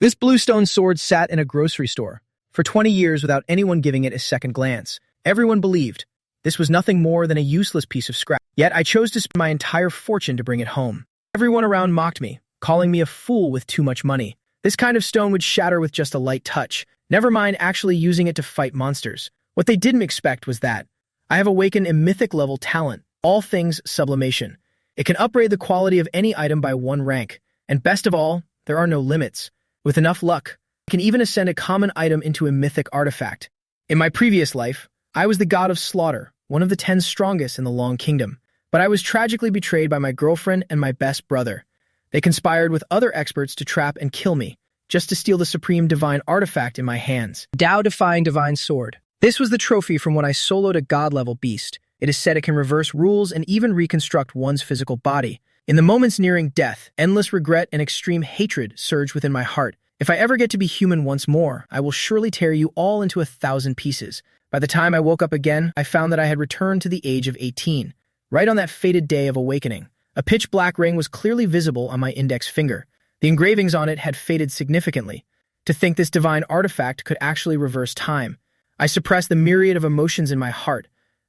This bluestone sword sat in a grocery store for 20 years without anyone giving it a second glance. Everyone believed this was nothing more than a useless piece of scrap. Yet I chose to spend my entire fortune to bring it home. Everyone around mocked me, calling me a fool with too much money. This kind of stone would shatter with just a light touch, never mind actually using it to fight monsters. What they didn't expect was that I have awakened a mythic-level talent, all things sublimation. It can upgrade the quality of any item by 1 rank, and best of all, there are no limits. With enough luck, I can even ascend a common item into a mythic artifact. In my previous life, I was the god of slaughter, one of the 10 strongest in the Long Kingdom, but I was tragically betrayed by my girlfriend and my best brother. They conspired with other experts to trap and kill me, just to steal the supreme divine artifact in my hands. Tao-defying divine sword. This was the trophy from when I soloed a god-level beast. It is said it can reverse rules and even reconstruct one's physical body. In the moments nearing death, endless regret and extreme hatred surged within my heart. If I ever get to be human once more, I will surely tear you all into 1,000 pieces. By the time I woke up again, I found that I had returned to the age of 18. Right on that fated day of awakening, a pitch-black ring was clearly visible on my index finger. The engravings on it had faded significantly. To think this divine artifact could actually reverse time, I suppressed the myriad of emotions in my heart.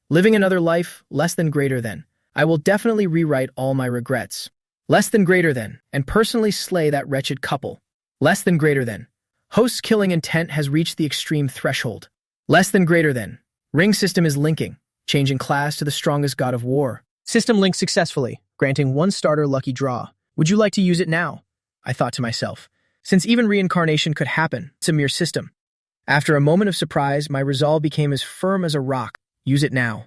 Living another life, less than greater than. I will definitely rewrite all my regrets. Less than greater than, and personally slay that wretched couple. Less than greater than. Host's killing intent has reached the extreme threshold. Less than greater than. Ring system is linking, changing class to the strongest god of war. System linked successfully, granting 1 starter lucky draw. Would you like to use it now? I thought to myself. Since even reincarnation could happen, it's a mere system. After a moment of surprise, my resolve became as firm as a rock. Use it now.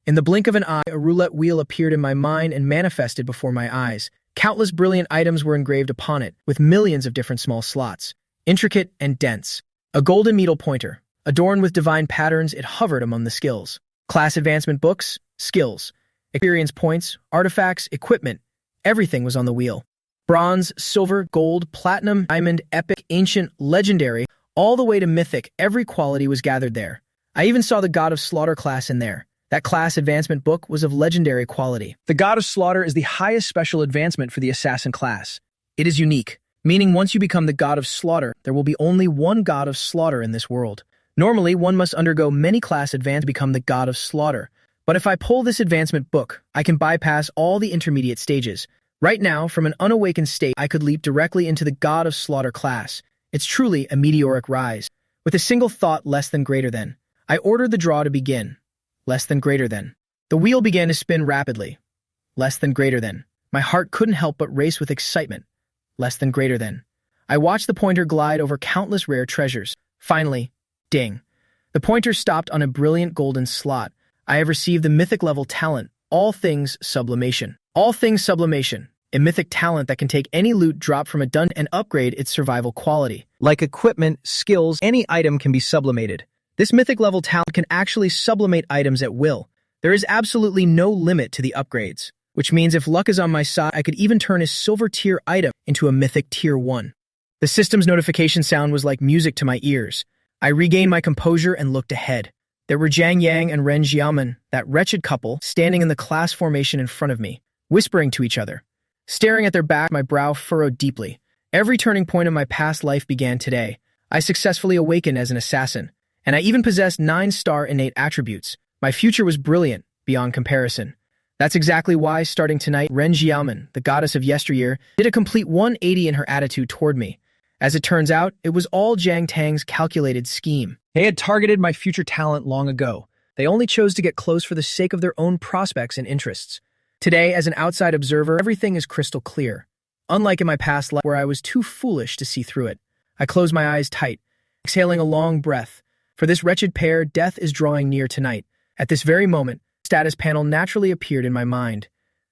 In the blink of an eye, a roulette wheel appeared in my mind and manifested before my eyes. Countless brilliant items were engraved upon it, with millions of different small slots, intricate and dense. A golden needle pointer, adorned with divine patterns, it hovered among the skills. Class advancement books, skills, experience points, artifacts, equipment, everything was on the wheel. Bronze, silver, gold, platinum, diamond, epic, ancient, legendary, all the way to mythic, every quality was gathered there. I even saw the God of Slaughter class in there. That class advancement book was of legendary quality. The God of Slaughter is the highest special advancement for the assassin class. It is unique, meaning once you become the God of Slaughter, there will be only one God of Slaughter in this world. Normally, one must undergo many class advance to become the God of Slaughter. But if I pull this advancement book, I can bypass all the intermediate stages. Right now, from an unawakened state, I could leap directly into the God of Slaughter class. It's truly a meteoric rise. With a single thought less than greater than, I ordered the draw to begin. Less than greater than. The wheel began to spin rapidly. Less than greater than. My heart couldn't help but race with excitement. Less than greater than. I watched the pointer glide over countless rare treasures. Finally, ding. The pointer stopped on a brilliant golden slot. I have received the mythic level talent, all things sublimation. All things sublimation. A mythic talent that can take any loot dropped from a dungeon and upgrade its survival quality. Like equipment, skills, any item can be sublimated. This mythic level talent can actually sublimate items at will. There is absolutely no limit to the upgrades, which means if luck is on my side, I could even turn a silver tier item into a mythic tier 1. The system's notification sound was like music to my ears. I regained my composure and looked ahead. There were Jiang Yang and Ren Jiaomen, that wretched couple, standing in the class formation in front of me, whispering to each other. Staring at their back, my brow furrowed deeply. Every turning point of my past life began today. I successfully awakened as an assassin, and I even possessed 9-star innate attributes. My future was brilliant, beyond comparison. That's exactly why, starting tonight, Ren Jiaomen, the goddess of yesteryear, did a complete 180 in her attitude toward me. As it turns out, it was all Jiang Tang's calculated scheme. They had targeted my future talent long ago. They only chose to get close for the sake of their own prospects and interests. Today, as an outside observer, everything is crystal clear. Unlike in my past life where I was too foolish to see through it. I closed my eyes tight, exhaling a long breath. For this wretched pair, death is drawing near tonight. At this very moment, status panel naturally appeared in my mind.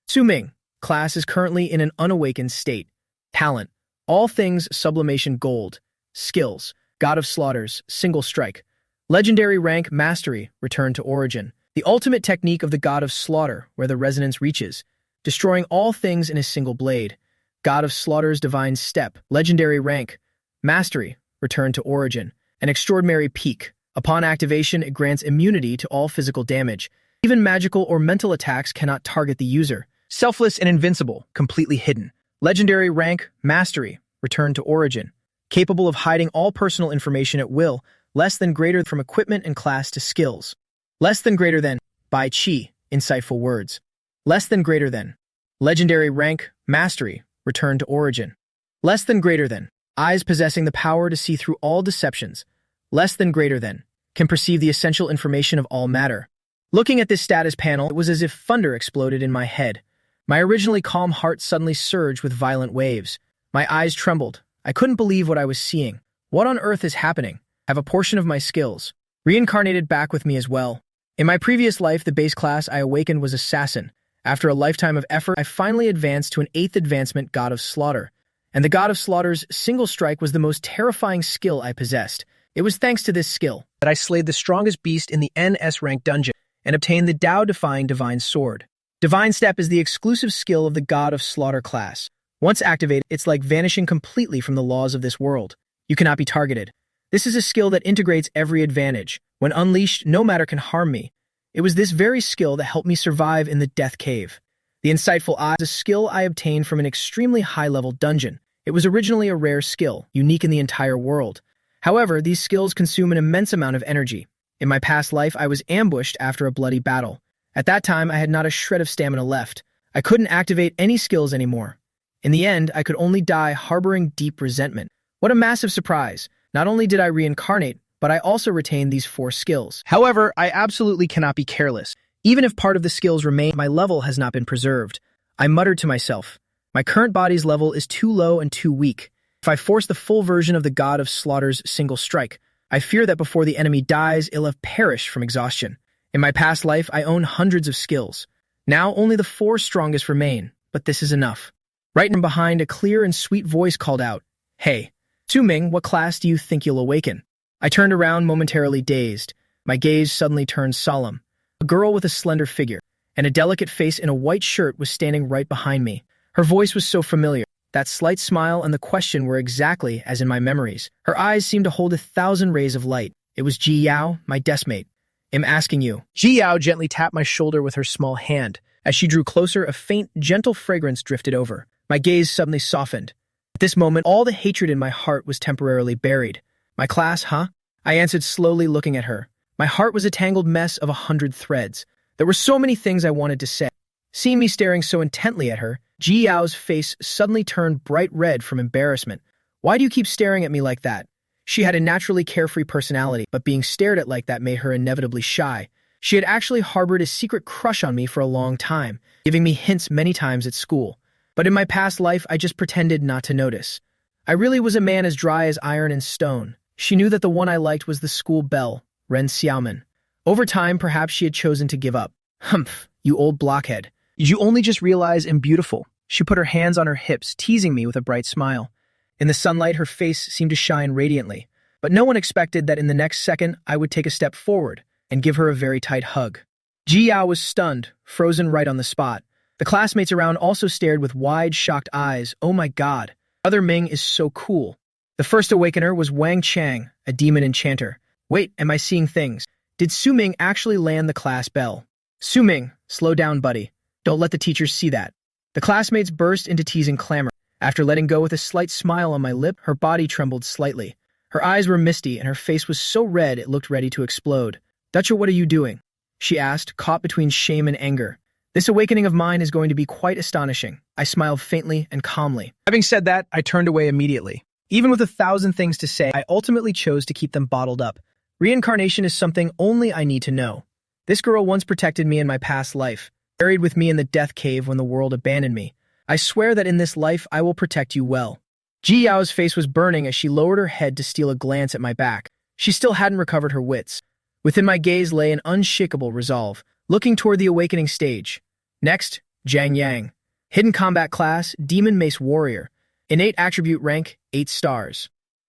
Su Ming, class is currently in an unawakened state. Talent, all things sublimation gold. Skills, God of Slaughters, single strike. Legendary rank, mastery, return to origin. The ultimate technique of the God of Slaughter, where the resonance reaches, destroying all things in a single blade. God of Slaughter's divine step, legendary rank, mastery, return to origin, an extraordinary peak. Upon activation, it grants immunity to all physical damage. Even magical or mental attacks cannot target the user. Selfless and invincible, completely hidden. Legendary rank, mastery, return to origin. capable of hiding all personal information at will, less than greater from equipment and class to skills. Less than greater than, Bai Chi, insightful words. Less than greater than, legendary rank, mastery, return to origin. Less than greater than, eyes possessing the power to see through all deceptions. Less than greater than, can perceive the essential information of all matter. Looking at this status panel, it was as if thunder exploded in my head. My originally calm heart suddenly surged with violent waves. My eyes trembled. I couldn't believe what I was seeing. What on earth is happening? I have a portion of my skills reincarnated back with me as well. In my previous life, the base class I awakened was Assassin. After a lifetime of effort, I finally advanced to an 8th advancement God of Slaughter. And the God of Slaughter's single strike was the most terrifying skill I possessed. It was thanks to this skill that I slayed the strongest beast in the NS rank dungeon and obtained the Tao-defying Divine Sword. Divine Step is the exclusive skill of the God of Slaughter class. Once activated, it's like vanishing completely from the laws of this world. You cannot be targeted. This is a skill that integrates every advantage. When unleashed, no matter can harm me. It was this very skill that helped me survive in the Death Cave. The Insightful Eye is a skill I obtained from an extremely high-level dungeon. It was originally a rare skill, unique in the entire world. However, these skills consume an immense amount of energy. In my past life, I was ambushed after a bloody battle. At that time, I had not a shred of stamina left. I couldn't activate any skills anymore. In the end, I could only die harboring deep resentment. What a massive surprise! Not only did I reincarnate, but I also retained these 4 skills. However, I absolutely cannot be careless. Even if part of the skills remain, my level has not been preserved. I muttered to myself, my current body's level is too low and too weak. If I force the full version of the God of Slaughter's single strike, I fear that before the enemy dies, it'll have perished from exhaustion. In my past life, I own hundreds of skills. Now only the 4 strongest remain, but this is enough. Right from behind, a clear and sweet voice called out, "Hey, Su-Ming, what class do you think you'll awaken?" I turned around momentarily dazed. My gaze suddenly turned solemn. A girl with a slender figure and a delicate face in a white shirt was standing right behind me. Her voice was so familiar. That slight smile and the question were exactly as in my memories. Her eyes seemed to hold 1,000 rays of light. It was Ji Yao, my deskmate. "I'm asking you." Ji Yao gently tapped my shoulder with her small hand. As she drew closer, a faint, gentle fragrance drifted over. My gaze suddenly softened. At this moment, all the hatred in my heart was temporarily buried. "My class, huh?" I answered slowly, looking at her. My heart was a tangled mess of 100 threads. There were so many things I wanted to say. Seeing me staring so intently at her, Ji Yao's face suddenly turned bright red from embarrassment. "Why do you keep staring at me like that?" She had a naturally carefree personality, but being stared at like that made her inevitably shy. She had actually harbored a secret crush on me for a long time, giving me hints many times at school. But in my past life, I just pretended not to notice. I really was a man as dry as iron and stone. She knew that the one I liked was the school belle, Ren Xiaoman. Over time, perhaps she had chosen to give up. "Humph, you old blockhead. Did you only just realize I'm beautiful?" She put her hands on her hips, teasing me with a bright smile. In the sunlight, her face seemed to shine radiantly. But no one expected that in the next second, I would take a step forward and give her a very tight hug. Ji Yao was stunned, frozen right on the spot. The classmates around also stared with wide, shocked eyes. "Oh my god, Brother Ming is so cool." The first awakener was Wang Chang, a demon enchanter. Wait, am I seeing things? Did Su-Ming actually land the class bell? "Su-Ming, slow down, buddy. Don't let the teachers see that." The classmates burst into teasing clamor. After letting go with a slight smile on my lip, her body trembled slightly. Her eyes were misty, and her face was so red it looked ready to explode. "Dutcha, what are you doing?" she asked, caught between shame and anger. "This awakening of mine is going to be quite astonishing." I smiled faintly and calmly. Having said that, I turned away immediately. Even with 1,000 things to say, I ultimately chose to keep them bottled up. Reincarnation is something only I need to know. This girl once protected me in my past life, buried with me in the Death Cave when the world abandoned me. I swear that in this life I will protect you well. Ji Yao's face was burning as she lowered her head to steal a glance at my back. She still hadn't recovered her wits. Within my gaze lay an unshakable resolve, looking toward the awakening stage. Next, Zhang Yang. Hidden combat class, Demon Mace Warrior. Innate attribute rank, 8 stars.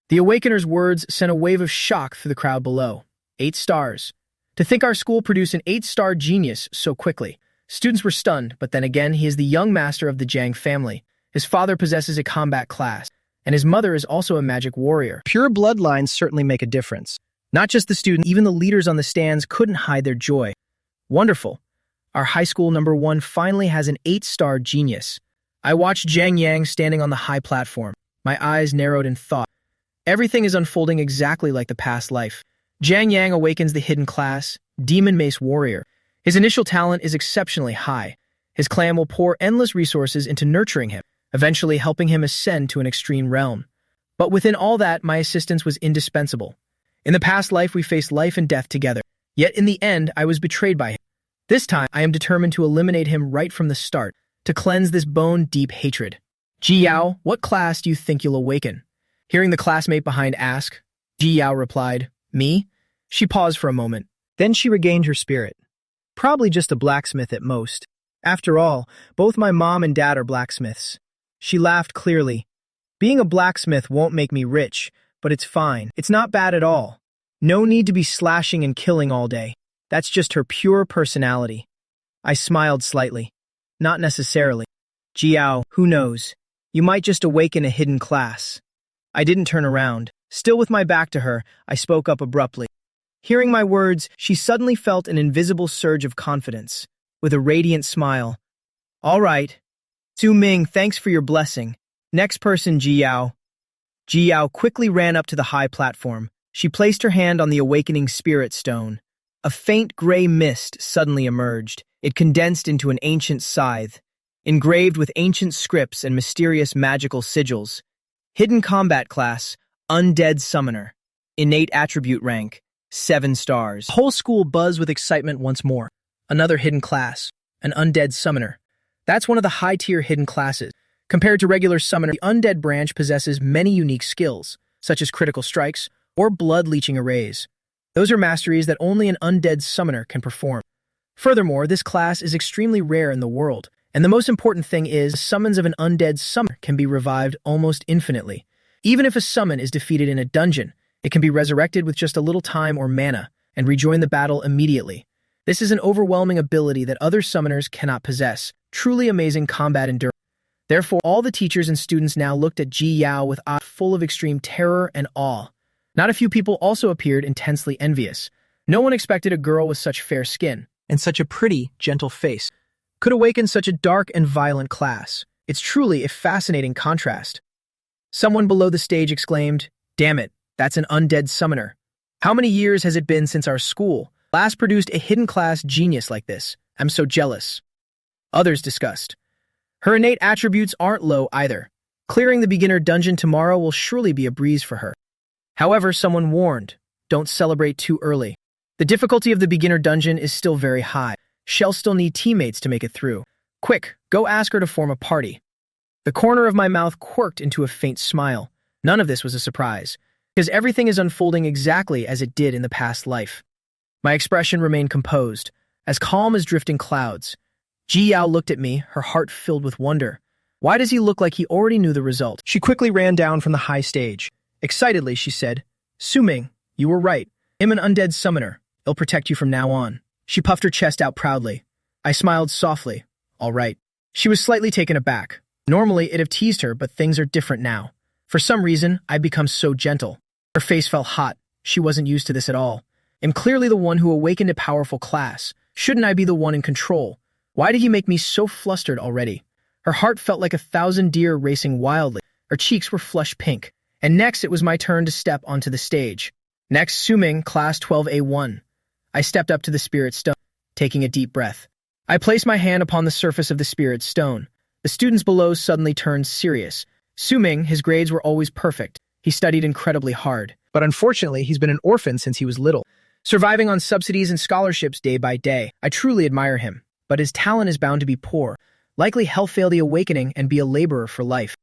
The awakener's words sent a wave of shock through the crowd below. 8 stars. To think our school produced an 8-star genius so quickly. Students were stunned, but then again, he is the young master of the Zhang family. His father possesses a combat class, and his mother is also a magic warrior. Pure bloodlines certainly make a difference. Not just the students, even the leaders on the stands couldn't hide their joy. Wonderful. Our high school number 1 finally has an 8-star genius. I watched Zhang Yang standing on the high platform. My eyes narrowed in thought. Everything is unfolding exactly like the past life. Jiang Yang awakens the hidden class, Demon Mace Warrior. His initial talent is exceptionally high. His clan will pour endless resources into nurturing him, eventually helping him ascend to an extreme realm. But within all that, my assistance was indispensable. In the past life, we faced life and death together. Yet in the end, I was betrayed by him. This time, I am determined to eliminate him right from the start, to cleanse this bone-deep hatred. Ji Yao, what class do you think you'll awaken? Hearing the classmate behind ask, Ji Yao replied, me? She paused for a moment. Then she regained her spirit. Probably just a blacksmith at most. After all, both my mom and dad are blacksmiths. She laughed clearly. Being a blacksmith won't make me rich, but it's fine. It's not bad at all. No need to be slashing and killing all day. That's just her pure personality. I smiled slightly. Not necessarily. Jiao, who knows? You might just awaken a hidden class. I didn't turn around. Still with my back to her, I spoke up abruptly. Hearing my words, she suddenly felt an invisible surge of confidence. With a radiant smile. All right. Su Ming, thanks for your blessing. Next person, Jiao. Jiao quickly ran up to the high platform. She placed her hand on the awakening spirit stone. A faint gray mist suddenly emerged. It condensed into an ancient scythe, engraved with ancient scripts and mysterious magical sigils. Hidden combat class, Undead Summoner. Innate attribute rank, 7 stars. The whole school buzzed with excitement once more. Another hidden class, an Undead Summoner. That's one of the high-tier hidden classes. Compared to regular Summoner, the Undead branch possesses many unique skills, such as critical strikes or blood-leeching arrays. Those are masteries that only an Undead Summoner can perform. Furthermore, this class is extremely rare in the world, and the most important thing is summons of an Undead Summoner can be revived almost infinitely. Even if a summon is defeated in a dungeon, it can be resurrected with just a little time or mana and rejoin the battle immediately. This is an overwhelming ability that other summoners cannot possess. Truly amazing combat endurance. Therefore, all the teachers and students now looked at Ji Yao with eyes full of extreme terror and awe. Not a few people also appeared intensely envious. No one expected a girl with such fair skin and such a pretty, gentle face could awaken such a dark and violent class. It's truly a fascinating contrast. Someone below the stage exclaimed, "Damn it, that's an Undead Summoner. How many years has it been since our school last produced a hidden class genius like this? I'm so jealous." Others discussed. Her innate attributes aren't low either. Clearing the beginner dungeon tomorrow will surely be a breeze for her. However, someone warned, don't celebrate too early. The difficulty of the beginner dungeon is still very high. She'll still need teammates to make it through. Quick, go ask her to form a party. The corner of my mouth quirked into a faint smile. None of this was a surprise, because everything is unfolding exactly as it did in the past life. My expression remained composed, as calm as drifting clouds. Ji Yao looked at me, her heart filled with wonder. Why does he look like he already knew the result? She quickly ran down from the high stage. Excitedly, she said, Su Ming, you were right. I'm an Undead Summoner. It'll protect you from now on. She puffed her chest out proudly. I smiled softly. All right. She was slightly taken aback. Normally, it'd have teased her, but things are different now. For some reason, I'd become so gentle. Her face felt hot. She wasn't used to this at all. I'm clearly the one who awakened a powerful class. Shouldn't I be the one in control? Why did he make me so flustered already? Her heart felt like 1,000 deer racing wildly. Her cheeks were flush pink. And next, it was my turn to step onto the stage. Next, Su Ming, Class 12A1. I stepped up to the Spirit Stone, taking a deep breath. I placed my hand upon the surface of the Spirit Stone. The students below suddenly turned serious. Su Ming, his grades were always perfect. He studied incredibly hard. But unfortunately, he's been an orphan since he was little, surviving on subsidies and scholarships day by day. I truly admire him, but his talent is bound to be poor. Likely he'll fail the awakening and be a laborer for life.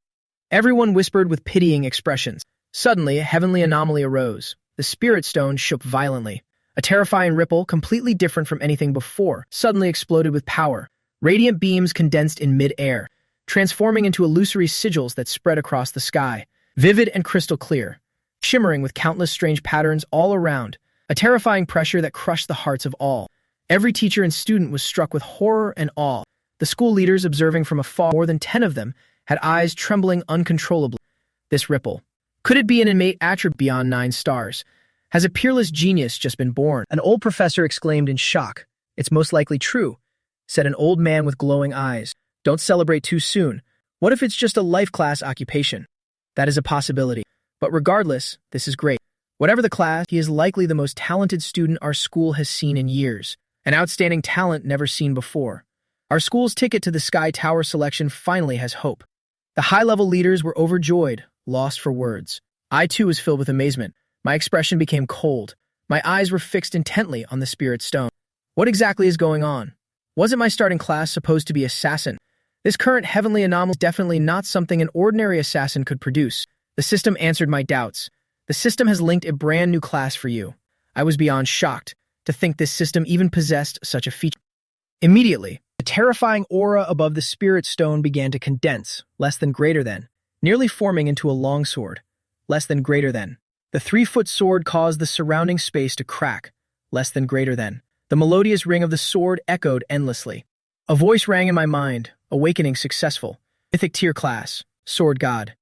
Everyone whispered with pitying expressions. Suddenly, a heavenly anomaly arose. The Spirit Stone shook violently. A terrifying ripple, completely different from anything before, suddenly exploded with power. Radiant beams condensed in mid-air, transforming into illusory sigils that spread across the sky, vivid and crystal clear, shimmering with countless strange patterns all around, a terrifying pressure that crushed the hearts of all. Every teacher and student was struck with horror and awe. The school leaders, observing from afar, more than 10 of them, had eyes trembling uncontrollably. This ripple. Could it be an innate attribute beyond 9 stars? Has a peerless genius just been born? An old professor exclaimed in shock. It's most likely true, said an old man with glowing eyes. Don't celebrate too soon. What if it's just a life class occupation? That is a possibility. But regardless, this is great. Whatever the class, he is likely the most talented student our school has seen in years. An outstanding talent never seen before. Our school's ticket to the Sky Tower selection finally has hope. The high-level leaders were overjoyed, lost for words. I too was filled with amazement. My expression became cold. My eyes were fixed intently on the spirit stone. What exactly is going on? Wasn't my starting class supposed to be assassin? This current heavenly anomaly is definitely not something an ordinary assassin could produce. The system answered my doubts. The system has linked a brand new class for you. I was beyond shocked to think this system even possessed such a feature. Immediately, the terrifying aura above the spirit stone began to condense, less than greater than, nearly forming into a longsword, less than greater than. The 3-foot sword caused the surrounding space to crack, less than greater than. The melodious ring of the sword echoed endlessly. A voice rang in my mind, awakening successful. Mythic tier class, sword god.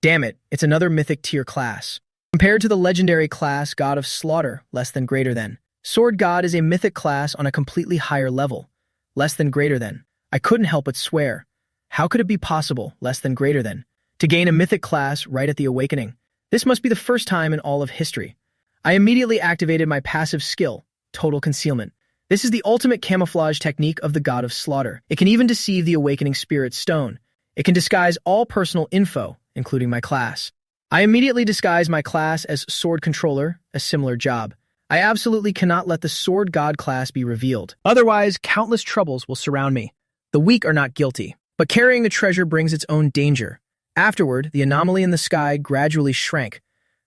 Damn it, it's another mythic tier class. Compared to the legendary class God of Slaughter, less than greater than. Sword God is a mythic class on a completely higher level. Less than greater than. I couldn't help but swear. How could it be possible, less than greater than, to gain a mythic class right at the awakening? This must be the first time in all of history. I immediately activated my passive skill, Total Concealment. This is the ultimate camouflage technique of the God of Slaughter. It can even deceive the awakening spirit stone. It can disguise all personal info, including my class. I immediately disguised my class as Sword Controller, a similar job. I absolutely cannot let the Sword God class be revealed. Otherwise, countless troubles will surround me. The weak are not guilty, but carrying the treasure brings its own danger. Afterward, the anomaly in the sky gradually shrank.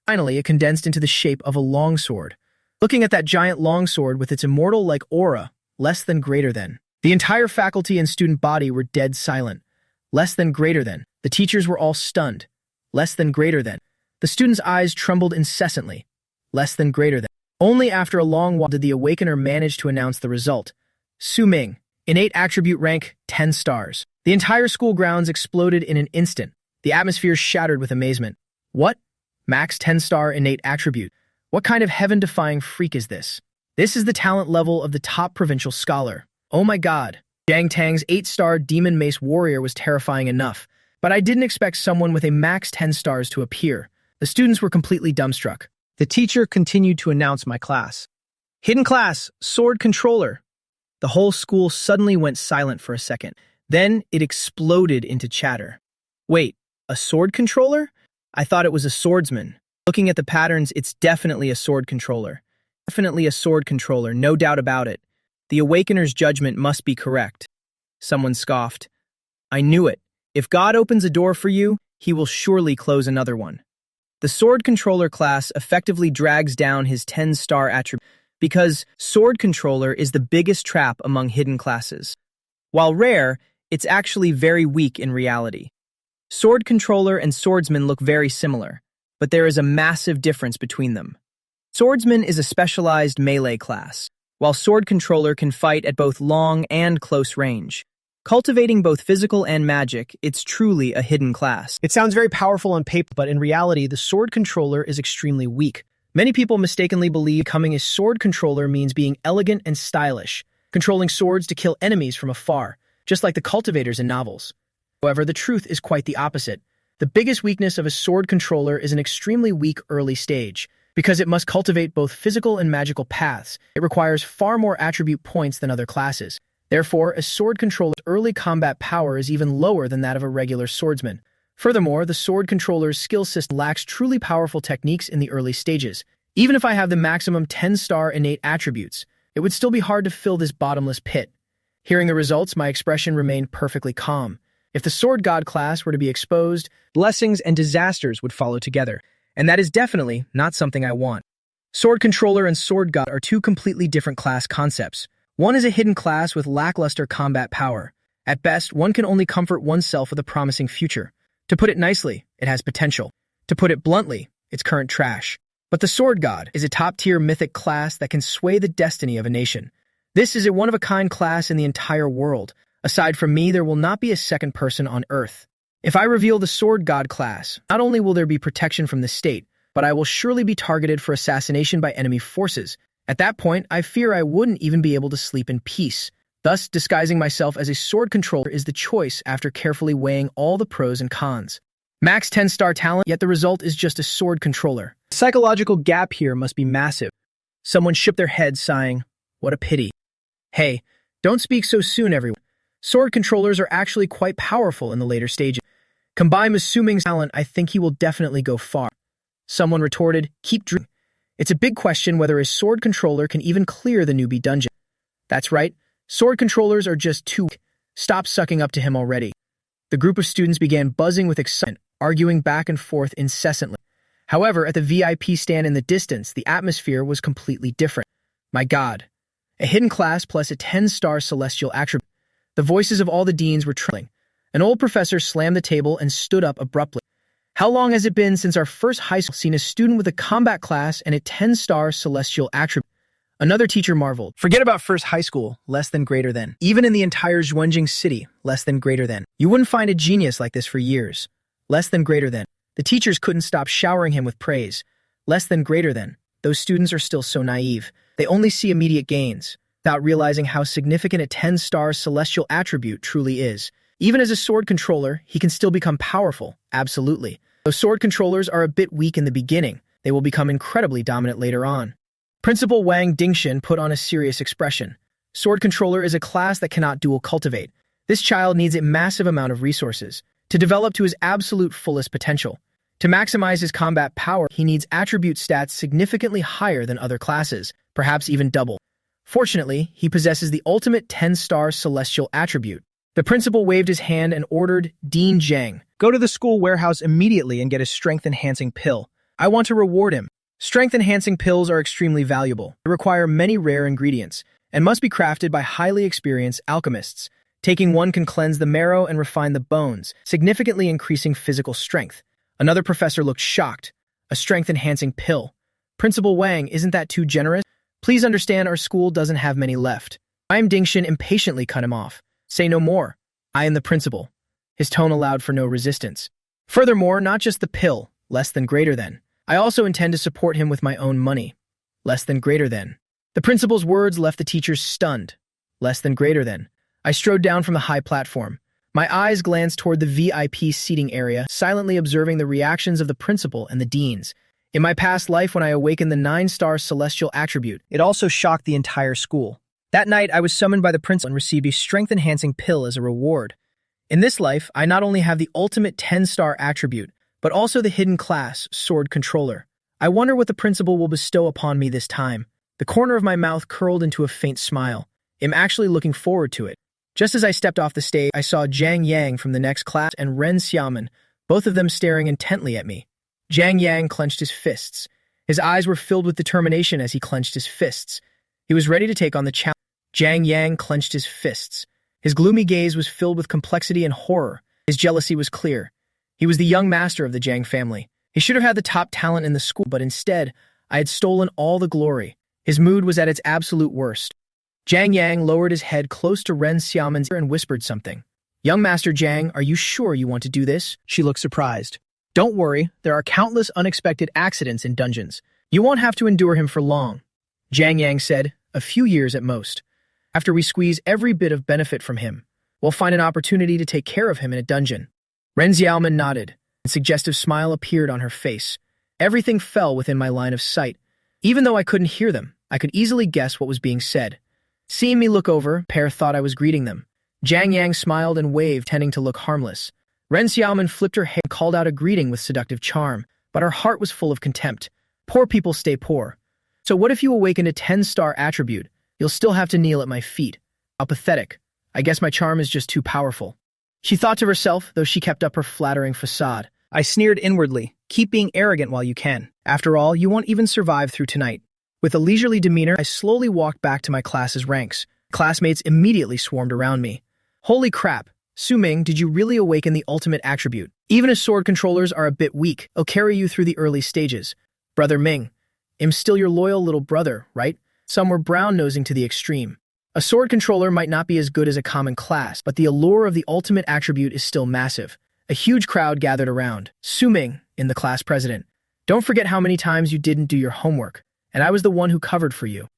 Finally, it condensed into the shape of a longsword. Looking at that giant longsword with its immortal-like aura, less than greater than. The entire faculty and student body were dead silent. Less than greater than. The teachers were all stunned. Less than greater than. The students' eyes trembled incessantly. Less than greater than. Only after a long while did the Awakener manage to announce the result. Su Ming, innate attribute rank 10 stars. The entire school grounds exploded in an instant. The atmosphere shattered with amazement. What? Max 10-star innate attribute. What kind of heaven-defying freak is this? This is the talent level of the top provincial scholar. Oh my god. Jang Tang's 8-star Demon Mace Warrior was terrifying enough, but I didn't expect someone with a max 10 stars to appear. The students were completely dumbstruck. The teacher continued to announce my class. Hidden class, Sword Controller. The whole school suddenly went silent for a second. Then it exploded into chatter. Wait, a sword controller? I thought it was a swordsman. Looking at the patterns, it's definitely a sword controller. Definitely a sword controller, no doubt about it. The Awakener's judgment must be correct. Someone scoffed. I knew it. If God opens a door for you, he will surely close another one. The sword controller class effectively drags down his 10-star attribute because sword controller is the biggest trap among hidden classes. While rare, it's actually very weak in reality. Sword controller and swordsman look very similar, but there is a massive difference between them. Swordsman is a specialized melee class, while sword controller can fight at both long and close range. Cultivating both physical and magic, it's truly a hidden class. It sounds very powerful on paper, but in reality, the sword controller is extremely weak. Many people mistakenly believe becoming a sword controller means being elegant and stylish, controlling swords to kill enemies from afar, just like the cultivators in novels. However, the truth is quite the opposite. The biggest weakness of a sword controller is an extremely weak early stage. Because it must cultivate both physical and magical paths, it requires far more attribute points than other classes. Therefore, a sword controller's early combat power is even lower than that of a regular swordsman. Furthermore, the sword controller's skill system lacks truly powerful techniques in the early stages. Even if I have the maximum 10-star innate attributes, it would still be hard to fill this bottomless pit. Hearing the results, my expression remained perfectly calm. If the sword god class were to be exposed, blessings and disasters would follow together. And that is definitely not something I want. Sword Controller and Sword God are two completely different class concepts. One is a hidden class with lackluster combat power. At best, one can only comfort oneself with a promising future. To put it nicely, it has potential. To put it bluntly, it's current trash. But the Sword God is a top-tier mythic class that can sway the destiny of a nation. This is a one-of-a-kind class in the entire world. Aside from me, there will not be a second person on Earth. If I reveal the Sword God class, not only will there be protection from the state, but I will surely be targeted for assassination by enemy forces. At that point, I fear I wouldn't even be able to sleep in peace. Thus, disguising myself as a sword controller is the choice after carefully weighing all the pros and cons. Max 10-star talent, yet the result is just a sword controller. The psychological gap here must be massive. Someone shook their head, sighing, "What a pity." Hey, don't speak so soon, everyone. Sword controllers are actually quite powerful in the later stages. Combine with Suming's talent, I think he will definitely go far. Someone retorted, "Keep dreaming." It's a big question whether a sword controller can even clear the newbie dungeon. That's right, sword controllers are just too weak. Stop sucking up to him already. The group of students began buzzing with excitement, arguing back and forth incessantly. However, at the VIP stand in the distance, the atmosphere was completely different. My God. A hidden class plus a 10-star celestial attribute. The voices of all the deans were trilling. An old professor slammed the table and stood up abruptly. How long has it been since our first high school seen a student with a combat class and a 10-star celestial attribute? Another teacher marveled. Forget about first high school, less than greater than. Even in the entire Zhuanjing city, less than greater than. You wouldn't find a genius like this for years. Less than greater than. The teachers couldn't stop showering him with praise. Less than greater than. Those students are still so naive. They only see immediate gains, without realizing how significant a 10-star celestial attribute truly is. Even as a sword controller, he can still become powerful, absolutely. Though sword controllers are a bit weak in the beginning, they will become incredibly dominant later on. Principal Wang Dingshan put on a serious expression. Sword controller is a class that cannot dual cultivate. This child needs a massive amount of resources to develop to his absolute fullest potential. To maximize his combat power, he needs attribute stats significantly higher than other classes, perhaps even double. Fortunately, he possesses the ultimate 10-star celestial attribute. The principal waved his hand and ordered Dean Zhang, "Go to the school warehouse immediately and get a strength-enhancing pill. I want to reward him." Strength-enhancing pills are extremely valuable. They require many rare ingredients and must be crafted by highly experienced alchemists. Taking one can cleanse the marrow and refine the bones, significantly increasing physical strength. Another professor looked shocked. A strength-enhancing pill. Principal Wang, isn't that too generous? Please understand our school doesn't have many left. I am Dingshan impatiently cut him off. Say no more. I am the principal. His tone allowed for no resistance. Furthermore, not just the pill, less than greater than. I also intend to support him with my own money. Less than greater than. The principal's words left the teachers stunned. Less than greater than. I strode down from the high platform. My eyes glanced toward the VIP seating area, silently observing the reactions of the principal and the deans. In my past life, when I awakened the 9-star celestial attribute, it also shocked the entire school. That night, I was summoned by the principal and received a strength-enhancing pill as a reward. In this life, I not only have the ultimate 10-star attribute, but also the hidden class, sword controller. I wonder what the principal will bestow upon me this time. The corner of my mouth curled into a faint smile. I'm actually looking forward to it. Just as I stepped off the stage, I saw Zhang Yang from the next class and Ren Xiaoman, both of them staring intently at me. Zhang Yang clenched his fists. His eyes were filled with determination as he clenched his fists. He was ready to take on the challenge. Zhang Yang clenched his fists. His gloomy gaze was filled with complexity and horror. His jealousy was clear. He was the young master of the Zhang family. He should have had the top talent in the school, but instead, I had stolen all the glory. His mood was at its absolute worst. Zhang Yang lowered his head close to Ren Xiaoman's ear and whispered something. "Young Master Zhang, are you sure you want to do this?" She looked surprised. "Don't worry, there are countless unexpected accidents in dungeons. You won't have to endure him for long," Zhang Yang said, "a few years at most. After we squeeze every bit of benefit from him, we'll find an opportunity to take care of him in a dungeon." Ren Xiaoman nodded. A suggestive smile appeared on her face. Everything fell within my line of sight. Even though I couldn't hear them, I could easily guess what was being said. Seeing me look over, pair thought I was greeting them. Zhang Yang smiled and waved, tending to look harmless. Ren Xiaoman flipped her hair and called out a greeting with seductive charm, but her heart was full of contempt. Poor people stay poor. So what if you awaken a 10-star attribute? You'll still have to kneel at my feet. How pathetic. I guess my charm is just too powerful. She thought to herself, though she kept up her flattering facade. I sneered inwardly. Keep being arrogant while you can. After all, you won't even survive through tonight. With a leisurely demeanor, I slowly walked back to my class's ranks. Classmates immediately swarmed around me. Holy crap. Suming, did you really awaken the ultimate attribute? Even as sword controllers are a bit weak, I'll carry you through the early stages. Brother Ming, I'm still your loyal little brother, right? Some were brown-nosing to the extreme. A sword controller might not be as good as a common class, but the allure of the ultimate attribute is still massive. A huge crowd gathered around. Suming, in the class president. Don't forget how many times you didn't do your homework, and I was the one who covered for you.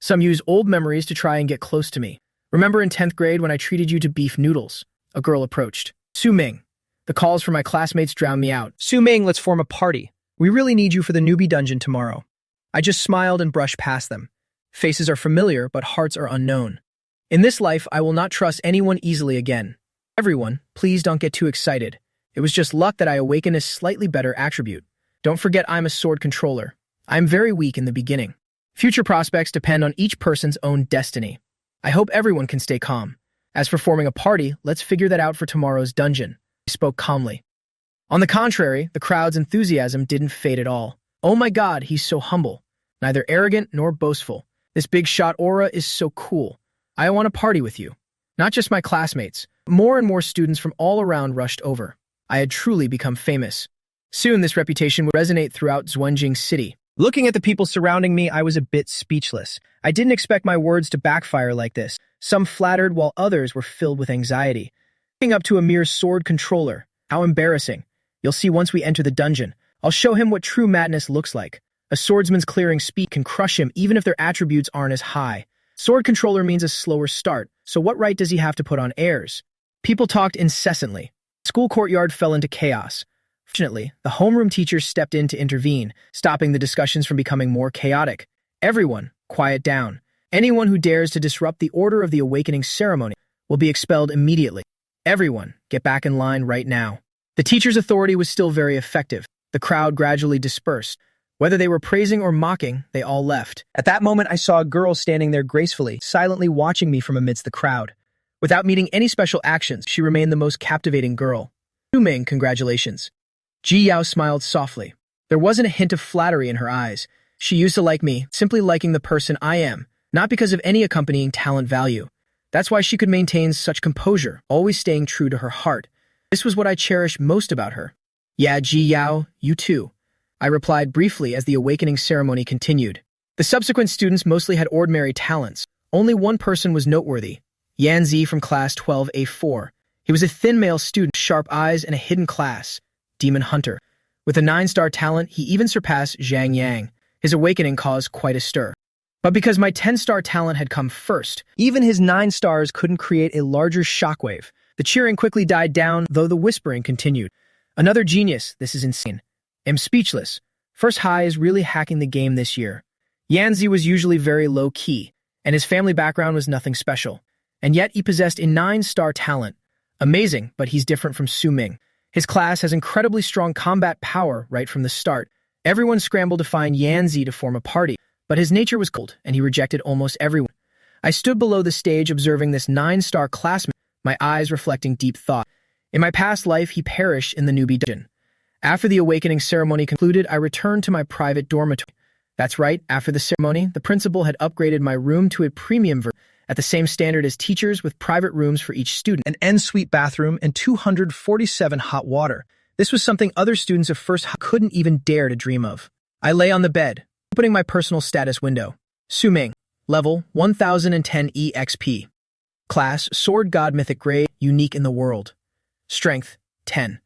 Some use old memories to try and get close to me. Remember in 10th grade when I treated you to beef noodles? A girl approached. Suming, The calls from my classmates drowned me out. Su Ming, let's form a party. We really need you for the newbie dungeon tomorrow. I just smiled and brushed past them. Faces are familiar, but hearts are unknown. In this life, I will not trust anyone easily again. Everyone, please don't get too excited. It was just luck that I awakened a slightly better attribute. Don't forget I'm a sword controller. I'm very weak in the beginning. Future prospects depend on each person's own destiny. I hope everyone can stay calm. As for forming a party, let's figure that out for tomorrow's dungeon. I spoke calmly. On the contrary, the crowd's enthusiasm didn't fade at all. Oh my god, he's so humble. Neither arrogant nor boastful. This big shot aura is so cool. I want to party with you. Not just my classmates. More and more students from all around rushed over. I had truly become famous. Soon this reputation would resonate throughout Zhuanjing City. Looking at the people surrounding me, I was a bit speechless. I didn't expect my words to backfire like this. Some flattered while others were filled with anxiety. Looking up to a mere sword controller. How embarrassing. You'll see once we enter the dungeon. I'll show him what true madness looks like. A swordsman's clearing speed can crush him even if their attributes aren't as high. Sword controller means a slower start, so what right does he have to put on airs? People talked incessantly. The school courtyard fell into chaos. Fortunately, the homeroom teacher stepped in to intervene, stopping the discussions from becoming more chaotic. Everyone, quiet down. Anyone who dares to disrupt the order of the awakening ceremony will be expelled immediately. Everyone, get back in line right now. The teacher's authority was still very effective. The crowd gradually dispersed. Whether they were praising or mocking, they all left. At that moment, I saw a girl standing there gracefully, silently watching me from amidst the crowd. Without meeting any special actions, she remained the most captivating girl. Su Ming, congratulations. Ji Yao smiled softly. There wasn't a hint of flattery in her eyes. She used to like me, simply liking the person I am, not because of any accompanying talent value. That's why she could maintain such composure, always staying true to her heart. This was what I cherished most about her. Yeah, Ji Yao, you too. I replied briefly as the awakening ceremony continued. The subsequent students mostly had ordinary talents. Only one person was noteworthy, Yan Zi from class 12A4. He was a thin male student, sharp eyes, and a hidden class, Demon Hunter. With a 9-star talent, he even surpassed Zhang Yang. His awakening caused quite a stir. But because my 10-star talent had come first, even his 9 stars couldn't create a larger shockwave. The cheering quickly died down, though the whispering continued. Another genius, this is insane. Am speechless. First High is really hacking the game this year. Yanzi was usually very low-key, and his family background was nothing special. And yet he possessed a 9-star talent. Amazing, but he's different from Su Ming. His class has incredibly strong combat power right from the start. Everyone scrambled to find Yanzi to form a party, but his nature was cold, and he rejected almost everyone. I stood below the stage observing this 9-star classmate, my eyes reflecting deep thought. In my past life, he perished in the newbie dungeon. After the awakening ceremony concluded, I returned to my private dormitory. That's right, after the ceremony, the principal had upgraded my room to a premium version, at the same standard as teachers with private rooms for each student, an en-suite bathroom, and 247 hot water. This was something other students of First High couldn't even dare to dream of. I lay on the bed, opening my personal status window. Su Ming, level 1010 EXP. Class, Sword God Mythic Grade, unique in the world. Strength, 10.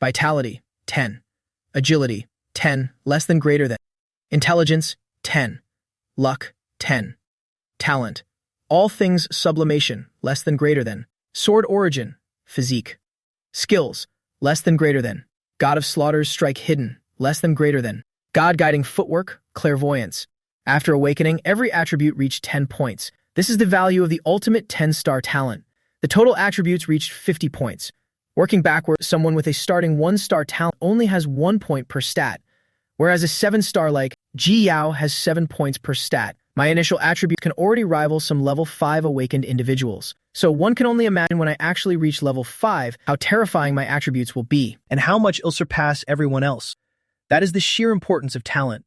Vitality, 10. Agility, 10, less than greater than. Intelligence, 10. Luck, 10. Talent, all things sublimation, less than greater than. Sword origin, physique. Skills, less than greater than. God of Slaughter's strike hidden, less than greater than. God guiding footwork, clairvoyance. After awakening, every attribute reached 10 points. This is the value of the ultimate 10-star talent. The total attributes reached 50 points. Working backward, someone with a starting 1-star talent only has 1 point per stat, whereas a 7-star like Ji Yao has 7 points per stat. My initial attribute can already rival some level 5 awakened individuals. So one can only imagine when I actually reach level 5 how terrifying my attributes will be, and how much it'll surpass everyone else. That is the sheer importance of talent.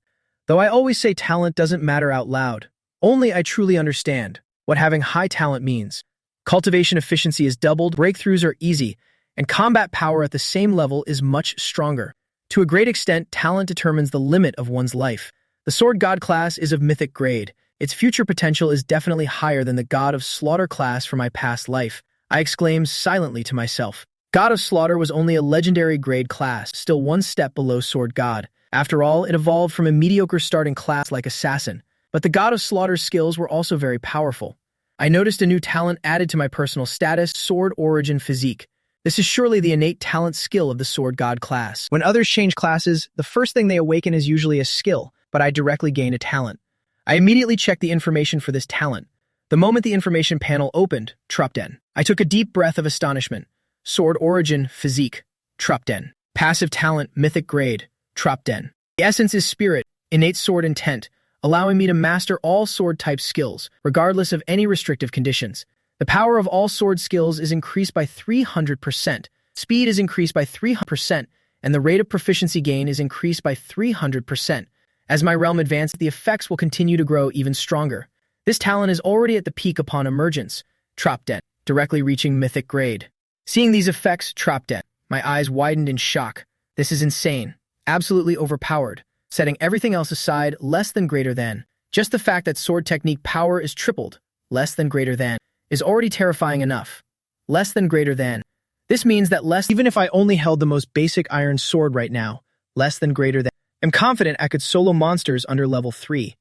Though I always say talent doesn't matter out loud. Only I truly understand what having high talent means. Cultivation efficiency is doubled, breakthroughs are easy, and combat power at the same level is much stronger. To a great extent, talent determines the limit of one's life. The Sword God class is of mythic grade. Its future potential is definitely higher than the God of Slaughter class from my past life. I exclaimed silently to myself. God of Slaughter was only a legendary grade class, still one step below Sword God. After all, it evolved from a mediocre starting class like Assassin. But the God of Slaughter's skills were also very powerful. I noticed a new talent added to my personal status, Sword Origin Physique. This is surely the innate talent skill of the sword god class. When others change classes, the first thing they awaken is usually a skill, but I directly gain a talent. I immediately checked the information for this talent. The moment the information panel opened, Trupden. I took a deep breath of astonishment. Sword origin, physique, Trupden. Passive talent, mythic grade, Trupden. The essence is spirit, innate sword intent, allowing me to master all sword-type skills, regardless of any restrictive conditions. The power of all sword skills is increased by 300%, speed is increased by 300%, and the rate of proficiency gain is increased by 300%. As my realm advances, the effects will continue to grow even stronger. This talent is already at the peak upon emergence, Trupden, directly reaching mythic grade. Seeing these effects, Trupden, my eyes widened in shock. This is insane, absolutely overpowered. Setting everything else aside, less than greater than. Just the fact that sword technique power is tripled, less than greater than, is already terrifying enough. Less than greater than. This means that even if I only held the most basic iron sword right now, less than greater than. I'm confident I could solo monsters under level 3.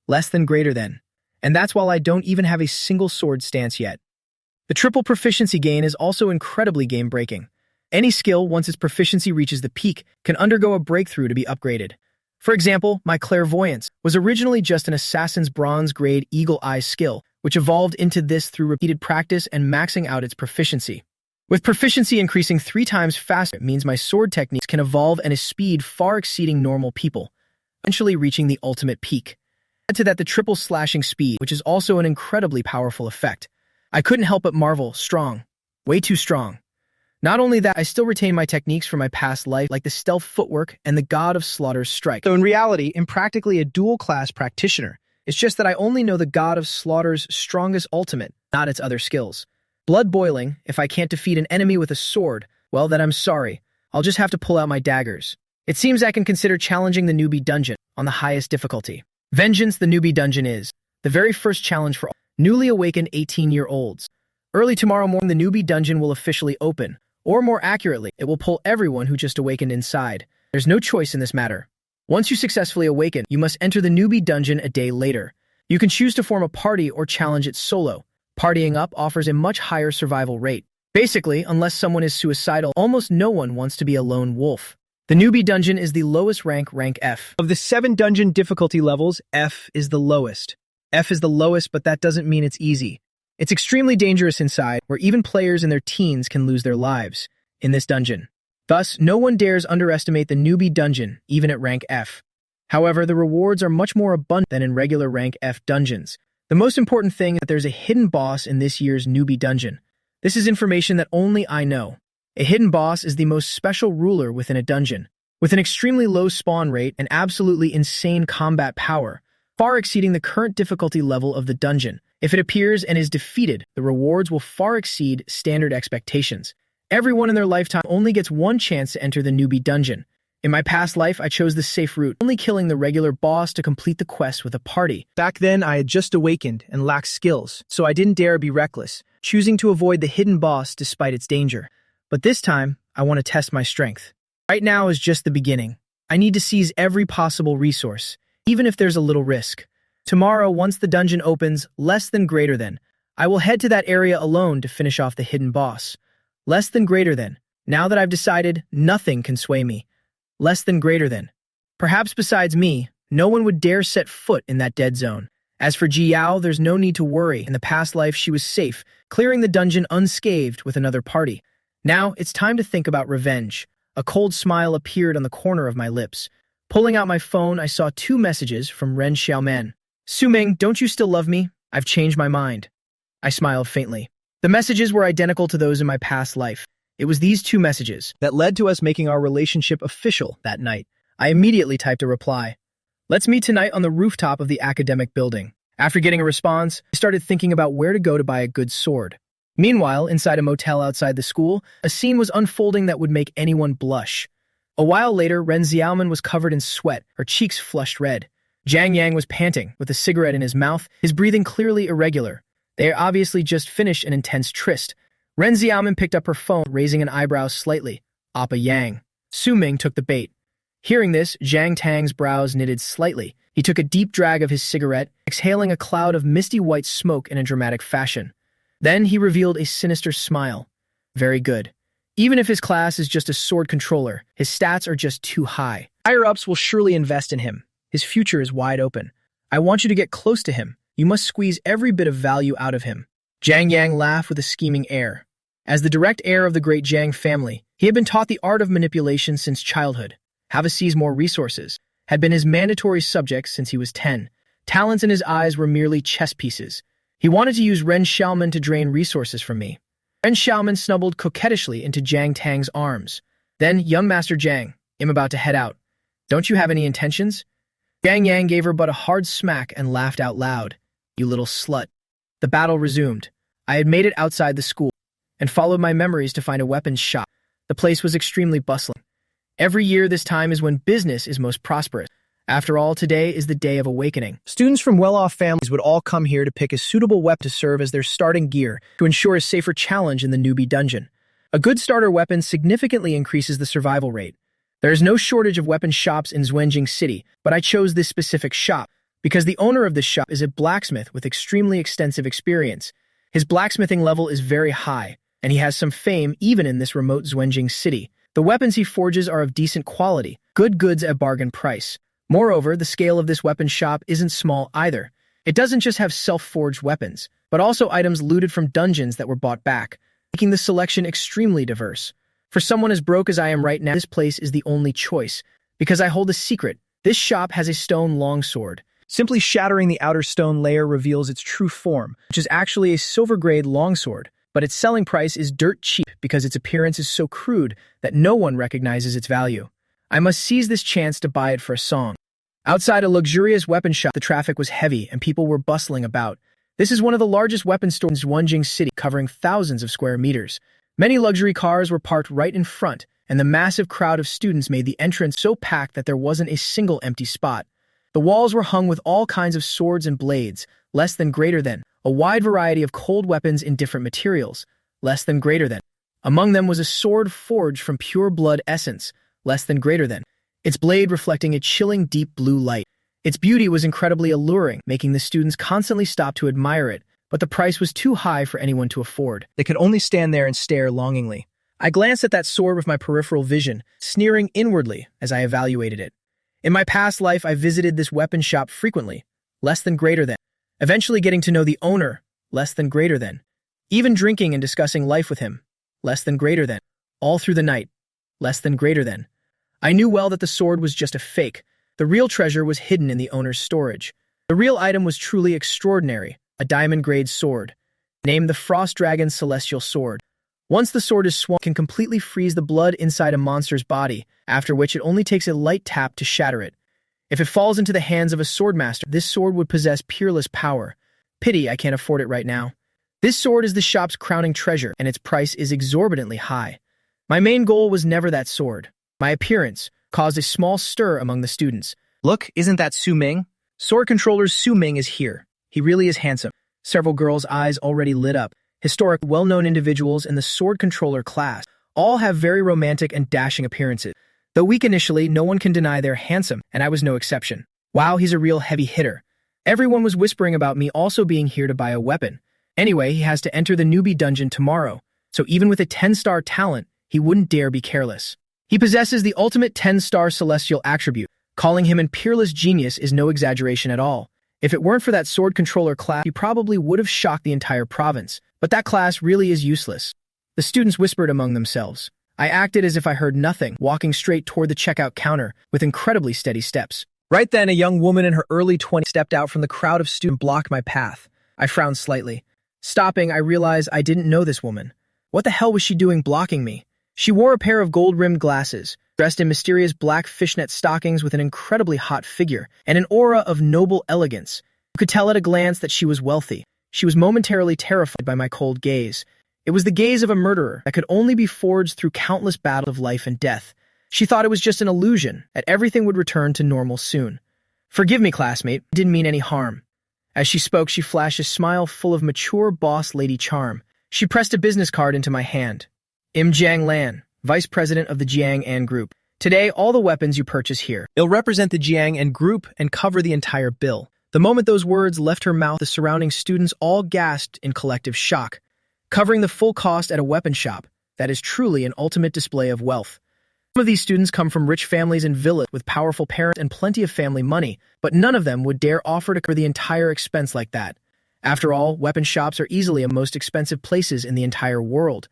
Less than greater than. And that's while I don't even have a single sword stance yet. The triple proficiency gain is also incredibly game-breaking. Any skill, once its proficiency reaches the peak, can undergo a breakthrough to be upgraded. For example, my clairvoyance was originally just an assassin's bronze grade eagle eye skill, which evolved into this through repeated practice and maxing out its proficiency. With proficiency increasing 3 times faster, it means my sword techniques can evolve at a speed far exceeding normal people, eventually reaching the ultimate peak. Add to that the triple slashing speed, which is also an incredibly powerful effect. I couldn't help but marvel, strong. Way too strong. Not only that, I still retain my techniques from my past life, like the stealth footwork and the God of Slaughter's strike. So in reality, I'm practically a dual-class practitioner. It's just that I only know the God of Slaughter's strongest ultimate, not its other skills. Blood boiling, if I can't defeat an enemy with a sword, well then I'm sorry. I'll just have to pull out my daggers. It seems I can consider challenging the newbie dungeon on the highest difficulty. Vengeance, the newbie dungeon is the very first challenge for newly awakened 18-year-olds. Early tomorrow morning, the newbie dungeon will officially open. Or more accurately, it will pull everyone who just awakened inside. There's no choice in this matter. Once you successfully awaken, you must enter the newbie dungeon a day later. You can choose to form a party or challenge it solo. Partying up offers a much higher survival rate. Basically, unless someone is suicidal, almost no one wants to be a lone wolf. The newbie dungeon is the lowest rank F. Of the 7 dungeon difficulty levels, F is the lowest. F is the lowest, but that doesn't mean it's easy. It's extremely dangerous inside, where even players in their teens can lose their lives in this dungeon. Thus, no one dares underestimate the newbie dungeon, even at rank F. However, the rewards are much more abundant than in regular rank F dungeons. The most important thing is that there's a hidden boss in this year's newbie dungeon. This is information that only I know. A hidden boss is the most special ruler within a dungeon, with an extremely low spawn rate and absolutely insane combat power, far exceeding the current difficulty level of the dungeon. If it appears and is defeated, the rewards will far exceed standard expectations. Everyone in their lifetime only gets one chance to enter the newbie dungeon. In my past life, I chose the safe route, only killing the regular boss to complete the quest with a party. Back then, I had just awakened and lacked skills, so I didn't dare be reckless, choosing to avoid the hidden boss despite its danger. But this time, I want to test my strength. Right now is just the beginning. I need to seize every possible resource, even if there's a little risk. Tomorrow, once the dungeon opens, less than greater than, I will head to that area alone to finish off the hidden boss. Less than greater than. Now that I've decided, nothing can sway me. Less than greater than. Perhaps besides me, no one would dare set foot in that dead zone. As for Ji Yao, there's no need to worry. In the past life, she was safe, clearing the dungeon unscathed with another party. Now, it's time to think about revenge. A cold smile appeared on the corner of my lips. Pulling out my phone, I saw 2 messages from Ren Xiaomen. Suming, don't you still love me? I've changed my mind. I smiled faintly. The messages were identical to those in my past life. It was these 2 messages that led to us making our relationship official that night. I immediately typed a reply. Let's meet tonight on the rooftop of the academic building. After getting a response, I started thinking about where to go to buy a good sword. Meanwhile, inside a motel outside the school, a scene was unfolding that would make anyone blush. A while later, Ren Xiaomen was covered in sweat, her cheeks flushed red. Zhang Yang was panting, with a cigarette in his mouth, his breathing clearly irregular. They had obviously just finished an intense tryst. Ren Xiaomen picked up her phone, raising an eyebrow slightly. Appa Yang. Su Ming took the bait. Hearing this, Zhang Tang's brows knitted slightly. He took a deep drag of his cigarette, exhaling a cloud of misty white smoke in a dramatic fashion. Then he revealed a sinister smile. Very good. Even if his class is just a sword controller, his stats are just too high. Higher-ups will surely invest in him. His future is wide open. I want you to get close to him. You must squeeze every bit of value out of him. Jiang Yang laughed with a scheming air. As the direct heir of the great Jiang family, he had been taught the art of manipulation since childhood. Have a seize more resources had been his mandatory subject since he was 10. Talents in his eyes were merely chess pieces. He wanted to use Ren Xiaoman to drain resources from me. Ren Xiaoman snuggled coquettishly into Jiang Tang's arms. Then, young Master Jiang, I'm about to head out. Don't you have any intentions? Jiang Yang gave her but a hard smack and laughed out loud. You little slut. The battle resumed. I had made it outside the school and followed my memories to find a weapons shop. The place was extremely bustling. Every year this time is when business is most prosperous. After all, today is the day of awakening. Students from well-off families would all come here to pick a suitable weapon to serve as their starting gear to ensure a safer challenge in the newbie dungeon. A good starter weapon significantly increases the survival rate. There is no shortage of weapon shops in Zhuanjing City, but I chose this specific shop because the owner of this shop is a blacksmith with extremely extensive experience. His blacksmithing level is very high, and he has some fame even in this remote Zhuanjing City. The weapons he forges are of decent quality, good goods at bargain price. Moreover, the scale of this weapon shop isn't small either. It doesn't just have self-forged weapons, but also items looted from dungeons that were bought back, making the selection extremely diverse. For someone as broke as I am right now, this place is the only choice. Because I hold a secret, this shop has a stone longsword. Simply shattering the outer stone layer reveals its true form, which is actually a silver-grade longsword, but its selling price is dirt cheap because its appearance is so crude that no one recognizes its value. I must seize this chance to buy it for a song. Outside a luxurious weapon shop, the traffic was heavy and people were bustling about. This is one of the largest weapon stores in Zhuanjing City, covering thousands of square meters. Many luxury cars were parked right in front, and the massive crowd of students made the entrance so packed that there wasn't a single empty spot. The walls were hung with all kinds of swords and blades, less than greater than, a wide variety of cold weapons in different materials, less than greater than. Among them was a sword forged from pure blood essence, less than greater than, its blade reflecting a chilling deep blue light. Its beauty was incredibly alluring, making the students constantly stop to admire it, but the price was too high for anyone to afford. They could only stand there and stare longingly. I glanced at that sword with my peripheral vision, sneering inwardly as I evaluated it. In my past life, I visited this weapon shop frequently, less than greater than, eventually getting to know the owner, less than greater than, even drinking and discussing life with him, less than greater than, all through the night, less than greater than. I knew well that the sword was just a fake. The real treasure was hidden in the owner's storage. The real item was truly extraordinary, a diamond-grade sword, named the Frost Dragon Celestial Sword. Once the sword is swung, it can completely freeze the blood inside a monster's body, after which it only takes a light tap to shatter it. If it falls into the hands of a swordmaster, this sword would possess peerless power. Pity I can't afford it right now. This sword is the shop's crowning treasure, and its price is exorbitantly high. My main goal was never that sword. My appearance caused a small stir among the students. Look, isn't that Su Ming? Sword controller Su Ming is here. He really is handsome. Several girls' eyes already lit up. Historic, well-known individuals in the sword controller class all have very romantic and dashing appearances. Though weak initially, no one can deny they're handsome, and I was no exception. Wow, he's a real heavy hitter. Everyone was whispering about me also being here to buy a weapon. Anyway, he has to enter the newbie dungeon tomorrow, so even with a 10-star talent, he wouldn't dare be careless. He possesses the ultimate 10-star celestial attribute. Calling him a peerless genius is no exaggeration at all. If it weren't for that sword controller class, he probably would have shocked the entire province. But that class really is useless. The students whispered among themselves. I acted as if I heard nothing, walking straight toward the checkout counter with incredibly steady steps. Right then, a young woman in her early 20s stepped out from the crowd of students and blocked my path. I frowned slightly. Stopping, I realized I didn't know this woman. What the hell was she doing blocking me? She wore a pair of gold-rimmed glasses, dressed in mysterious black fishnet stockings with an incredibly hot figure, and an aura of noble elegance. You could tell at a glance that she was wealthy. She was momentarily terrified by my cold gaze. It was the gaze of a murderer that could only be forged through countless battles of life and death. She thought it was just an illusion, that everything would return to normal soon. Forgive me, classmate, I didn't mean any harm. As she spoke, she flashed a smile full of mature boss lady charm. She pressed a business card into my hand. I'm Jiang Lan, Vice President of the Jiang An Group. Today, all the weapons you purchase here will represent the Jiang An Group and cover the entire bill. The moment those words left her mouth, the surrounding students all gasped in collective shock. Covering the full cost at a weapon shop, that is truly an ultimate display of wealth. Some of these students come from rich families and villas with powerful parents and plenty of family money, but none of them would dare offer to cover the entire expense like that. After all, weapon shops are easily the most expensive places in the entire world.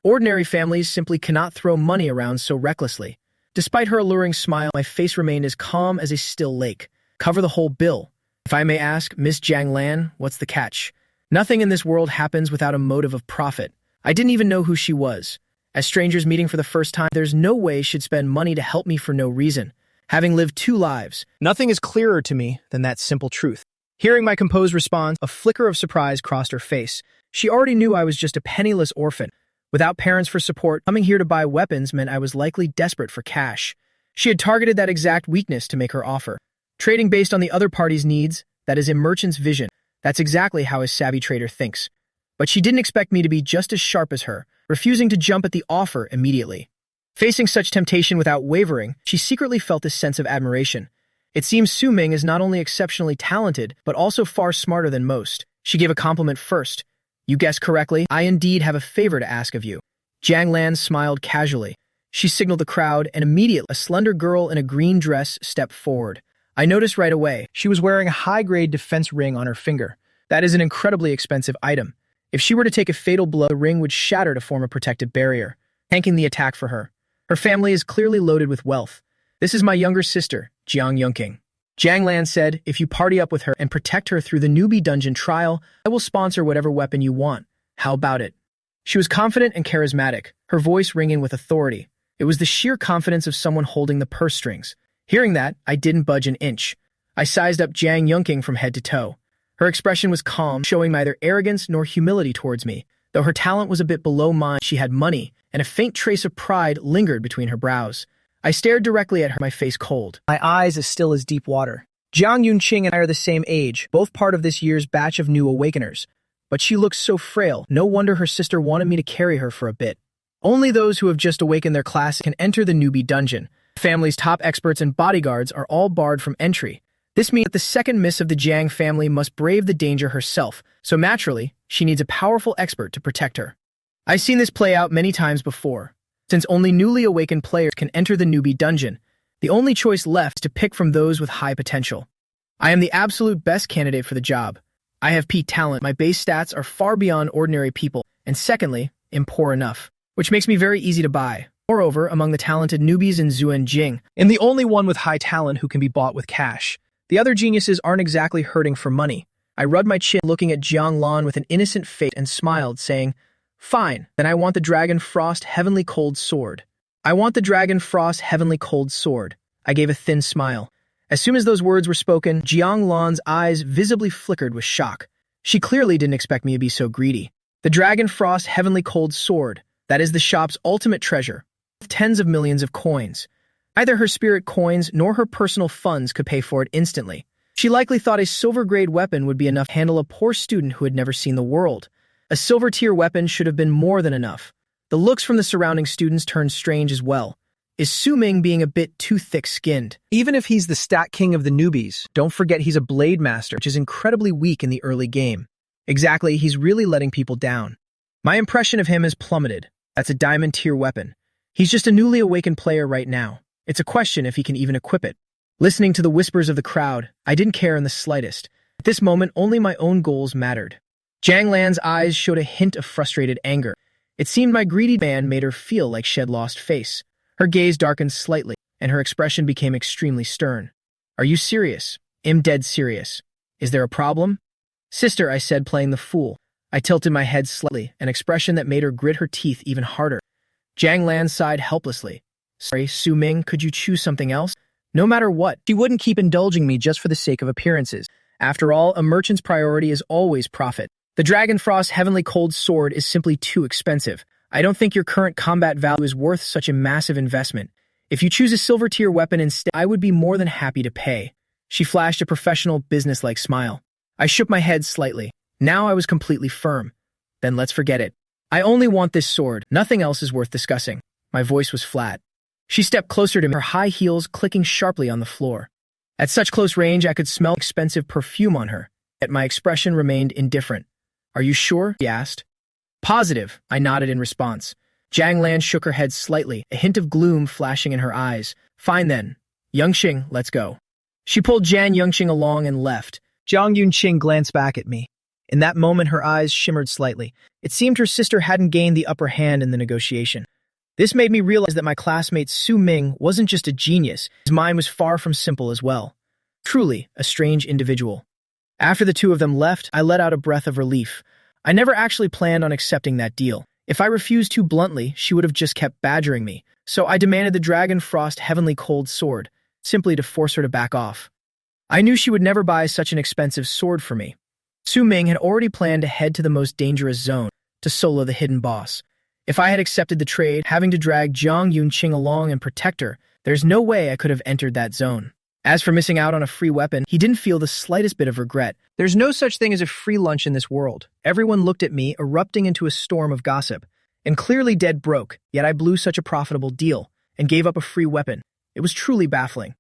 Ordinary families simply cannot throw money around so recklessly. Despite her alluring smile, my face remained as calm as a still lake. Cover the whole bill. If I may ask, Miss Jiang Lan, what's the catch? Nothing in this world happens without a motive of profit. I didn't even know who she was. As strangers meeting for the first time, there's no way she'd spend money to help me for no reason. Having lived 2 lives, nothing is clearer to me than that simple truth. Hearing my composed response, a flicker of surprise crossed her face. She already knew I was just a penniless orphan. Without parents for support, coming here to buy weapons meant I was likely desperate for cash. She had targeted that exact weakness to make her offer. Trading based on the other party's needs, that is a merchant's vision. That's exactly how a savvy trader thinks. But she didn't expect me to be just as sharp as her, refusing to jump at the offer immediately. Facing such temptation without wavering, she secretly felt a sense of admiration. It seems Su Ming is not only exceptionally talented, but also far smarter than most. She gave a compliment first. You guessed correctly, I indeed have a favor to ask of you. Jiang Lan smiled casually. She signaled the crowd, and immediately a slender girl in a green dress stepped forward. I noticed right away, she was wearing a high-grade defense ring on her finger. That is an incredibly expensive item. If she were to take a fatal blow, the ring would shatter to form a protective barrier, tanking the attack for her. Her family is clearly loaded with wealth. This is my younger sister, Jiang Yongqing. Jiang Lan said, if you party up with her and protect her through the newbie dungeon trial, I will sponsor whatever weapon you want. How about it? She was confident and charismatic, her voice ringing with authority. It was the sheer confidence of someone holding the purse strings. Hearing that, I didn't budge an inch. I sized up Jiang Yongqing from head to toe. Her expression was calm, showing neither arrogance nor humility towards me. Though her talent was a bit below mine, she had money, and a faint trace of pride lingered between her brows. I stared directly at her, my face cold, my eyes as still as deep water. Jiang Yunqing and I are the same age, both part of this year's batch of new awakeners. But she looks so frail, no wonder her sister wanted me to carry her for a bit. Only those who have just awakened their class can enter the newbie dungeon. The family's top experts and bodyguards are all barred from entry. This means that the second miss of the Jiang family must brave the danger herself, so naturally, she needs a powerful expert to protect her. I've seen this play out many times before. Since only newly awakened players can enter the newbie dungeon, the only choice left is to pick from those with high potential. I am the absolute best candidate for the job. I have peak talent, my base stats are far beyond ordinary people, and secondly, am poor enough, which makes me very easy to buy. Moreover, among the talented newbies in Zhuanjing, I'm the only one with high talent who can be bought with cash. The other geniuses aren't exactly hurting for money. I rubbed my chin, looking at Jiang Lan with an innocent face and smiled, saying, Fine, then I want the Dragon Frost Heavenly Cold Sword. I want the Dragon Frost Heavenly Cold Sword. I gave a thin smile. As soon as those words were spoken, Jiang Lan's eyes visibly flickered with shock. She clearly didn't expect me to be so greedy. The Dragon Frost Heavenly Cold Sword, that is the shop's ultimate treasure, with tens of millions of coins. Neither her spirit coins nor her personal funds could pay for it instantly. She likely thought a silver-grade weapon would be enough to handle a poor student who had never seen the world. A silver-tier weapon should have been more than enough. The looks from the surrounding students turned strange as well. Is Su Ming being a bit too thick-skinned? Even if he's the stat king of the newbies, don't forget he's a blade master, which is incredibly weak in the early game. Exactly, he's really letting people down. My impression of him has plummeted. That's a diamond-tier weapon. He's just a newly awakened player right now. It's a question if he can even equip it. Listening to the whispers of the crowd, I didn't care in the slightest. At this moment, only my own goals mattered. Jiang Lan's eyes showed a hint of frustrated anger. It seemed my greedy man made her feel like she had lost face. Her gaze darkened slightly, and her expression became extremely stern. Are you serious? I'm dead serious. Is there a problem? Sister, I said, playing the fool. I tilted my head slightly, an expression that made her grit her teeth even harder. Jiang Lan sighed helplessly. Sorry, Su Ming, could you choose something else? No matter what, she wouldn't keep indulging me just for the sake of appearances. After all, a merchant's priority is always profit. The Dragon Frost Heavenly Cold Sword is simply too expensive. I don't think your current combat value is worth such a massive investment. If you choose a silver-tier weapon instead, I would be more than happy to pay. She flashed a professional, business-like smile. I shook my head slightly. Now I was completely firm. Then let's forget it. I only want this sword. Nothing else is worth discussing. My voice was flat. She stepped closer to me, her high heels clicking sharply on the floor. At such close range, I could smell expensive perfume on her, yet my expression remained indifferent. Are you sure? She asked. Positive, I nodded in response. Jiang Lan shook her head slightly, a hint of gloom flashing in her eyes. Fine then. Yunxing, let's go. She pulled Jan Yunxing along and left. Jiang Yunqing glanced back at me. In that moment, her eyes shimmered slightly. It seemed her sister hadn't gained the upper hand in the negotiation. This made me realize that my classmate Su Ming wasn't just a genius. His mind was far from simple as well. Truly, a strange individual. After the two of them left, I let out a breath of relief. I never actually planned on accepting that deal. If I refused too bluntly, she would have just kept badgering me. So I demanded the Dragon Frost Heavenly Cold Sword, simply to force her to back off. I knew she would never buy such an expensive sword for me. Su Ming had already planned to head to the most dangerous zone, to solo the hidden boss. If I had accepted the trade, having to drag Jiang Yunqing along and protect her, there's no way I could have entered that zone. As for missing out on a free weapon, he didn't feel the slightest bit of regret. There's no such thing as a free lunch in this world. Everyone looked at me, erupting into a storm of gossip. And clearly dead broke, yet I blew such a profitable deal, and gave up a free weapon. It was truly baffling.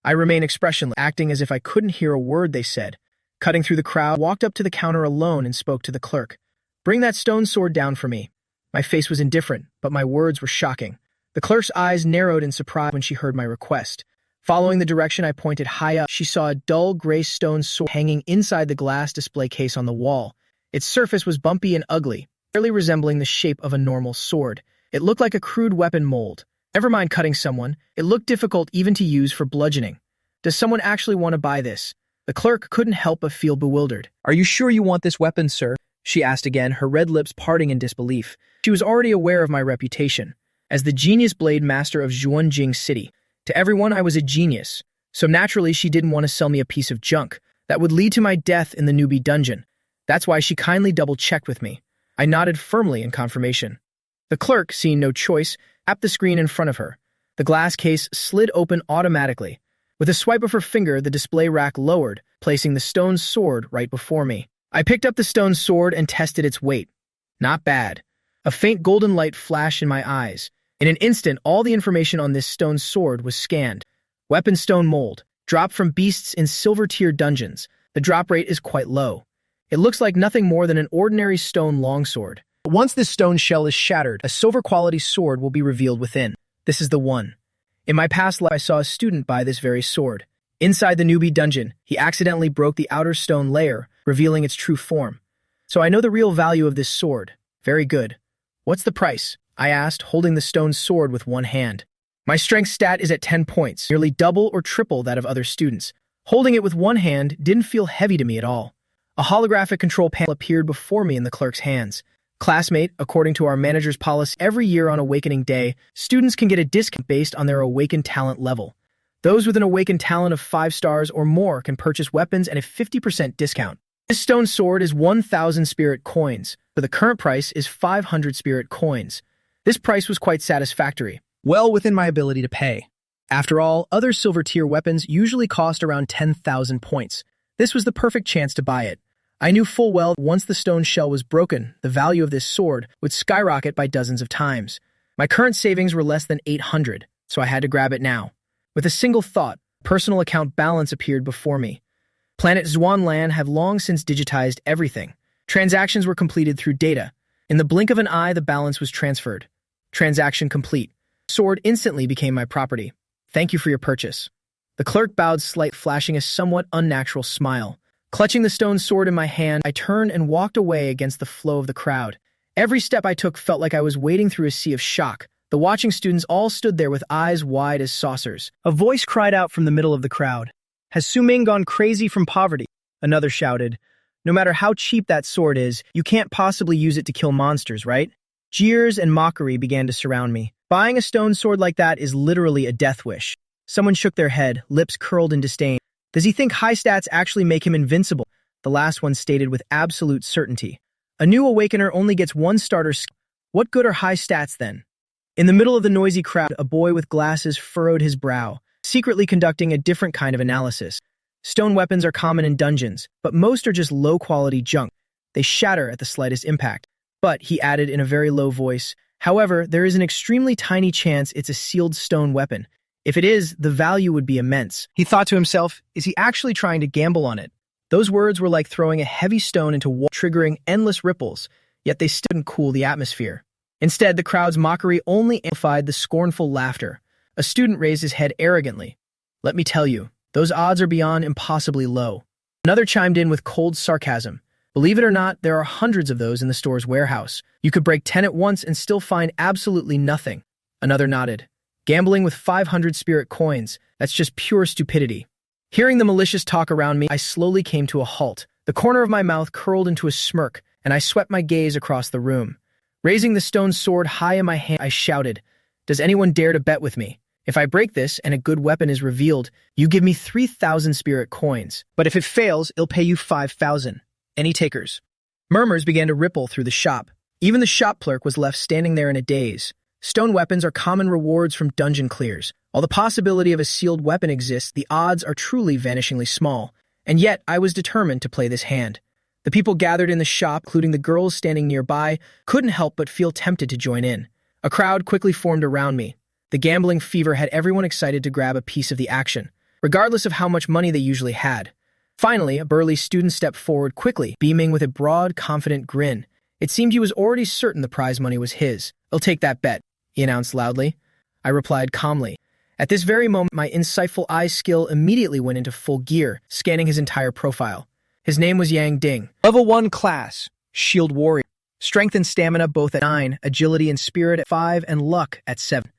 I remained expressionless, acting as if I couldn't hear a word they said. Cutting through the crowd, walked up to the counter alone and spoke to the clerk. Bring that stone sword down for me. My face was indifferent, but my words were shocking. The clerk's eyes narrowed in surprise when she heard my request. Following the direction I pointed high up, she saw a dull gray stone sword hanging inside the glass display case on the wall. Its surface was bumpy and ugly, barely resembling the shape of a normal sword. It looked like a crude weapon mold. Never mind cutting someone, it looked difficult even to use for bludgeoning. Does someone actually want to buy this? The clerk couldn't help but feel bewildered. Are you sure you want this weapon, sir? She asked again, her red lips parting in disbelief. She was already aware of my reputation as the genius blade master of Zhuanjing City. To everyone, I was a genius, so naturally she didn't want to sell me a piece of junk that would lead to my death in the newbie dungeon. That's why she kindly double-checked with me. I nodded firmly in confirmation. The clerk, seeing no choice, tapped the screen in front of her. The glass case slid open automatically. With a swipe of her finger, the display rack lowered, placing the stone sword right before me. I picked up the stone sword and tested its weight. Not bad. A faint golden light flashed in my eyes. In an instant, all the information on this stone sword was scanned. Weapon stone mold. Dropped from beasts in silver-tier dungeons. The drop rate is quite low. It looks like nothing more than an ordinary stone longsword. But once this stone shell is shattered, a silver-quality sword will be revealed within. This is the one. In my past life, I saw a student buy this very sword. Inside the newbie dungeon, he accidentally broke the outer stone layer, revealing its true form. So I know the real value of this sword. Very good. What's the price? I asked, holding the stone sword with one hand. My strength stat is at 10 points, nearly double or triple that of other students. Holding it with one hand didn't feel heavy to me at all. A holographic control panel appeared before me in the clerk's hands. Classmate, according to our manager's policy, every year on Awakening Day, students can get a discount based on their awakened talent level. Those with an awakened talent of 5 stars or more can purchase weapons at a 50% discount. This stone sword is 1,000 spirit coins, but the current price is 500 spirit coins. This price was quite satisfactory, well within my ability to pay. After all, other silver-tier weapons usually cost around 10,000 points. This was the perfect chance to buy it. I knew full well once the stone shell was broken, the value of this sword would skyrocket by dozens of times. My current savings were less than 800, so I had to grab it now. With a single thought, personal account balance appeared before me. Planet Zhuanlan have long since digitized everything. Transactions were completed through data. In the blink of an eye, the balance was transferred. Transaction complete. Sword instantly became my property. Thank you for your purchase. The clerk bowed slightly, flashing a somewhat unnatural smile. Clutching the stone sword in my hand, I turned and walked away against the flow of the crowd. Every step I took felt like I was wading through a sea of shock. The watching students all stood there with eyes wide as saucers. A voice cried out from the middle of the crowd. Has Su Ming gone crazy from poverty? Another shouted. No matter how cheap that sword is, you can't possibly use it to kill monsters, right? Jeers and mockery began to surround me. Buying a stone sword like that is literally a death wish. Someone shook their head, lips curled in disdain. Does he think high stats actually make him invincible? The last one stated with absolute certainty. A new awakener only gets 1 starter skill. What good are high stats then? In the middle of the noisy crowd, a boy with glasses furrowed his brow, secretly conducting a different kind of analysis. Stone weapons are common in dungeons, but most are just low-quality junk. They shatter at the slightest impact. But, he added in a very low voice, however, there is an extremely tiny chance it's a sealed stone weapon. If it is, the value would be immense. He thought to himself, is he actually trying to gamble on it? Those words were like throwing a heavy stone into water, triggering endless ripples, yet they still didn't cool the atmosphere. Instead, the crowd's mockery only amplified the scornful laughter. A student raised his head arrogantly. "Let me tell you, those odds are beyond impossibly low." Another chimed in with cold sarcasm. "Believe it or not, there are hundreds of those in the store's warehouse. You could break 10 at once and still find absolutely nothing." Another nodded. "Gambling with 500 spirit coins, that's just pure stupidity." Hearing the malicious talk around me, I slowly came to a halt. The corner of my mouth curled into a smirk, and I swept my gaze across the room. Raising the stone sword high in my hand, I shouted, "Does anyone dare to bet with me? If I break this and a good weapon is revealed, you give me 3,000 spirit coins. But if it fails, it'll pay you 5,000. Any takers?" Murmurs began to ripple through the shop. Even the shop clerk was left standing there in a daze. Stone weapons are common rewards from dungeon clears. While the possibility of a sealed weapon exists, the odds are truly vanishingly small. And yet, I was determined to play this hand. The people gathered in the shop, including the girls standing nearby, couldn't help but feel tempted to join in. A crowd quickly formed around me. The gambling fever had everyone excited to grab a piece of the action, regardless of how much money they usually had. Finally, a burly student stepped forward quickly, beaming with a broad, confident grin. It seemed he was already certain the prize money was his. "I'll take that bet," he announced loudly. I replied calmly. At this very moment, my insightful eye skill immediately went into full gear, scanning his entire profile. His name was Yang Ding. Level 1 class, Shield Warrior. Strength and stamina both at 9, agility and spirit at 5, and luck at 7.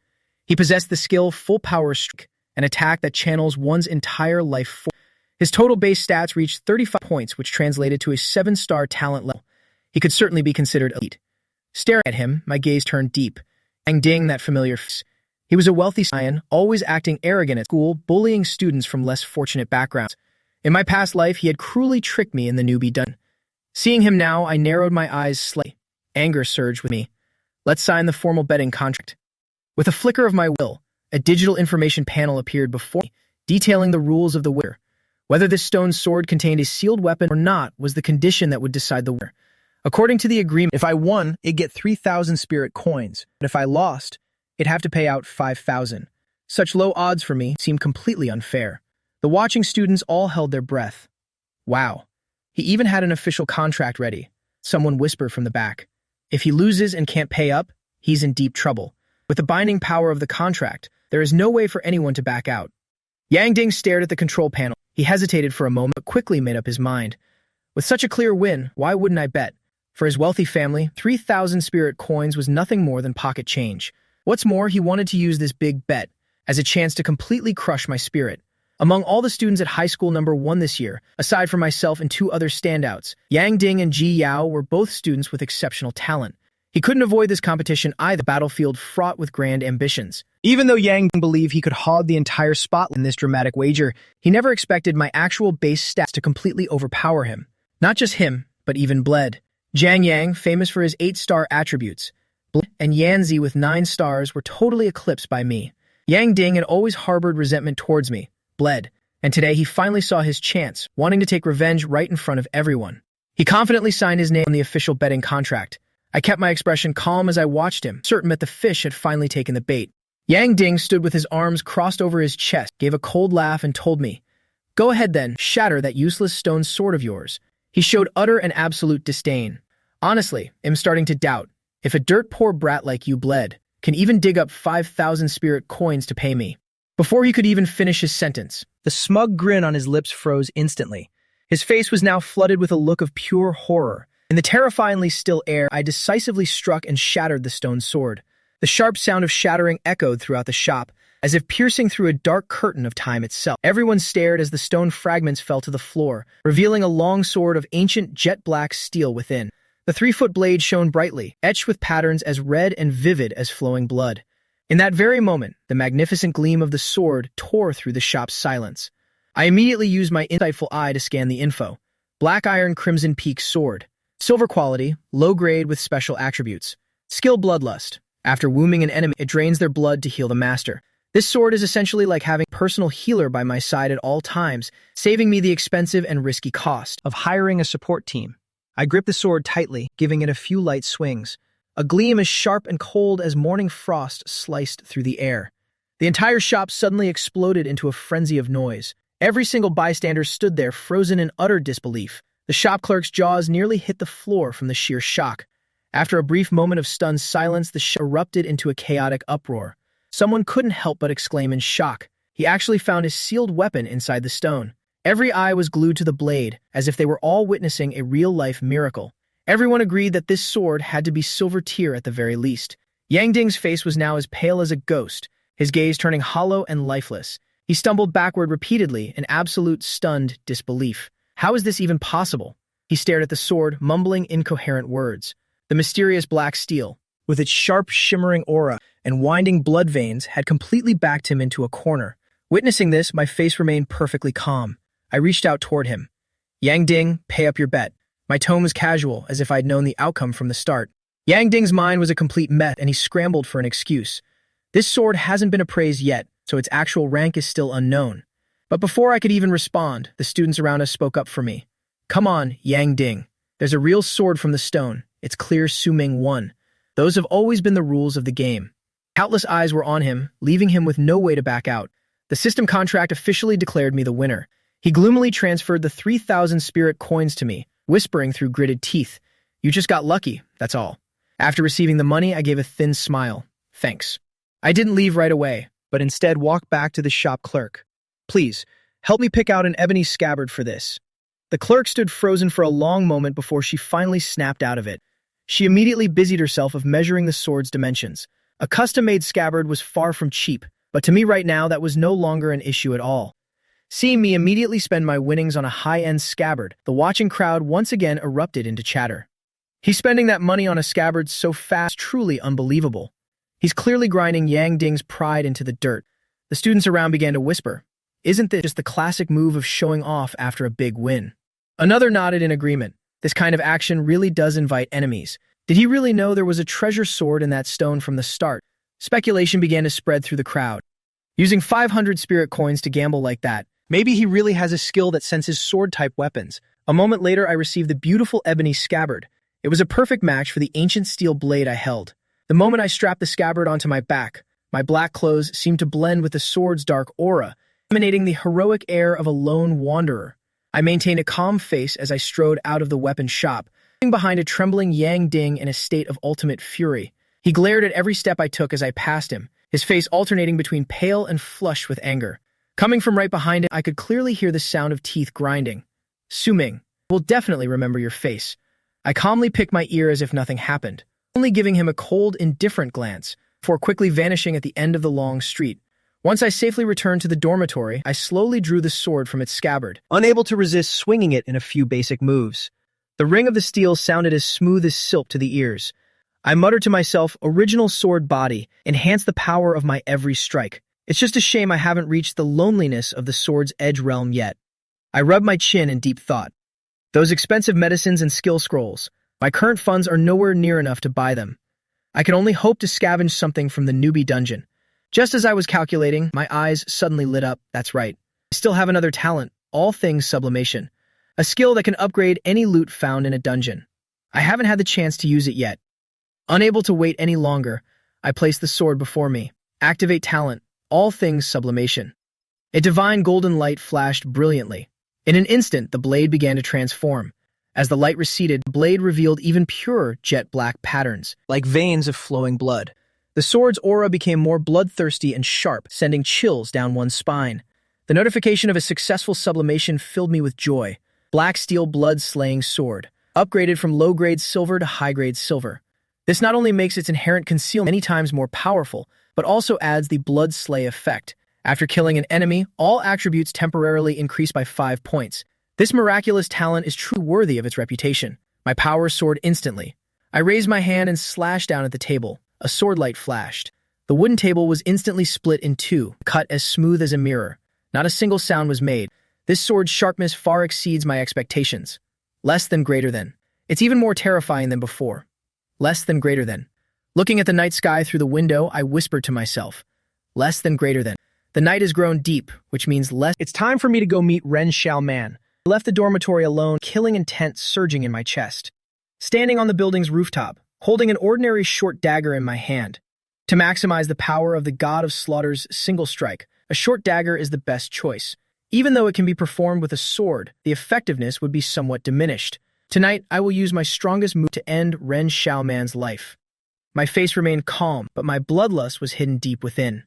He possessed the skill Full Power Strike, an attack that channels one's entire life force. His total base stats reached 35 points, which translated to a 7-star talent level. He could certainly be considered elite. Staring at him, my gaze turned deep. Yang Ding, that familiar face. He was a wealthy scion, always acting arrogant at school, bullying students from less fortunate backgrounds. In my past life, he had cruelly tricked me in the newbie dungeon. Seeing him now, I narrowed my eyes slightly. Anger surged with me. "Let's sign the formal betting contract." With a flicker of my will, a digital information panel appeared before me, detailing the rules of the winner. Whether this stone sword contained a sealed weapon or not was the condition that would decide the winner. According to the agreement, if I won, it'd get 3,000 spirit coins, but if I lost, it'd have to pay out 5,000. Such low odds for me seemed completely unfair. The watching students all held their breath. Wow. He even had an official contract ready. Someone whispered from the back. If he loses and can't pay up, he's in deep trouble. With the binding power of the contract, there is no way for anyone to back out. Yang Ding stared at the control panel. He hesitated for a moment, but quickly made up his mind. With such a clear win, why wouldn't I bet? For his wealthy family, 3,000 spirit coins was nothing more than pocket change. What's more, he wanted to use this big bet as a chance to completely crush my spirit. Among all the students at high school number 1 this year, aside from myself and 2 other standouts, Yang Ding and Ji Yao were both students with exceptional talent. He couldn't avoid this competition either, battlefield fraught with grand ambitions. Even though Yang Ding believed he could hog the entire spotlight in this dramatic wager, he never expected my actual base stats to completely overpower him. Not just him, but even Bled. Jiang Yang, famous for his 8-star attributes, Bled and Yanzi with 9 stars were totally eclipsed by me. Yang Ding had always harbored resentment towards me, Bled, and today he finally saw his chance, wanting to take revenge right in front of everyone. He confidently signed his name on the official betting contract. I kept my expression calm as I watched him, certain that the fish had finally taken the bait. Yang Ding stood with his arms crossed over his chest, gave a cold laugh, and told me, "Go ahead then, shatter that useless stone sword of yours." He showed utter and absolute disdain. Honestly, I'm starting to doubt if a dirt-poor brat like you, Bled, can even dig up 5,000 spirit coins to pay me. Before he could even finish his sentence, the smug grin on his lips froze instantly. His face was now flooded with a look of pure horror. In the terrifyingly still air, I decisively struck and shattered the stone sword. The sharp sound of shattering echoed throughout the shop, as if piercing through a dark curtain of time itself. Everyone stared as the stone fragments fell to the floor, revealing a long sword of ancient jet-black steel within. The 3-foot blade shone brightly, etched with patterns as red and vivid as flowing blood. In that very moment, the magnificent gleam of the sword tore through the shop's silence. I immediately used my insightful eye to scan the info. Black Iron Crimson Peak Sword. Silver quality, low grade with special attributes. Skill Bloodlust. After wounding an enemy, it drains their blood to heal the master. This sword is essentially like having a personal healer by my side at all times, saving me the expensive and risky cost of hiring a support team. I gripped the sword tightly, giving it a few light swings. A gleam as sharp and cold as morning frost sliced through the air. The entire shop suddenly exploded into a frenzy of noise. Every single bystander stood there, frozen in utter disbelief. The shop clerk's jaws nearly hit the floor from the sheer shock. After a brief moment of stunned silence, the shop erupted into a chaotic uproar. Someone couldn't help but exclaim in shock. He actually found his sealed weapon inside the stone. Every eye was glued to the blade, as if they were all witnessing a real-life miracle. Everyone agreed that this sword had to be silver tier at the very least. Yang Ding's face was now as pale as a ghost, his gaze turning hollow and lifeless. He stumbled backward repeatedly in absolute stunned disbelief. How is this even possible? He stared at the sword, mumbling incoherent words. The mysterious black steel, with its sharp, shimmering aura and winding blood veins, had completely backed him into a corner. Witnessing this, my face remained perfectly calm. I reached out toward him. Yang Ding, pay up your bet. My tone was casual, as if I'd known the outcome from the start. Yang Ding's mind was a complete mess, and he scrambled for an excuse. This sword hasn't been appraised yet, so its actual rank is still unknown. But before I could even respond, the students around us spoke up for me. Come on, Yang Ding. There's a real sword from the stone. It's clear Su Ming won. Those have always been the rules of the game. Countless eyes were on him, leaving him with no way to back out. The system contract officially declared me the winner. He gloomily transferred the 3,000 spirit coins to me, whispering through gritted teeth, "You just got lucky, that's all." After receiving the money, I gave a thin smile. Thanks. I didn't leave right away, but instead walked back to the shop clerk. Please, help me pick out an ebony scabbard for this. The clerk stood frozen for a long moment before she finally snapped out of it. She immediately busied herself of measuring the sword's dimensions. A custom-made scabbard was far from cheap, but to me right now that was no longer an issue at all. Seeing me immediately spend my winnings on a high-end scabbard, the watching crowd once again erupted into chatter. He's spending that money on a scabbard so fast, truly unbelievable. He's clearly grinding Yang Ding's pride into the dirt. The students around began to whisper, "Isn't this just the classic move of showing off after a big win?" Another nodded in agreement. This kind of action really does invite enemies. Did he really know there was a treasure sword in that stone from the start? Speculation began to spread through the crowd. Using 500 spirit coins to gamble like that, maybe he really has a skill that senses sword-type weapons. A moment later, I received the beautiful ebony scabbard. It was a perfect match for the ancient steel blade I held. The moment I strapped the scabbard onto my back, my black clothes seemed to blend with the sword's dark aura, emanating the heroic air of a lone wanderer. I maintained a calm face as I strode out of the weapon shop, leaving behind a trembling Yang Ding in a state of ultimate fury. He glared at every step I took as I passed him, his face alternating between pale and flushed with anger. Coming from right behind him, I could clearly hear the sound of teeth grinding. "Su Ming, we'll definitely remember your face." I calmly picked my ear as if nothing happened, only giving him a cold, indifferent glance, before quickly vanishing at the end of the long street. Once I safely returned to the dormitory, I slowly drew the sword from its scabbard, unable to resist swinging it in a few basic moves. The ring of the steel sounded as smooth as silk to the ears. I muttered to myself, "Original sword body, enhance the power of my every strike." It's just a shame I haven't reached the loneliness of the sword's edge realm yet. I rubbed my chin in deep thought. Those expensive medicines and skill scrolls, my current funds are nowhere near enough to buy them. I can only hope to scavenge something from the newbie dungeon. Just as I was calculating, my eyes suddenly lit up. That's right. I still have another talent, all things sublimation. A skill that can upgrade any loot found in a dungeon. I haven't had the chance to use it yet. Unable to wait any longer, I placed the sword before me. Activate talent, all things sublimation. A divine golden light flashed brilliantly. In an instant, the blade began to transform. As the light receded, the blade revealed even purer jet black patterns, like veins of flowing blood. The sword's aura became more bloodthirsty and sharp, sending chills down one's spine. The notification of a successful sublimation filled me with joy. Black steel blood-slaying sword, upgraded from low-grade silver to high-grade silver. This not only makes its inherent concealment many times more powerful, but also adds the blood slay effect. After killing an enemy, all attributes temporarily increase by 5 points. This miraculous talent is truly worthy of its reputation. My power soared instantly. I raised my hand and slashed down at the table. A sword light flashed. The wooden table was instantly split in two, cut as smooth as a mirror. Not a single sound was made. This sword's sharpness far exceeds my expectations. Less than greater than. It's even more terrifying than before. Less than greater than. Looking at the night sky through the window, I whispered to myself. Less than greater than. The night has grown deep, which means less. It's time for me to go meet Ren Xiaoman. I left the dormitory alone, killing intent surging in my chest. Standing on the building's rooftop, holding an ordinary short dagger in my hand. To maximize the power of the God of Slaughter's single strike, a short dagger is the best choice. Even though it can be performed with a sword, the effectiveness would be somewhat diminished. Tonight, I will use my strongest move to end Ren Xiaoman's life. My face remained calm, but my bloodlust was hidden deep within.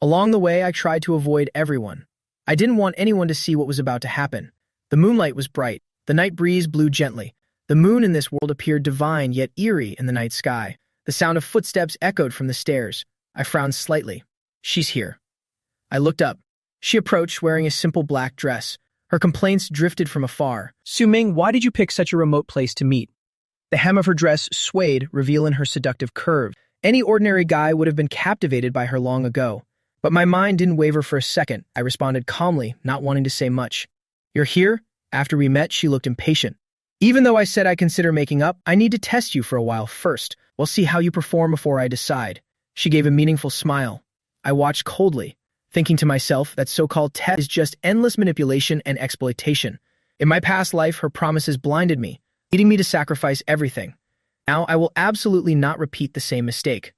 Along the way, I tried to avoid everyone. I didn't want anyone to see what was about to happen. The moonlight was bright. The night breeze blew gently. The moon in this world appeared divine yet eerie in the night sky. The sound of footsteps echoed from the stairs. I frowned slightly. She's here. I looked up. She approached wearing a simple black dress. Her complaints drifted from afar. Su-Ming, why did you pick such a remote place to meet? The hem of her dress swayed, revealing her seductive curve. Any ordinary guy would have been captivated by her long ago. But my mind didn't waver for a second. I responded calmly, not wanting to say much. You're here? After we met, she looked impatient. Even though I said I consider making up, I need to test you for a while first. We'll see how you perform before I decide. She gave a meaningful smile. I watched coldly, thinking to myself that so-called test is just endless manipulation and exploitation. In my past life, her promises blinded me, leading me to sacrifice everything. Now, I will absolutely not repeat the same mistake.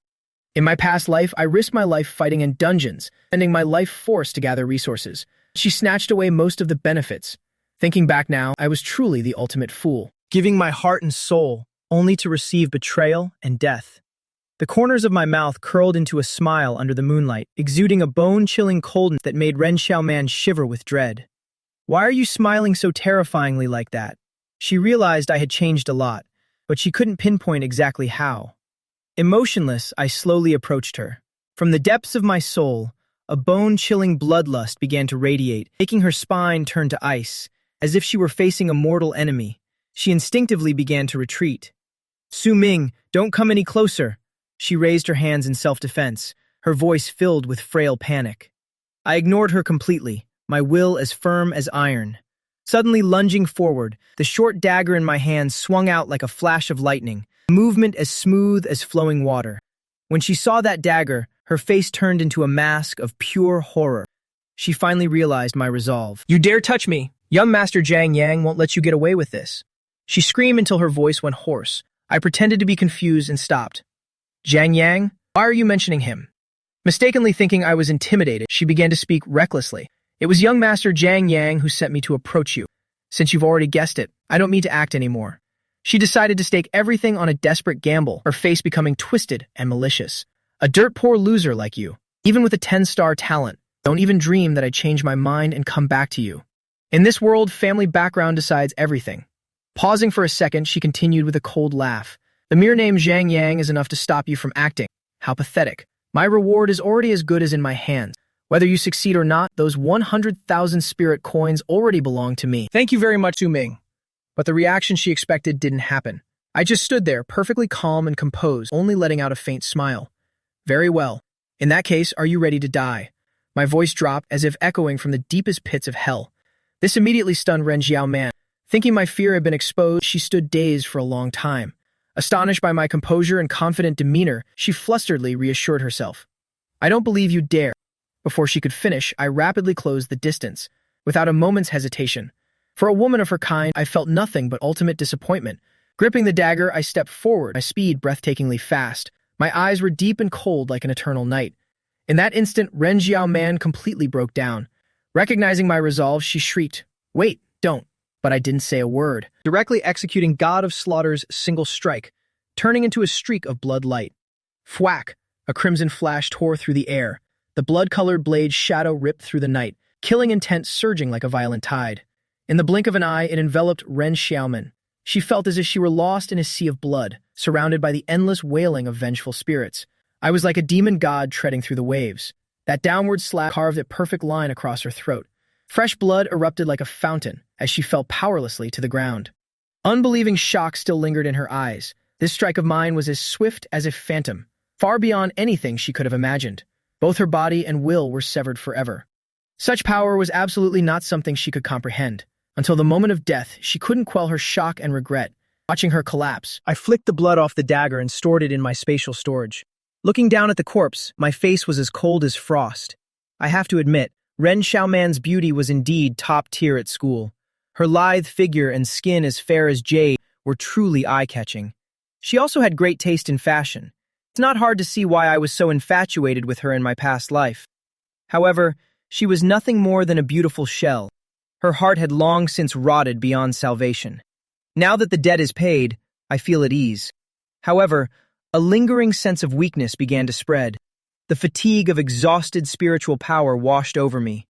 In my past life, I risked my life fighting in dungeons, spending my life forced to gather resources. She snatched away most of the benefits. Thinking back now, I was truly the ultimate fool, giving my heart and soul, only to receive betrayal and death. The corners of my mouth curled into a smile under the moonlight, exuding a bone-chilling coldness that made Ren Xiaoman shiver with dread. Why are you smiling so terrifyingly like that? She realized I had changed a lot, but she couldn't pinpoint exactly how. Emotionless, I slowly approached her. From the depths of my soul, a bone-chilling bloodlust began to radiate, making her spine turn to ice. As if she were facing a mortal enemy, she instinctively began to retreat. Su-Ming, don't come any closer. She raised her hands in self-defense, her voice filled with frail panic. I ignored her completely, my will as firm as iron. Suddenly lunging forward, the short dagger in my hand swung out like a flash of lightning, movement as smooth as flowing water. When she saw that dagger, her face turned into a mask of pure horror. She finally realized my resolve. You dare touch me! Young Master Zhang Yang won't let you get away with this. She screamed until her voice went hoarse. I pretended to be confused and stopped. Zhang Yang? Why are you mentioning him? Mistakenly thinking I was intimidated, she began to speak recklessly. It was young Master Zhang Yang who sent me to approach you. Since you've already guessed it, I don't need to act anymore. She decided to stake everything on a desperate gamble, her face becoming twisted and malicious. A dirt-poor loser like you, even with a 10-star talent, don't even dream that I'd change my mind and come back to you. In this world, family background decides everything. Pausing for a second, she continued with a cold laugh. The mere name Zhang Yang is enough to stop you from acting. How pathetic. My reward is already as good as in my hands. Whether you succeed or not, those 100,000 spirit coins already belong to me. Thank you very much, Su-Ming. But the reaction she expected didn't happen. I just stood there, perfectly calm and composed, only letting out a faint smile. Very well. In that case, are you ready to die? My voice dropped as if echoing from the deepest pits of hell. This immediately stunned Ren Xiaoman. Thinking my fear had been exposed, she stood dazed for a long time. Astonished by my composure and confident demeanor, she flusteredly reassured herself. I don't believe you dare. Before she could finish, I rapidly closed the distance, without a moment's hesitation. For a woman of her kind, I felt nothing but ultimate disappointment. Gripping the dagger, I stepped forward, my speed breathtakingly fast. My eyes were deep and cold like an eternal night. In that instant, Ren Xiaoman completely broke down. Recognizing my resolve, she shrieked, "Wait, don't." But I didn't say a word, directly executing God of Slaughter's single strike, turning into a streak of blood light. Thwack! A crimson flash tore through the air. The blood-colored blade's shadow ripped through the night, killing intent surging like a violent tide. In the blink of an eye, it enveloped Ren Xiaoman. She felt as if she were lost in a sea of blood, surrounded by the endless wailing of vengeful spirits. I was like a demon god treading through the waves. That downward slap carved a perfect line across her throat. Fresh blood erupted like a fountain as she fell powerlessly to the ground. Unbelieving shock still lingered in her eyes. This strike of mine was as swift as a phantom, far beyond anything she could have imagined. Both her body and will were severed forever. Such power was absolutely not something she could comprehend. Until the moment of death, she couldn't quell her shock and regret. Watching her collapse, I flicked the blood off the dagger and stored it in my spatial storage. Looking down at the corpse, my face was as cold as frost. I have to admit, Ren Xiaoman's beauty was indeed top tier at school. Her lithe figure and skin as fair as jade were truly eye-catching. She also had great taste in fashion. It's not hard to see why I was so infatuated with her in my past life. However, she was nothing more than a beautiful shell. Her heart had long since rotted beyond salvation. Now that the debt is paid, I feel at ease. However, a lingering sense of weakness began to spread. The fatigue of exhausted spiritual power washed over me.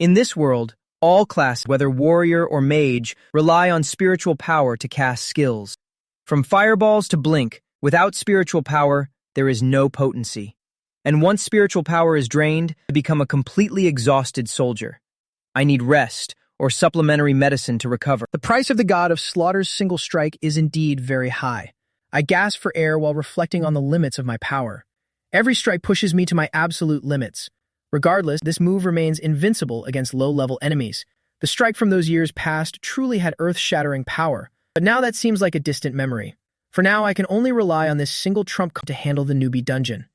In this world, all classes, whether warrior or mage, rely on spiritual power to cast skills. From fireballs to blink, without spiritual power, there is no potency. And once spiritual power is drained, I become a completely exhausted soldier. I need rest or supplementary medicine to recover. The price of the god of slaughter's single strike is indeed very high. I gasp for air while reflecting on the limits of my power. Every strike pushes me to my absolute limits. Regardless, this move remains invincible against low-level enemies. The strike from those years past truly had earth-shattering power, but now that seems like a distant memory. For now, I can only rely on this single trump card to handle the newbie dungeon.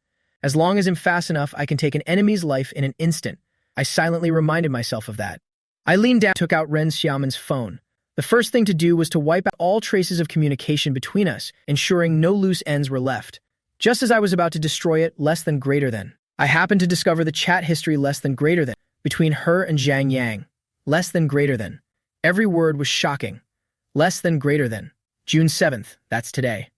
As long as I'm fast enough, I can take an enemy's life in an instant. I silently reminded myself of that. I leaned down and took out Ren Xiaoman's phone. The first thing to do was to wipe out all traces of communication between us, ensuring no loose ends were left. Just as I was about to destroy it, less than greater than, I happened to discover the chat history less than greater than, between her and Zhang Yang. Less than greater than. Every word was shocking. Less than greater than. June 7th, that's today.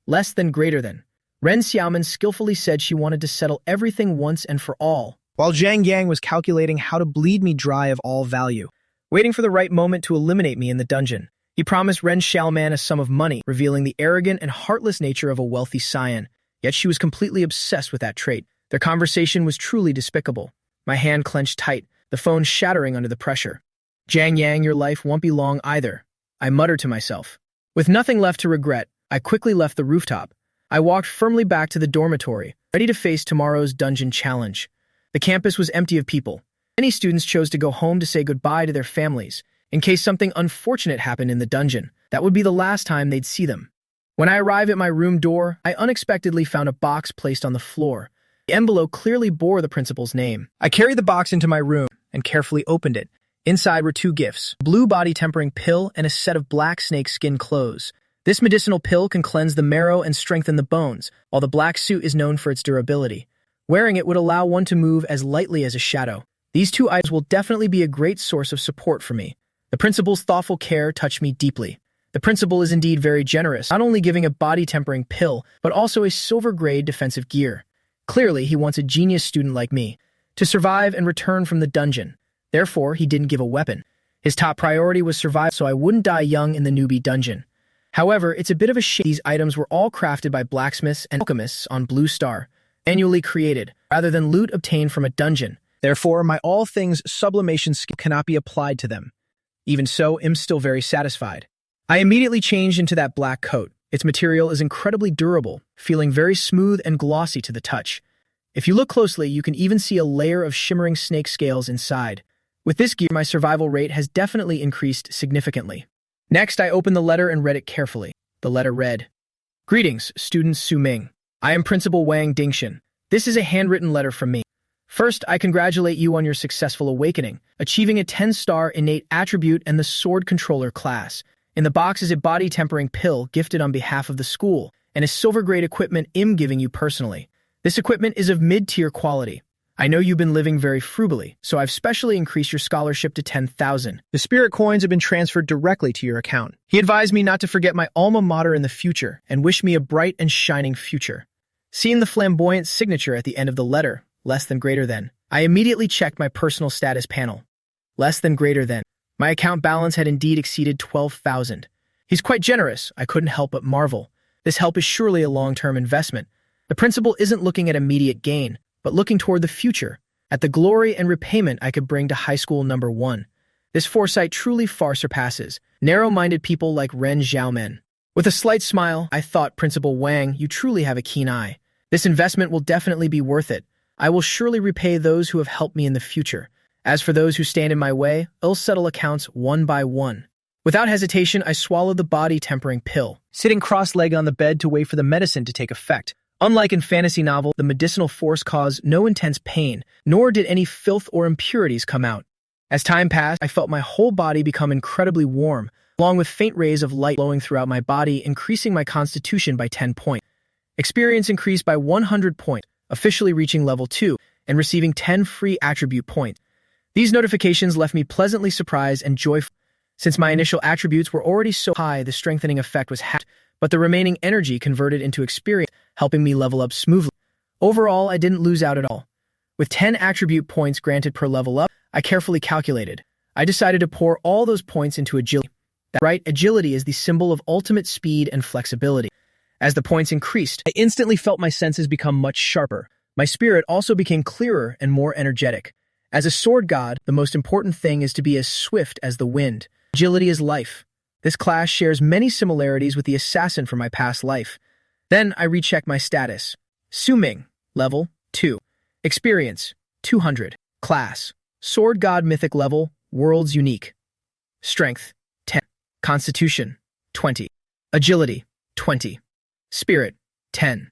Less than greater than. Ren Xiaoman skillfully said she wanted to settle everything once and for all, while Zhang Yang was calculating how to bleed me dry of all value, waiting for the right moment to eliminate me in the dungeon. He promised Ren Xiaoman a sum of money, revealing the arrogant and heartless nature of a wealthy scion, yet she was completely obsessed with that trait. Their conversation was truly despicable. My hand clenched tight, the phone shattering under the pressure. Zhang Yang, your life won't be long either, I muttered to myself. With nothing left to regret, I quickly left the rooftop. I walked firmly back to the dormitory, ready to face tomorrow's dungeon challenge. The campus was empty of people. Many students chose to go home to say goodbye to their families. In case something unfortunate happened in the dungeon, that would be the last time they'd see them. When I arrived at my room door, I unexpectedly found a box placed on the floor. The envelope clearly bore the principal's name. I carried the box into my room and carefully opened it. Inside were two gifts, a blue body-tempering pill and a set of black snake skin clothes. This medicinal pill can cleanse the marrow and strengthen the bones, while the black suit is known for its durability. Wearing it would allow one to move as lightly as a shadow. These two items will definitely be a great source of support for me. The principal's thoughtful care touched me deeply. The principal is indeed very generous, not only giving a body-tempering pill, but also a silver-grade defensive gear. Clearly, he wants a genius student like me to survive and return from the dungeon. Therefore, he didn't give a weapon. His top priority was survive so I wouldn't die young in the newbie dungeon. However, it's a bit of a shame these items were all crafted by blacksmiths and alchemists on Blue Star, annually created, rather than loot obtained from a dungeon. Therefore, my all things sublimation skill cannot be applied to them. Even so, I'm still very satisfied. I immediately changed into that black coat. Its material is incredibly durable, feeling very smooth and glossy to the touch. If you look closely, you can even see a layer of shimmering snake scales inside. With this gear, my survival rate has definitely increased significantly. Next, I opened the letter and read it carefully. The letter read, "Greetings, student Su Ming. I am Principal Wang Dingxian. This is a handwritten letter from me. First, I congratulate you on your successful awakening, achieving a 10-star innate attribute and the sword controller class. In the box is a body-tempering pill gifted on behalf of the school, and a silver-grade equipment I'm giving you personally. This equipment is of mid-tier quality. I know you've been living very frugally, so I've specially increased your scholarship to 10,000. The spirit coins have been transferred directly to your account. He advised me not to forget my alma mater in the future and wished me a bright and shining future." Seeing the flamboyant signature at the end of the letter, less than greater than, I immediately checked my personal status panel. Less than greater than. My account balance had indeed exceeded 12,000. He's quite generous, I couldn't help but marvel. This help is surely a long-term investment. The principal isn't looking at immediate gain, but looking toward the future, at the glory and repayment I could bring to high school number 1. This foresight truly far surpasses narrow-minded people like Ren Xiaoman. With a slight smile, I thought, Principal Wang, you truly have a keen eye. This investment will definitely be worth it. I will surely repay those who have helped me in the future. As for those who stand in my way, I'll settle accounts one by one. Without hesitation, I swallowed the body-tempering pill, sitting cross-legged on the bed to wait for the medicine to take effect. Unlike in fantasy novel, the medicinal force caused no intense pain, nor did any filth or impurities come out. As time passed, I felt my whole body become incredibly warm, along with faint rays of light flowing throughout my body, increasing my constitution by 10 points. Experience increased by 100 points, officially reaching level 2, and receiving 10 free attribute points. These notifications left me pleasantly surprised and joyful. Since my initial attributes were already so high, the strengthening effect was halved, but the remaining energy converted into experience, helping me level up smoothly. Overall, I didn't lose out at all. With 10 attribute points granted per level up, I carefully calculated. I decided to pour all those points into agility. That's right, agility is the symbol of ultimate speed and flexibility. As the points increased, I instantly felt my senses become much sharper. My spirit also became clearer and more energetic. As a sword god, the most important thing is to be as swift as the wind. Agility is life. This class shares many similarities with the assassin from my past life. Then I rechecked my status. Suming, level 2. Experience, 200. Class, sword god mythic level, worlds unique. Strength, 10. Constitution, 20. Agility, 20. Spirit, 10.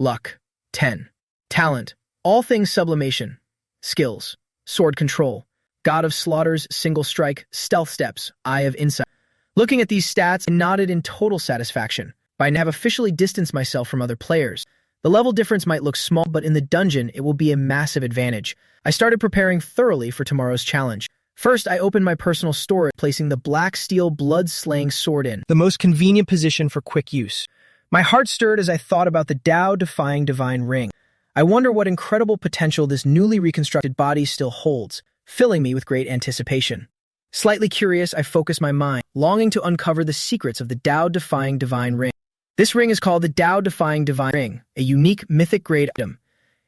Luck, 10. Talent, all things sublimation. Skills, sword control. God of Slaughters, single strike, stealth steps, eye of insight. Looking at these stats, I nodded in total satisfaction. By now I have officially distanced myself from other players. The level difference might look small, but in the dungeon, it will be a massive advantage. I started preparing thoroughly for tomorrow's challenge. First, I opened my personal storage, placing the black steel blood-slaying sword in the most convenient position for quick use. My heart stirred as I thought about the Tao-defying divine ring. I wonder what incredible potential this newly reconstructed body still holds, filling me with great anticipation. Slightly curious, I focused my mind, longing to uncover the secrets of the Tao-defying divine ring. This ring is called the Tao-defying divine ring, a unique mythic-grade item.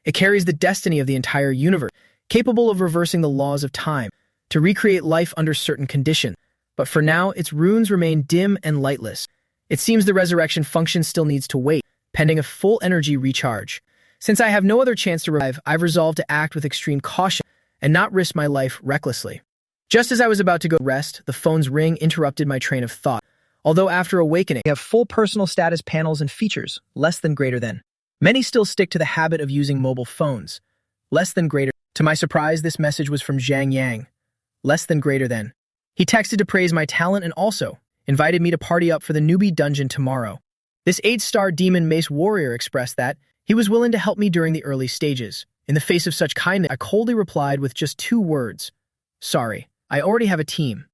It carries the destiny of the entire universe, capable of reversing the laws of time, to recreate life under certain conditions. But for now, its runes remain dim and lightless. It seems the resurrection function still needs to wait, pending a full energy recharge. Since I have no other chance to revive, I've resolved to act with extreme caution and not risk my life recklessly. Just as I was about to go rest, the phone's ring interrupted my train of thought. Although after awakening, I have full personal status panels and features, less than greater than. Many still stick to the habit of using mobile phones. Less than greater. To my surprise, this message was from Zhang Yang. Less than greater than. He texted to praise my talent and also invited me to party up for the newbie dungeon tomorrow. This 8-star demon mace warrior expressed that he was willing to help me during the early stages. In the face of such kindness, I coldly replied with just 2 words. Sorry, I already have a team.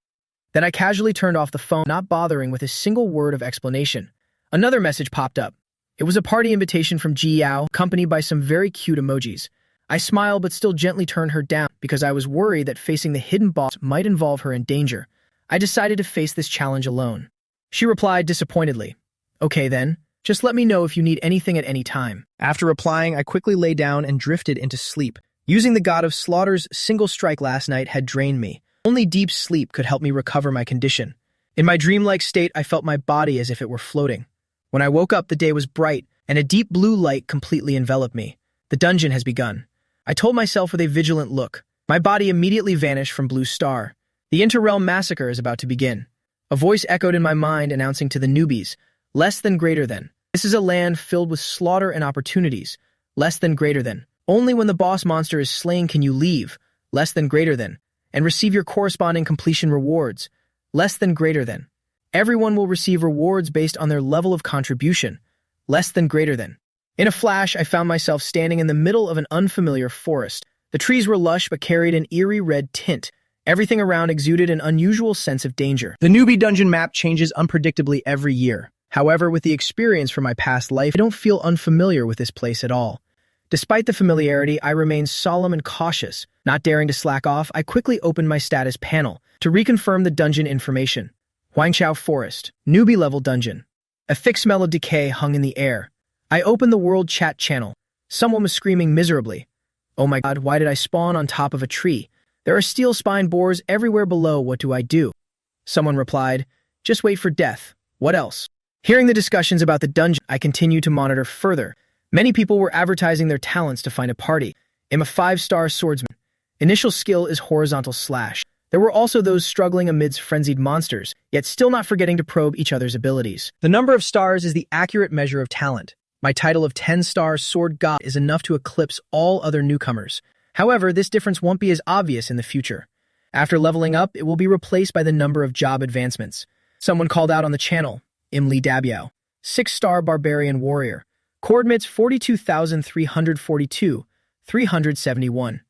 Then I casually turned off the phone, not bothering with a single word of explanation. Another message popped up. It was a party invitation from Ji Yao, accompanied by some very cute emojis. I smiled but still gently turned her down because I was worried that facing the hidden boss might involve her in danger. I decided to face this challenge alone. She replied disappointedly. Okay then, just let me know if you need anything at any time. After replying, I quickly lay down and drifted into sleep. Using the God of Slaughter's single strike last night had drained me. Only deep sleep could help me recover my condition. In my dreamlike state, I felt my body as if it were floating. When I woke up, the day was bright, and a deep blue light completely enveloped me. The dungeon has begun. I told myself with a vigilant look. My body immediately vanished from Blue Star. The Interrealm Massacre is about to begin. A voice echoed in my mind announcing to the newbies, less than greater than. This is a land filled with slaughter and opportunities. Less than greater than. Only when the boss monster is slain can you leave. Less than greater than. And receive your corresponding completion rewards. Less than greater than. Everyone will receive rewards based on their level of contribution. Less than greater than. In a flash, I found myself standing in the middle of an unfamiliar forest. The trees were lush but carried an eerie red tint. Everything around exuded an unusual sense of danger. The newbie dungeon map changes unpredictably every year. However, with the experience from my past life, I don't feel unfamiliar with this place at all. Despite the familiarity, I remain solemn and cautious. Not daring to slack off, I quickly opened my status panel to reconfirm the dungeon information. Huangchao Forest, newbie-level dungeon. A thick smell of decay hung in the air. I opened the world chat channel. Someone was screaming miserably. Oh my god, why did I spawn on top of a tree? There are steel spine boars everywhere below, what do I do? Someone replied, just wait for death. What else? Hearing the discussions about the dungeon, I continued to monitor further. Many people were advertising their talents to find a party. I'm a 5-star swordsman. Initial skill is horizontal slash. There were also those struggling amidst frenzied monsters, yet still not forgetting to probe each other's abilities. The number of stars is the accurate measure of talent. My title of 10-star sword god is enough to eclipse all other newcomers. However, this difference won't be as obvious in the future. After leveling up, it will be replaced by the number of job advancements. Someone called out on the channel, Imli Dabiao, 6-star barbarian warrior. Coordinates 42,342, 371.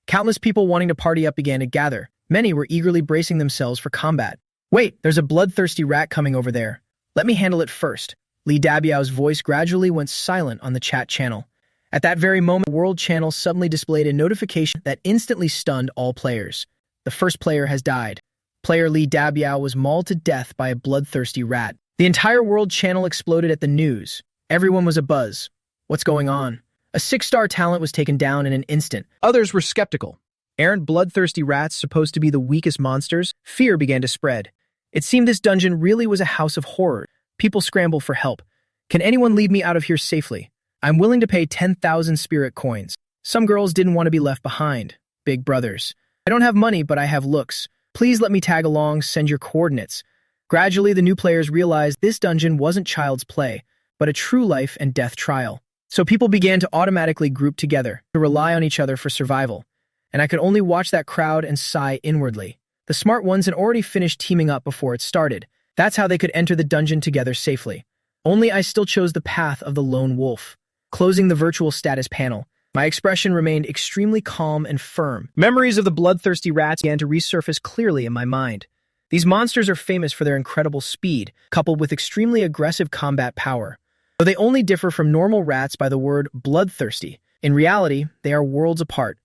Countless people wanting to party up began to gather. Many were eagerly bracing themselves for combat. Wait, there's a bloodthirsty rat coming over there. Let me handle it first. Lee Dabiao's voice gradually went silent on the chat channel. At that very moment, the World Channel suddenly displayed a notification that instantly stunned all players. The first player has died. Player Lee Dabiao was mauled to death by a bloodthirsty rat. The entire World Channel exploded at the news. Everyone was abuzz. What's going on? A 6-star talent was taken down in an instant. Others were skeptical. Aren't bloodthirsty rats supposed to be the weakest monsters? Fear began to spread. It seemed this dungeon really was a house of horror. People scrambled for help. Can anyone lead me out of here safely? I'm willing to pay 10,000 spirit coins. Some girls didn't want to be left behind. Big brothers. I don't have money, but I have looks. Please let me tag along, send your coordinates. Gradually, the new players realized this dungeon wasn't child's play, but a true life and death trial. So people began to automatically group together, to rely on each other for survival. And I could only watch that crowd and sigh inwardly. The smart ones had already finished teaming up before it started. That's how they could enter the dungeon together safely. Only I still chose the path of the lone wolf. Closing the virtual status panel, my expression remained extremely calm and firm. Memories of the bloodthirsty rats began to resurface clearly in my mind. These monsters are famous for their incredible speed, coupled with extremely aggressive combat power. Though they only differ from normal rats by the word bloodthirsty, in reality, they are worlds apart.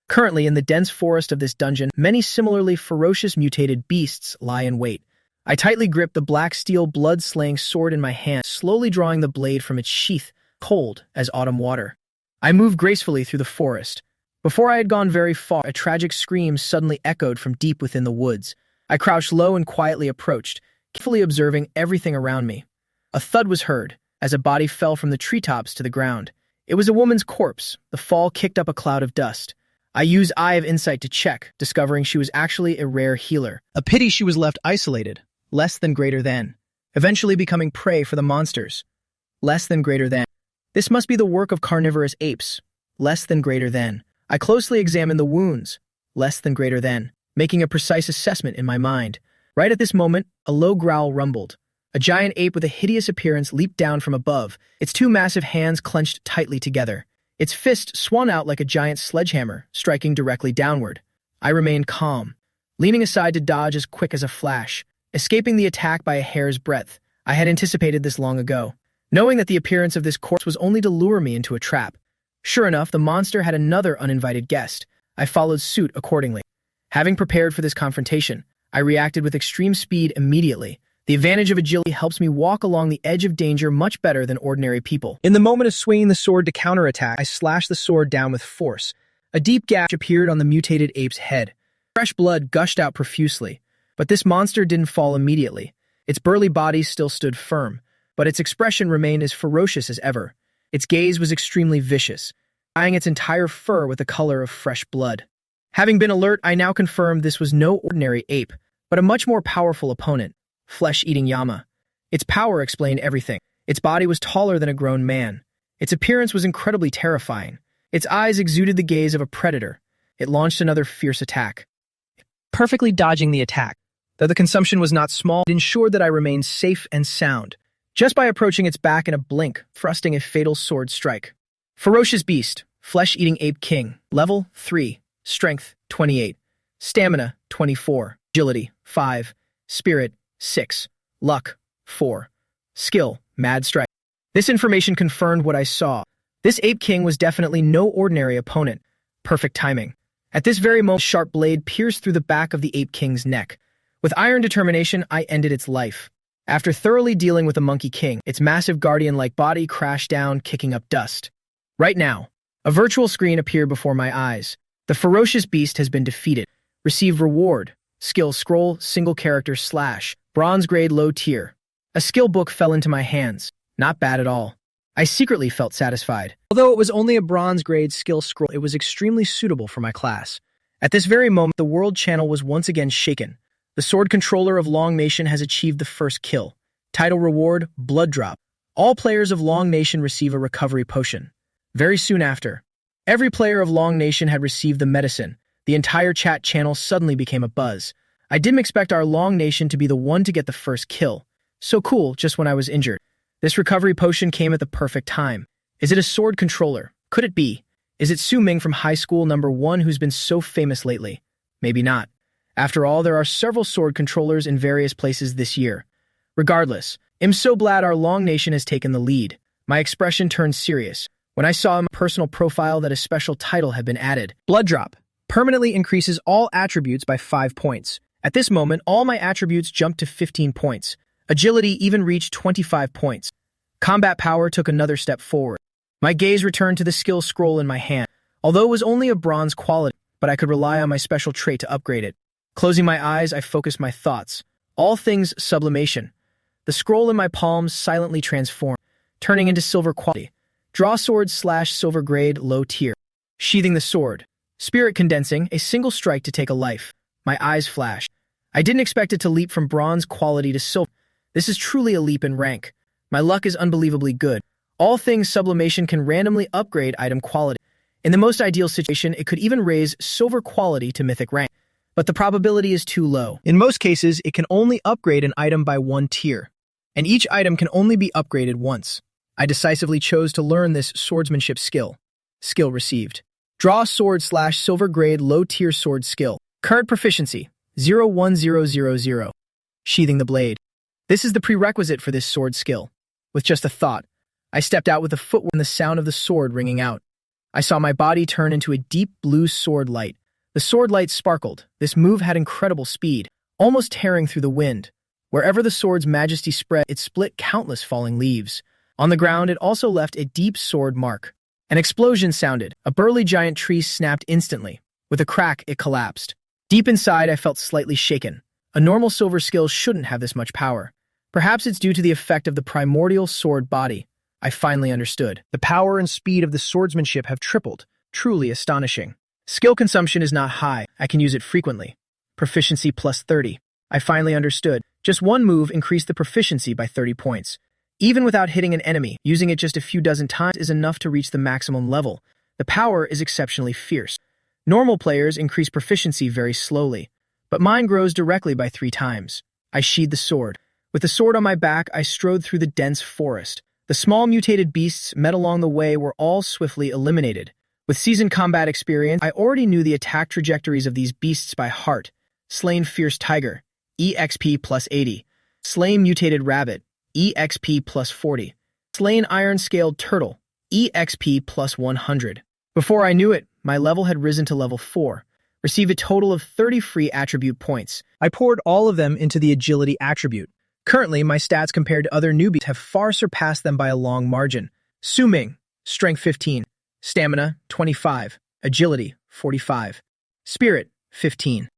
Currently, in the dense forest of this dungeon, many similarly ferocious mutated beasts lie in wait. I tightly gripped the black steel blood-slaying sword in my hand, slowly drawing the blade from its sheath, cold as autumn water. I moved gracefully through the forest. Before I had gone very far, a tragic scream suddenly echoed from deep within the woods. I crouched low and quietly approached, carefully observing everything around me. A thud was heard, as a body fell from the treetops to the ground. It was a woman's corpse. The fall kicked up a cloud of dust. I used Eye of Insight to check, discovering she was actually a rare healer. A pity she was left isolated. Less than greater than. Eventually becoming prey for the monsters. Less than greater than. This must be the work of carnivorous apes. Less than greater than. I closely examined the wounds. Less than greater than. Making a precise assessment in my mind. Right at this moment, a low growl rumbled. A giant ape with a hideous appearance leaped down from above, its two massive hands clenched tightly together. Its fist swung out like a giant sledgehammer, striking directly downward. I remained calm, leaning aside to dodge as quick as a flash, escaping the attack by a hair's breadth. I had anticipated this long ago, knowing that the appearance of this corpse was only to lure me into a trap. Sure enough, the monster had another uninvited guest. I followed suit accordingly. Having prepared for this confrontation, I reacted with extreme speed immediately. The advantage of agility helps me walk along the edge of danger much better than ordinary people. In the moment of swinging the sword to counterattack, I slashed the sword down with force. A deep gash appeared on the mutated ape's head. Fresh blood gushed out profusely. But this monster didn't fall immediately. Its burly body still stood firm, but its expression remained as ferocious as ever. Its gaze was extremely vicious, dyeing its entire fur with the color of fresh blood. Having been alert, I now confirmed this was no ordinary ape, but a much more powerful opponent. Flesh-eating llama. Its power explained everything. Its body was taller than a grown man. Its appearance was incredibly terrifying. Its eyes exuded the gaze of a predator. It launched another fierce attack, perfectly dodging the attack. Though the consumption was not small, it ensured that I remained safe and sound, just by approaching its back in a blink, thrusting a fatal sword strike. Ferocious beast, flesh-eating ape king, level 3, strength 28, stamina 24, agility 5, spirit 6. Luck, 4. Skill, Mad Strike. This information confirmed what I saw. This Ape King was definitely no ordinary opponent. Perfect timing. At this very moment, a sharp blade pierced through the back of the Ape King's neck. With iron determination, I ended its life. After thoroughly dealing with the Monkey King, its massive guardian-like body crashed down, kicking up dust. Right now, a virtual screen appeared before my eyes. The ferocious beast has been defeated. Receive reward. Skill scroll, single character / bronze grade low tier. A skill book fell into my hands. Not bad at all. I secretly felt satisfied. Although it was only a bronze grade skill scroll, it was extremely suitable for my class. At this very moment, the World Channel was once again shaken. The sword controller of Long Nation has achieved the first kill. Title reward, Blood Drop. All players of Long Nation receive a recovery potion. Very soon after, every player of Long Nation had received the medicine. The entire chat channel suddenly became a buzz. I didn't expect our Long Nation to be the one to get the first kill. So cool, just when I was injured. This recovery potion came at the perfect time. Is it a sword controller? Could it be? Is it Su Ming from high school number 1 who's been so famous lately? Maybe not. After all, there are several sword controllers in various places this year. Regardless, I'm so glad our long nation has taken the lead. My expression turned serious when I saw in my personal profile that a special title had been added. Blood Drop permanently increases all attributes by 5 points. At this moment, all my attributes jumped to 15 points. Agility even reached 25 points. Combat Power took another step forward. My gaze returned to the skill scroll in my hand. Although it was only of bronze quality, but I could rely on my special trait to upgrade it. Closing my eyes, I focused my thoughts. All things sublimation. The scroll in my palms silently transformed, turning into silver quality. Draw sword / silver grade, low tier. Sheathing the sword. Spirit condensing, a single strike to take a life. My eyes flashed. I didn't expect it to leap from bronze quality to silver. This is truly a leap in rank. My luck is unbelievably good. All things sublimation can randomly upgrade item quality. In the most ideal situation, it could even raise silver quality to mythic rank. But the probability is too low. In most cases, it can only upgrade an item by 1 tier. And each item can only be upgraded once. I decisively chose to learn this swordsmanship skill. Skill received. Draw sword / silver grade low tier sword skill. Current proficiency, 01000. Sheathing the blade. This is the prerequisite for this sword skill. With just a thought, I stepped out with the footwork and the sound of the sword ringing out. I saw my body turn into a deep blue sword light. The sword light sparkled. This move had incredible speed, almost tearing through the wind. Wherever the sword's majesty spread, it split countless falling leaves. On the ground, it also left a deep sword mark. An explosion sounded. A burly giant tree snapped instantly. With a crack, it collapsed. Deep inside, I felt slightly shaken. A normal silver skill shouldn't have this much power. Perhaps it's due to the effect of the primordial sword body. I finally understood. The power and speed of the swordsmanship have tripled. Truly astonishing. Skill consumption is not high. I can use it frequently. Proficiency plus 30. I finally understood. Just one move increased the proficiency by 30 points. Even without hitting an enemy, using it just a few dozen times is enough to reach the maximum level. The power is exceptionally fierce. Normal players increase proficiency very slowly, but mine grows directly by 3 times. I sheathed the sword. With the sword on my back, I strode through the dense forest. The small mutated beasts met along the way were all swiftly eliminated. With seasoned combat experience, I already knew the attack trajectories of these beasts by heart. Slain fierce tiger, EXP plus 80. Slain mutated rabbit, EXP plus 40. Slain iron-scaled turtle, EXP plus 100. Before I knew it, my level had risen to level 4. Received a total of 30 free attribute points. I poured all of them into the agility attribute. Currently, my stats compared to other newbies have far surpassed them by a long margin. Suming, strength 15. Stamina, 25. Agility, 45. Spirit, 15.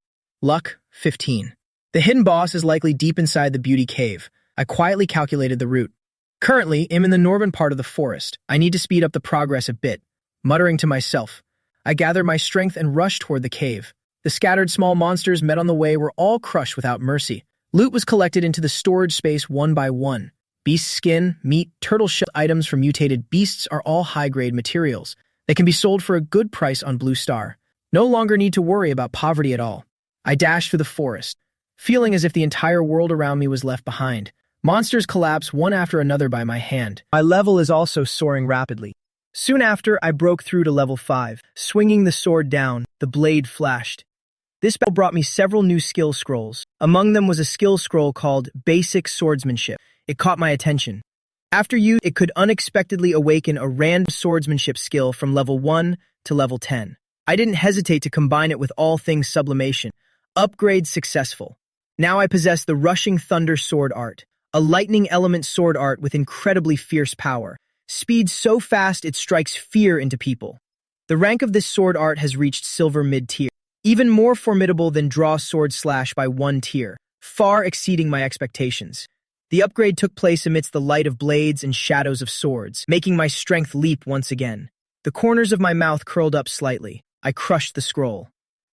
Luck, 15. The hidden boss is likely deep inside the beauty cave. I quietly calculated the route. Currently, I'm in the northern part of the forest. I need to speed up the progress a bit. Muttering to myself, I gathered my strength and rushed toward the cave. The scattered small monsters met on the way were all crushed without mercy. Loot was collected into the storage space one by one. Beast skin, meat, turtle shell items from mutated beasts are all high-grade materials. They can be sold for a good price on Blue Star. No longer need to worry about poverty at all. I dashed through the forest, feeling as if the entire world around me was left behind. Monsters collapse one after another by my hand. My level is also soaring rapidly. Soon after, I broke through to level 5. Swinging the sword down, the blade flashed. This battle brought me several new skill scrolls. Among them was a skill scroll called Basic Swordsmanship. It caught my attention. After use, it could unexpectedly awaken a random swordsmanship skill from level 1 to level 10. I didn't hesitate to combine it with all things sublimation. Upgrade successful. Now I possess the Rushing Thunder sword art, a lightning element sword art with incredibly fierce power. Speed so fast it strikes fear into people. The rank of this sword art has reached silver mid-tier. Even more formidable than draw sword slash by 1 tier, far exceeding my expectations. The upgrade took place amidst the light of blades and shadows of swords, making my strength leap once again. The corners of my mouth curled up slightly. I crushed the scroll.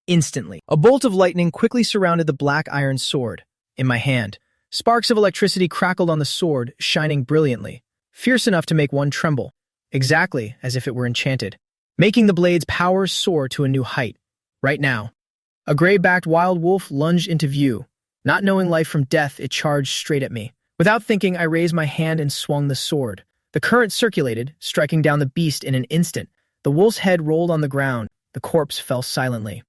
Instantly, a bolt of lightning quickly surrounded the black iron sword in my hand. Sparks of electricity crackled on the sword, shining brilliantly, fierce enough to make one tremble, exactly as if it were enchanted, making the blade's power soar to a new height. Right now, a gray-backed wild wolf lunged into view. Not knowing life from death, it charged straight at me. Without thinking, I raised my hand and swung the sword. The current circulated, striking down the beast in an instant. The wolf's head rolled on the ground. The corpse fell silently.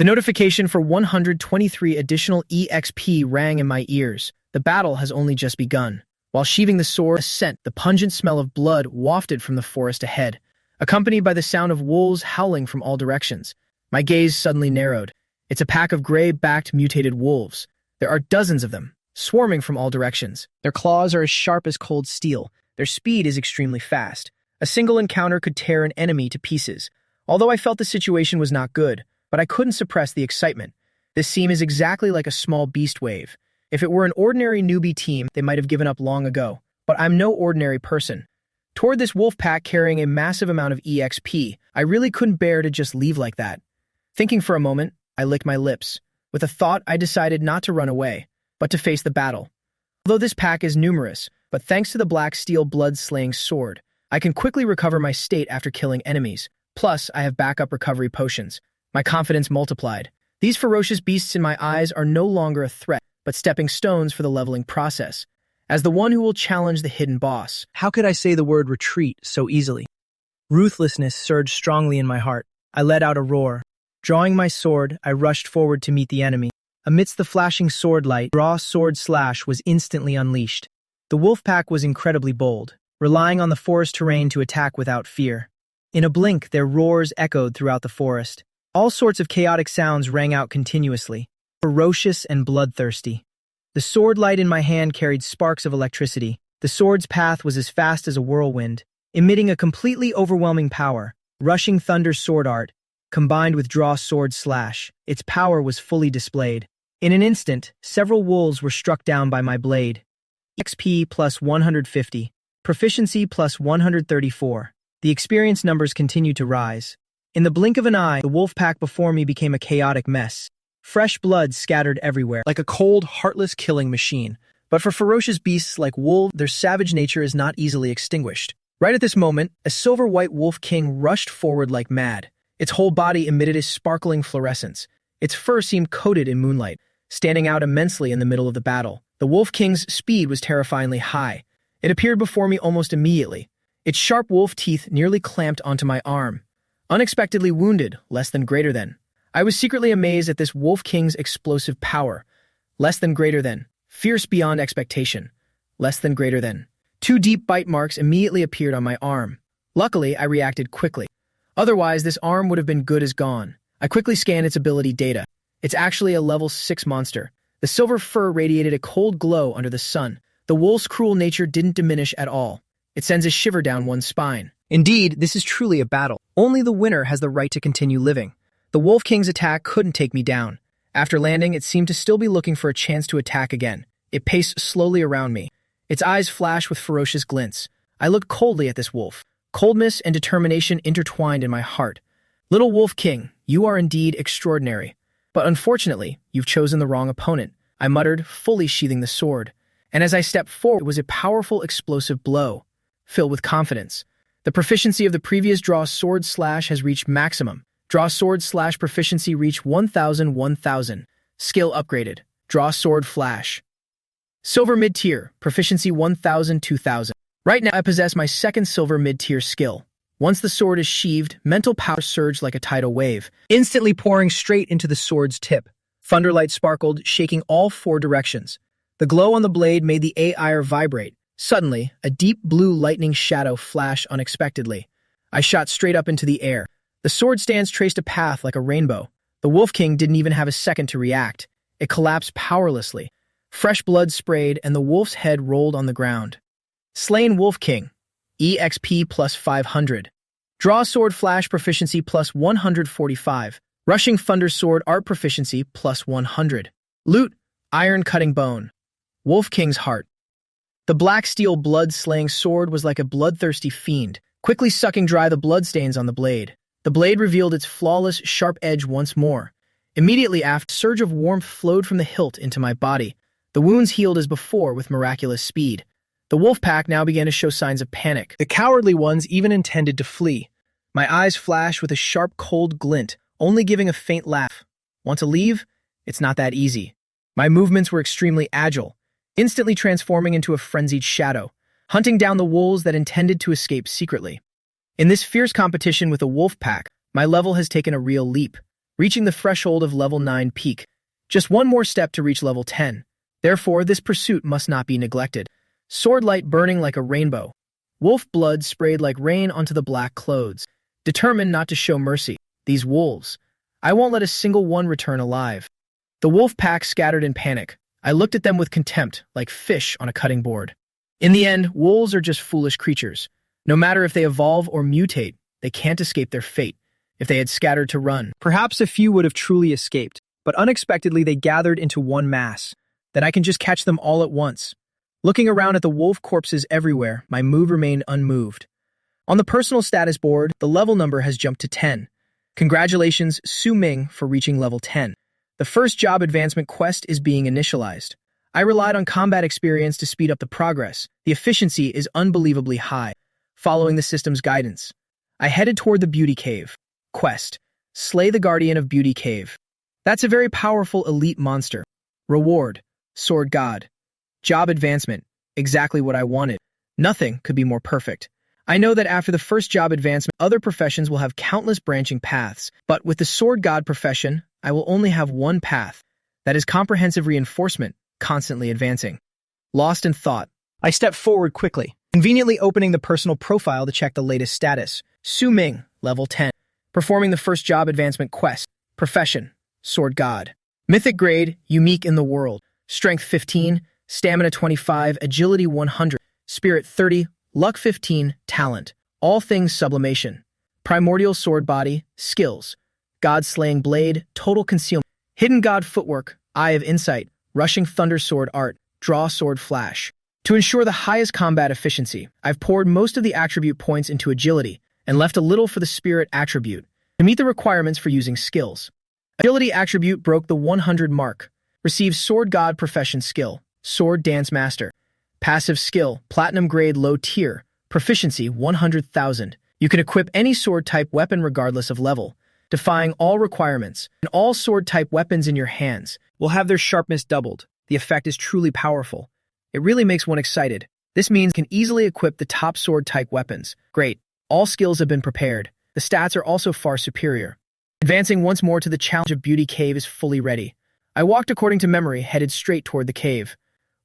The notification for 123 additional EXP rang in my ears. The battle has only just begun. While sheathing the sword, a scent, the pungent smell of blood wafted from the forest ahead, accompanied by the sound of wolves howling from all directions. My gaze suddenly narrowed. It's a pack of gray-backed mutated wolves. There are dozens of them, swarming from all directions. Their claws are as sharp as cold steel. Their speed is extremely fast. A single encounter could tear an enemy to pieces. Although I felt the situation was not good, but I couldn't suppress the excitement. This seems exactly like a small beast wave. If it were an ordinary newbie team, they might have given up long ago. But I'm no ordinary person. Toward this wolf pack carrying a massive amount of EXP, I really couldn't bear to just leave like that. Thinking for a moment, I licked my lips. With a thought, I decided not to run away, but to face the battle. Although this pack is numerous, but thanks to the black steel blood-slaying sword, I can quickly recover my state after killing enemies. Plus, I have backup recovery potions. My confidence multiplied. These ferocious beasts in my eyes are no longer a threat, but stepping stones for the leveling process. As the one who will challenge the hidden boss. How could I say the word retreat so easily? Ruthlessness surged strongly in my heart. I let out a roar. Drawing my sword, I rushed forward to meet the enemy. Amidst the flashing sword light, raw sword slash was instantly unleashed. The wolf pack was incredibly bold, relying on the forest terrain to attack without fear. In a blink, their roars echoed throughout the forest. All sorts of chaotic sounds rang out continuously, ferocious and bloodthirsty. The sword light in my hand carried sparks of electricity. The sword's path was as fast as a whirlwind, emitting a completely overwhelming power. Rushing thunder sword art, combined with draw sword slash, its power was fully displayed. In an instant, several wolves were struck down by my blade. XP plus 150, proficiency plus 134. The experience numbers continued to rise. In the blink of an eye, the wolf pack before me became a chaotic mess. Fresh blood scattered everywhere, like a cold, heartless killing machine. But for ferocious beasts like wolves, their savage nature is not easily extinguished. Right at this moment, a silver-white wolf king rushed forward like mad. Its whole body emitted a sparkling fluorescence. Its fur seemed coated in moonlight, standing out immensely in the middle of the battle. The wolf king's speed was terrifyingly high. It appeared before me almost immediately. Its sharp wolf teeth nearly clamped onto my arm. Unexpectedly wounded, less than greater than. I was secretly amazed at this wolf king's explosive power. Less than greater than. Fierce beyond expectation. Less than greater than. 2 deep bite marks immediately appeared on my arm. Luckily, I reacted quickly. Otherwise, this arm would have been good as gone. I quickly scanned its ability data. It's actually a level 6 monster. The silver fur radiated a cold glow under the sun. The wolf's cruel nature didn't diminish at all. It sends a shiver down one's spine. Indeed, this is truly a battle. Only the winner has the right to continue living. The Wolf King's attack couldn't take me down. After landing, it seemed to still be looking for a chance to attack again. It paced slowly around me. Its eyes flashed with ferocious glints. I looked coldly at this wolf. Coldness and determination intertwined in my heart. Little Wolf King, you are indeed extraordinary. But unfortunately, you've chosen the wrong opponent, I muttered, fully sheathing the sword. And as I stepped forward, it was a powerful explosive blow, filled with confidence. The proficiency of the previous draw sword slash has reached maximum. Draw sword slash proficiency reached 1000. Skill upgraded. Draw sword flash. Silver mid-tier, proficiency 2000. Right now I possess my second silver mid-tier skill. Once the sword is sheathed, mental power surged like a tidal wave, instantly pouring straight into the sword's tip. Thunderlight sparkled, shaking all 4 directions. The glow on the blade made the air vibrate. Suddenly, a deep blue lightning shadow flashed unexpectedly. I shot straight up into the air. The sword stance traced a path like a rainbow. The Wolf King didn't even have a second to react. It collapsed powerlessly. Fresh blood sprayed, and the wolf's head rolled on the ground. Slain Wolf King. EXP plus 500. Draw sword flash proficiency plus 145. Rushing thunder sword art proficiency plus 100. Loot, iron cutting bone. Wolf King's heart. The black steel blood-slaying sword was like a bloodthirsty fiend, quickly sucking dry the bloodstains on the blade. The blade revealed its flawless, sharp edge once more. Immediately after, a surge of warmth flowed from the hilt into my body. The wounds healed as before with miraculous speed. The wolf pack now began to show signs of panic. The cowardly ones even intended to flee. My eyes flashed with a sharp, cold glint, only giving a faint laugh. Want to leave? It's not that easy. My movements were extremely agile, instantly transforming into a frenzied shadow, hunting down the wolves that intended to escape secretly. In this fierce competition with the wolf pack, my level has taken a real leap. reaching the threshold of level 9 peak. Just one more step to reach level 10. Therefore, this pursuit must not be neglected. Sword light burning like a rainbow. Wolf blood sprayed like rain onto the black clothes. Determined not to show mercy. These wolves. I won't let a single one return alive. The wolf pack scattered in panic. I looked at them with contempt, like fish on a cutting board. In the end, wolves are just foolish creatures. No matter if they evolve or mutate, they can't escape their fate. If they had scattered to run, Perhaps a few would have truly escaped, but unexpectedly they gathered into one mass. Then I can just catch them all at once. Looking around at the wolf corpses everywhere, my mood remained unmoved. On the personal status board, the level number has jumped to 10. Congratulations, Su Ming, for reaching level 10. The first job advancement quest is being initialized. I relied on combat experience to speed up the progress. The efficiency is unbelievably high. Following the system's guidance, I headed toward the Beauty Cave. Quest: slay the Guardian of Beauty Cave. That's a very powerful elite monster. Reward: Sword God. Job advancement: exactly what I wanted. Nothing could be more perfect. I know that after the first job advancement, other professions will have countless branching paths, but with the Sword God profession, I will only have one path. That is comprehensive reinforcement, constantly advancing. Lost in thought, I stepped forward quickly, conveniently opening the personal profile to check the latest status. Su Ming, level 10. Performing the first job advancement quest. Profession: Sword God. Mythic grade: unique in the world. Strength 15, Stamina 25, Agility 100, Spirit 30, Luck 15, Talent. All things sublimation. Primordial sword body. Skills: God-slaying blade, total concealment, hidden god footwork, eye of insight, rushing thunder sword art, draw sword flash. To ensure the highest combat efficiency, I've poured most of the attribute points into agility and left a little for the spirit attribute to meet the requirements for using skills. Agility attribute broke the 100 mark. Receives Sword God profession skill, Sword Dance Master. Passive skill, platinum grade low tier, proficiency 100,000. You can equip any sword type weapon regardless of level, defying all requirements, and all sword type weapons in your hands will have their sharpness doubled. The effect is truly powerful. It really makes one excited. This means you can easily equip the top sword type weapons. Great. All skills have been prepared. The stats are also far superior. Advancing once more to the challenge of Beauty Cave is fully ready. I walked according to memory, headed straight toward the cave.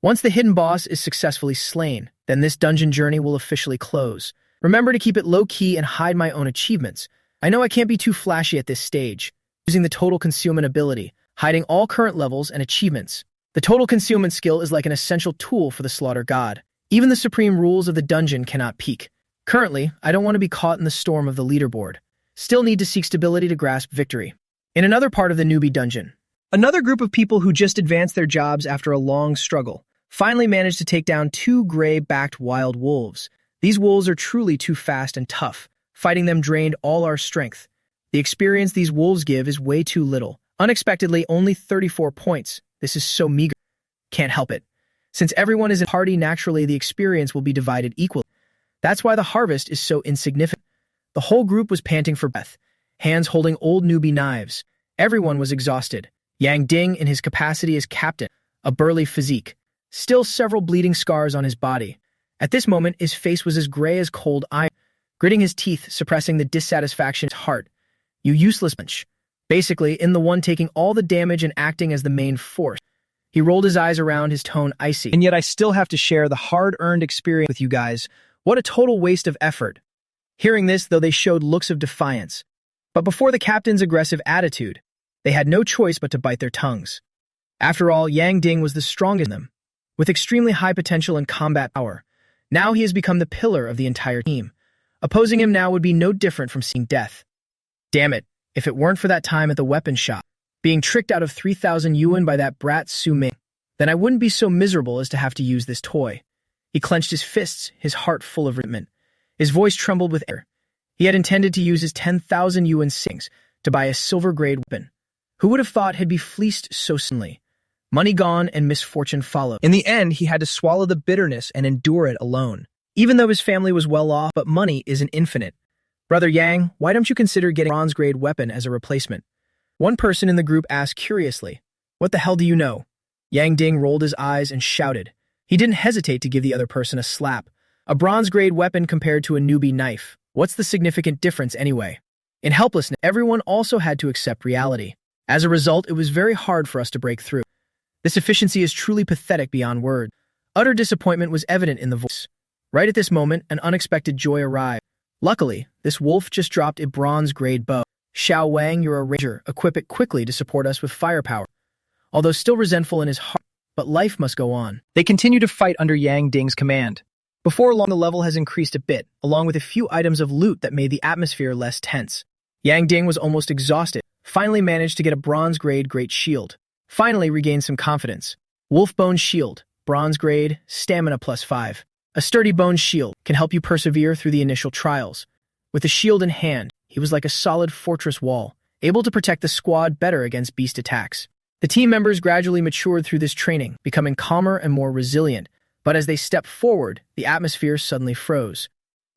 Once the hidden boss is successfully slain, then this dungeon journey will officially close. Remember to keep it low-key and hide my own achievements. I know I can't be too flashy at this stage. Using the total concealment ability, hiding all current levels and achievements. The total concealment skill is like an essential tool for the Slaughter God. Even the supreme rules of the dungeon cannot peek. Currently, I don't want to be caught in the storm of the leaderboard. Still need to seek stability to grasp victory. In another part of the newbie dungeon, another group of people who just advanced their jobs after a long struggle finally managed to take down 2 gray-backed wild wolves. These wolves are truly too fast and tough. Fighting them drained all our strength. The experience these wolves give is way too little. Unexpectedly, only 34 points. This is so meager. Can't help it. Since everyone is in a party, naturally the experience will be divided equally. That's why the harvest is so insignificant. The whole group was panting for breath, hands holding old newbie knives. Everyone was exhausted. Yang Ding, in his capacity as captain, a burly physique, still several bleeding scars on his body. At this moment, his face was as gray as cold iron, gritting his teeth, suppressing the dissatisfaction in his heart. You useless bunch. Basically, in the one taking all the damage and acting as the main force. He rolled his eyes around, his tone icy. And yet I still have to share the hard-earned experience with you guys. What a total waste of effort. Hearing this, though, they showed looks of defiance. But before the captain's aggressive attitude, they had no choice but to bite their tongues. After all, Yang Ding was the strongest in them, with extremely high potential and combat power. Now he has become the pillar of the entire team. Opposing him now would be no different from seeing death. Damn it, if it weren't for that time at the weapon shop, being tricked out of 3,000 yuan by that brat Su Ming, then I wouldn't be so miserable as to have to use this toy. He clenched his fists, his heart full of resentment. His voice trembled with anger. He had intended to use his 10,000 yuan savings to buy a silver-grade weapon. Who would have thought he'd be fleeced so suddenly? Money gone and misfortune followed. In the end, he had to swallow the bitterness and endure it alone. Even though his family was well off, but money isn't infinite. Brother Yang, why don't you consider getting a bronze-grade weapon as a replacement? One person in the group asked curiously, "What the hell do you know?" Yang Ding rolled his eyes and shouted. He didn't hesitate to give the other person a slap. A bronze-grade weapon compared to a newbie knife. What's the significant difference anyway? In helplessness, everyone also had to accept reality. As a result, it was very hard for us to break through. This efficiency is truly pathetic beyond words. Utter disappointment was evident in the voice. Right at this moment, an unexpected joy arrived. Luckily, this wolf just dropped a bronze-grade bow. Xiao Wang, you're a ranger. Equip it quickly to support us with firepower. Although still resentful in his heart, but life must go on. They continue to fight under Yang Ding's command. Before long, the level has increased a bit, along with a few items of loot that made the atmosphere less tense. Yang Ding was almost exhausted, finally managed to get a bronze-grade great shield. Finally regained some confidence. Wolf Bone Shield, bronze grade, stamina +5. A sturdy bone shield can help you persevere through the initial trials. With the shield in hand, he was like a solid fortress wall, able to protect the squad better against beast attacks. The team members gradually matured through this training, becoming calmer and more resilient, but as they stepped forward, the atmosphere suddenly froze.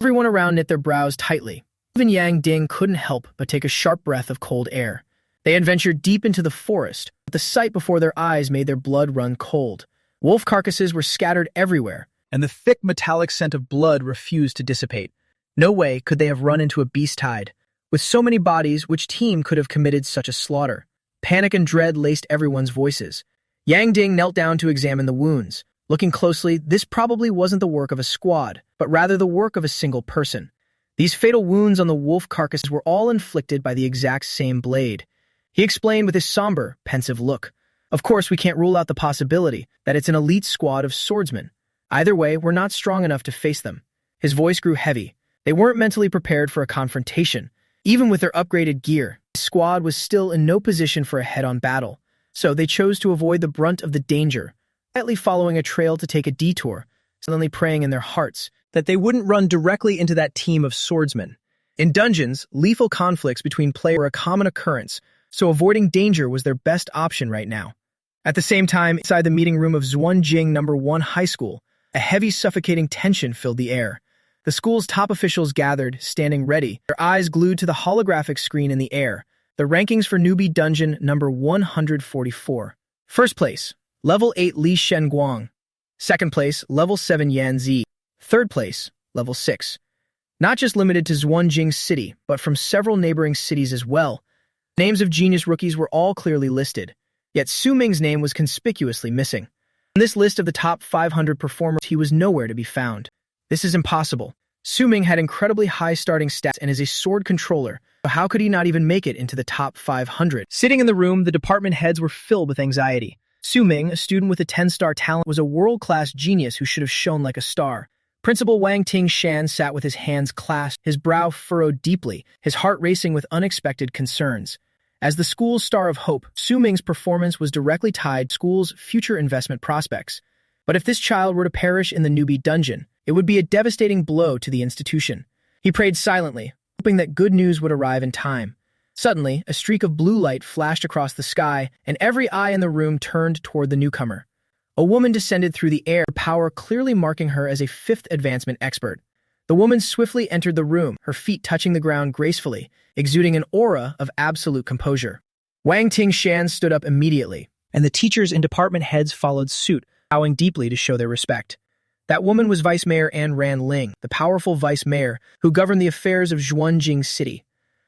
Everyone around knit their brows tightly. Even Yang Ding couldn't help but take a sharp breath of cold air. They had ventured deep into the forest, but the sight before their eyes made their blood run cold. Wolf carcasses were scattered everywhere, and the thick metallic scent of blood refused to dissipate. No way could they have run into a beast tide. With so many bodies, which team could have committed such a slaughter? Panic and dread laced everyone's voices. Yang Ding knelt down to examine the wounds. Looking closely, this probably wasn't the work of a squad, but rather the work of a single person. These fatal wounds on the wolf carcasses were all inflicted by the exact same blade. He explained with his somber, pensive look. Of course, we can't rule out the possibility that it's an elite squad of swordsmen. Either way, we're not strong enough to face them. His voice grew heavy. They weren't mentally prepared for a confrontation. Even with their upgraded gear, the squad was still in no position for a head-on battle. So they chose to avoid the brunt of the danger, quietly following a trail to take a detour, silently praying in their hearts that they wouldn't run directly into that team of swordsmen. In dungeons, lethal conflicts between players were a common occurrence, so avoiding danger was their best option right now. At the same time, inside the meeting room of Zhuanjing No. 1 High School, a heavy, suffocating tension filled the air. The school's top officials gathered, standing ready, their eyes glued to the holographic screen in the air. The rankings for newbie dungeon number 144. First place, level 8 Li Shenguang. Second place, level 7 Yan Zi. Third place, level 6. Not just limited to Zhuanjing City, but from several neighboring cities as well. Names of genius rookies were all clearly listed, yet Su Ming's name was conspicuously missing. On this list of the top 500 performers, he was nowhere to be found. This is impossible. Su Ming had incredibly high starting stats and is a sword controller, so how could he not even make it into the top 500? Sitting in the room, the department heads were filled with anxiety. Su Ming, a student with a 10-star talent, was a world-class genius who should have shone like a star. Principal Wang Ting-shan sat with his hands clasped, his brow furrowed deeply, his heart racing with unexpected concerns. As the school's star of hope, Su Ming's performance was directly tied to the school's future investment prospects. But if this child were to perish in the newbie dungeon, it would be a devastating blow to the institution. He prayed silently, hoping that good news would arrive in time. Suddenly, a streak of blue light flashed across the sky, and every eye in the room turned toward the newcomer. A woman descended through the air, power clearly marking her as a 5th advancement expert. The woman swiftly entered the room, her feet touching the ground gracefully, exuding an aura of absolute composure. Wang Ting-shan stood up immediately, and the teachers and department heads followed suit, bowing deeply to show their respect. That woman was Vice Mayor An Ran Ling, the powerful vice mayor who governed the affairs of Zhuanjing City.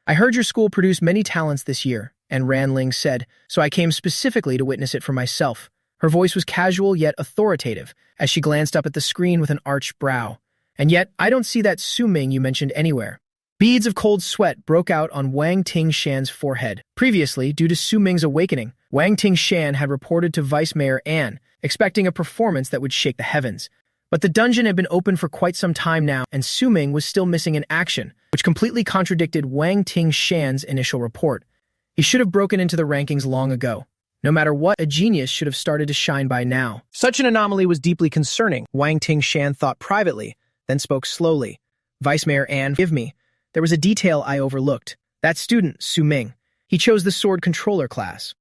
I heard your school produced many talents this year, An Ran Ling said, so I came specifically to witness it for myself. Her voice was casual yet authoritative, as she glanced up at the screen with an arched brow. And yet, I don't see that Su Ming you mentioned anywhere. Beads of cold sweat broke out on Wang Ting-shan's forehead. Previously, due to Su Ming's awakening, Wang Ting-shan had reported to Vice Mayor An, expecting a performance that would shake the heavens. But the dungeon had been open for quite some time now, and Su Ming was still missing in action, which completely contradicted Wang Ting-shan's initial report. He should have broken into the rankings long ago. No matter what, a genius should have started to shine by now. Such an anomaly was deeply concerning, Wang Ting-shan thought privately, then spoke slowly. Vice Mayor An, forgive me. There was a detail I overlooked. That student, Su Ming. He chose the sword controller class.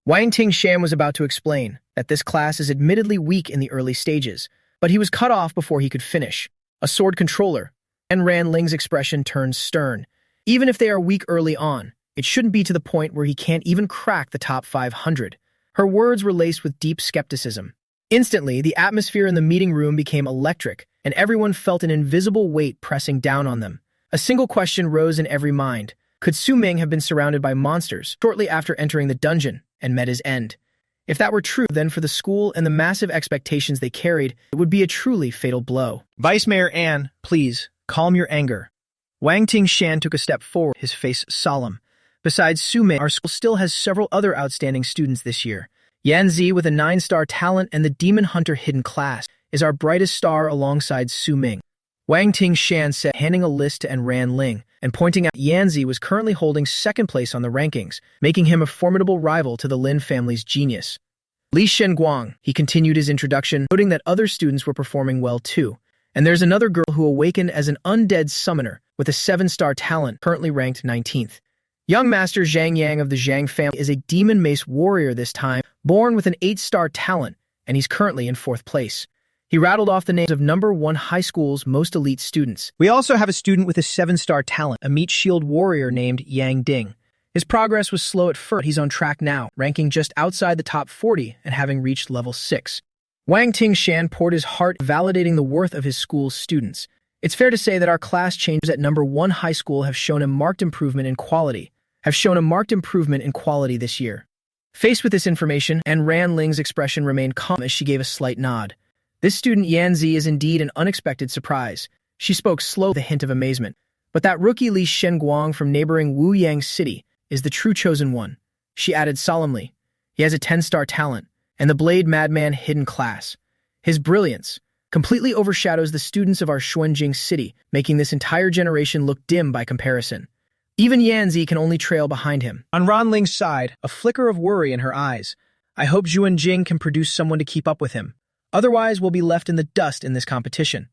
Wang Ting-shan was about to explain that this class is admittedly weak in the early stages, but he was cut off before he could finish. A sword controller. An Ran Ling's expression turned stern. Even if they are weak early on, it shouldn't be to the point where he can't even crack the top 500. Her words were laced with deep skepticism. Instantly, the atmosphere in the meeting room became electric, and everyone felt an invisible weight pressing down on them. A single question rose in every mind. Could Su Ming have been surrounded by monsters shortly after entering the dungeon and met his end? If that were true, then for the school and the massive expectations they carried, it would be a truly fatal blow. Vice Mayor Anne, please, calm your anger. Wang Tingshan took a step forward, his face solemn. Besides Su Ming, our school still has several other outstanding students this year. Yan Zi, with a 9-star talent and the Demon Hunter hidden class, is our brightest star alongside Su Ming. Wang Tingshan said, handing a list to Ran Ling, and pointing out Yan Zi was currently holding second place on the rankings, making him a formidable rival to the Lin family's genius. Li Shenguang, he continued his introduction, noting that other students were performing well too. And there's another girl who awakened as an undead summoner with a 7-star talent, currently ranked 19th. Young Master Zhang Yang of the Zhang family is a demon mace warrior this time, born with an 8-star talent, and he's currently in 4th place. He rattled off the names of number 1 high school's most elite students. We also have a student with a 7-star talent, a meat shield warrior named Yang Ding. His progress was slow at first, but he's on track now, ranking just outside the top 40 and having reached level 6. Wang Tingshan poured his heart, validating the worth of his school's students. It's fair to say that our class changes at number 1 high school have shown a marked improvement in quality this year. Faced with this information, Ran Ling's expression remained calm as she gave a slight nod. This student Yan Zi is indeed an unexpected surprise. She spoke slow with a hint of amazement. But that rookie Li Shenguang from neighboring Wuyang City is the true chosen one. She added solemnly. He has a 10-star talent, and the Blade Madman hidden class. His brilliance completely overshadows the students of our Xuanjing City, making this entire generation look dim by comparison. Even Yan Zi can only trail behind him. On Ran Ling's side, a flicker of worry in her eyes. I hope Xuanjing can produce someone to keep up with him. Otherwise, we'll be left in the dust in this competition.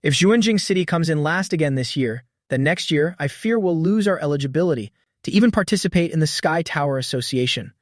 If Xuanjing City comes in last again this year, then next year, I fear we'll lose our eligibility to even participate in the Sky Tower Association.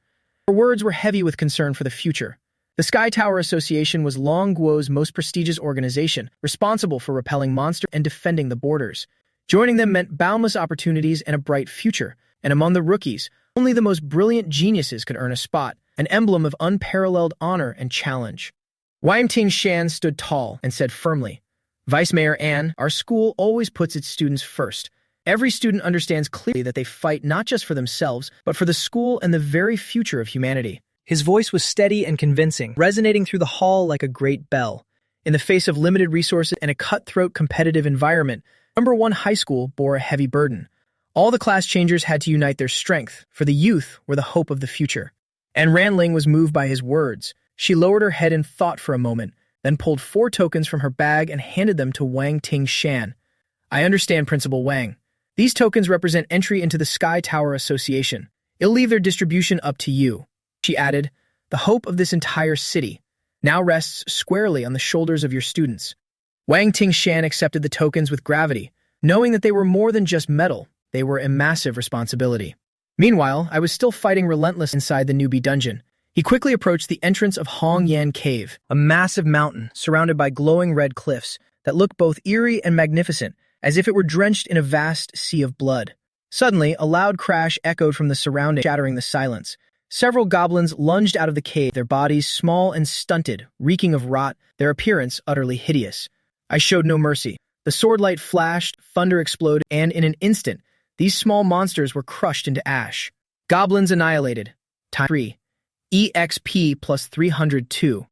Her words were heavy with concern for the future. The Sky Tower Association was Long Guo's most prestigious organization, responsible for repelling monsters and defending the borders. Joining them meant boundless opportunities and a bright future, and among the rookies, only the most brilliant geniuses could earn a spot, an emblem of unparalleled honor and challenge. Wang Tingshan stood tall and said firmly, Vice Mayor Anne, our school always puts its students first. Every student understands clearly that they fight not just for themselves, but for the school and the very future of humanity. His voice was steady and convincing, resonating through the hall like a great bell. In the face of limited resources and a cutthroat competitive environment, number 1 high school bore a heavy burden. All the class changers had to unite their strength, for the youth were the hope of the future. And Ran Ling was moved by his words. She lowered her head in thought for a moment, then pulled 4 tokens from her bag and handed them to Wang Tingshan. I understand, Principal Wang. These tokens represent entry into the Sky Tower Association. It'll leave their distribution up to you. She added, the hope of this entire city now rests squarely on the shoulders of your students. Wang Tingshan accepted the tokens with gravity, knowing that they were more than just metal, they were a massive responsibility. Meanwhile, I was still fighting relentless inside the newbie dungeon. He quickly approached the entrance of Hong Yan Cave, a massive mountain surrounded by glowing red cliffs that looked both eerie and magnificent, as if it were drenched in a vast sea of blood. Suddenly, a loud crash echoed from the surroundings, shattering the silence. Several goblins lunged out of the cave, their bodies small and stunted, reeking of rot, their appearance utterly hideous. I showed no mercy. The swordlight flashed, thunder exploded, and in an instant, these small monsters were crushed into ash. Goblins annihilated. Time 3. EXP plus 302.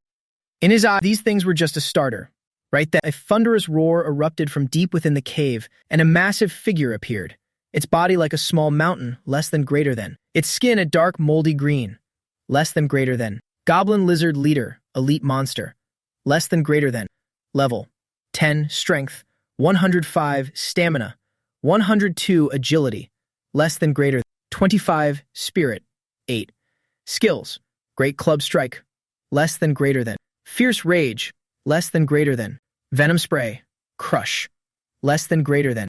In his eye, these things were just a starter. Right then, a thunderous roar erupted from deep within the cave, and a massive figure appeared. Its body like a small mountain, less than greater than. Its skin a dark moldy green, less than greater than. Goblin Lizard Leader, Elite Monster, less than greater than. Level 10 Strength, 105 Stamina, 102 Agility, less than greater than. 25 Spirit, 8 Skills, Great Club Strike, less than greater than. Fierce Rage, less than greater than. Venom Spray, Crush, less than greater than.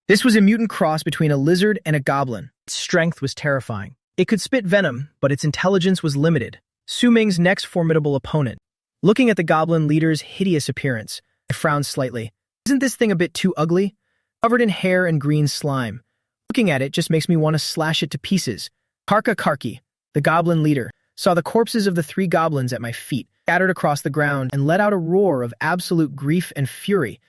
This was a mutant cross between a lizard and a goblin. Its strength was terrifying. It could spit venom, but its intelligence was limited. Su Ming's next formidable opponent. Looking at the goblin leader's hideous appearance, I frowned slightly. Isn't this thing a bit too ugly? Covered in hair and green slime. Looking at it just makes me want to slash it to pieces. Karki, the goblin leader, saw the corpses of the 3 goblins at my feet, scattered across the ground, and let out a roar of absolute grief and fury,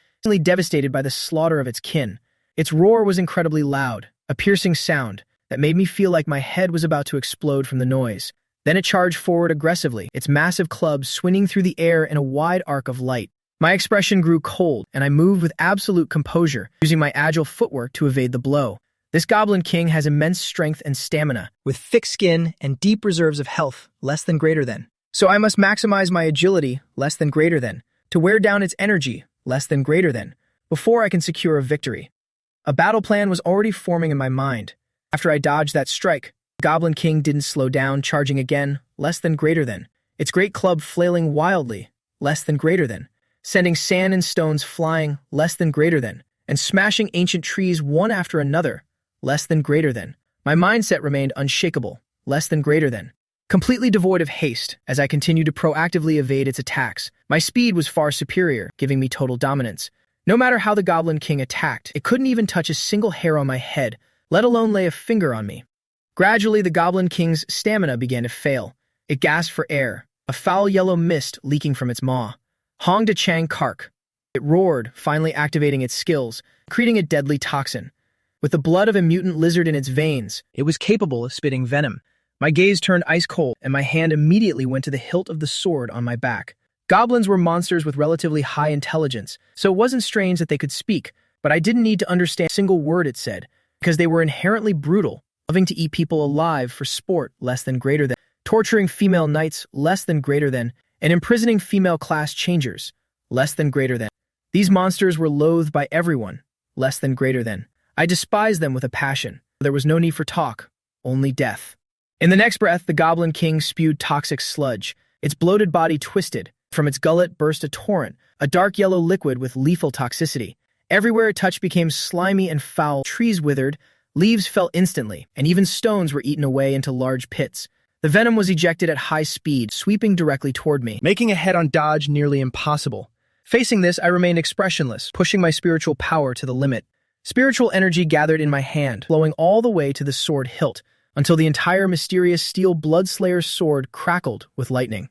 devastated by the slaughter of its kin. Its roar was incredibly loud, a piercing sound that made me feel like my head was about to explode from the noise. Then it charged forward aggressively, its massive club swinging through the air in a wide arc of light. My expression grew cold, and I moved with absolute composure, using my agile footwork to evade the blow. This Goblin King has immense strength and stamina, with thick skin and deep reserves of health, less than greater than. so I must maximize my agility, less than greater than, to wear down its energy, less than greater than, before I can secure a victory. A battle plan was already forming in my mind. After I dodged that strike, Goblin King didn't slow down, charging again, less than greater than, its great club flailing wildly, less than greater than, sending sand and stones flying, less than greater than, and smashing ancient trees one after another, less than greater than. My mindset remained unshakable, less than greater than, completely devoid of haste as I continued to proactively evade its attacks. My speed was far superior, giving me total dominance. No matter how the Goblin King attacked, it couldn't even touch a single hair on my head, let alone lay a finger on me. Gradually, the Goblin King's stamina began to fail. It gasped for air, a foul yellow mist leaking from its maw. Hong de Chang Kark. It roared, finally activating its skills, creating a deadly toxin. With the blood of a mutant lizard in its veins, it was capable of spitting venom. My gaze turned ice cold, and my hand immediately went to the hilt of the sword on my back. Goblins were monsters with relatively high intelligence, so it wasn't strange that they could speak, but I didn't need to understand a single word it said, because they were inherently brutal, loving to eat people alive for sport, less than greater than, torturing female knights, less than greater than, and imprisoning female class changers, less than greater than. These monsters were loathed by everyone, less than greater than. I despised them with a passion. There was no need for talk, only death. In the next breath, the Goblin King spewed toxic sludge. Its bloated body twisted. From its gullet burst a torrent, a dark yellow liquid with lethal toxicity. Everywhere it touched became slimy and foul. Trees withered, leaves fell instantly, and even stones were eaten away into large pits. The venom was ejected at high speed, sweeping directly toward me, making a head-on dodge nearly impossible. Facing this, I remained expressionless, pushing my spiritual power to the limit. Spiritual energy gathered in my hand, flowing all the way to the sword hilt, until the entire mysterious steel Bloodslayer's sword crackled with lightning.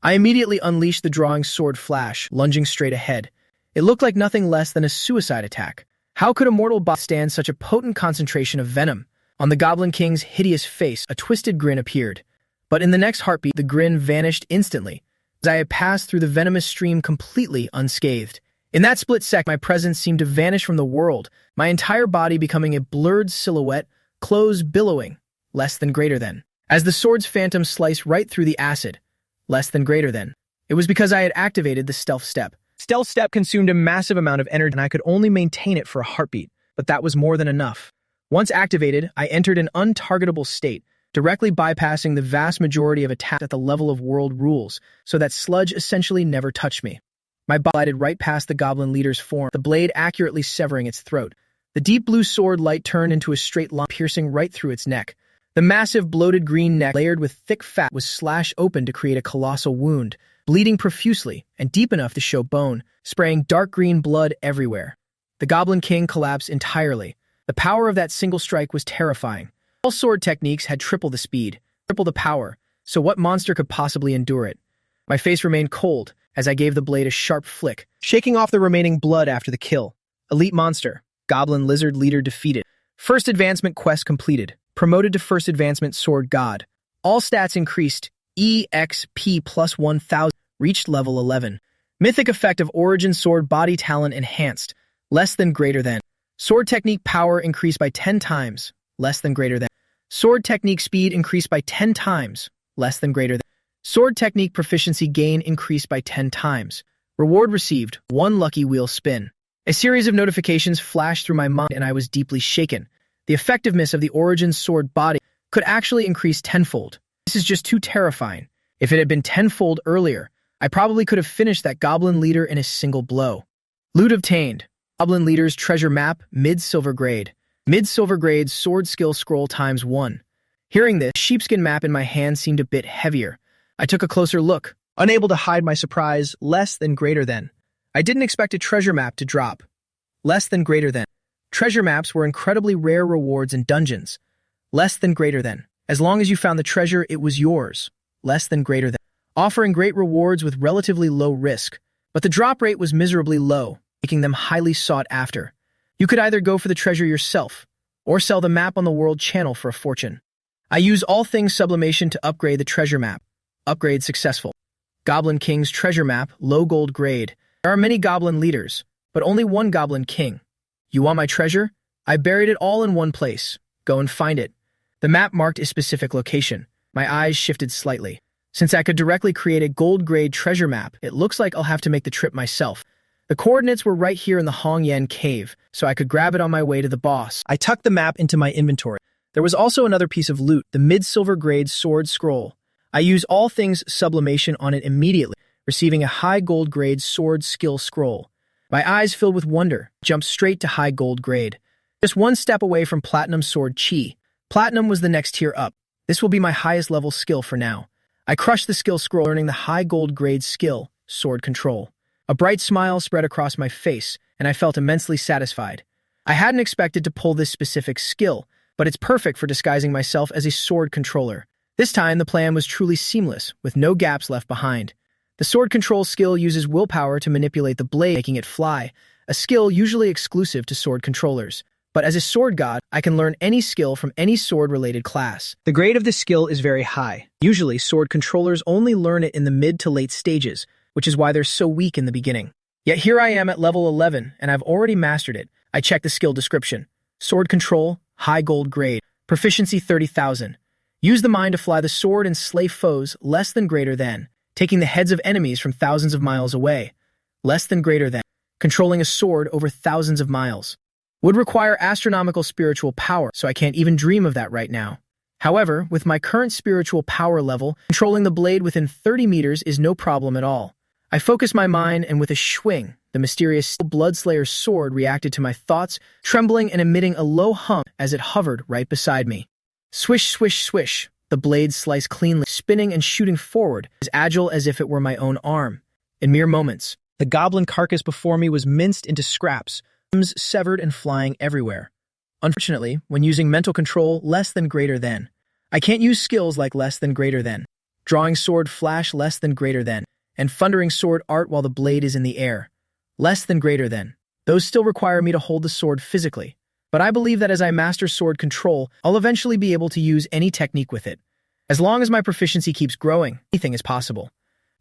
I immediately unleashed the drawing sword flash, lunging straight ahead. It looked like nothing less than a suicide attack. How could a mortal bot stand such a potent concentration of venom? On the Goblin King's hideous face, a twisted grin appeared. But in the next heartbeat, the grin vanished instantly, as I had passed through the venomous stream completely unscathed. In that split second, my presence seemed to vanish from the world, my entire body becoming a blurred silhouette, clothes billowing, less than greater than. As the sword's phantom sliced right through the acid, less than greater than. It was because I had activated the stealth step. Stealth step consumed a massive amount of energy, and I could only maintain it for a heartbeat, but that was more than enough. Once activated, I entered an untargetable state, directly bypassing the vast majority of attacks at the level of world rules, so that sludge essentially never touched me. My body glided right past the goblin leader's form, the blade accurately severing its throat. The deep blue sword light turned into a straight line, piercing right through its neck. The massive, bloated green neck, layered with thick fat, was slashed open to create a colossal wound, bleeding profusely and deep enough to show bone, spraying dark green blood everywhere. The Goblin King collapsed entirely. The power of that single strike was terrifying. All sword techniques had triple the speed, triple the power, so what monster could possibly endure it? My face remained cold as I gave the blade a sharp flick, shaking off the remaining blood after the kill. Elite monster, Goblin Lizard Leader defeated. First advancement quest completed. Promoted to first advancement sword god. All stats increased. EXP plus 1000. Reached level 11. Mythic effect of origin sword body talent enhanced. Less than greater than. Sword technique power increased by 10 times. Less than greater than. Sword technique speed increased by 10 times. Less than greater than. Sword technique proficiency gain increased by 10 times. Reward received. 1 lucky wheel spin. A series of notifications flashed through my mind and I was deeply shaken. The effectiveness of the origin sword body could actually increase tenfold. This is just too terrifying. If it had been tenfold earlier, I probably could have finished that goblin leader in a single blow. Loot obtained. Goblin leader's treasure map, mid-silver grade. Mid-silver grade sword skill scroll times 1. Hearing this, sheepskin map in my hand seemed a bit heavier. I took a closer look, unable to hide my surprise, less than greater than. I didn't expect a treasure map to drop. Less than greater than. Treasure maps were incredibly rare rewards in dungeons. Less than greater than. As long as you found the treasure, it was yours. Less than greater than. Offering great rewards with relatively low risk. But the drop rate was miserably low, making them highly sought after. You could either go for the treasure yourself, or sell the map on the World Channel for a fortune. I use all things sublimation to upgrade the treasure map. Upgrade successful. Goblin King's treasure map, low gold grade. There are many goblin leaders, but only one goblin king. You want my treasure? I buried it all in one place. Go and find it. The map marked a specific location. My eyes shifted slightly. Since I could directly create a gold grade treasure map, it looks like I'll have to make the trip myself. The coordinates were right here in the Hong Yan cave, so I could grab it on my way to the boss. I tucked the map into my inventory. There was also another piece of loot, the mid-silver grade sword scroll. I used all things sublimation on it immediately, receiving a high gold grade sword skill scroll. My eyes filled with wonder, jumped straight to high gold grade. Just one step away from platinum sword chi. Platinum was the next tier up. This will be my highest level skill for now. I crushed the skill scroll, earning the high gold grade skill, sword control. A bright smile spread across my face, and I felt immensely satisfied. I hadn't expected to pull this specific skill, but it's perfect for disguising myself as a sword controller. This time, the plan was truly seamless, with no gaps left behind. The sword control skill uses willpower to manipulate the blade, making it fly, a skill usually exclusive to sword controllers. But as a sword god, I can learn any skill from any sword-related class. The grade of this skill is very high. Usually, sword controllers only learn it in the mid to late stages, which is why they're so weak in the beginning. Yet here I am at level 11, and I've already mastered it. I checked the skill description. Sword control, high gold grade, proficiency 30,000. Use the mind to fly the sword and slay foes less than greater than, taking the heads of enemies from thousands of miles away. Less than greater than, controlling a sword over thousands of miles. Would require astronomical spiritual power, so I can't even dream of that right now. However, with my current spiritual power level, controlling the blade within 30 meters is no problem at all. I focused my mind, and with a swing, the mysterious Bloodslayer's sword reacted to my thoughts, trembling and emitting a low hum as it hovered right beside me. Swish, swish, swish. The blade sliced cleanly, spinning and shooting forward, as agile as if it were my own arm. In mere moments, the goblin carcass before me was minced into scraps, limbs severed and flying everywhere. Unfortunately, when using mental control, less than greater than. I can't use skills like less than greater than, drawing sword flash less than greater than, and thundering sword art while the blade is in the air. Less than greater than. Those still require me to hold the sword physically. But I believe that as I master sword control, I'll eventually be able to use any technique with it. As long as my proficiency keeps growing, anything is possible.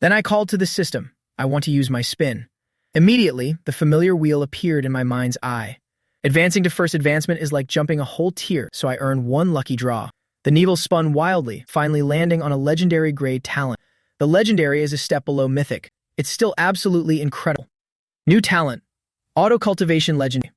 Then I called to the system. I want to use my spin. Immediately, the familiar wheel appeared in my mind's eye. Advancing to first advancement is like jumping a whole tier, so I earn one lucky draw. The needle spun wildly, finally landing on a legendary grade talent. The legendary is a step below mythic. It's still absolutely incredible. New talent. Auto-cultivation legendary.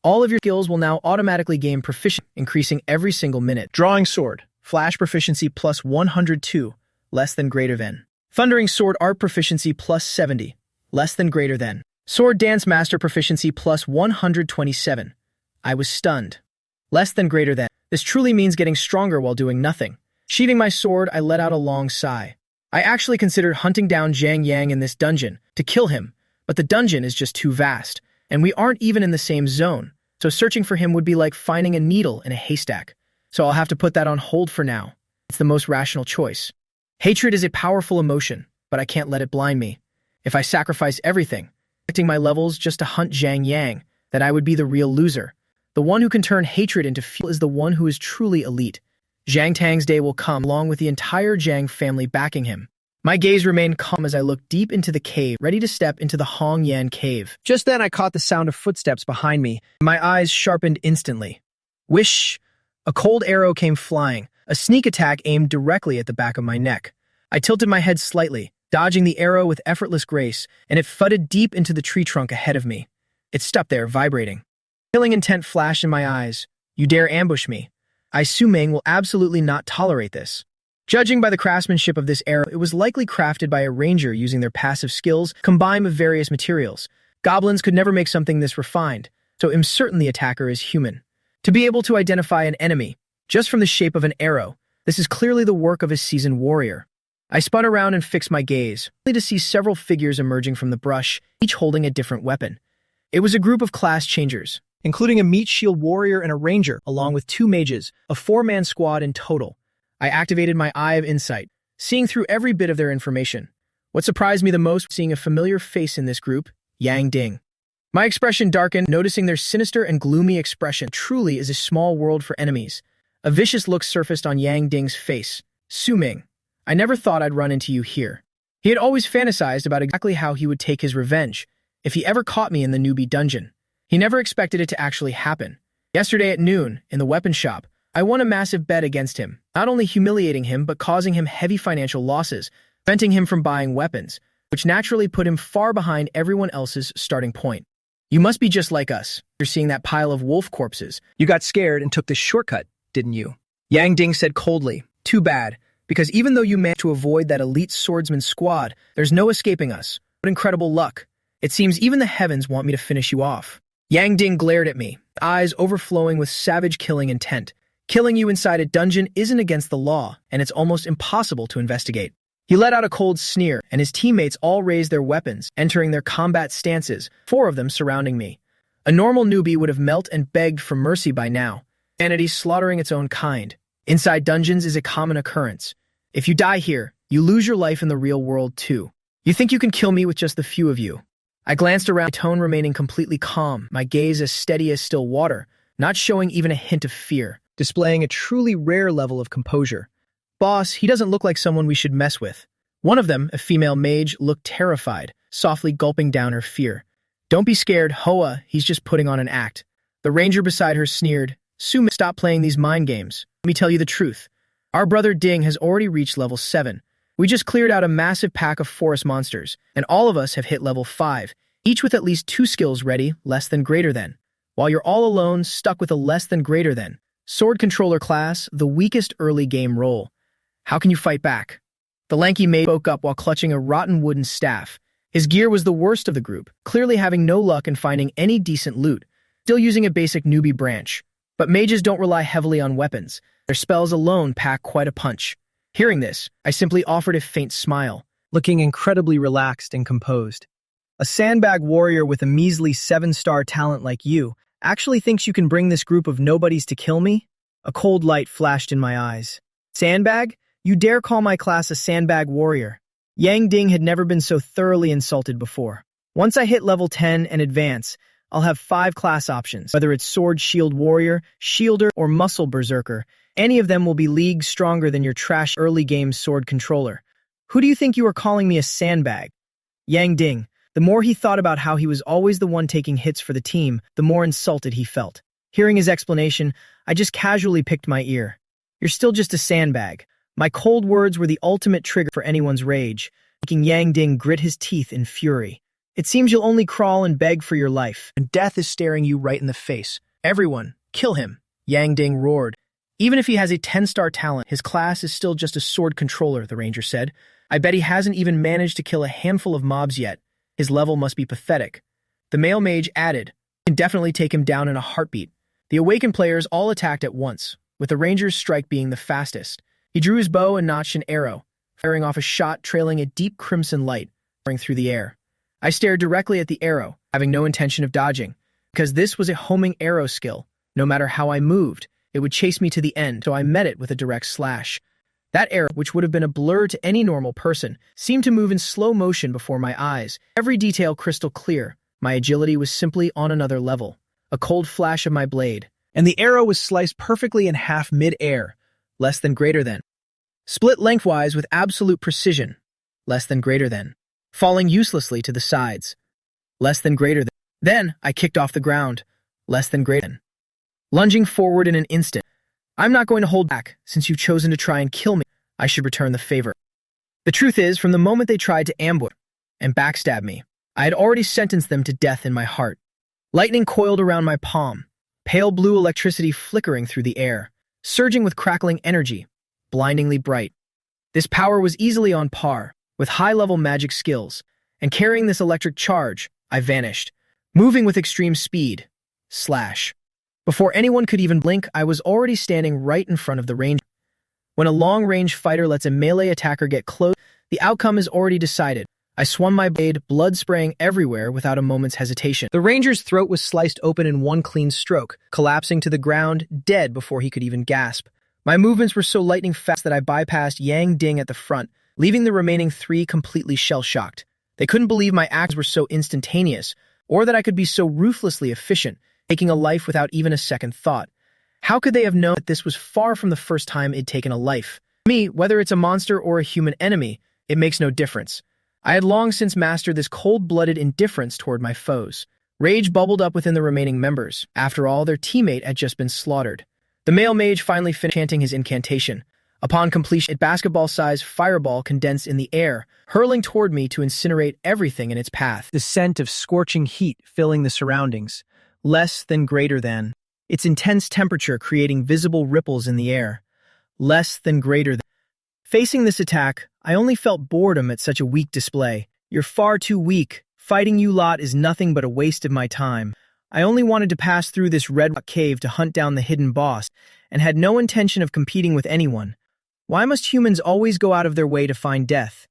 All of your skills will now automatically gain proficiency, increasing every single minute. Drawing sword. Flash proficiency plus 102, less than greater than. Thundering sword art proficiency plus 70. Less than greater than. Sword Dance Master proficiency plus 127. I was stunned. Less than greater than. This truly means getting stronger while doing nothing. Sheathing my sword, I let out a long sigh. I actually considered hunting down Zhang Yang in this dungeon, to kill him, but the dungeon is just too vast, and we aren't even in the same zone, so searching for him would be like finding a needle in a haystack. So I'll have to put that on hold for now. It's the most rational choice. Hatred is a powerful emotion, but I can't let it blind me. If I sacrifice everything, affecting my levels just to hunt Zhang Yang, then I would be the real loser. The one who can turn hatred into fuel is the one who is truly elite. Zhang Tang's day will come, along with the entire Zhang family backing him. My gaze remained calm as I looked deep into the cave, ready to step into the Hong Yan cave. Just then I caught the sound of footsteps behind me. My eyes sharpened instantly. Whish! A cold arrow came flying, a sneak attack aimed directly at the back of my neck. I tilted my head slightly, dodging the arrow with effortless grace, and it thudded deep into the tree trunk ahead of me. It stopped there, vibrating. Killing intent flashed in my eyes. You dare ambush me? I Su Ming will absolutely not tolerate this. Judging by the craftsmanship of this arrow, it was likely crafted by a ranger using their passive skills combined with various materials. Goblins could never make something this refined, so I'm certain the attacker is human. To be able to identify an enemy, just from the shape of an arrow, this is clearly the work of a seasoned warrior. I spun around and fixed my gaze, only to see several figures emerging from the brush, each holding a different weapon. It was a group of class changers, including a meat shield warrior and a ranger, along with 2 mages, a 4-man squad in total. I activated my Eye of Insight, seeing through every bit of their information. What surprised me the most was seeing a familiar face in this group, Yang Ding. My expression darkened, noticing their sinister and gloomy expression. Truly is a small world for enemies. A vicious look surfaced on Yang Ding's face. Su Ming, I never thought I'd run into you here. He had always fantasized about exactly how he would take his revenge if he ever caught me in the newbie dungeon. He never expected it to actually happen. Yesterday at noon, in the weapon shop, I won a massive bet against him, not only humiliating him but causing him heavy financial losses, preventing him from buying weapons, which naturally put him far behind everyone else's starting point. You must be just like us. You're seeing that pile of wolf corpses. You got scared and took this shortcut, didn't you? Yang Ding said coldly. Too bad, because even though you managed to avoid that elite swordsman squad, there's no escaping us. What incredible luck. It seems even the heavens want me to finish you off. Yang Ding glared at me, eyes overflowing with savage killing intent. Killing you inside a dungeon isn't against the law, and it's almost impossible to investigate. He let out a cold sneer, and his teammates all raised their weapons, entering their combat stances, 4 of them surrounding me. A normal newbie would have knelt and begged for mercy by now. Humanity slaughtering its own kind. Inside dungeons is a common occurrence. If you die here, you lose your life in the real world too. You think you can kill me with just the few of you. I glanced around, my tone remaining completely calm, my gaze as steady as still water, not showing even a hint of fear, displaying a truly rare level of composure. Boss, he doesn't look like someone we should mess with. One of them, a female mage, looked terrified, softly gulping down her fear. Don't be scared, Hoa, he's just putting on an act. The ranger beside her sneered, Su, stop playing these mind games. Let me tell you the truth. Our brother Ding has already reached level 7. We just cleared out a massive pack of forest monsters, and all of us have hit level 5, each with at least 2 skills ready, less than greater than. While you're all alone, stuck with a less than greater than. Sword controller class, the weakest early game role. How can you fight back? The lanky mage spoke up while clutching a rotten wooden staff. His gear was the worst of the group, clearly having no luck in finding any decent loot, still using a basic newbie branch. But mages don't rely heavily on weapons. Their spells alone pack quite a punch. Hearing this, I simply offered a faint smile, looking incredibly relaxed and composed. A sandbag warrior with a measly 7-star talent like you actually thinks you can bring this group of nobodies to kill me? A cold light flashed in my eyes. Sandbag? You dare call my class a sandbag warrior? Yang Ding had never been so thoroughly insulted before. Once I hit level 10 and advance, I'll have 5 class options. Whether it's sword shield warrior, shielder, or muscle berserker, any of them will be leagues stronger than your trash early game sword controller. Who do you think you are calling me a sandbag? Yang Ding. The more he thought about how he was always the one taking hits for the team, the more insulted he felt. Hearing his explanation, I just casually picked my ear. You're still just a sandbag. My cold words were the ultimate trigger for anyone's rage, making Yang Ding grit his teeth in fury. It seems you'll only crawl and beg for your life, and death is staring you right in the face. Everyone, kill him, Yang Ding roared. Even if he has a 10-star talent, his class is still just a sword controller, the ranger said. I bet he hasn't even managed to kill a handful of mobs yet. His level must be pathetic. The male mage added, can definitely take him down in a heartbeat. The awakened players all attacked at once, with the ranger's strike being the fastest. He drew his bow and notched an arrow, firing off a shot trailing a deep crimson light, soaring through the air. I stared directly at the arrow, having no intention of dodging, because this was a homing arrow skill. No matter how I moved, it would chase me to the end, so I met it with a direct slash. That arrow, which would have been a blur to any normal person, seemed to move in slow motion before my eyes, every detail crystal clear. My agility was simply on another level. A cold flash of my blade, and the arrow was sliced perfectly in half mid-air, less than greater than. Split lengthwise with absolute precision, less than greater than. Falling uselessly to the sides, less than greater than. Then I kicked off the ground, less than greater than. Lunging forward in an instant. I'm not going to hold back. Since you've chosen to try and kill me, I should return the favor. The truth is, from the moment they tried to ambush and backstab me, I had already sentenced them to death in my heart. Lightning coiled around my palm, pale blue electricity flickering through the air, surging with crackling energy, blindingly bright. This power was easily on par with high-level magic skills, and carrying this electric charge, I vanished, moving with extreme speed. Slash. Before anyone could even blink, I was already standing right in front of the ranger. When a long-range fighter lets a melee attacker get close, the outcome is already decided. I swung my blade, blood spraying everywhere without a moment's hesitation. The ranger's throat was sliced open in one clean stroke, collapsing to the ground, dead before he could even gasp. My movements were so lightning fast that I bypassed Yang Ding at the front, leaving the remaining 3 completely shell-shocked. They couldn't believe my actions were so instantaneous, or that I could be so ruthlessly efficient, taking a life without even a second thought. How could they have known that this was far from the first time it'd taken a life? To me, whether it's a monster or a human enemy, it makes no difference. I had long since mastered this cold-blooded indifference toward my foes. Rage bubbled up within the remaining members. After all, their teammate had just been slaughtered. The male mage finally finished chanting his incantation. Upon completion, a basketball-sized fireball condensed in the air, hurling toward me to incinerate everything in its path. The scent of scorching heat filling the surroundings, less than greater than. Its intense temperature creating visible ripples in the air, less than greater than. Facing this attack, I only felt boredom at such a weak display. You're far too weak. Fighting you lot is nothing but a waste of my time. I only wanted to pass through this red rock cave to hunt down the hidden boss, and had no intention of competing with anyone. Why must humans always go out of their way to find death?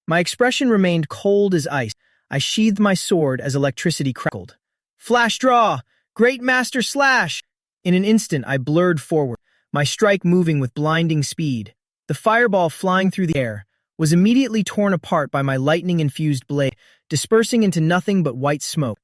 My expression remained cold as ice. I sheathed my sword as electricity crackled. Flash draw! Great Master Slash! In an instant, I blurred forward, my strike moving with blinding speed. The fireball flying through the air was immediately torn apart by my lightning-infused blade, dispersing into nothing but white smoke.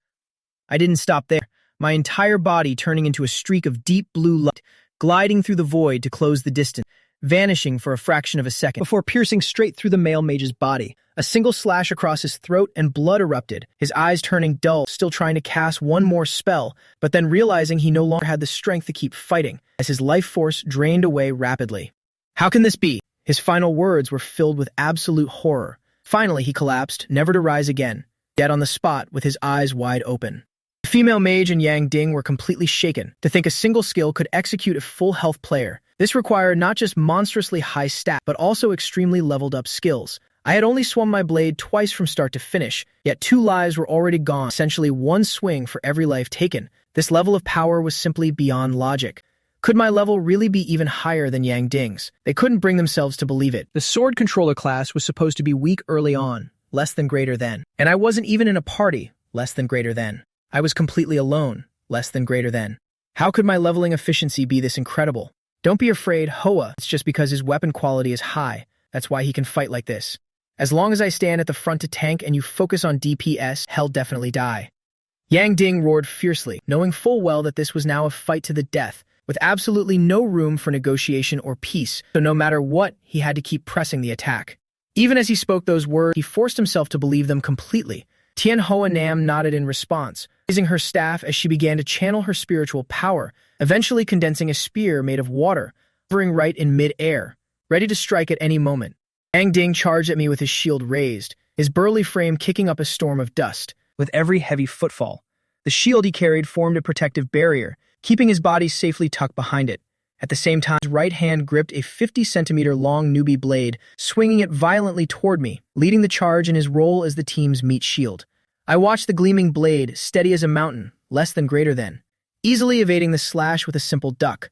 I didn't stop there, my entire body turning into a streak of deep blue light, gliding through the void to close the distance, vanishing for a fraction of a second, before piercing straight through the male mage's body. A single slash across his throat and blood erupted, his eyes turning dull, still trying to cast one more spell, but then realizing he no longer had the strength to keep fighting, as his life force drained away rapidly. How can this be? His final words were filled with absolute horror. Finally, he collapsed, never to rise again, dead on the spot with his eyes wide open. The female mage and Yang Ding were completely shaken to think a single skill could execute a full health player. This required not just monstrously high stat, but also extremely leveled up skills. I had only swung my blade twice from start to finish, yet 2 lives were already gone, essentially 1 swing for every life taken. This level of power was simply beyond logic. Could my level really be even higher than Yang Ding's? They couldn't bring themselves to believe it. The sword controller class was supposed to be weak early on, less than greater than. And I wasn't even in a party, less than greater than. I was completely alone, less than greater than. How could my leveling efficiency be this incredible? Don't be afraid, Hoa. It's just because his weapon quality is high. That's why he can fight like this. As long as I stand at the front to tank and you focus on DPS, he'll definitely die. Yang Ding roared fiercely, knowing full well that this was now a fight to the death, with absolutely no room for negotiation or peace, so no matter what, he had to keep pressing the attack. Even as he spoke those words, he forced himself to believe them completely. Tian Hoa Nam nodded in response, raising her staff as she began to channel her spiritual power, eventually condensing a spear made of water, hovering right in mid-air, ready to strike at any moment. Yang Ding charged at me with his shield raised, his burly frame kicking up a storm of dust. With every heavy footfall, the shield he carried formed a protective barrier, keeping his body safely tucked behind it. At the same time, his right hand gripped a 50-centimeter-long newbie blade, swinging it violently toward me, leading the charge in his role as the team's meat shield. I watched the gleaming blade, steady as a mountain, less than greater than, easily evading the slash with a simple duck,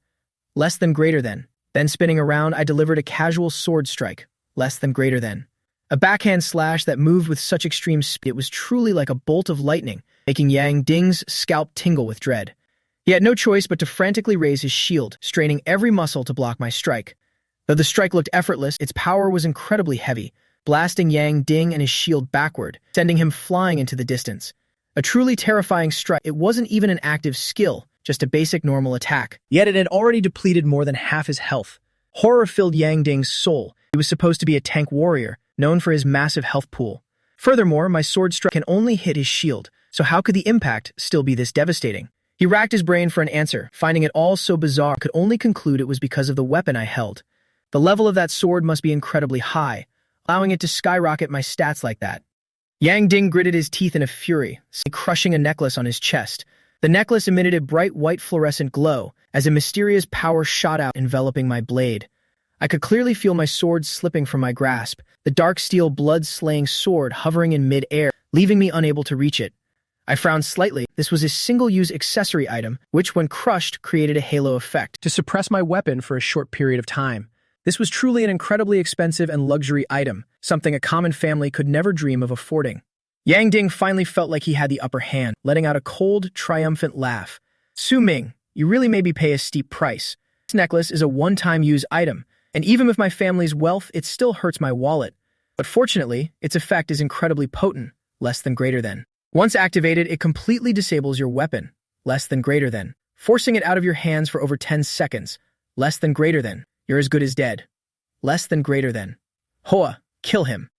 less than greater than. Then spinning around, I delivered a casual sword strike, less than greater than. A backhand slash that moved with such extreme speed it was truly like a bolt of lightning, making Yang Ding's scalp tingle with dread. He had no choice but to frantically raise his shield, straining every muscle to block my strike. Though the strike looked effortless, its power was incredibly heavy, blasting Yang Ding and his shield backward, sending him flying into the distance. A truly terrifying strike. It wasn't even an active skill, just a basic normal attack. Yet it had already depleted more than half his health. Horror filled Yang Ding's soul. He was supposed to be a tank warrior, known for his massive health pool. Furthermore, my sword strike can only hit his shield, so how could the impact still be this devastating? He racked his brain for an answer, finding it all so bizarre, could only conclude it was because of the weapon I held. The level of that sword must be incredibly high, allowing it to skyrocket my stats like that. Yang Ding gritted his teeth in a fury, crushing a necklace on his chest. The necklace emitted a bright white fluorescent glow as a mysterious power shot out, enveloping my blade. I could clearly feel my sword slipping from my grasp, the dark steel blood-slaying sword hovering in mid-air, leaving me unable to reach it. I frowned slightly. This was a single-use accessory item, which when crushed created a halo effect to suppress my weapon for a short period of time. This was truly an incredibly expensive and luxury item, something a common family could never dream of affording. Yang Ding finally felt like he had the upper hand, letting out a cold, triumphant laugh. Su Ming, you really made me pay a steep price. This necklace is a one-time use item, and even with my family's wealth, it still hurts my wallet. But fortunately, its effect is incredibly potent, less than greater than. Once activated, it completely disables your weapon, less than greater than, forcing it out of your hands for over 10 seconds, less than greater than, you're as good as dead, less than greater than. Hoa, kill him.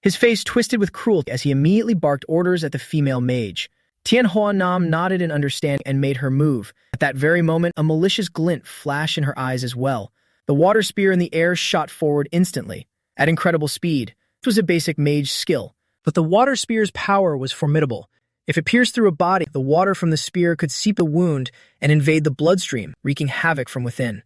His face twisted with cruelty as he immediately barked orders at the female mage. Tian Hoa Nam nodded in understanding and made her move. At that very moment, a malicious glint flashed in her eyes as well. The water spear in the air shot forward instantly, at incredible speed. This was a basic mage skill, but the water spear's power was formidable. If it pierced through a body, the water from the spear could seep the wound and invade the bloodstream, wreaking havoc from within.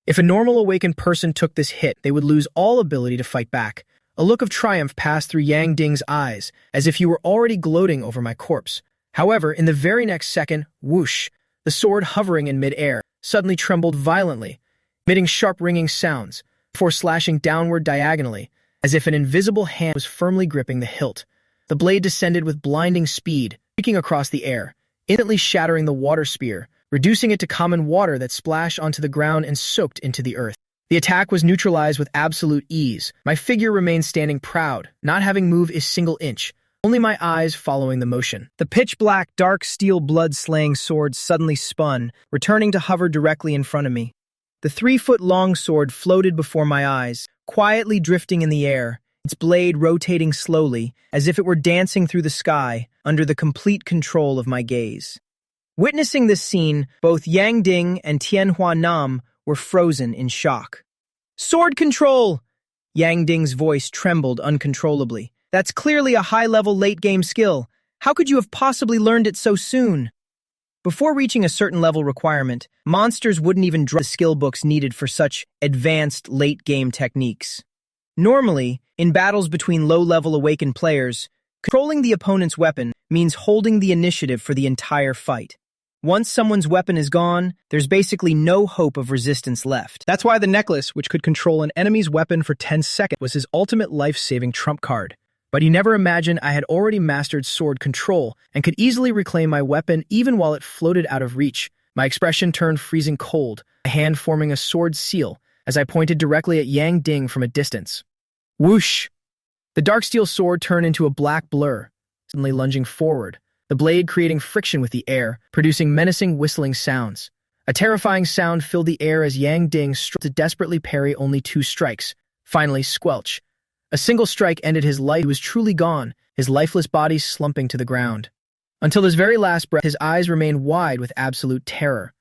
If a normal awakened person took this hit, they would lose all ability to fight back. A look of triumph passed through Yang Ding's eyes, as if he were already gloating over my corpse. However, in the very next second, whoosh, the sword hovering in mid-air suddenly trembled violently, emitting sharp ringing sounds, before slashing downward diagonally, as if an invisible hand was firmly gripping the hilt. The blade descended with blinding speed, streaking across the air, instantly shattering the water spear, reducing it to common water that splashed onto the ground and soaked into the earth. The attack was neutralized with absolute ease. My figure remained standing proud, not having moved a single inch, only my eyes following the motion. The pitch-black, dark steel blood-slaying sword suddenly spun, returning to hover directly in front of me. The 3-foot-long sword floated before my eyes, quietly drifting in the air, its blade rotating slowly, as if it were dancing through the sky, under the complete control of my gaze. Witnessing this scene, both Yang Ding and Tianhua Nam were frozen in shock. "Sword control!" Yang Ding's voice trembled uncontrollably. "That's clearly a high-level late-game skill. How could you have possibly learned it so soon?" Before reaching a certain level requirement, monsters wouldn't even draw the skill books needed for such advanced late-game techniques. Normally, in battles between low-level awakened players, controlling the opponent's weapon means holding the initiative for the entire fight. Once someone's weapon is gone, there's basically no hope of resistance left. That's why the necklace, which could control an enemy's weapon for 10 seconds, was his ultimate life-saving trump card. But he never imagined I had already mastered sword control and could easily reclaim my weapon even while it floated out of reach. My expression turned freezing cold, my hand forming a sword seal as I pointed directly at Yang Ding from a distance. Whoosh! The dark steel sword turned into a black blur, suddenly lunging forward, the blade creating friction with the air, producing menacing whistling sounds. A terrifying sound filled the air as Yang Ding strove to desperately parry only 2 strikes. Finally, squelch. A single strike ended his life. He was truly gone, his lifeless body slumping to the ground. Until his very last breath, his eyes remained wide with absolute terror.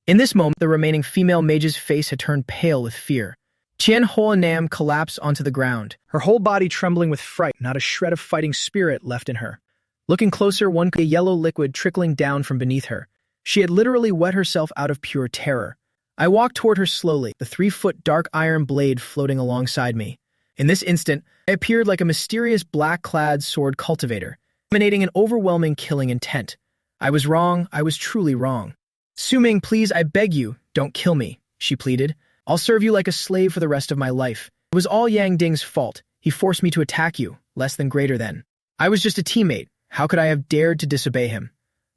In this moment, the remaining female mage's face had turned pale with fear. Tian Hoa Nam collapsed onto the ground, her whole body trembling with fright, not a shred of fighting spirit left in her. Looking closer, one could see a yellow liquid trickling down from beneath her. She had literally wet herself out of pure terror. I walked toward her slowly, the 3-foot dark iron blade floating alongside me. In this instant, I appeared like a mysterious black-clad sword cultivator, emanating an overwhelming killing intent. I was wrong, I was truly wrong. "Su-ming, please, I beg you, don't kill me," she pleaded. "I'll serve you like a slave for the rest of my life. It was all Yang Ding's fault. He forced me to attack you, less than greater than. I was just a teammate. How could I have dared to disobey him?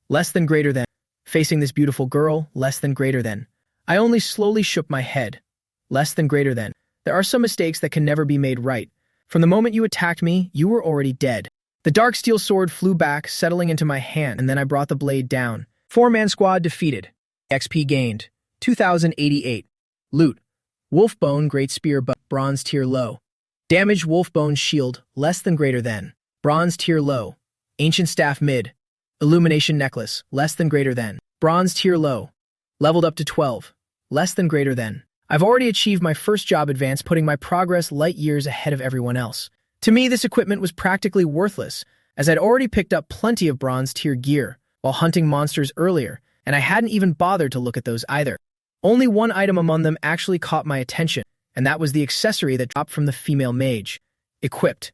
Less than greater than. Facing this beautiful girl, less than greater than. I only slowly shook my head. Less than greater than. There are some mistakes that can never be made right. From the moment you attacked me, you were already dead." The dark steel sword flew back, settling into my hand, and then I brought the blade down. 4-man squad defeated. XP gained. 2088. Loot. Wolfbone Great Spear Bronze Tier Low. Damaged Wolfbone Shield, less than greater than. Bronze Tier Low. Ancient Staff Mid. Illumination Necklace, less than greater than. Bronze Tier Low. Leveled up to 12. Less than greater than. I've already achieved my first job advance, putting my progress light years ahead of everyone else. To me, this equipment was practically worthless, as I'd already picked up plenty of bronze tier gear while hunting monsters earlier, and I hadn't even bothered to look at those either. Only one item among them actually caught my attention, and that was the accessory that dropped from the female mage. Equipped.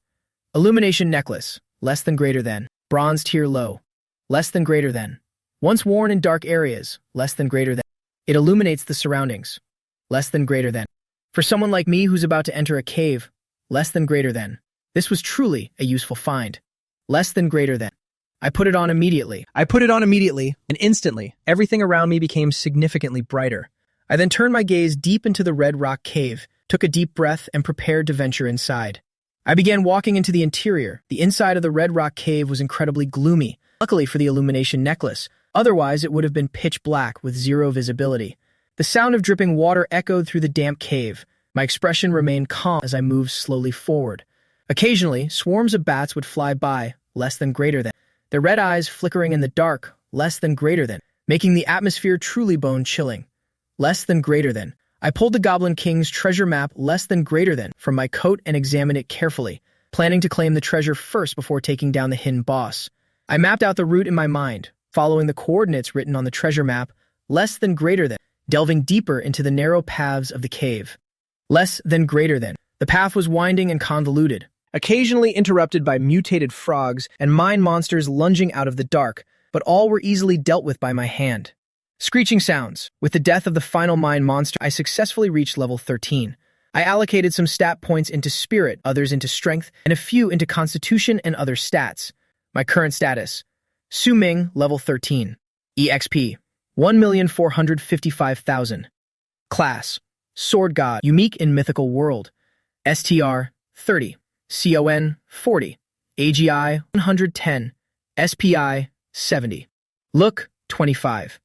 Illumination Necklace, less than greater than. Bronze Tier Low, less than greater than. Once worn in dark areas, less than greater than. It illuminates the surroundings, less than greater than. For someone like me who's about to enter a cave, less than greater than. This was truly a useful find. Less than greater than. I put it on immediately, and instantly, everything around me became significantly brighter. I then turned my gaze deep into the red rock cave, took a deep breath, and prepared to venture inside. I began walking into the interior. The inside of the red rock cave was incredibly gloomy, Luckily for the illumination necklace, otherwise it would have been pitch black with zero visibility. The sound of dripping water echoed through the damp cave. My expression remained calm as I moved slowly forward. Occasionally, swarms of bats would fly by, less than greater than, their red eyes flickering in the dark, less than greater than, making the atmosphere truly bone-chilling. Less than greater than. I pulled the Goblin King's treasure map less than greater than from my coat and examined it carefully, planning to claim the treasure first before taking down the hidden boss. I mapped out the route in my mind, following the coordinates written on the treasure map, less than greater than, delving deeper into the narrow paths of the cave. Less than greater than. The path was winding and convoluted, occasionally interrupted by mutated frogs and mine monsters lunging out of the dark, but all were easily dealt with by my hand. Screeching sounds. With the death of the final mine monster, I successfully reached level 13. I allocated some stat points into spirit, others into strength, and a few into constitution and other stats. My current status: Su Ming, level 13. EXP: 1,455,000. Class: Sword God, unique in mythical world. STR: 30. CON: 40. AGI: 110. SPI: 70. Look: 25.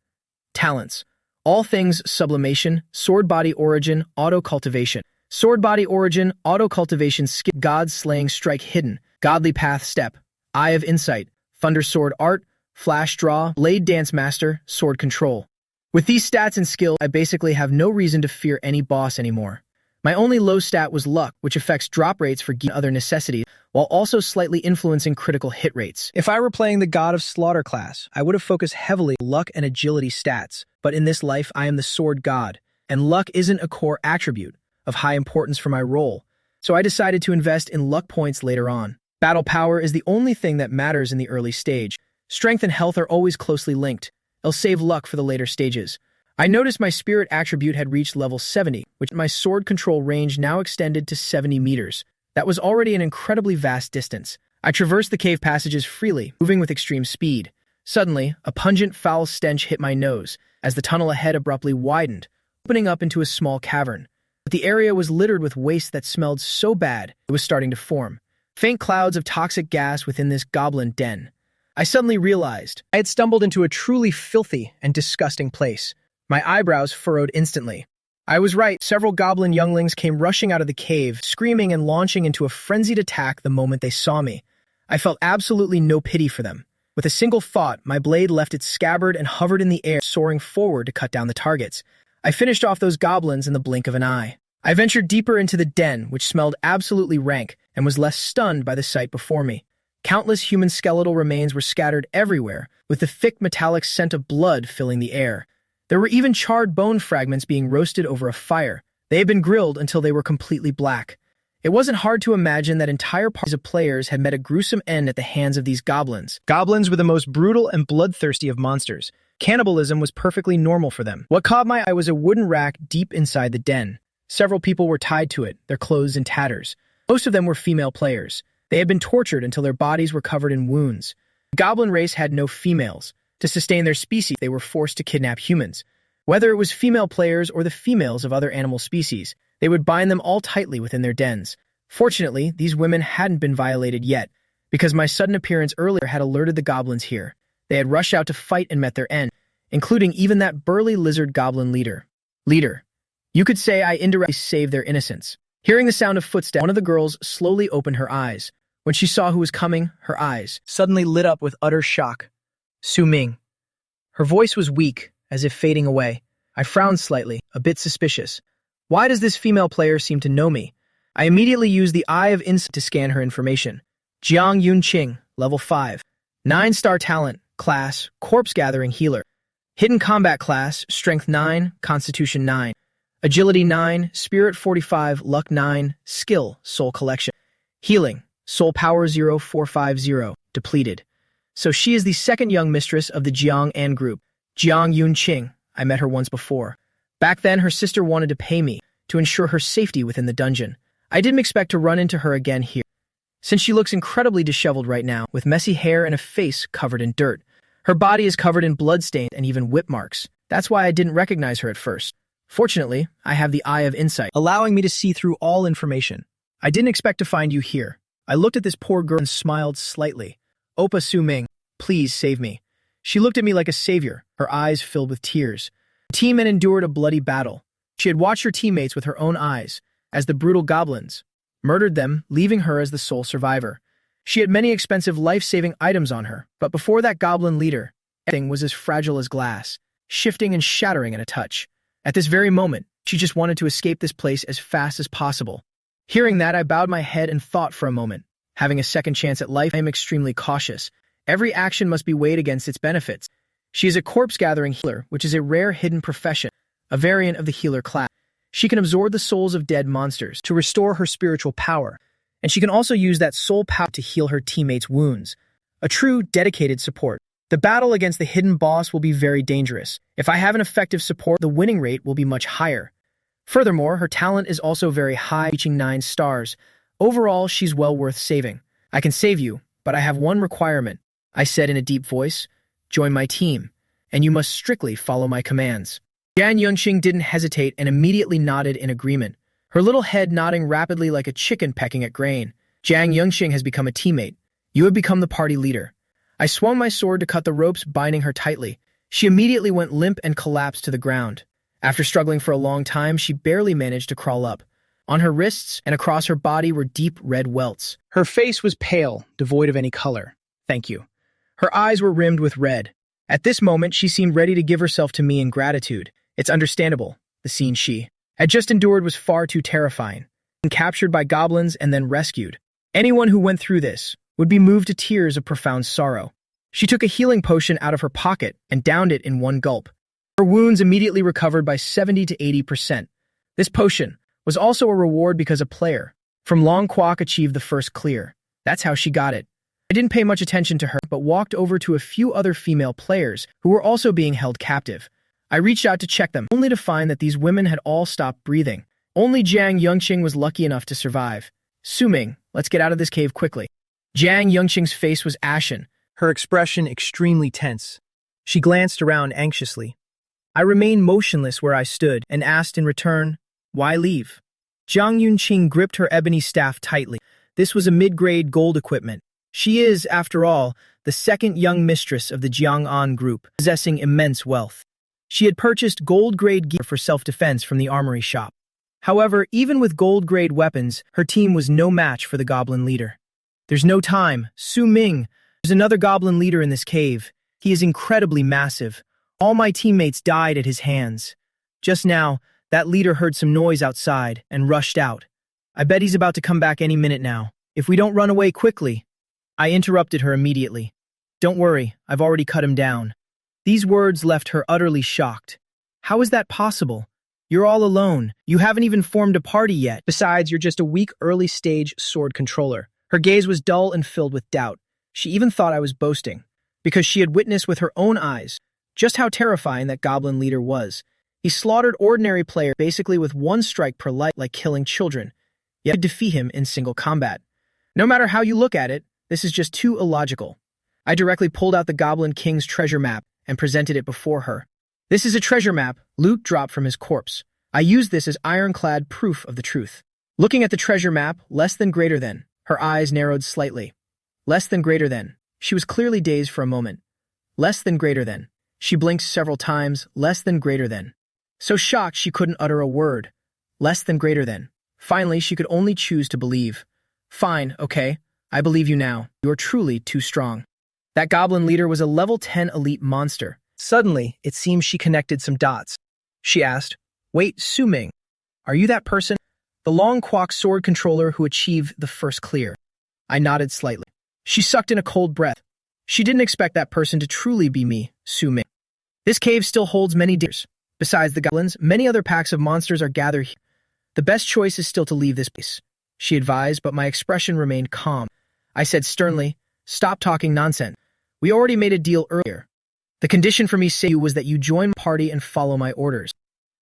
Talents: all things sublimation, sword body origin, auto-cultivation. Sword body origin, auto-cultivation skill, god slaying strike hidden, godly path step, eye of insight, thunder sword art, flash draw, blade dance master, sword control. With these stats and skill, I basically have no reason to fear any boss anymore. My only low stat was luck, which affects drop rates for gear and other necessities, while also slightly influencing critical hit rates. If I were playing the God of Slaughter class, I would have focused heavily on luck and agility stats, but in this life I am the Sword God, and luck isn't a core attribute of high importance for my role, so I decided to invest in luck points later on. Battle power is the only thing that matters in the early stage. Strength and health are always closely linked. I'll save luck for the later stages. I noticed my spirit attribute had reached level 70, which my sword control range now extended to 70 meters. That was already an incredibly vast distance. I traversed the cave passages freely, moving with extreme speed. Suddenly, a pungent, foul stench hit my nose, as the tunnel ahead abruptly widened, opening up into a small cavern. But the area was littered with waste that smelled so bad it was starting to form. Faint clouds of toxic gas within this goblin den. I suddenly realized I had stumbled into a truly filthy and disgusting place. My eyebrows furrowed instantly. I was right. Several goblin younglings came rushing out of the cave, screaming and launching into a frenzied attack the moment they saw me. I felt absolutely no pity for them. With a single thought, my blade left its scabbard and hovered in the air, soaring forward to cut down the targets. I finished off those goblins in the blink of an eye. I ventured deeper into the den, which smelled absolutely rank, and was less stunned by the sight before me. Countless human skeletal remains were scattered everywhere, with the thick metallic scent of blood filling the air. There were even charred bone fragments being roasted over a fire. They had been grilled until they were completely black. It wasn't hard to imagine that entire parties of players had met a gruesome end at the hands of these goblins. Goblins were the most brutal and bloodthirsty of monsters. Cannibalism was perfectly normal for them. What caught my eye was a wooden rack deep inside the den. Several people were tied to it, their clothes in tatters. Most of them were female players. They had been tortured until their bodies were covered in wounds. The goblin race had no females. To sustain their species, they were forced to kidnap humans. Whether it was female players or the females of other animal species, they would bind them all tightly within their dens. Fortunately, these women hadn't been violated yet, because my sudden appearance earlier had alerted the goblins here. They had rushed out to fight and met their end, including even that burly lizard goblin leader. You could say I indirectly saved their innocence. Hearing the sound of footsteps, one of the girls slowly opened her eyes. When she saw who was coming, her eyes suddenly lit up with utter shock. Su Ming. Her voice was weak, as if fading away. I frowned slightly, a bit suspicious. Why does this female player seem to know me? I immediately used the Eye of Insight to scan her information. Jiang Yunqing, level 5. 9-star talent, class, corpse gathering healer. Hidden combat class, strength 9, constitution 9. Agility 9, spirit 45, luck 9, skill, soul collection. Healing, soul power 0450, depleted. So she is the second young mistress of the Jiang An group. Jiang Yunqing. I met her once before. Back then, her sister wanted to pay me to ensure her safety within the dungeon. I didn't expect to run into her again here, since she looks incredibly disheveled right now, with messy hair and a face covered in dirt. Her body is covered in bloodstains and even whip marks. That's why I didn't recognize her at first. Fortunately, I have the Eye of Insight, allowing me to see through all information. I didn't expect to find you here. I looked at this poor girl and smiled slightly. Oppa Su Ming, please please save me." She looked at me like a savior, her eyes filled with tears. The team had endured a bloody battle. She had watched her teammates with her own eyes, as the brutal goblins murdered them, leaving her as the sole survivor. She had many expensive life-saving items on her, but before that goblin leader, everything was as fragile as glass, shifting and shattering at a touch. At this very moment, she just wanted to escape this place as fast as possible. Hearing that, I bowed my head and thought for a moment. Having a second chance at life, I am extremely cautious. Every action must be weighed against its benefits. She is a corpse-gathering healer, which is a rare hidden profession, a variant of the healer class. She can absorb the souls of dead monsters to restore her spiritual power, and she can also use that soul power to heal her teammates' wounds. A true, dedicated support. The battle against the hidden boss will be very dangerous. If I have an effective support, the winning rate will be much higher. Furthermore, her talent is also very high, reaching 9 stars. Overall, she's well worth saving. I can save you, but I have one requirement, I said in a deep voice. Join my team, and you must strictly follow my commands. Jiang Yunqing didn't hesitate and immediately nodded in agreement, her little head nodding rapidly like a chicken pecking at grain. Jiang Yunqing has become a teammate. You have become the party leader. I swung my sword to cut the ropes binding her tightly. She immediately went limp and collapsed to the ground. After struggling for a long time, she barely managed to crawl up. On her wrists and across her body were deep red welts. Her face was pale, devoid of any color. Thank you. Her eyes were rimmed with red. At this moment, she seemed ready to give herself to me in gratitude. It's understandable. The scene she had just endured was far too terrifying. Captured by goblins and then rescued. Anyone who went through this would be moved to tears of profound sorrow. She took a healing potion out of her pocket and downed it in one gulp. Her wounds immediately recovered by 70 to 80%. This potion was also a reward because a player from Long Kwok achieved the first clear. That's how she got it. I didn't pay much attention to her, but walked over to a few other female players who were also being held captive. I reached out to check them, only to find that these women had all stopped breathing. Only Jiang Yunqing was lucky enough to survive. Su-Ming, let's get out of this cave quickly. Jiang Yunqing's face was ashen, her expression extremely tense. She glanced around anxiously. I remained motionless where I stood and asked in return, why leave? Jiang Yunqing gripped her ebony staff tightly. This was a mid-grade gold equipment. She is, after all, the second young mistress of the Jiang'an group, possessing immense wealth. She had purchased gold-grade gear for self-defense from the armory shop. However, even with gold-grade weapons, her team was no match for the goblin leader. There's no time. Su-Ming, there's another goblin leader in this cave. He is incredibly massive. All my teammates died at his hands. Just now, that leader heard some noise outside and rushed out. I bet he's about to come back any minute now. If we don't run away quickly. I interrupted her immediately. Don't worry, I've already cut him down. These words left her utterly shocked. How is that possible? You're all alone. You haven't even formed a party yet. Besides, you're just a weak early-stage sword controller. Her gaze was dull and filled with doubt. She even thought I was boasting, because she had witnessed with her own eyes just how terrifying that goblin leader was. He slaughtered ordinary players basically with one strike per life, like killing children, yet could defeat him in single combat. No matter how you look at it, this is just too illogical. I directly pulled out the Goblin King's treasure map and presented it before her. This is a treasure map, loot dropped from his corpse. I used this as ironclad proof of the truth. Looking at the treasure map, less than greater than, her eyes narrowed slightly. Less than greater than. She was clearly dazed for a moment. Less than greater than. She blinked several times, less than greater than. So shocked she couldn't utter a word. Less than greater than. Finally, she could only choose to believe. Fine, okay, I believe you now. You're truly too strong. That goblin leader was a level 10 elite monster. Suddenly, it seemed she connected some dots. She asked, wait, Su-Ming, are you that person? The Long Kwok sword controller who achieved the first clear. I nodded slightly. She sucked in a cold breath. She didn't expect that person to truly be me, Su-Ming. This cave still holds many dangers. Besides the goblins, many other packs of monsters are gathered here. The best choice is still to leave this place, she advised, but my expression remained calm. I said sternly, stop talking nonsense. We already made a deal earlier. The condition for me saying you was that you join my party and follow my orders.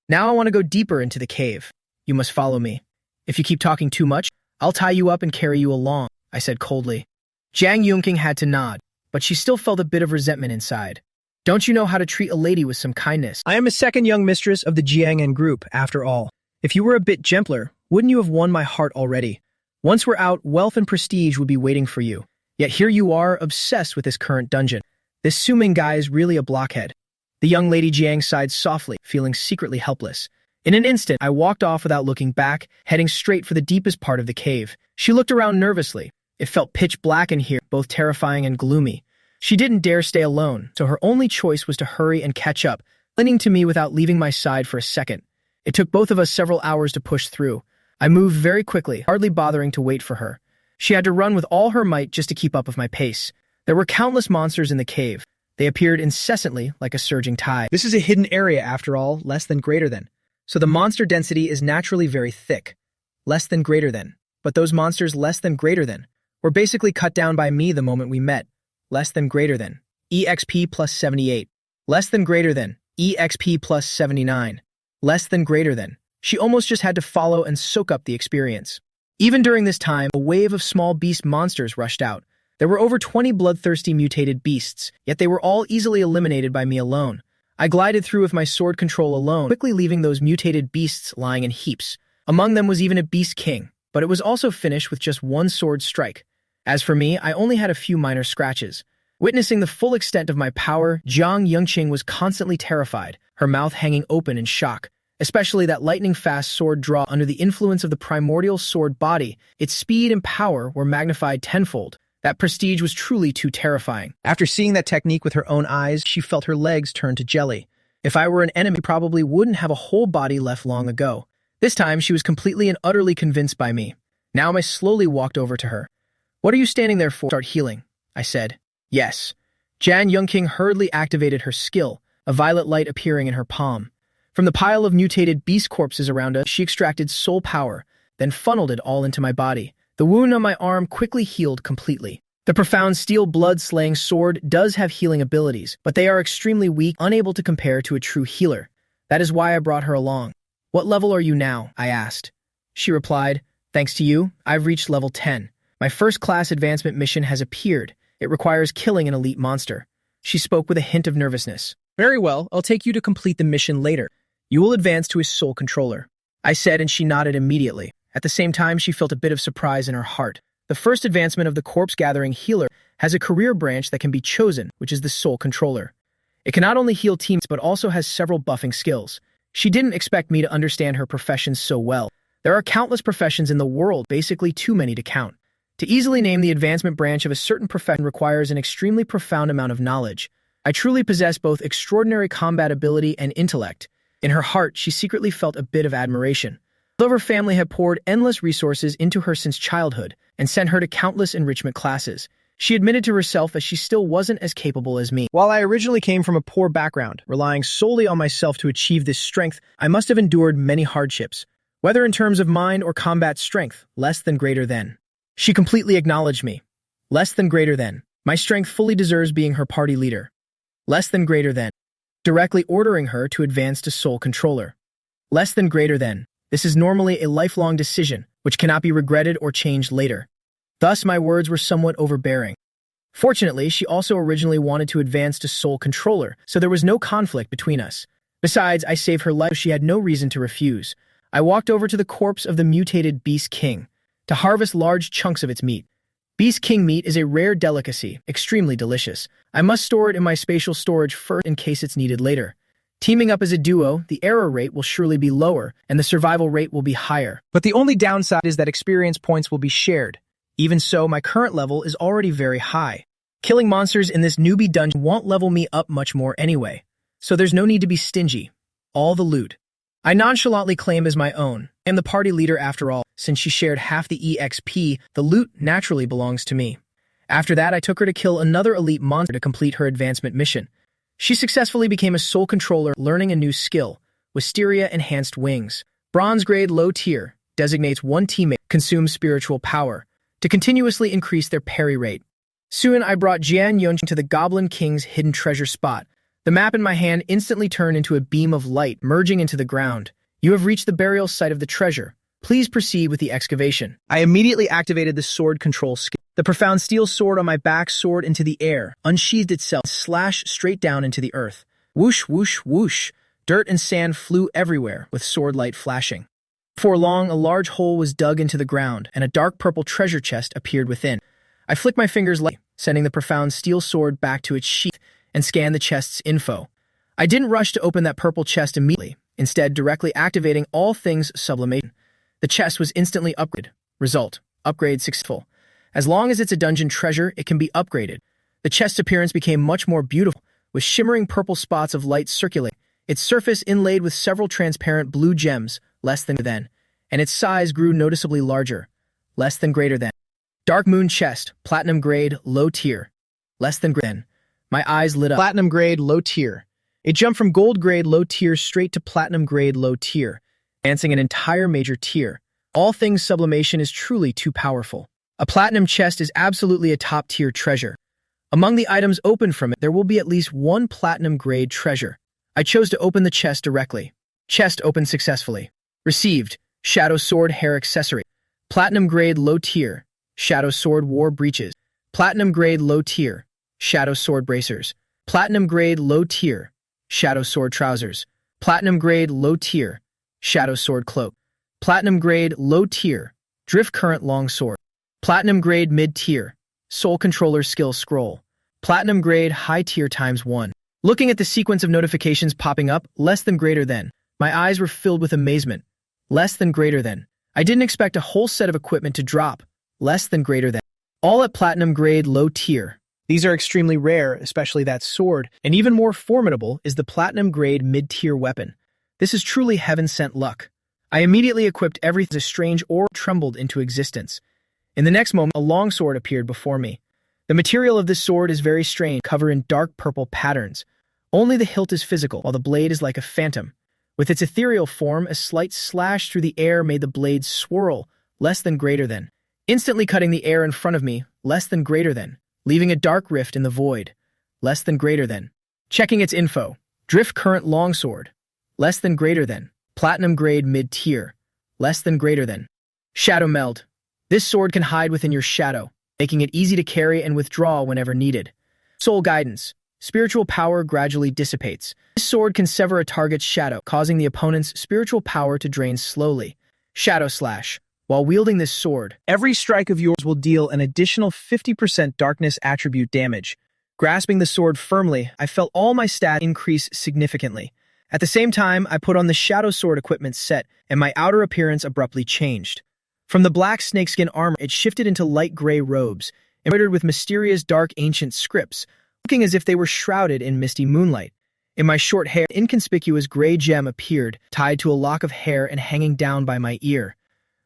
Now I want to go deeper into the cave. You must follow me. If you keep talking too much, I'll tie you up and carry you along, I said coldly. Jiang Yunqing had to nod, but she still felt a bit of resentment inside. Don't you know how to treat a lady with some kindness? I am a second young mistress of the Jiang'an group, after all. If you were a bit gentler, wouldn't you have won my heart already? Once we're out, wealth and prestige would be waiting for you. Yet here you are, obsessed with this current dungeon. This Su-ming guy is really a blockhead. The young lady Jiang sighed softly, feeling secretly helpless. In an instant, I walked off without looking back, heading straight for the deepest part of the cave. She looked around nervously. It felt pitch black in here, both terrifying and gloomy. She didn't dare stay alone, so her only choice was to hurry and catch up, clinging to me without leaving my side for a second. It took both of us several hours to push through. I moved very quickly, hardly bothering to wait for her. She had to run with all her might just to keep up with my pace. There were countless monsters in the cave. They appeared incessantly like a surging tide. This is a hidden area, after all, less than greater than. So the monster density is naturally very thick. Less than greater than. But those monsters less than greater than were basically cut down by me the moment we met. Less than greater than. EXP plus 78. Less than greater than. EXP plus 79. Less than greater than. She almost just had to follow and soak up the experience. Even during this time, a wave of small beast monsters rushed out. There were over 20 bloodthirsty mutated beasts, yet they were all easily eliminated by me alone. I glided through with my sword control alone, quickly leaving those mutated beasts lying in heaps. Among them was even a beast king, but it was also finished with just one sword strike. As for me, I only had a few minor scratches. Witnessing the full extent of my power, Jiang Yongqing was constantly terrified, her mouth hanging open in shock. Especially that lightning-fast sword draw under the influence of the primordial sword body, its speed and power were magnified tenfold. That prestige was truly too terrifying. After seeing that technique with her own eyes, she felt her legs turn to jelly. If I were an enemy, I probably wouldn't have a whole body left long ago. This time, she was completely and utterly convinced by me. Now I slowly walked over to her. "What are you standing there for?" "Start healing," I said. "Yes." Jiang Yongqing hurriedly activated her skill, a violet light appearing in her palm. From the pile of mutated beast corpses around us, she extracted soul power, then funneled it all into my body. The wound on my arm quickly healed completely. The profound steel blood-slaying sword does have healing abilities, but they are extremely weak, unable to compare to a true healer. That is why I brought her along. "What level are you now?" I asked. She replied, "Thanks to you, I've reached level 10. My first-class advancement mission has appeared. It requires killing an elite monster." She spoke with a hint of nervousness. "Very well, I'll take you to complete the mission later. You will advance to his soul controller," I said, and she nodded immediately. At the same time, she felt a bit of surprise in her heart. The first advancement of the corpse-gathering healer has a career branch that can be chosen, which is the soul controller. It can not only heal teams, but also has several buffing skills. She didn't expect me to understand her profession so well. There are countless professions in the world, basically too many to count. To easily name the advancement branch of a certain profession requires an extremely profound amount of knowledge. I truly possess both extraordinary combat ability and intellect. In her heart, she secretly felt a bit of admiration. Although her family had poured endless resources into her since childhood and sent her to countless enrichment classes, she admitted to herself that she still wasn't as capable as me. While I originally came from a poor background, relying solely on myself to achieve this strength, I must have endured many hardships, whether in terms of mind or combat strength, less than greater than. She completely acknowledged me. Less than greater than. My strength fully deserves being her party leader. Less than greater than. Directly ordering her to advance to soul controller. Less than greater than. This is normally a lifelong decision, which cannot be regretted or changed later. Thus, my words were somewhat overbearing. Fortunately, she also originally wanted to advance to soul controller, so there was no conflict between us. Besides, I saved her life, so she had no reason to refuse. I walked over to the corpse of the mutated Beast King to harvest large chunks of its meat. Beast King meat is a rare delicacy, extremely delicious. I must store it in my spatial storage first in case it's needed later. Teaming up as a duo, the error rate will surely be lower, and the survival rate will be higher. But the only downside is that experience points will be shared. Even so, my current level is already very high. Killing monsters in this newbie dungeon won't level me up much more anyway, so there's no need to be stingy. All the loot I nonchalantly claim as my own. I am the party leader after all. Since she shared half the EXP, the loot naturally belongs to me. After that, I took her to kill another elite monster to complete her advancement mission. She successfully became a soul controller, learning a new skill, Wisteria Enhanced Wings. Bronze grade low tier, designates one teammate, consumes spiritual power, to continuously increase their parry rate. Soon I brought Jian Yongqing to the Goblin King's hidden treasure spot. The map in my hand instantly turned into a beam of light, merging into the ground. You have reached the burial site of the treasure. Please proceed with the excavation. I immediately activated the sword control skill. The profound steel sword on my back soared into the air, unsheathed itself, slashed straight down into the earth. Whoosh, whoosh, whoosh. Dirt and sand flew everywhere, with sword light flashing. Before long, a large hole was dug into the ground, and a dark purple treasure chest appeared within. I flicked my fingers lightly, sending the profound steel sword back to its sheath, and scan the chest's info. I didn't rush to open that purple chest immediately, instead directly activating all things sublimation. The chest was instantly upgraded. Result: upgrade successful. As long as it's a dungeon treasure, it can be upgraded. The chest's appearance became much more beautiful, with shimmering purple spots of light circulating, its surface inlaid with several transparent blue gems, less than then, and its size grew noticeably larger, less than greater than. Dark Moon chest, platinum grade, low tier, less than greater than. My eyes lit up. Platinum grade, low tier. It jumped from gold grade, low tier straight to platinum grade, low tier, advancing an entire major tier. All things sublimation is truly too powerful. A platinum chest is absolutely a top-tier treasure. Among the items opened from it, there will be at least one platinum-grade treasure. I chose to open the chest directly. Chest opened successfully. Received: Shadow Sword Hair Accessory. Platinum-grade low tier. Shadow Sword War Breeches. Platinum-grade low tier. Shadow Sword Bracers. Platinum-grade low tier. Shadow Sword Trousers. Platinum-grade low tier. Shadow Sword Cloak. Platinum-grade low tier. Drift Current Long Sword. Platinum-grade mid-tier. Soul Controller Skill Scroll. Platinum grade high tier ×1. Looking at the sequence of notifications popping up, less than greater than. My eyes were filled with amazement. Less than greater than. I didn't expect a whole set of equipment to drop. Less than greater than. All at platinum grade low tier. These are extremely rare, especially that sword, and even more formidable is the platinum grade mid-tier weapon. This is truly heaven-sent luck. I immediately equipped everything as a strange aura trembled into existence. In the next moment, a longsword appeared before me. The material of this sword is very strange, covered in dark purple patterns. Only the hilt is physical, while the blade is like a phantom. With its ethereal form, a slight slash through the air made the blade swirl, less than greater than. Instantly cutting the air in front of me, less than greater than. Leaving a dark rift in the void, less than greater than. Checking its info. Drift Current Longsword, less than greater than. Platinum grade mid-tier, less than greater than. Shadow Meld. This sword can hide within your shadow, making it easy to carry and withdraw whenever needed. Soul Guidance. Spiritual power gradually dissipates. This sword can sever a target's shadow, causing the opponent's spiritual power to drain slowly. Shadow Slash. While wielding this sword, every strike of yours will deal an additional 50% darkness attribute damage. Grasping the sword firmly, I felt all my stats increase significantly. At the same time, I put on the Shadow Sword equipment set, and my outer appearance abruptly changed. From the black snakeskin armor, it shifted into light gray robes, embroidered with mysterious dark ancient scripts, looking as if they were shrouded in misty moonlight. In my short hair, an inconspicuous gray gem appeared, tied to a lock of hair and hanging down by my ear.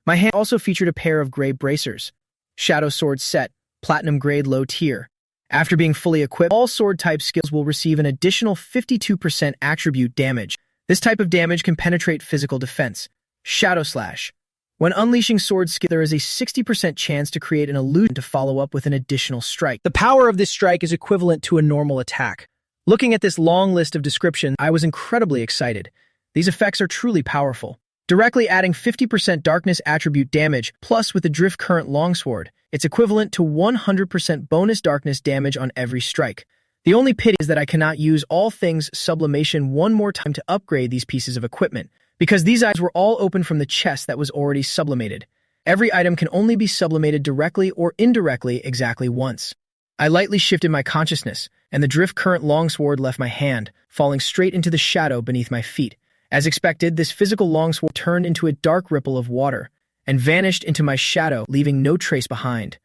My hand also featured a pair of gray bracers. Shadow Sword Set, Platinum Grade Low Tier. After being fully equipped, all sword-type skills will receive an additional 52% attribute damage. This type of damage can penetrate physical defense. Shadow Slash. When unleashing sword skill, there is a 60% chance to create an illusion to follow up with an additional strike. The power of this strike is equivalent to a normal attack. Looking at this long list of descriptions, I was incredibly excited. These effects are truly powerful. Directly adding 50% darkness attribute damage, plus with the Drift Current Longsword, it's equivalent to 100% bonus darkness damage on every strike. The only pity is that I cannot use all things sublimation one more time to upgrade these pieces of equipment, because these items were all opened from the chest that was already sublimated. Every item can only be sublimated directly or indirectly exactly once. I lightly shifted my consciousness, and the Drift Current Longsword left my hand, falling straight into the shadow beneath my feet. As expected, this physical longsword turned into a dark ripple of water, and vanished into my shadow, leaving no trace behind.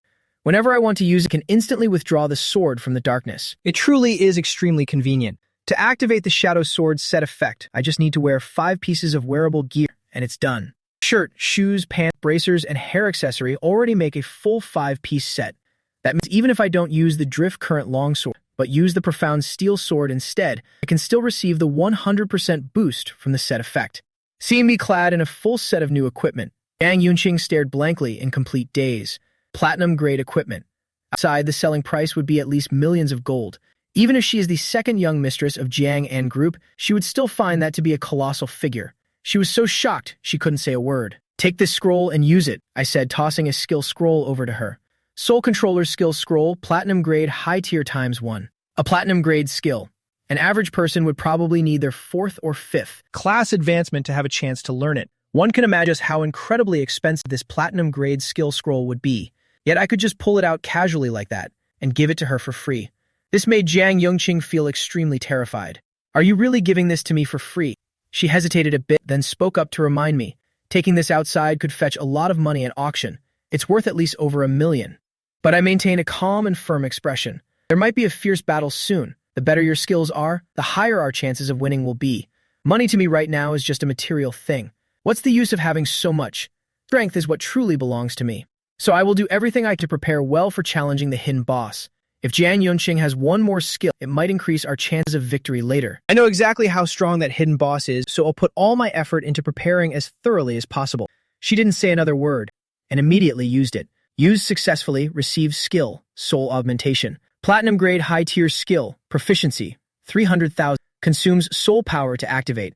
Whenever I want to use it, I can instantly withdraw the sword from the darkness. It truly is extremely convenient. To activate the Shadow Sword set effect, I just need to wear 5 pieces of wearable gear, and it's done. Shirt, shoes, pants, bracers, and hair accessory already make a full 5-piece set. That means even if I don't use the Drift Current Longsword, but use the Profound Steel Sword instead, I can still receive the 100% boost from the set effect. Seeing me clad in a full set of new equipment, Yang Yunqing stared blankly in complete daze. Platinum-grade equipment. Outside, the selling price would be at least millions of gold. Even if she is the second young mistress of Jiang and Group, she would still find that to be a colossal figure. She was so shocked she couldn't say a word. "Take this scroll and use it," I said, tossing a skill scroll over to her. Soul Controller Skill Scroll, Platinum Grade High Tier ×1. A Platinum Grade skill. An average person would probably need their 4th or 5th class advancement to have a chance to learn it. One can imagine just how incredibly expensive this Platinum Grade skill scroll would be. Yet I could just pull it out casually like that, and give it to her for free. This made Jiang Yongqing feel extremely terrified. Are you really giving this to me for free? She hesitated a bit, then spoke up to remind me. Taking this outside could fetch a lot of money at auction. It's worth at least over 1 million. But I maintain a calm and firm expression. There might be a fierce battle soon. The better your skills are, the higher our chances of winning will be. Money to me right now is just a material thing. What's the use of having so much? Strength is what truly belongs to me. So I will do everything I can to prepare well for challenging the hidden boss. If Jiang Yongqing has one more skill, it might increase our chances of victory later. I know exactly how strong that hidden boss is, so I'll put all my effort into preparing as thoroughly as possible. She didn't say another word, and immediately used it. Used successfully, receives skill, soul augmentation. Platinum grade high-tier skill, proficiency, 300,000. Consumes soul power to activate.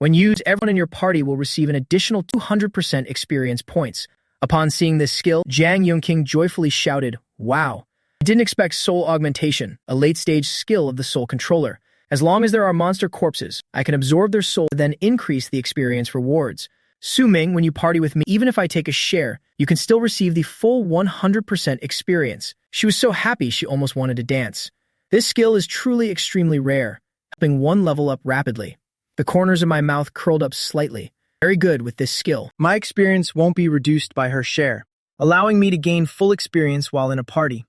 When used, everyone in your party will receive an additional 200% experience points. Upon seeing this skill, Jiang Yongqing joyfully shouted, "Wow! I didn't expect soul augmentation, a late-stage skill of the soul controller. As long as there are monster corpses, I can absorb their soul, then increase the experience rewards. Su Ming, when you party with me, even if I take a share, you can still receive the full 100% experience." She was so happy she almost wanted to dance. This skill is truly extremely rare, helping one level up rapidly. The corners of my mouth curled up slightly. Very good with this skill. My experience won't be reduced by her share, allowing me to gain full experience while in a party.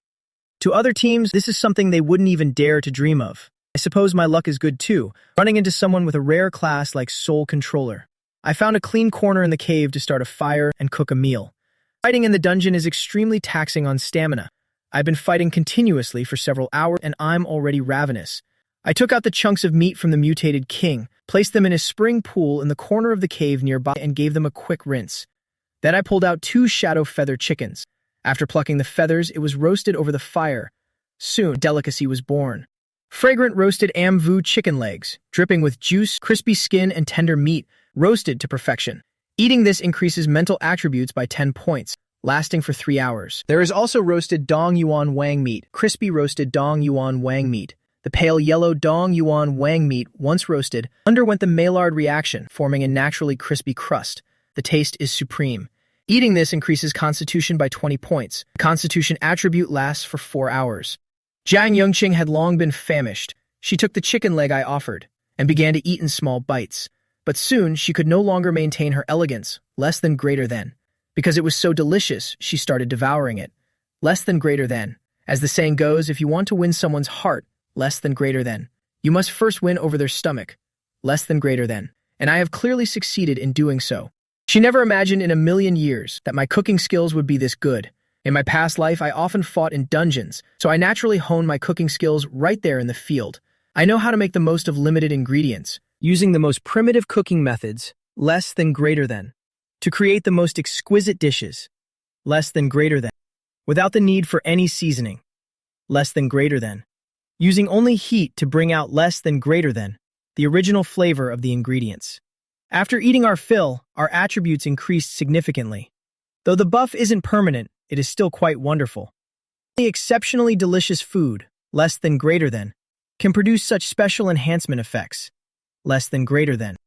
To other teams, this is something they wouldn't even dare to dream of. I suppose my luck is good too, running into someone with a rare class like Soul Controller. I found a clean corner in the cave to start a fire and cook a meal. Fighting in the dungeon is extremely taxing on stamina. I've been fighting continuously for several hours and I'm already ravenous. I took out the chunks of meat from the mutated king, placed them in a spring pool in the corner of the cave nearby and gave them a quick rinse. Then I pulled out 2 shadow feather chickens. After plucking the feathers, it was roasted over the fire. Soon, a delicacy was born. Fragrant roasted amvu chicken legs, dripping with juice, crispy skin, and tender meat, roasted to perfection. Eating this increases mental attributes by 10 points, lasting for 3 hours. There is also roasted dong yuan wang meat, crispy roasted dong yuan wang meat. The pale yellow dong yuan wang meat, once roasted, underwent the Maillard reaction, forming a naturally crispy crust. The taste is supreme. Eating this increases constitution by 20 points. The constitution attribute lasts for 4 hours. Jiang Yongqing had long been famished. She took the chicken leg I offered and began to eat in small bites. But soon she could no longer maintain her elegance, less than greater than. Because it was so delicious, she started devouring it. Less than greater than. As the saying goes, if you want to win someone's heart, less than greater than. You must first win over their stomach. Less than greater than. And I have clearly succeeded in doing so. She never imagined in a million years that my cooking skills would be this good. In my past life, I often fought in dungeons, so I naturally honed my cooking skills right there in the field. I know how to make the most of limited ingredients, using the most primitive cooking methods, less than greater than, to create the most exquisite dishes, less than greater than, without the need for any seasoning, less than greater than, using only heat to bring out less than greater than, the original flavor of the ingredients. After eating our fill, our attributes increased significantly. Though the buff isn't permanent, it is still quite wonderful. The exceptionally delicious food, less than greater than, can produce such special enhancement effects, less than greater than.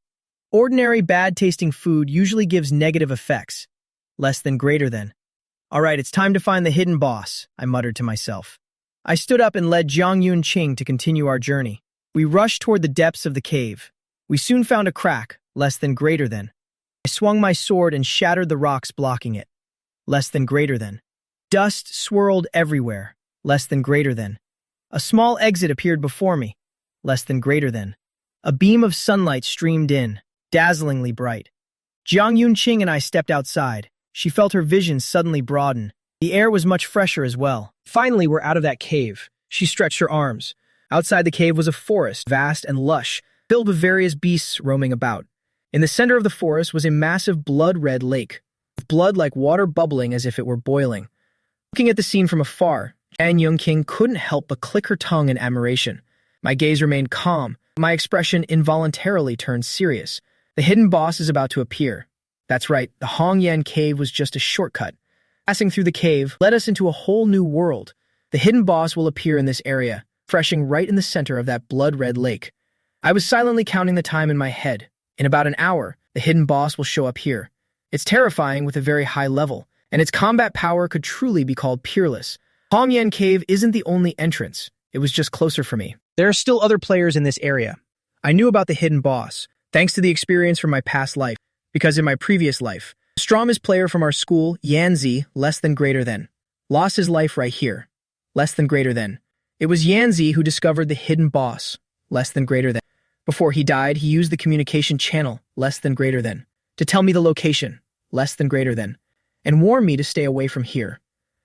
Ordinary bad-tasting food usually gives negative effects, less than greater than. All right, it's time to find the hidden boss, I muttered to myself. I stood up and led Jiang Yongqing to continue our journey. We rushed toward the depths of the cave. We soon found a crack, less than greater than. I swung my sword and shattered the rocks blocking it. Less than greater than. Dust swirled everywhere, less than greater than. A small exit appeared before me, less than greater than. A beam of sunlight streamed in, dazzlingly bright. Jiang Yongqing and I stepped outside. She felt her vision suddenly broaden. The air was much fresher as well. Finally, we're out of that cave. She stretched her arms. Outside the cave was a forest, vast and lush, filled with various beasts roaming about. In the center of the forest was a massive blood-red lake, with blood like water bubbling as if it were boiling. Looking at the scene from afar, Jiang Yongqing couldn't help but click her tongue in admiration. My gaze remained calm. My expression involuntarily turned serious. The hidden boss is about to appear. That's right, the Hongyan cave was just a shortcut. Passing through the cave led us into a whole new world. The hidden boss will appear in this area, freshing right in the center of that blood-red lake. I was silently counting the time in my head. In about an hour, the hidden boss will show up here. It's terrifying with a very high level, and its combat power could truly be called peerless. Hongyan Cave isn't the only entrance. It was just closer for me. There are still other players in this area. I knew about the hidden boss, thanks to the experience from my past life, because in my previous life, the strongest player from our school, Yanzi, less than greater than, lost his life right here, less than greater than. It was Yanzi who discovered the hidden boss, less than greater than. Before he died, he used the communication channel, less than greater than, to tell me the location, less than greater than, and warn me to stay away from here.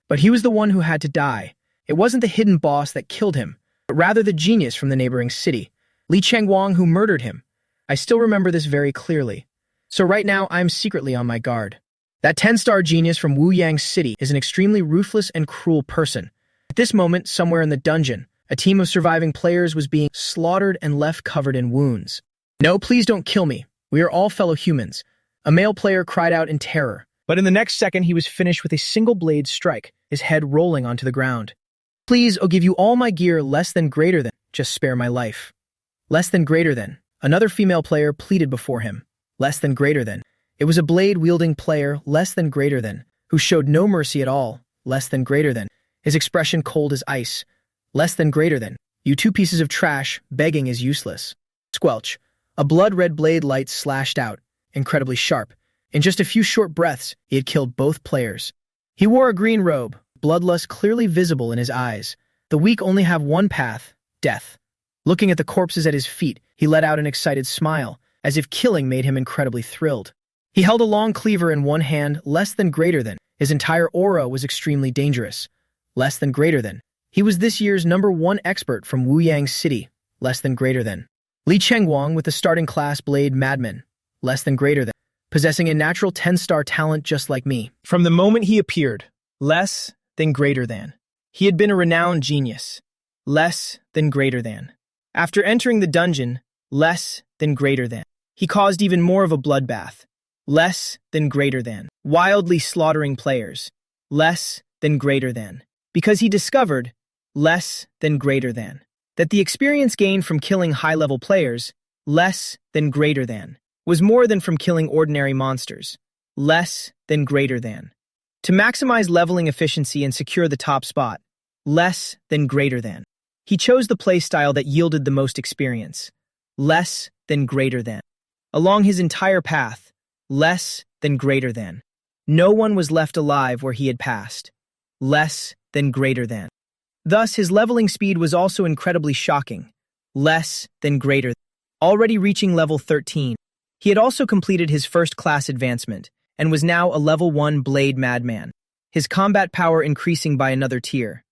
But he was the one who had to die. It wasn't the hidden boss that killed him, but rather the genius from the neighboring city, Li Chengguang, who murdered him. I still remember this very clearly. So right now, I'm secretly on my guard. That 10-star genius from Wuyang City is an extremely ruthless and cruel person. At this moment, somewhere in the dungeon, a team of surviving players was being slaughtered and left covered in wounds. No, please don't kill me. We are all fellow humans. A male player cried out in terror. But in the next second, he was finished with a single blade strike, his head rolling onto the ground. Please, I'll give you all my gear less than greater than. Just spare my life. Less than greater than. Another female player pleaded before him. Less than greater than. It was a blade-wielding player, less than greater than, who showed no mercy at all, less than greater than. His expression cold as ice. Less than greater than. You two pieces of trash, begging is useless. Squelch. A blood-red blade light slashed out, incredibly sharp. In just a few short breaths, he had killed both players. He wore a green robe, bloodlust clearly visible in his eyes. The weak only have one path, death. Looking at the corpses at his feet, he let out an excited smile, as if killing made him incredibly thrilled. He held a long cleaver in one hand, less than greater than. His entire aura was extremely dangerous. Less than greater than. He was this year's #1 expert from Wuyang City, less than greater than. Li Chengguang with the starting class blade madman, less than greater than. Possessing a natural 10-star talent just like me. From the moment he appeared, less than greater than. He had been a renowned genius, less than greater than. After entering the dungeon, less than greater than. He caused even more of a bloodbath, less than greater than. Wildly slaughtering players, less than greater than. Because he discovered, less than greater than. That the experience gained from killing high-level players, less than greater than, was more than from killing ordinary monsters, less than greater than. To maximize leveling efficiency and secure the top spot, less than greater than. He chose the playstyle that yielded the most experience, less than greater than. Along his entire path, less than greater than. No one was left alive where he had passed, less than greater than. Thus, his leveling speed was also incredibly shocking, less than greater than. Already reaching level 13, he had also completed his first class advancement and was now a level 1 Blade Madman, his combat power increasing by another tier.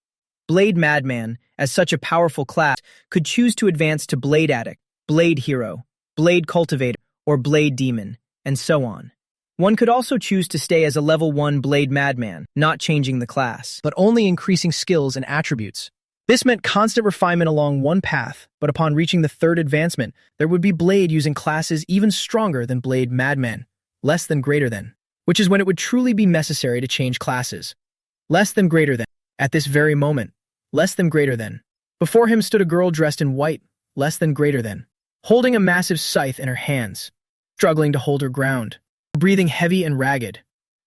Blade Madman, as such a powerful class, could choose to advance to Blade Addict, Blade Hero, Blade Cultivator, or Blade Demon, and so on. One could also choose to stay as a level 1 Blade Madman, not changing the class, but only increasing skills and attributes. This meant constant refinement along one path, but upon reaching the third advancement, there would be Blade using classes even stronger than Blade Madman, less than greater than, which is when it would truly be necessary to change classes. Less than greater than, at this very moment, less than greater than. Before him stood a girl dressed in white, less than greater than, holding a massive scythe in her hands, struggling to hold her ground, breathing heavy and ragged.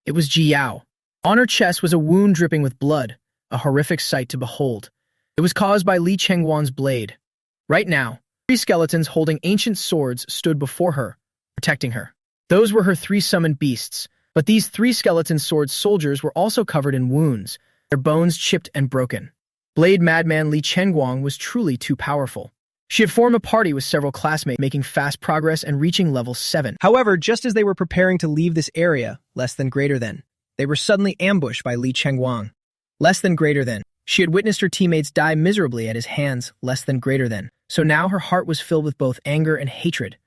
It was Ji Yao. On her chest was a wound dripping with blood, a horrific sight to behold. It was caused by Li Chengguang's blade. Right now, 3 skeletons holding ancient swords stood before her, protecting her. Those were her 3 summoned beasts, but these 3 skeleton sword soldiers were also covered in wounds, their bones chipped and broken. Blade Madman Li Chengguang was truly too powerful. She had formed a party with several classmates, making fast progress and reaching level 7. However, just as they were preparing to leave this area, less than greater than, they were suddenly ambushed by Li Chengguang. Less than greater than. She had witnessed her teammates die miserably at his hands, less than greater than. So now her heart was filled with both anger and hatred,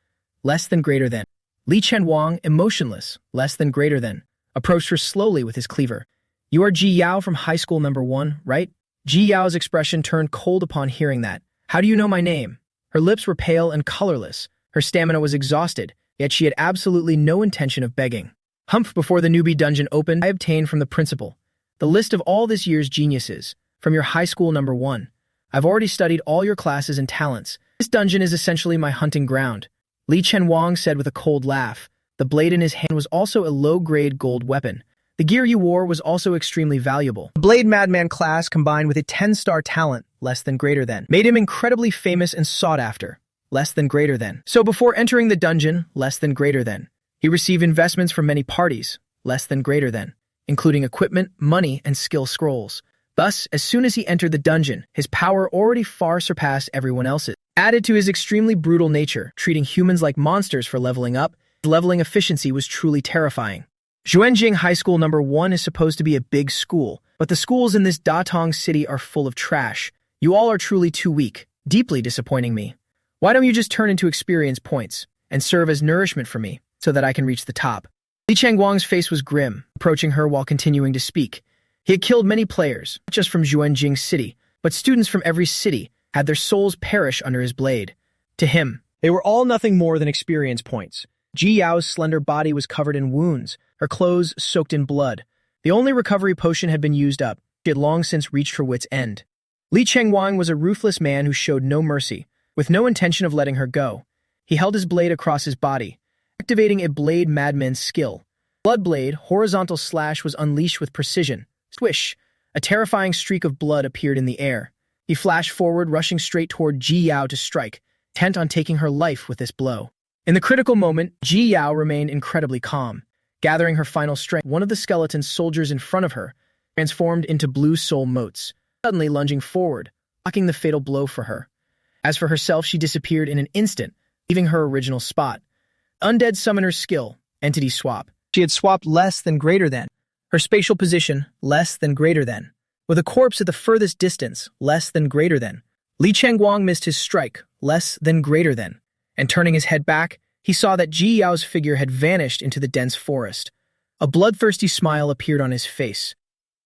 less than greater than. Li Chengguang, emotionless, less than greater than, approached her slowly with his cleaver. You are Ji Yao from high school #1, right? Ji Yao's expression turned cold upon hearing that. How do you know my name? Her lips were pale and colorless. Her stamina was exhausted, yet she had absolutely no intention of begging. Humph, before the newbie dungeon opened, I obtained from the principal the list of all this year's geniuses, from your high school #1. I've already studied all your classes and talents. This dungeon is essentially my hunting ground. Li Chengguang said with a cold laugh. The blade in his hand was also a low-grade gold weapon. The gear you wore was also extremely valuable. The Blade Madman class combined with a 10-star talent, less than greater than. Made him incredibly famous and sought after, less than greater than. So before entering the dungeon, less than greater than. He received investments from many parties, less than greater than, including equipment, money, and skill scrolls. Thus, as soon as he entered the dungeon, his power already far surpassed everyone else's. Added to his extremely brutal nature, treating humans like monsters for leveling up, his leveling efficiency was truly terrifying. Xuanjing High School No. 1 is supposed to be a big school, but the schools in this Datong city are full of trash. You all are truly too weak, deeply disappointing me. Why don't you just turn into experience points and serve as nourishment for me so that I can reach the top? Li Changguang's face was grim, approaching her while continuing to speak. He had killed many players, not just from Xuanjing City, but students from every city had their souls perish under his blade. To him, they were all nothing more than experience points. Ji Yao's slender body was covered in wounds, her clothes soaked in blood. The only recovery potion had been used up. She had long since reached her wit's end. Li Chengguang was a ruthless man who showed no mercy, with no intention of letting her go. He held his blade across his body, activating a blade madman's skill. Blood blade, horizontal slash was unleashed with precision. Swish! A terrifying streak of blood appeared in the air. He flashed forward, rushing straight toward Ji Yao to strike, intent on taking her life with this blow. In the critical moment, Ji Yao remained incredibly calm. Gathering her final strength, one of the skeleton soldiers in front of her transformed into blue soul motes, suddenly lunging forward, blocking the fatal blow for her. As for herself, she disappeared in an instant, leaving her original spot. Undead summoner's skill, entity swap. She had swapped less than greater than. Her spatial position, less than greater than. With a corpse at the furthest distance, less than greater than. Li Chengguang missed his strike, less than greater than. And turning his head back, he saw that Ji Yao's figure had vanished into the dense forest. A bloodthirsty smile appeared on his face.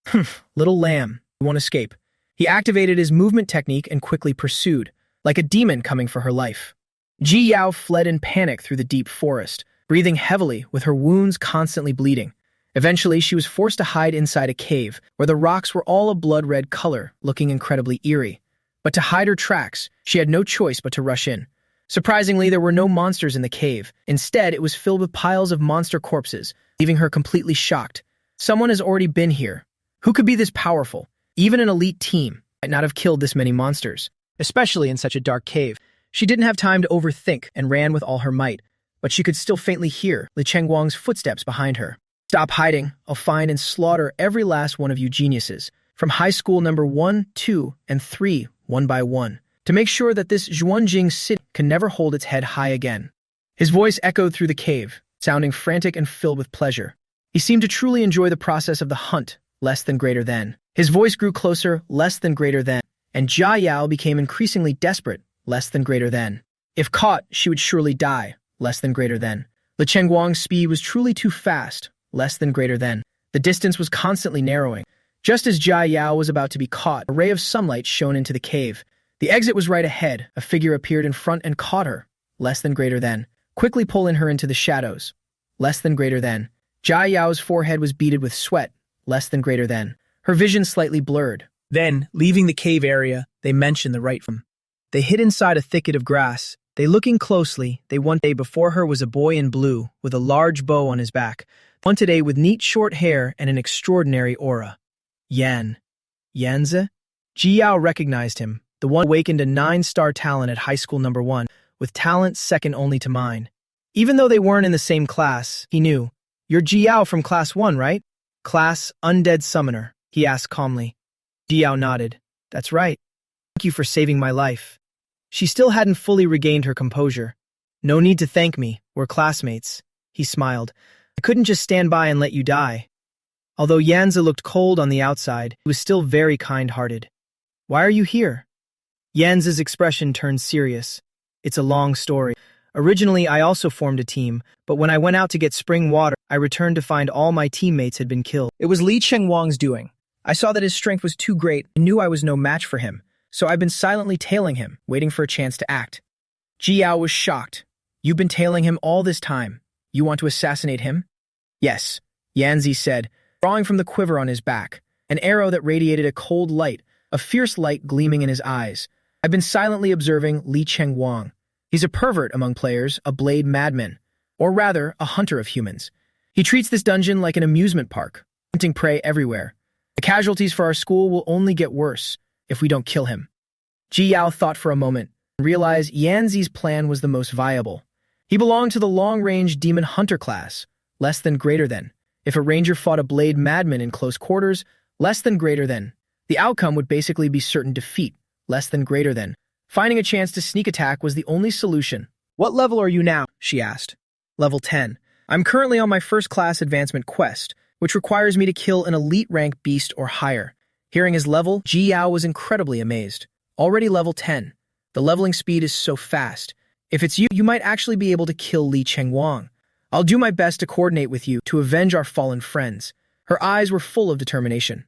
Humph, little lamb, you won't escape. He activated his movement technique and quickly pursued, like a demon coming for her life. Ji Yao fled in panic through the deep forest, breathing heavily with her wounds constantly bleeding. Eventually, she was forced to hide inside a cave, where the rocks were all a blood-red color, looking incredibly eerie. But to hide her tracks, she had no choice but to rush in. Surprisingly, there were no monsters in the cave. Instead, it was filled with piles of monster corpses, leaving her completely shocked. Someone has already been here. Who could be this powerful? Even an elite team might not have killed this many monsters, especially in such a dark cave. She didn't have time to overthink and ran with all her might, but she could still faintly hear Li Chengguang's footsteps behind her. Stop hiding. I'll find and slaughter every last one of you geniuses, from high school number 1, 2, and 3, one by one, to make sure that this Xuanjing city can never hold its head high again. His voice echoed through the cave, sounding frantic and filled with pleasure. He seemed to truly enjoy the process of the hunt, less than greater than. His voice grew closer, less than greater than, and Jia Yao became increasingly desperate, less than greater than. If caught, she would surely die, less than greater than. Li Chengguang's speed was truly too fast, less than greater than. The distance was constantly narrowing. Just as Jia Yao was about to be caught, a ray of sunlight shone into the cave. The exit was right ahead. A figure appeared in front and caught her, less than greater than, quickly pulling her into the shadows, less than greater than. Jia Yao's forehead was beaded with sweat, less than greater than. Her vision slightly blurred. Then, leaving the cave area, they mentioned the right from. They hid inside a thicket of grass. They looking closely, they one day before her was a boy in blue, with a large bow on his back. One today with neat short hair and an extraordinary aura. Yan. Yanzi? Ji Yao recognized him, the one awakened a 9-star talent at high school number 1, with talent second only to mine. Even though they weren't in the same class, he knew. You're Ji Yao from class 1, right? Class Undead Summoner, he asked calmly. Ji Yao nodded. That's right. Thank you for saving my life. She still hadn't fully regained her composure. No need to thank me, we're classmates. He smiled. I couldn't just stand by and let you die. Although Yanzi looked cold on the outside, he was still very kind-hearted. Why are you here? Yanzi's expression turned serious. It's a long story. Originally, I also formed a team, but when I went out to get spring water, I returned to find all my teammates had been killed. It was Li Chengguang's doing. I saw that his strength was too great and knew I was no match for him, so I've been silently tailing him, waiting for a chance to act. Ji Yao was shocked. You've been tailing him all this time. You want to assassinate him? Yes, Yanzi said, drawing from the quiver on his back, an arrow that radiated a cold light, a fierce light gleaming in his eyes. I've been silently observing Li Chengguang. He's a pervert among players, a blade madman, or rather, a hunter of humans. He treats this dungeon like an amusement park, hunting prey everywhere. The casualties for our school will only get worse if we don't kill him. Ji Yao thought for a moment and realized Yanzi's plan was the most viable. He belonged to the long-range demon hunter class, less than greater than. If a ranger fought a blade madman in close quarters, less than greater than. The outcome would basically be certain defeat, less than greater than. Finding a chance to sneak attack was the only solution. What level are you now? She asked. Level 10. I'm currently on my first class advancement quest, which requires me to kill an elite rank beast or higher. Hearing his level, Ji Yao was incredibly amazed. Already level 10. The leveling speed is so fast. If it's you, you might actually be able to kill Li Chengwang. I'll do my best to coordinate with you to avenge our fallen friends. Her eyes were full of determination.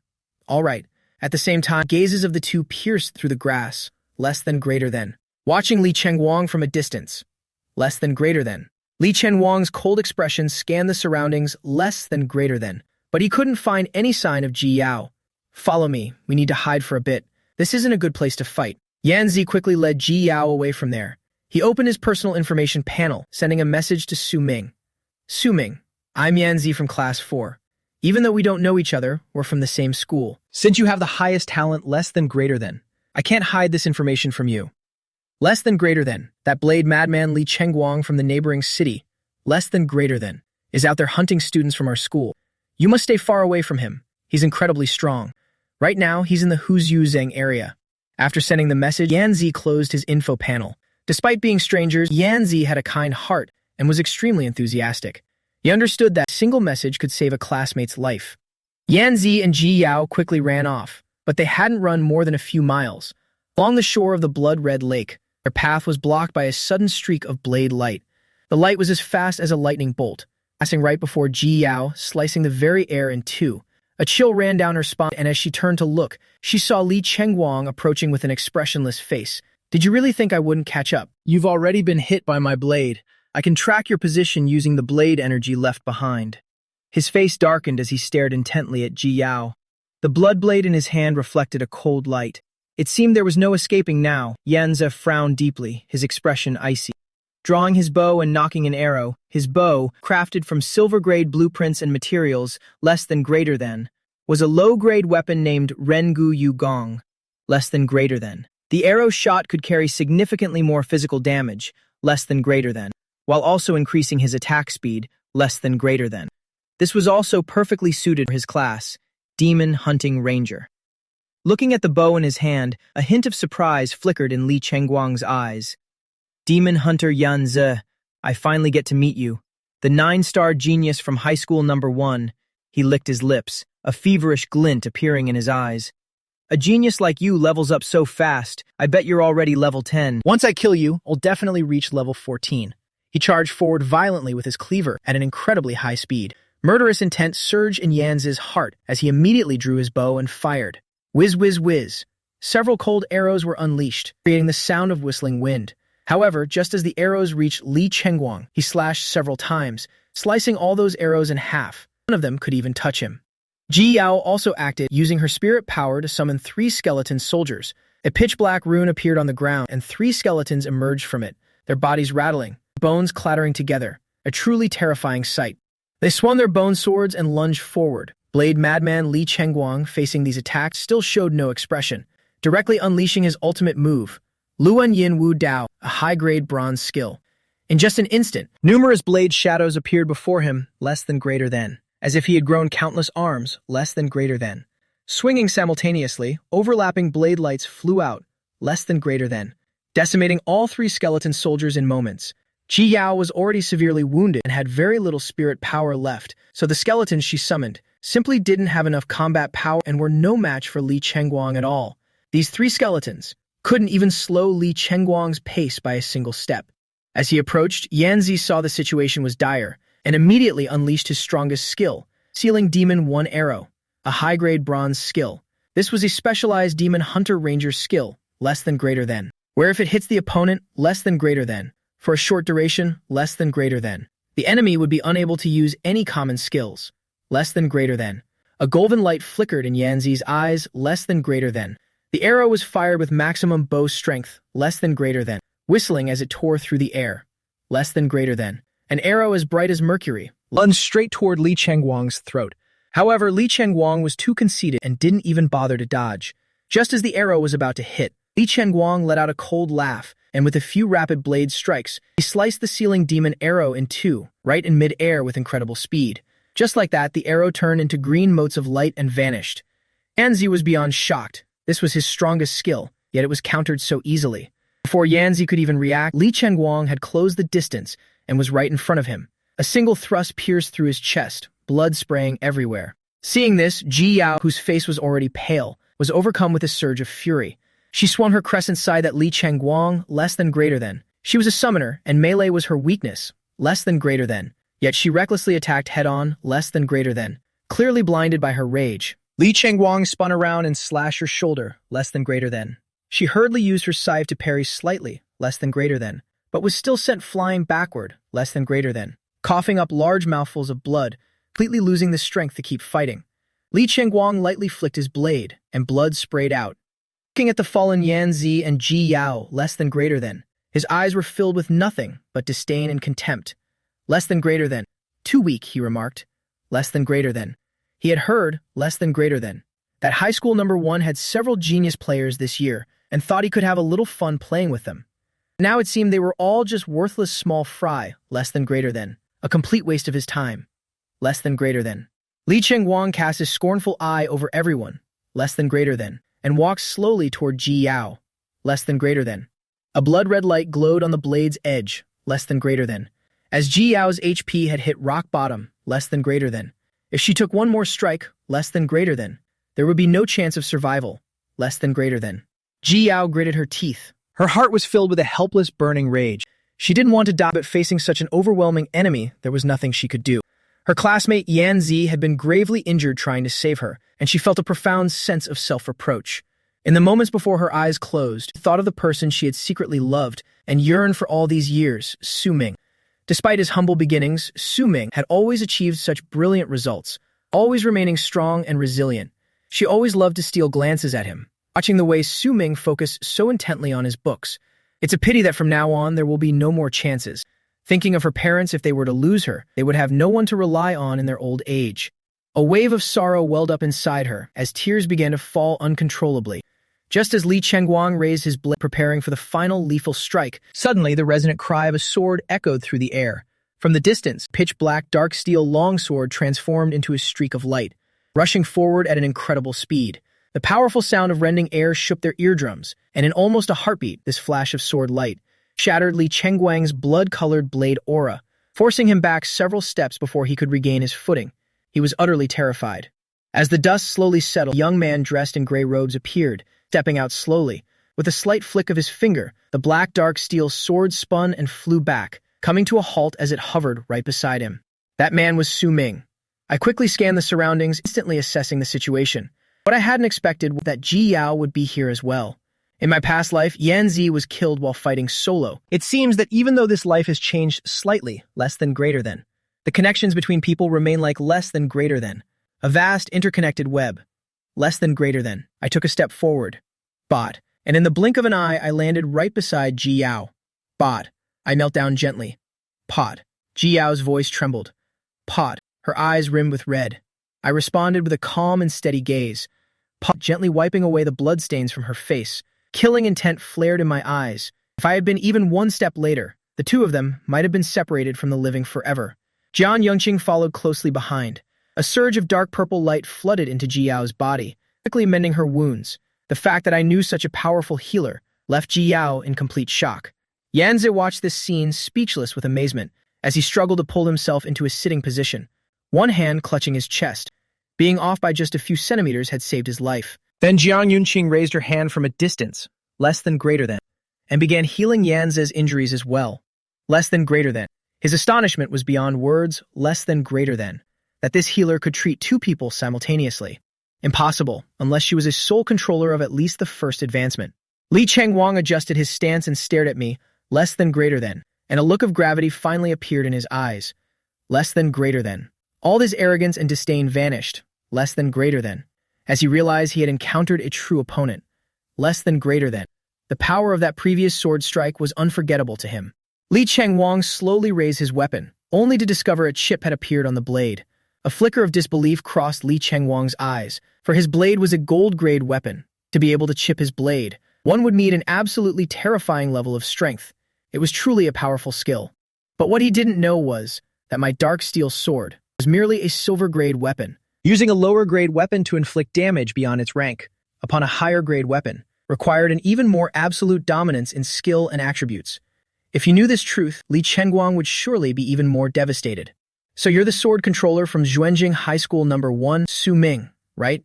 All right. At the same time, gazes of the two pierced through the grass, less than greater than. Watching Li Chengwang from a distance, less than greater than. Li Chengwang's cold expression scanned the surroundings, less than greater than. But he couldn't find any sign of Ji Yao. Follow me. We need to hide for a bit. This isn't a good place to fight. Yanzi quickly led Ji Yao away from there. He opened his personal information panel, sending a message to Su Ming. Su Ming, I'm Yanzi from Class 4. Even though we don't know each other, we're from the same school. Since you have the highest talent, less than greater than, I can't hide this information from you. Less than greater than, that blade madman Li Chengwang from the neighboring city, less than greater than, is out there hunting students from our school. You must stay far away from him. He's incredibly strong. Right now, he's in the Huzhuzhang area. After sending the message, Yanzi closed his info panel. Despite being strangers, Yanzi had a kind heart and was extremely enthusiastic. He understood that a single message could save a classmate's life. Yanzi and Ji Yao quickly ran off, but they hadn't run more than a few miles. Along the shore of the blood-red lake, their path was blocked by a sudden streak of blade light. The light was as fast as a lightning bolt, passing right before Ji Yao, slicing the very air in two. A chill ran down her spine, and as she turned to look, she saw Li Chengwang approaching with an expressionless face. Did you really think I wouldn't catch up? You've already been hit by my blade. I can track your position using the blade energy left behind. His face darkened as he stared intently at Ji Yao. The blood blade in his hand reflected a cold light. It seemed there was no escaping now. Yanzi frowned deeply, his expression icy. Drawing his bow and nocking an arrow, his bow, crafted from silver-grade blueprints and materials less than greater than, was a low-grade weapon named Rengu Yu Gong, less than greater than. The arrow shot could carry significantly more physical damage, less than greater than, while also increasing his attack speed, less than greater than. This was also perfectly suited for his class, Demon Hunting Ranger. Looking at the bow in his hand, a hint of surprise flickered in Li Chengwang's eyes. Demon Hunter Yanzi, I finally get to meet you. The 9-star genius from high school number 1. He licked his lips, a feverish glint appearing in his eyes. A genius like you levels up so fast, I bet you're already level 10. Once I kill you, I'll definitely reach level 14. He charged forward violently with his cleaver at an incredibly high speed. Murderous intent surged in Yanzi's heart as he immediately drew his bow and fired. Whiz, whiz, whiz. Several cold arrows were unleashed, creating the sound of whistling wind. However, just as the arrows reached Li Chengwang, he slashed several times, slicing all those arrows in half. None of them could even touch him. Ji Yao also acted, using her spirit power to summon 3 skeleton soldiers. A pitch-black rune appeared on the ground, and 3 skeletons emerged from it, their bodies rattling, bones clattering together. A truly terrifying sight. They swung their bone swords and lunged forward. Blade madman Li Chengwang, facing these attacks, still showed no expression, directly unleashing his ultimate move, Luan Yin Wu Dao, a high-grade bronze skill. In just an instant, numerous blade shadows appeared before him, less than greater than, as if he had grown countless arms, less than greater than. Swinging simultaneously, overlapping blade lights flew out, less than greater than, decimating all 3 skeleton soldiers in moments. Ji Yao was already severely wounded and had very little spirit power left, so the skeletons she summoned simply didn't have enough combat power and were no match for Li Chengwang at all. These 3 skeletons couldn't even slow Li Chengwang's pace by a single step. As he approached, Yanzi saw the situation was dire and immediately unleashed his strongest skill, Sealing Demon 1 Arrow, a high-grade bronze skill. This was a specialized Demon Hunter Ranger skill, less than greater than, where if it hits the opponent, less than greater than, for a short duration, less than greater than. The enemy would be unable to use any common skills, less than greater than. A golden light flickered in Yanzi's eyes, less than greater than. The arrow was fired with maximum bow strength, less than greater than, whistling as it tore through the air, less than greater than. An arrow as bright as mercury lunged straight toward Li Chengwang's throat. However, Li Chengwang was too conceited and didn't even bother to dodge. Just as the arrow was about to hit, Li Chengguang let out a cold laugh, and with a few rapid blade strikes, he sliced the ceiling demon arrow in two, right in mid-air with incredible speed. Just like that, the arrow turned into green motes of light and vanished. Yanzi was beyond shocked. This was his strongest skill, yet it was countered so easily. Before Yanzi could even react, Li Chengguang had closed the distance and was right in front of him. A single thrust pierced through his chest, blood spraying everywhere. Seeing this, Ji Yao, whose face was already pale, was overcome with a surge of fury. She swung her crescent side at Li Chengguang, less than greater than. She was a summoner, and melee was her weakness, less than greater than. Yet she recklessly attacked head-on, less than greater than. Clearly blinded by her rage, Li Chengguang spun around and slashed her shoulder, less than greater than. She hurriedly used her scythe to parry slightly, less than greater than, but was still sent flying backward, less than greater than, coughing up large mouthfuls of blood, completely losing the strength to keep fighting. Li Chengguang lightly flicked his blade, and blood sprayed out. Looking at the fallen Yanzi and Ji Yao, less than greater than, his eyes were filled with nothing but disdain and contempt. Less than greater than. Too weak, he remarked. Less than greater than. He had heard, less than greater than, that high school number 1 had several genius players this year, and thought he could have a little fun playing with them. Now it seemed they were all just worthless small fry, less than greater than, a complete waste of his time. Less than greater than. Li Chengguang cast his scornful eye over everyone, less than greater than, and walked slowly toward Ji Yao, less than greater than. A blood-red light glowed on the blade's edge, less than greater than. As Ji Yao's HP had hit rock bottom, less than greater than. If she took one more strike, less than greater than, there would be no chance of survival, less than greater than. Ji Yao gritted her teeth. Her heart was filled with a helpless, burning rage. She didn't want to die, but facing such an overwhelming enemy, there was nothing she could do. Her classmate Yanzi had been gravely injured trying to save her, and she felt a profound sense of self-reproach. In the moments before her eyes closed, she thought of the person she had secretly loved and yearned for all these years, Su Ming. Despite his humble beginnings, Su Ming had always achieved such brilliant results, always remaining strong and resilient. She always loved to steal glances at him, watching the way Su Ming focused so intently on his books. It's a pity that from now on there will be no more chances. Thinking of her parents, if they were to lose her, they would have no one to rely on in their old age. A wave of sorrow welled up inside her as tears began to fall uncontrollably. Just as Li Chengguang raised his blade, preparing for the final lethal strike, suddenly the resonant cry of a sword echoed through the air. From the distance, pitch-black dark steel longsword transformed into a streak of light, rushing forward at an incredible speed. The powerful sound of rending air shook their eardrums, and in almost a heartbeat, this flash of sword light shattered Li Chengguang's blood-colored blade aura, forcing him back several steps before he could regain his footing. He was utterly terrified. As the dust slowly settled, a young man dressed in gray robes appeared, stepping out slowly. With a slight flick of his finger, the black dark steel sword spun and flew back, coming to a halt as it hovered right beside him. That man was Su Ming. I quickly scanned the surroundings, instantly assessing the situation. What I hadn't expected was that Ji Yao would be here as well. In my past life, Yanzi was killed while fighting solo. It seems that even though this life has changed slightly, less than greater than, the connections between people remain like less than greater than. A vast, interconnected web. Less than greater than. I took a step forward. Bot. And in the blink of an eye, I landed right beside Ji Yao. Bot. I knelt down gently. Pot. Ji Yao's voice trembled. Pot. Her eyes rimmed with red. I responded with a calm and steady gaze. Pot, gently wiping away the bloodstains from her face. Killing intent flared in my eyes. If I had been even one step later, the two of them might have been separated from the living forever. Jian Yongqing followed closely behind. A surge of dark purple light flooded into Ji Yao's body, quickly mending her wounds. The fact that I knew such a powerful healer left Ji Yao in complete shock. Yanzi watched this scene speechless with amazement as he struggled to pull himself into a sitting position, one hand clutching his chest. Being off by just a few centimeters had saved his life. Then Jiang Yunqing raised her hand from a distance, less than greater than, and began healing Yanzi's injuries as well, less than greater than. His astonishment was beyond words, less than greater than, that this healer could treat two people simultaneously. Impossible, unless she was a sole controller of at least the first advancement. Li Chengguang adjusted his stance and stared at me, less than greater than, and a look of gravity finally appeared in his eyes. Less than greater than. All his arrogance and disdain vanished, less than greater than, as he realized he had encountered a true opponent. Less than greater than. The power of that previous sword strike was unforgettable to him. Li Chengguang slowly raised his weapon, only to discover a chip had appeared on the blade. A flicker of disbelief crossed Li Chengguang's eyes, for his blade was a gold-grade weapon. To be able to chip his blade, One would need an absolutely terrifying level of strength. It was truly a powerful skill. But what he didn't know was that my dark steel sword was merely a silver-grade weapon, using a lower-grade weapon to inflict damage beyond its rank upon a higher-grade weapon required an even more absolute dominance in skill and attributes. If you knew this truth, Li Chenguang would surely be even more devastated. So you're the sword controller from Xuanjing High School number 1, Su Ming, right?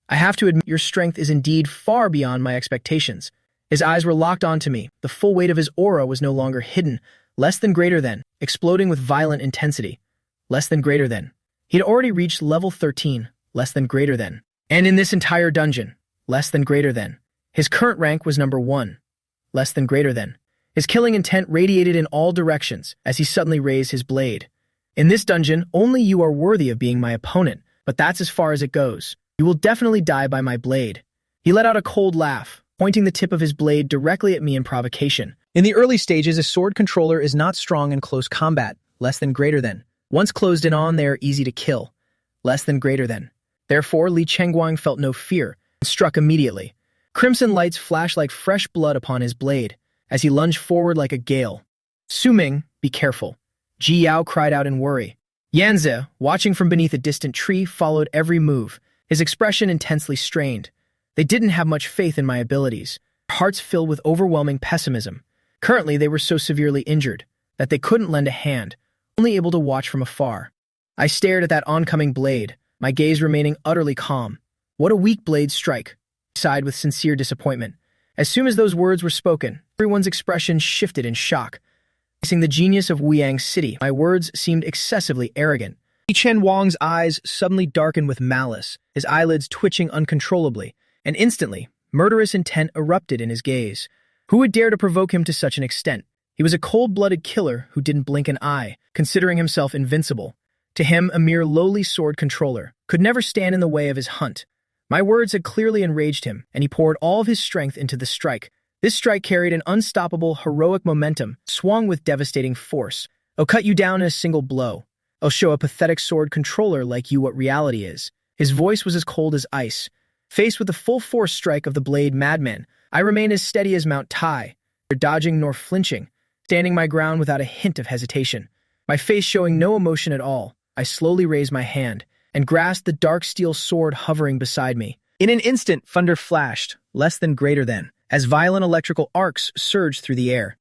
I have to admit your strength is indeed far beyond my expectations. His eyes were locked onto me. The full weight of his aura was no longer hidden. Less than greater than, exploding with violent intensity. Less than greater than. He'd already reached level 13, less than greater than. And in this entire dungeon, less than greater than. His current rank was number 1, less than greater than. His killing intent radiated in all directions as he suddenly raised his blade. In this dungeon, only you are worthy of being my opponent, but that's as far as it goes. You will definitely die by my blade. He let out a cold laugh, pointing the tip of his blade directly at me in provocation. In the early stages, a sword controller is not strong in close combat, less than greater than. Once closed in on, they are easy to kill, less than greater than. Therefore, Li Chenguang felt no fear and struck immediately. Crimson lights flashed like fresh blood upon his blade as he lunged forward like a gale. Su Ming, be careful. Ji Yao cried out in worry. Yanze, watching from beneath a distant tree, followed every move, his expression intensely strained. They didn't have much faith in my abilities, their hearts filled with overwhelming pessimism. Currently, they were so severely injured that they couldn't lend a hand, only able to watch from afar. I stared at that oncoming blade, my gaze remaining utterly calm. What a weak blade strike, I sighed with sincere disappointment. As soon as those words were spoken, everyone's expression shifted in shock. Facing the genius of Wuyang City, my words seemed excessively arrogant. Li Chenguang's eyes suddenly darkened with malice, his eyelids twitching uncontrollably, and instantly, murderous intent erupted in his gaze. Who would dare to provoke him to such an extent? He was a cold-blooded killer who didn't blink an eye, considering himself invincible. To him, a mere lowly sword controller could never stand in the way of his hunt. My words had clearly enraged him, and he poured all of his strength into the strike. This strike carried an unstoppable, heroic momentum, swung with devastating force. I'll cut you down in a single blow. I'll show a pathetic sword controller like you what reality is. His voice was as cold as ice. Faced with the full force strike of the blade madman, I remained as steady as Mount Tai, neither dodging nor flinching, standing my ground without a hint of hesitation. My face showing no emotion at all, I slowly raised my hand and grasped the dark steel sword hovering beside me. In an instant, thunder flashed, less than greater than, as violent electrical arcs surged through the air.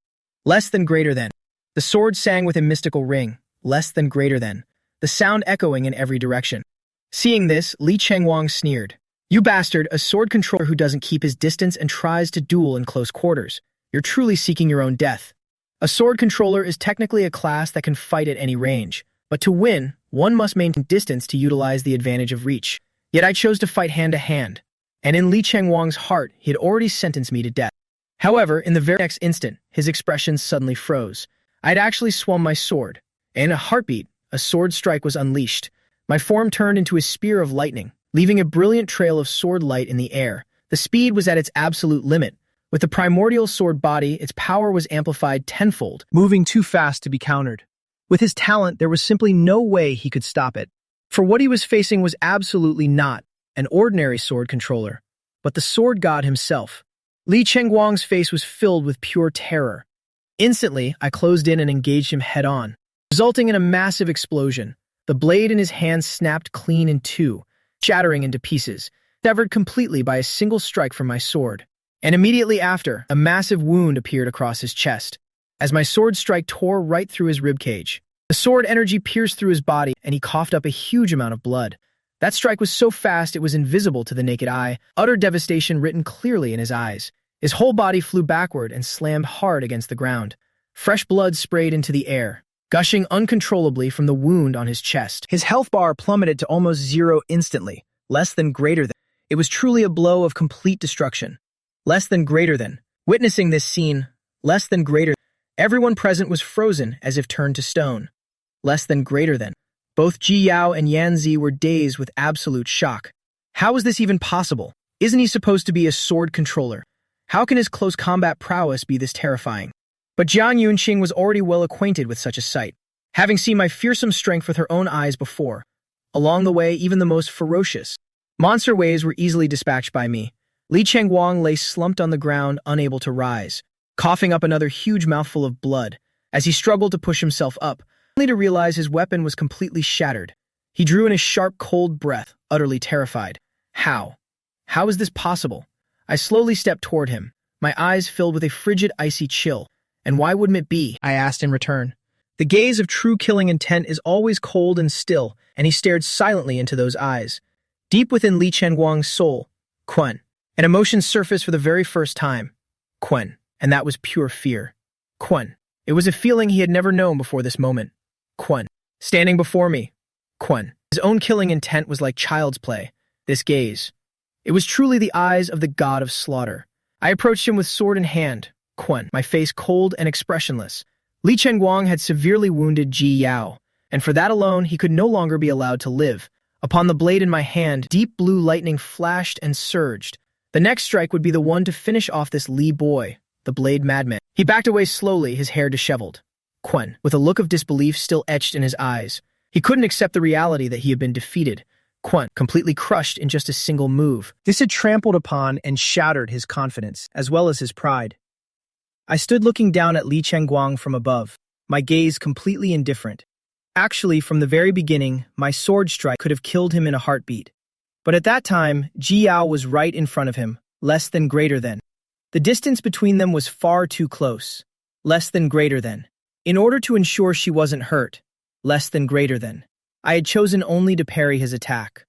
Less than greater than. The sword sang with a mystical ring, less than greater than, the sound echoing in every direction. Seeing this, Li Chenguang sneered. You bastard, a sword controller who doesn't keep his distance and tries to duel in close quarters. You're truly seeking your own death. A sword controller is technically a class that can fight at any range, but to win, one must maintain distance to utilize the advantage of reach. Yet I chose to fight hand-to-hand, and in Li Chenguang's heart, he had already sentenced me to death. However, in the very next instant, his expression suddenly froze. I had actually swung my sword, and in a heartbeat, a sword strike was unleashed. My form turned into a spear of lightning, leaving a brilliant trail of sword light in the air. The speed was at its absolute limit. With the primordial sword body, its power was amplified tenfold, moving too fast to be countered. With his talent, there was simply no way he could stop it. For what he was facing was absolutely not an ordinary sword controller, but the sword god himself. Li Chenguang's face was filled with pure terror. Instantly, I closed in and engaged him head-on, resulting in a massive explosion. The blade in his hand snapped clean in two, shattering into pieces, severed completely by a single strike from my sword. And immediately after, a massive wound appeared across his chest, as my sword strike tore right through his ribcage. The sword energy pierced through his body, and he coughed up a huge amount of blood. That strike was so fast it was invisible to the naked eye, utter devastation written clearly in his eyes. His whole body flew backward and slammed hard against the ground. Fresh blood sprayed into the air, gushing uncontrollably from the wound on his chest. His health bar plummeted to almost zero instantly, less than greater than. It was truly a blow of complete destruction. Less than greater than. Witnessing this scene, less than greater. Everyone present was frozen as if turned to stone. Less than greater than. Both Ji Yao and Yanzi were dazed with absolute shock. How is this even possible? Isn't he supposed to be a sword controller? How can his close combat prowess be this terrifying? But Jiang Yunqing was already well acquainted with such a sight, having seen my fearsome strength with her own eyes before. Along the way, even the most ferocious monster waves were easily dispatched by me. Li Chengguang lay slumped on the ground, unable to rise, coughing up another huge mouthful of blood as he struggled to push himself up, only to realize his weapon was completely shattered. He drew in a sharp, cold breath, utterly terrified. How? How is this possible? I slowly stepped toward him, my eyes filled with a frigid, icy chill. And why wouldn't it be? I asked in return. The gaze of true killing intent is always cold and still, and he stared silently into those eyes. Deep within Li Chengguang's soul, Quan. An emotion surfaced for the very first time. Quan. And that was pure fear. Quan. It was a feeling he had never known before this moment. Quan. Standing before me. Quan. His own killing intent was like child's play. This gaze. It was truly the eyes of the god of slaughter. I approached him with sword in hand. Quan. My face cold and expressionless. Li Chengguang had severely wounded Ji Yao, and for that alone he could no longer be allowed to live. Upon the blade in my hand, deep blue lightning flashed and surged. The next strike would be the one to finish off this Li boy, the blade madman. He backed away slowly, his hair disheveled. Quan, with a look of disbelief still etched in his eyes. He couldn't accept the reality that he had been defeated. Quan, completely crushed in just a single move. This had trampled upon and shattered his confidence, as well as his pride. I stood looking down at Li Chengguang from above, my gaze completely indifferent. Actually, from the very beginning, my sword strike could have killed him in a heartbeat. But at that time, Ji Yao was right in front of him, less than greater than. The distance between them was far too close. Less than greater than. In order to ensure she wasn't hurt, less than greater than. I had chosen only to parry his attack.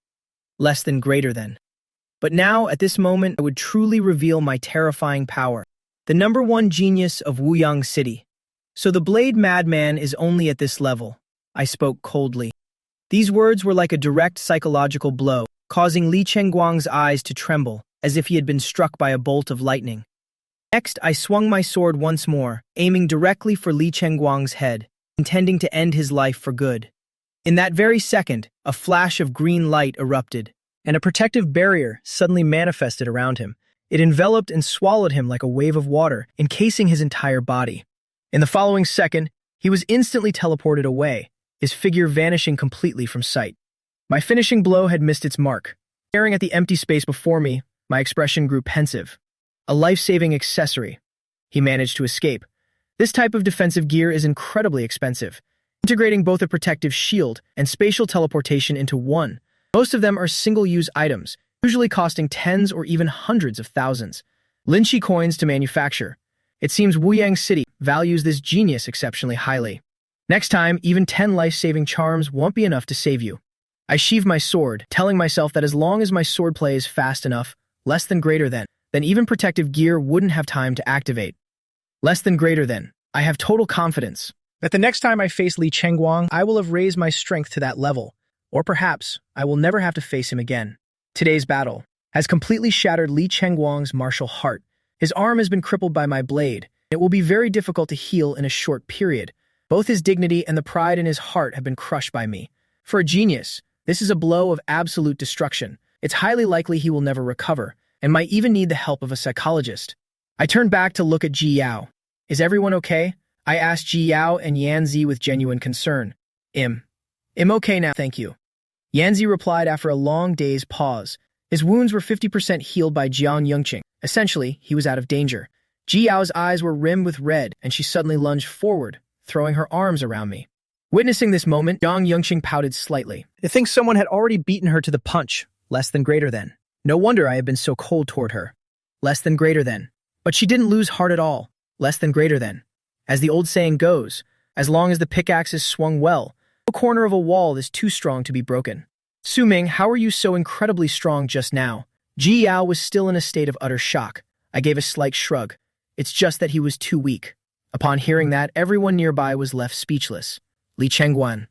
Less than greater than. But now, at this moment, I would truly reveal my terrifying power. The #1 genius of Wuyang City. So the blade madman is only at this level. I spoke coldly. These words were like a direct psychological blow, causing Li Chengguang's eyes to tremble, as if he had been struck by a bolt of lightning. Next, I swung my sword once more, aiming directly for Li Chengguang's head, intending to end his life for good. In that very second, a flash of green light erupted, and a protective barrier suddenly manifested around him. It enveloped and swallowed him like a wave of water, encasing his entire body. In the following second, he was instantly teleported away, his figure vanishing completely from sight. My finishing blow had missed its mark. Staring at the empty space before me, my expression grew pensive. A life-saving accessory. He managed to escape. This type of defensive gear is incredibly expensive, integrating both a protective shield and spatial teleportation into one. Most of them are single-use items, usually costing tens or even hundreds of thousands. Linchi coins to manufacture. It seems Wuyang City values this genius exceptionally highly. Next time, even 10 life-saving charms won't be enough to save you. I sheathed my sword, telling myself that as long as my swordplay is fast enough, less than greater than, then even protective gear wouldn't have time to activate. Less than greater than. I have total confidence that the next time I face Li Chengguang, I will have raised my strength to that level, or perhaps I will never have to face him again. Today's battle has completely shattered Li Chengguang's martial heart. His arm has been crippled by my blade. It will be very difficult to heal in a short period. Both his dignity and the pride in his heart have been crushed by me. For a genius, this is a blow of absolute destruction. It's highly likely he will never recover, and might even need the help of a psychologist. I turned back to look at Ji Yao. Is everyone okay? I asked Ji Yao and Yanzi with genuine concern. I'm okay now, thank you. Yanzi replied after a long day's pause. His wounds were 50% healed by Jiang Yongqing. Essentially, he was out of danger. Ji Yao's eyes were rimmed with red, and she suddenly lunged forward, throwing her arms around me. Witnessing this moment, Jiang Yongqing pouted slightly. I think someone had already beaten her to the punch. Less than greater than. No wonder I had been so cold toward her. Less than greater than. But she didn't lose heart at all. Less than greater than. As the old saying goes, as long as the pickaxe is swung well, no corner of a wall is too strong to be broken. Su Ming, how are you so incredibly strong just now? Ji Yao was still in a state of utter shock. I gave a slight shrug. It's just that he was too weak. Upon hearing that, everyone nearby was left speechless. Li Chengguang.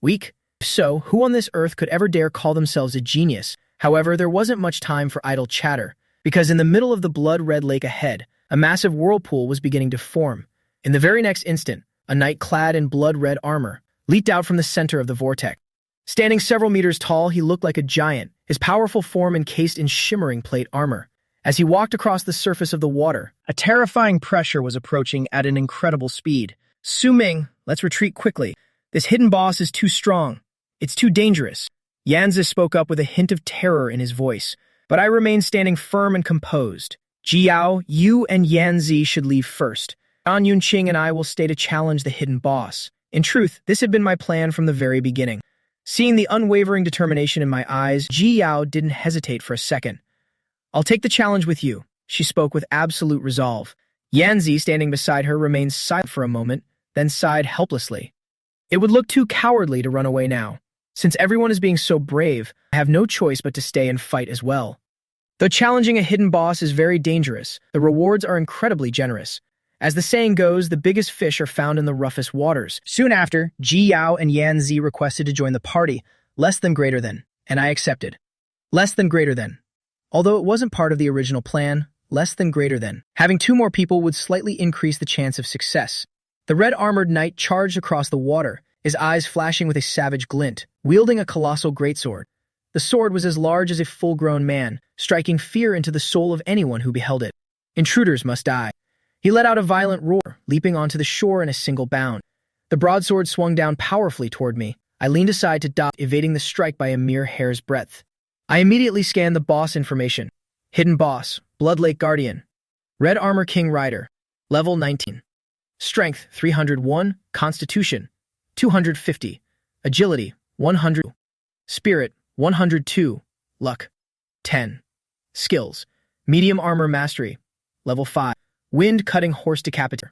Weak? If so, who on this earth could ever dare call themselves a genius? However, there wasn't much time for idle chatter, because in the middle of the blood-red lake ahead, a massive whirlpool was beginning to form. In the very next instant, a knight clad in blood-red armor leaped out from the center of the vortex. Standing several meters tall, he looked like a giant, his powerful form encased in shimmering plate armor. As he walked across the surface of the water, a terrifying pressure was approaching at an incredible speed. Su Ming, let's retreat quickly. This hidden boss is too strong. It's too dangerous. Yanzi spoke up with a hint of terror in his voice. But I remained standing firm and composed. Jiao, you and Yanzi should leave first. An Yunqing and I will stay to challenge the hidden boss. In truth, this had been my plan from the very beginning. Seeing the unwavering determination in my eyes, Jiao didn't hesitate for a second. I'll take the challenge with you, she spoke with absolute resolve. Yanzi, standing beside her, remained silent for a moment, then sighed helplessly. It would look too cowardly to run away now. Since everyone is being so brave, I have no choice but to stay and fight as well. Though challenging a hidden boss is very dangerous, the rewards are incredibly generous. As the saying goes, the biggest fish are found in the roughest waters. Soon after, Ji Yao and Yan Zi requested to join the party, less than greater than, and I accepted. Less than greater than. Although it wasn't part of the original plan, less than greater than. Having 2 more people would slightly increase the chance of success. The red-armored knight charged across the water, his eyes flashing with a savage glint, wielding a colossal greatsword. The sword was as large as a full-grown man, striking fear into the soul of anyone who beheld it. Intruders must die. He let out a violent roar, leaping onto the shore in a single bound. The broadsword swung down powerfully toward me. I leaned aside to dodge, evading the strike by a mere hair's breadth. I immediately scanned the boss information. Hidden boss, Blood Lake Guardian. Red Armor King Rider. Level 19. Strength 301, Constitution 250, Agility 100, Spirit 102, Luck 10. Skills: Medium Armor Mastery, Level 5. Wind Cutting Horse Decapitator,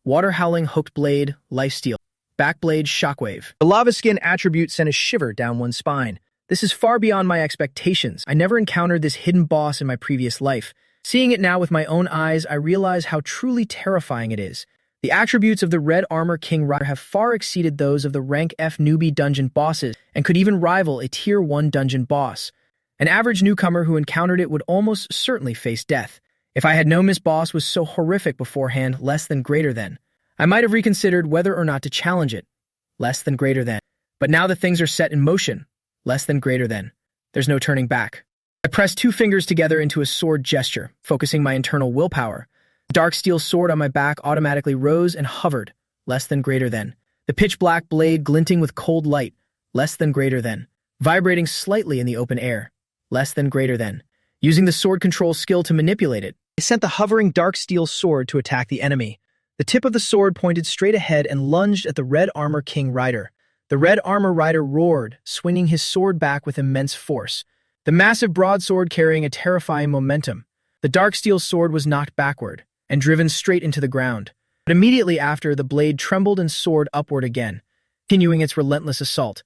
Water Howling Hooked Blade, Lifesteal, Backblade Shockwave. The lava skin attribute sent a shiver down one's spine. This is far beyond my expectations. I never encountered this hidden boss in my previous life. Seeing it now with my own eyes, I realize how truly terrifying it is. The attributes of the Red Armor King Rider have far exceeded those of the Rank F newbie dungeon bosses and could even rival a Tier 1 dungeon boss. An average newcomer who encountered it would almost certainly face death. If I had known this boss was so horrific beforehand, less than greater than, I might have reconsidered whether or not to challenge it. Less than greater than. But now that things are set in motion, less than greater than. There's no turning back. I pressed 2 fingers together into a sword gesture, focusing my internal willpower. The dark steel sword on my back automatically rose and hovered, less than greater than. The pitch-black blade glinting with cold light, less than greater than. Vibrating slightly in the open air, less than greater than. Using the sword control skill to manipulate it, I sent the hovering dark steel sword to attack the enemy. The tip of the sword pointed straight ahead and lunged at the Red Armor King Rider. The Red Armor Rider roared, swinging his sword back with immense force. The massive broadsword carrying a terrifying momentum. The dark steel sword was knocked backward and driven straight into the ground. But immediately after, the blade trembled and soared upward again, continuing its relentless assault.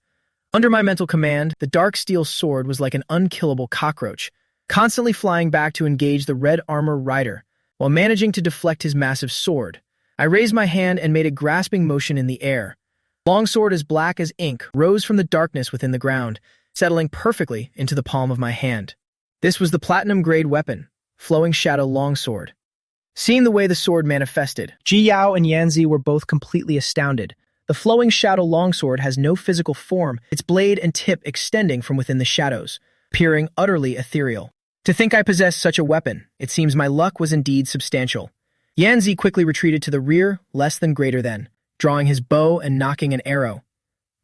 Under my mental command, the dark steel sword was like an unkillable cockroach, constantly flying back to engage the Red Armor Rider, while managing to deflect his massive sword. I raised my hand and made a grasping motion in the air. Longsword as black as ink rose from the darkness within the ground, settling perfectly into the palm of my hand. This was the platinum-grade weapon, Flowing Shadow Longsword. Seeing the way the sword manifested, Ji Yao and Yanzi were both completely astounded. The Flowing Shadow Longsword has no physical form, its blade and tip extending from within the shadows, appearing utterly ethereal. To think I possessed such a weapon, it seems my luck was indeed substantial. Yanzi quickly retreated to the rear, less than greater than, drawing his bow and nocking an arrow.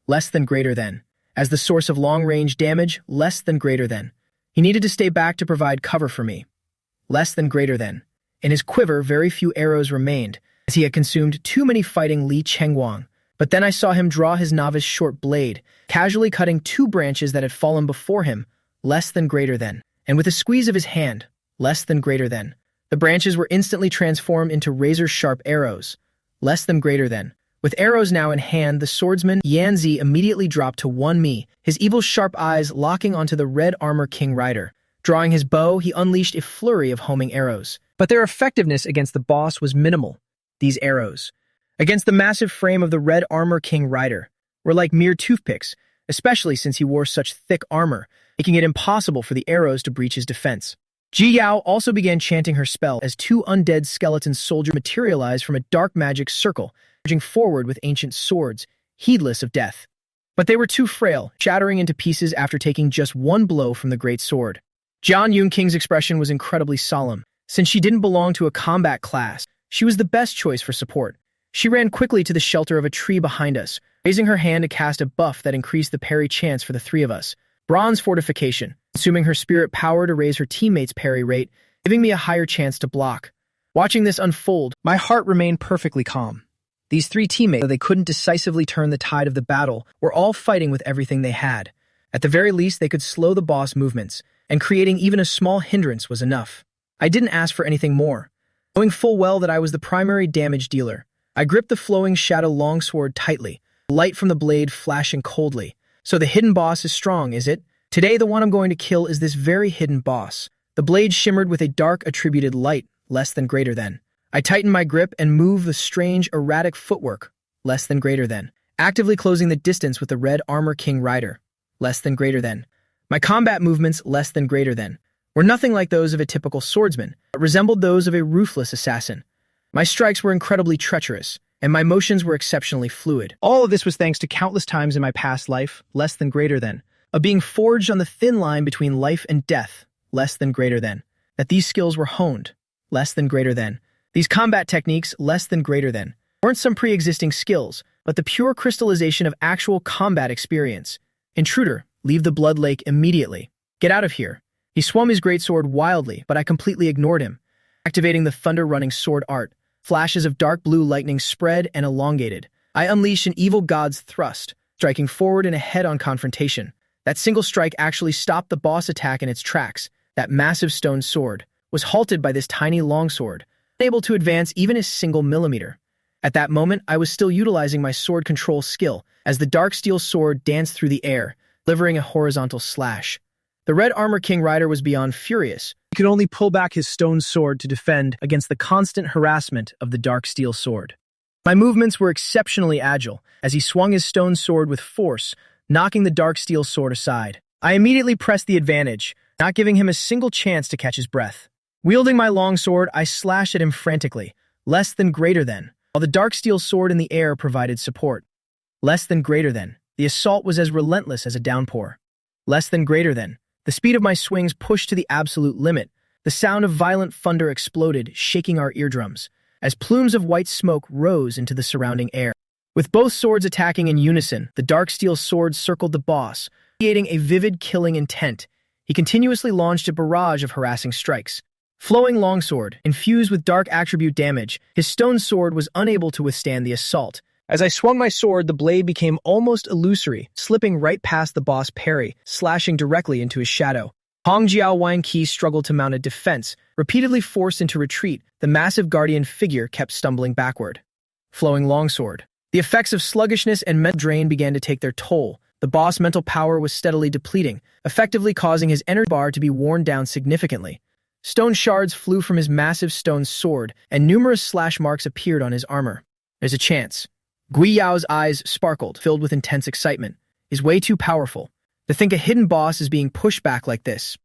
Less than greater than. As the source of long-range damage, less than greater than. He needed to stay back to provide cover for me. Less than greater than. In his quiver, very few arrows remained, as he had consumed too many fighting Li Chengguang. But then I saw him draw his novice short blade, casually cutting 2 branches that had fallen before him, less than greater than. And with a squeeze of his hand, less than greater than. The branches were instantly transformed into razor-sharp arrows, less than greater than. With arrows now in hand, the swordsman Yanzi immediately dropped to one knee, his evil sharp eyes locking onto the Red Armor King Rider. Drawing his bow, he unleashed a flurry of homing arrows. But their effectiveness against the boss was minimal. These arrows, against the massive frame of the Red Armor King Rider, were like mere toothpicks, especially since he wore such thick armor, making it impossible for the arrows to breach his defense. Ji Yao also began chanting her spell as 2 undead skeleton soldiers materialized from a dark magic circle, charging forward with ancient swords, heedless of death. But they were too frail, shattering into pieces after taking just 1 blow from the great sword. Jian Yunqing's expression was incredibly solemn. Since she didn't belong to a combat class, she was the best choice for support. She ran quickly to the shelter of a tree behind us, raising her hand to cast a buff that increased the parry chance for the 3 of us. Bronze fortification, consuming her spirit power to raise her teammates' parry rate, giving me a higher chance to block. Watching this unfold, my heart remained perfectly calm. These three teammates, though they couldn't decisively turn the tide of the battle, were all fighting with everything they had. At the very least, they could slow the boss' movements, and creating even a small hindrance was enough. I didn't ask for anything more. Knowing full well that I was the primary damage dealer, I gripped the flowing shadow longsword tightly, the light from the blade flashing coldly. So the hidden boss is strong, is it? Today the one I'm going to kill is this very hidden boss. The blade shimmered with a dark attributed light, less than greater than. I tightened my grip and moved the strange erratic footwork, less than greater than. Actively closing the distance with the red armor king rider, less than greater than. My combat movements, less than greater than, were nothing like those of a typical swordsman, but resembled those of a ruthless assassin. My strikes were incredibly treacherous, and my motions were exceptionally fluid. All of this was thanks to countless times in my past life, less than greater than, of being forged on the thin line between life and death, less than greater than, that these skills were honed, less than greater than. These combat techniques, less than greater than, weren't some pre-existing skills, but the pure crystallization of actual combat experience. Intruder, leave the blood lake immediately. Get out of here. He swung his greatsword wildly, but I completely ignored him. Activating the thunder-running sword art, flashes of dark blue lightning spread and elongated. I unleashed an evil god's thrust, striking forward in a head-on confrontation. That single strike actually stopped the boss attack in its tracks. That massive stone sword was halted by this tiny longsword, unable to advance even a single millimeter. At that moment, I was still utilizing my sword control skill as the dark steel sword danced through the air, delivering a horizontal slash. The Red Armor King Rider was beyond furious. He could only pull back his stone sword to defend against the constant harassment of the dark steel sword. My movements were exceptionally agile as he swung his stone sword with force, knocking the dark steel sword aside. I immediately pressed the advantage, not giving him a single chance to catch his breath. Wielding my longsword, I slashed at him frantically, less than greater than, while the dark steel sword in the air provided support. Less than greater than, the assault was as relentless as a downpour. Less than greater than, the speed of my swings pushed to the absolute limit. The sound of violent thunder exploded, shaking our eardrums, as plumes of white smoke rose into the surrounding air. With both swords attacking in unison, the dark steel sword circled the boss, creating a vivid killing intent. He continuously launched a barrage of harassing strikes. Flowing longsword, infused with dark attribute damage, his stone sword was unable to withstand the assault. As I swung my sword, the blade became almost illusory, slipping right past the boss parry, slashing directly into his shadow. Hong Jiao Wang Qi struggled to mount a defense, repeatedly forced into retreat. The massive guardian figure kept stumbling backward. Flowing longsword. The effects of sluggishness and mental drain began to take their toll. The boss' mental power was steadily depleting, effectively causing his energy bar to be worn down significantly. Stone shards flew from his massive stone sword, and numerous slash marks appeared on his armor. There's a chance. Gui Yao's eyes sparkled, filled with intense excitement. He's way too powerful. To think a hidden boss is being pushed back like this.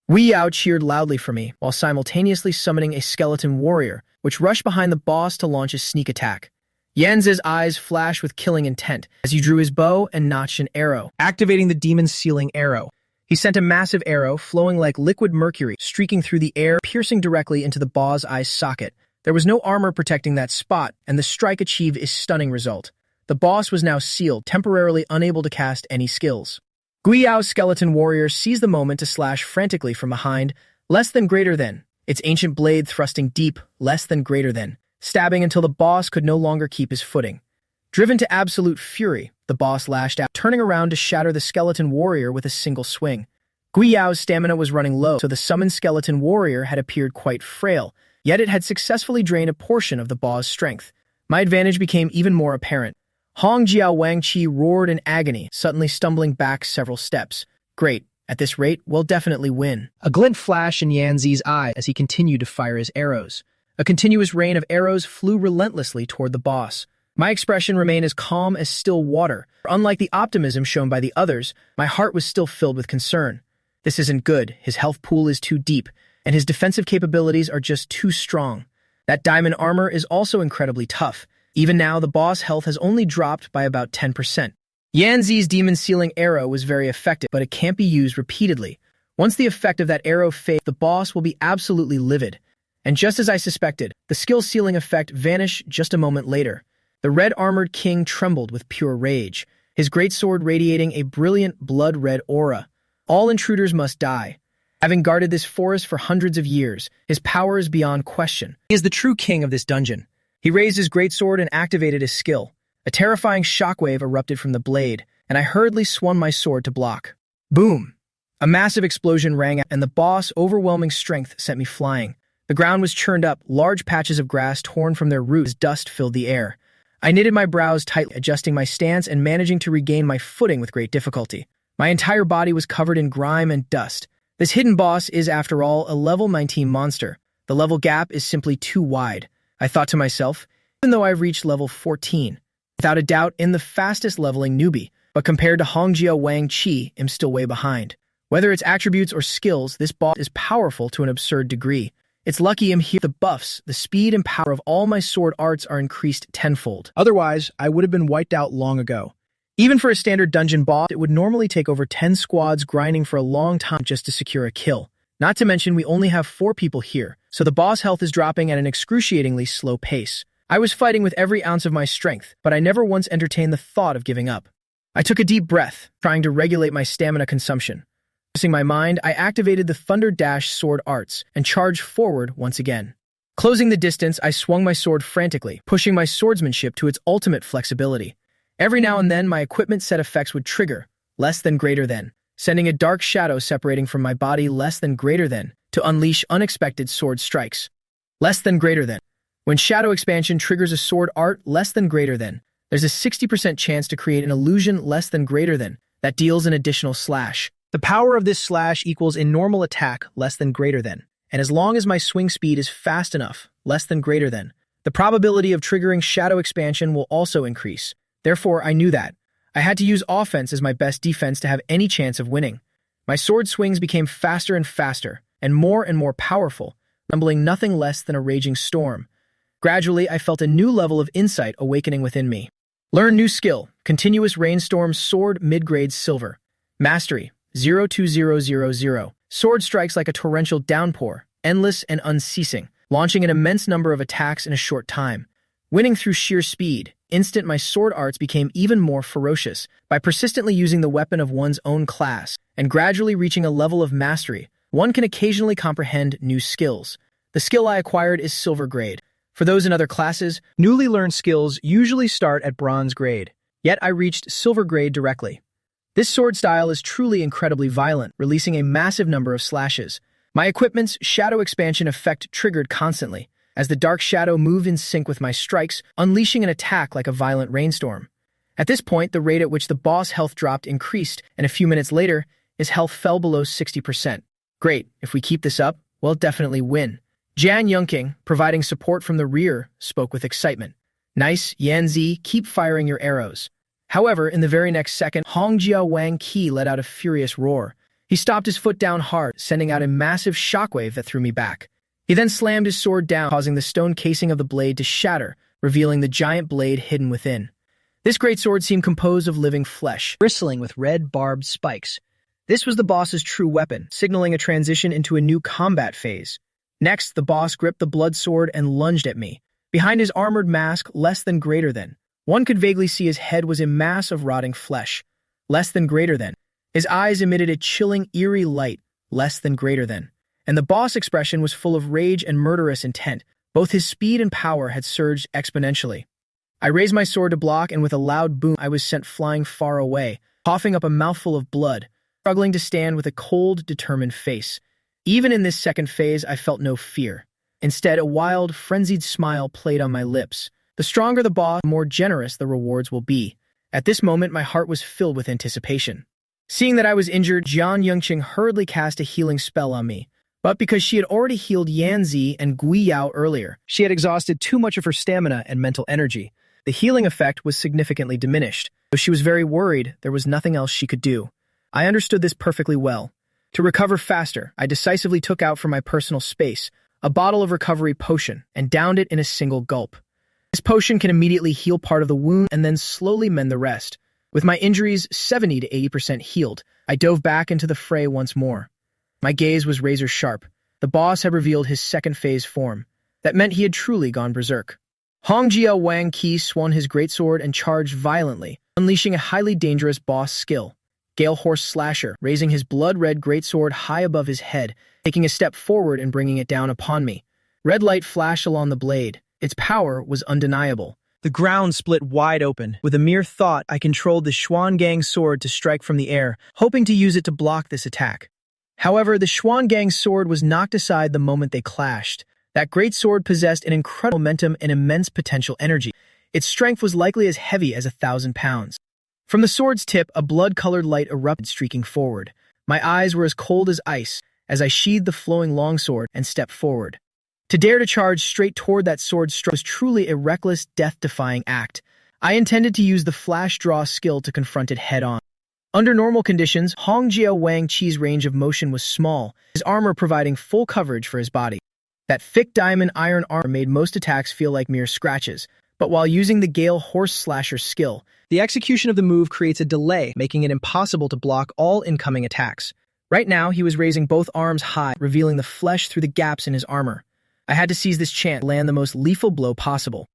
Gui Yao cheered loudly for me, while simultaneously summoning a skeleton warrior, which rushed behind the boss to launch a sneak attack. Yanzi's eyes flashed with killing intent as he drew his bow and notched an arrow, activating the demon's sealing arrow. He sent a massive arrow, flowing like liquid mercury, streaking through the air, piercing directly into the boss' eye socket. There was no armor protecting that spot, and the strike achieved a stunning result. The boss was now sealed, temporarily unable to cast any skills. Gui Yao's skeleton warrior seized the moment to slash frantically from behind, less than greater than, its ancient blade thrusting deep, less than greater than, stabbing until the boss could no longer keep his footing. Driven to absolute fury, the boss lashed out, turning around to shatter the skeleton warrior with a single swing. Gui Yao's stamina was running low, so the summoned skeleton warrior had appeared quite frail, yet it had successfully drained a portion of the boss' strength. My advantage became even more apparent. Hong Jiao Wang Qi roared in agony, suddenly stumbling back several steps. Great. At this rate, we'll definitely win. A glint flashed in Yanzi's eye as he continued to fire his arrows. A continuous rain of arrows flew relentlessly toward the boss. My expression remained as calm as still water. Unlike the optimism shown by the others, my heart was still filled with concern. This isn't good. His health pool is too deep, and his defensive capabilities are just too strong. That diamond armor is also incredibly tough. Even now, the boss' health has only dropped by about 10%. Yanzi's demon-sealing arrow was very effective, but it can't be used repeatedly. Once the effect of that arrow fades, the boss will be absolutely livid. And just as I suspected, the skill-sealing effect vanished just a moment later. The red-armored king trembled with pure rage, his greatsword radiating a brilliant blood-red aura. All intruders must die. Having guarded this forest for hundreds of years, his power is beyond question. He is the true king of this dungeon. He raised his greatsword and activated his skill. A terrifying shockwave erupted from the blade, and I hurriedly swung my sword to block. Boom! A massive explosion rang out, and the boss' overwhelming strength sent me flying. The ground was churned up, large patches of grass torn from their roots as dust filled the air. I knitted my brows tightly, adjusting my stance and managing to regain my footing with great difficulty. My entire body was covered in grime and dust. This hidden boss is, after all, a level 19 monster. The level gap is simply too wide, I thought to myself, even though I've reached level 14. Without a doubt, in the fastest leveling newbie, but compared to Hongjia Wang Qi, I'm still way behind. Whether it's attributes or skills, this boss is powerful to an absurd degree. It's lucky I'm here. The buffs, the speed and power of all my sword arts are increased tenfold. Otherwise, I would have been wiped out long ago. Even for a standard dungeon boss, it would normally take over 10 squads grinding for a long time just to secure a kill. Not to mention we only have 4 people here, so the boss health is dropping at an excruciatingly slow pace. I was fighting with every ounce of my strength, but I never once entertained the thought of giving up. I took a deep breath, trying to regulate my stamina consumption. Focusing my mind, I activated the Thunder Dash sword arts and charged forward once again. Closing the distance, I swung my sword frantically, pushing my swordsmanship to its ultimate flexibility. Every now and then, my equipment set effects would trigger, less than greater than, sending a dark shadow separating from my body less than greater than, to unleash unexpected sword strikes. Less than greater than. When shadow expansion triggers a sword art less than greater than, there's a 60% chance to create an illusion less than greater than, that deals an additional slash. The power of this slash equals a normal attack less than greater than, and as long as my swing speed is fast enough, less than greater than, the probability of triggering shadow expansion will also increase. Therefore, I knew that. I had to use offense as my best defense to have any chance of winning. My sword swings became faster and more powerful, resembling nothing less than a raging storm. Gradually, I felt a new level of insight awakening within me. Learn new skill, Continuous Rainstorm Sword Mid-Grade Silver. Mastery, 02000. Sword strikes like a torrential downpour, endless and unceasing, launching an immense number of attacks in a short time. Winning through sheer speed, my sword arts became even more ferocious by persistently using the weapon of one's own class, and gradually reaching a level of mastery, one can occasionally comprehend new skills. The skill I acquired is Silver Grade. For those in other classes, newly learned skills usually start at Bronze Grade, yet I reached Silver Grade directly. This sword style is truly incredibly violent, releasing a massive number of slashes. My equipment's shadow expansion effect triggered constantly, as the dark shadow moved in sync with my strikes, unleashing an attack like a violent rainstorm. At this point, the rate at which the boss' health dropped increased, and a few minutes later, his health fell below 60%. Great, if we keep this up, we'll definitely win. Jan Yunqing, providing support from the rear, spoke with excitement. Nice, Yanzi, keep firing your arrows. However, in the very next second, Hongjia Wang Qi let out a furious roar. He stopped his foot down hard, sending out a massive shockwave that threw me back. He then slammed his sword down, causing the stone casing of the blade to shatter, revealing the giant blade hidden within. This great sword seemed composed of living flesh, bristling with red barbed spikes. This was the boss's true weapon, signaling a transition into a new combat phase. Next, the boss gripped the blood sword and lunged at me. Behind his armored mask, less than greater than, one could vaguely see his head was a mass of rotting flesh. Less than greater than. His eyes emitted a chilling, eerie light, less than greater than. And the boss expression was full of rage and murderous intent. Both his speed and power had surged exponentially. I raised my sword to block, and with a loud boom, I was sent flying far away, coughing up a mouthful of blood, struggling to stand with a cold, determined face. Even in this second phase, I felt no fear. Instead, a wild, frenzied smile played on my lips. The stronger the boss, the more generous the rewards will be. At this moment, my heart was filled with anticipation. Seeing that I was injured, Jian Yunqing hurriedly cast a healing spell on me. But because she had already healed Yanzi and Gui Yao earlier, she had exhausted too much of her stamina and mental energy. The healing effect was significantly diminished. Though she was very worried, there was nothing else she could do. I understood this perfectly well. To recover faster, I decisively took out from my personal space a bottle of recovery potion and downed it in a single gulp. This potion can immediately heal part of the wound and then slowly mend the rest. With my injuries 70 to 80% healed, I dove back into the fray once more. My gaze was razor sharp. The boss had revealed his second phase form. That meant he had truly gone berserk. Hongjia Wang Qi swung his greatsword and charged violently, unleashing a highly dangerous boss skill, Gale Horse Slasher, raising his blood-red greatsword high above his head, taking a step forward and bringing it down upon me. Red light flashed along the blade. Its power was undeniable. The ground split wide open. With a mere thought, I controlled the Xuangang sword to strike from the air, hoping to use it to block this attack. However, the Xuangang sword was knocked aside the moment they clashed. That great sword possessed an incredible momentum and immense potential energy. Its strength was likely as heavy as 1,000 pounds. From the sword's tip, a blood-colored light erupted, streaking forward. My eyes were as cold as ice as I sheathed the flowing longsword and stepped forward. To dare to charge straight toward that sword's stroke was truly a reckless, death-defying act. I intended to use the flash draw skill to confront it head-on. Under normal conditions, Hong Jiao Wang Qi's range of motion was small, his armor providing full coverage for his body. That thick diamond iron armor made most attacks feel like mere scratches, but while using the Gale Horse Slasher skill, the execution of the move creates a delay, making it impossible to block all incoming attacks. Right now, he was raising both arms high, revealing the flesh through the gaps in his armor. I had to seize this chance to land the most lethal blow possible.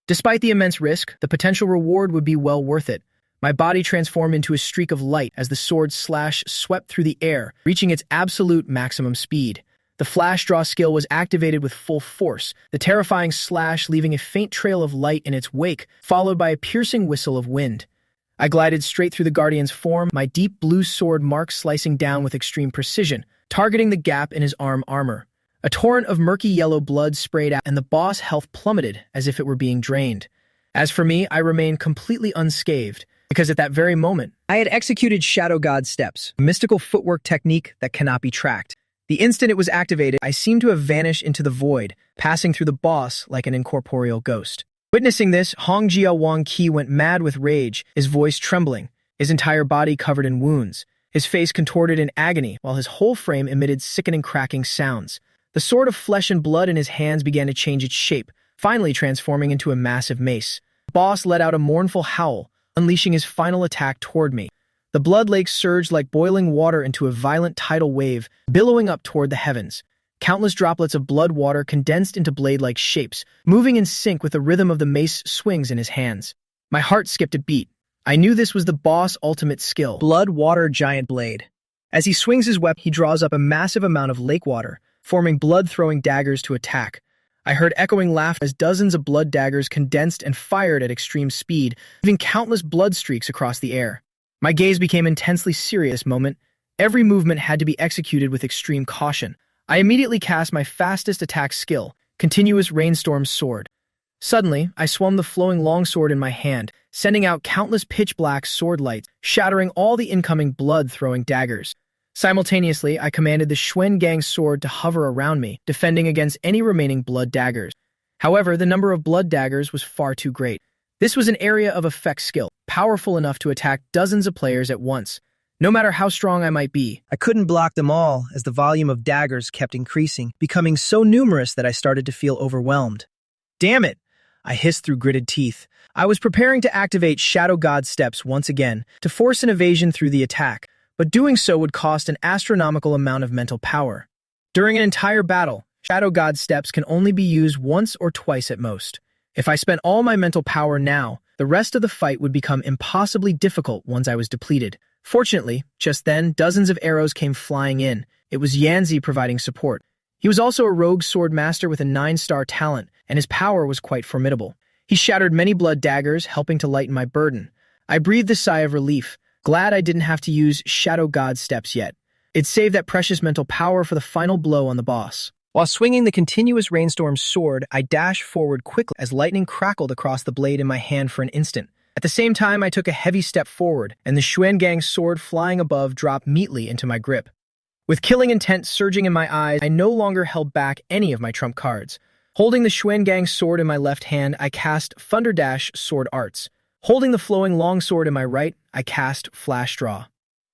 Despite the immense risk, the potential reward would be well worth it. My body transformed into a streak of light as the sword slash swept through the air, reaching its absolute maximum speed. The flash draw skill was activated with full force, the terrifying slash leaving a faint trail of light in its wake, followed by a piercing whistle of wind. I glided straight through the guardian's form, my deep blue sword mark slicing down with extreme precision, targeting the gap in his arm armor. A torrent of murky yellow blood sprayed out, and the boss' health plummeted as if it were being drained. As for me, I remained completely unscathed, because at that very moment, I had executed Shadow God Steps, a mystical footwork technique that cannot be tracked. The instant it was activated, I seemed to have vanished into the void, passing through the boss like an incorporeal ghost. Witnessing this, Hong Jiao Wang Qi went mad with rage, his voice trembling, his entire body covered in wounds, his face contorted in agony, while his whole frame emitted sickening cracking sounds. The sword of flesh and blood in his hands began to change its shape, finally transforming into a massive mace. The boss let out a mournful howl, unleashing his final attack toward me. The blood lake surged like boiling water into a violent tidal wave, billowing up toward the heavens. Countless droplets of blood water condensed into blade-like shapes, moving in sync with the rhythm of the mace swings in his hands. My heart skipped a beat. I knew this was the boss' ultimate skill, Blood Water Giant Blade. As he swings his weapon, he draws up a massive amount of lake water, forming blood-throwing daggers to attack. I heard echoing laughter as dozens of blood daggers condensed and fired at extreme speed, leaving countless blood streaks across the air. My gaze became intensely serious this moment. Every movement had to be executed with extreme caution. I immediately cast my fastest attack skill, Continuous Rainstorm Sword. Suddenly, I swung the flowing longsword in my hand, sending out countless pitch-black sword lights, shattering all the incoming blood-throwing daggers. Simultaneously, I commanded the Xuangang sword to hover around me, defending against any remaining blood daggers. However, the number of blood daggers was far too great. This was an area of effect skill, powerful enough to attack dozens of players at once. No matter how strong I might be, I couldn't block them all as the volume of daggers kept increasing, becoming so numerous that I started to feel overwhelmed. Damn it! I hissed through gritted teeth. I was preparing to activate Shadow God Steps once again to force an evasion through the attack, but doing so would cost an astronomical amount of mental power. During an entire battle, Shadow God Steps can only be used once or twice at most. If I spent all my mental power now, the rest of the fight would become impossibly difficult once I was depleted. Fortunately, just then, dozens of arrows came flying in. It was Yanzi providing support. He was also a rogue sword master with a 9-star talent, and his power was quite formidable. He shattered many blood daggers, helping to lighten my burden. I breathed a sigh of relief, glad I didn't have to use Shadow God Steps yet. It saved that precious mental power for the final blow on the boss. While swinging the Continuous Rainstorm sword, I dashed forward quickly as lightning crackled across the blade in my hand for an instant. At the same time, I took a heavy step forward, and the Xuangang sword flying above dropped neatly into my grip. With killing intent surging in my eyes, I no longer held back any of my trump cards. Holding the Xuangang sword in my left hand, I cast Thunderdash Sword Arts. Holding the flowing longsword in my right, I cast Flash Draw.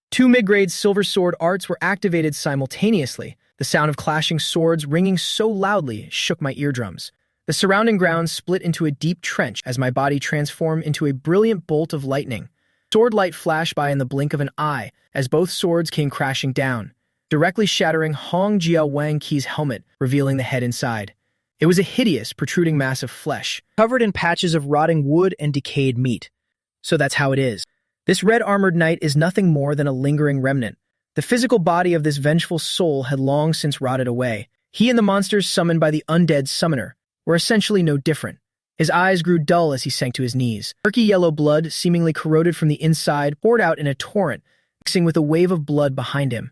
2 mid-grade silver sword arts were activated simultaneously, the sound of clashing swords ringing so loudly it shook my eardrums. The surrounding ground split into a deep trench as my body transformed into a brilliant bolt of lightning. Sword light flashed by in the blink of an eye as both swords came crashing down, directly shattering Hong Jiao Wang Qi's helmet, revealing the head inside. It was a hideous, protruding mass of flesh, covered in patches of rotting wood and decayed meat. So that's how it is. This red-armored knight is nothing more than a lingering remnant. The physical body of this vengeful soul had long since rotted away. He and the monsters summoned by the undead summoner were essentially no different. His eyes grew dull as he sank to his knees. Murky yellow blood, seemingly corroded from the inside, poured out in a torrent, mixing with a wave of blood behind him.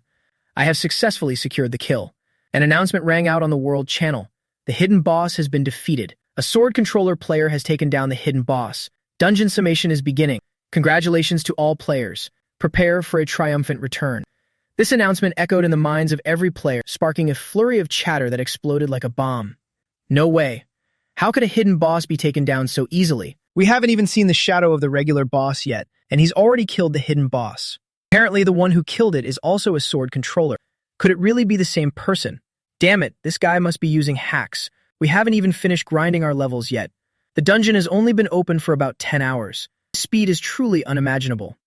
I have successfully secured the kill. An announcement rang out on the World Channel. The hidden boss has been defeated. A sword controller player has taken down the hidden boss. Dungeon summation is beginning. Congratulations to all players. Prepare for a triumphant return. This announcement echoed in the minds of every player, sparking a flurry of chatter that exploded like a bomb. No way. How could a hidden boss be taken down so easily? We haven't even seen the shadow of the regular boss yet, and he's already killed the hidden boss. Apparently, the one who killed it is also a sword controller. Could it really be the same person? Damn it, this guy must be using hacks. We haven't even finished grinding our levels yet. The dungeon has only been open for about 10 hours. Speed is truly unimaginable.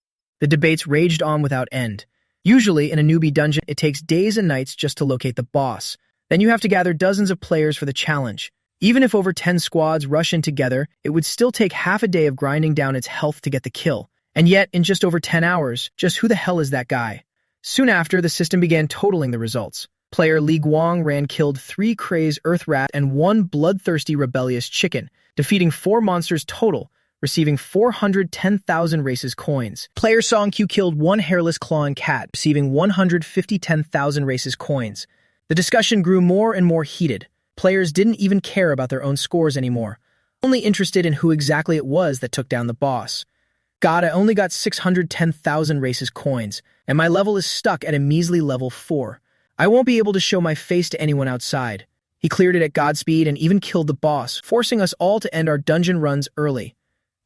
The debates raged on without end. Usually, in a newbie dungeon, it takes days and nights just to locate the boss. Then you have to gather dozens of players for the challenge. Even if over 10 squads rush in together, it would still take half a day of grinding down its health to get the kill. And yet, in just over 10 hours, just who the hell is that guy? Soon after, the system began totaling the results. Player Li Guang killed 3 crazed earth rat and 1 bloodthirsty rebellious chicken, defeating 4 monsters total, receiving 410,000 races coins. Player Song Q killed 1 hairless clawing cat, receiving 150,000 races coins. The discussion grew more and more heated. Players didn't even care about their own scores anymore, only interested in who exactly it was that took down the boss. God, I only got 610,000 races coins, and my level is stuck at a measly level 4. I won't be able to show my face to anyone outside. He cleared it at Godspeed and even killed the boss, forcing us all to end our dungeon runs early.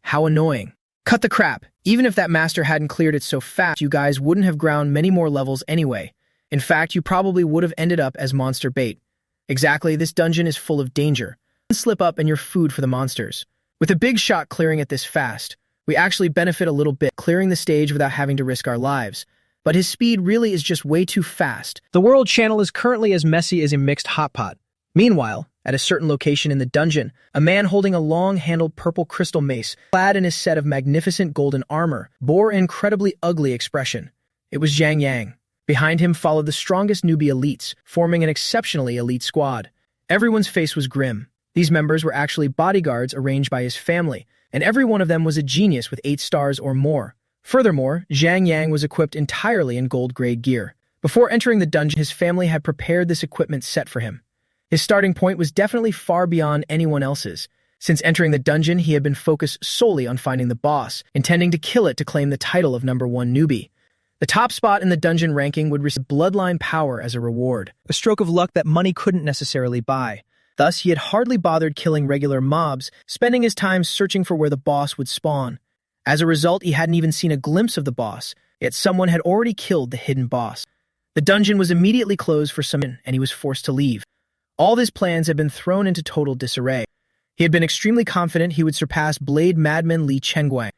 How annoying. Cut the crap. Even if that master hadn't cleared it so fast, you guys wouldn't have ground many more levels anyway. In fact, you probably would have ended up as monster bait. Exactly, this dungeon is full of danger. Slip up and you're food for the monsters. With a big shot clearing it this fast, we actually benefit a little bit, clearing the stage without having to risk our lives. But his speed really is just way too fast. The World Channel is currently as messy as a mixed hot pot. Meanwhile, at a certain location in the dungeon, a man holding a long-handled purple crystal mace, clad in his set of magnificent golden armor, bore an incredibly ugly expression. It was Zhang Yang. Behind him followed the strongest newbie elites, forming an exceptionally elite squad. Everyone's face was grim. These members were actually bodyguards arranged by his family, and every one of them was a genius with 8 stars or more. Furthermore, Zhang Yang was equipped entirely in gold-grade gear. Before entering the dungeon, his family had prepared this equipment set for him. His starting point was definitely far beyond anyone else's. Since entering the dungeon, he had been focused solely on finding the boss, intending to kill it to claim the title of #1 newbie. The top spot in the dungeon ranking would receive bloodline power as a reward, a stroke of luck that money couldn't necessarily buy. Thus, he had hardly bothered killing regular mobs, spending his time searching for where the boss would spawn. As a result, he hadn't even seen a glimpse of the boss, yet someone had already killed the hidden boss. The dungeon was immediately closed for some, and he was forced to leave. All his plans had been thrown into total disarray. He had been extremely confident he would surpass Blade Madman Li Chengguang.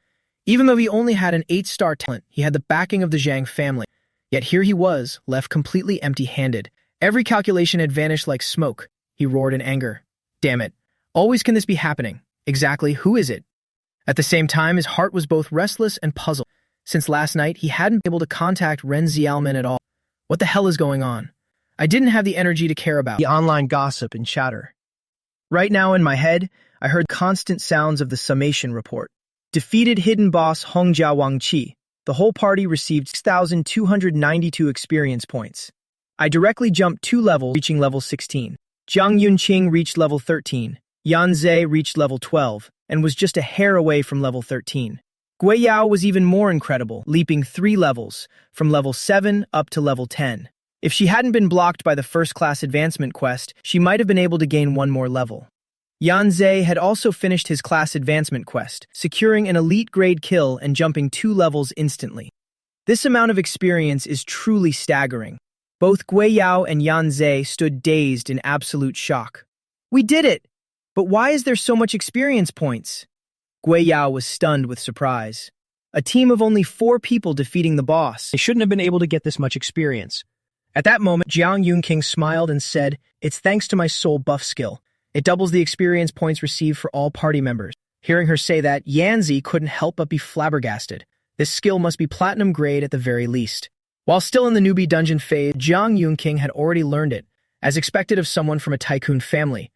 Even though he only had an 8-star talent, he had the backing of the Zhang family. Yet here he was, left completely empty-handed. Every calculation had vanished like smoke. He roared in anger. Damn it. Always can this be happening? Exactly who is it? At the same time, his heart was both restless and puzzled. Since last night, he hadn't been able to contact Ren Xiaomen at all. What the hell is going on? I didn't have the energy to care about the online gossip and chatter. Right now in my head, I heard constant sounds of the summation report. Defeated hidden boss Hongjia Wangqi. The whole party received 6,292 experience points. I directly jumped 2 levels, reaching level 16. Jiang Yunqing reached level 13. Yan Zhe reached level 12, and was just a hair away from level 13. Gui Yao was even more incredible, leaping 3 levels, from level 7 up to level 10. If she hadn't been blocked by the first-class advancement quest, she might have been able to gain 1 more level. Yan Zhe had also finished his class advancement quest, securing an elite-grade kill and jumping 2 levels instantly. This amount of experience is truly staggering. Both Gui Yao and Yan Zhe stood dazed in absolute shock. We did it! But why is there so much experience points? Gui Yao was stunned with surprise. A team of only 4 people defeating the boss. They shouldn't have been able to get this much experience. At that moment, Jiang Yunqing smiled and said, "It's thanks to my soul buff skill. It doubles the experience points received for all party members." Hearing her say that, Yanzi couldn't help but be flabbergasted. This skill must be platinum grade at the very least. While still in the newbie dungeon phase, Jiang Yunqing had already learned it, as expected of someone from a tycoon family.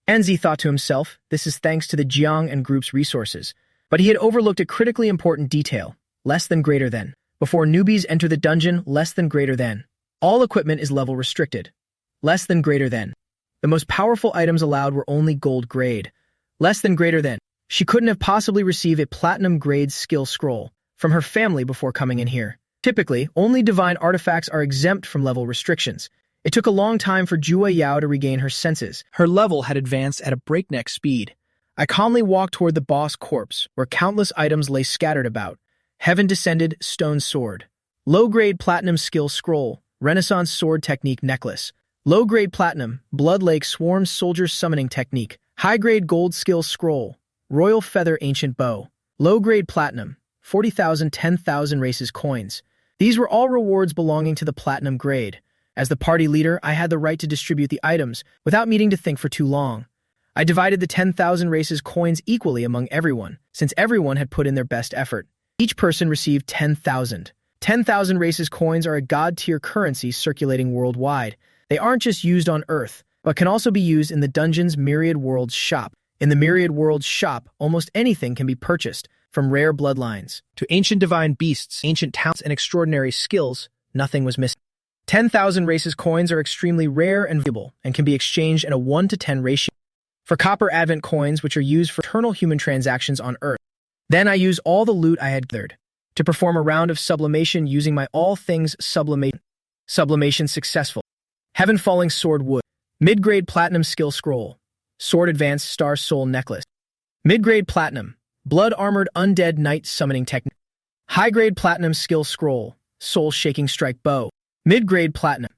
Enzi thought to himself, this is thanks to the Jiang and group's resources. But he had overlooked a critically important detail, less than greater than. Before newbies enter the dungeon, less than greater than. All equipment is level restricted. Less than greater than. The most powerful items allowed were only gold grade. Less than greater than. She couldn't have possibly received a platinum grade skill scroll from her family before coming in here. Typically, only divine artifacts are exempt from level restrictions. It took a long time for Jue Yao to regain her senses. Her level had advanced at a breakneck speed. I calmly walked toward the boss corpse, where countless items lay scattered about. Heaven Descended Stone Sword. Low-grade Platinum Skill Scroll. Renaissance Sword Technique Necklace. Low-grade Platinum. Blood Lake Swarm Soldier Summoning Technique. High-grade Gold Skill Scroll. Royal Feather Ancient Bow. Low-grade Platinum. 40,000 10,000 races coins. These were all rewards belonging to the Platinum grade. As the party leader, I had the right to distribute the items without needing to think for too long. I divided the 10,000 races coins equally among everyone, since everyone had put in their best effort. Each person received 10,000. 10,000 races coins are a god-tier currency circulating worldwide. They aren't just used on Earth, but can also be used in the dungeon's Myriad Worlds shop. In the Myriad Worlds shop, almost anything can be purchased, from rare bloodlines to ancient divine beasts, ancient talents, and extraordinary skills. Nothing was missing. 10,000 races coins are extremely rare and valuable and can be exchanged in a 1-to-10 ratio. For copper advent coins, which are used for eternal human transactions on Earth. Then I use all the loot I had gathered to perform a round of sublimation using my all things sublimation. Sublimation successful. Heaven Falling Sword Wood. Mid-grade Platinum Skill Scroll. Sword Advanced Star Soul Necklace. Mid-grade Platinum. Blood Armored Undead Knight Summoning Technique. High-grade Platinum Skill Scroll. Soul Shaking Strike Bow. Mid-grade Platinum.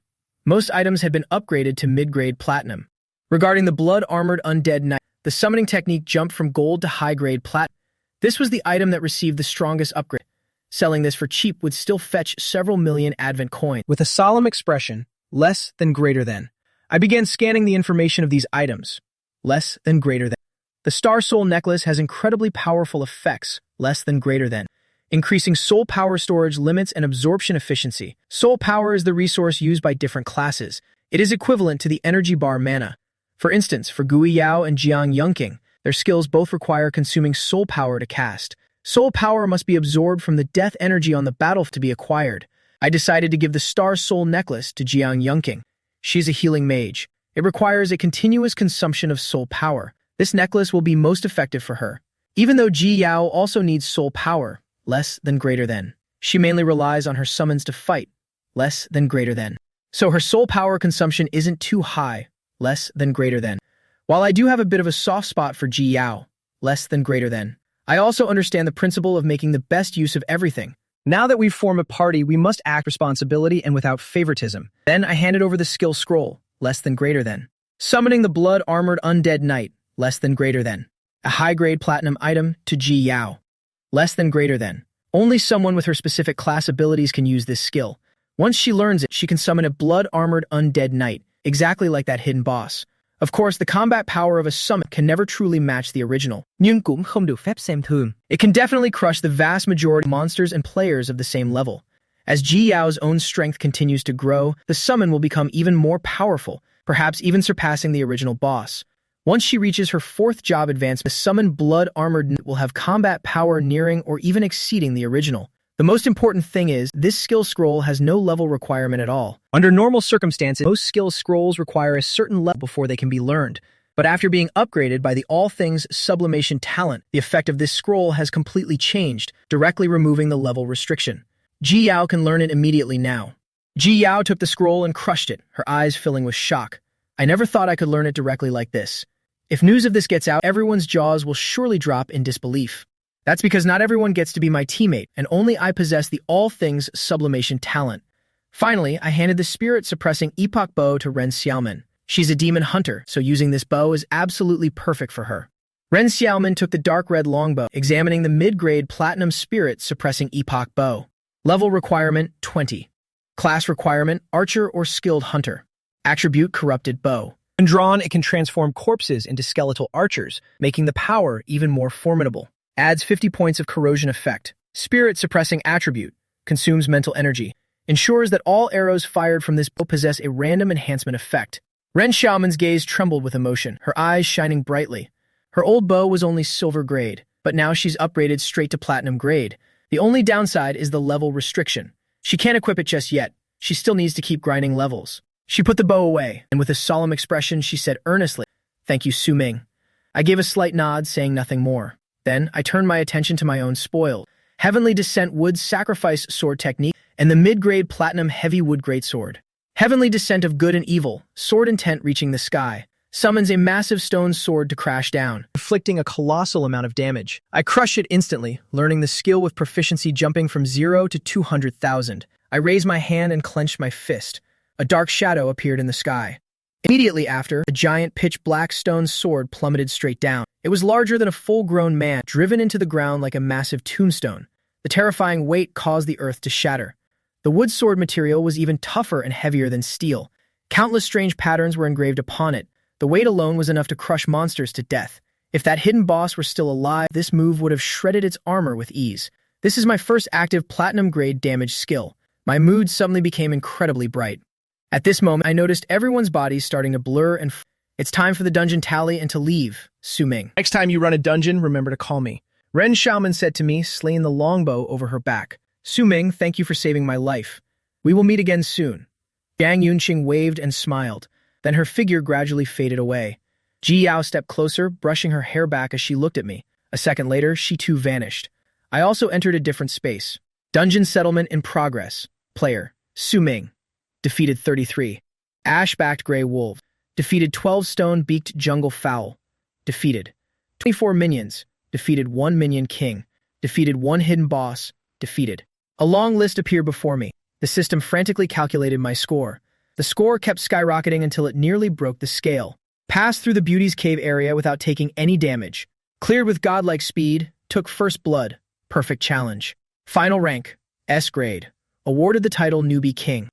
Most items had been upgraded to mid-grade Platinum. Regarding the Blood Armored Undead Knight, the summoning technique jumped from gold to high-grade Platinum. This was the item that received the strongest upgrade. Selling this for cheap would still fetch several million advent coins. With a solemn expression, less than greater than, I began scanning the information of these items. Less than greater than. The Star Soul Necklace has incredibly powerful effects, less than greater than, increasing soul power storage limits and absorption efficiency. Soul power is the resource used by different classes. It is equivalent to the energy bar mana. For instance, for Gui Yao and Jiang Yunqing, their skills both require consuming soul power to cast. Soul power must be absorbed from the death energy on the battlefield to be acquired. I decided to give the Star Soul Necklace to Jiang Yunqing. She's a healing mage. It requires a continuous consumption of soul power. This necklace will be most effective for her. Even though Ji Yao also needs soul power, less than greater than. She mainly relies on her summons to fight, less than greater than. So her soul power consumption isn't too high, less than greater than. While I do have a bit of a soft spot for Ji Yao, less than greater than, I also understand the principle of making the best use of everything. Now that we've formed a party, we must act responsibility and without favoritism. Then I handed over the skill scroll, less than greater than. Summoning the Blood Armored Undead Knight, less than greater than. A high-grade platinum item to Ji Yao. Less than greater than. Only someone with her specific class abilities can use this skill. Once she learns it, she can summon a Blood Armored Undead Knight, exactly like that hidden boss. Of course, the combat power of a summon can never truly match the original. Nhưng cũng không được phép xem thường. It can definitely crush the vast majority of monsters and players of the same level. As Ji Yao's own strength continues to grow, the summon will become even more powerful, perhaps even surpassing the original boss. Once she reaches her 4th job advancement, the summoned Blood Armored Knight will have combat power nearing or even exceeding the original. The most important thing is, this skill scroll has no level requirement at all. Under normal circumstances, most skill scrolls require a certain level before they can be learned. But after being upgraded by the all things sublimation talent, the effect of this scroll has completely changed, directly removing the level restriction. Ji Yao can learn it immediately now. Ji Yao took the scroll and crushed it, her eyes filling with shock. I never thought I could learn it directly like this. If news of this gets out, everyone's jaws will surely drop in disbelief. That's because not everyone gets to be my teammate, and only I possess the all things sublimation talent. Finally, I handed the spirit-suppressing epoch bow to Ren Xiaomin. She's a demon hunter, so using this bow is absolutely perfect for her. Ren Xiaomin took the dark red longbow, examining the mid-grade platinum spirit-suppressing epoch bow. Level requirement, 20. Class requirement, archer or skilled hunter. Attribute, corrupted bow. When drawn, it can transform corpses into skeletal archers, making the power even more formidable. Adds 50 points of corrosion effect. Spirit-suppressing attribute. Consumes mental energy. Ensures that all arrows fired from this bow possess a random enhancement effect. Ren Xiaomen's gaze trembled with emotion, her eyes shining brightly. Her old bow was only silver grade, but now she's upgraded straight to platinum grade. The only downside is the level restriction. She can't equip it just yet. She still needs to keep grinding levels. She put the bow away, and with a solemn expression, she said earnestly, "Thank you, Su Ming." I gave a slight nod, saying nothing more. Then I turned my attention to my own spoil. Heavenly Descent Wood Sacrifice Sword Technique and the mid-grade Platinum Heavy Wood Greatsword. Heavenly Descent of Good and Evil, Sword Intent Reaching the Sky. Summons a massive stone sword to crash down, inflicting a colossal amount of damage. I crush it instantly, learning the skill with proficiency jumping from 0 to 200,000. I raised my hand and clenched my fist. A dark shadow appeared in the sky. Immediately after, a giant pitch-black stone sword plummeted straight down. It was larger than a full-grown man, driven into the ground like a massive tombstone. The terrifying weight caused the earth to shatter. The wood sword material was even tougher and heavier than steel. Countless strange patterns were engraved upon it. The weight alone was enough to crush monsters to death. If that hidden boss were still alive, this move would have shredded its armor with ease. This is my first active platinum-grade damage skill. My mood suddenly became incredibly bright. At this moment, I noticed everyone's bodies starting to blur and it's time for the dungeon tally and to leave, Su Ming. Next time you run a dungeon, remember to call me. Ren Xiaomen said to me, slaying the longbow over her back. Su Ming, thank you for saving my life. We will meet again soon. Yang Yunqing waved and smiled. Then her figure gradually faded away. Ji Yao stepped closer, brushing her hair back as she looked at me. A second later, she too vanished. I also entered a different space. Dungeon settlement in progress. Player, Su Ming. Defeated 33. Ash-backed gray wolf. Defeated 12 stone-beaked jungle fowl. Defeated 24 minions. Defeated 1 minion king. Defeated 1 hidden boss. Defeated. A long list appeared before me. The system frantically calculated my score. The score kept skyrocketing until it nearly broke the scale. Passed through the Beauty's Cave area without taking any damage. Cleared with godlike speed. Took first blood. Perfect challenge. Final rank. S grade. Awarded the title Newbie King.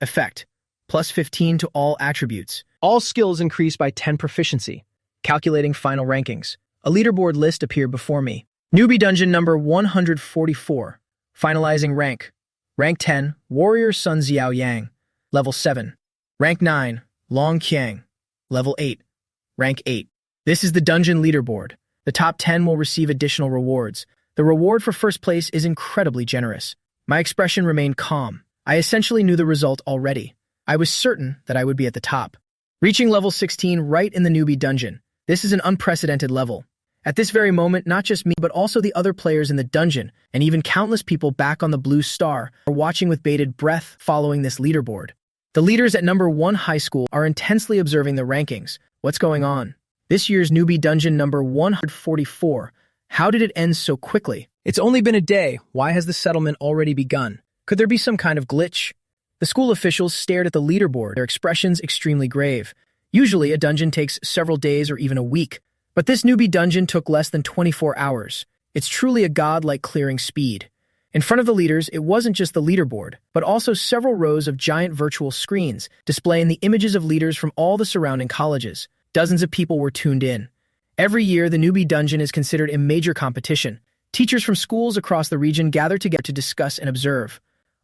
Effect. Plus 15 to all attributes. All skills increased by 10 proficiency. Calculating final rankings. A leaderboard list appeared before me. Newbie Dungeon number 144. Finalizing rank. Rank 10, Warrior Sun Xiao Yang. Level 7. Rank 9, Long Qiang. Level 8. Rank 8. This is the dungeon leaderboard. The top 10 will receive additional rewards. The reward for first place is incredibly generous. My expression remained calm. I essentially knew the result already. I was certain that I would be at the top. Reaching level 16 right in the newbie dungeon. This is an unprecedented level. At this very moment, not just me, but also the other players in the dungeon, and even countless people back on the Blue Star, are watching with bated breath following this leaderboard. The leaders at number 1 high school are intensely observing the rankings. What's going on? This year's newbie dungeon number 144. How did it end so quickly? It's only been a day. Why has the settlement already begun? Could there be some kind of glitch? The school officials stared at the leaderboard, their expressions extremely grave. Usually, a dungeon takes several days or even a week. But this newbie dungeon took less than 24 hours. It's truly a godlike clearing speed. In front of the leaders, it wasn't just the leaderboard, but also several rows of giant virtual screens displaying the images of leaders from all the surrounding colleges. Dozens of people were tuned in. Every year, the newbie dungeon is considered a major competition. Teachers from schools across the region gather together to discuss and observe.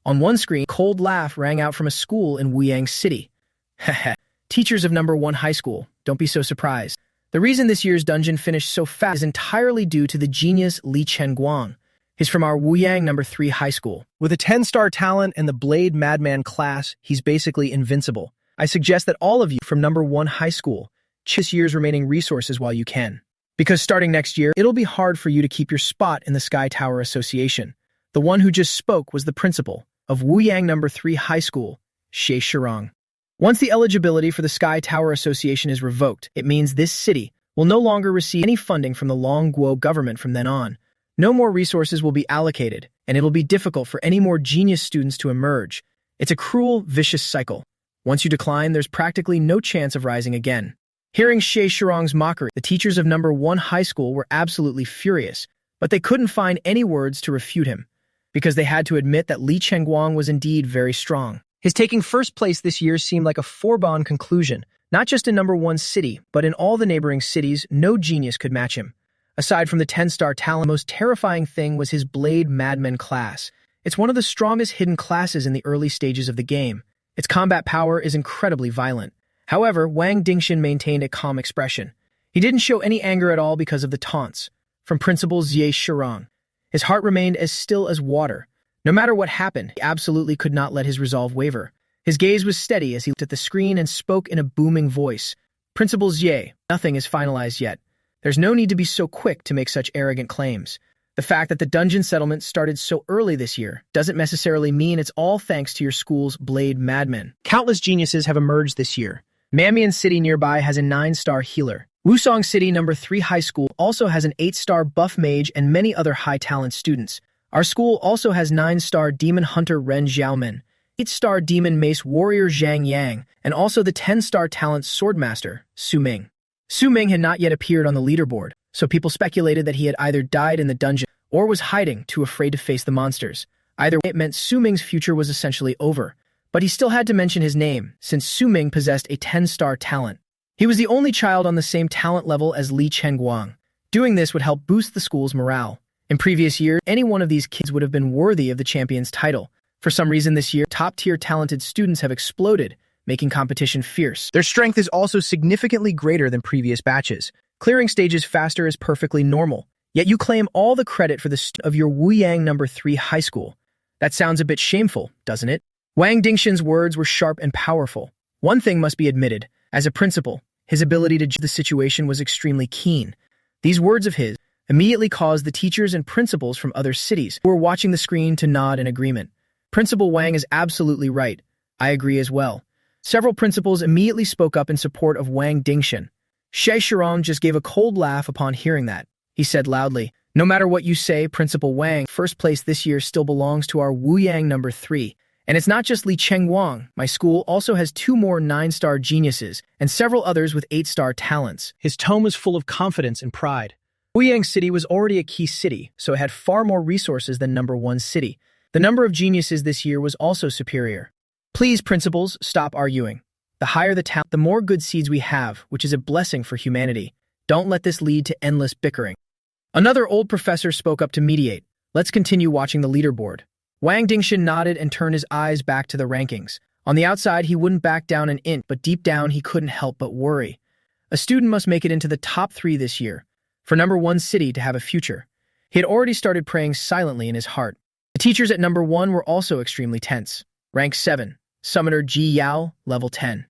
On one screen, a cold laugh rang out from a school in Wuyang City. Heh. Teachers of number 1 high school, don't be so surprised. The reason this year's dungeon finished so fast is entirely due to the genius Li Chenguang. He's from our Wuyang number 3 high school. With a 10-star talent and the Blade Madman class, he's basically invincible. I suggest that all of you from number 1 high school check this year's remaining resources while you can. Because starting next year, it'll be hard for you to keep your spot in the Sky Tower Association. The one who just spoke was the principal of Wuyang number 3 high school, Xie Shirong. Once the eligibility for the Sky Tower Association is revoked, it means this city will no longer receive any funding from the Longguo government from then on. No more resources will be allocated, and it'll be difficult for any more genius students to emerge. It's a cruel, vicious cycle. Once you decline, there's practically no chance of rising again. Hearing Xie Shirong's mockery, the teachers of number 1 high school were absolutely furious, but they couldn't find any words to refute him, because they had to admit that Li Chenguang was indeed very strong. His taking first place this year seemed like a foregone conclusion. Not just in number 1 city, but in all the neighboring cities, no genius could match him. Aside from the 10-star talent, the most terrifying thing was his Blade Madmen class. It's one of the strongest hidden classes in the early stages of the game. Its combat power is incredibly violent. However, Wang Dingshan maintained a calm expression. He didn't show any anger at all because of the taunts from Principal Xie Shirong. His heart remained as still as water. No matter what happened, he absolutely could not let his resolve waver. His gaze was steady as he looked at the screen and spoke in a booming voice. Principal Xie, nothing is finalized yet. There's no need to be so quick to make such arrogant claims. The fact that the dungeon settlement started so early this year doesn't necessarily mean it's all thanks to your school's Blade Madmen. Countless geniuses have emerged this year. Mamian City nearby has a 9-star healer. Wusong City No. 3 High School also has an 8-star buff mage and many other high-talent students. Our school also has 9-star demon hunter Ren Xiaomin, 8-star demon mace warrior Zhang Yang, and also the 10-star talent swordmaster, Su Ming. Su Ming had not yet appeared on the leaderboard, so people speculated that he had either died in the dungeon or was hiding, too afraid to face the monsters. Either way, it meant Su Ming's future was essentially over. But he still had to mention his name, since Su Ming possessed a 10-star talent. He was the only child on the same talent level as Li Chengguang. Doing this would help boost the school's morale. In previous years, any one of these kids would have been worthy of the champion's title. For some reason this year, top-tier talented students have exploded, making competition fierce. Their strength is also significantly greater than previous batches. Clearing stages faster is perfectly normal. Yet you claim all the credit for the of your Wuyang No. 3 High School. That sounds a bit shameful, doesn't it? Wang Dingshan's words were sharp and powerful. One thing must be admitted. As a principal, his ability to judge the situation was extremely keen. These words of his immediately caused the teachers and principals from other cities who were watching the screen to nod in agreement. Principal Wang is absolutely right. I agree as well. Several principals immediately spoke up in support of Wang Dingshan. Xie Shirong just gave a cold laugh upon hearing that. He said loudly, "No matter what you say, Principal Wang, first place this year still belongs to our Wuyang No. 3. And it's not just Li Chengguang. My school also has 2 more 9-star geniuses and several others with 8-star talents." His tone was full of confidence and pride. Wuyang City was already a key city, so it had far more resources than No. 1 City. The number of geniuses this year was also superior. Please, principals, stop arguing. The higher the talent, the more good seeds we have, which is a blessing for humanity. Don't let this lead to endless bickering. Another old professor spoke up to mediate. Let's continue watching the leaderboard. Wang Dingshan nodded and turned his eyes back to the rankings. On the outside, he wouldn't back down an inch, but deep down, he couldn't help but worry. A student must make it into the top 3 this year, for No. 1 City to have a future. He had already started praying silently in his heart. The teachers at No. 1 were also extremely tense. Rank 7, Summoner Ji Yao, level 10.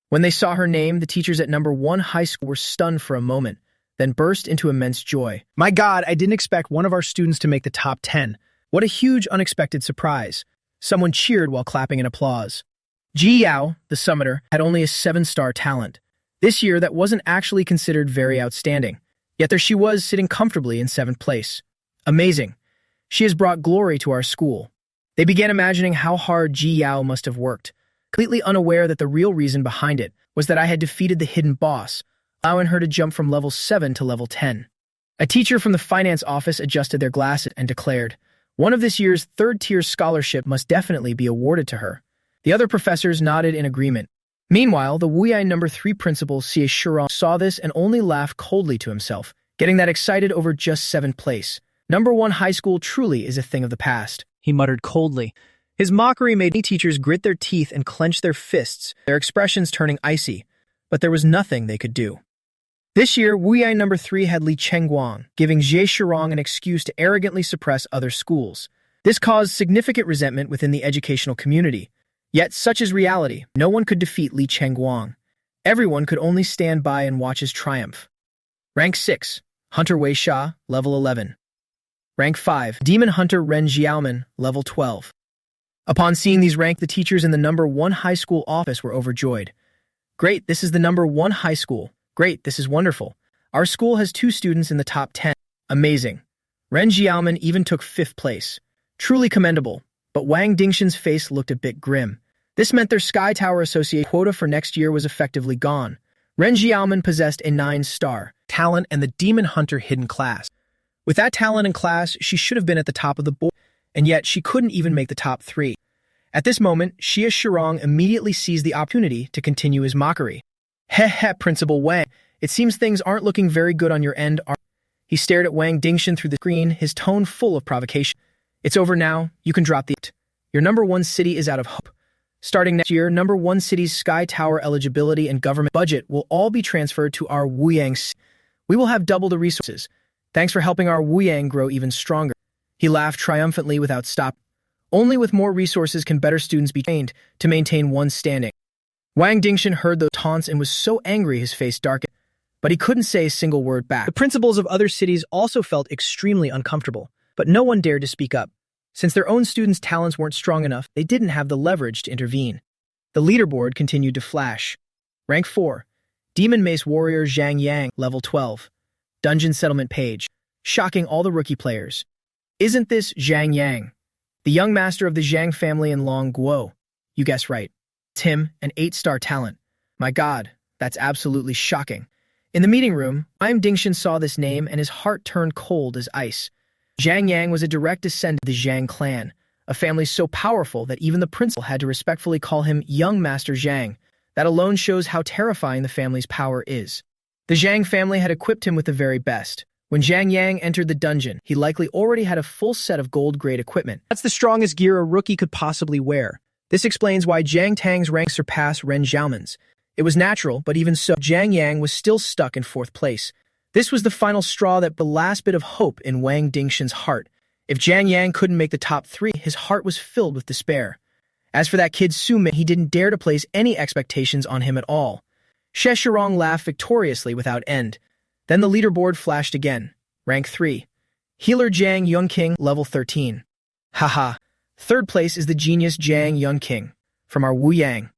When they saw her name, the teachers at No. 1 High School were stunned for a moment, then burst into immense joy. My God, I didn't expect one of our students to make the top 10. What a huge, unexpected surprise. Someone cheered while clapping in applause. Ji Yao, the summoner, had only a 7-star talent. This year, that wasn't actually considered very outstanding. Yet there she was, sitting comfortably in 7th place. Amazing. She has brought glory to our school. They began imagining how hard Ji Yao must have worked, completely unaware that the real reason behind it was that I had defeated the hidden boss, allowing her to jump from level 7 to level 10. A teacher from the finance office adjusted their glasses and declared, one of this year's 3rd-tier scholarship must definitely be awarded to her. The other professors nodded in agreement. Meanwhile, the Wuyai No. 3 principal, Xie Shirong, saw this and only laughed coldly to himself, getting that excited over just 7th place. No. 1 High School truly is a thing of the past, he muttered coldly. His mockery made many teachers grit their teeth and clench their fists, their expressions turning icy, but there was nothing they could do. This year, Wuyai No. 3 had Li Chengguang, giving Xie Shirong an excuse to arrogantly suppress other schools. This caused significant resentment within the educational community. Yet, such is reality. No one could defeat Li Chengguang. Everyone could only stand by and watch his triumph. Rank 6, Hunter Wei Sha, level 11. Rank 5, Demon Hunter Ren Xiaomin, level 12. Upon seeing these ranks, the teachers in the No. 1 High School office were overjoyed. Great, this is the No. 1 High School. Great, this is wonderful. Our school has 2 students in the top 10. Amazing. Ren Xiaomin even took 5th place. Truly commendable, but Wang Dingshan's face looked a bit grim. This meant their Sky Tower Associate quota for next year was effectively gone. Ren Xiaomin possessed a 9-star talent and the Demon Hunter hidden class. With that talent and class, she should have been at the top of the board, and yet she couldn't even make the top 3. At this moment, Xie Shirong immediately seized the opportunity to continue his mockery. Heh, Principal Wang, it seems things aren't looking very good on your end. He stared at Wang Dingshan through the screen, his tone full of provocation. It's over now. You can drop the... Your number one city is out of hope. Starting next year, number one city's Sky Tower eligibility and government budget will all be transferred to our Wuyang City. We will have double the resources. Thanks for helping our Wuyang grow even stronger. He laughed triumphantly without stopping. Only with more resources can better students be trained to maintain one's standing. Wang Dingshan heard those taunts and was so angry his face darkened, but he couldn't say a single word back. The principals of other cities also felt extremely uncomfortable, but no one dared to speak up. Since their own students' talents weren't strong enough, they didn't have the leverage to intervene. The leaderboard continued to flash. Rank 4. Demon Mace Warrior Zhang Yang, level 12. Dungeon Settlement page. Shocking all the rookie players. Isn't this Zhang Yang, the young master of the Zhang family in Long Guo? You guessed right. It's him, an 8-star talent. My god, that's absolutely shocking. In the meeting room, Dingshan saw this name and his heart turned cold as ice. Zhang Yang was a direct descendant of the Zhang clan, a family so powerful that even the principal had to respectfully call him Young Master Zhang. That alone shows how terrifying the family's power is. The Zhang family had equipped him with the very best. When Zhang Yang entered the dungeon, he likely already had a full set of gold-grade equipment. That's the strongest gear a rookie could possibly wear. This explains why Zhang Tang's rank surpassed Ren Xiaoman's. It was natural, but even so, Zhang Yang was still stuck in 4th place. This was the final straw, that the last bit of hope in Wang Dingshan's heart. If Zhang Yang couldn't make the top 3, his heart was filled with despair. As for that kid Su Ming, he didn't dare to place any expectations on him at all. She Shirong laughed victoriously without end. Then the leaderboard flashed again. Rank 3. Healer Jiang Yunqing, level 13. Haha. 3rd place is the genius Jiang Yunqing, from our Wuyang.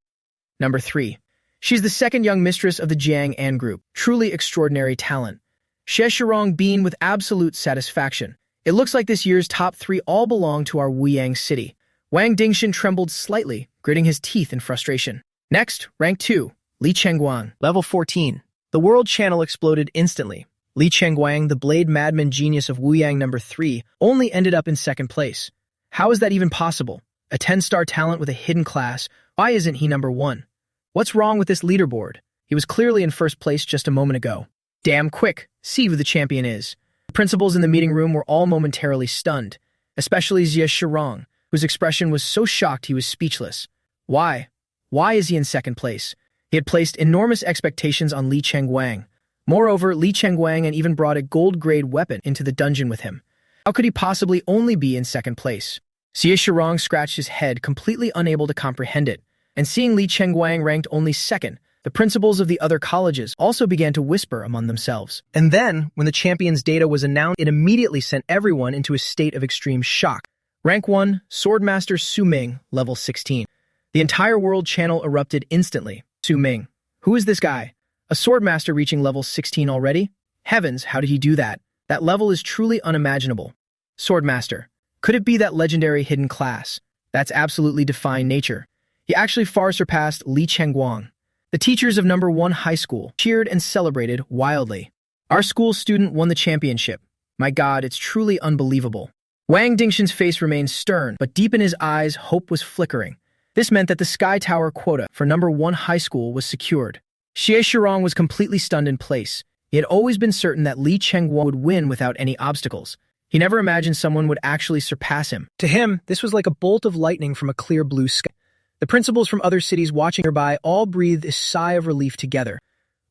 Number 3. She's the 2nd young mistress of the Jiang An group. Truly extraordinary talent. She Shirong beamed with absolute satisfaction. It looks like this year's top 3 all belong to our Wuyang city. Wang Dingshan trembled slightly, gritting his teeth in frustration. Next, rank 2. Li Chengguang, level 14. The world channel exploded instantly. Li Chengguang, the blade madman genius of Wuyang number 3, only ended up in 2nd place. How is that even possible? A 10-star talent with a hidden class. Why isn't he number 1? What's wrong with this leaderboard? He was clearly in 1st place just a moment ago. Damn, quick, see who the champion is. The principals in the meeting room were all momentarily stunned, especially Xie Shirong, whose expression was so shocked he was speechless. Why? Why is he in 2nd place? He had placed enormous expectations on Li Chengguang. Moreover, Li Chengguang had even brought a gold-grade weapon into the dungeon with him. How could he possibly only be in 2nd place? Xie Shirong scratched his head, completely unable to comprehend it. And seeing Li Chengguang ranked only 2nd, the principals of the other colleges also began to whisper among themselves. And then, when the champion's data was announced, it immediately sent everyone into a state of extreme shock. Rank 1, Swordmaster Su Ming, level 16. The entire world channel erupted instantly. Su Ming. Who is this guy? A swordmaster reaching level 16 already? Heavens, how did he do that? That level is truly unimaginable. Swordmaster. Could it be that legendary hidden class? That's absolutely defying nature. He actually far surpassed Li Chengguang. The teachers of number 1 high school cheered and celebrated wildly. Our school student won the championship. My god, it's truly unbelievable. Wang Dingshan's face remained stern, but deep in his eyes, hope was flickering. This meant that the Sky Tower quota for number 1 high school was secured. Xie Shirong was completely stunned in place. He had always been certain that Li Chengguang would win without any obstacles. He never imagined someone would actually surpass him. To him, this was like a bolt of lightning from a clear blue sky. The principals from other cities watching nearby all breathed a sigh of relief together.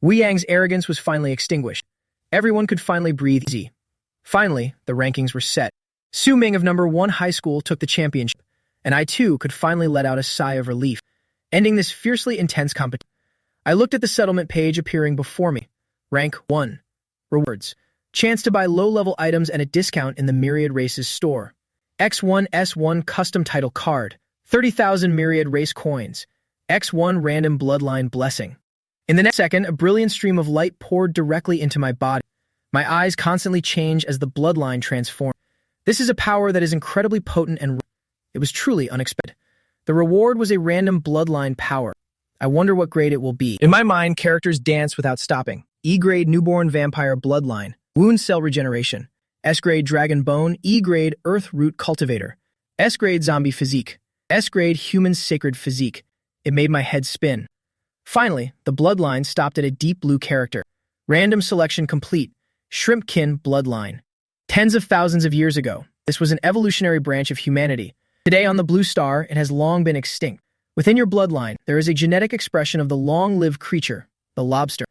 Wuyang's arrogance was finally extinguished. Everyone could finally breathe easy. Finally, the rankings were set. Su Ming of number 1 high school took the championship, and I too could finally let out a sigh of relief, ending this fiercely intense competition. I looked at the settlement page appearing before me. Rank 1. Rewards. Chance to buy low-level items at a discount in the Myriad Races store. X1S1 custom title card. 30,000 Myriad Race coins. X1 random bloodline blessing. In the next second, a brilliant stream of light poured directly into my body. My eyes constantly changed as the bloodline transformed. This is a power that is incredibly potent and it was truly unexpected. The reward was a random bloodline power. I wonder what grade it will be. In my mind, characters dance without stopping. E-grade newborn vampire bloodline. Wound cell regeneration. S-grade dragon bone. E-grade earth root cultivator. S-grade zombie physique. S-grade human sacred physique. It made my head spin. Finally, the bloodline stopped at a deep blue character. Random selection complete. Shrimpkin bloodline. Tens of thousands of years ago, this was an evolutionary branch of humanity. Today on the blue star, it has long been extinct. Within your bloodline, there is a genetic expression of the long-lived creature, the lobster.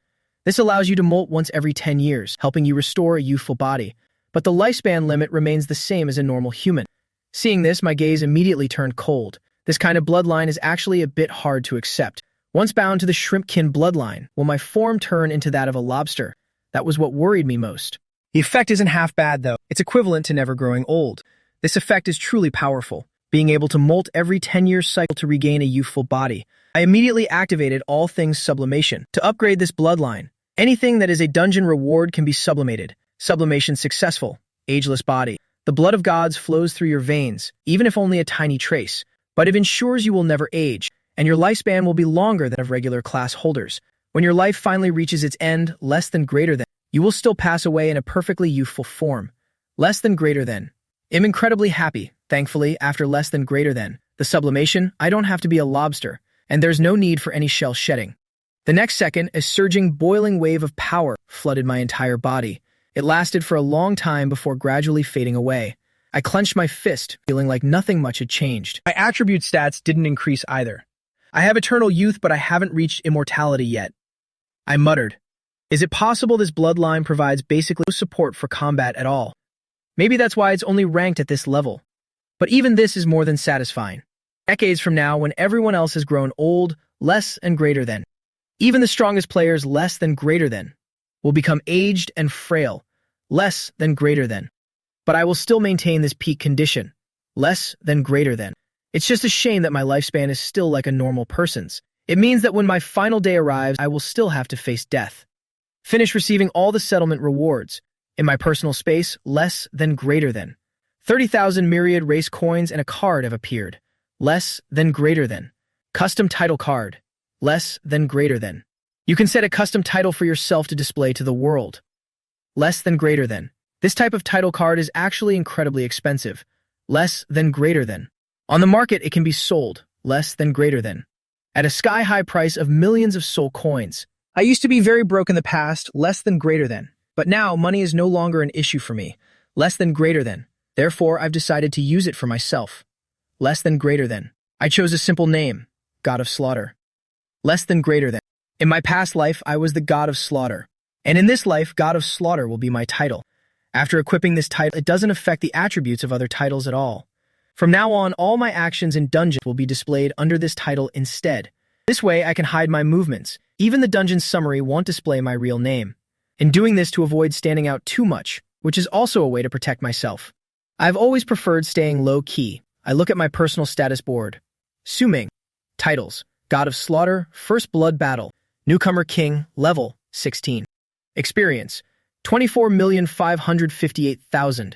This allows you to molt once every 10 years, helping you restore a youthful body. But the lifespan limit remains the same as a normal human. Seeing this, my gaze immediately turned cold. This kind of bloodline is actually a bit hard to accept. Once bound to the shrimpkin bloodline, will my form turn into that of a lobster? That was what worried me most. The effect isn't half bad, though. It's equivalent to never growing old. This effect is truly powerful, being able to molt every 10-year cycle to regain a youthful body. I immediately activated all things sublimation to upgrade this bloodline. Anything that is a dungeon reward can be sublimated. Sublimation successful. Ageless body. The blood of gods flows through your veins, even if only a tiny trace, but it ensures you will never age, and your lifespan will be longer than of regular class holders. When your life finally reaches its end, less than greater than, you will still pass away in a perfectly youthful form. Less than greater than. I'm incredibly happy, thankfully, after less than greater than. The sublimation, I don't have to be a lobster, and there's no need for any shell shedding. The next second, a surging, boiling wave of power flooded my entire body. It lasted for a long time before gradually fading away. I clenched my fist, feeling like nothing much had changed. My attribute stats didn't increase either. I have eternal youth, but I haven't reached immortality yet. I muttered. Is it possible this bloodline provides basically no support for combat at all? Maybe that's why it's only ranked at this level. But even this is more than satisfying. Decades from now, when everyone else has grown old, less and greater than. Even the strongest players less than greater than will become aged and frail, less than greater than. But I will still maintain this peak condition, less than greater than. It's just a shame that my lifespan is still like a normal person's. It means that when my final day arrives, I will still have to face death. Finish receiving all the settlement rewards. In my personal space, less than greater than. 30,000 myriad race coins and a card have appeared. Less than greater than. Custom title card. Less than greater than. You can set a custom title for yourself to display to the world. Less than greater than. This type of title card is actually incredibly expensive. Less than greater than. On the market, it can be sold. Less than greater than. At a sky-high price of millions of soul coins. I used to be very broke in the past, less than greater than. But now, money is no longer an issue for me. Less than greater than. Therefore, I've decided to use it for myself. Less than greater than. I chose a simple name, God of Slaughter. Less than greater than. In my past life, I was the God of Slaughter. And in this life, God of Slaughter will be my title. After equipping this title, it doesn't affect the attributes of other titles at all. From now on, all my actions in dungeons will be displayed under this title instead. This way, I can hide my movements. Even the dungeon summary won't display my real name. In doing this to avoid standing out too much, which is also a way to protect myself. I've always preferred staying low-key. I look at my personal status board. Suming. Titles. God of Slaughter, First Blood Battle. Newcomer King, Level 16. Experience. 24,558,000.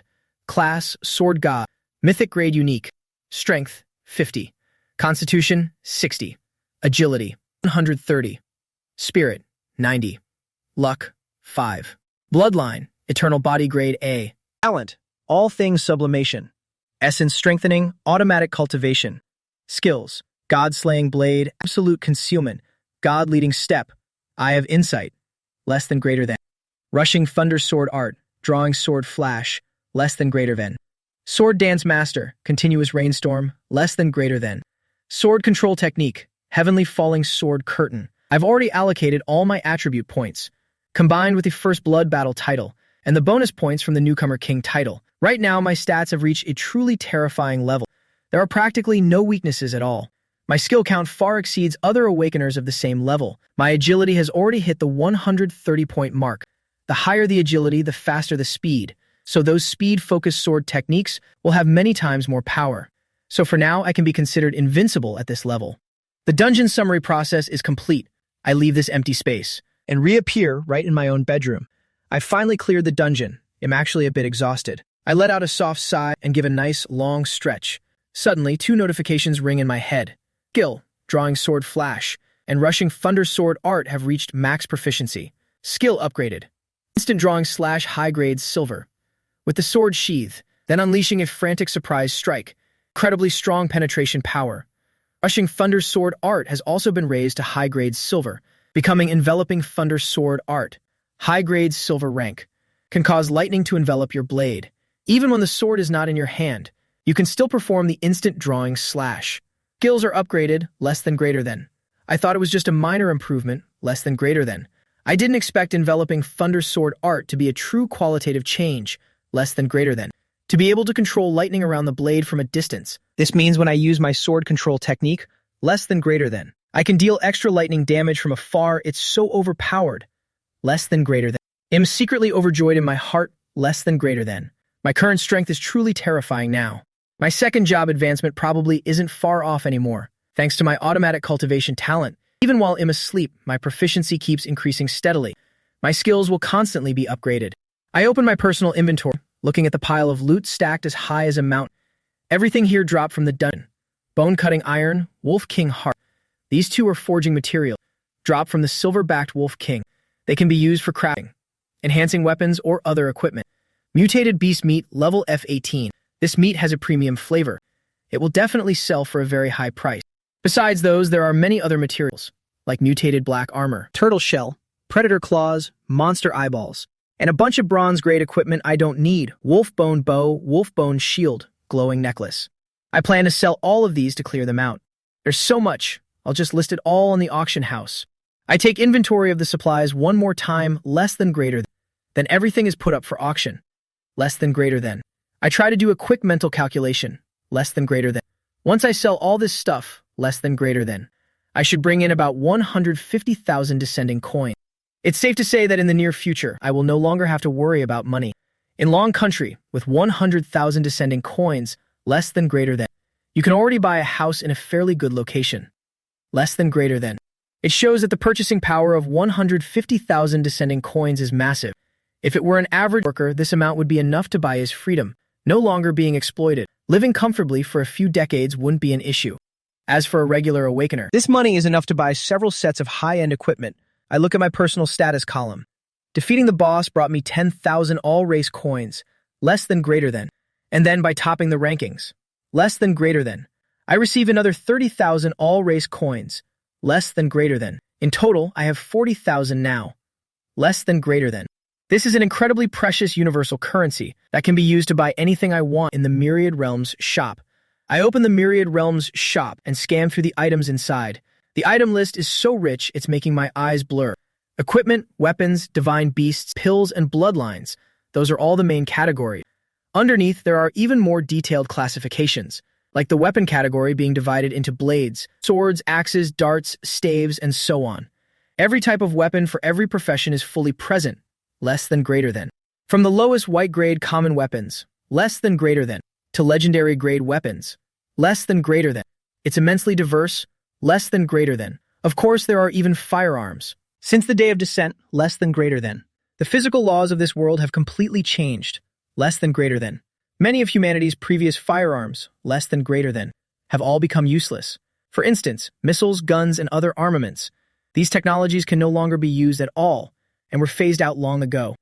Class, Sword God. Mythic Grade Unique. Strength, 50. Constitution, 60. Agility, 130. Spirit, 90. Luck, 5. Bloodline, Eternal Body Grade A. Talent, All Things Sublimation. Essence Strengthening, Automatic Cultivation. Skills, God-Slaying Blade, Absolute Concealment, God-Leading Step, Eye of Insight, less than greater than. Rushing Thunder Sword Art, Drawing Sword Flash, less than greater than. Sword Dance Master, Continuous Rainstorm, less than greater than. Sword Control Technique, Heavenly Falling Sword Curtain. I've already allocated all my attribute points, combined with the First Blood Battle title, and the bonus points from the Newcomer King title. Right now, my stats have reached a truly terrifying level. There are practically no weaknesses at all. My skill count far exceeds other Awakeners of the same level. My agility has already hit the 130-point mark. The higher the agility, the faster the speed. So those speed-focused sword techniques will have many times more power. So for now, I can be considered invincible at this level. The dungeon summary process is complete. I leave this empty space and reappear right in my own bedroom. I finally cleared the dungeon. I'm actually a bit exhausted. I let out a soft sigh and give a nice, long stretch. Suddenly, 2 notifications ring in my head. Skill, Drawing Sword Flash, and Rushing Thunder Sword Art have reached max proficiency. Skill upgraded. Instant Drawing / High Grade Silver. With the sword sheath, then unleashing a frantic surprise strike. Incredibly strong penetration power. Rushing Thunder Sword Art has also been raised to High Grade Silver, becoming Enveloping Thunder Sword Art. High Grade Silver rank. can cause lightning to envelop your blade. Even when the sword is not in your hand, you can still perform the instant drawing slash. Skills are upgraded, less than greater than. I thought it was just a minor improvement, less than greater than. I didn't expect enveloping thunder sword art to be a true qualitative change, less than greater than. To be able to control lightning around the blade from a distance. This means when I use my sword control technique, less than greater than. I can deal extra lightning damage from afar, it's so overpowered. Less than greater than. Am secretly overjoyed in my heart, less than greater than. My current strength is truly terrifying now. My second job advancement probably isn't far off anymore. Thanks to my automatic cultivation talent, even while I'm asleep, my proficiency keeps increasing steadily. My skills will constantly be upgraded. I open my personal inventory, looking at the pile of loot stacked as high as a mountain. Everything here dropped from the dungeon. Bone-cutting iron, Wolf King heart. These two are forging material. Dropped from the silver-backed Wolf King. They can be used for crafting, enhancing weapons, or other equipment. Mutated beast meat, level F18. This meat has a premium flavor. It will definitely sell for a very high price. Besides those, there are many other materials, like mutated black armor, turtle shell, predator claws, monster eyeballs, and a bunch of bronze-grade equipment I don't need, wolf bone bow, wolf bone shield, glowing necklace. I plan to sell all of these to clear them out. There's so much, I'll just list it all in the auction house. I take inventory of the supplies one more time, less than greater than. Then everything is put up for auction. Less than greater than. I try to do a quick mental calculation, less than greater than. Once I sell all this stuff, less than greater than. I should bring in about 150,000 descending coins. It's safe to say that in the near future, I will no longer have to worry about money. In Long Country, with 100,000 descending coins, less than greater than. You can already buy a house in a fairly good location. Less than greater than. It shows that the purchasing power of 150,000 descending coins is massive. If it were an average worker, this amount would be enough to buy his freedom. No longer being exploited. Living comfortably for a few decades wouldn't be an issue. As for a regular awakener, this money is enough to buy several sets of high-end equipment. I look at my personal status column. Defeating the boss brought me 10,000 all-race coins, less than greater than. And then by topping the rankings, less than greater than. I receive another 30,000 all-race coins, less than greater than. In total, I have 40,000 now, less than greater than. This is an incredibly precious universal currency that can be used to buy anything I want in the Myriad Realms shop. I open the Myriad Realms shop and scan through the items inside. The item list is so rich, it's making my eyes blur. Equipment, weapons, divine beasts, pills, and bloodlines. Those are all the main categories. Underneath, there are even more detailed classifications, like the weapon category being divided into blades, swords, axes, darts, staves, and so on. Every type of weapon for every profession is fully present. Less than greater than. From the lowest white-grade common weapons, less than greater than, to legendary-grade weapons, less than greater than. It's immensely diverse, less than greater than. Of course, there are even firearms. Since the Day of Descent, less than greater than. The physical laws of this world have completely changed, less than greater than. Many of humanity's previous firearms, less than greater than, have all become useless. For instance, missiles, guns, and other armaments. These technologies can no longer be used at all, and were phased out long ago.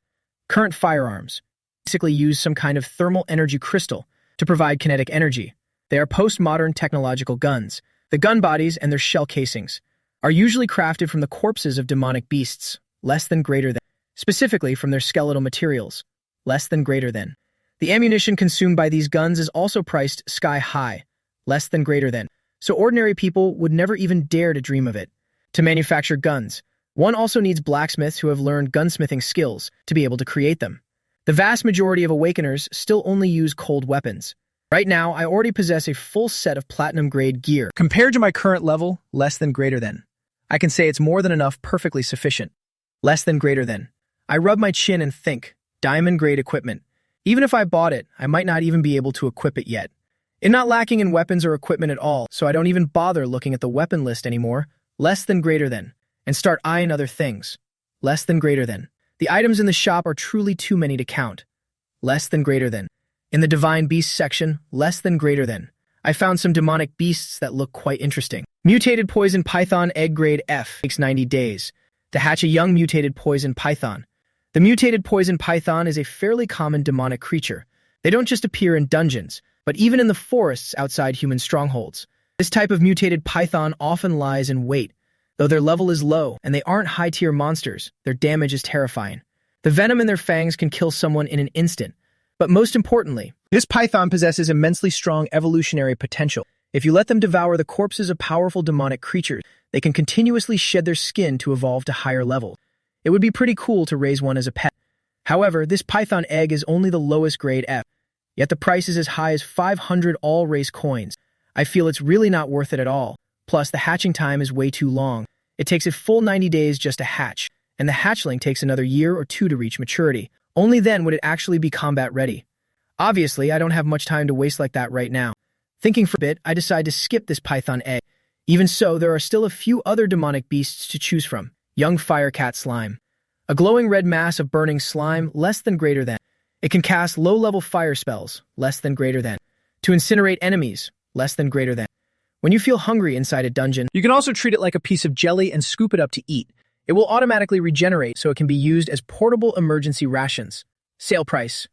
Current firearms basically use some kind of thermal energy crystal to provide kinetic energy. They are postmodern technological guns. The gun bodies and their shell casings are usually crafted from the corpses of demonic beasts, less than greater than, specifically from their skeletal materials, less than greater than. The ammunition consumed by these guns is also priced sky high, less than greater than, so ordinary people would never even dare to dream of it. To manufacture guns, one also needs blacksmiths who have learned gunsmithing skills to be able to create them. The vast majority of awakeners still only use cold weapons. Right now, I already possess a full set of platinum-grade gear. Compared to my current level, less than greater than. I can say it's more than enough, perfectly sufficient. Less than greater than. I rub my chin and think, diamond-grade equipment. Even if I bought it, I might not even be able to equip it yet. It's not lacking in weapons or equipment at all, so I don't even bother looking at the weapon list anymore. Less than greater than. And start eyeing other things. Less than greater than. The items in the shop are truly too many to count. Less than greater than. In the Divine Beasts section, less than greater than. I found some demonic beasts that look quite interesting. Mutated Poison Python Egg Grade F takes 90 days to hatch a young mutated poison python. The mutated poison python is a fairly common demonic creature. They don't just appear in dungeons, but even in the forests outside human strongholds. This type of mutated python often lies in wait. Though their level is low and they aren't high-tier monsters, their damage is terrifying. The venom in their fangs can kill someone in an instant. But most importantly, this python possesses immensely strong evolutionary potential. If you let them devour the corpses of powerful demonic creatures, they can continuously shed their skin to evolve to higher levels. It would be pretty cool to raise one as a pet. However, this python egg is only the lowest grade F, yet the price is as high as 500 all-race coins. I feel it's really not worth it at all. Plus, the hatching time is way too long. It takes a full 90 days just to hatch, and the hatchling takes another year or two to reach maturity. Only then would it actually be combat ready. Obviously, I don't have much time to waste like that right now. Thinking for a bit, I decide to skip this python egg. Even so, there are still a few other demonic beasts to choose from. Young firecat slime. A glowing red mass of burning slime, less than greater than. It can cast low-level fire spells, less than greater than. To incinerate enemies, less than greater than. When you feel hungry inside a dungeon, you can also treat it like a piece of jelly and scoop it up to eat. It will automatically regenerate so it can be used as portable emergency rations. Sale price: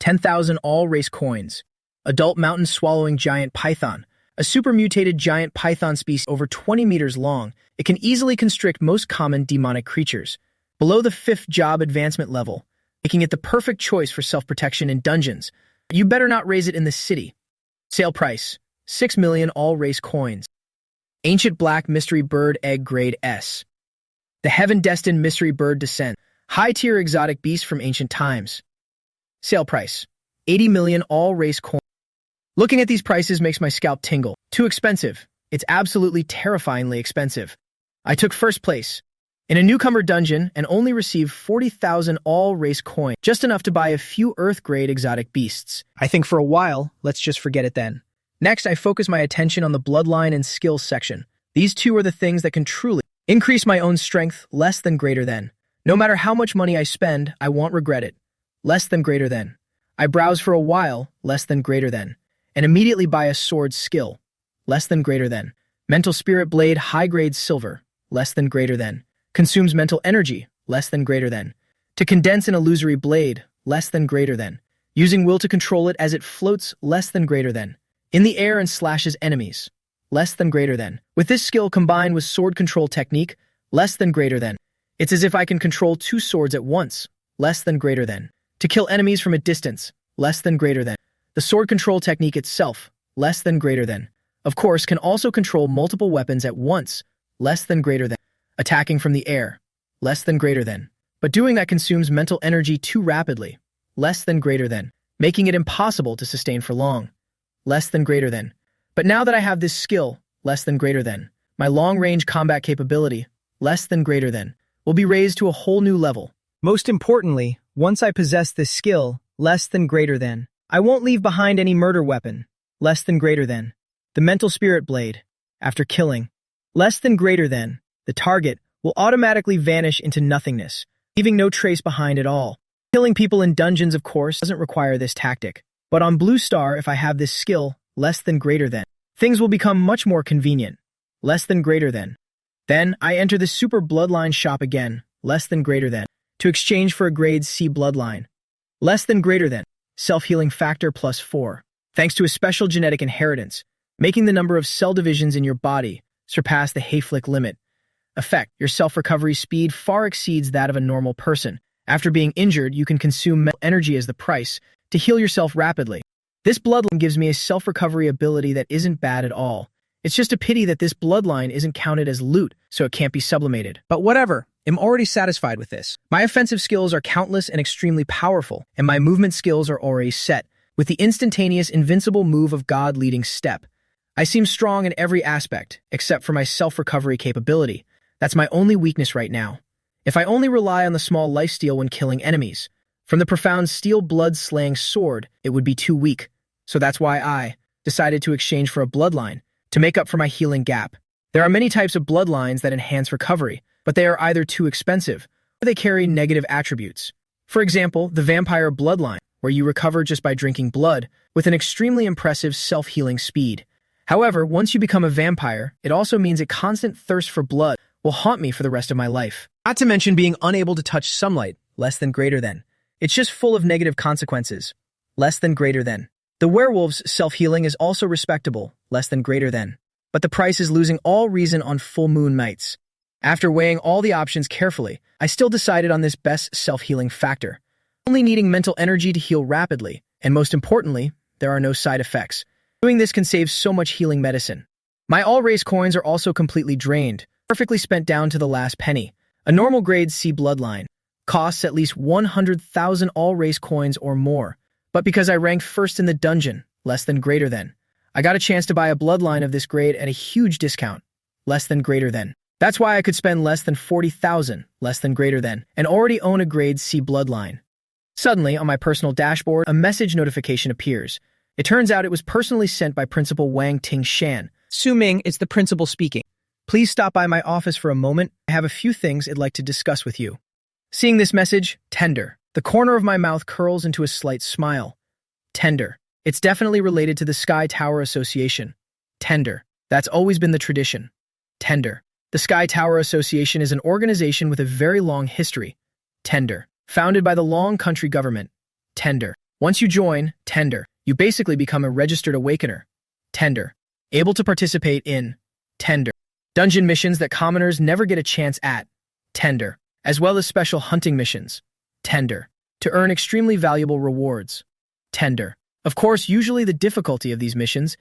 10,000 all-race coins. Adult mountain-swallowing giant python. A super-mutated giant python species over 20 meters long. It can easily constrict most common demonic creatures. Below the 5th job advancement level, making it the perfect choice for self-protection in dungeons. You better not raise it in the city. Sale price: 6 million all-race coins. Ancient black mystery bird egg grade S. The heaven-destined mystery bird descent. High-tier exotic beast from ancient times. Sale price: 80 million all-race coins. Looking at these prices makes my scalp tingle. Too expensive. It's absolutely terrifyingly expensive. I took first place in a newcomer dungeon and only received 40,000 all-race coins, just enough to buy a few Earth-grade exotic beasts. I think for a while, let's just forget it then. Next, I focus my attention on the bloodline and skills section. These two are the things that can truly increase my own strength, less than greater than. No matter how much money I spend, I won't regret it. Less than greater than. I browse for a while, less than greater than. And immediately buy a sword skill, less than greater than. Mental spirit blade high-grade silver, less than greater than. Consumes mental energy, less than greater than. To condense an illusory blade, less than greater than. Using will to control it as it floats, less than greater than. In the air and slashes enemies, less than greater than. With this skill combined with sword control technique, less than greater than. It's as if I can control 2 swords at once, less than greater than. To kill enemies from a distance, less than greater than. The sword control technique itself, less than greater than. Of course, can also control multiple weapons at once, less than greater than. Attacking from the air, less than greater than. But doing that consumes mental energy too rapidly, less than greater than. Making it impossible to sustain for long, less than greater than. But now that I have this skill, less than greater than. My long-range combat capability, less than greater than, will be raised to a whole new level. Most importantly, once I possess this skill, less than greater than, I won't leave behind any murder weapon, less than greater than. The mental spirit blade, after killing, less than greater than, the target will automatically vanish into nothingness, leaving no trace behind at all. Killing people in dungeons, of course, doesn't require this tactic. But on Blue Star, if I have this skill, less than greater than, things will become much more convenient, less than greater than. Then, I enter the Super Bloodline shop again, less than greater than, to exchange for a grade C bloodline. Less than greater than, self-healing factor +4, thanks to a special genetic inheritance, making the number of cell divisions in your body surpass the Hayflick limit. Effect: your self-recovery speed far exceeds that of a normal person. After being injured, you can consume mental energy as the price to heal yourself rapidly. This bloodline gives me a self-recovery ability that isn't bad at all. It's just a pity that this bloodline isn't counted as loot, so it can't be sublimated. But whatever, I'm already satisfied with this. My offensive skills are countless and extremely powerful, and my movement skills are already set, with the instantaneous invincible move of God leading step. I seem strong in every aspect, except for my self-recovery capability. That's my only weakness right now. If I only rely on the small lifesteal when killing enemies, from the profound steel blood-slaying sword, it would be too weak. So that's why I decided to exchange for a bloodline, to make up for my healing gap. There are many types of bloodlines that enhance recovery, but they are either too expensive, or they carry negative attributes. For example, the vampire bloodline, where you recover just by drinking blood, with an extremely impressive self-healing speed. However, once you become a vampire, it also means a constant thirst for blood will haunt me for the rest of my life. Not to mention being unable to touch sunlight, less than greater than. It's just full of negative consequences, less than greater than. The werewolf's self-healing is also respectable, less than greater than. But the price is losing all reason on full moon nights. After weighing all the options carefully, I still decided on this best self-healing factor. Only needing mental energy to heal rapidly, and most importantly, there are no side effects. Doing this can save so much healing medicine. My all-race coins are also completely drained, perfectly spent down to the last penny. A normal grade C bloodline costs at least 100,000 all-race coins or more, but because I ranked first in the dungeon, less than greater than, I got a chance to buy a bloodline of this grade at a huge discount, less than greater than. That's why I could spend less than 40,000, less than greater than, and already own a grade C bloodline. Suddenly, on my personal dashboard, a message notification appears. It turns out it was personally sent by Principal Wang Ting-shan. Assuming it's the principal speaking. Please stop by my office for a moment. I have a few things I'd like to discuss with you. Seeing this message, tender. The corner of my mouth curls into a slight smile. Tender. It's definitely related to the Sky Tower Association. Tender. That's always been the tradition. Tender. The Sky Tower Association is an organization with a very long history. Tender. Founded by the Long Country government. Tender. Once you join, Tender, you basically become a registered awakener. Tender. Able to participate in Tender. Dungeon missions that commoners never get a chance at. Tender. As well as special hunting missions. Tender. To earn extremely valuable rewards. Tender. Of course, usually the difficulty of these missions,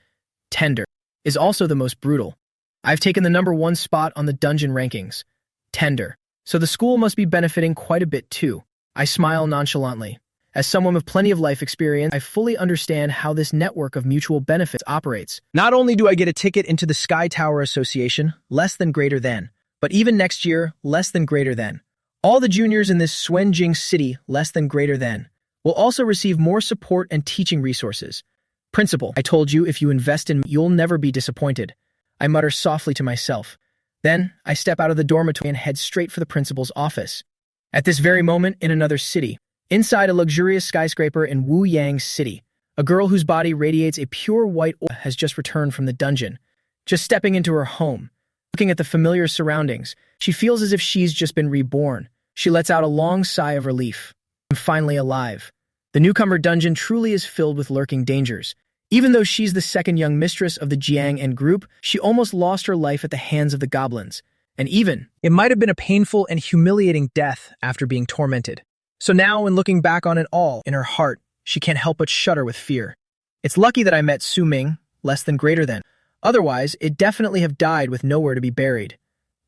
Tender, is also the most brutal. I've taken the #1 spot on the dungeon rankings. Tender. So the school must be benefiting quite a bit too. I smile nonchalantly. As someone with plenty of life experience, I fully understand how this network of mutual benefits operates. Not only do I get a ticket into the Sky Tower Association, less than greater than, but even next year, less than greater than. All the juniors in this Xuanjing city, less than greater than, will also receive more support and teaching resources. Principal, I told you if you invest in me, you'll never be disappointed. I mutter softly to myself. Then, I step out of the dormitory and head straight for the principal's office. At this very moment, in another city, inside a luxurious skyscraper in Wuyang City, a girl whose body radiates a pure white aura has just returned from the dungeon. Just stepping into her home, looking at the familiar surroundings, she feels as if she's just been reborn. She lets out a long sigh of relief. I'm finally alive. The newcomer dungeon truly is filled with lurking dangers. Even though she's the second young mistress of the Jiang and group, she almost lost her life at the hands of the goblins. And even, it might have been a painful and humiliating death after being tormented. So now, when looking back on it all, in her heart, she can't help but shudder with fear. It's lucky that I met Su Ming, less than greater than. Otherwise, it'd definitely have died with nowhere to be buried.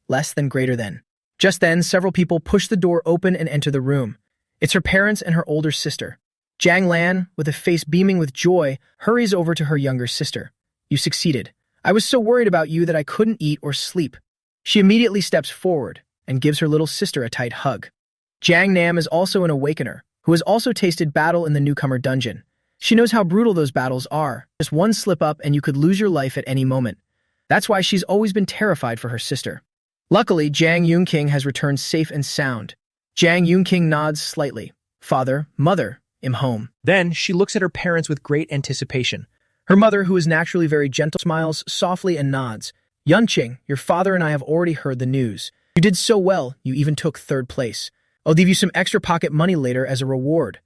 Less than greater than. Just then, several people push the door open and enter the room. It's her parents and her older sister. Jiang Lan, with a face beaming with joy, hurries over to her younger sister. You succeeded. I was so worried about you that I couldn't eat or sleep. She immediately steps forward and gives her little sister a tight hug. Jiang Nam is also an awakener, who has also tasted battle in the newcomer dungeon. She knows how brutal those battles are. Just one slip up and you could lose your life at any moment. That's why she's always been terrified for her sister. Luckily, Jiang Yunqing has returned safe and sound. Jiang Yunqing nods slightly. Father, mother, I'm home. Then she looks at her parents with great anticipation. Her mother, who is naturally very gentle, smiles softly and nods. Yunqing, your father and I have already heard the news. You did so well, you even took 3rd place. I'll leave you some extra pocket money later as a reward.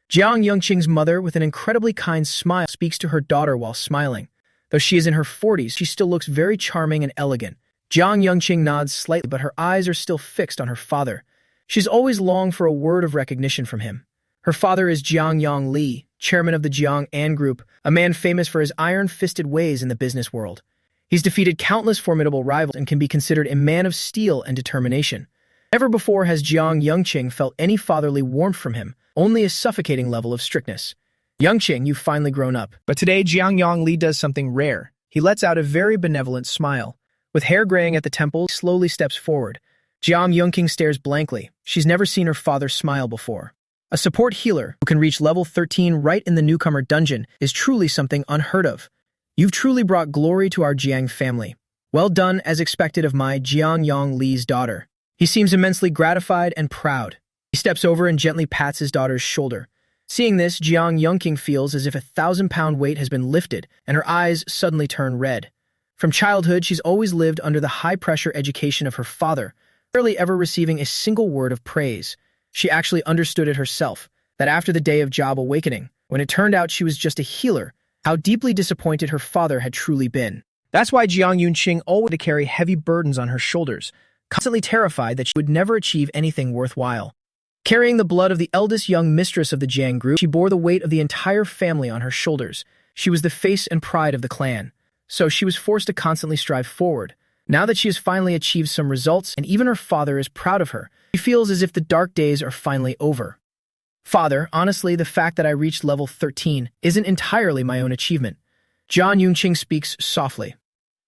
Jiang Yunqing's mother, with an incredibly kind smile, speaks to her daughter while smiling. Though she is in her 40s, she still looks very charming and elegant. Jiang Yunqing nods slightly, but her eyes are still fixed on her father. She's always longed for a word of recognition from him. Her father is Jiang Yang Li, chairman of the Jiang An Group, a man famous for his iron-fisted ways in the business world. He's defeated countless formidable rivals and can be considered a man of steel and determination. Never before has Jiang Yunqing felt any fatherly warmth from him, only a suffocating level of strictness. Yunqing, you've finally grown up. But today, Jiang Yang Li does something rare. He lets out a very benevolent smile. With hair graying at the temples, he slowly steps forward. Jiang Yunqing stares blankly. She's never seen her father smile before. A support healer who can reach level 13 right in the newcomer dungeon is truly something unheard of. You've truly brought glory to our Jiang family. Well done, as expected of my Jiang Yang Li's daughter. He seems immensely gratified and proud. He steps over and gently pats his daughter's shoulder. Seeing this, Jiang Yunqing feels as if a 1,000-pound weight has been lifted, and her eyes suddenly turn red. From childhood, she's always lived under the high-pressure education of her father, barely ever receiving a single word of praise. She actually understood it herself, that after the day of job awakening, when it turned out she was just a healer, how deeply disappointed her father had truly been. That's why Jiang Yunqing always had to carry heavy burdens on her shoulders. constantly terrified that she would never achieve anything worthwhile. Carrying the blood of the eldest young mistress of the Jiang group, she bore the weight of the entire family on her shoulders. She was the face and pride of the clan, so she was forced to constantly strive forward. Now that she has finally achieved some results, and even her father is proud of her, she feels as if the dark days are finally over. Father, honestly, the fact that I reached level 13 isn't entirely my own achievement. Jiang Yunqing speaks softly.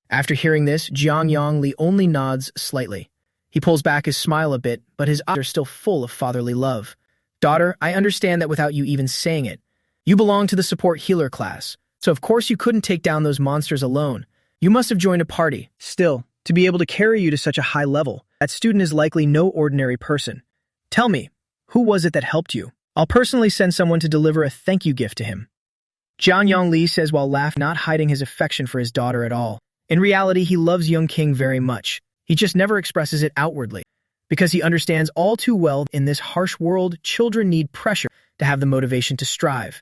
After hearing this, Jiang Yongli only nods slightly. He pulls back his smile a bit, but his eyes are still full of fatherly love. Daughter, I understand that without you even saying it. You belong to the support healer class, so of course you couldn't take down those monsters alone. You must have joined a party. Still, to be able to carry you to such a high level, that student is likely no ordinary person. Tell me, who was it that helped you? I'll personally send someone to deliver a thank you gift to him. Jiang Yongli says while laughing, not hiding his affection for his daughter at all. In reality, he loves young King very much. He just never expresses it outwardly, because he understands all too well in this harsh world, children need pressure to have the motivation to strive.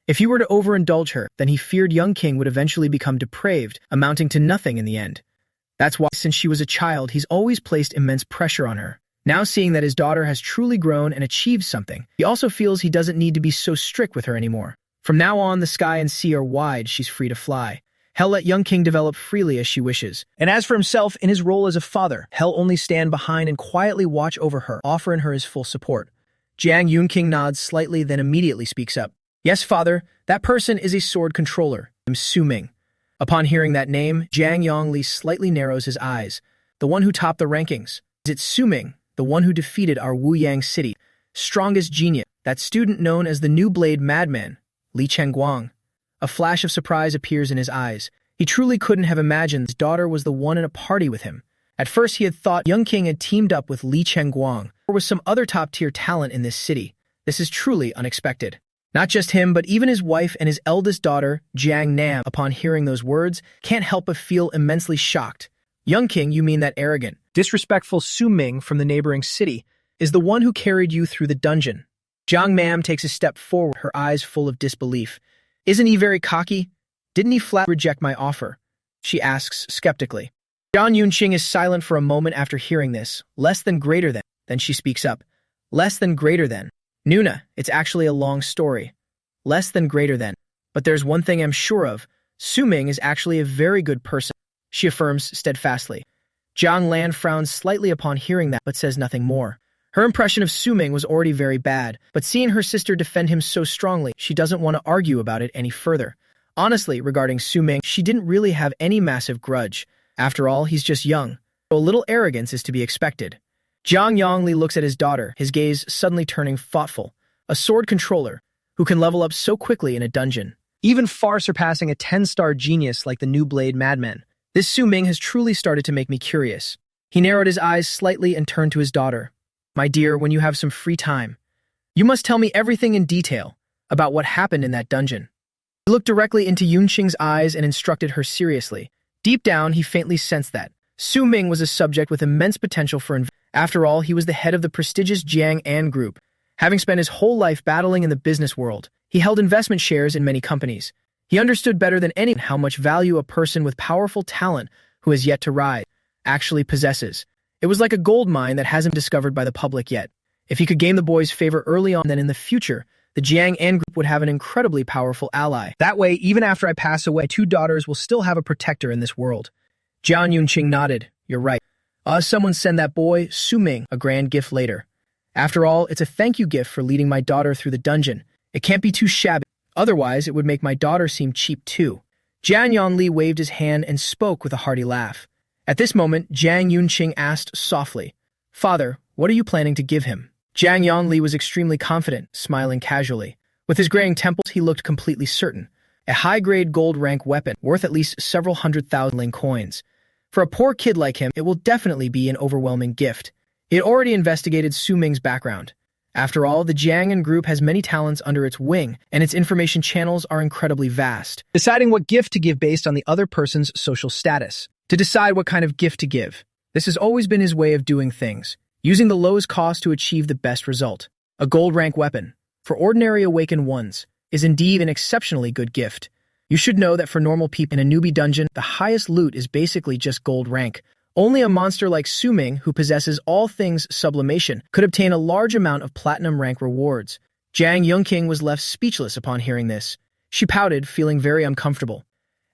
If he were to overindulge her, then he feared young King would eventually become depraved, amounting to nothing in the end. That's why, since she was a child, he's always placed immense pressure on her. Now seeing that his daughter has truly grown and achieved something, he also feels he doesn't need to be so strict with her anymore. From now on, the sky and sea are wide, she's free to fly. Hell let young King develop freely as she wishes. And as for himself, in his role as a father, Hell only stand behind and quietly watch over her, offering her his full support. Jiang Yunqing nods slightly, then immediately speaks up. Yes, father, that person is a sword controller, named Su Ming. Upon hearing that name, Jiang Yongli slightly narrows his eyes. The one who topped the rankings. Is it Su Ming, the one who defeated our Wuyang city? Strongest genius, that student known as the New Blade Madman, Li Chengguang. A flash of surprise appears in his eyes. He truly couldn't have imagined his daughter was the one in a party with him. At first he had thought young King had teamed up with Li Chengguang, or with some other top-tier talent in this city. This is truly unexpected. Not just him, but even his wife and his eldest daughter, Jiang Nam, upon hearing those words, can't help but feel immensely shocked. Young King, you mean that arrogant, disrespectful Su Ming from the neighboring city, is the one who carried you through the dungeon. Jiang Nam takes a step forward, her eyes full of disbelief. Isn't he very cocky? Didn't he flat reject my offer? She asks skeptically. Jiang Yunqing is silent for a moment after hearing this. Less than greater than. Then she speaks up. Less than greater than. Nuna, it's actually a long story. Less than greater than. But there's one thing I'm sure of. Su Ming is actually a very good person, she affirms steadfastly. Jiang Lan frowns slightly upon hearing that, but says nothing more. Her impression of Su Ming was already very bad, but seeing her sister defend him so strongly, she doesn't want to argue about it any further. Honestly, regarding Su Ming, she didn't really have any massive grudge. After all, he's just young, so a little arrogance is to be expected. Jiang Yongli looks at his daughter, his gaze suddenly turning thoughtful. A sword controller, who can level up so quickly in a dungeon, even far surpassing a 10-star genius like the New Blade Madman. This Su Ming has truly started to make me curious. He narrowed his eyes slightly and turned to his daughter. My dear, when you have some free time, you must tell me everything in detail about what happened in that dungeon. He looked directly into Yunqing's eyes and instructed her seriously. Deep down, he faintly sensed that Su Ming was a subject with immense potential for After all, he was the head of the prestigious Jiang An Group. Having spent his whole life battling in the business world, he held investment shares in many companies. He understood better than anyone how much value a person with powerful talent who has yet to rise actually possesses. It was like a gold mine that hasn't been discovered by the public yet. If he could gain the boy's favor early on, then in the future, the Jiang An Group would have an incredibly powerful ally. That way, even after I pass away, my two daughters will still have a protector in this world. Jiang Yunqing nodded. You're right. Someone send that boy, Su Ming, a grand gift later. After all, it's a thank you gift for leading my daughter through the dungeon. It can't be too shabby. Otherwise, it would make my daughter seem cheap too. Jiang Yongli waved his hand and spoke with a hearty laugh. At this moment, Jiang Yunqing asked softly, Father, what are you planning to give him? Jiang Yongli was extremely confident, smiling casually. With his graying temples, he looked completely certain. A high-grade gold-rank weapon, worth at least several 100,000 ling coins. For a poor kid like him, it will definitely be an overwhelming gift. He had already investigated Su Ming's background. After all, the Jiang'an Group has many talents under its wing, and its information channels are incredibly vast. Deciding what gift to give based on the other person's social status. To decide what kind of gift to give. This has always been his way of doing things, using the lowest cost to achieve the best result. A gold-rank weapon, for ordinary awakened ones, is indeed an exceptionally good gift. You should know that for normal people in a newbie dungeon, the highest loot is basically just gold rank. Only a monster like Su-ming, who possesses all things sublimation, could obtain a large amount of platinum rank rewards. Jiang Yongqing was left speechless upon hearing this. She pouted, feeling very uncomfortable.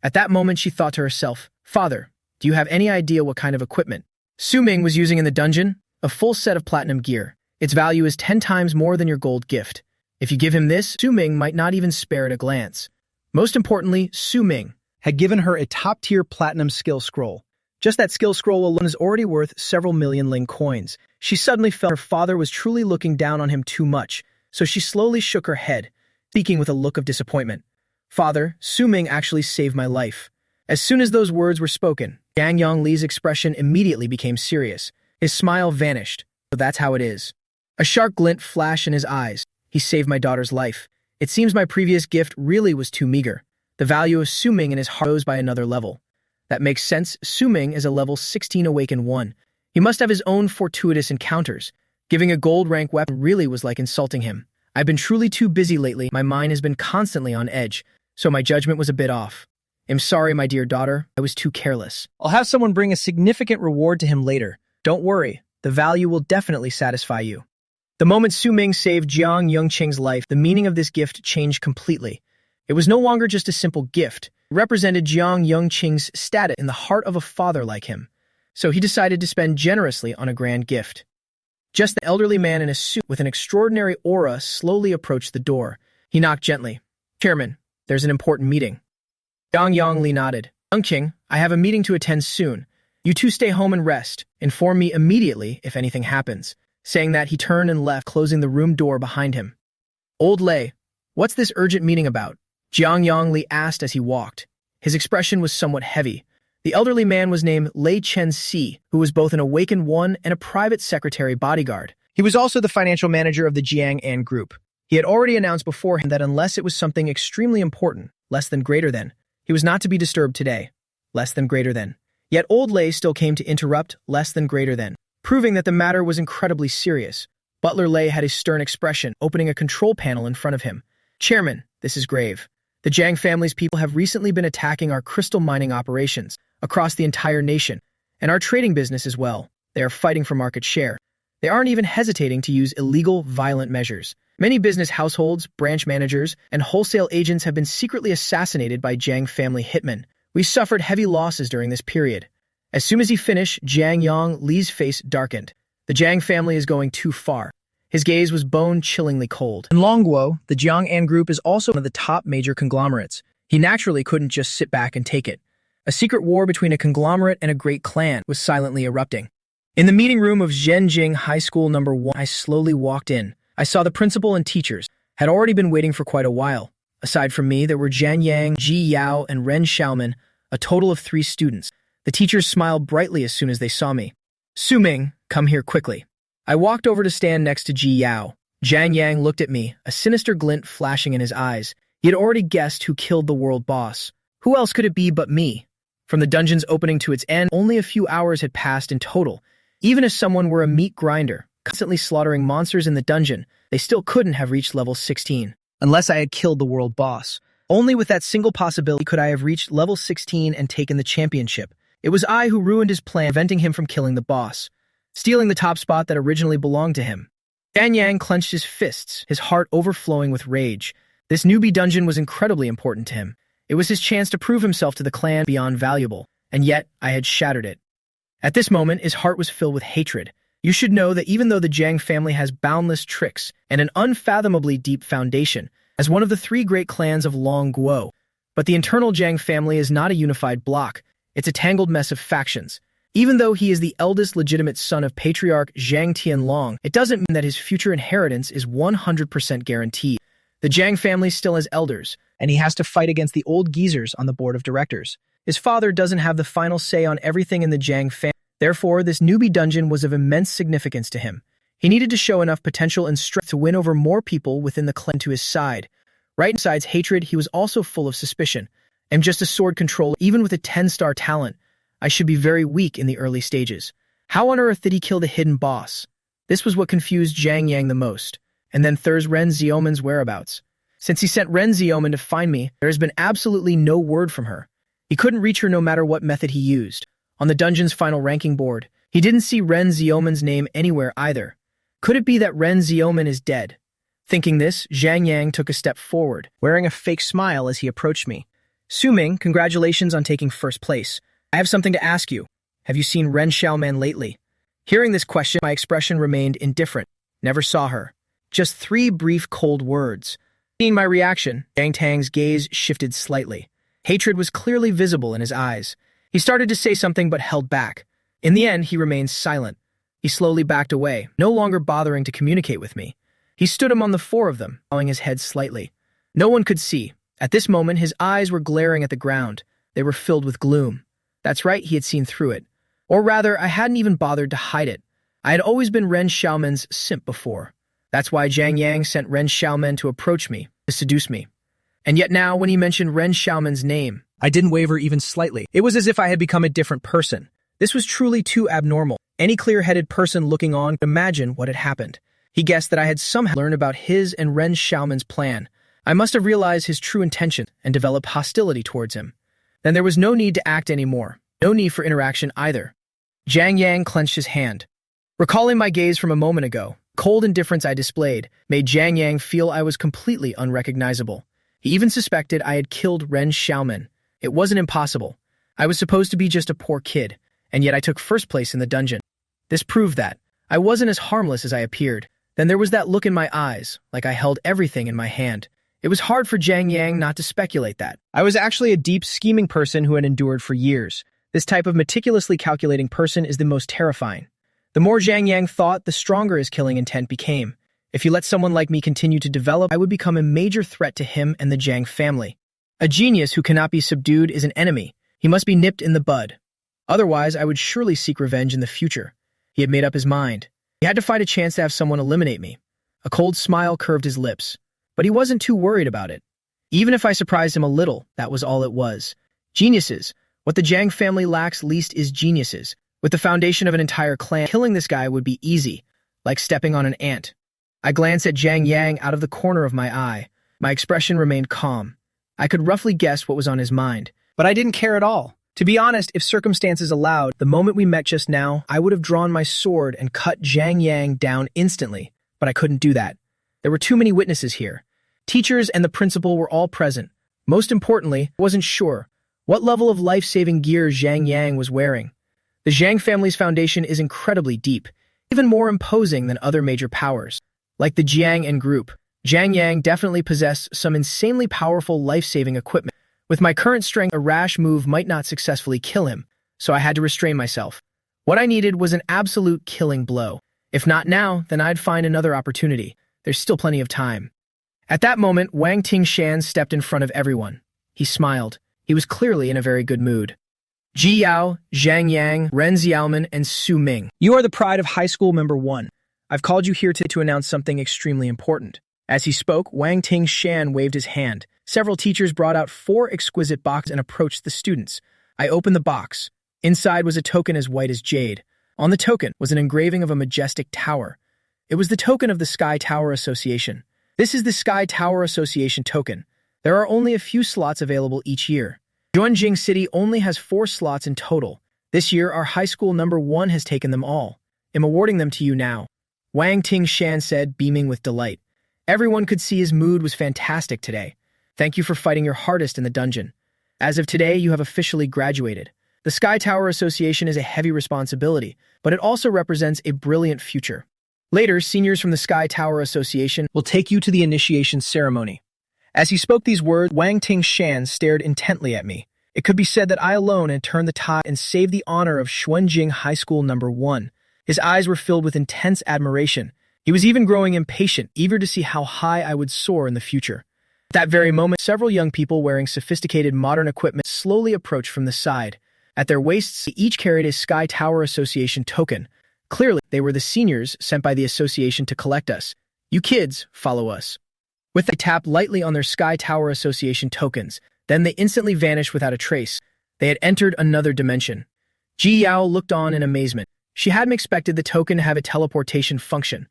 At that moment, she thought to herself, "Father, do you have any idea what kind of equipment Su-ming was using in the dungeon? A full set of platinum gear. Its value is 10 times more than your gold gift. If you give him this, Su-ming might not even spare it a glance." Most importantly, Su-ming had given her a top-tier platinum skill scroll. Just that skill scroll alone is already worth several million Ling coins. She suddenly felt her father was truly looking down on him too much, so she slowly shook her head, speaking with a look of disappointment. "Father, Su-ming actually saved my life." As soon as those words were spoken, Yang Yongli's expression immediately became serious. His smile vanished. "So that's how it is." A sharp glint flashed in his eyes. "He saved my daughter's life. It seems my previous gift really was too meager." The value of Su-ming in his heart rose by another level. That makes sense. Su-ming is a level 16 awakened one. He must have his own fortuitous encounters. Giving a gold rank weapon really was like insulting him. "I've been truly too busy lately. My mind has been constantly on edge, so my judgment was a bit off. I'm sorry, my dear daughter. I was too careless. I'll have someone bring a significant reward to him later. Don't worry. The value will definitely satisfy you." The moment Su-ming saved Jiang Yongqing's life, the meaning of this gift changed completely. It was no longer just a simple gift. It represented Jiang Yongqing's status in the heart of a father like him. So he decided to spend generously on a grand gift. Just the elderly man in a suit with an extraordinary aura slowly approached the door. He knocked gently. "Chairman, there's an important meeting." Jiang Yongli nodded. "Yongqing, I have a meeting to attend soon. You two stay home and rest. Inform me immediately if anything happens." Saying that, he turned and left, closing the room door behind him. "Old Lei, what's this urgent meeting about?" Jiang Yongli asked as he walked. His expression was somewhat heavy. The elderly man was named Lei Chen-si, who was both an awakened one and a private secretary bodyguard. He was also the financial manager of the Jiang An Group. He had already announced beforehand that unless it was something extremely important, less than greater than, he was not to be disturbed today. Less than greater than. Yet old Lei still came to interrupt less than greater than, proving that the matter was incredibly serious. Butler Lei had a stern expression, opening a control panel in front of him. "Chairman, this is grave. The Jiang family's people have recently been attacking our crystal mining operations across the entire nation, and our trading business as well. They are fighting for market share. They aren't even hesitating to use illegal, violent measures. Many business households, branch managers, and wholesale agents have been secretly assassinated by Jiang family hitmen. We suffered heavy losses during this period." As soon as he finished, Jiang Yongli's face darkened. The Jiang family is going too far. His gaze was bone-chillingly cold. In Longguo, the Jiang An Group is also one of the top major conglomerates. He naturally couldn't just sit back and take it. A secret war between a conglomerate and a great clan was silently erupting. In the meeting room of Zhenjing High School No. 1, I slowly walked in. I saw the principal and teachers had already been waiting for quite a while. Aside from me, there were Jian Yang, Ji Yao, and Ren Xiaoman, a total of 3 students. The teachers smiled brightly as soon as they saw me. "Su-ming, come here quickly." I walked over to stand next to Ji Yao. Jian Yang looked at me, a sinister glint flashing in his eyes. He had already guessed who killed the world boss. Who else could it be but me? From the dungeon's opening to its end, only a few hours had passed in total. Even if someone were a meat grinder, constantly slaughtering monsters in the dungeon, they still couldn't have reached level 16. Unless I had killed the world boss. Only with that single possibility could I have reached level 16 and taken the championship. It was I who ruined his plan, preventing him from killing the boss, stealing the top spot that originally belonged to him. Jian Yang clenched his fists, his heart overflowing with rage. This newbie dungeon was incredibly important to him. It was his chance to prove himself to the clan beyond valuable, and yet I had shattered it. At this moment, his heart was filled with hatred. You should know that even though the Jiang family has boundless tricks and an unfathomably deep foundation, as one of the 3 great clans of Longguo, but the internal Jiang family is not a unified block. It's a tangled mess of factions. Even though he is the eldest legitimate son of Patriarch Zhang Tianlong, it doesn't mean that his future inheritance is 100% guaranteed. The Jiang family still has elders, and he has to fight against the old geezers on the board of directors. His father doesn't have the final say on everything in the Jiang family. Therefore, this newbie dungeon was of immense significance to him. He needed to show enough potential and strength to win over more people within the clan to his side. Right besides hatred, he was also full of suspicion. I'm just a sword controller, even with a 10-star talent. I should be very weak in the early stages. How on earth did he kill the hidden boss? This was what confused Jiang Yang the most. And then there's Ren Xiaoman's whereabouts. Since he sent Ren Xiaoman to find me, there has been absolutely no word from her. He couldn't reach her no matter what method he used. on the dungeon's final ranking board. He didn't see Ren Xiaomen's name anywhere either. Could it be that Ren Xiaomen is dead? Thinking this, Zhang Yang took a step forward, wearing a fake smile as he approached me. Su Ming, congratulations on taking first place. I have something to ask you. Have you seen Ren Xiaomen lately? Hearing this question, my expression remained indifferent. Never saw her. Just 3 brief, cold words. Seeing my reaction, Yang Tang's gaze shifted slightly. Hatred was clearly visible in his eyes. He started to say something but held back. In the end, he remained silent. He slowly backed away, no longer bothering to communicate with me. He stood among the 4 of them, bowing his head slightly. No one could see. At this moment, his eyes were glaring at the ground. They were filled with gloom. That's right, he had seen through it. Or rather, I hadn't even bothered to hide it. I had always been Ren Xiaomen's simp before. That's why Zhang Yang sent Ren Xiaomen to approach me, to seduce me. And yet now, when he mentioned Ren Xiaomen's name, I didn't waver even slightly. It was as if I had become a different person. This was truly too abnormal. Any clear-headed person looking on could imagine what had happened. He guessed that I had somehow learned about his and Ren Xiaomen's plan. I must have realized his true intention and developed hostility towards him. Then there was no need to act anymore. No need for interaction either. Zhang Yang clenched his hand. Recalling my gaze from a moment ago, cold indifference I displayed made Zhang Yang feel I was completely unrecognizable. He even suspected I had killed Ren Xiaomen. It wasn't impossible. I was supposed to be just a poor kid, and yet I took first place in the dungeon. This proved that I wasn't as harmless as I appeared. Then there was that look in my eyes, like I held everything in my hand. It was hard for Zhang Yang not to speculate that. I was actually a deep, scheming person who had endured for years. This type of meticulously calculating person is the most terrifying. The more Zhang Yang thought, the stronger his killing intent became. If he let someone like me continue to develop, I would become a major threat to him and the Zhang family. A genius who cannot be subdued is an enemy. He must be nipped in the bud. Otherwise, I would surely seek revenge in the future. He had made up his mind. He had to fight a chance to have someone eliminate me. A cold smile curved his lips, but he wasn't too worried about it. Even if I surprised him a little, that was all it was. Geniuses. What the Zhang family lacks least is geniuses. With the foundation of an entire clan, killing this guy would be easy, like stepping on an ant. I glanced at Zhang Yang out of the corner of my eye. My expression remained calm. I could roughly guess what was on his mind, but I didn't care at all. To be honest, if circumstances allowed, the moment we met just now, I would have drawn my sword and cut Zhang Yang down instantly, but I couldn't do that. There were too many witnesses here. Teachers and the principal were all present. Most importantly, I wasn't sure what level of life-saving gear Zhang Yang was wearing. The Zhang family's foundation is incredibly deep, even more imposing than other major powers. Like the Jiang and group, Zhang Yang definitely possessed some insanely powerful life-saving equipment. With my current strength, a rash move might not successfully kill him, so I had to restrain myself. What I needed was an absolute killing blow. If not now, then I'd find another opportunity. There's still plenty of time. At that moment, Wang Tingshan stepped in front of everyone. He smiled. He was clearly in a very good mood. Ji Yao, Zhang Yang, Ren Xiaomen, and Su Ming. You are the pride of high school member 1. I've called you here to announce something extremely important. As he spoke, Wang Tingshan waved his hand. Several teachers brought out 4 exquisite boxes and approached the students. I opened the box. Inside was a token as white as jade. On the token was an engraving of a majestic tower. It was the token of the Sky Tower Association. This is the Sky Tower Association token. There are only a few slots available each year. Zhuanjing City only has 4 slots in total. This year, our high school number 1 has taken them all. I'm awarding them to you now. Wang Tingshan said, beaming with delight. Everyone could see his mood was fantastic today. Thank you for fighting your hardest in the dungeon. As of today, you have officially graduated. The Sky Tower Association is a heavy responsibility, but it also represents a brilliant future. Later, seniors from the Sky Tower Association will take you to the initiation ceremony. As he spoke these words, Wang Tingshan stared intently at me. It could be said that I alone had turned the tide and saved the honor of Xuanjing High School number 1. His eyes were filled with intense admiration. He was even growing impatient, eager to see how high I would soar in the future. At that very moment, several young people wearing sophisticated modern equipment slowly approached from the side. At their waists, they each carried a Sky Tower Association token. Clearly, they were the seniors sent by the association to collect us. You kids, follow us. With they tapped lightly on their Sky Tower Association tokens, then they instantly vanished without a trace. They had entered another dimension. Ji Yao looked on in amazement. She hadn't expected the token to have a teleportation function.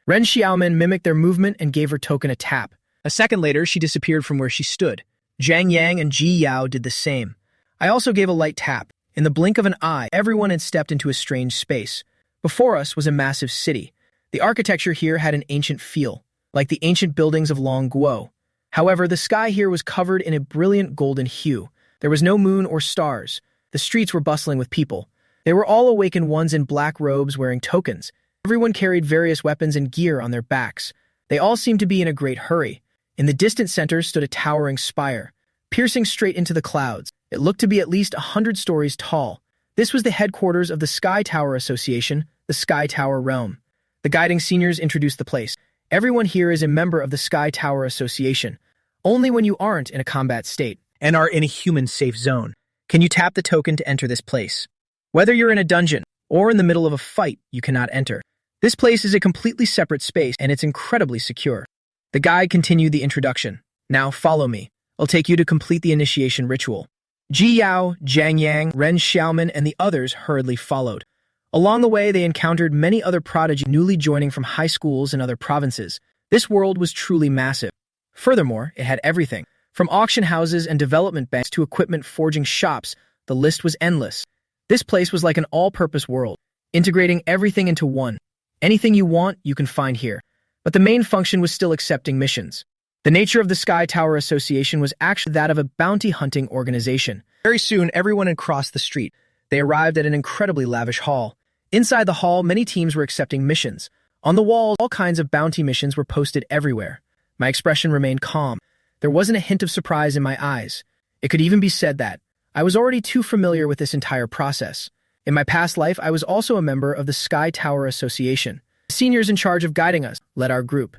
Ren Xiaomen mimicked their movement and gave her token a tap. A second later, she disappeared from where she stood. Zhang Yang and Ji Yao did the same. I also gave a light tap. In the blink of an eye, everyone had stepped into a strange space. Before us was a massive city. The architecture here had an ancient feel, like the ancient buildings of Long Guo. However, the sky here was covered in a brilliant golden hue. There was no moon or stars. The streets were bustling with people. They were all awakened ones in black robes wearing tokens. Everyone carried various weapons and gear on their backs. They all seemed to be in a great hurry. In the distant center stood a towering spire, piercing straight into the clouds. It looked to be at least 100 stories tall. This was the headquarters of the Sky Tower Association, the Sky Tower Realm. The guiding seniors introduced the place. Everyone here is a member of the Sky Tower Association. Only when you aren't in a combat state and are in a human-safe zone can you tap the token to enter this place. Whether you're in a dungeon or in the middle of a fight, you cannot enter. This place is a completely separate space, and it's incredibly secure. The guide continued the introduction. Now follow me. I'll take you to complete the initiation ritual. Ji Yao, Jiang Yang, Ren Xiaoman, and the others hurriedly followed. Along the way, they encountered many other prodigies newly joining from high schools in other provinces. This world was truly massive. Furthermore, it had everything. From auction houses and development banks to equipment forging shops, the list was endless. This place was like an all-purpose world, integrating everything into one. Anything you want, you can find here. But the main function was still accepting missions. The nature of the Sky Tower Association was actually that of a bounty hunting organization. Very soon, everyone had crossed the street. They arrived at an incredibly lavish hall. Inside the hall, many teams were accepting missions. On the walls, all kinds of bounty missions were posted everywhere. My expression remained calm. There wasn't a hint of surprise in my eyes. It could even be said that I was already too familiar with this entire process. In my past life, I was also a member of the Sky Tower Association. The seniors in charge of guiding us led our group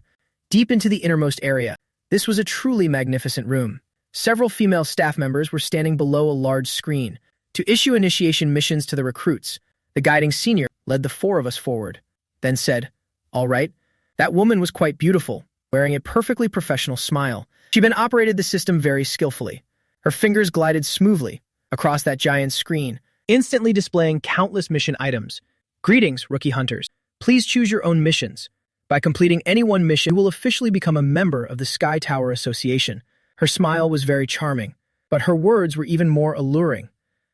deep into the innermost area. This was a truly magnificent room. Several female staff members were standing below a large screen to issue initiation missions to the recruits. The guiding senior led the four of us forward, then said, "All right." That woman was quite beautiful, wearing a perfectly professional smile. She'd been operated the system very skillfully. Her fingers glided smoothly across that giant screen, instantly displaying countless mission items. Greetings, rookie hunters. Please choose your own missions. By completing any one mission, you will officially become a member of the Sky Tower Association. Her smile was very charming, but her words were even more alluring.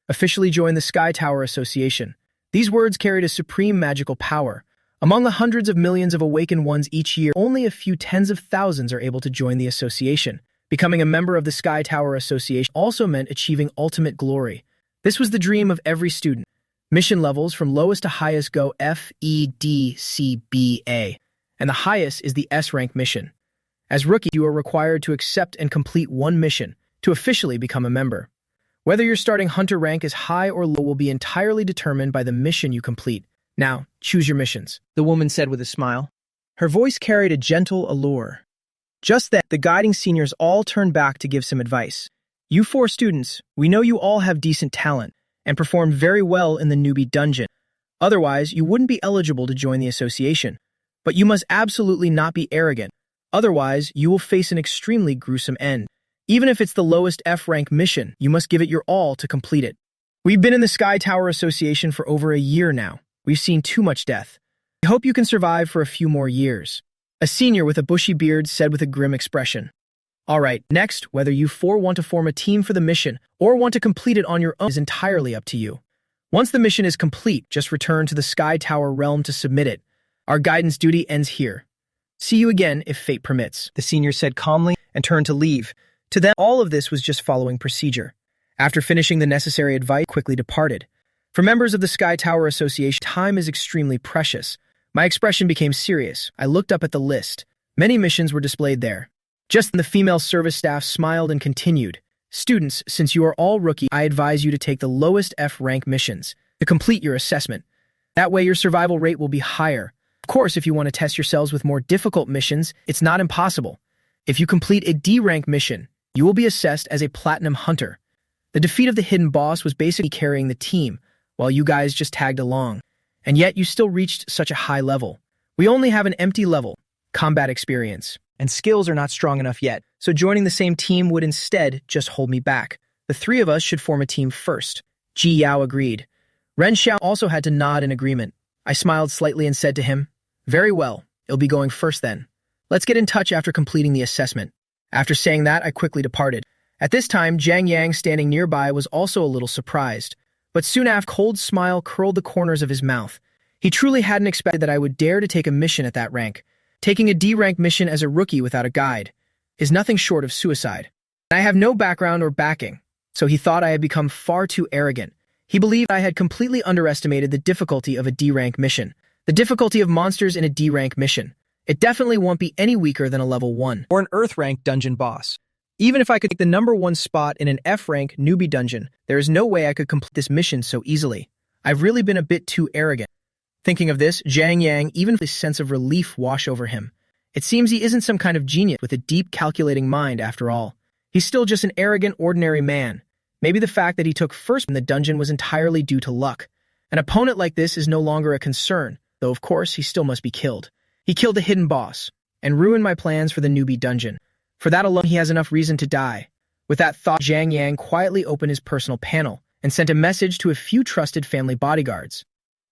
Officially join the Sky Tower Association. These words carried a supreme magical power. Among the hundreds of millions of awakened ones each year, only a few tens of thousands are able to join the association. Becoming a member of the Sky Tower Association also meant achieving ultimate glory. This was the dream of every student. Mission levels from lowest to highest go F, E, D, C, B, A, and the highest is the S rank mission. As rookie, you are required to accept and complete one mission to officially become a member. Whether your starting hunter rank is high or low will be entirely determined by the mission you complete. Now, choose your missions, the woman said with a smile. Her voice carried a gentle allure. Just then, the guiding seniors all turned back to give some advice. You four students, we know you all have decent talent and performed very well in the newbie dungeon. Otherwise, you wouldn't be eligible to join the association. But you must absolutely not be arrogant. Otherwise, you will face an extremely gruesome end. Even if it's the lowest F rank mission, you must give it your all to complete it. We've been in the Sky Tower Association for over a year now. We've seen too much death. I hope you can survive for a few more years. A senior with a bushy beard said with a grim expression. All right, next, whether you four want to form a team for the mission or want to complete it on your own is entirely up to you. Once the mission is complete, just return to the Sky Tower realm to submit it. Our guidance duty ends here. See you again if fate permits, the senior said calmly and turned to leave. To them, all of this was just following procedure. After finishing the necessary advice, quickly departed. For members of the Sky Tower Association, time is extremely precious. My expression became serious. I looked up at the list. Many missions were displayed there. Just then, the female service staff smiled and continued. Students, since you are all rookie, I advise you to take the lowest F rank missions to complete your assessment. That way your survival rate will be higher. Of course, if you want to test yourselves with more difficult missions, it's not impossible. If you complete a D rank mission, you will be assessed as a platinum hunter. The defeat of the hidden boss was basically carrying the team, while you guys just tagged along. And yet you still reached such a high level. We only have an empty level, combat experience, and skills are not strong enough yet, so joining the same team would instead just hold me back. The three of us should form a team first. Ji Yao agreed. Ren Xiao also had to nod in agreement. I smiled slightly and said to him, "Very well, it'll be going first then. Let's get in touch after completing the assessment." After saying that, I quickly departed. At this time, Jiang Yang, standing nearby, was also a little surprised. But soon after, a cold smile curled the corners of his mouth. He truly hadn't expected that I would dare to take a mission at that rank. Taking a D-rank mission as a rookie without a guide is nothing short of suicide. I have no background or backing, so he thought I had become far too arrogant. He believed I had completely underestimated the difficulty of a D-rank mission. The difficulty of monsters in a D-rank mission. It definitely won't be any weaker than a level 1 or an Earth-rank dungeon boss. Even if I could take the #1 spot in an F-rank newbie dungeon, there is no way I could complete this mission so easily. I've really been a bit too arrogant. Thinking of this, Zhang Yang even felt a sense of relief wash over him. It seems he isn't some kind of genius with a deep, calculating mind after all. He's still just an arrogant, ordinary man. Maybe the fact that he took first in the dungeon was entirely due to luck. An opponent like this is no longer a concern, though of course he still must be killed. He killed the hidden boss, and ruined my plans for the newbie dungeon. For that alone, he has enough reason to die. With that thought, Zhang Yang quietly opened his personal panel and sent a message to a few trusted family bodyguards.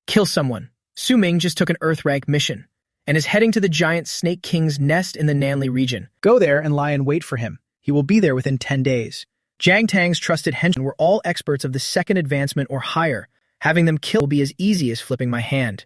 Kill someone. Su Ming just took an Earth-rank mission, and is heading to the giant Snake King's nest in the Nanli region. Go there and lie in wait for him. He will be there within 10 days. Jiang Tang's trusted henchmen were all experts of the second advancement or higher. Having them killed will be as easy as flipping my hand.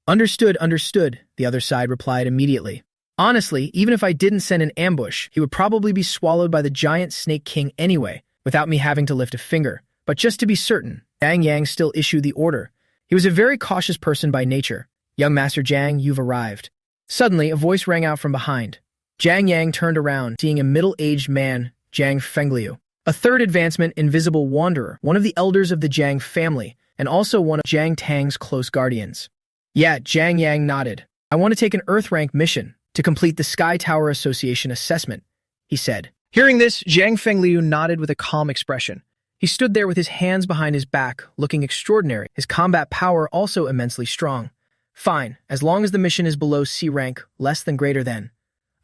Understood, understood, the other side replied immediately. Honestly, even if I didn't send an ambush, he would probably be swallowed by the giant Snake King anyway, without me having to lift a finger. But just to be certain, Zhang Yang still issued the order. He was a very cautious person by nature. Young Master Jiang, you've arrived. Suddenly, a voice rang out from behind. Jiang Yang turned around, seeing a middle-aged man, Jiang Fengliu. A third advancement, Invisible Wanderer, one of the elders of the Jiang family, and also one of Jiang Tang's close guardians. Yeah, Jiang Yang nodded. I want to take an Earth-rank mission to complete the Sky Tower Association assessment, he said. Hearing this, Jiang Fengliu nodded with a calm expression. He stood there with his hands behind his back, looking extraordinary, his combat power also immensely strong. Fine, as long as the mission is below C rank, less than greater than.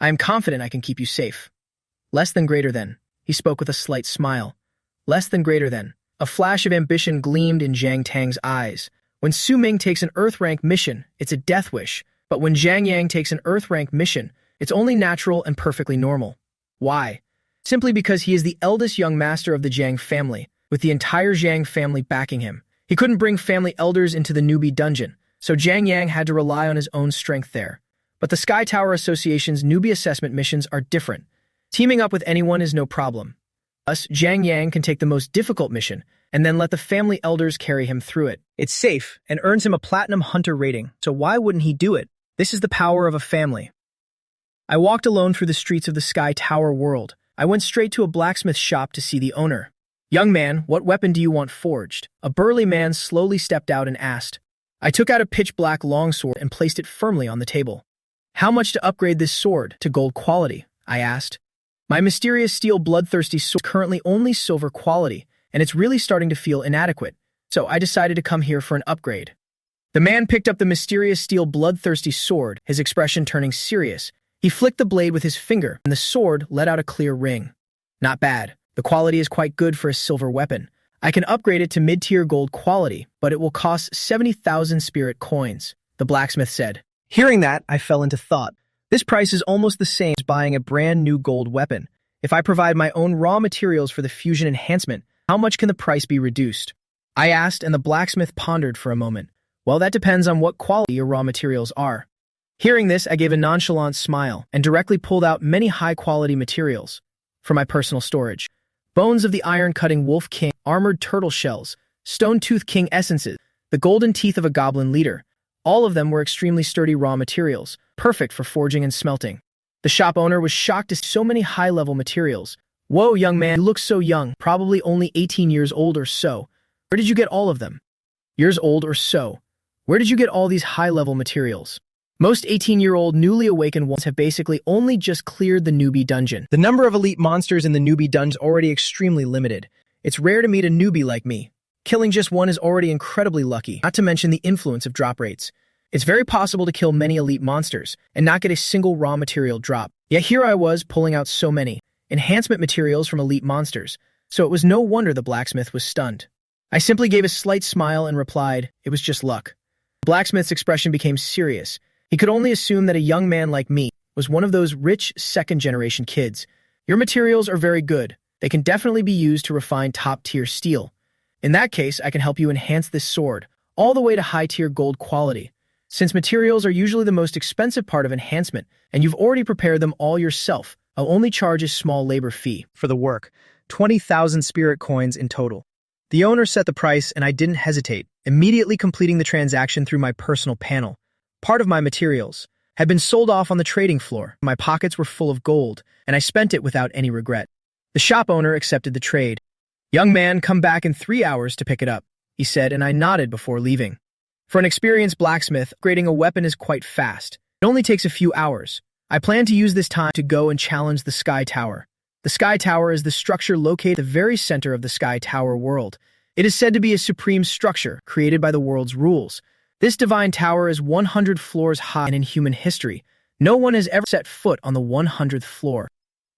I am confident I can keep you safe. Less than greater than. He spoke with a slight smile. Less than greater than. A flash of ambition gleamed in Jiang Tang's eyes. When Su Ming takes an Earth-rank mission, it's a death wish. But when Zhang Yang takes an Earth-rank mission, it's only natural and perfectly normal. Why? Simply because he is the eldest young master of the Jiang family, with the entire Jiang family backing him. He couldn't bring family elders into the newbie dungeon, so Zhang Yang had to rely on his own strength there. But the Sky Tower Association's newbie assessment missions are different. Teaming up with anyone is no problem. Thus, Zhang Yang can take the most difficult mission, and then let the family elders carry him through it. It's safe, and earns him a Platinum Hunter rating, so why wouldn't he do it? This is the power of a family. I walked alone through the streets of the Sky Tower world. I went straight to a blacksmith shop to see the owner. Young man, what weapon do you want forged? A burly man slowly stepped out and asked. I took out a pitch-black longsword and placed it firmly on the table. How much to upgrade this sword to gold quality? I asked. My mysterious steel bloodthirsty sword is currently only silver quality, and it's really starting to feel inadequate, so I decided to come here for an upgrade. The man picked up the mysterious steel bloodthirsty sword, his expression turning serious. He flicked the blade with his finger, and the sword let out a clear ring. Not bad. The quality is quite good for a silver weapon. I can upgrade it to mid-tier gold quality, but it will cost 70,000 spirit coins, the blacksmith said. Hearing that, I fell into thought. This price is almost the same as buying a brand new gold weapon. If I provide my own raw materials for the fusion enhancement, how much can the price be reduced? I asked, and the blacksmith pondered for a moment. Well, that depends on what quality your raw materials are. Hearing this, I gave a nonchalant smile and directly pulled out many high-quality materials for my personal storage. Bones of the iron-cutting wolf king, armored turtle shells, stone-tooth king essences, the golden teeth of a goblin leader. All of them were extremely sturdy raw materials, perfect for forging and smelting. The shop owner was shocked to see so many high-level materials. Whoa, young man, you look so young, probably only 18 years old or so. Where did you get all of them? Years old or so. Where did you get all these high-level materials? Most 18-year-old newly awakened ones have basically only just cleared the newbie dungeon. The number of elite monsters in the newbie dungeon is already extremely limited. It's rare to meet a newbie like me. Killing just one is already incredibly lucky, not to mention the influence of drop rates. It's very possible to kill many elite monsters and not get a single raw material drop. Yet here I was pulling out so many enhancement materials from elite monsters, so it was no wonder the blacksmith was stunned. I simply gave a slight smile and replied, it was just luck. The blacksmith's expression became serious. He could only assume that a young man like me was one of those rich second-generation kids. Your materials are very good. They can definitely be used to refine top-tier steel. In that case, I can help you enhance this sword, all the way to high-tier gold quality. Since materials are usually the most expensive part of enhancement, and you've already prepared them all yourself, I'll only charge a small labor fee For the work, 20,000 spirit coins in total. The owner set the price and I didn't hesitate, immediately completing the transaction through my personal panel. Part of my materials had been sold off on the trading floor. My pockets were full of gold, and I spent it without any regret. The shop owner accepted the trade. "Young man, come back in 3 hours to pick it up," he said, and I nodded before leaving. For an experienced blacksmith, upgrading a weapon is quite fast. It only takes a few hours. I plan to use this time to go and challenge the Sky Tower. The Sky Tower is the structure located at the very center of the Sky Tower world. It is said to be a supreme structure created by the world's rules. This divine tower is 100 floors high, and in human history, no one has ever set foot on the 100th floor.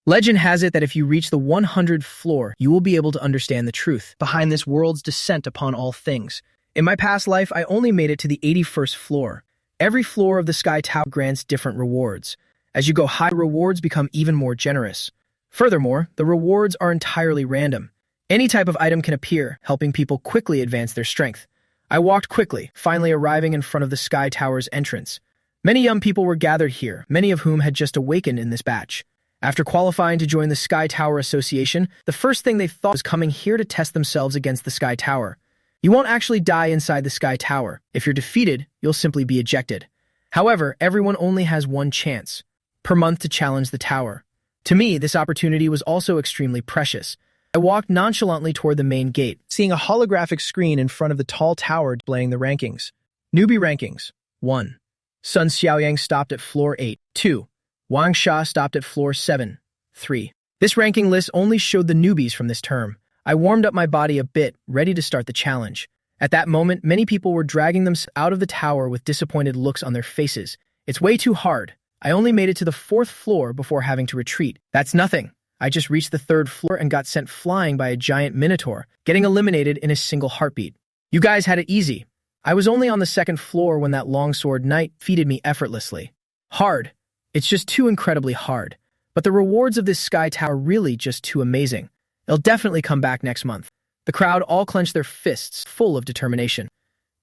Legend has it that if you reach the 100th floor, you will be able to understand the truth behind this world's descent upon all things. In my past life, I only made it to the 81st floor. Every floor of the Sky Tower grants different rewards. As you go higher, rewards become even more generous. Furthermore, the rewards are entirely random. Any type of item can appear, helping people quickly advance their strength. I walked quickly, finally arriving in front of the Sky Tower's entrance. Many young people were gathered here, many of whom had just awakened in this batch. After qualifying to join the Sky Tower Association, the first thing they thought was coming here to test themselves against the Sky Tower. You won't actually die inside the Sky Tower. If you're defeated, you'll simply be ejected. However, everyone only has one chance per month to challenge the tower. To me, this opportunity was also extremely precious. I walked nonchalantly toward the main gate, seeing a holographic screen in front of the tall tower displaying the rankings. Newbie rankings. 1. Sun Xiaoyang stopped at floor 8. 2. Wang Sha stopped at floor 7. 3. This ranking list only showed the newbies from this term. I warmed up my body a bit, ready to start the challenge. At that moment, many people were dragging themselves out of the tower with disappointed looks on their faces. It's way too hard. I only made it to the 4th floor before having to retreat. That's nothing. I just reached the 3rd floor and got sent flying by a giant minotaur, getting eliminated in a single heartbeat. You guys had it easy. I was only on the 2nd floor when that longsword knight defeated me effortlessly. Hard. It's just too incredibly hard. But the rewards of this Sky Tower are really just too amazing. It'll definitely come back next month. The crowd all clenched their fists, full of determination.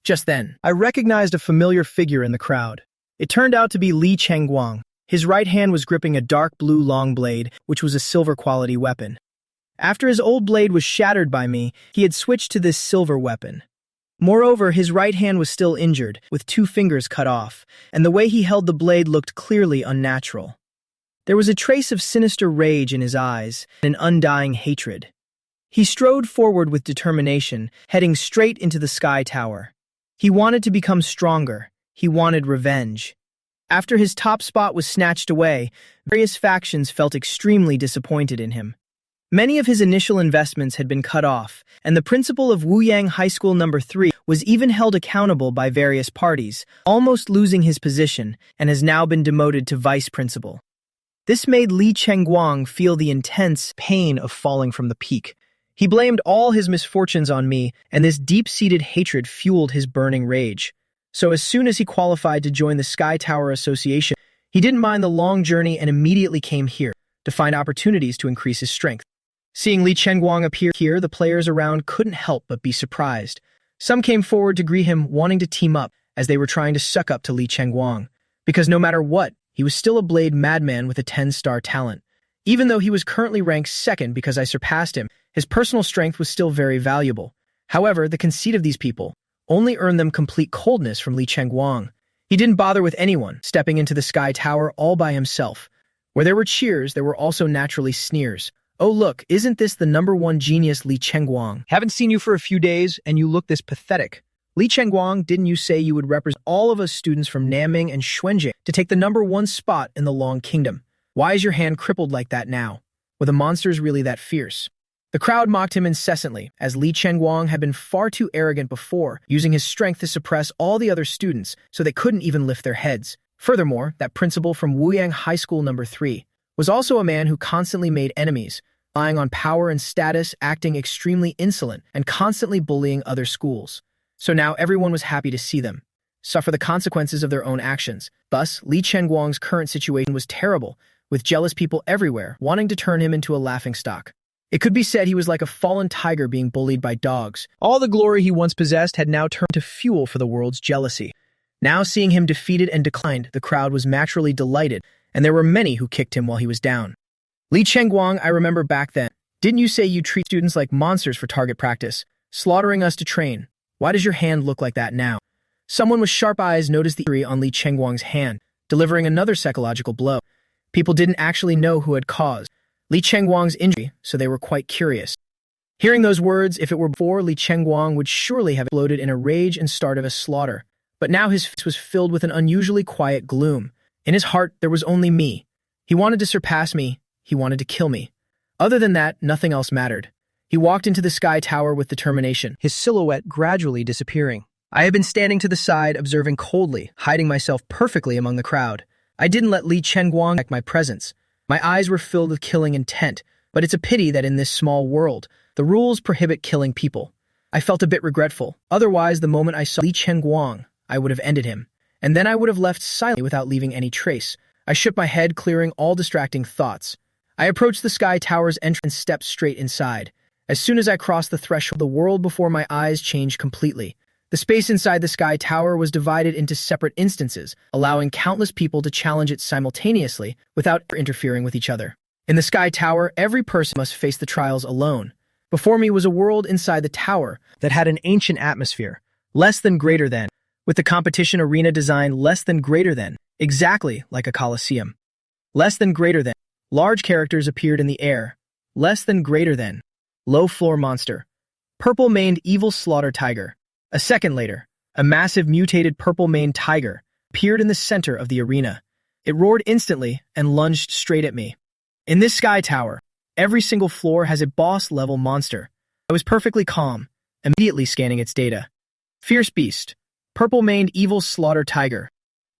Just then, I recognized a familiar figure in the crowd. It turned out to be Li Chengguang. His right hand was gripping a dark blue long blade, which was a silver-quality weapon. After his old blade was shattered by me, he had switched to this silver weapon. Moreover, his right hand was still injured, with 2 fingers cut off, and the way he held the blade looked clearly unnatural. There was a trace of sinister rage in his eyes, and an undying hatred. He strode forward with determination, heading straight into the Sky Tower. He wanted to become stronger. He wanted revenge. After his top spot was snatched away, various factions felt extremely disappointed in him. Many of his initial investments had been cut off, and the principal of Wuyang High School No. 3 was even held accountable by various parties, almost losing his position, and has now been demoted to vice principal. This made Li Chengguang feel the intense pain of falling from the peak. He blamed all his misfortunes on me, and this deep-seated hatred fueled his burning rage. So as soon as he qualified to join the Sky Tower Association, he didn't mind the long journey and immediately came here to find opportunities to increase his strength. Seeing Li Chengguang appear here, the players around couldn't help but be surprised. Some came forward to greet him, wanting to team up as they were trying to suck up to Li Chengguang. Because no matter what, he was still a blade madman with a 10-star talent. Even though he was currently ranked 2nd because I surpassed him, his personal strength was still very valuable. However, the conceit of these people only earned them complete coldness from Li Chengguang. He didn't bother with anyone, stepping into the Sky Tower all by himself. Where there were cheers, there were also naturally sneers. "Oh look, isn't this the #1 genius Li Chengguang? Haven't seen you for a few days, and you look this pathetic. Li Chengguang, didn't you say you would represent all of us students from Nanming and Xuanjing to take the #1 spot in the Long Kingdom? Why is your hand crippled like that now? Were the monsters really that fierce?" The crowd mocked him incessantly, as Li Chengguang had been far too arrogant before, using his strength to suppress all the other students so they couldn't even lift their heads. Furthermore, that principal from Wuyang High School No. 3 was also a man who constantly made enemies, relying on power and status, acting extremely insolent, and constantly bullying other schools. So now everyone was happy to see them suffer the consequences of their own actions. Thus, Li Chengguang's current situation was terrible, with jealous people everywhere wanting to turn him into a laughingstock. It could be said he was like a fallen tiger being bullied by dogs. All the glory he once possessed had now turned to fuel for the world's jealousy. Now seeing him defeated and declined, the crowd was naturally delighted, and there were many who kicked him while he was down. Li Chengguang, I remember back then. Didn't you say you treat students like monsters for target practice, slaughtering us to train? Why does your hand look like that now? Someone with sharp eyes noticed the injury on Li Chengguang's hand, delivering another psychological blow. People didn't actually know who had caused Li Chengguang's injury, so they were quite curious. Hearing those words, if it were before, Li Chengguang would surely have exploded in a rage and started a slaughter. But now his face was filled with an unusually quiet gloom. In his heart, there was only me. He wanted to surpass me. He wanted to kill me. Other than that, nothing else mattered. He walked into the sky tower with determination, his silhouette gradually disappearing. I had been standing to the side, observing coldly, hiding myself perfectly among the crowd. I didn't let Li Chengguang detect my presence. My eyes were filled with killing intent, but it's a pity that in this small world, the rules prohibit killing people. I felt a bit regretful. Otherwise, the moment I saw Li Chengguang, I would have ended him. And then I would have left silently without leaving any trace. I shook my head, clearing all distracting thoughts. I approached the sky tower's entrance and stepped straight inside. As soon as I crossed the threshold, the world before my eyes changed completely. The space inside the sky tower was divided into separate instances, allowing countless people to challenge it simultaneously without interfering with each other. In the sky tower, every person must face the trials alone. Before me was a world inside the tower that had an ancient atmosphere, less than greater than, with the competition arena design less than greater than, exactly like a coliseum. Less than greater than, large characters appeared in the air, less than greater than, low-floor monster, purple-maned evil slaughter tiger. A second later, a massive mutated purple-maned tiger appeared in the center of the arena. It roared instantly and lunged straight at me. In this sky tower, every single floor has a boss-level monster. I was perfectly calm, immediately scanning its data. Fierce beast, purple-maned evil slaughter tiger.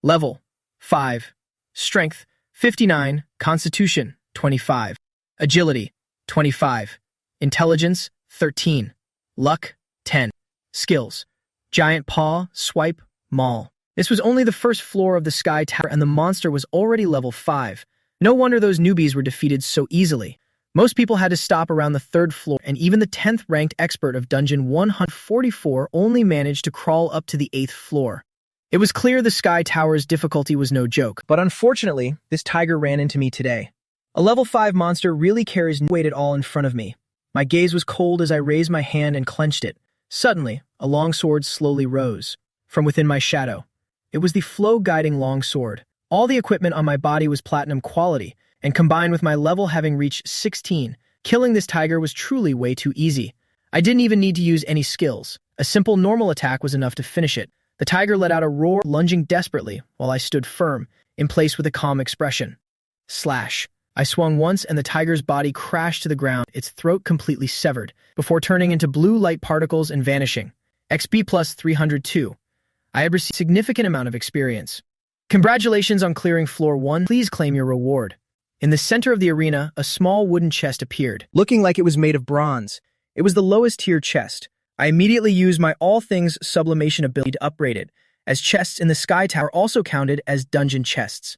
Level 5. Strength 59, Constitution 25, Agility 25, Intelligence 13, Luck 10. Skills: Giant Paw, Swipe, Maul. This was only the first floor of the sky tower and the monster was already level 5. No wonder those newbies were defeated so easily. Most people had to stop around the 3rd floor, and even the 10th ranked expert of Dungeon 144 only managed to crawl up to the 8th floor. It was clear the sky tower's difficulty was no joke, but unfortunately, this tiger ran into me today. A level 5 monster really carries no weight at all in front of me. My gaze was cold as I raised my hand and clenched it. Suddenly, a long sword slowly rose from within my shadow. It was the flow guiding long sword. All the equipment on my body was platinum quality, and combined with my level having reached 16, killing this tiger was truly way too easy. I didn't even need to use any skills. A simple normal attack was enough to finish it. The tiger let out a roar, lunging desperately, while I stood firm, in place with a calm expression. Slash. I swung once and the tiger's body crashed to the ground, its throat completely severed, before turning into blue light particles and vanishing. XP plus 302. I had received a significant amount of experience. Congratulations on clearing floor 1. Please claim your reward. In the center of the arena, a small wooden chest appeared, looking like it was made of bronze. It was the lowest tier chest. I immediately used my all things sublimation ability to upgrade it, as chests in the sky tower also counted as dungeon chests.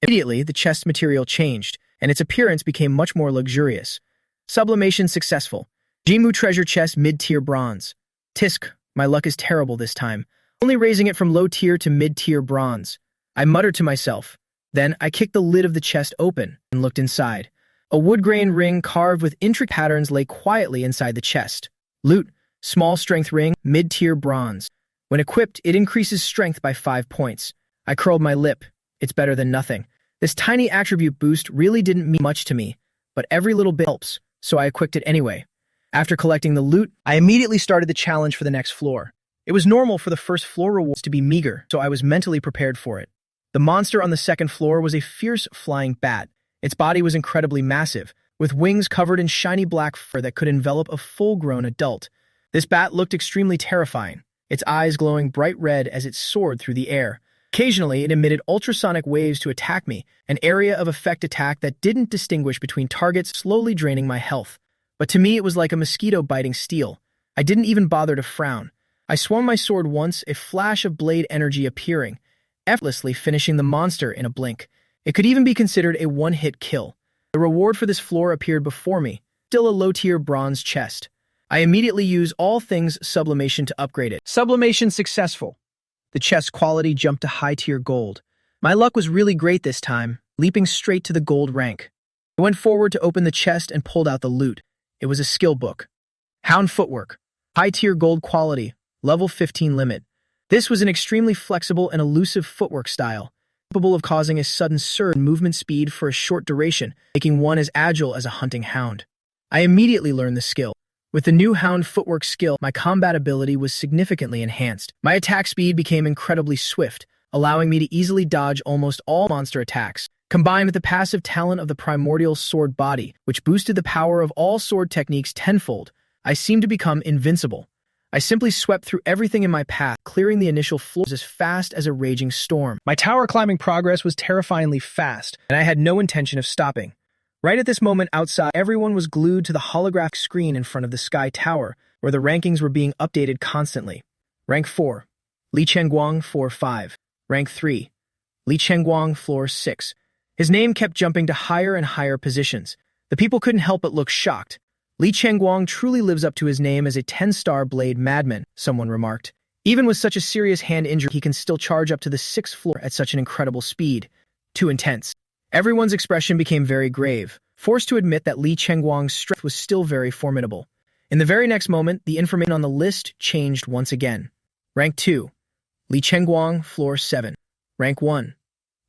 Immediately, the chest material changed, and its appearance became much more luxurious. Sublimation successful. Jimu treasure chest mid-tier bronze. Tisk, my luck is terrible this time, only raising it from low tier to mid-tier bronze. I muttered to myself. Then I kicked the lid of the chest open and looked inside. A wood-grain ring carved with intricate patterns lay quietly inside the chest. Loot, small strength ring, mid-tier bronze. When equipped, it increases strength by 5 points. I curled my lip. It's better than nothing. This tiny attribute boost really didn't mean much to me, but every little bit helps, so I equipped it anyway. After collecting the loot, I immediately started the challenge for the next floor. It was normal for the first floor rewards to be meager, so I was mentally prepared for it. The monster on the 2nd floor was a fierce flying bat. Its body was incredibly massive, with wings covered in shiny black fur that could envelop a full-grown adult. This bat looked extremely terrifying, its eyes glowing bright red as it soared through the air. Occasionally, it emitted ultrasonic waves to attack me, an area of effect attack that didn't distinguish between targets, slowly draining my health. But to me, it was like a mosquito biting steel. I didn't even bother to frown. I swung my sword once, a flash of blade energy appearing, effortlessly finishing the monster in a blink. It could even be considered a one-hit kill. The reward for this floor appeared before me, still a low-tier bronze chest. I immediately use all things sublimation to upgrade it. Sublimation successful. The chest quality jumped to high-tier gold. My luck was really great this time, leaping straight to the gold rank. I went forward to open the chest and pulled out the loot. It was a skill book. Hound footwork. High-tier gold quality. Level 15 limit. This was an extremely flexible and elusive footwork style, capable of causing a sudden surge in movement speed for a short duration, making one as agile as a hunting hound. I immediately learned the skill. With the new hound footwork skill, my combat ability was significantly enhanced. My attack speed became incredibly swift, allowing me to easily dodge almost all monster attacks. Combined with the passive talent of the primordial sword body, which boosted the power of all sword techniques tenfold, I seemed to become invincible. I simply swept through everything in my path, clearing the initial floors as fast as a raging storm. My tower climbing progress was terrifyingly fast, and I had no intention of stopping. Right at this moment outside, everyone was glued to the holographic screen in front of the Sky Tower, where the rankings were being updated constantly. Rank 4. Li Chengguang, floor 5. Rank 3. Li Chengguang, floor 6. His name kept jumping to higher and higher positions. The people couldn't help but look shocked. Li Chengguang truly lives up to his name as a 10-star blade madman, someone remarked. Even with such a serious hand injury, he can still charge up to the 6th floor at such an incredible speed. Too intense. Everyone's expression became very grave, forced to admit that Li Chengguang's strength was still very formidable. In the very next moment, the information on the list changed once again. Rank 2. Li Chengguang, floor 7. Rank 1.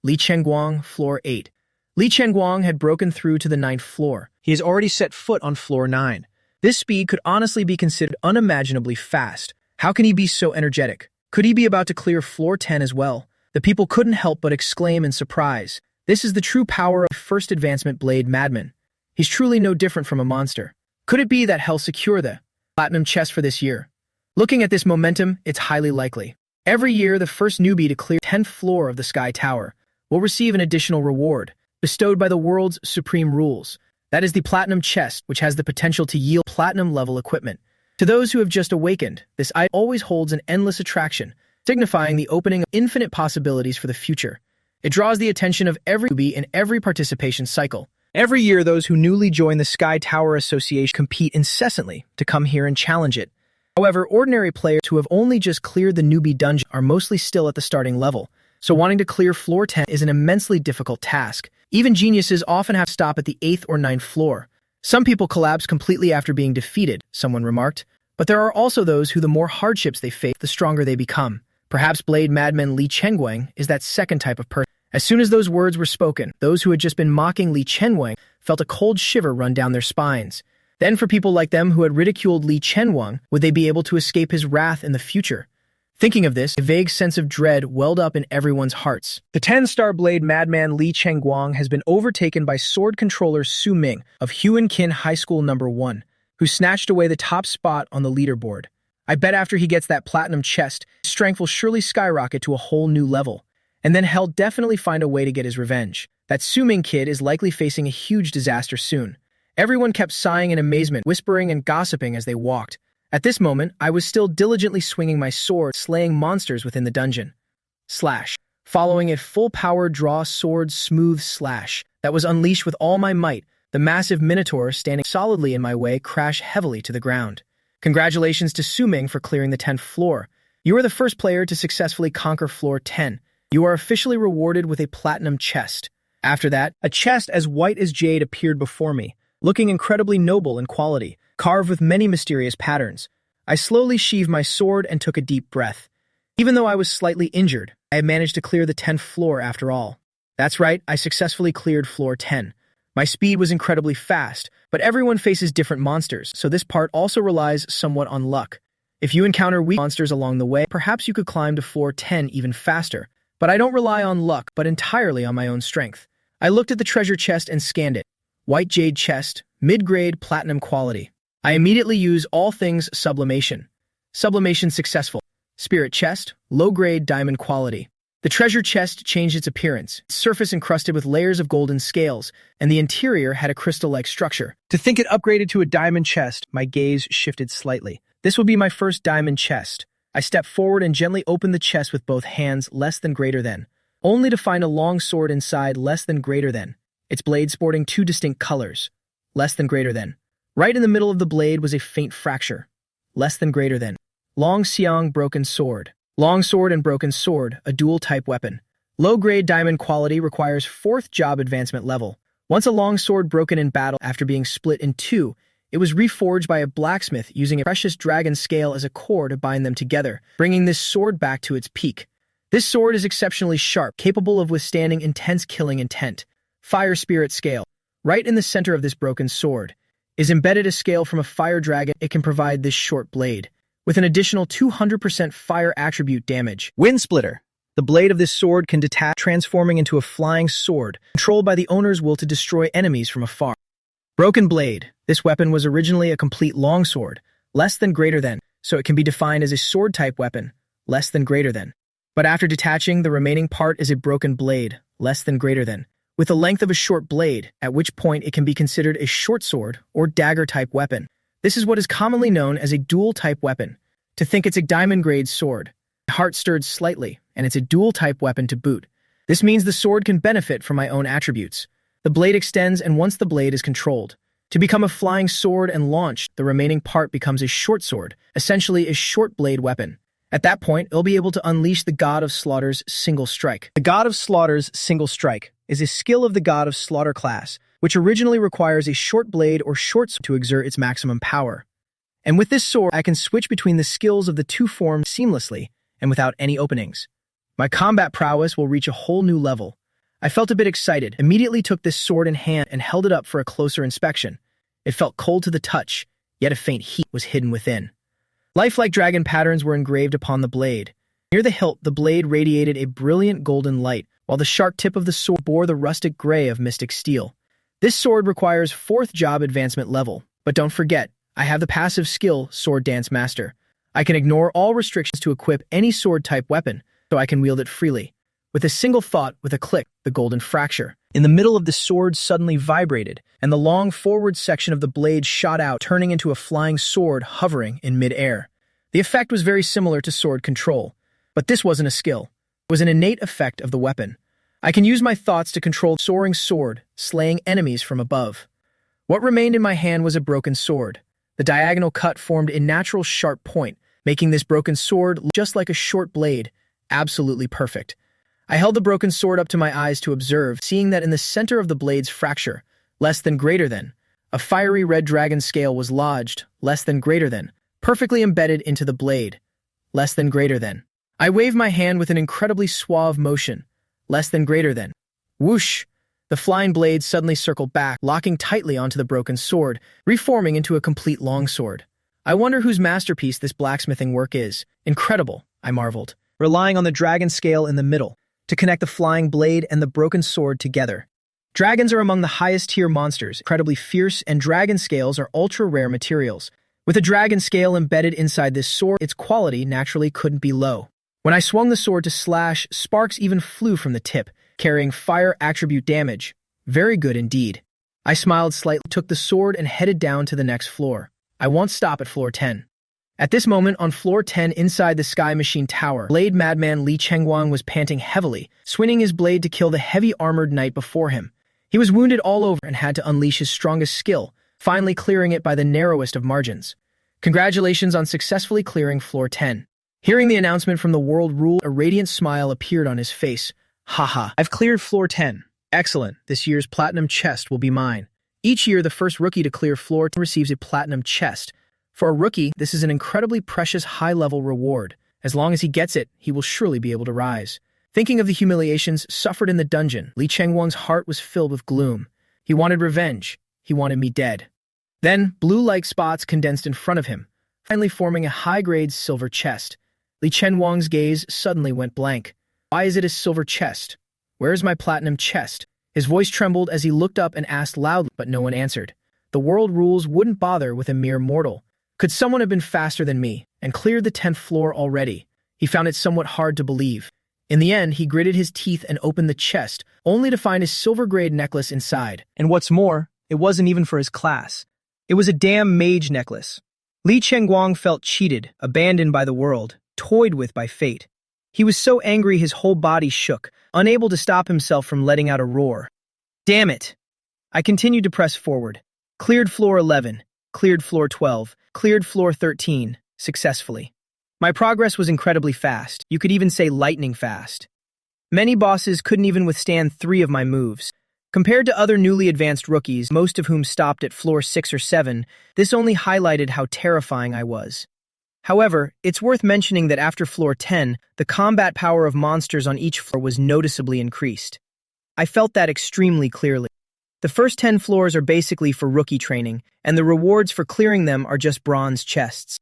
Li Chengguang, floor 8. Li Chengguang had broken through to the 9th floor. He has already set foot on floor 9. This speed could honestly be considered unimaginably fast. How can he be so energetic? Could he be about to clear floor 10 as well? The people couldn't help but exclaim in surprise. This is the true power of First Advancement Blade Madman. He's truly no different from a monster. Could it be that he'll secure the platinum chest for this year? Looking at this momentum, it's highly likely. Every year, the first newbie to clear 10th floor of the Sky Tower will receive an additional reward, bestowed by the world's supreme rules. That is the platinum chest, which has the potential to yield platinum-level equipment. To those who have just awakened, this item always holds an endless attraction, signifying the opening of infinite possibilities for the future. It draws the attention of every newbie in every participation cycle. Every year, those who newly join the Sky Tower Association compete incessantly to come here and challenge it. However, ordinary players who have only just cleared the newbie dungeon are mostly still at the starting level, so wanting to clear floor 10 is an immensely difficult task. Even geniuses often have to stop at the 8th or 9th floor. Some people collapse completely after being defeated, someone remarked, but there are also those who the more hardships they face, the stronger they become. Perhaps Blade Madman Li Chengguang is that second type of person. As soon as those words were spoken, those who had just been mocking Li Chengguang felt a cold shiver run down their spines. Then for people like them who had ridiculed Li Chengguang, would they be able to escape his wrath in the future? Thinking of this, a vague sense of dread welled up in everyone's hearts. The 10-star Blade Madman Li Chengguang has been overtaken by sword controller Su Ming of Huan Kin High School No. 1, who snatched away the top spot on the leaderboard. I bet after he gets that platinum chest, his strength will surely skyrocket to a whole new level. And then he'll definitely find a way to get his revenge. That Su Ming kid is likely facing a huge disaster soon. Everyone kept sighing in amazement, whispering and gossiping as they walked. At this moment, I was still diligently swinging my sword, slaying monsters within the dungeon. Slash. Following it full-power draw sword smooth slash that was unleashed with all my might, the massive minotaur standing solidly in my way crashed heavily to the ground. Congratulations to Su Ming for clearing the 10th floor. You are the first player to successfully conquer floor 10. You are officially rewarded with a platinum chest. After that, a chest as white as jade appeared before me, looking incredibly noble in quality, carved with many mysterious patterns. I slowly sheathed my sword and took a deep breath. Even though I was slightly injured, I had managed to clear the 10th floor after all. That's right, I successfully cleared floor 10. My speed was incredibly fast, but everyone faces different monsters, so this part also relies somewhat on luck. If you encounter weak monsters along the way, perhaps you could climb to floor 10 even faster. But I don't rely on luck, but entirely on my own strength. I looked at the treasure chest and scanned it. White jade chest, mid-grade platinum quality. I immediately use all things sublimation. Sublimation successful. Spirit chest, low-grade diamond quality. The treasure chest changed its appearance, its surface encrusted with layers of golden scales, and the interior had a crystal-like structure. To think it upgraded to a diamond chest, my gaze shifted slightly. This would be my first diamond chest. I stepped forward and gently opened the chest with both hands less than greater than, only to find a long sword inside less than greater than, its blade sporting two distinct colors, less than greater than. Right in the middle of the blade was a faint fracture, less than greater than. Long Xiang broken sword. Long sword and broken sword, a dual-type weapon. Low-grade diamond quality requires 4th job advancement level. Once a long sword broken in battle after being split in 2, it was reforged by a blacksmith using a precious dragon scale as a core to bind them together, bringing this sword back to its peak. This sword is exceptionally sharp, capable of withstanding intense killing intent. Fire spirit scale. Right in the center of this broken sword is embedded a scale from a fire dragon. It can provide this short blade with an additional 200% fire attribute damage. Wind Splitter. The blade of this sword can detach, transforming into a flying sword, controlled by the owner's will to destroy enemies from afar. Broken Blade. This weapon was originally a complete longsword, less than greater than, so it can be defined as a sword-type weapon, less than greater than. But after detaching, the remaining part is a broken blade, less than greater than, with the length of a short blade, at which point it can be considered a short sword or dagger-type weapon. This is what is commonly known as a dual-type weapon. To think it's a diamond-grade sword. My heart stirred slightly, and it's a dual-type weapon to boot. This means the sword can benefit from my own attributes. The blade extends, and once the blade is controlled, to become a flying sword and launched, the remaining part becomes a short sword, essentially a short blade weapon. At that point, it'll be able to unleash the God of Slaughter's Single Strike. The God of Slaughter's Single Strike is a skill of the God of Slaughter class, which originally requires a short blade or short sword to exert its maximum power. And with this sword, I can switch between the skills of the two forms seamlessly and without any openings. My combat prowess will reach a whole new level. I felt a bit excited, immediately took this sword in hand and held it up for a closer inspection. It felt cold to the touch, yet a faint heat was hidden within. Lifelike dragon patterns were engraved upon the blade. Near the hilt, the blade radiated a brilliant golden light, while the sharp tip of the sword bore the rustic gray of mystic steel. This sword requires 4th job advancement level, but don't forget, I have the passive skill, Sword Dance Master. I can ignore all restrictions to equip any sword-type weapon, so I can wield it freely. With a single thought, with a click, the golden fracture in the middle of the sword suddenly vibrated, and the long forward section of the blade shot out, turning into a flying sword hovering in mid-air. The effect was very similar to sword control, but this wasn't a skill. It was an innate effect of the weapon. I can use my thoughts to control the soaring sword, slaying enemies from above. What remained in my hand was a broken sword. The diagonal cut formed a natural sharp point, making this broken sword look just like a short blade, absolutely perfect. I held the broken sword up to my eyes to observe, seeing that in the center of the blade's fracture, less than greater than, a fiery red dragon scale was lodged, less than greater than, perfectly embedded into the blade, less than greater than. I waved my hand with an incredibly suave motion, less than greater than. Whoosh! The flying blade suddenly circled back, locking tightly onto the broken sword, reforming into a complete longsword. I wonder whose masterpiece this blacksmithing work is. Incredible, I marveled, relying on the dragon scale in the middle to connect the flying blade and the broken sword together. Dragons are among the highest-tier monsters, incredibly fierce, and dragon scales are ultra-rare materials. With a dragon scale embedded inside this sword, its quality naturally couldn't be low. When I swung the sword to slash, sparks even flew from the tip, carrying fire attribute damage. Very good indeed. I smiled slightly, took the sword, and headed down to the next floor. I won't stop at floor 10. At this moment, on floor 10 inside the Sky Machine Tower, Blade Madman Li Chengguang was panting heavily, swinging his blade to kill the heavy armored knight before him. He was wounded all over and had to unleash his strongest skill, finally clearing it by the narrowest of margins. Congratulations on successfully clearing floor 10. Hearing the announcement from the world ruler, a radiant smile appeared on his face. Haha, I've cleared floor 10. Excellent, this year's platinum chest will be mine. Each year, the first rookie to clear floor 10 receives a platinum chest. For a rookie, this is an incredibly precious high-level reward. As long as he gets it, he will surely be able to rise. Thinking of the humiliations suffered in the dungeon, Li Chengguang's heart was filled with gloom. He wanted revenge. He wanted me dead. Then, blue-like spots condensed in front of him, finally forming a high-grade silver chest. Li Chengguang's gaze suddenly went blank. Why is it a silver chest? Where is my platinum chest? His voice trembled as he looked up and asked loudly, but no one answered. The world rules wouldn't bother with a mere mortal. Could someone have been faster than me and cleared the 10th floor already? He found it somewhat hard to believe. In the end, he gritted his teeth and opened the chest, only to find a silver-grade necklace inside. And what's more, it wasn't even for his class. It was a damn mage necklace. Li Chengguang felt cheated, abandoned by the world, toyed with by fate. He was so angry his whole body shook, unable to stop himself from letting out a roar. Damn it! I continued to press forward. Cleared floor 11. cleared floor 12, cleared floor 13, successfully. My progress was incredibly fast. You could even say lightning fast. Many bosses couldn't even withstand 3 of my moves. Compared to other newly advanced rookies, most of whom stopped at floor 6 or 7, this only highlighted how terrifying I was. However, it's worth mentioning that after floor 10, the combat power of monsters on each floor was noticeably increased. I felt that extremely clearly. The first 10 floors are basically for rookie training, and the rewards for clearing them are just bronze chests.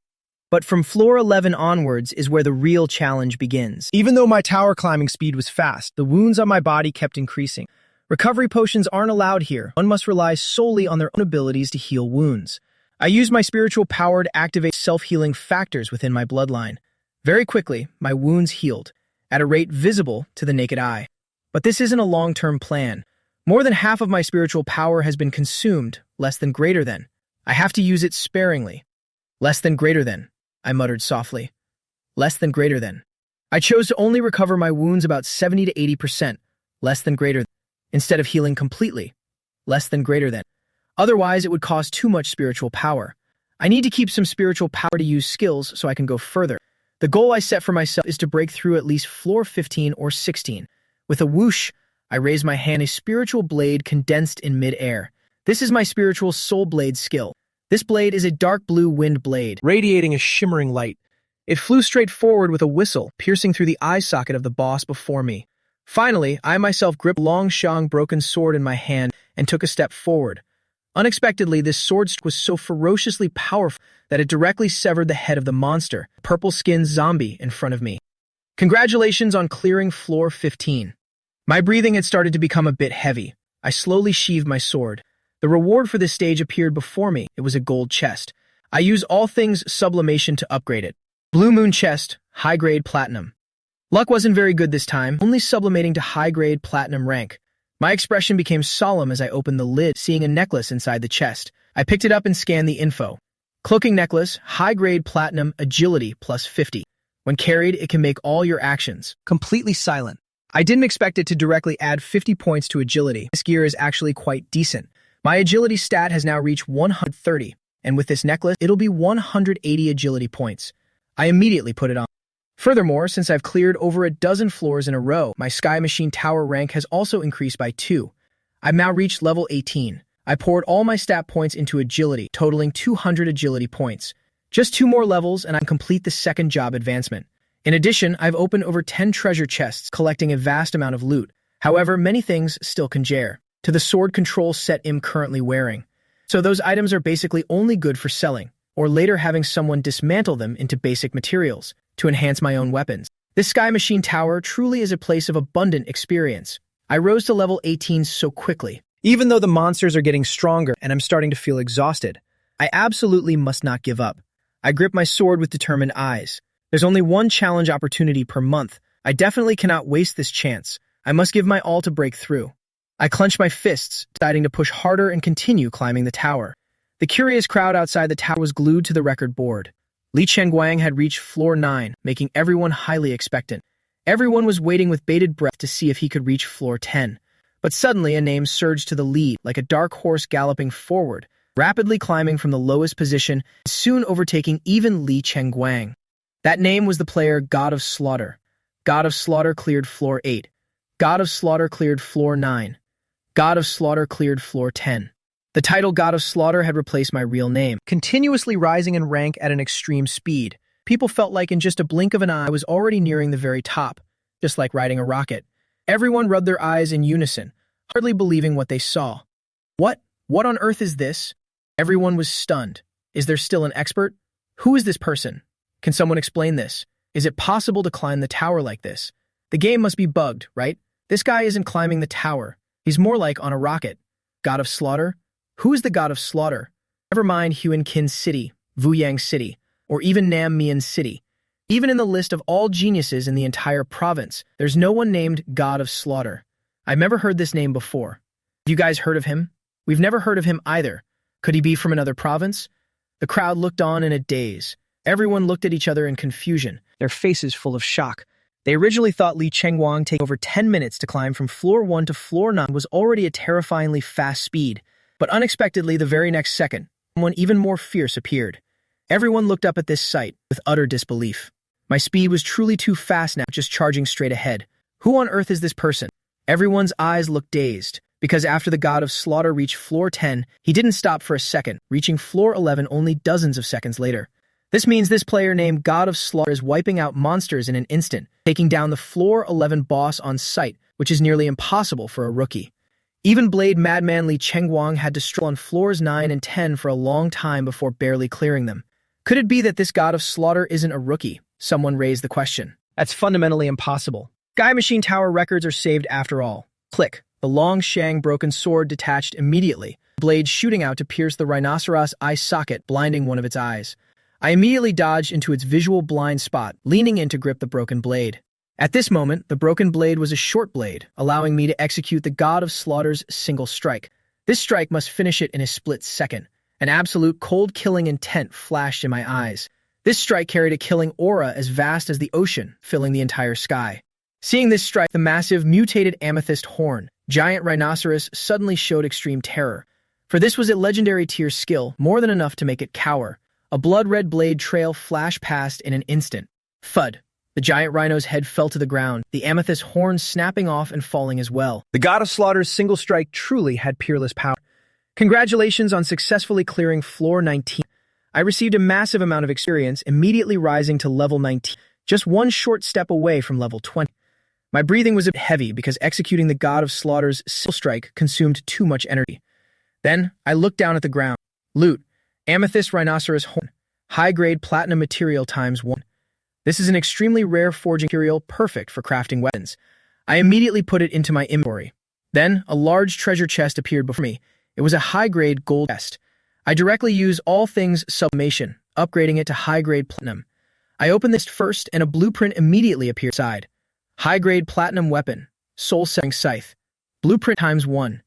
But from floor 11 onwards is where the real challenge begins. Even though my tower climbing speed was fast, the wounds on my body kept increasing. Recovery potions aren't allowed here. One must rely solely on their own abilities to heal wounds. I used my spiritual power to activate self-healing factors within my bloodline. Very quickly, my wounds healed, at a rate visible to the naked eye. But this isn't a long-term plan. More than half of my spiritual power has been consumed, less than greater than. I have to use it sparingly. Less than greater than, I muttered softly. Less than greater than. I chose to only recover my wounds about 70 to 80%, less than greater than, instead of healing completely, less than greater than. Otherwise, it would cost too much spiritual power. I need to keep some spiritual power to use skills so I can go further. The goal I set for myself is to break through at least floor 15 or 16. With a whoosh, I raise my hand, a spiritual blade condensed in mid-air. This is my spiritual soul blade skill. This blade is a dark blue wind blade, radiating a shimmering light. It flew straight forward with a whistle, piercing through the eye socket of the boss before me. Finally, I myself gripped a long shang broken sword in my hand and took a step forward. Unexpectedly, this sword was so ferociously powerful that it directly severed the head of the monster, a purple-skinned zombie in front of me. Congratulations on clearing floor 15. My breathing had started to become a bit heavy. I slowly sheathed my sword. The reward for this stage appeared before me. It was a gold chest. I used all things sublimation to upgrade it. Blue Moon chest, high-grade platinum. Luck wasn't very good this time, only sublimating to high-grade platinum rank. My expression became solemn as I opened the lid, seeing a necklace inside the chest. I picked it up and scanned the info. Cloaking necklace, high-grade platinum, agility plus 50. When carried, it can make all your actions completely silent. I didn't expect it to directly add 50 points to agility. This gear is actually quite decent. My agility stat has now reached 130, and with this necklace, it'll be 180 agility points. I immediately put it on. Furthermore, since I've cleared over a dozen floors in a row, my Sky Machine Tower rank has also increased by 2. I've now reached level 18. I poured all my stat points into agility, totaling 200 agility points. Just 2 more levels and I complete the second job advancement. In addition, I've opened over 10 treasure chests, collecting a vast amount of loot. However, many things still conjure to the sword control set I'm currently wearing. So those items are basically only good for selling, or later having someone dismantle them into basic materials to enhance my own weapons. This Sky Machine Tower truly is a place of abundant experience. I rose to level 18 so quickly. Even though the monsters are getting stronger and I'm starting to feel exhausted, I absolutely must not give up. I grip my sword with determined eyes. There's only one challenge opportunity per month. I definitely cannot waste this chance. I must give my all to break through. I clench my fists, deciding to push harder and continue climbing the tower. The curious crowd outside the tower was glued to the record board. Li Chengguang had reached floor 9, making everyone highly expectant. Everyone was waiting with bated breath to see if he could reach floor 10. But suddenly a name surged to the lead, like a dark horse galloping forward, rapidly climbing from the lowest position, soon overtaking even Li Chengguang. That name was the player God of Slaughter. God of Slaughter cleared floor 8. God of Slaughter cleared floor 9. God of Slaughter cleared floor 10. The title God of Slaughter had replaced my real name, continuously rising in rank at an extreme speed. People felt like in just a blink of an eye I was already nearing the very top, just like riding a rocket. Everyone rubbed their eyes in unison, hardly believing what they saw. What on earth is this? Everyone was stunned. Is there still an expert? Who is this person? Can someone explain this? Is it possible to climb the tower like this? The game must be bugged, right? This guy isn't climbing the tower. He's more like on a rocket. God of Slaughter? Who is the God of Slaughter? Never mind Huan Kin City, Vuyang City, or even Nam Mian City. Even in the list of all geniuses in the entire province, there's no one named God of Slaughter. I've never heard this name before. Have you guys heard of him? We've never heard of him either. Could he be from another province? The crowd looked on in a daze. Everyone looked at each other in confusion, their faces full of shock. They originally thought Li Chengguang taking over 10 minutes to climb from floor 1 to floor 9 was already a terrifyingly fast speed. But unexpectedly, the very next second, someone even more fierce appeared. Everyone looked up at this sight with utter disbelief. My speed was truly too fast now, just charging straight ahead. Who on earth is this person? Everyone's eyes looked dazed, because after the god of slaughter reached floor 10, he didn't stop for a second, reaching floor 11 only dozens of seconds later. This means this player named God of Slaughter is wiping out monsters in an instant, taking down the floor 11 boss on sight, which is nearly impossible for a rookie. Even Blade Madman Li Chengguang had to struggle on floors 9 and 10 for a long time before barely clearing them. Could it be that this God of Slaughter isn't a rookie? Someone raised the question. That's fundamentally impossible. Sky Machine Tower records are saved after all. Click. The long Shang broken sword detached immediately, blade shooting out to pierce the rhinoceros eye socket, blinding one of its eyes. I immediately dodged into its visual blind spot, leaning in to grip the broken blade. At this moment, the broken blade was a short blade, allowing me to execute the God of Slaughter's single strike. This strike must finish it in a split second. An absolute cold-killing intent flashed in my eyes. This strike carried a killing aura as vast as the ocean, filling the entire sky. Seeing this strike, the massive, mutated amethyst horn, giant rhinoceros suddenly showed extreme terror. For this was a legendary tier skill, more than enough to make it cower. A blood-red blade trail flashed past in an instant. Thud. The giant rhino's head fell to the ground, the amethyst horn snapping off and falling as well. The God of Slaughter's single strike truly had peerless power. Congratulations on successfully clearing floor 19. I received a massive amount of experience, immediately rising to level 19, just one short step away from level 20. My breathing was a bit heavy because executing the God of Slaughter's single strike consumed too much energy. Then, I looked down at the ground. Loot. Amethyst Rhinoceros Horn. High-grade platinum material ×1. This is an extremely rare forging material perfect for crafting weapons. I immediately put it into my inventory. Then, a large treasure chest appeared before me. It was a high-grade gold chest. I directly use all things sublimation, upgrading it to high-grade platinum. I opened this first and a blueprint immediately appeared inside. High-grade platinum weapon. Soul-setting scythe. Blueprint ×1.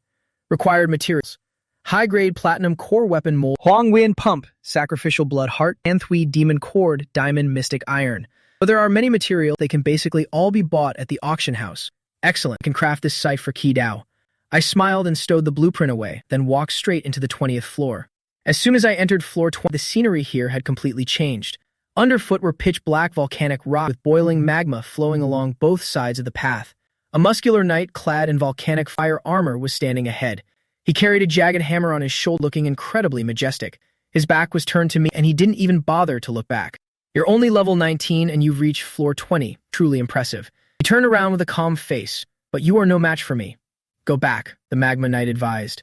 Required materials. High-grade platinum core weapon mold. Huangwian pump. Sacrificial blood heart. Anthui demon cord. Diamond mystic iron. But there are many materials, they can basically all be bought at the auction house. Excellent. Can craft this scythe for Qi Dao. I smiled and stowed the blueprint away, then walked straight into the 20th floor. As soon as I entered floor 20, the scenery here had completely changed. Underfoot were pitch-black volcanic rock with boiling magma flowing along both sides of the path. A muscular knight clad in volcanic fire armor was standing ahead. He carried a jagged hammer on his shoulder, looking incredibly majestic. His back was turned to me, and he didn't even bother to look back. You're only level 19, and you've reached floor 20. Truly impressive. He turned around with a calm face. But you are no match for me. Go back, the Magma Knight advised.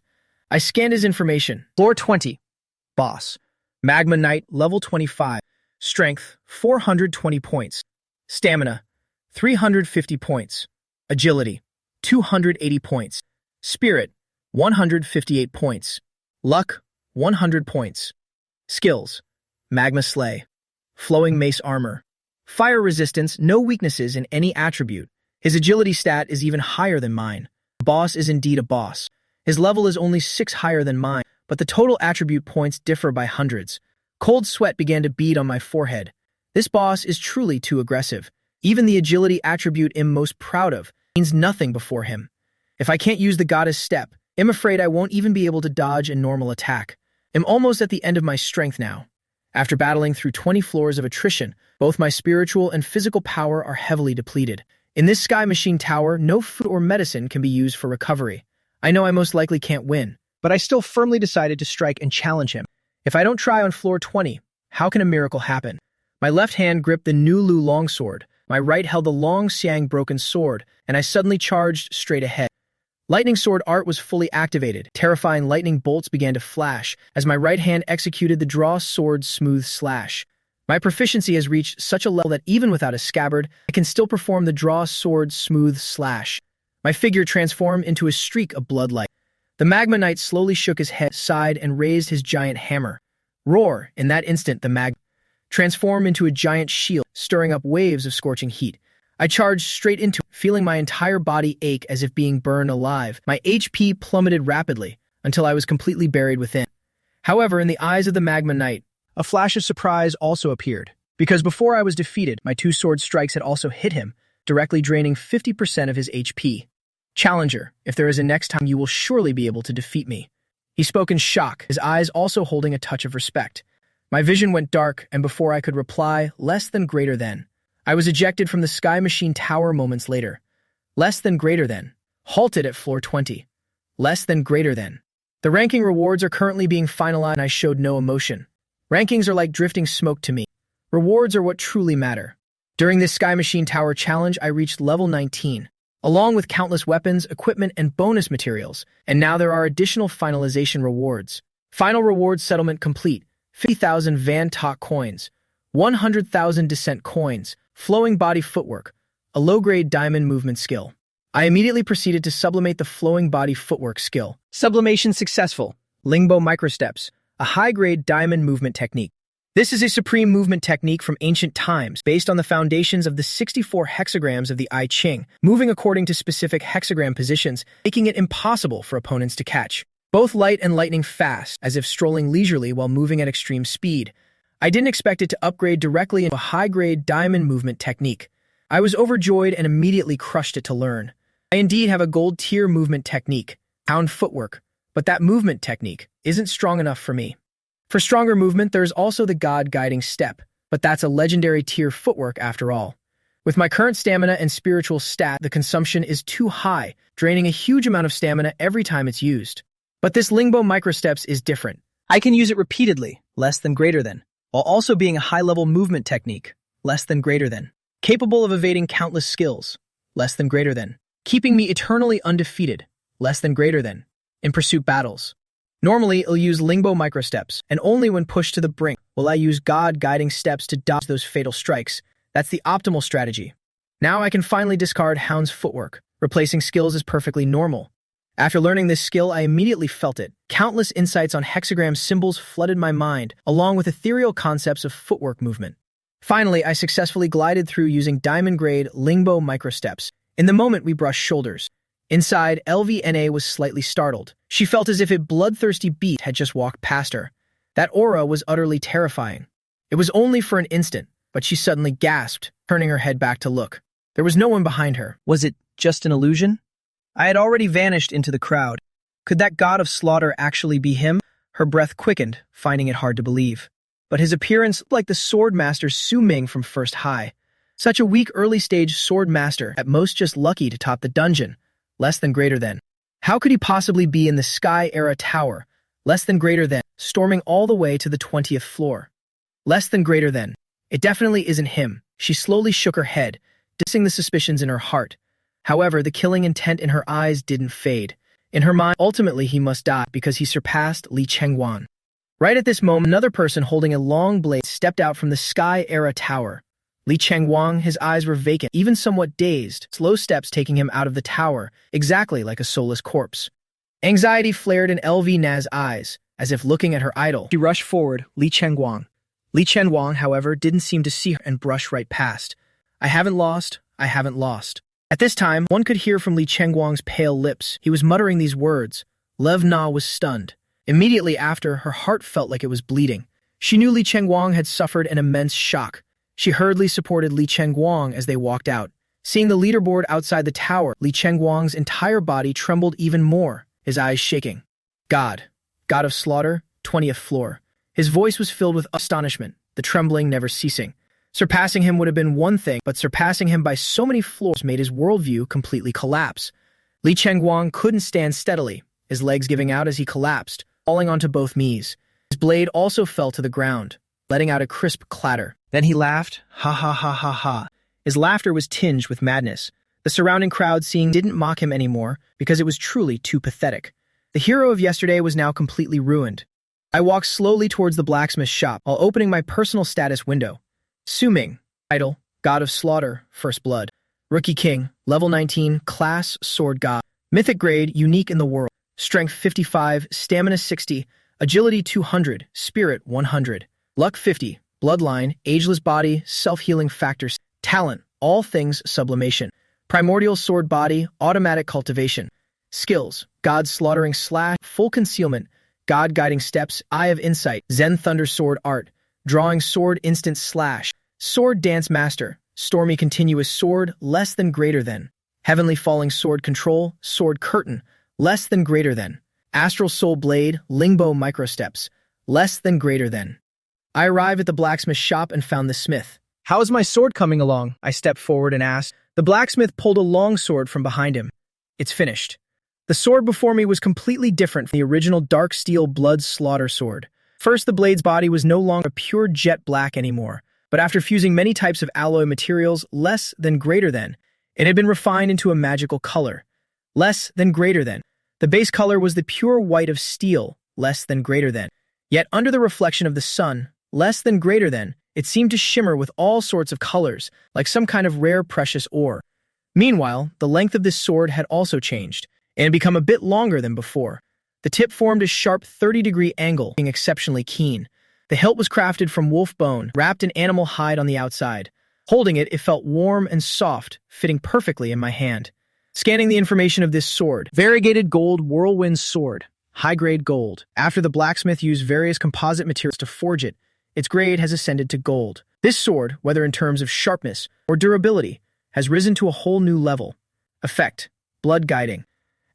I scanned his information. Floor 20. Boss. Magma Knight, level 25. Strength, 420 points. Stamina, 350 points. Agility, 280 points. Spirit, 158 points. Luck, 100 points. Skills, Magma Slay. Flowing Mace Armor. Fire resistance, no weaknesses in any attribute. His agility stat is even higher than mine. The boss is indeed a boss. His level is only 6 higher than mine, but the total attribute points differ by hundreds. Cold sweat began to bead on my forehead. This boss is truly too aggressive. Even the agility attribute I'm most proud of means nothing before him. If I can't use the goddess step, I'm afraid I won't even be able to dodge a normal attack. I'm almost at the end of my strength now. After battling through 20 floors of attrition, both my spiritual and physical power are heavily depleted. In this Sky Machine Tower, no food or medicine can be used for recovery. I know I most likely can't win, but I still firmly decided to strike and challenge him. If I don't try on floor 20, how can a miracle happen? My left hand gripped the New Lu longsword, my right held the long Xiang broken sword, and I suddenly charged straight ahead. Lightning sword art was fully activated. Terrifying lightning bolts began to flash as my right hand executed the draw sword smooth slash. My proficiency has reached such a level that even without a scabbard, I can still perform the draw sword smooth slash. My figure transformed into a streak of bloodlight. The Magma Knight slowly shook his head, sighed, and raised his giant hammer. Roar! In that instant, the Magma transformed into a giant shield, stirring up waves of scorching heat. I charged straight into it, feeling my entire body ache as if being burned alive. My HP plummeted rapidly until I was completely buried within. However, in the eyes of the Magma Knight, a flash of surprise also appeared, because before I was defeated, my 2 sword strikes had also hit him, directly draining 50% of his HP. Challenger, if there is a next time, you will surely be able to defeat me. He spoke in shock, his eyes also holding a touch of respect. My vision went dark, and before I could reply, less than greater than. I was ejected from the Sky Machine Tower moments later. Less than greater than. Halted at floor 20. Less than greater than. The ranking rewards are currently being finalized, and I showed no emotion. Rankings are like drifting smoke to me. Rewards are what truly matter. During this Sky Machine Tower challenge, I reached level 19, along with countless weapons, equipment, and bonus materials, and now there are additional finalization rewards. Final rewards settlement complete, 50,000 Van Tak coins, 100,000 Descent coins, flowing body footwork, a low-grade diamond movement skill. I immediately proceeded to sublimate the flowing body footwork skill. Sublimation successful. Lingbo microsteps, a high-grade diamond movement technique. This is a supreme movement technique from ancient times, based on the foundations of the 64 hexagrams of the I Ching, moving according to specific hexagram positions, making it impossible for opponents to catch. Both light and lightning fast, as if strolling leisurely while moving at extreme speed. I didn't expect it to upgrade directly into a high-grade diamond movement technique. I was overjoyed and immediately crushed it to learn. I indeed have a gold-tier movement technique, pound footwork, but that movement technique isn't strong enough for me. For stronger movement, there's also the God-guiding step, but that's a legendary tier footwork after all. With my current stamina and spiritual stat, the consumption is too high, draining a huge amount of stamina every time it's used. But this Lingbo microsteps is different. I can use it repeatedly, less than greater than, while also being a high-level movement technique, less than greater than, capable of evading countless skills, less than greater than, keeping me eternally undefeated, less than greater than, in pursuit battles. Normally, I'll use Lingbo microsteps, and only when pushed to the brink will I use God-guiding steps to dodge those fatal strikes. That's the optimal strategy. Now I can finally discard Hound's footwork. Replacing skills is perfectly normal. After learning this skill, I immediately felt it. Countless insights on hexagram symbols flooded my mind, along with ethereal concepts of footwork movement. Finally, I successfully glided through using diamond-grade Lingbo microsteps. In the moment, we brushed shoulders. Inside, LVNA was slightly startled. She felt as if a bloodthirsty beast had just walked past her. That aura was utterly terrifying. It was only for an instant, but she suddenly gasped, turning her head back to look. There was no one behind her. Was it just an illusion? I had already vanished into the crowd. Could that god of slaughter actually be him? Her breath quickened, finding it hard to believe. But his appearance looked like the sword master Su Ming from First High. Such a weak early-stage sword master, at most just lucky to top the dungeon. Less than greater than. How could he possibly be in the Sky Era Tower? Less than greater than, storming all the way to the 20th floor. Less than greater than. It definitely isn't him. She slowly shook her head, dismissing the suspicions in her heart. However, the killing intent in her eyes didn't fade. In her mind, ultimately he must die because he surpassed Li Chengwan. Right at this moment, another person holding a long blade stepped out from the Sky Era Tower. Li Chengwang, his eyes were vacant, even somewhat dazed, slow steps taking him out of the tower, exactly like a soulless corpse. Anxiety flared in LV Na's eyes, as if looking at her idol. She rushed forward, Li Chengwang. Li Chengwang, however, didn't seem to see her and brushed right past. I haven't lost. At this time, one could hear from Li Chengwang's pale lips. He was muttering these words. Lev Na was stunned. Immediately after, her heart felt like it was bleeding. She knew Li Chengwang had suffered an immense shock. She hurriedly supported Li Chengwang as they walked out. Seeing the leaderboard outside the tower, Li Chengwang's entire body trembled even more, his eyes shaking. God of slaughter, 20th floor. His voice was filled with astonishment, the trembling never ceasing. Surpassing him would have been one thing, but surpassing him by so many floors made his worldview completely collapse. Li Chengwang couldn't stand steadily, his legs giving out as he collapsed, falling onto both knees. His blade also fell to the ground, letting out a crisp clatter. Then he laughed, ha ha ha ha ha. His laughter was tinged with madness. The surrounding crowd didn't mock him anymore because it was truly too pathetic. The hero of yesterday was now completely ruined. I walked slowly towards the blacksmith's shop while opening my personal status window. Su Ming, idol, god of slaughter, first blood. Rookie king, level 19, class, sword god. Mythic grade, unique in the world. Strength 55, stamina 60, agility 200, spirit 100. Luck 50. Bloodline, ageless body, self-healing factors, talent, all things sublimation. Primordial sword body, automatic cultivation. Skills, God slaughtering slash, full concealment, God guiding steps, eye of insight, Zen thunder sword art, drawing sword instant slash, sword dance master, stormy continuous sword, less than greater than. Heavenly falling sword control, sword curtain, less than greater than. Astral Soul Blade, Lingbo Microsteps, less than greater than. I arrived at the blacksmith shop and found the smith. How is my sword coming along? I stepped forward and asked. The blacksmith pulled a long sword from behind him. It's finished. The sword before me was completely different from the original dark steel blood slaughter sword. First, the blade's body was no longer pure jet black anymore, but after fusing many types of alloy materials, less than greater than, it had been refined into a magical color. Less than greater than. The base color was the pure white of steel, less than greater than. Yet under the reflection of the sun, less than greater than, it seemed to shimmer with all sorts of colors, like some kind of rare precious ore. Meanwhile, the length of this sword had also changed, and had become a bit longer than before. The tip formed a sharp 30-degree angle, being exceptionally keen. The hilt was crafted from wolf bone, wrapped in animal hide on the outside. Holding it, it felt warm and soft, fitting perfectly in my hand. Scanning the information of this sword, variegated gold whirlwind sword, high-grade gold. After the blacksmith used various composite materials to forge it, its grade has ascended to gold. This sword, whether in terms of sharpness or durability, has risen to a whole new level. Effect: blood guiding.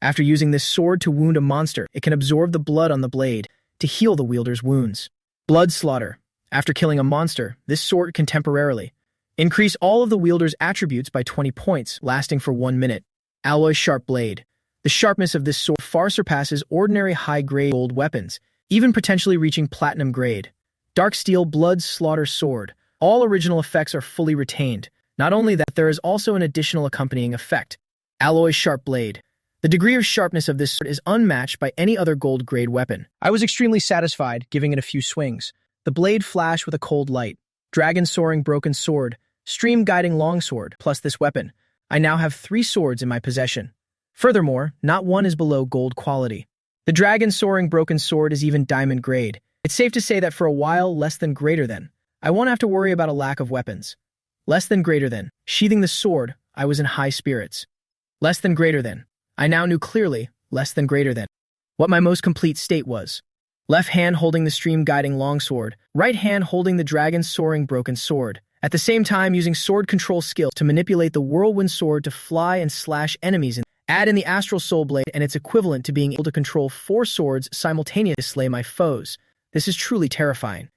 After using this sword to wound a monster, it can absorb the blood on the blade to heal the wielder's wounds. Blood slaughter. After killing a monster, this sword can temporarily increase all of the wielder's attributes by 20 points, lasting for 1 minute. Alloy sharp blade. The sharpness of this sword far surpasses ordinary high-grade gold weapons, even potentially reaching platinum grade. Dark steel blood slaughter sword. All original effects are fully retained. Not only that, there is also an additional accompanying effect. Alloy sharp blade. The degree of sharpness of this sword is unmatched by any other gold-grade weapon. I was extremely satisfied, giving it a few swings. The blade flashed with a cold light. Dragon soaring broken sword, stream guiding longsword, plus this weapon. I now have 3 swords in my possession. Furthermore, not one is below gold quality. The dragon soaring broken sword is even diamond grade. It's safe to say that for a while, less than greater than, I won't have to worry about a lack of weapons. Less than greater than. Sheathing the sword, I was in high spirits. Less than greater than. I now knew clearly, less than greater than, what my most complete state was. Left hand holding the stream guiding longsword, right hand holding the dragon soaring broken sword. At the same time using sword control skill to manipulate the whirlwind sword to fly and slash enemies. Add in the astral soul blade and it's equivalent to being able to control 4 swords simultaneously to slay my foes. This is truly terrifying.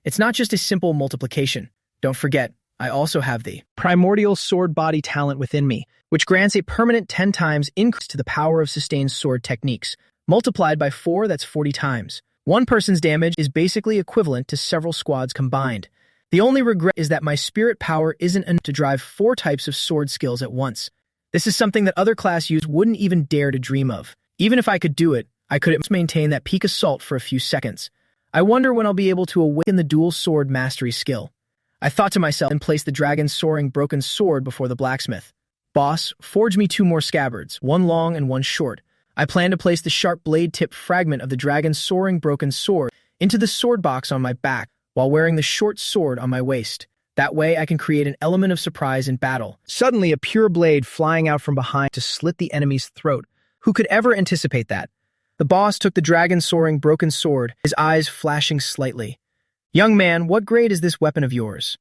It's not just a simple multiplication. Don't forget, I also have the primordial sword body talent within me, which grants a permanent 10 times increase to the power of sustained sword techniques. Multiplied by 4, that's 40 times. One person's damage is basically equivalent to several squads combined. The only regret is that my spirit power isn't enough to drive 4 types of sword skills at once. This is something that other class use wouldn't even dare to dream of. Even if I could do it, I couldn't maintain that peak assault for a few seconds. I wonder when I'll be able to awaken the dual sword mastery skill. I thought to myself and placed the dragon soaring broken sword before the blacksmith. Boss, forge me 2 more scabbards, 1 long and 1 short. I plan to place the sharp blade-tipped fragment of the dragon soaring broken sword into the sword box on my back while wearing the short sword on my waist. That way I can create an element of surprise in battle. Suddenly a pure blade flying out from behind to slit the enemy's throat. Who could ever anticipate that? The boss took the dragon soaring broken sword, his eyes flashing slightly. Young man, what grade is this weapon of yours?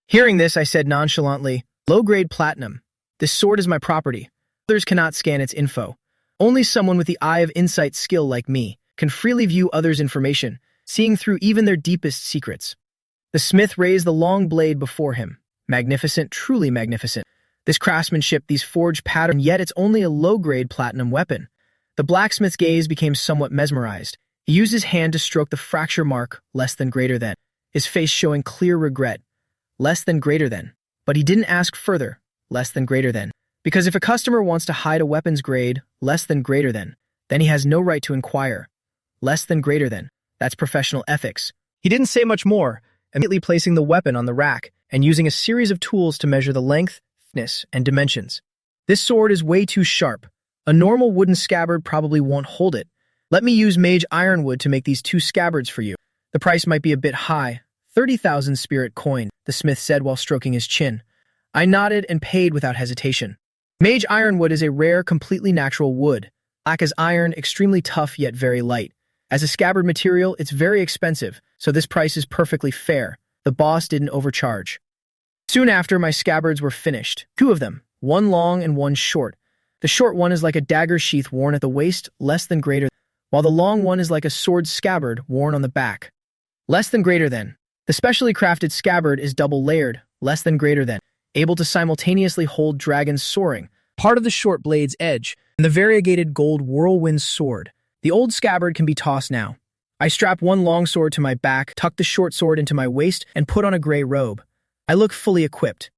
Hearing this, I said nonchalantly, low-grade platinum. This sword is my property. Others cannot scan its info. Only someone with the eye of insight skill like me can freely view others' information, seeing through even their deepest secrets. The smith raised the long blade before him. Magnificent, truly magnificent. This craftsmanship, these forged patterns, yet it's only a low-grade platinum weapon. The blacksmith's gaze became somewhat mesmerized. He used his hand to stroke the fracture mark, less than greater than, his face showing clear regret. Less than greater than. But he didn't ask further, less than greater than. Because if a customer wants to hide a weapon's grade, less than greater than, then he has no right to inquire. Less than greater than. That's professional ethics. He didn't say much more, immediately placing the weapon on the rack and using a series of tools to measure the length, thickness, and dimensions. This sword is way too sharp. A normal wooden scabbard probably won't hold it. Let me use mage ironwood to make these 2 scabbards for you. The price might be a bit high. 30,000 spirit coin, the smith said while stroking his chin. I nodded and paid without hesitation. Mage ironwood is a rare, completely natural wood. Black as iron, extremely tough yet very light. As a scabbard material, it's very expensive, so this price is perfectly fair. The boss didn't overcharge. Soon after, my scabbards were finished. 2 of them, 1 long and 1 short. The short one is like a dagger sheath worn at the waist, less than greater. while the long one is like a sword scabbard worn on the back. Less than greater than. The specially crafted scabbard is double-layered, less than greater than, able to simultaneously hold dragons soaring, part of the short blade's edge, and the variegated gold whirlwind sword. The old scabbard can be tossed now. I strap one long sword to my back, tuck the short sword into my waist, and put on a gray robe. I look fully equipped.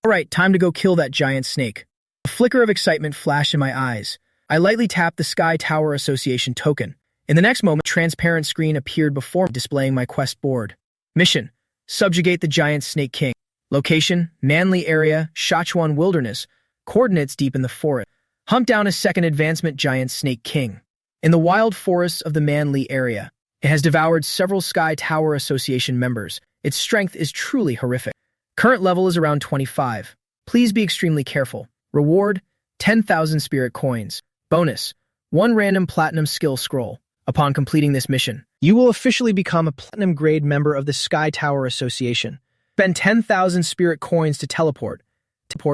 All right, time to go kill that giant snake. A flicker of excitement flashed in my eyes. I lightly tapped the Sky Tower Association token. In the next moment, a transparent screen appeared before me, displaying my quest board. Mission: subjugate the giant snake king. Location: Manly area, Sichuan wilderness. Coordinates: deep in the forest. Hunt down a second advancement giant snake king. In the wild forests of the Manly area. It has devoured several Sky Tower Association members. Its strength is truly horrific. Current level is around 25. Please be extremely careful. Reward: 10,000 spirit coins. Bonus: 1 random platinum skill scroll. Upon completing this mission, you will officially become a platinum-grade member of the Sky Tower Association. Spend 10,000 spirit coins to teleport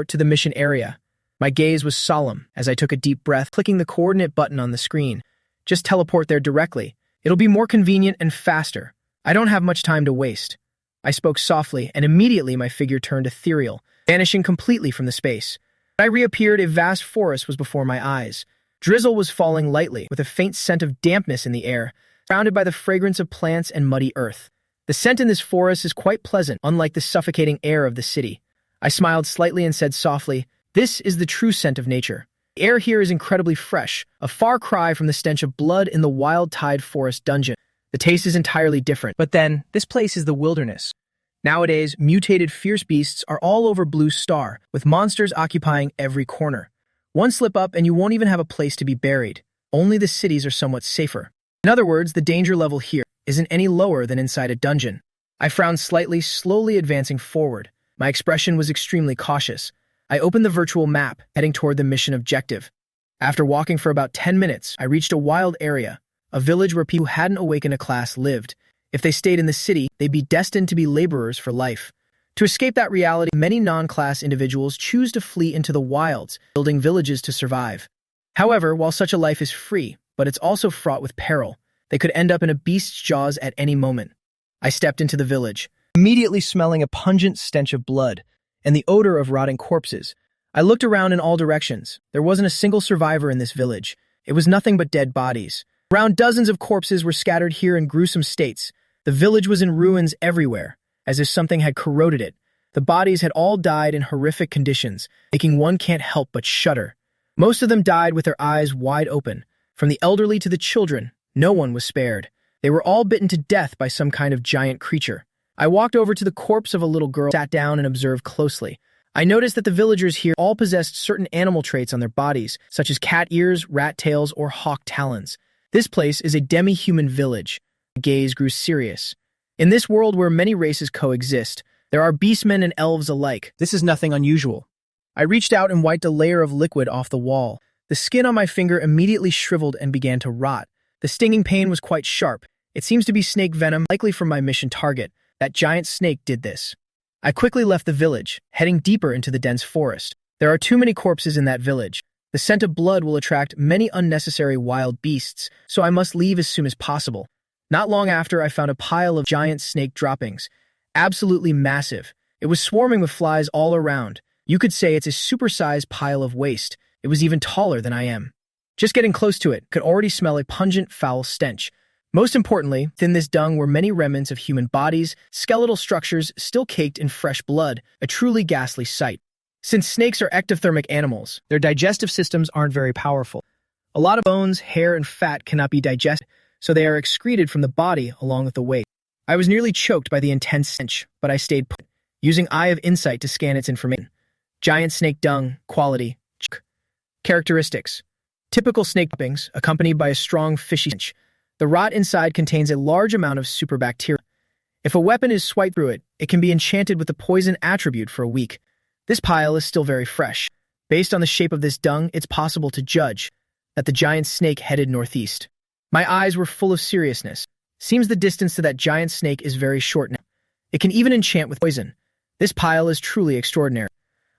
to the mission area. My gaze was solemn as I took a deep breath, clicking the coordinate button on the screen. Just teleport there directly. It'll be more convenient and faster. I don't have much time to waste. I spoke softly, and immediately my figure turned ethereal, vanishing completely from the space. When I reappeared, a vast forest was before my eyes. Drizzle was falling lightly, with a faint scent of dampness in the air, surrounded by the fragrance of plants and muddy earth. The scent in this forest is quite pleasant, unlike the suffocating air of the city. I smiled slightly and said softly, "This is the true scent of nature." The air here is incredibly fresh, a far cry from the stench of blood in the wild tide forest dungeon. The taste is entirely different. But then, this place is the wilderness. Nowadays, mutated fierce beasts are all over Blue Star, with monsters occupying every corner. One slip up and you won't even have a place to be buried. Only the cities are somewhat safer. In other words, the danger level here isn't any lower than inside a dungeon. I frowned slightly, slowly advancing forward. My expression was extremely cautious. I opened the virtual map, heading toward the mission objective. After walking for about 10 minutes, I reached a wild area, a village where people who hadn't awakened a class lived. If they stayed in the city, they'd be destined to be laborers for life. To escape that reality, many non-class individuals choose to flee into the wilds, building villages to survive. However, while such a life is free, but it's also fraught with peril, they could end up in a beast's jaws at any moment. I stepped into the village, immediately smelling a pungent stench of blood and the odor of rotting corpses. I looked around in all directions. There wasn't a single survivor in this village. It was nothing but dead bodies. Around dozens of corpses were scattered here in gruesome states. The village was in ruins everywhere, as if something had corroded it. The bodies had all died in horrific conditions, making one can't help but shudder. Most of them died with their eyes wide open. From the elderly to the children, no one was spared. They were all bitten to death by some kind of giant creature. I walked over to the corpse of a little girl, sat down and observed closely. I noticed that the villagers here all possessed certain animal traits on their bodies, such as cat ears, rat tails, or hawk talons. This place is a demi-human village. My gaze grew serious. In this world where many races coexist, there are beastmen and elves alike. This is nothing unusual. I reached out and wiped a layer of liquid off the wall. The skin on my finger immediately shriveled and began to rot. The stinging pain was quite sharp. It seems to be snake venom, likely from my mission target. That giant snake did this. I quickly left the village, heading deeper into the dense forest. There are too many corpses in that village. The scent of blood will attract many unnecessary wild beasts, so I must leave as soon as possible. Not long after, I found a pile of giant snake droppings. Absolutely massive. It was swarming with flies all around. You could say it's a supersized pile of waste. It was even taller than I am. Just getting close to it, could already smell a pungent, foul stench. Most importantly, within this dung were many remnants of human bodies, skeletal structures still caked in fresh blood, a truly ghastly sight. Since snakes are ectothermic animals, their digestive systems aren't very powerful. A lot of bones, hair, and fat cannot be digested, so they are excreted from the body along with the waste. I was nearly choked by the intense stench, but I stayed put, using Eye of Insight to scan its information. Giant snake dung, quality, characteristics. Typical snake droppings, accompanied by a strong fishy stench. The rot inside contains a large amount of superbacteria. If a weapon is swiped through it, it can be enchanted with the poison attribute for a week. This pile is still very fresh. Based on the shape of this dung, it's possible to judge that the giant snake headed northeast. My eyes were full of seriousness. Seems the distance to that giant snake is very short now. It can even enchant with poison. This pile is truly extraordinary.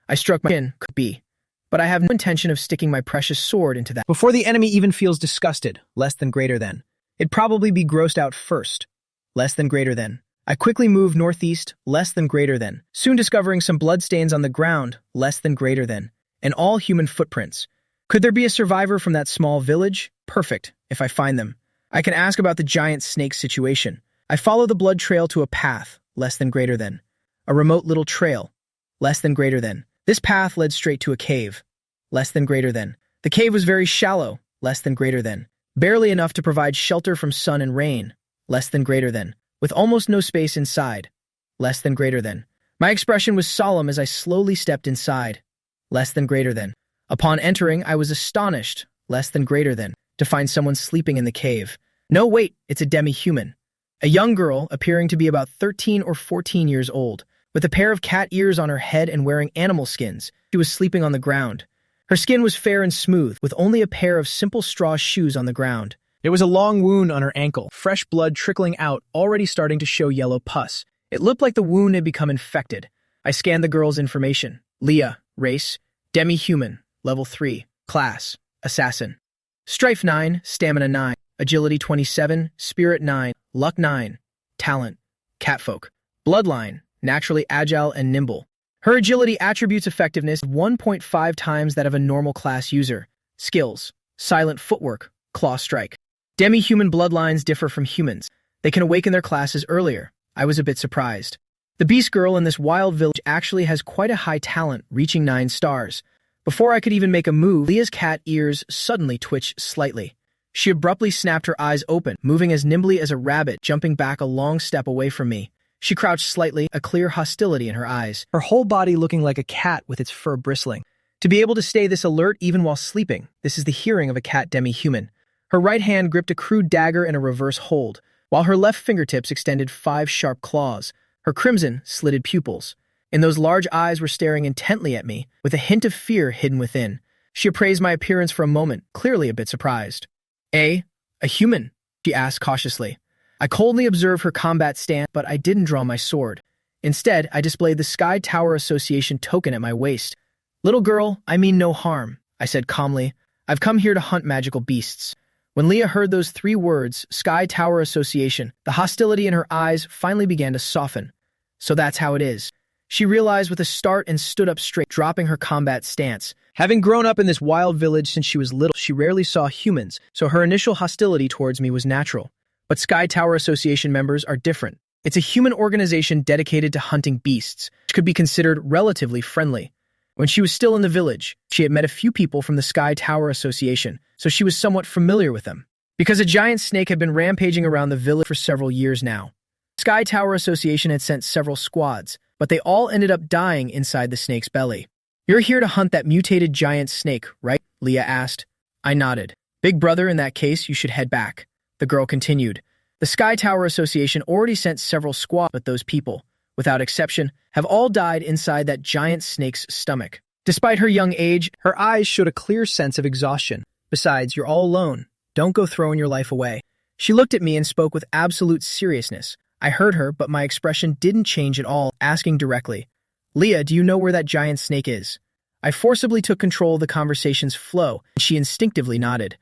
I struck my chin, could be. But but I have no intention of sticking my precious sword into that. Before the enemy even feels disgusted, less than greater than. It'd probably be grossed out first. Less than greater than. I quickly move northeast, less than greater than, soon discovering some bloodstains on the ground, less than greater than, and all human footprints. Could there be a survivor from that small village? Perfect, if I find them. I can ask about the giant snake situation. I follow the blood trail to a path, less than greater than. A remote little trail, less than greater than. This path led straight to a cave, less than greater than. The cave was very shallow, less than greater than. Barely enough to provide shelter from sun and rain, less than greater than. With almost no space inside, less than greater than. My expression was solemn as I slowly stepped inside, less than greater than. Upon entering, I was astonished, less than greater than, to find someone sleeping in the cave. No, wait, it's a demi-human. A young girl, appearing to be about 13 or 14 years old, with a pair of cat ears on her head and wearing animal skins. She was sleeping on the ground. Her skin was fair and smooth, with only a pair of simple straw shoes on the ground. There was a long wound on her ankle, fresh blood trickling out, already starting to show yellow pus. It looked like the wound had become infected. I scanned the girl's information. Leah, race, demi-human, level 3, class, assassin. Strife 9, stamina 9, agility 27, spirit 9, luck 9, talent, catfolk. Bloodline, naturally agile and nimble. Her agility attributes effectiveness 1.5 times that of a normal class user. Skills, silent footwork, claw strike. Demi-human bloodlines differ from humans. They can awaken their classes earlier. I was a bit surprised. The beast girl in this wild village actually has quite a high talent, reaching 9 stars. Before I could even make a move, Leah's cat ears suddenly twitched slightly. She abruptly snapped her eyes open, moving as nimbly as a rabbit, jumping back a long step away from me. She crouched slightly, a clear hostility in her eyes, her whole body looking like a cat with its fur bristling. To be able to stay this alert even while sleeping, this is the hearing of a cat demi-human. Her right hand gripped a crude dagger in a reverse hold, while her left fingertips extended 5 sharp claws, her crimson, slitted pupils. And those large eyes were staring intently at me, with a hint of fear hidden within. She appraised my appearance for a moment, clearly a bit surprised. A human? She asked cautiously. I coldly observed her combat stance, but I didn't draw my sword. Instead, I displayed the Sky Tower Association token at my waist. Little girl, I mean no harm, I said calmly. I've come here to hunt magical beasts. When Leah heard those 3 words, Sky Tower Association, the hostility in her eyes finally began to soften. So that's how it is. She realized with a start and stood up straight, dropping her combat stance. Having grown up in this wild village since she was little, she rarely saw humans, so her initial hostility towards me was natural. But Sky Tower Association members are different. It's a human organization dedicated to hunting beasts, which could be considered relatively friendly. When she was still in the village, she had met a few people from the Sky Tower Association, so she was somewhat familiar with them. Because a giant snake had been rampaging around the village for several years now. Sky Tower Association had sent several squads, but they all ended up dying inside the snake's belly. You're here to hunt that mutated giant snake, right? Leah asked. I nodded. Big brother, in that case, you should head back. The girl continued. The Sky Tower Association already sent several squads, but those people, without exception, have all died inside that giant snake's stomach. Despite her young age, her eyes showed a clear sense of exhaustion. Besides, you're all alone. Don't go throwing your life away. She looked at me and spoke with absolute seriousness. I heard her, but my expression didn't change at all, asking directly, Leah, do you know where that giant snake is? I forcibly took control of the conversation's flow, and she instinctively nodded.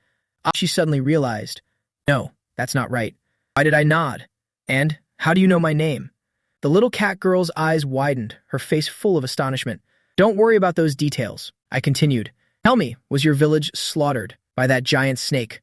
She suddenly realized, no, that's not right. Why did I nod? And, how do you know my name? The little cat girl's eyes widened, her face full of astonishment. Don't worry about those details, I continued. Tell me, was your village slaughtered by that giant snake?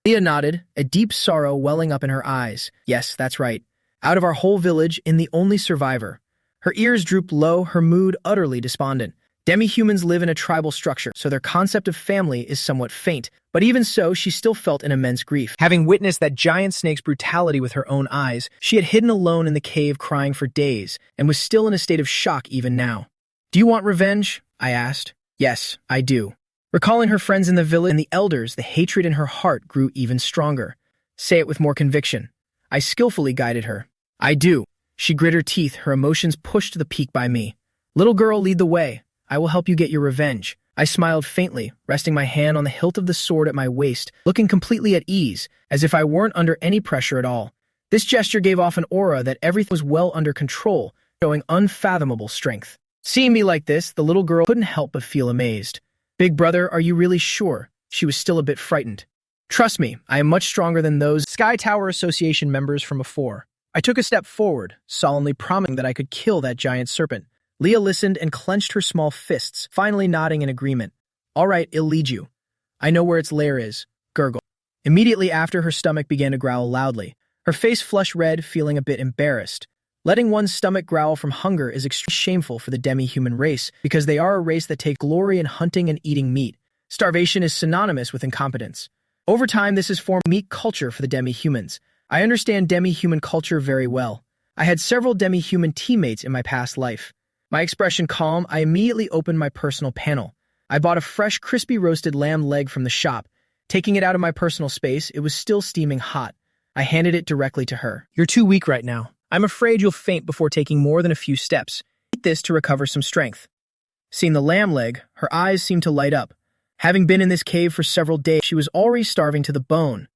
Leah nodded, a deep sorrow welling up in her eyes. Yes, that's right. Out of our whole village, in the only survivor. Her ears drooped low, her mood utterly despondent. Demi-humans live in a tribal structure, so their concept of family is somewhat faint. But even so, she still felt an immense grief. Having witnessed that giant snake's brutality with her own eyes, she had hidden alone in the cave crying for days, and was still in a state of shock even now. Do you want revenge? I asked. Yes, I do. Recalling her friends in the village and the elders, the hatred in her heart grew even stronger. Say it with more conviction. I skillfully guided her. I do. She grit her teeth, her emotions pushed to the peak by me. Little girl, lead the way. I will help you get your revenge. I smiled faintly, resting my hand on the hilt of the sword at my waist, looking completely at ease, as if I weren't under any pressure at all. This gesture gave off an aura that everything was well under control, showing unfathomable strength. Seeing me like this, the little girl couldn't help but feel amazed. Big brother, are you really sure? She was still a bit frightened. Trust me, I am much stronger than those Sky Tower Association members from before. I took a step forward, solemnly promising that I could kill that giant serpent. Leah listened and clenched her small fists, finally nodding in agreement. All right, I'll lead you. I know where its lair is. Gurgle. Immediately after, her stomach began to growl loudly. Her face flushed red, feeling a bit embarrassed. Letting one's stomach growl from hunger is extremely shameful for the demi-human race because they are a race that take glory in hunting and eating meat. Starvation is synonymous with incompetence. Over time, this has formed meat culture for the demi-humans. I understand demi-human culture very well. I had several demi-human teammates in my past life. My expression calm, I immediately opened my personal panel. I bought a fresh, crispy roasted lamb leg from the shop. Taking it out of my personal space, it was still steaming hot. I handed it directly to her. You're too weak right now. I'm afraid you'll faint before taking more than a few steps. Eat this to recover some strength. Seeing the lamb leg, her eyes seemed to light up. Having been in this cave for several days, she was already starving to the bone.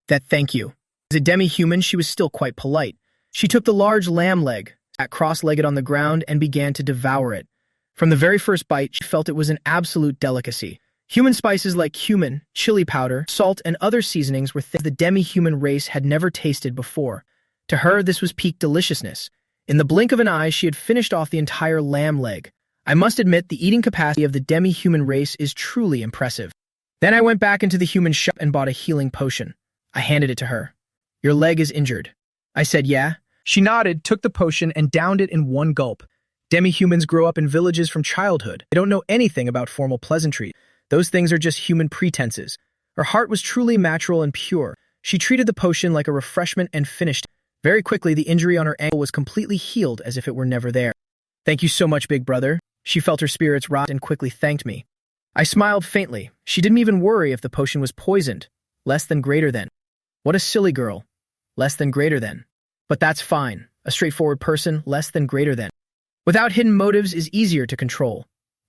Thank you. As a demi-human, she was still quite polite. She took the large lamb leg, sat cross-legged on the ground, and began to devour it. From the very first bite, she felt it was an absolute delicacy. Human spices like cumin, chili powder, salt, and other seasonings were things the demi-human race had never tasted before. To her, this was peak deliciousness. In the blink of an eye, she had finished off the entire lamb leg. I must admit, the eating capacity of the demi-human race is truly impressive. Then I went back into the human shop and bought a healing potion. I handed it to her. Your leg is injured. I said, yeah. She nodded, took the potion, and downed it in one gulp. Demi-humans grow up in villages from childhood. They don't know anything about formal pleasantries. Those things are just human pretenses. Her heart was truly natural and pure. She treated the potion like a refreshment and finished it. Very quickly, the injury on her ankle was completely healed as if it were never there. Thank you so much, big brother. She felt her spirits rise and quickly thanked me. I smiled faintly. She didn't even worry if the potion was poisoned. Less than greater than. What a silly girl. Less than greater than. But that's fine. A straightforward person, less than greater than. Without hidden motives is easier to control.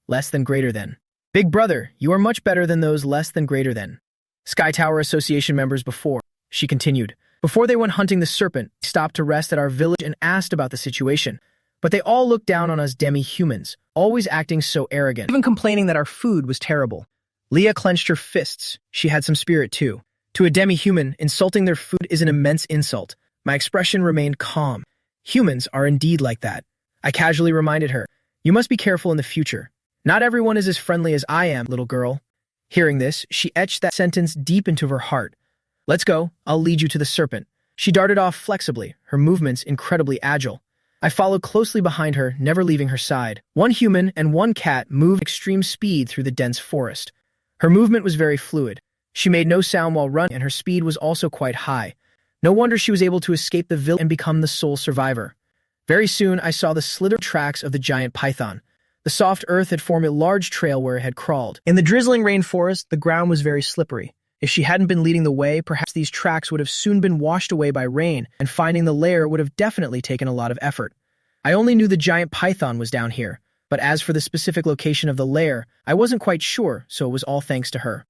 Less than greater than. Big brother, you are much better than those less than greater than Sky Tower Association members before. She continued. Before they went hunting the serpent, we stopped to rest at our village and asked about the situation. But they all looked down on us demi-humans, always acting so arrogant, even complaining that our food was terrible. Leah clenched her fists. She had some spirit too. To a demi-human, insulting their food is an immense insult. My expression remained calm. Humans are indeed like that. I casually reminded her, you must be careful in the future. Not everyone is as friendly as I am, little girl. Hearing this, she etched that sentence deep into her heart. Let's go, I'll lead you to the serpent. She darted off flexibly, her movements incredibly agile. I followed closely behind her, never leaving her side. One human and one cat moved at extreme speed through the dense forest. Her movement was very fluid. She made no sound while running, and her speed was also quite high. No wonder she was able to escape the village and become the sole survivor. Very soon, I saw the slither tracks of the giant python. The soft earth had formed a large trail where it had crawled. In the drizzling rainforest, the ground was very slippery. If she hadn't been leading the way, perhaps these tracks would have soon been washed away by rain, and finding the lair would have definitely taken a lot of effort. I only knew the giant python was down here, but as for the specific location of the lair, I wasn't quite sure, so it was all thanks to her.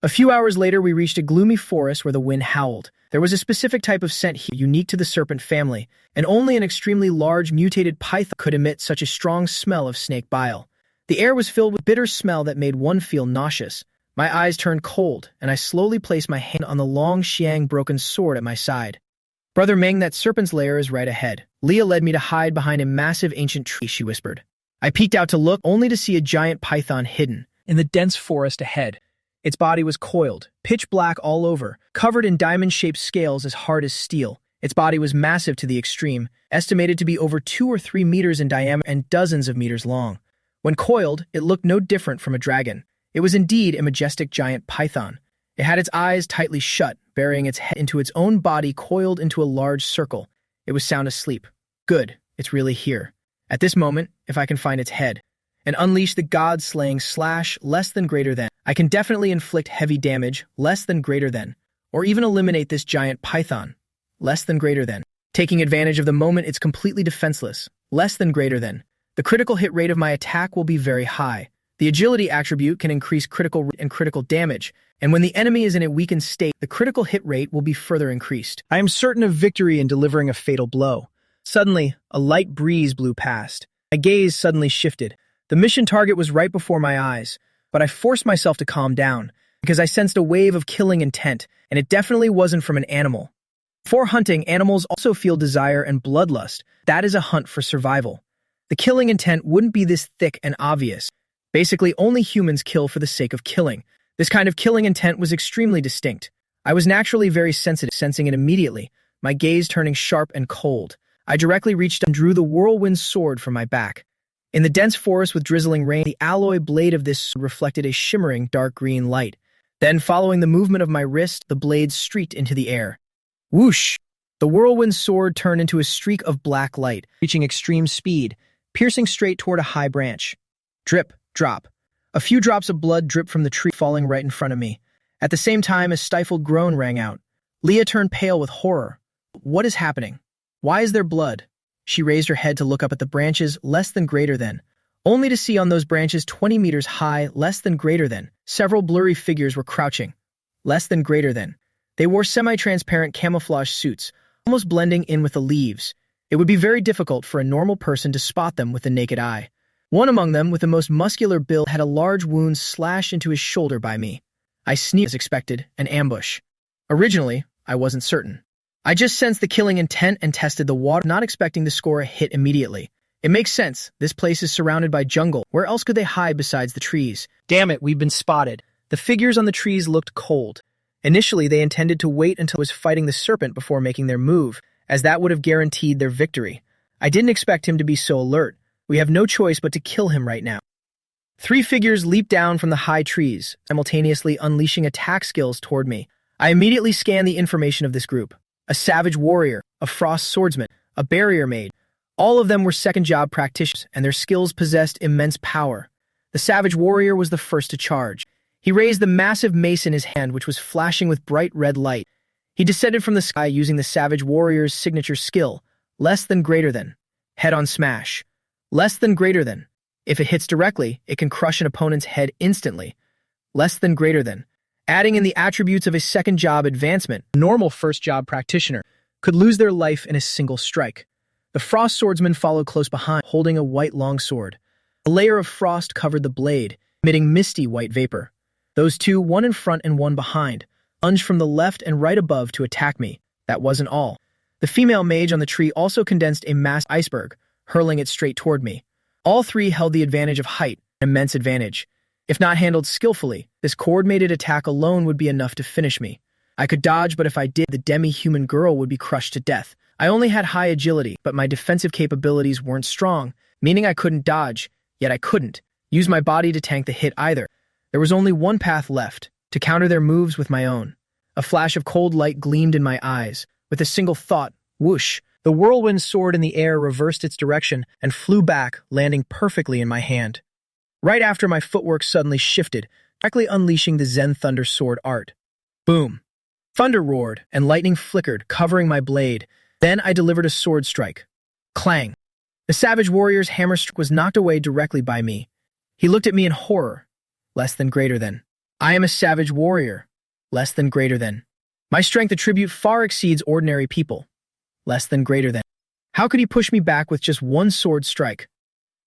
A few hours later, we reached a gloomy forest where the wind howled. There was a specific type of scent here, unique to the serpent family, and only an extremely large, mutated python could emit such a strong smell of snake bile. The air was filled with bitter smell that made one feel nauseous. My eyes turned cold, and I slowly placed my hand on the long Xiang broken sword at my side. Brother Meng, that serpent's lair is right ahead. Leah led me to hide behind a massive ancient tree, she whispered. I peeked out to look, only to see a giant python hidden in the dense forest ahead. Its body was coiled, pitch black all over, covered in diamond-shaped scales as hard as steel. Its body was massive to the extreme, estimated to be over 2 or 3 meters in diameter and dozens of meters long. When coiled, it looked no different from a dragon. It was indeed a majestic giant python. It had its eyes tightly shut, burying its head into its own body coiled into a large circle. It was sound asleep. Good, it's really here. At this moment, if I can find its head, and unleash the god-slaying slash less than greater than, I can definitely inflict heavy damage less than greater than, or even eliminate this giant python less than greater than. Taking advantage of the moment it's completely defenseless, less than greater than. The critical hit rate of my attack will be very high. The agility attribute can increase critical and critical damage, and when the enemy is in a weakened state, the critical hit rate will be further increased. I am certain of victory in delivering a fatal blow. Suddenly, a light breeze blew past. My gaze suddenly shifted. The mission target was right before my eyes. but I forced myself to calm down because I sensed a wave of killing intent, and it definitely wasn't from an animal. Before hunting, animals also feel desire and bloodlust. That is a hunt for survival. The killing intent wouldn't be this thick and obvious. Basically, only humans kill for the sake of killing. This kind of killing intent was extremely distinct. I was naturally very sensitive, sensing it immediately, my gaze turning sharp and cold. I directly reached and drew the whirlwind sword from my back. In the dense forest with drizzling rain, the alloy blade of this sword reflected a shimmering dark green light. Then, following the movement of my wrist, the blade streaked into the air. Whoosh! The whirlwind sword turned into a streak of black light, reaching extreme speed, piercing straight toward a high branch. Drip, drop. A few drops of blood dripped from the tree, falling right in front of me. At the same time, a stifled groan rang out. Leah turned pale with horror. What is happening? Why is there blood? She raised her head to look up at the branches, less than greater than. Only to see on those branches 20 meters high, less than greater than. Several blurry figures were crouching. Less than greater than. They wore semi-transparent camouflage suits, almost blending in with the leaves. It would be very difficult for a normal person to spot them with the naked eye. One among them, with the most muscular build, had a large wound slashed into his shoulder by me. I sneezed as expected, an ambush. Originally, I wasn't certain. I just sensed the killing intent and tested the water, not expecting to score a hit immediately. It makes sense. This place is surrounded by jungle. Where else could they hide besides the trees? Damn it, we've been spotted. The figures on the trees looked cold. Initially, they intended to wait until I was fighting the serpent before making their move, as that would have guaranteed their victory. I didn't expect him to be so alert. We have no choice but to kill him right now. 3 figures leaped down from the high trees, simultaneously unleashing attack skills toward me. I immediately scanned the information of this group. A savage warrior, a frost swordsman, a barrier maid. All of them were second-job practitioners, and their skills possessed immense power. The savage warrior was the first to charge. He raised the massive mace in his hand, which was flashing with bright red light. He descended from the sky using the savage warrior's signature skill, less than greater than. Head-on smash. Less than greater than. If it hits directly, it can crush an opponent's head instantly. Less than greater than. Adding in the attributes of a second-job advancement, a normal first-job practitioner could lose their life in a single strike. The frost swordsman followed close behind, holding a white longsword. A layer of frost covered the blade, emitting misty white vapor. Those two, one in front and one behind, lunged from the left and right above to attack me. That wasn't all. The female mage on the tree also condensed a mass iceberg, hurling it straight toward me. All 3 held the advantage of height, an immense advantage. If not handled skillfully, this coordinated attack alone would be enough to finish me. I could dodge, but if I did, the demi-human girl would be crushed to death. I only had high agility, but my defensive capabilities weren't strong, meaning I couldn't dodge, yet I couldn't use my body to tank the hit either. There was only one path left, to counter their moves with my own. A flash of cold light gleamed in my eyes. With a single thought, whoosh, the whirlwind sword in the air reversed its direction and flew back, landing perfectly in my hand. Right after, my footwork suddenly shifted, directly unleashing the Zen Thunder sword art. Boom! Thunder roared, and lightning flickered, covering my blade. Then I delivered a sword strike. Clang! The savage warrior's hammer strike was knocked away directly by me. He looked at me in horror. Less than greater than. I am a savage warrior. Less than greater than. My strength attribute far exceeds ordinary people. Less than greater than. How could he push me back with just one sword strike?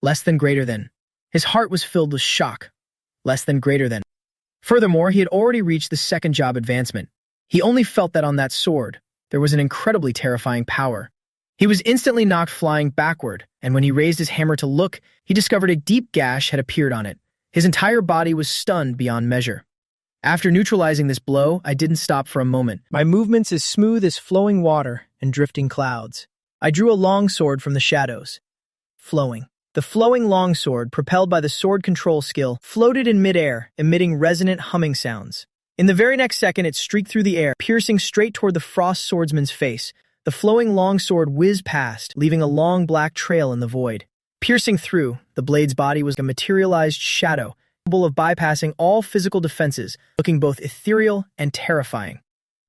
Less than greater than. His heart was filled with shock. Less than greater than. Furthermore, he had already reached the second job advancement. He only felt that on that sword, there was an incredibly terrifying power. He was instantly knocked flying backward, and when he raised his hammer to look, he discovered a deep gash had appeared on it. His entire body was stunned beyond measure. After neutralizing this blow, I didn't stop for a moment. My movements as smooth as flowing water and drifting clouds. I drew a long sword from the shadows. Flowing. The flowing longsword, propelled by the sword control skill, floated in midair, emitting resonant humming sounds. In the very next second, it streaked through the air, piercing straight toward the frost swordsman's face. The flowing longsword whizzed past, leaving a long black trail in the void. Piercing through, the blade's body was a materialized shadow, capable of bypassing all physical defenses, looking both ethereal and terrifying.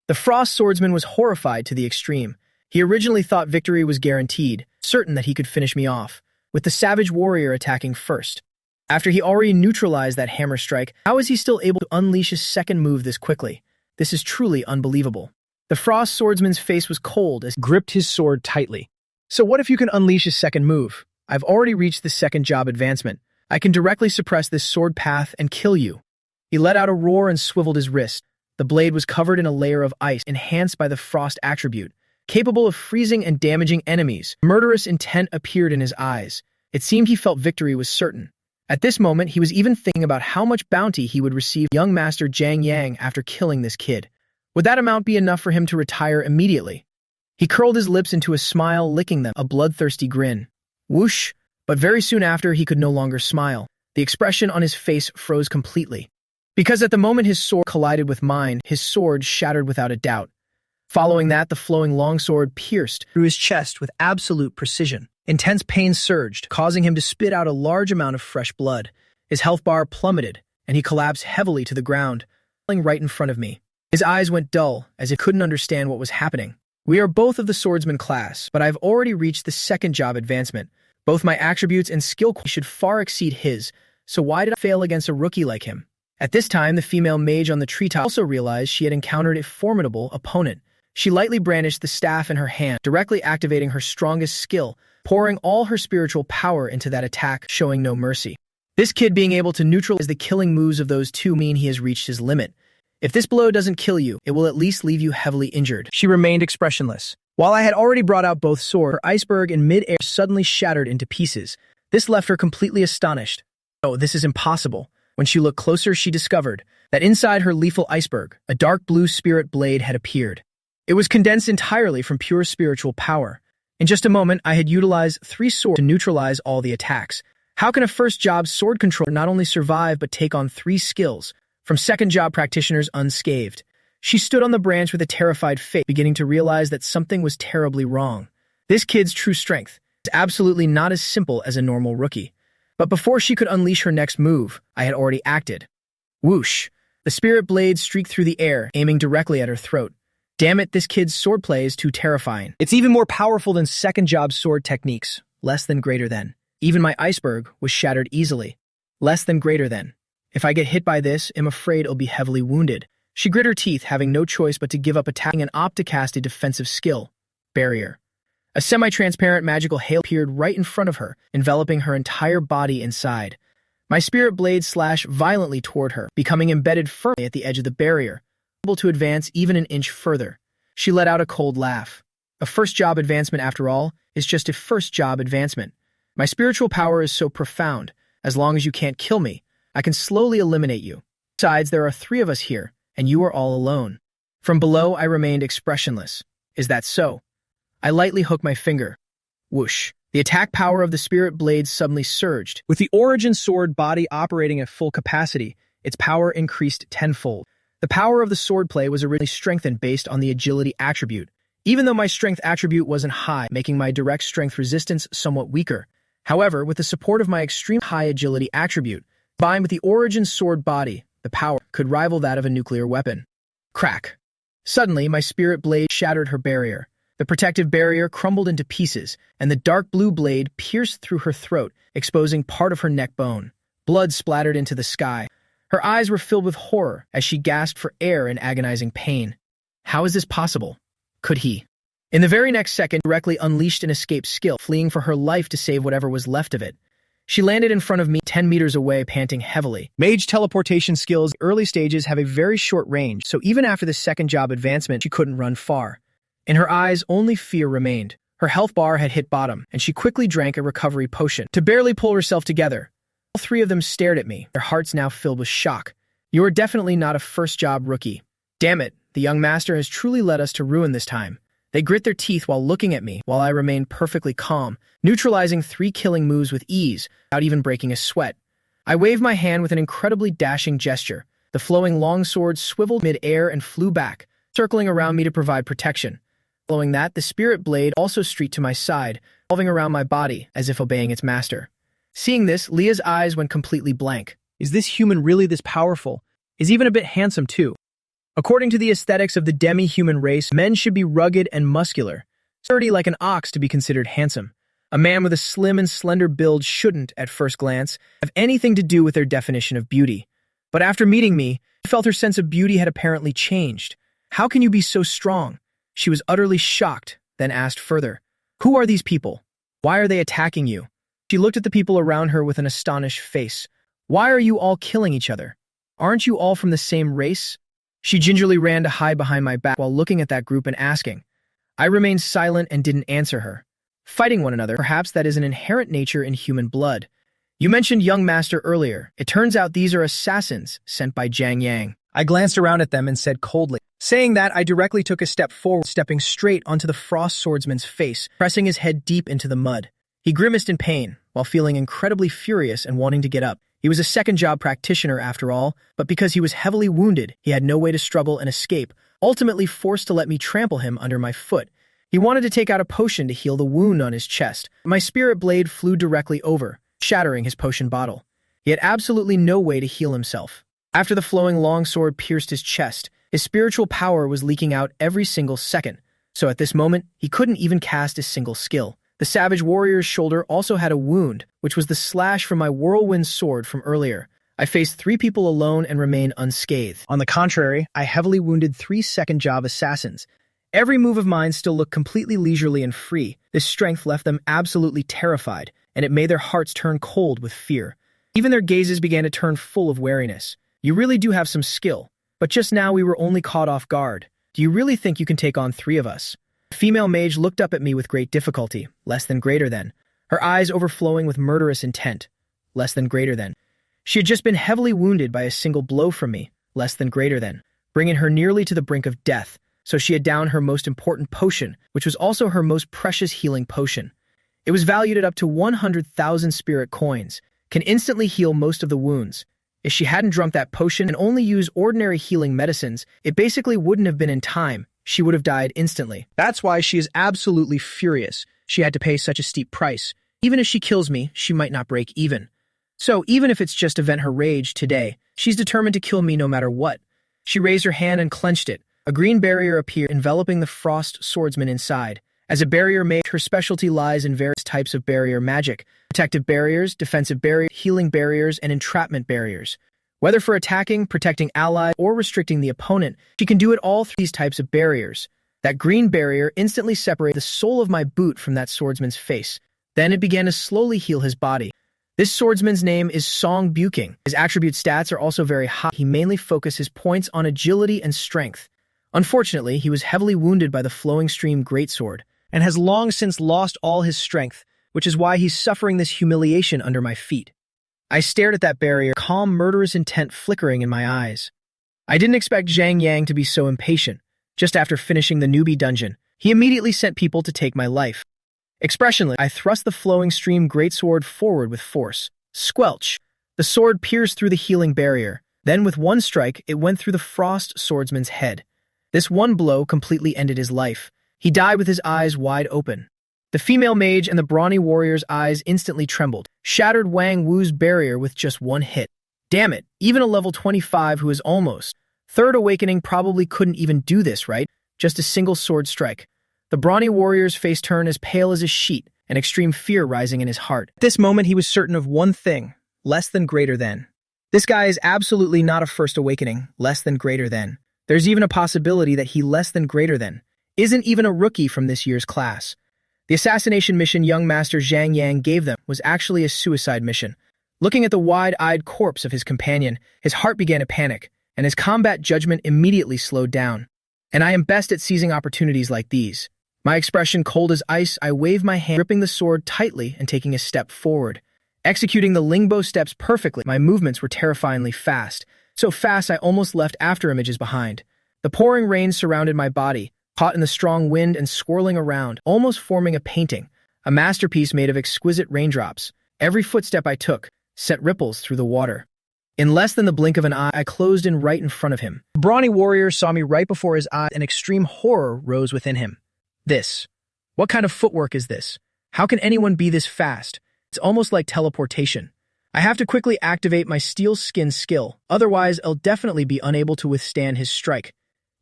The frost swordsman was horrified to the extreme. He originally thought victory was guaranteed, certain that he could finish me off, with the savage warrior attacking first. After he already neutralized that hammer strike, how is he still able to unleash his second move this quickly? This is truly unbelievable. The frost swordsman's face was cold as he gripped his sword tightly. So what if you can unleash his second move? I've already reached the second job advancement. I can directly suppress this sword path and kill you. He let out a roar and swiveled his wrist. The blade was covered in a layer of ice, enhanced by the frost attribute, capable of freezing and damaging enemies. Murderous intent appeared in his eyes. It seemed he felt victory was certain. At this moment, he was even thinking about how much bounty he would receive from young Master Zhang Yang after killing this kid. Would that amount be enough for him to retire immediately? He curled his lips into a smile, licking them, a bloodthirsty grin. Whoosh! But very soon after, he could no longer smile. The expression on his face froze completely. Because at the moment his sword collided with mine, his sword shattered without a doubt. Following that, the flowing longsword pierced through his chest with absolute precision. Intense pain surged, causing him to spit out a large amount of fresh blood. His health bar plummeted, and he collapsed heavily to the ground, falling right in front of me. His eyes went dull, as if he couldn't understand what was happening. We are both of the swordsman class, but I've already reached the second job advancement. Both my attributes and skill should far exceed his, so why did I fail against a rookie like him? At this time, the female mage on the treetop also realized she had encountered a formidable opponent. She lightly brandished the staff in her hand, directly activating her strongest skill, pouring all her spiritual power into that attack, showing no mercy. This kid being able to neutralize the killing moves of those two mean he has reached his limit. If this blow doesn't kill you, it will at least leave you heavily injured. She remained expressionless. While I had already brought out both swords, her iceberg in mid-air suddenly shattered into pieces. This left her completely astonished. Oh, this is impossible. When she looked closer, she discovered that inside her lethal iceberg, a dark blue spirit blade had appeared. It was condensed entirely from pure spiritual power. In just a moment, I had utilized 3 swords to neutralize all the attacks. How can a first-job sword controller not only survive but take on 3 skills from second-job practitioners unscathed? She stood on the branch with a terrified face, beginning to realize that something was terribly wrong. This kid's true strength is absolutely not as simple as a normal rookie. But before she could unleash her next move, I had already acted. Whoosh! The spirit blade streaked through the air, aiming directly at her throat. Damn it, this kid's swordplay is too terrifying. It's even more powerful than second-job sword techniques. Less than greater than. Even my iceberg was shattered easily. Less than greater than. If I get hit by this, I'm afraid I'll be heavily wounded. She grit her teeth, having no choice but to give up attacking and opt to cast a defensive skill. Barrier. A semi-transparent magical hail appeared right in front of her, enveloping her entire body inside. My spirit blade slashed violently toward her, becoming embedded firmly at the edge of the barrier, able to advance even an inch further. She let out a cold laugh. A first-job advancement, after all, is just a first-job advancement. My spiritual power is so profound. As long as you can't kill me, I can slowly eliminate you. Besides, there are 3 of us here, and you are all alone. From below, I remained expressionless. Is that so? I lightly hooked my finger. Whoosh. The attack power of the spirit blade suddenly surged. With the origin sword body operating at full capacity, its power increased tenfold. The power of the swordplay was originally strengthened based on the agility attribute, even though my strength attribute wasn't high, making my direct strength resistance somewhat weaker. However, with the support of my extreme high agility attribute, combined with the origin sword body, the power could rival that of a nuclear weapon. Crack. Suddenly, my spirit blade shattered her barrier. The protective barrier crumbled into pieces, and the dark blue blade pierced through her throat, exposing part of her neck bone. Blood splattered into the sky. Her eyes were filled with horror as she gasped for air in agonizing pain. How is this possible? Could he? In the very next second, directly unleashed an escape skill, fleeing for her life to save whatever was left of it. She landed in front of me 10 meters away, panting heavily. Mage teleportation skills in early stages have a very short range, so even after the second job advancement, she couldn't run far. In her eyes, only fear remained. Her health bar had hit bottom, and she quickly drank a recovery potion to barely pull herself together. All 3 of them stared at me, their hearts now filled with shock. You are definitely not a first-job rookie. Damn it, the young master has truly led us to ruin this time. They grit their teeth while looking at me, while I remained perfectly calm, neutralizing 3 killing moves with ease, without even breaking a sweat. I waved my hand with an incredibly dashing gesture. The flowing longsword swiveled mid-air and flew back, circling around me to provide protection. Following that, the spirit blade also streaked to my side, revolving around my body as if obeying its master. Seeing this, Leah's eyes went completely blank. Is this human really this powerful? Is even a bit handsome too. According to the aesthetics of the demi-human race, men should be rugged and muscular, sturdy like an ox to be considered handsome. A man with a slim and slender build shouldn't, at first glance, have anything to do with their definition of beauty. But after meeting me, I felt her sense of beauty had apparently changed. How can you be so strong? She was utterly shocked, then asked further, Who are these people? Why are they attacking you? She looked at the people around her with an astonished face. Why are you all killing each other? Aren't you all from the same race? She gingerly ran to hide behind my back while looking at that group and asking. I remained silent and didn't answer her. Fighting one another, perhaps that is an inherent nature in human blood. You mentioned young master earlier. It turns out these are assassins sent by Jiang Yang. I glanced around at them and said coldly. Saying that, I directly took a step forward, stepping straight onto the frost swordsman's face, pressing his head deep into the mud. He grimaced in pain, while feeling incredibly furious and wanting to get up. He was a second-job practitioner after all, but because he was heavily wounded, he had no way to struggle and escape, ultimately forced to let me trample him under my foot. He wanted to take out a potion to heal the wound on his chest. My spirit blade flew directly over, shattering his potion bottle. He had absolutely no way to heal himself. After the flowing longsword pierced his chest, his spiritual power was leaking out every single second, so at this moment, he couldn't even cast a single skill. The savage warrior's shoulder also had a wound, which was the slash from my whirlwind sword from earlier. I faced 3 people alone and remained unscathed. On the contrary, I heavily wounded 3 second-job assassins. Every move of mine still looked completely leisurely and free. This strength left them absolutely terrified, and it made their hearts turn cold with fear. Even their gazes began to turn full of wariness. You really do have some skill, but just now we were only caught off guard. Do you really think you can take on 3 of us? The female mage looked up at me with great difficulty, less than greater than. Her eyes overflowing with murderous intent, less than greater than. She had just been heavily wounded by a single blow from me, less than greater than, bringing her nearly to the brink of death, so she had downed her most important potion, which was also her most precious healing potion. It was valued at up to 100,000 spirit coins, can instantly heal most of the wounds. If she hadn't drunk that potion and only used ordinary healing medicines, it basically wouldn't have been in time. She would have died instantly. That's why she is absolutely furious. She had to pay such a steep price. Even if she kills me, she might not break even. So even if it's just to vent her rage today, she's determined to kill me no matter what. She raised her hand and clenched it. A green barrier appeared, enveloping the frost swordsman inside. As a barrier mage, her specialty lies in various types of barrier magic: protective barriers, defensive barriers, healing barriers, and entrapment barriers. Whether for attacking, protecting allies, or restricting the opponent, she can do it all through these types of barriers. That green barrier instantly separated the sole of my boot from that swordsman's face. Then it began to slowly heal his body. This swordsman's name is Song Buking. His attribute stats are also very high. He mainly focuses his points on agility and strength. Unfortunately, he was heavily wounded by the flowing stream greatsword, and has long since lost all his strength, which is why he's suffering this humiliation under my feet. I stared at that barrier, calm, murderous intent flickering in my eyes. I didn't expect Jiang Yang to be so impatient. Just after finishing the newbie dungeon, he immediately sent people to take my life. Expressionless, I thrust the flowing stream greatsword forward with force. Squelch! The sword pierced through the healing barrier. Then with one strike, it went through the frost swordsman's head. This one blow completely ended his life. He died with his eyes wide open. The female mage and the brawny warrior's eyes instantly trembled, shattered Wang Wu's barrier with just one hit. Damn it, even a level 25 who is almost. Third Awakening probably couldn't even do this, right? Just a single sword strike. The brawny warrior's face turned as pale as a sheet, an extreme fear rising in his heart. At this moment he was certain of one thing, less than greater than. This guy is absolutely not a First Awakening, less than greater than. There's even a possibility that he less than greater than isn't even a rookie from this year's class. The assassination mission young Master Jiang Yang gave them was actually a suicide mission. Looking at the wide-eyed corpse of his companion, his heart began to panic, and his combat judgment immediately slowed down. And I am best at seizing opportunities like these. My expression cold as ice, I waved my hand, gripping the sword tightly and taking a step forward. Executing the lingbo steps perfectly, my movements were terrifyingly fast. So fast I almost left afterimages behind. The pouring rain surrounded my body, caught in the strong wind and swirling around, almost forming a painting, a masterpiece made of exquisite raindrops. Every footstep I took sent ripples through the water. In less than the blink of an eye, I closed in right in front of him. The brawny warrior saw me right before his eyes, and extreme horror rose within him. What kind of footwork is this? How can anyone be this fast? It's almost like teleportation. I have to quickly activate my steel skin skill, otherwise I'll definitely be unable to withstand his strike.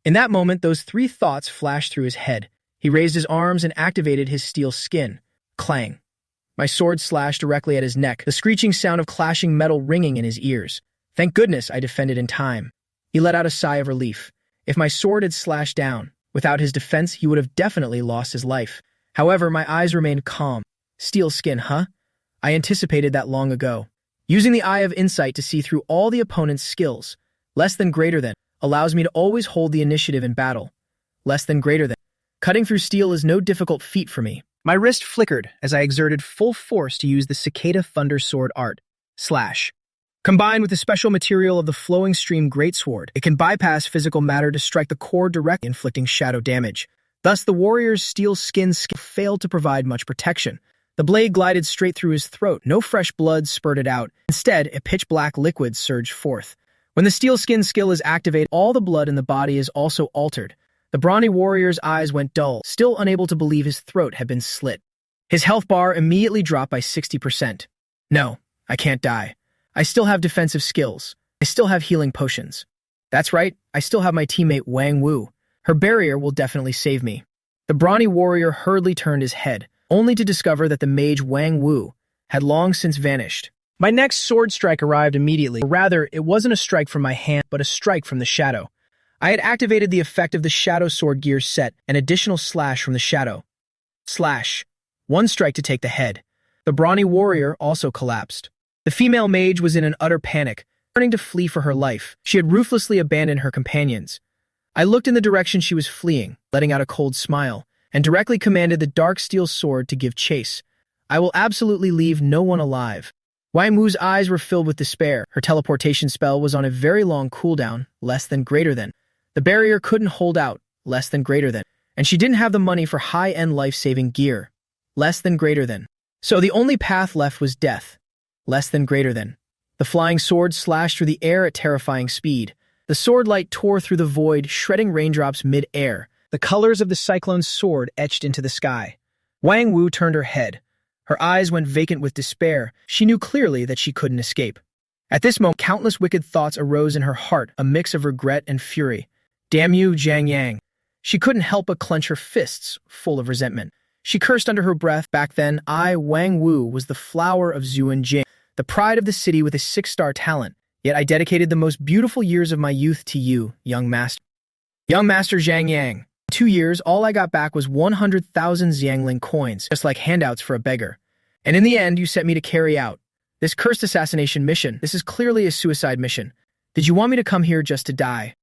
In that moment, those 3 thoughts flashed through his head. He raised his arms and activated his steel skin. Clang. My sword slashed directly at his neck, the screeching sound of clashing metal ringing in his ears. Thank goodness I defended in time. He let out a sigh of relief. If my sword had slashed down, without his defense, he would have definitely lost his life. However, my eyes remained calm. Steel skin, huh? I anticipated that long ago. Using the eye of insight to see through all the opponent's skills, less than greater than, allows me to always hold the initiative in battle. Less than greater than. Cutting through steel is no difficult feat for me. My wrist flickered as I exerted full force to use the Cicada Thunder Sword art. Slash. Combined with the special material of the Flowing Stream Greatsword, it can bypass physical matter to strike the core directly, inflicting shadow damage. Thus, the warrior's steel skin failed to provide much protection. The blade glided straight through his throat. No fresh blood spurted out. Instead, a pitch-black liquid surged forth. When the steel skin skill is activated, all the blood in the body is also altered. The brawny warrior's eyes went dull, still unable to believe his throat had been slit. His health bar immediately dropped by 60%. No, I can't die. I still have defensive skills. I still have healing potions. That's right, I still have my teammate Wang Wu. Her barrier will definitely save me. The brawny warrior hurriedly turned his head, only to discover that the mage Wang Wu had long since vanished. My next sword strike arrived immediately. Or rather, it wasn't a strike from my hand, but a strike from the shadow. I had activated the effect of the Shadow Sword gear set, an additional slash from the shadow. Slash. One strike to take the head. The brawny warrior also collapsed. The female mage was in an utter panic, turning to flee for her life. She had ruthlessly abandoned her companions. I looked in the direction she was fleeing, letting out a cold smile, and directly commanded the dark steel sword to give chase. I will absolutely leave no one alive. Wang Wu's eyes were filled with despair. Her teleportation spell was on a very long cooldown, less than greater than. The barrier couldn't hold out, less than greater than. And she didn't have the money for high-end life-saving gear, less than greater than. So the only path left was death, less than greater than. The flying sword slashed through the air at terrifying speed. The sword light tore through the void, shredding raindrops mid-air. The colors of the cyclone's sword etched into the sky. Wang Wu turned her head. Her eyes went vacant with despair. She knew clearly that she couldn't escape. At this moment, countless wicked thoughts arose in her heart, a mix of regret and fury. Damn you, Zhang Yang. She couldn't help but clench her fists, full of resentment. She cursed under her breath. Back then, I, Wang Wu, was the flower of Zhuanjing, the pride of the city with a 6-star talent. Yet I dedicated the most beautiful years of my youth to you, young master. Young master Zhang Yang. In 2 years, all I got back was 100,000 Xiangling coins, just like handouts for a beggar. And in the end, you set me to carry out this cursed assassination mission. This is clearly a suicide mission. Did you want me to come here just to die?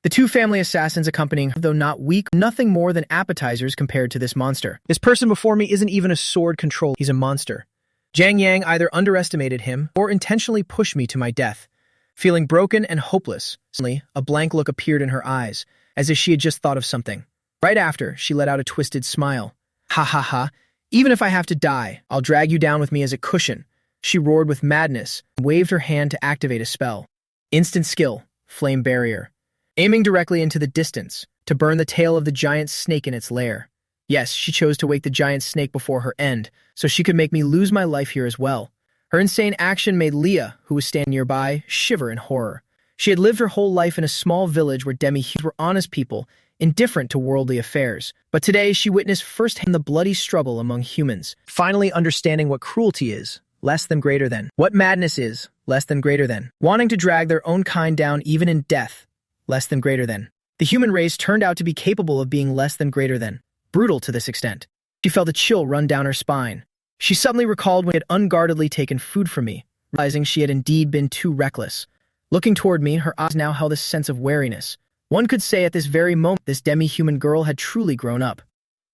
The 2 family assassins accompanying her, though not weak, nothing more than appetizers compared to this monster. This person before me isn't even a sword controller. He's a monster. Zhang Yang either underestimated him or intentionally pushed me to my death. Feeling broken and hopeless, suddenly, a blank look appeared in her eyes, as if she had just thought of something. Right after, she let out a twisted smile. Ha ha ha, even if I have to die, I'll drag you down with me as a cushion. She roared with madness and waved her hand to activate a spell. Instant skill, Flame Barrier. Aiming directly into the distance, to burn the tail of the giant snake in its lair. Yes, she chose to wake the giant snake before her end, so she could make me lose my life here as well. Her insane action made Leah, who was standing nearby, shiver in horror. She had lived her whole life in a small village where demi-humans were honest people, indifferent to worldly affairs. But today she witnessed firsthand the bloody struggle among humans, finally understanding what cruelty is, less than greater than. What madness is, less than greater than. Wanting to drag their own kind down even in death, less than greater than. The human race turned out to be capable of being less than greater than. Brutal to this extent. She felt a chill run down her spine. She suddenly recalled when she had unguardedly taken food from me, realizing she had indeed been too reckless. Looking toward me, her eyes now held a sense of wariness. One could say at this very moment this demi-human girl had truly grown up.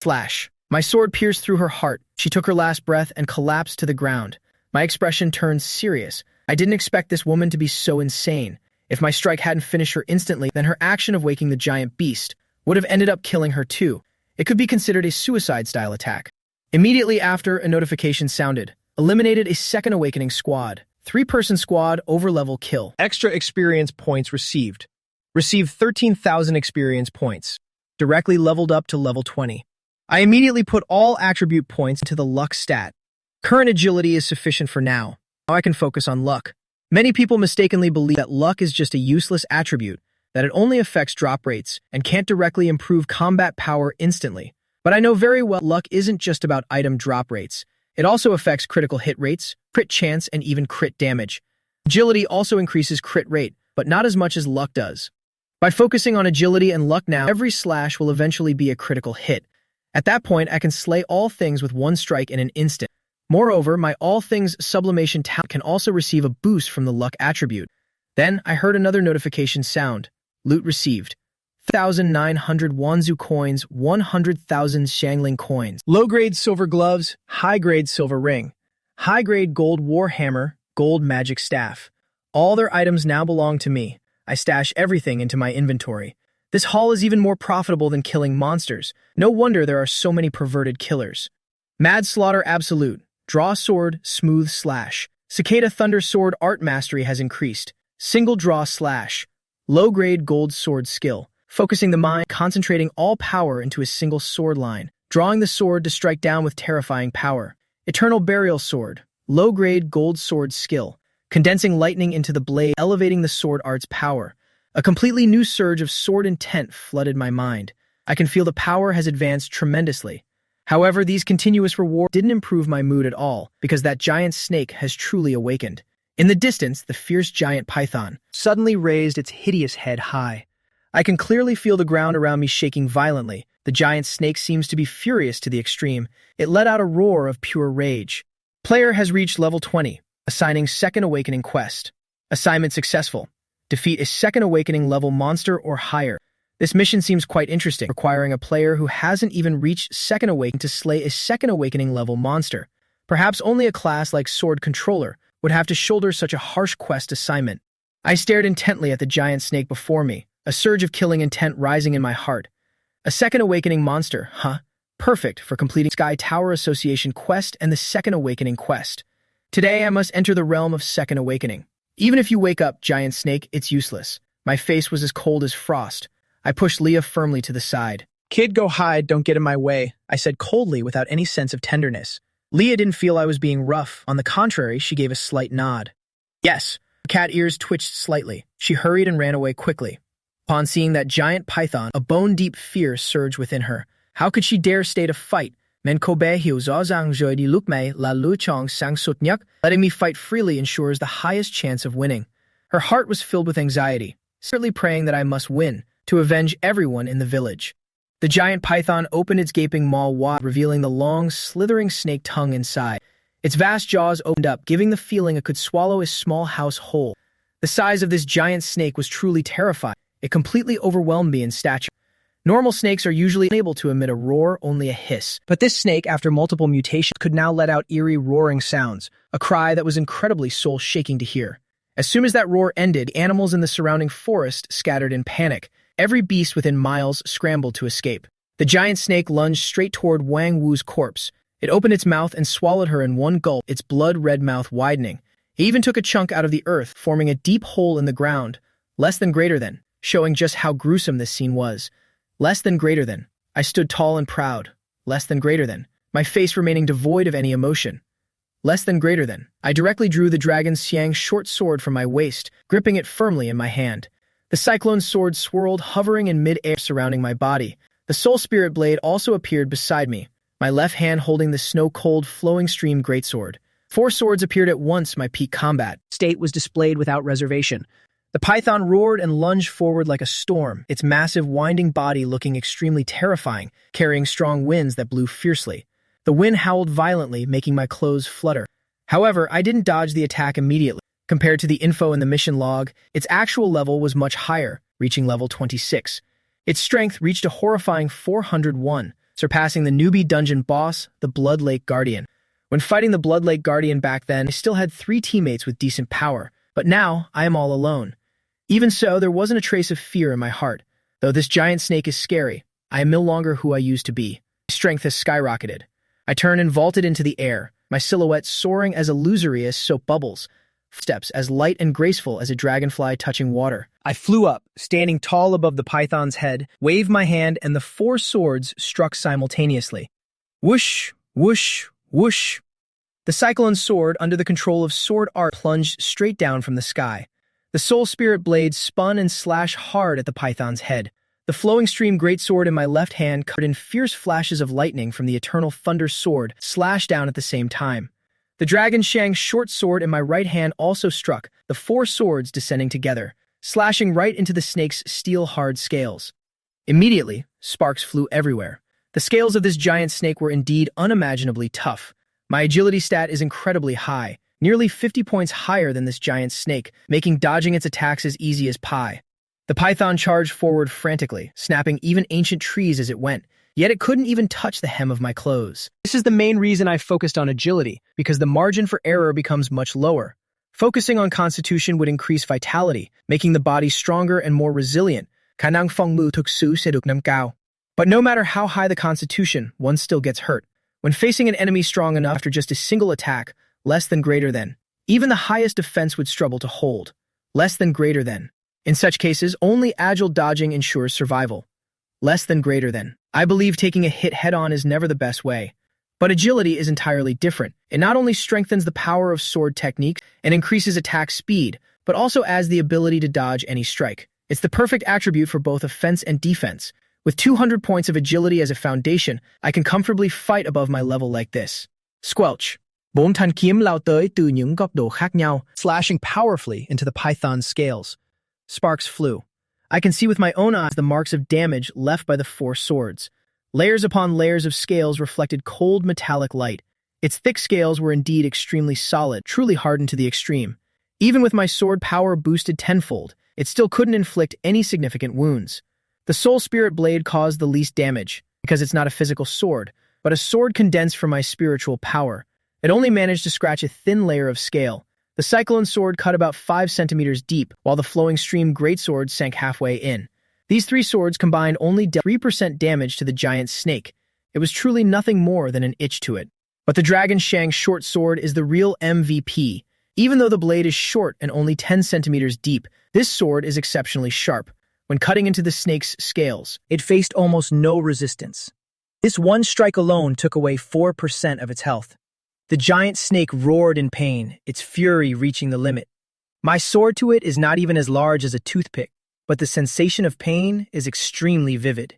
Flash. My sword pierced through her heart. She took her last breath and collapsed to the ground. My expression turned serious. I didn't expect this woman to be so insane. If my strike hadn't finished her instantly, then her action of waking the giant beast would have ended up killing her too. It could be considered a suicide-style attack. Immediately after, a notification sounded. Eliminated a second awakening squad. 3-person squad over-level kill. Extra experience points received. Received 13,000 experience points. Directly leveled up to level 20. I immediately put all attribute points into the luck stat. Current agility is sufficient for now. Now I can focus on luck. Many people mistakenly believe that luck is just a useless attribute, that it only affects drop rates and can't directly improve combat power instantly. But I know very well luck isn't just about item drop rates. It also affects critical hit rates, crit chance, and even crit damage. Agility also increases crit rate, but not as much as luck does. By focusing on agility and luck now, every slash will eventually be a critical hit. At that point, I can slay all things with one strike in an instant. Moreover, my all things sublimation talent can also receive a boost from the luck attribute. Then I heard another notification sound. Loot received. 1,900 Wanzu coins, 100,000 Shangling coins. Low-grade silver gloves, high-grade silver ring. High-grade gold war hammer, gold magic staff. All their items now belong to me. I stash everything into my inventory. This haul is even more profitable than killing monsters. No wonder there are so many perverted killers. Mad Slaughter Absolute. Draw sword, smooth slash. Cicada Thunder Sword art mastery has increased. Single draw slash. Low-grade gold sword skill. Focusing the mind, concentrating all power into a single sword line. Drawing the sword to strike down with terrifying power. Eternal Burial Sword. Low-grade gold sword skill. Condensing lightning into the blade, elevating the sword art's power. A completely new surge of sword intent flooded my mind. I can feel the power has advanced tremendously. However, these continuous rewards didn't improve my mood at all, because that giant snake has truly awakened. In the distance, the fierce giant python suddenly raised its hideous head high. I can clearly feel the ground around me shaking violently. The giant snake seems to be furious to the extreme. It let out a roar of pure rage. Player has reached level 20, assigning Second Awakening quest. Assignment successful. Defeat a Second Awakening level monster or higher. This mission seems quite interesting, requiring a player who hasn't even reached Second Awakening to slay a Second Awakening level monster. Perhaps only a class like Sword Controller would have to shoulder such a harsh quest assignment. I stared intently at the giant snake before me, a surge of killing intent rising in my heart. A Second Awakening monster, huh? Perfect for completing Sky Tower Association quest and the Second Awakening quest. Today I must enter the realm of Second Awakening. Even if you wake up, giant snake, it's useless. My face was as cold as frost. I pushed Leah firmly to the side. Kid, go hide, don't get in my way, I said coldly without any sense of tenderness. Leah didn't feel I was being rough. On the contrary, she gave a slight nod. Yes. Her cat ears twitched slightly. She hurried and ran away quickly. Upon seeing that giant python, a bone-deep fear surged within her. How could she dare stay to fight? Men kobe hiu zozang joi di lukmei la luchong sang sutnyak. Letting me fight freely ensures the highest chance of winning. Her heart was filled with anxiety, secretly praying that I must win, to avenge everyone in the village. The giant python opened its gaping maw wide, revealing the long, slithering snake tongue inside. Its vast jaws opened up, giving the feeling it could swallow a small house whole. The size of this giant snake was truly terrifying. It completely overwhelmed me in stature. Normal snakes are usually unable to emit a roar, only a hiss. But this snake, after multiple mutations, could now let out eerie roaring sounds, a cry that was incredibly soul-shaking to hear. As soon as that roar ended, the animals in the surrounding forest scattered in panic. Every beast within miles scrambled to escape. The giant snake lunged straight toward Wang Wu's corpse. It opened its mouth and swallowed her in one gulp, its blood-red mouth widening. It even took a chunk out of the earth, forming a deep hole in the ground, less than greater than, showing just how gruesome this scene was. Less than greater than. I stood tall and proud. Less than greater than. My face remaining devoid of any emotion. Less than greater than. I directly drew the dragon Xiang's short sword from my waist, gripping it firmly in my hand. The cyclone sword swirled, hovering in mid-air surrounding my body. The soul spirit blade also appeared beside me, my left hand holding the snow-cold flowing stream greatsword. 4 swords appeared at once. My peak combat state was displayed without reservation. The python roared and lunged forward like a storm, its massive winding body looking extremely terrifying, carrying strong winds that blew fiercely. The wind howled violently, making my clothes flutter. However, I didn't dodge the attack immediately. Compared to the info in the mission log, its actual level was much higher, reaching level 26. Its strength reached a horrifying 401, surpassing the newbie dungeon boss, the Blood Lake Guardian. When fighting the Blood Lake Guardian back then, I still had 3 teammates with decent power, but now I am all alone. Even so, there wasn't a trace of fear in my heart. Though this giant snake is scary, I am no longer who I used to be. My strength has skyrocketed. I turned and vaulted into the air, my silhouette soaring as illusory as soap bubbles, steps as light and graceful as a dragonfly touching water. I flew up, standing tall above the python's head, waved my hand, and the 4 swords struck simultaneously. Whoosh, whoosh, whoosh. The cyclone sword, under the control of sword art, plunged straight down from the sky. The soul spirit blade spun and slashed hard at the python's head. The flowing stream greatsword in my left hand, covered in fierce flashes of lightning from the eternal thunder sword, slashed down at the same time. The dragon Shang's short sword in my right hand also struck, the 4 swords descending together, slashing right into the snake's steel-hard scales. Immediately, sparks flew everywhere. The scales of this giant snake were indeed unimaginably tough. My agility stat is incredibly high, nearly 50 points higher than this giant snake, making dodging its attacks as easy as pie. The python charged forward frantically, snapping even ancient trees as it went, yet it couldn't even touch the hem of my clothes. This is the main reason I focused on agility, because the margin for error becomes much lower. Focusing on constitution would increase vitality, making the body stronger and more resilient. But no matter how high the constitution, one still gets hurt. When facing an enemy strong enough after just a single attack, less than greater than, even the highest defense would struggle to hold. Less than greater than. In such cases, only agile dodging ensures survival. Less than greater than. I believe taking a hit head-on is never the best way. But agility is entirely different. It not only strengthens the power of sword technique and increases attack speed, but also adds the ability to dodge any strike. It's the perfect attribute for both offense and defense. With 200 points of agility as a foundation, I can comfortably fight above my level like this. Squelch. Slashing powerfully into the python's scales. Sparks flew. I can see with my own eyes the marks of damage left by the 4 swords. Layers upon layers of scales reflected cold metallic light. Its thick scales were indeed extremely solid, truly hardened to the extreme. Even with my sword power boosted tenfold, it still couldn't inflict any significant wounds. The Soul Spirit blade caused the least damage, because it's not a physical sword, but a sword condensed from my spiritual power. It only managed to scratch a thin layer of scale. The Cyclone Sword cut about 5 centimeters deep, while the Flowing Stream Greatsword sank halfway in. These 3 swords combined only dealt 3% damage to the giant snake. It was truly nothing more than an itch to it. But the Dragon Shang short sword is the real MVP. Even though the blade is short and only 10 centimeters deep, this sword is exceptionally sharp. When cutting into the snake's scales, it faced almost no resistance. This one strike alone took away 4% of its health. The giant snake roared in pain, its fury reaching the limit. My sword to it is not even as large as a toothpick, but the sensation of pain is extremely vivid.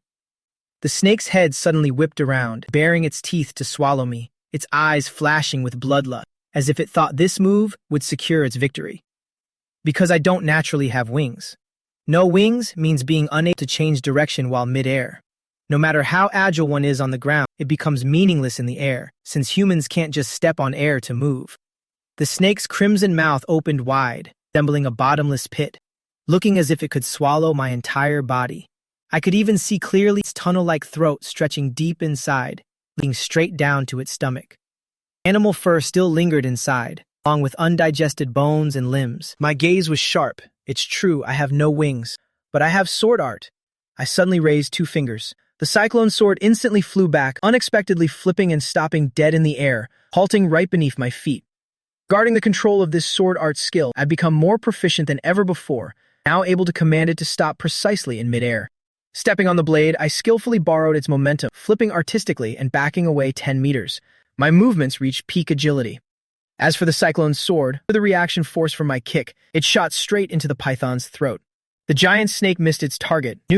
The snake's head suddenly whipped around, baring its teeth to swallow me, its eyes flashing with bloodlust, as if it thought this move would secure its victory. Because I don't naturally have wings. No wings means being unable to change direction while mid-air. No matter how agile one is on the ground, it becomes meaningless in the air, since humans can't just step on air to move. The snake's crimson mouth opened wide, resembling a bottomless pit, looking as if it could swallow my entire body. I could even see clearly its tunnel-like throat stretching deep inside, leading straight down to its stomach. Animal fur still lingered inside, along with undigested bones and limbs. My gaze was sharp. It's true, I have no wings, but I have sword art. I suddenly raised 2 fingers. The Cyclone Sword instantly flew back, unexpectedly flipping and stopping dead in the air, halting right beneath my feet. Guarding the control of this sword art skill, I'd become more proficient than ever before, now able to command it to stop precisely in midair. Stepping on the blade, I skillfully borrowed its momentum, flipping artistically and backing away 10 meters. My movements reached peak agility. As for the Cyclone Sword, the reaction force from my kick, it shot straight into the python's throat. The giant snake missed its target. The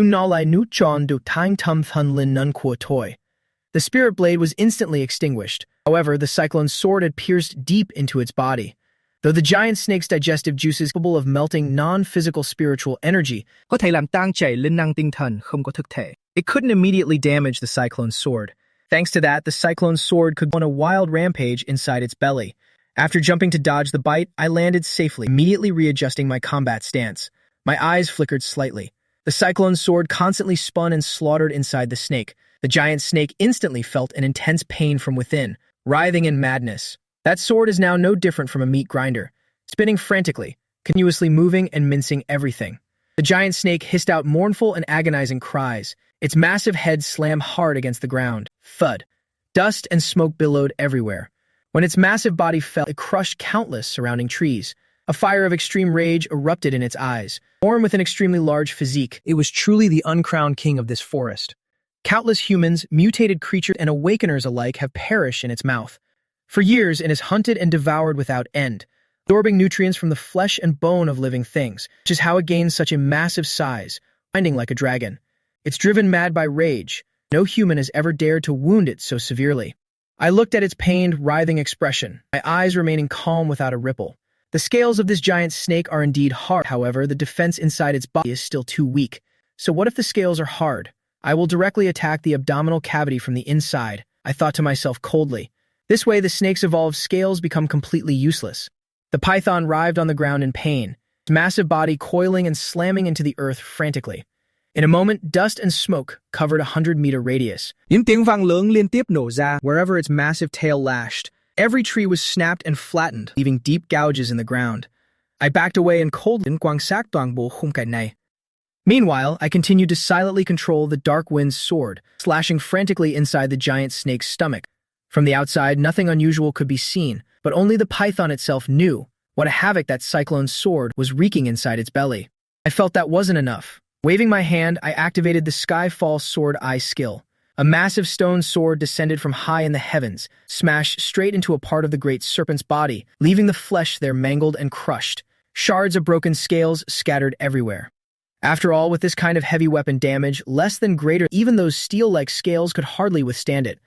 spirit blade was instantly extinguished. However, the Cyclone Sword had pierced deep into its body. Though the giant snake's digestive juices are capable of melting non-physical spiritual energy, it couldn't immediately damage the Cyclone Sword. Thanks to that, the Cyclone Sword could go on a wild rampage inside its belly. After jumping to dodge the bite, I landed safely, immediately readjusting my combat stance. My eyes flickered slightly. The Cyclone Sword constantly spun and slaughtered inside the snake. The giant snake instantly felt an intense pain from within, writhing in madness. That sword is now no different from a meat grinder, spinning frantically, continuously moving and mincing everything. The giant snake hissed out mournful and agonizing cries. Its massive head slammed hard against the ground. Thud. Dust and smoke billowed everywhere. When its massive body fell, it crushed countless surrounding trees. A fire of extreme rage erupted in its eyes. Born with an extremely large physique, it was truly the uncrowned king of this forest. Countless humans, mutated creatures, and awakeners alike have perished in its mouth. For years, it has hunted and devoured without end, absorbing nutrients from the flesh and bone of living things, which is how it gains such a massive size, grinding like a dragon. It's driven mad by rage. No human has ever dared to wound it so severely. I looked at its pained, writhing expression, my eyes remaining calm without a ripple. The scales of this giant snake are indeed hard, however, the defense inside its body is still too weak. So what if the scales are hard? I will directly attack the abdominal cavity from the inside, I thought to myself coldly. This way, the snake's evolved scales become completely useless. The python writhed on the ground in pain, its massive body coiling and slamming into the earth frantically. In a moment, dust and smoke covered a 100-meter radius. Những tiếng vang lớn liên tiếp nổ ra. Wherever its massive tail lashed, every tree was snapped and flattened, leaving deep gouges in the ground. I backed away and coldly quan sát toàn bộ khung cảnh này. Meanwhile, I continued to silently control the dark wind's sword, slashing frantically inside the giant snake's stomach. From the outside, nothing unusual could be seen, but only the python itself knew what a havoc that cyclone's sword was wreaking inside its belly. I felt that wasn't enough. Waving my hand, I activated the Skyfall Sword Eye skill. A massive stone sword descended from high in the heavens, smashed straight into a part of the great serpent's body, leaving the flesh there mangled and crushed. Shards of broken scales scattered everywhere. After all, with this kind of heavy weapon damage, less than greater, even those steel-like scales could hardly withstand it.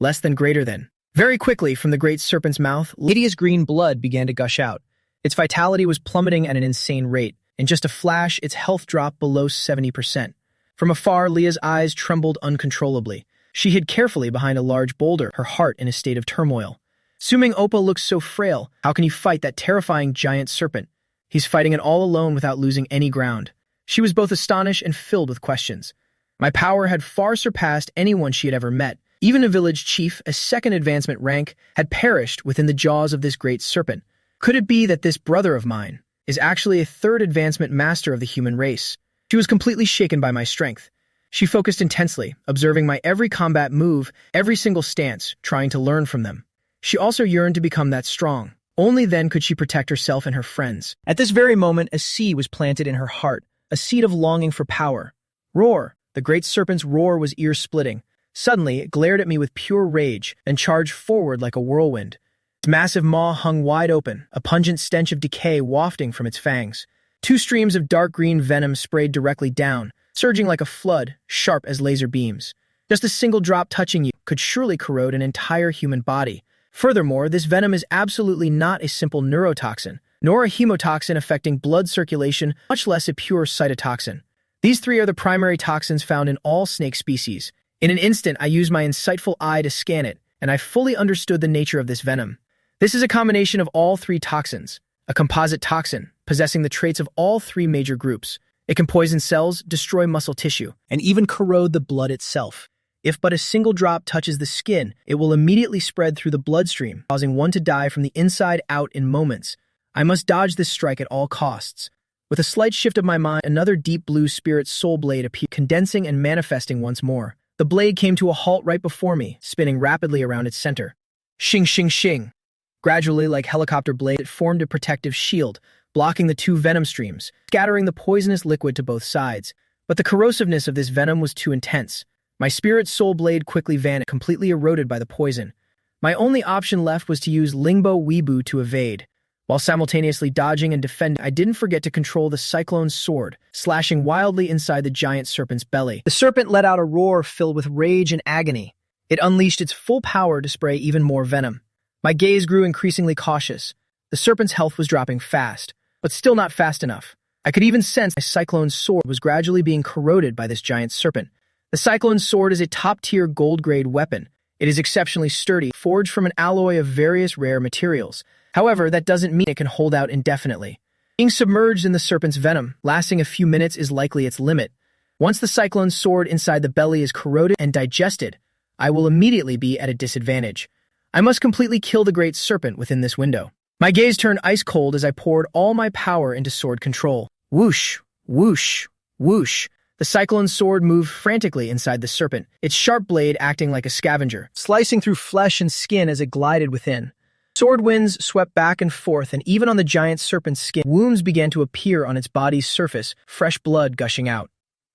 Less than greater than. Very quickly, from the great serpent's mouth, Hideous green blood began to gush out. Its vitality was plummeting at an insane rate. In just a flash, its health dropped below 70%. From afar, Leah's eyes trembled uncontrollably. She hid carefully behind a large boulder, her heart in a state of turmoil. Assuming Oppa looks so frail, how can he fight that terrifying giant serpent? He's fighting it all alone without losing any ground. She was both astonished and filled with questions. My power had far surpassed anyone she had ever met. Even a village chief, a second advancement rank, had perished within the jaws of this great serpent. Could it be that this brother of mine is actually a third advancement master of the human race? She was completely shaken by my strength. She focused intensely, observing my every combat move, every single stance, trying to learn from them. She also yearned to become that strong. Only then could she protect herself and her friends. At this very moment, a seed was planted in her heart, a seed of longing for power. Roar! The great serpent's roar was ear-splitting. Suddenly, it glared at me with pure rage and charged forward like a whirlwind. Its massive maw hung wide open, a pungent stench of decay wafting from its fangs. Two streams of dark green venom sprayed directly down, surging like a flood, sharp as laser beams. Just a single drop touching you could surely corrode an entire human body. Furthermore, this venom is absolutely not a simple neurotoxin, nor a hemotoxin affecting blood circulation, much less a pure cytotoxin. These three are the primary toxins found in all snake species. In an instant, I used my insightful eye to scan it, and I fully understood the nature of this venom. This is a combination of all three toxins, a composite toxin, possessing the traits of all three major groups. It can poison cells, destroy muscle tissue, and even corrode the blood itself. If but a single drop touches the skin, it will immediately spread through the bloodstream, causing one to die from the inside out in moments. I must dodge this strike at all costs. With a slight shift of my mind, another deep blue spirit soul blade appeared, condensing and manifesting once more. The blade came to a halt right before me, spinning rapidly around its center. Shing, shing, shing. Gradually, like helicopter blade, it formed a protective shield, blocking the two venom streams, scattering the poisonous liquid to both sides. But the corrosiveness of this venom was too intense. My spirit soul blade quickly vanished, completely eroded by the poison. My only option left was to use Lingbo Weebu to evade. While simultaneously dodging and defending, I didn't forget to control the cyclone's sword, slashing wildly inside the giant serpent's belly. The serpent let out a roar filled with rage and agony. It unleashed its full power to spray even more venom. My gaze grew increasingly cautious. The serpent's health was dropping fast, but still not fast enough. I could even sense my cyclone's sword was gradually being corroded by this giant serpent. The cyclone's sword is a top-tier gold-grade weapon. It is exceptionally sturdy, forged from an alloy of various rare materials. However, that doesn't mean it can hold out indefinitely. Being submerged in the serpent's venom, lasting a few minutes is likely its limit. Once the cyclone's sword inside the belly is corroded and digested, I will immediately be at a disadvantage. I must completely kill the great serpent within this window. My gaze turned ice-cold as I poured all my power into sword control. Whoosh, whoosh, whoosh. The cyclone's sword moved frantically inside the serpent, its sharp blade acting like a scavenger, slicing through flesh and skin as it glided within. Sword winds swept back and forth, and even on the giant serpent's skin, wounds began to appear on its body's surface, fresh blood gushing out.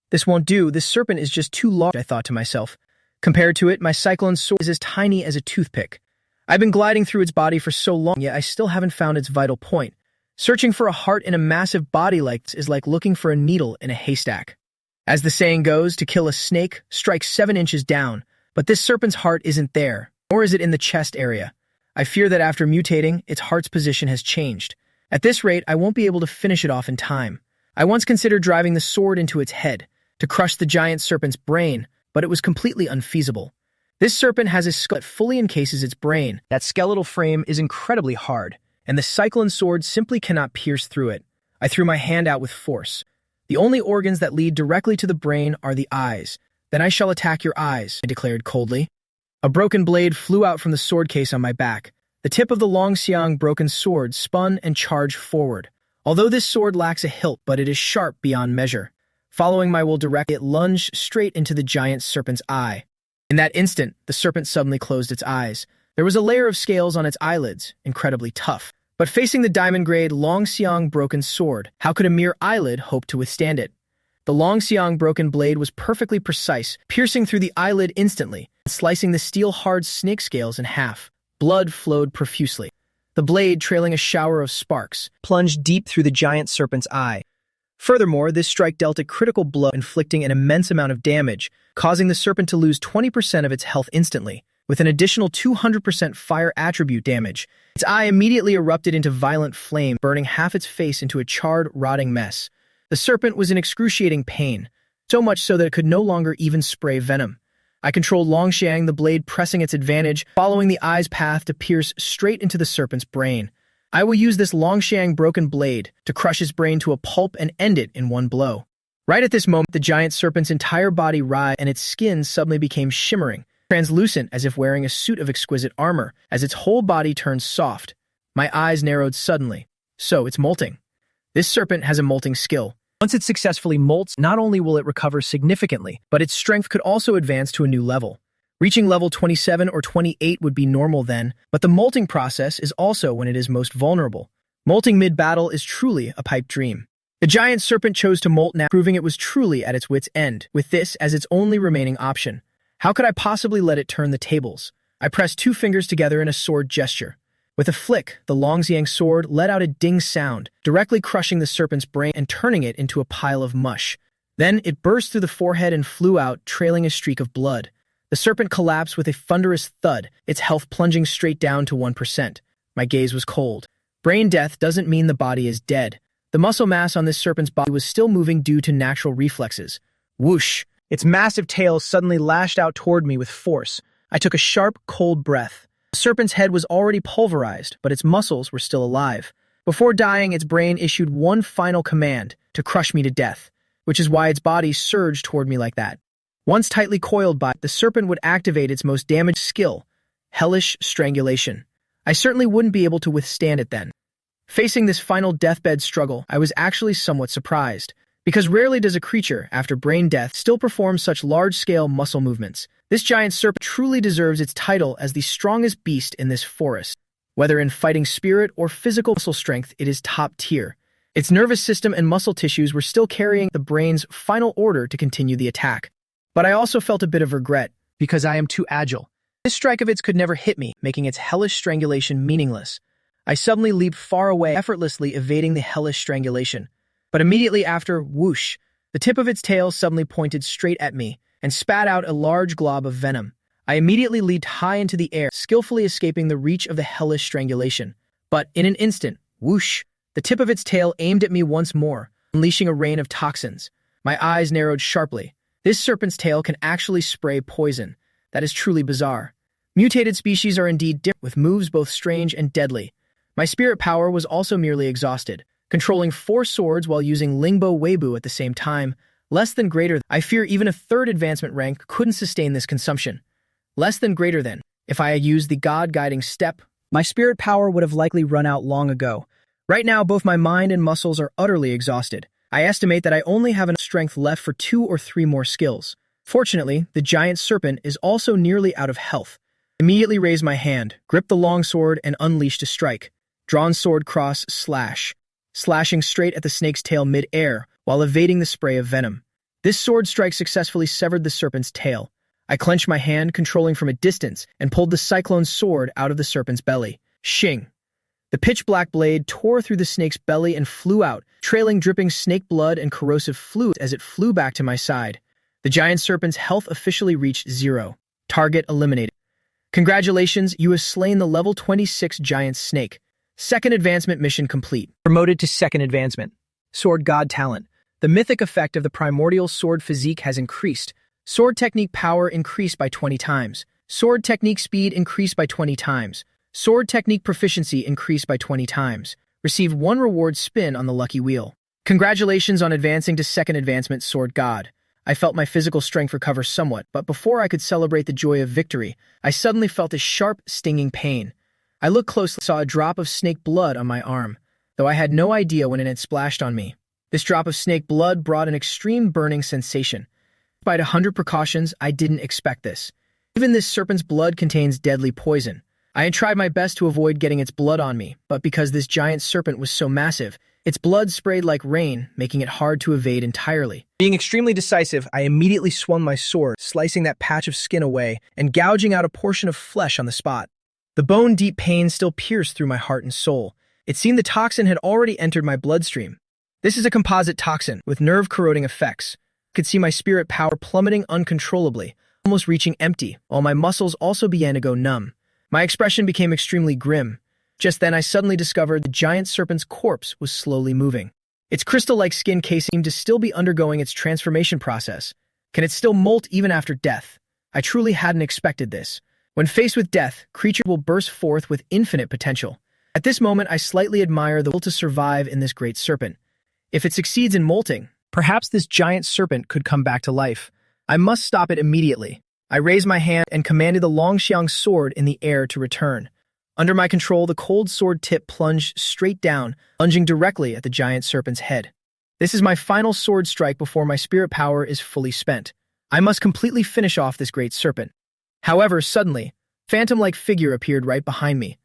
This won't do, this serpent is just too large, I thought to myself. Compared to it, my cyclone's sword is as tiny as a toothpick. I've been gliding through its body for so long, yet I still haven't found its vital point. Searching for a heart in a massive body like this is like looking for a needle in a haystack. As the saying goes, to kill a snake, strike 7 inches down, but this serpent's heart isn't there, nor is it in the chest area. I fear that after mutating, its heart's position has changed. At this rate, I won't be able to finish it off in time. I once considered driving the sword into its head, to crush the giant serpent's brain, but it was completely unfeasible. This serpent has a skull that fully encases its brain. That skeletal frame is incredibly hard, and the cyclone sword simply cannot pierce through it. I threw my hand out with force. The only organs that lead directly to the brain are the eyes. Then I shall attack your eyes, I declared coldly. A broken blade flew out from the sword case on my back. The tip of the Longxiang broken sword spun and charged forward. Although this sword lacks a hilt, but it is sharp beyond measure. Following my will direct, it lunged straight into the giant serpent's eye. In that instant, the serpent suddenly closed its eyes. There was a layer of scales on its eyelids, incredibly tough. But facing the diamond-grade Longxiang broken sword, how could a mere eyelid hope to withstand it? The Longxiang broken blade was perfectly precise, piercing through the eyelid instantly, and slicing the steel-hard snake scales in half. Blood flowed profusely. The blade, trailing a shower of sparks, plunged deep through the giant serpent's eye. Furthermore, this strike dealt a critical blow, inflicting an immense amount of damage, causing the serpent to lose 20% of its health instantly, with an additional 200% fire attribute damage. Its eye immediately erupted into violent flame, burning half its face into a charred, rotting mess. The serpent was in excruciating pain, so much so that it could no longer even spray venom. I controlled Longxiang, the blade pressing its advantage, following the eye's path to pierce straight into the serpent's brain. I will use this Longxiang broken blade to crush his brain to a pulp and end it in one blow. Right at this moment, the giant serpent's entire body writhed and its skin suddenly became shimmering, translucent as if wearing a suit of exquisite armor, as its whole body turned soft. My eyes narrowed suddenly. So, it's molting. This serpent has a molting skill. Once it successfully molts, not only will it recover significantly, but its strength could also advance to a new level. Reaching level 27 or 28 would be normal then, but the molting process is also when it is most vulnerable. Molting mid-battle is truly a pipe dream. The giant serpent chose to molt now, proving it was truly at its wit's end, with this as its only remaining option. How could I possibly let it turn the tables? I pressed two fingers together in a sword gesture. With a flick, the Longxiang sword let out a ding sound, directly crushing the serpent's brain and turning it into a pile of mush. Then it burst through the forehead and flew out, trailing a streak of blood. The serpent collapsed with a thunderous thud, its health plunging straight down to 1%. My gaze was cold. Brain death doesn't mean the body is dead. The muscle mass on this serpent's body was still moving due to natural reflexes. Whoosh! Its massive tail suddenly lashed out toward me with force. I took a sharp, cold breath. The serpent's head was already pulverized, but its muscles were still alive. Before dying, its brain issued one final command, to crush me to death, which is why its body surged toward me like that. Once tightly coiled by, the serpent would activate its most damaged skill, hellish strangulation. I certainly wouldn't be able to withstand it then. Facing this final deathbed struggle, I was actually somewhat surprised, because rarely does a creature, after brain death, still perform such large-scale muscle movements. This giant serpent truly deserves its title as the strongest beast in this forest. Whether in fighting spirit or physical muscle strength, it is top tier. Its nervous system and muscle tissues were still carrying the brain's final order to continue the attack. But I also felt a bit of regret, because I am too agile. This strike of its could never hit me, making its hellish strangulation meaningless. I suddenly leaped far away, effortlessly evading the hellish strangulation. But immediately after, whoosh, the tip of its tail suddenly pointed straight at me and spat out a large glob of venom. I immediately leaped high into the air, skillfully escaping the reach of the hellish strangulation. But in an instant, whoosh, the tip of its tail aimed at me once more, unleashing a rain of toxins. My eyes narrowed sharply. This serpent's tail can actually spray poison. That is truly bizarre. Mutated species are indeed different, with moves both strange and deadly. My spirit power was also merely exhausted. Controlling 4 swords while using Lingbo Weibo at the same time, less than greater. I fear even a 3rd advancement rank couldn't sustain this consumption. Less than greater than. If I had used the God-guiding step, my spirit power would have likely run out long ago. Right now, both my mind and muscles are utterly exhausted. I estimate that I only have enough strength left for 2 or 3 more skills. Fortunately, the giant serpent is also nearly out of health. Immediately raised my hand, gripped the long sword, and unleashed a strike. Drawn sword cross slash, slashing straight at the snake's tail mid-air while evading the spray of venom. This sword strike successfully severed the serpent's tail. I clenched my hand, controlling from a distance, and pulled the cyclone sword out of the serpent's belly. Shing! The pitch-black blade tore through the snake's belly and flew out, trailing dripping snake blood and corrosive fluid as it flew back to my side. The giant serpent's health officially reached 0. Target eliminated. Congratulations, you have slain the level 26 giant snake. 2nd advancement mission complete. Promoted to 2nd advancement. Sword God talent. The mythic effect of the primordial sword physique has increased. Sword technique power increased by 20 times. Sword technique speed increased by 20 times. Sword technique proficiency increased by 20 times. Receive 1 reward spin on the lucky wheel. Congratulations on advancing to second advancement, Sword God. I felt my physical strength recover somewhat, but before I could celebrate the joy of victory, I suddenly felt a sharp, stinging pain. I looked closely and saw a drop of snake blood on my arm, though I had no idea when it had splashed on me. This drop of snake blood brought an extreme burning sensation. Despite 100 precautions, I didn't expect this. Even this serpent's blood contains deadly poison. I had tried my best to avoid getting its blood on me, but because this giant serpent was so massive, its blood sprayed like rain, making it hard to evade entirely. Being extremely decisive, I immediately swung my sword, slicing that patch of skin away and gouging out a portion of flesh on the spot. The bone-deep pain still pierced through my heart and soul. It seemed the toxin had already entered my bloodstream. This is a composite toxin with nerve-corroding effects. I could see my spirit power plummeting uncontrollably, almost reaching empty, while my muscles also began to go numb. My expression became extremely grim. Just then I suddenly discovered the giant serpent's corpse was slowly moving. Its crystal-like skin case seemed to still be undergoing its transformation process. Can it still molt even after death? I truly hadn't expected this. When faced with death, creatures will burst forth with infinite potential. At this moment, I slightly admire the will to survive in this great serpent. If it succeeds in molting, perhaps this giant serpent could come back to life. I must stop it immediately. I raised my hand and commanded the Longxiang sword in the air to return. Under my control, the cold sword tip plunged straight down, lunging directly at the giant serpent's head. This is my final sword strike before my spirit power is fully spent. I must completely finish off this great serpent. However, suddenly, a phantom-like figure appeared right behind me,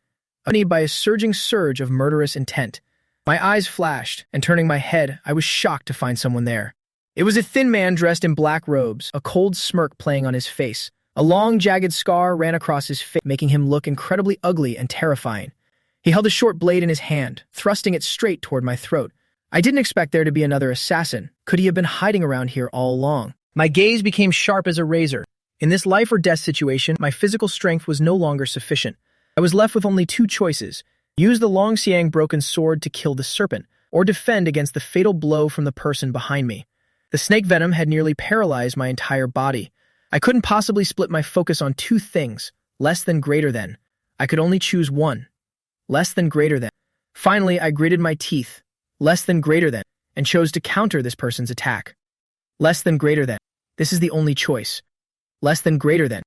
accompanied by a surging surge of murderous intent. My eyes flashed, and turning my head, I was shocked to find someone there. It was a thin man dressed in black robes, a cold smirk playing on his face. A long, jagged scar ran across his face, making him look incredibly ugly and terrifying. He held a short blade in his hand, thrusting it straight toward my throat. I didn't expect there to be another assassin. Could he have been hiding around here all along? My gaze became sharp as a razor. In this life-or-death situation, my physical strength was no longer sufficient. I was left with only 2 choices: use the Longxiang broken sword to kill the serpent, or defend against the fatal blow from the person behind me. The snake venom had nearly paralyzed my entire body. I couldn't possibly split my focus on 2 things, less than greater than. I could only choose one. Less than greater than. Finally, I gritted my teeth. Less than greater than, and chose to counter this person's attack. Less than greater than. This is the only choice. Less than greater than.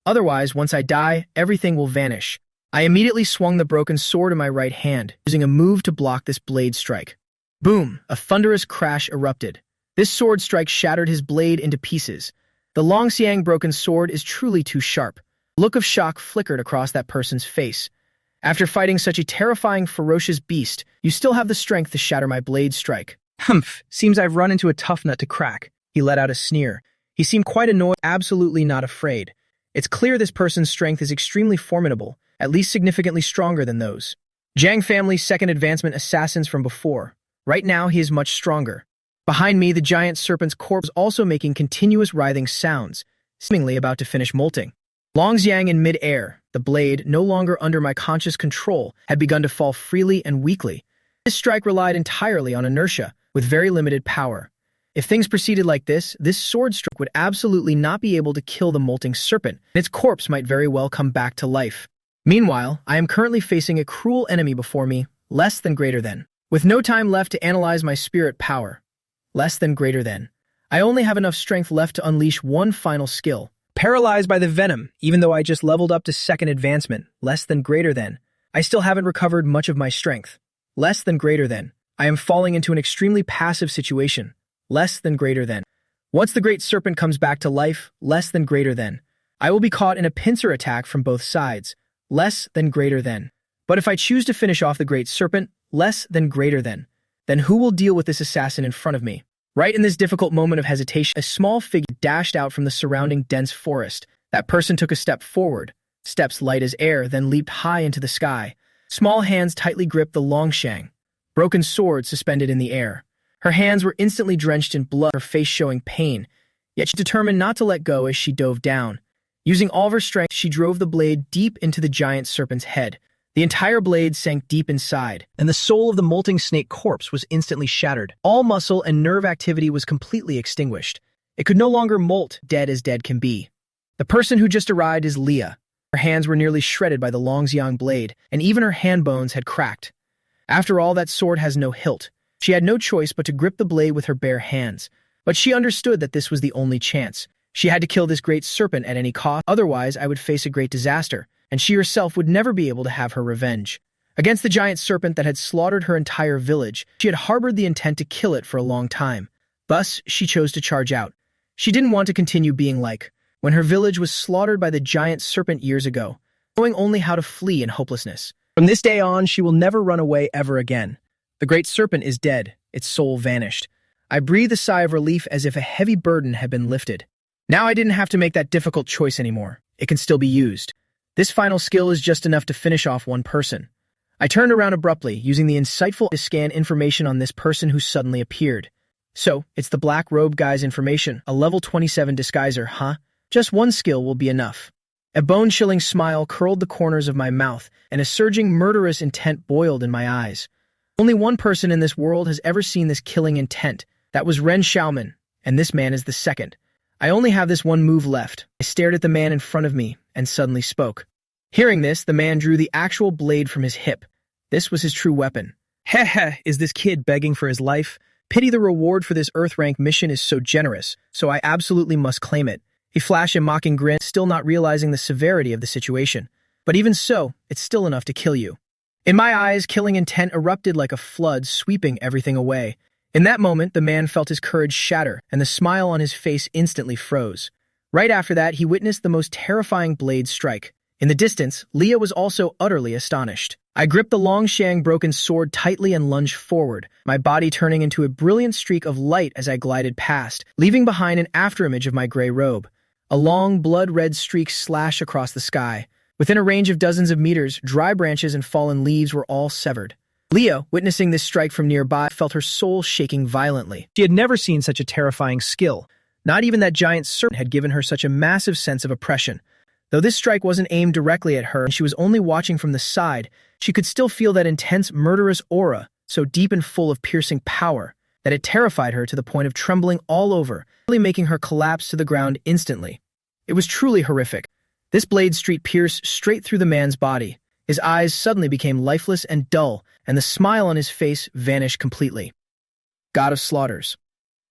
Otherwise, once I die, everything will vanish. I immediately swung the broken sword in my right hand, using a move to block this blade strike. Boom! A thunderous crash erupted. This sword strike shattered his blade into pieces. The Longxiang broken sword is truly too sharp. A look of shock flickered across that person's face. After fighting such a terrifying, ferocious beast, you still have the strength to shatter my blade strike. Humph, seems I've run into a tough nut to crack. He let out a sneer. He seemed quite annoyed, absolutely not afraid. It's clear this person's strength is extremely formidable, at least significantly stronger than those Jiang family's second advancement assassins from before. Right now, he is much stronger. Behind me, the giant serpent's corpse also making continuous writhing sounds, seemingly about to finish molting. Longxiang in mid-air, the blade, no longer under my conscious control, had begun to fall freely and weakly. This strike relied entirely on inertia, with very limited power. If things proceeded like this sword stroke would absolutely not be able to kill the molting serpent, and its corpse might very well come back to life. Meanwhile, I am currently facing a cruel enemy before me, less than greater than. With no time left to analyze my spirit power. Less than greater than. I only have enough strength left to unleash one final skill. Paralyzed by the venom, even though I just leveled up to second advancement, less than greater than. I still haven't recovered much of my strength. Less than greater than. I am falling into an extremely passive situation. Less than greater than. Once the great serpent comes back to life, less than greater than. I will be caught in a pincer attack from both sides. Less than greater than. But if I choose to finish off the great serpent, less than greater than. Then who will deal with this assassin in front of me? Right in this difficult moment of hesitation, a small figure dashed out from the surrounding dense forest. That person took a step forward, steps light as air, then leaped high into the sky. Small hands tightly gripped the Longxiang, broken sword suspended in the air. Her hands were instantly drenched in blood, her face showing pain, yet she determined not to let go as she dove down. Using all of her strength, she drove the blade deep into the giant serpent's head. The entire blade sank deep inside, and the soul of the molting snake corpse was instantly shattered. All muscle and nerve activity was completely extinguished. It could no longer molt, dead as dead can be. The person who just arrived is Leah. Her hands were nearly shredded by the Longxiang blade, and even her hand bones had cracked. After all, that sword has no hilt. She had no choice but to grip the blade with her bare hands. But she understood that this was the only chance. She had to kill this great serpent at any cost, otherwise I would face a great disaster, and she herself would never be able to have her revenge. Against the giant serpent that had slaughtered her entire village, she had harbored the intent to kill it for a long time. Thus, she chose to charge out. She didn't want to continue being like when her village was slaughtered by the giant serpent years ago, knowing only how to flee in hopelessness. From this day on, she will never run away ever again. The great serpent is dead, its soul vanished. I breathed a sigh of relief as if a heavy burden had been lifted. Now I didn't have to make that difficult choice anymore. It can still be used. This final skill is just enough to finish off one person. I turned around abruptly, using the insightful to scan information on this person who suddenly appeared. So, it's the black robe guy's information, a level 27 disguiser, huh? Just one skill will be enough. A bone-chilling smile curled the corners of my mouth, and a surging murderous intent boiled in my eyes. Only one person in this world has ever seen this killing intent. That was Ren Xiaoman, and this man is the second. I only have this one move left. I stared at the man in front of me and suddenly spoke. Hearing this, the man drew the actual blade from his hip. This was his true weapon. Heh, is this kid begging for his life? Pity the reward for this Earth-rank mission is so generous, so I absolutely must claim it. He flashed a mocking grin, still not realizing the severity of the situation. But even so, it's still enough to kill you. In my eyes, killing intent erupted like a flood, sweeping everything away. In that moment, the man felt his courage shatter, and the smile on his face instantly froze. Right after that, he witnessed the most terrifying blade strike. In the distance, Leah was also utterly astonished. I gripped the Longxiang broken sword tightly and lunged forward, my body turning into a brilliant streak of light as I glided past, leaving behind an afterimage of my gray robe. A long, blood-red streak slashed across the sky. Within a range of dozens of meters, dry branches and fallen leaves were all severed. Leah, witnessing this strike from nearby, felt her soul shaking violently. She had never seen such a terrifying skill. Not even that giant serpent had given her such a massive sense of oppression. Though this strike wasn't aimed directly at her and she was only watching from the side, she could still feel that intense, murderous aura, so deep and full of piercing power, that it terrified her to the point of trembling all over, really making her collapse to the ground instantly. It was truly horrific. This blade streak pierced straight through the man's body. His eyes suddenly became lifeless and dull, and the smile on his face vanished completely. God of Slaughters.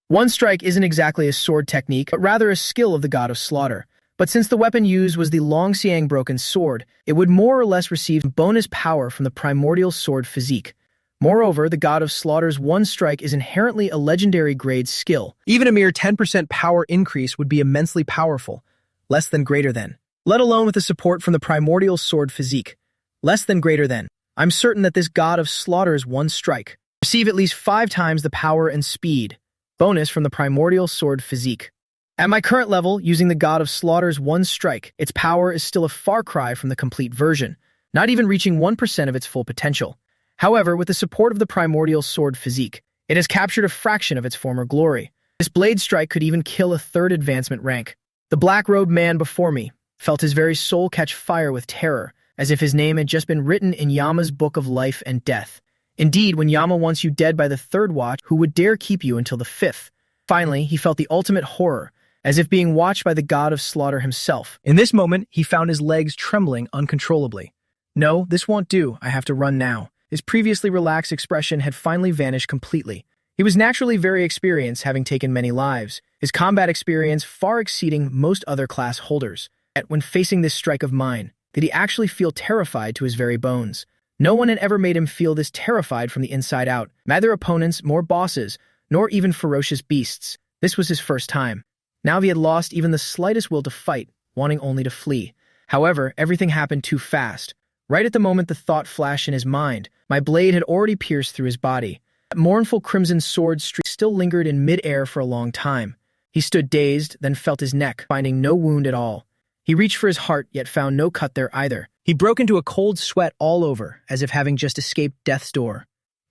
One strike isn't exactly a sword technique, but rather a skill of the God of Slaughter. But since the weapon used was the Longxiang broken sword, it would more or less receive bonus power from the primordial sword physique. Moreover, the God of Slaughter's one strike is inherently a legendary grade skill. Even a mere 10% power increase would be immensely powerful. Less than greater than. Let alone with the support from the primordial sword physique. Less than greater than. I'm certain that this God of Slaughter's one strike receive at least 5 times the power and speed. Bonus from the primordial sword physique. At my current level, using the God of Slaughter's one strike, its power is still a far cry from the complete version, not even reaching 1% of its full potential. However, with the support of the primordial sword physique, it has captured a fraction of its former glory. This blade strike could even kill a 3rd advancement rank. The black-robed man before me felt his very soul catch fire with terror, as if his name had just been written in Yama's book of life and death. Indeed, when Yama wants you dead by the 3rd watch, who would dare keep you until the 5th? Finally, he felt the ultimate horror, as if being watched by the God of Slaughter himself. In this moment, he found his legs trembling uncontrollably. No, this won't do. I have to run now. His previously relaxed expression had finally vanished completely. He was naturally very experienced, having taken many lives, his combat experience far exceeding most other class holders. Yet, when facing this strike of mine, did he actually feel terrified to his very bones. No one had ever made him feel this terrified from the inside out, neither opponents, nor bosses, nor even ferocious beasts. This was his first time. Now he had lost even the slightest will to fight, wanting only to flee. However, everything happened too fast. Right at the moment the thought flashed in his mind, my blade had already pierced through his body. That mournful crimson sword streak still lingered in mid-air for a long time. He stood dazed, then felt his neck, finding no wound at all. He reached for his heart, yet found no cut there either. He broke into a cold sweat all over, as if having just escaped death's door.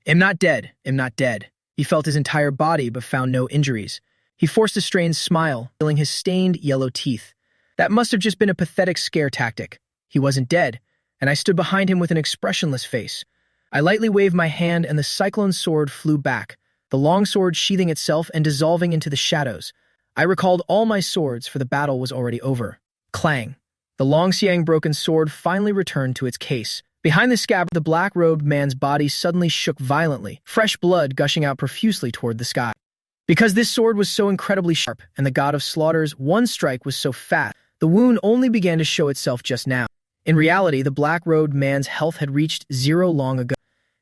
Am not dead, am not dead. He felt his entire body, but found no injuries. He forced a strained smile, feeling his stained yellow teeth. That must have just been a pathetic scare tactic. He wasn't dead, and I stood behind him with an expressionless face. I lightly waved my hand, and the cyclone sword flew back, the long sword sheathing itself and dissolving into the shadows. I recalled all my swords, for the battle was already over. Clang. The long-siang broken sword finally returned to its case. Behind the scabbard, the black-robed man's body suddenly shook violently, fresh blood gushing out profusely toward the sky. Because this sword was so incredibly sharp, and the god of slaughter's one strike was so fast, the wound only began to show itself just now. In reality, the black-robed man's health had reached zero long ago.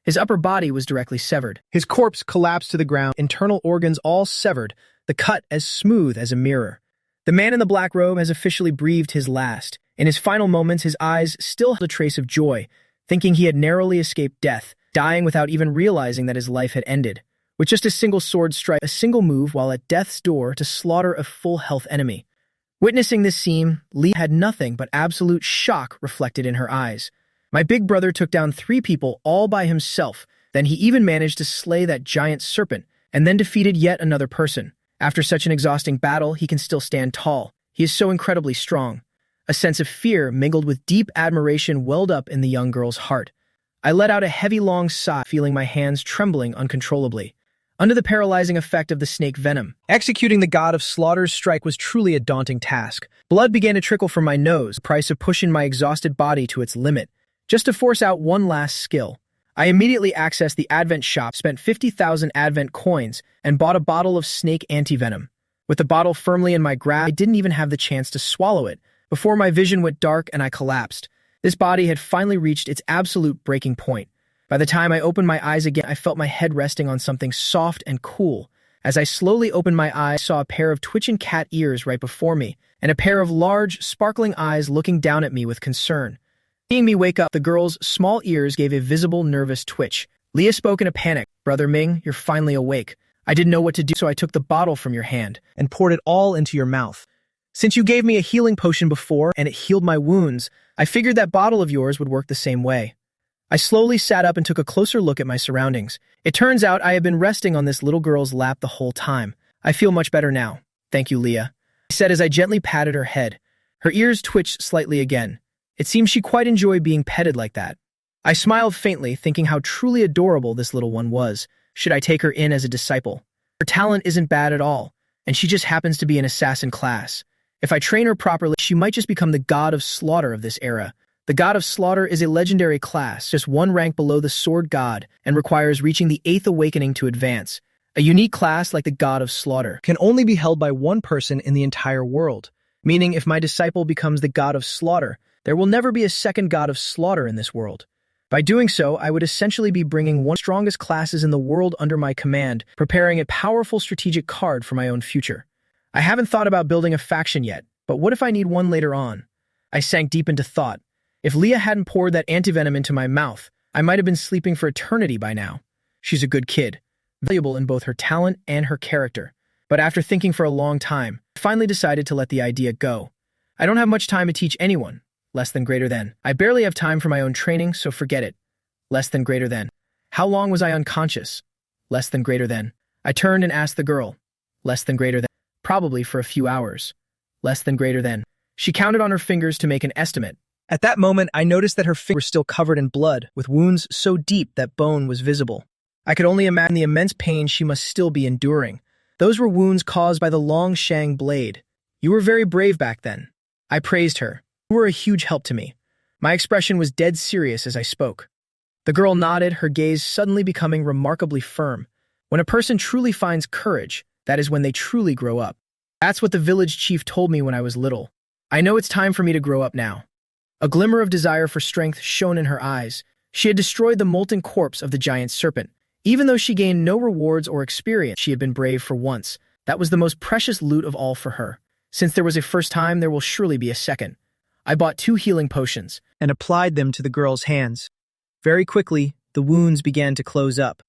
His upper body was directly severed. His corpse collapsed to the ground, internal organs all severed, the cut as smooth as a mirror. The man in the black robe has officially breathed his last. In his final moments, his eyes still held a trace of joy, thinking he had narrowly escaped death, dying without even realizing that his life had ended. With just a single sword strike, a single move while at death's door to slaughter a full-health enemy. Witnessing this scene, Lee had nothing but absolute shock reflected in her eyes. My big brother took down 3 people all by himself, then he even managed to slay that giant serpent, and then defeated yet another person. After such an exhausting battle, he can still stand tall. He is so incredibly strong. A sense of fear mingled with deep admiration welled up in the young girl's heart. I let out a heavy long sigh, feeling my hands trembling uncontrollably. Under the paralyzing effect of the snake venom, executing the god of slaughter's strike was truly a daunting task. Blood began to trickle from my nose, the price of pushing my exhausted body to its limit. Just to force out one last skill, I immediately accessed the Advent shop, spent 50,000 Advent coins, and bought a bottle of snake anti-venom. With the bottle firmly in my grasp, I didn't even have the chance to swallow it, before my vision went dark and I collapsed. This body had finally reached its absolute breaking point. By the time I opened my eyes again, I felt my head resting on something soft and cool. As I slowly opened my eyes, I saw a pair of twitching cat ears right before me, and a pair of large, sparkling eyes looking down at me with concern. Seeing me wake up, the girl's small ears gave a visible, nervous twitch. Leah spoke in a panic. "Brother Ming, you're finally awake. I didn't know what to do, so I took the bottle from your hand and poured it all into your mouth. Since you gave me a healing potion before and it healed my wounds, I figured that bottle of yours would work the same way." I slowly sat up and took a closer look at my surroundings. It turns out I had been resting on this little girl's lap the whole time. "I feel much better now. Thank you, Leah," I said as I gently patted her head. Her ears twitched slightly again. It seemed she quite enjoyed being petted like that. I smiled faintly, thinking how truly adorable this little one was. Should I take her in as a disciple? Her talent isn't bad at all, and she just happens to be an assassin class. If I train her properly, she might just become the god of slaughter of this era. The god of slaughter is a legendary class, just one rank below the sword god, and requires reaching the 8th awakening to advance. A unique class like the god of slaughter can only be held by one person in the entire world, meaning if my disciple becomes the god of slaughter, there will never be a second god of slaughter in this world. By doing so, I would essentially be bringing one of the strongest classes in the world under my command, preparing a powerful strategic card for my own future. I haven't thought about building a faction yet, but what if I need one later on? I sank deep into thought. If Leah hadn't poured that antivenom into my mouth, I might have been sleeping for eternity by now. She's a good kid, valuable in both her talent and her character. But after thinking for a long time, I finally decided to let the idea go. I don't have much time to teach anyone. Less than greater than. I barely have time for my own training, so forget it. Less than greater than. How long was I unconscious? Less than greater than. I turned and asked the girl. Less than greater than. Probably for a few hours. Less than greater than. She counted on her fingers to make an estimate. At that moment, I noticed that her fingers were still covered in blood, with wounds so deep that bone was visible. I could only imagine the immense pain she must still be enduring. Those were wounds caused by the long shang blade. "You were very brave back then." I praised her. "You were a huge help to me." My expression was dead serious as I spoke. The girl nodded, her gaze suddenly becoming remarkably firm. When a person truly finds courage, that is when they truly grow up. That's what the village chief told me when I was little. I know it's time for me to grow up now. A glimmer of desire for strength shone in her eyes. She had destroyed the molten corpse of the giant serpent. Even though she gained no rewards or experience, she had been brave for once. That was the most precious loot of all for her. Since there was a first time, there will surely be a second. I bought 2 healing potions and applied them to the girl's hands. Very quickly, the wounds began to close up.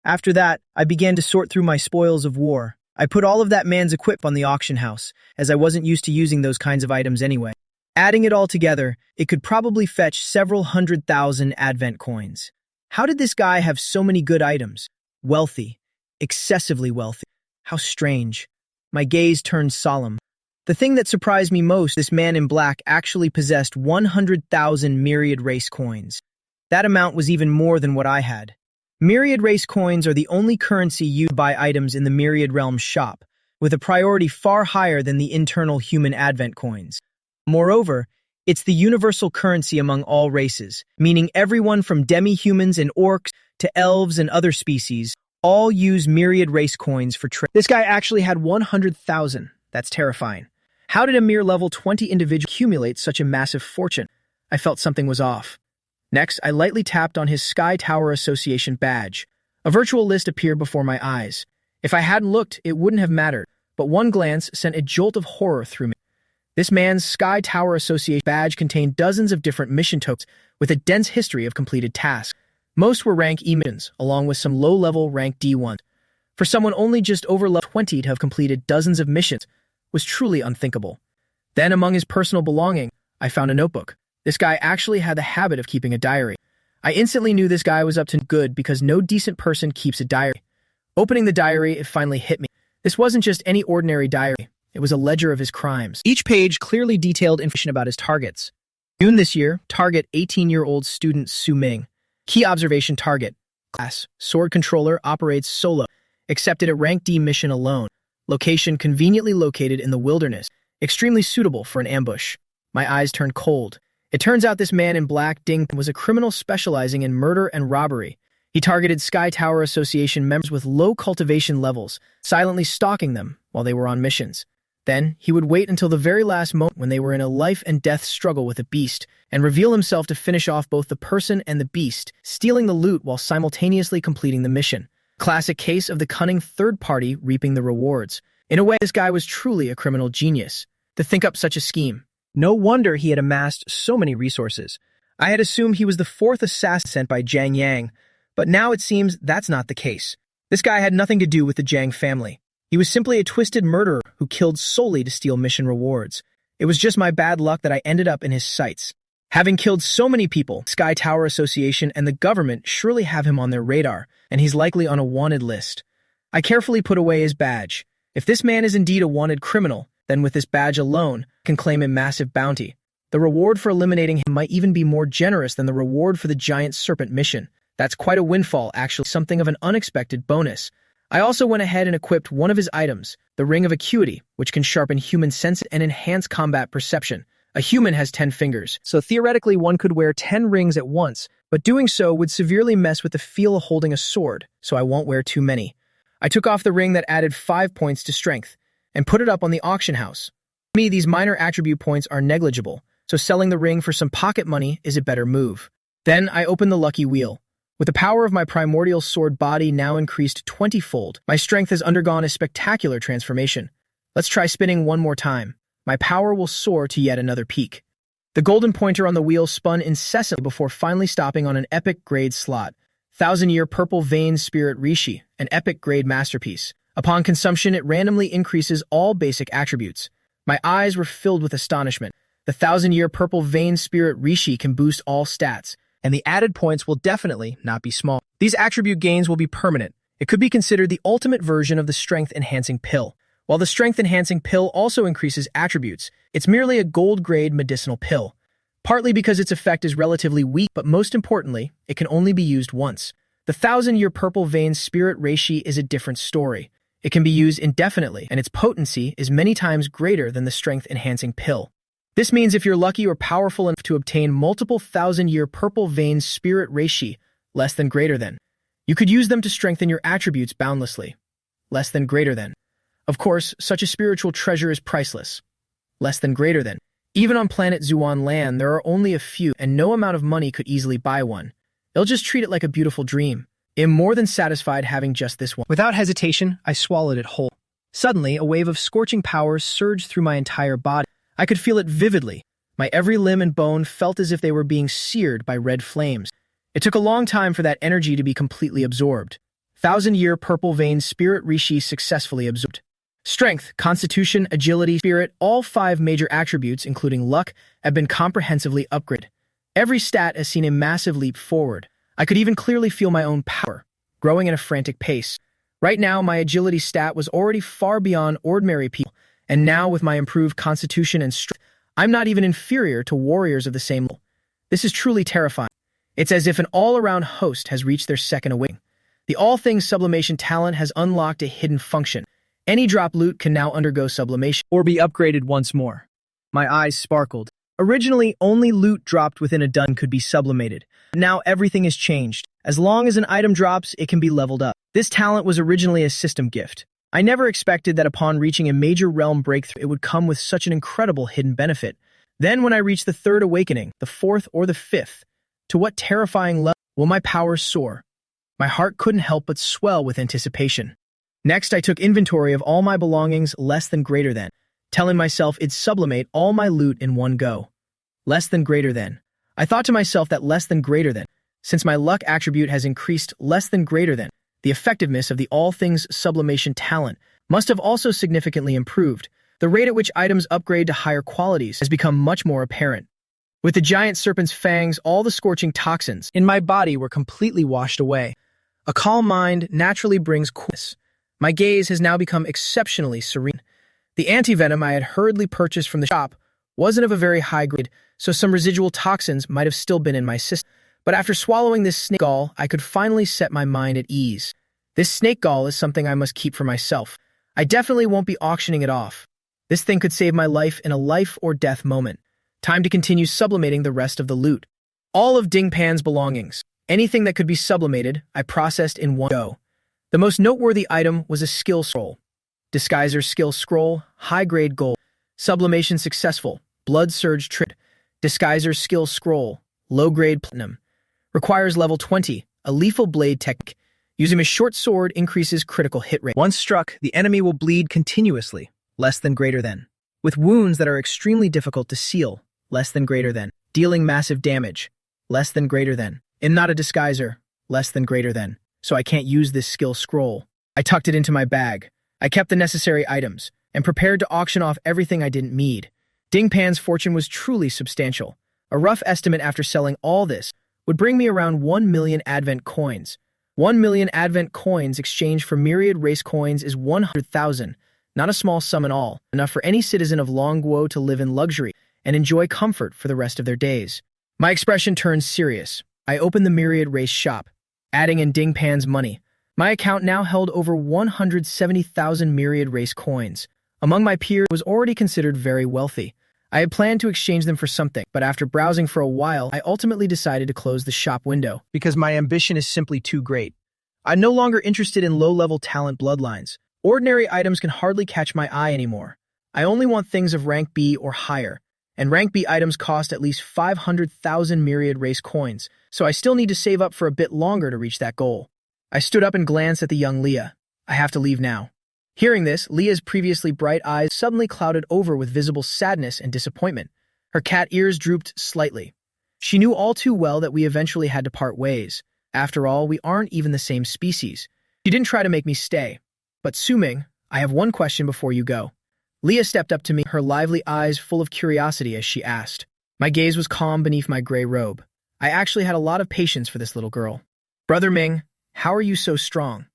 After that, I began to sort through my spoils of war. I put all of that man's equip on the auction house, as I wasn't used to using those kinds of items anyway. Adding it all together, it could probably fetch several 100,000 Advent coins. How did this guy have so many good items? Wealthy. Excessively wealthy. How strange. My gaze turned solemn. The thing that surprised me most, this man in black actually possessed 100,000 myriad race coins. That amount was even more than what I had. Myriad race coins are the only currency used to buy items in the Myriad Realm shop, with a priority far higher than the internal human Advent coins. Moreover, it's the universal currency among all races, meaning everyone from demi-humans and orcs to elves and other species all use myriad race coins for trade. This guy actually had 100,000. That's terrifying. How did a mere level 20 individual accumulate such a massive fortune? I felt something was off. Next, I lightly tapped on his Sky Tower Association badge. A virtual list appeared before my eyes. If I hadn't looked, it wouldn't have mattered, but one glance sent a jolt of horror through me. This man's Sky Tower Association badge contained dozens of different mission tokens with a dense history of completed tasks. Most were rank E missions, along with some low-level rank D ones. For someone only just over level 20 to have completed dozens of missions was truly unthinkable. Then, among his personal belongings, I found a notebook. This guy actually had the habit of keeping a diary. I instantly knew this guy was up to good because no decent person keeps a diary. Opening the diary, it finally hit me. This wasn't just any ordinary diary. It was a ledger of his crimes. Each page clearly detailed information about his targets. June this year, target 18-year-old student Su Ming. Key observation target. Class, sword controller, operates solo. Accepted at rank D mission alone. Location conveniently located in the wilderness. Extremely suitable for an ambush. My eyes turned cold. It turns out this man in black Ding was a criminal specializing in murder and robbery. He targeted Sky Tower Association members with low cultivation levels, silently stalking them while they were on missions. Then, he would wait until the very last moment when they were in a life-and-death struggle with a beast, and reveal himself to finish off both the person and the beast, stealing the loot while simultaneously completing the mission. Classic case of the cunning third party reaping the rewards. In a way, this guy was truly a criminal genius. To think up such a scheme. No wonder he had amassed so many resources. I had assumed he was the fourth assassin sent by Jiang Yang, but now it seems that's not the case. This guy had nothing to do with the Jiang family. He was simply a twisted murderer who killed solely to steal mission rewards. It was just my bad luck that I ended up in his sights. Having killed so many people, Sky Tower Association and the government surely have him on their radar, and he's likely on a wanted list. I carefully put away his badge. If this man is indeed a wanted criminal, then with this badge alone, can claim a massive bounty. The reward for eliminating him might even be more generous than the reward for the giant serpent mission. That's quite a windfall, actually, something of an unexpected bonus. I also went ahead and equipped one of his items, the Ring of Acuity, which can sharpen human senses and enhance combat perception. A human has 10 fingers, so theoretically one could wear 10 rings at once, but doing so would severely mess with the feel of holding a sword, so I won't wear too many. I took off the ring that added 5 points to strength, and put it up on the auction house. To me, these minor attribute points are negligible, so selling the ring for some pocket money is a better move. Then I opened the lucky wheel. With the power of my primordial sword body now increased 20-fold, my strength has undergone a spectacular transformation. Let's try spinning one more time. My power will soar to yet another peak. The golden pointer on the wheel spun incessantly before finally stopping on an epic grade slot. 1000-year Purple Vein Spirit Rishi, an epic grade masterpiece. Upon consumption, it randomly increases all basic attributes. My eyes were filled with astonishment. The 1000-year Purple Vein Spirit Rishi can boost all stats, and the added points will definitely not be small. These attribute gains will be permanent. It could be considered the ultimate version of the strength-enhancing pill. While the strength-enhancing pill also increases attributes, it's merely a gold-grade medicinal pill. Partly because its effect is relatively weak, but most importantly, it can only be used once. The 1000-year Purple Vein Spirit Reishi is a different story. It can be used indefinitely, and its potency is many times greater than the strength-enhancing pill. This means if you're lucky or powerful enough to obtain multiple 1000-year Purple Vein Spirit Reishi, less than greater than, you could use them to strengthen your attributes boundlessly. Less than greater than. Of course, such a spiritual treasure is priceless. Less than greater than. Even on planet Zuan land, there are only a few, and no amount of money could easily buy one. They'll just treat it like a beautiful dream. I'm more than satisfied having just this one. Without hesitation, I swallowed it whole. Suddenly, a wave of scorching power surged through my entire body. I could feel it vividly. My every limb and bone felt as if they were being seared by red flames. It took a long time for that energy to be completely absorbed. 1000-year Purple Vein Spirit Rishi successfully absorbed. Strength, Constitution, Agility, Spirit, all 5 major attributes, including luck, have been comprehensively upgraded. Every stat has seen a massive leap forward. I could even clearly feel my own power, growing at a frantic pace. Right now, my agility stat was already far beyond ordinary people, and now with my improved constitution and strength, I'm not even inferior to warriors of the same level. This is truly terrifying. It's as if an all-around host has reached their second awakening. The all-things sublimation talent has unlocked a hidden function. Any drop loot can now undergo sublimation or be upgraded once more. My eyes sparkled. Originally, only loot dropped within a dun could be sublimated. Now everything has changed. As long as an item drops, it can be leveled up. This talent was originally a system gift. I never expected that upon reaching a major realm breakthrough, it would come with such an incredible hidden benefit. Then when I reached the third awakening, the fourth or the fifth, to what terrifying level will my powers soar? My heart couldn't help but swell with anticipation. Next, I took inventory of all my belongings less than greater than, telling myself it'd sublimate all my loot in one go. Less than greater than. I thought to myself that less than greater than, since my luck attribute has increased less than greater than, the effectiveness of the all things sublimation talent must have also significantly improved. The rate at which items upgrade to higher qualities has become much more apparent. With the giant serpent's fangs, all the scorching toxins in my body were completely washed away. A calm mind naturally brings coolness. My gaze has now become exceptionally serene. The antivenom I had hurriedly purchased from the shop wasn't of a very high grade, so some residual toxins might have still been in my system. But after swallowing this snake gall, I could finally set my mind at ease. This snake gall is something I must keep for myself. I definitely won't be auctioning it off. This thing could save my life in a life or death moment. Time to continue sublimating the rest of the loot. All of Dingpan's belongings, anything that could be sublimated, I processed in one go. The most noteworthy item was a skill scroll. Disguiser skill scroll, high-grade gold. Sublimation successful, blood surge triggered. Disguiser skill scroll, low-grade platinum. Requires level 20, a lethal blade technique. Using a short sword increases critical hit rate. Once struck, the enemy will bleed continuously, less than greater than. With wounds that are extremely difficult to seal, less than greater than. Dealing massive damage, less than greater than. Am not a disguiser, less than greater than. So I can't use this skill scroll. I tucked it into my bag. I kept the necessary items, and prepared to auction off everything I didn't need. Dingpan's fortune was truly substantial. A rough estimate after selling all this would bring me around 1 million Advent coins. 1 million Advent coins exchanged for myriad race coins is 100,000, not a small sum at all, enough for any citizen of Longguo to live in luxury and enjoy comfort for the rest of their days. My expression turned serious. I opened the myriad race shop, adding in Dingpan's money. My account now held over 170,000 myriad race coins. Among my peers, I was already considered very wealthy. I had planned to exchange them for something, but after browsing for a while, I ultimately decided to close the shop window because my ambition is simply too great. I'm no longer interested in low-level talent bloodlines. Ordinary items can hardly catch my eye anymore. I only want things of rank B or higher, and rank B items cost at least 500,000 myriad race coins, so I still need to save up for a bit longer to reach that goal. I stood up and glanced at the young Leah. I have to leave now. Hearing this, Leah's previously bright eyes suddenly clouded over with visible sadness and disappointment. Her cat ears drooped slightly. She knew all too well that we eventually had to part ways. After all, we aren't even the same species. She didn't try to make me stay. But Suming, I have one question before you go. Leah stepped up to me, her lively eyes full of curiosity as she asked. My gaze was calm beneath my gray robe. I actually had a lot of patience for this little girl. Brother Ming, how are you so strong?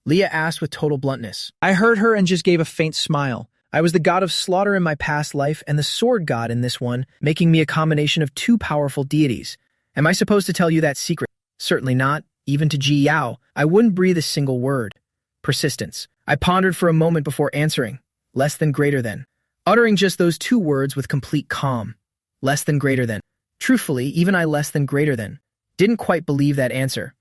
Leah asked with total bluntness. I heard her and just gave a faint smile. I was the god of slaughter in my past life and the sword god in this one, making me a combination of two powerful deities. Am I supposed to tell you that secret? Certainly not. Even to Ji Yao, I wouldn't breathe a single word. Persistence. I pondered for a moment before answering. Less than greater than. Uttering just those two words with complete calm. Less than greater than. Truthfully, even I less than greater than. Didn't quite believe that answer.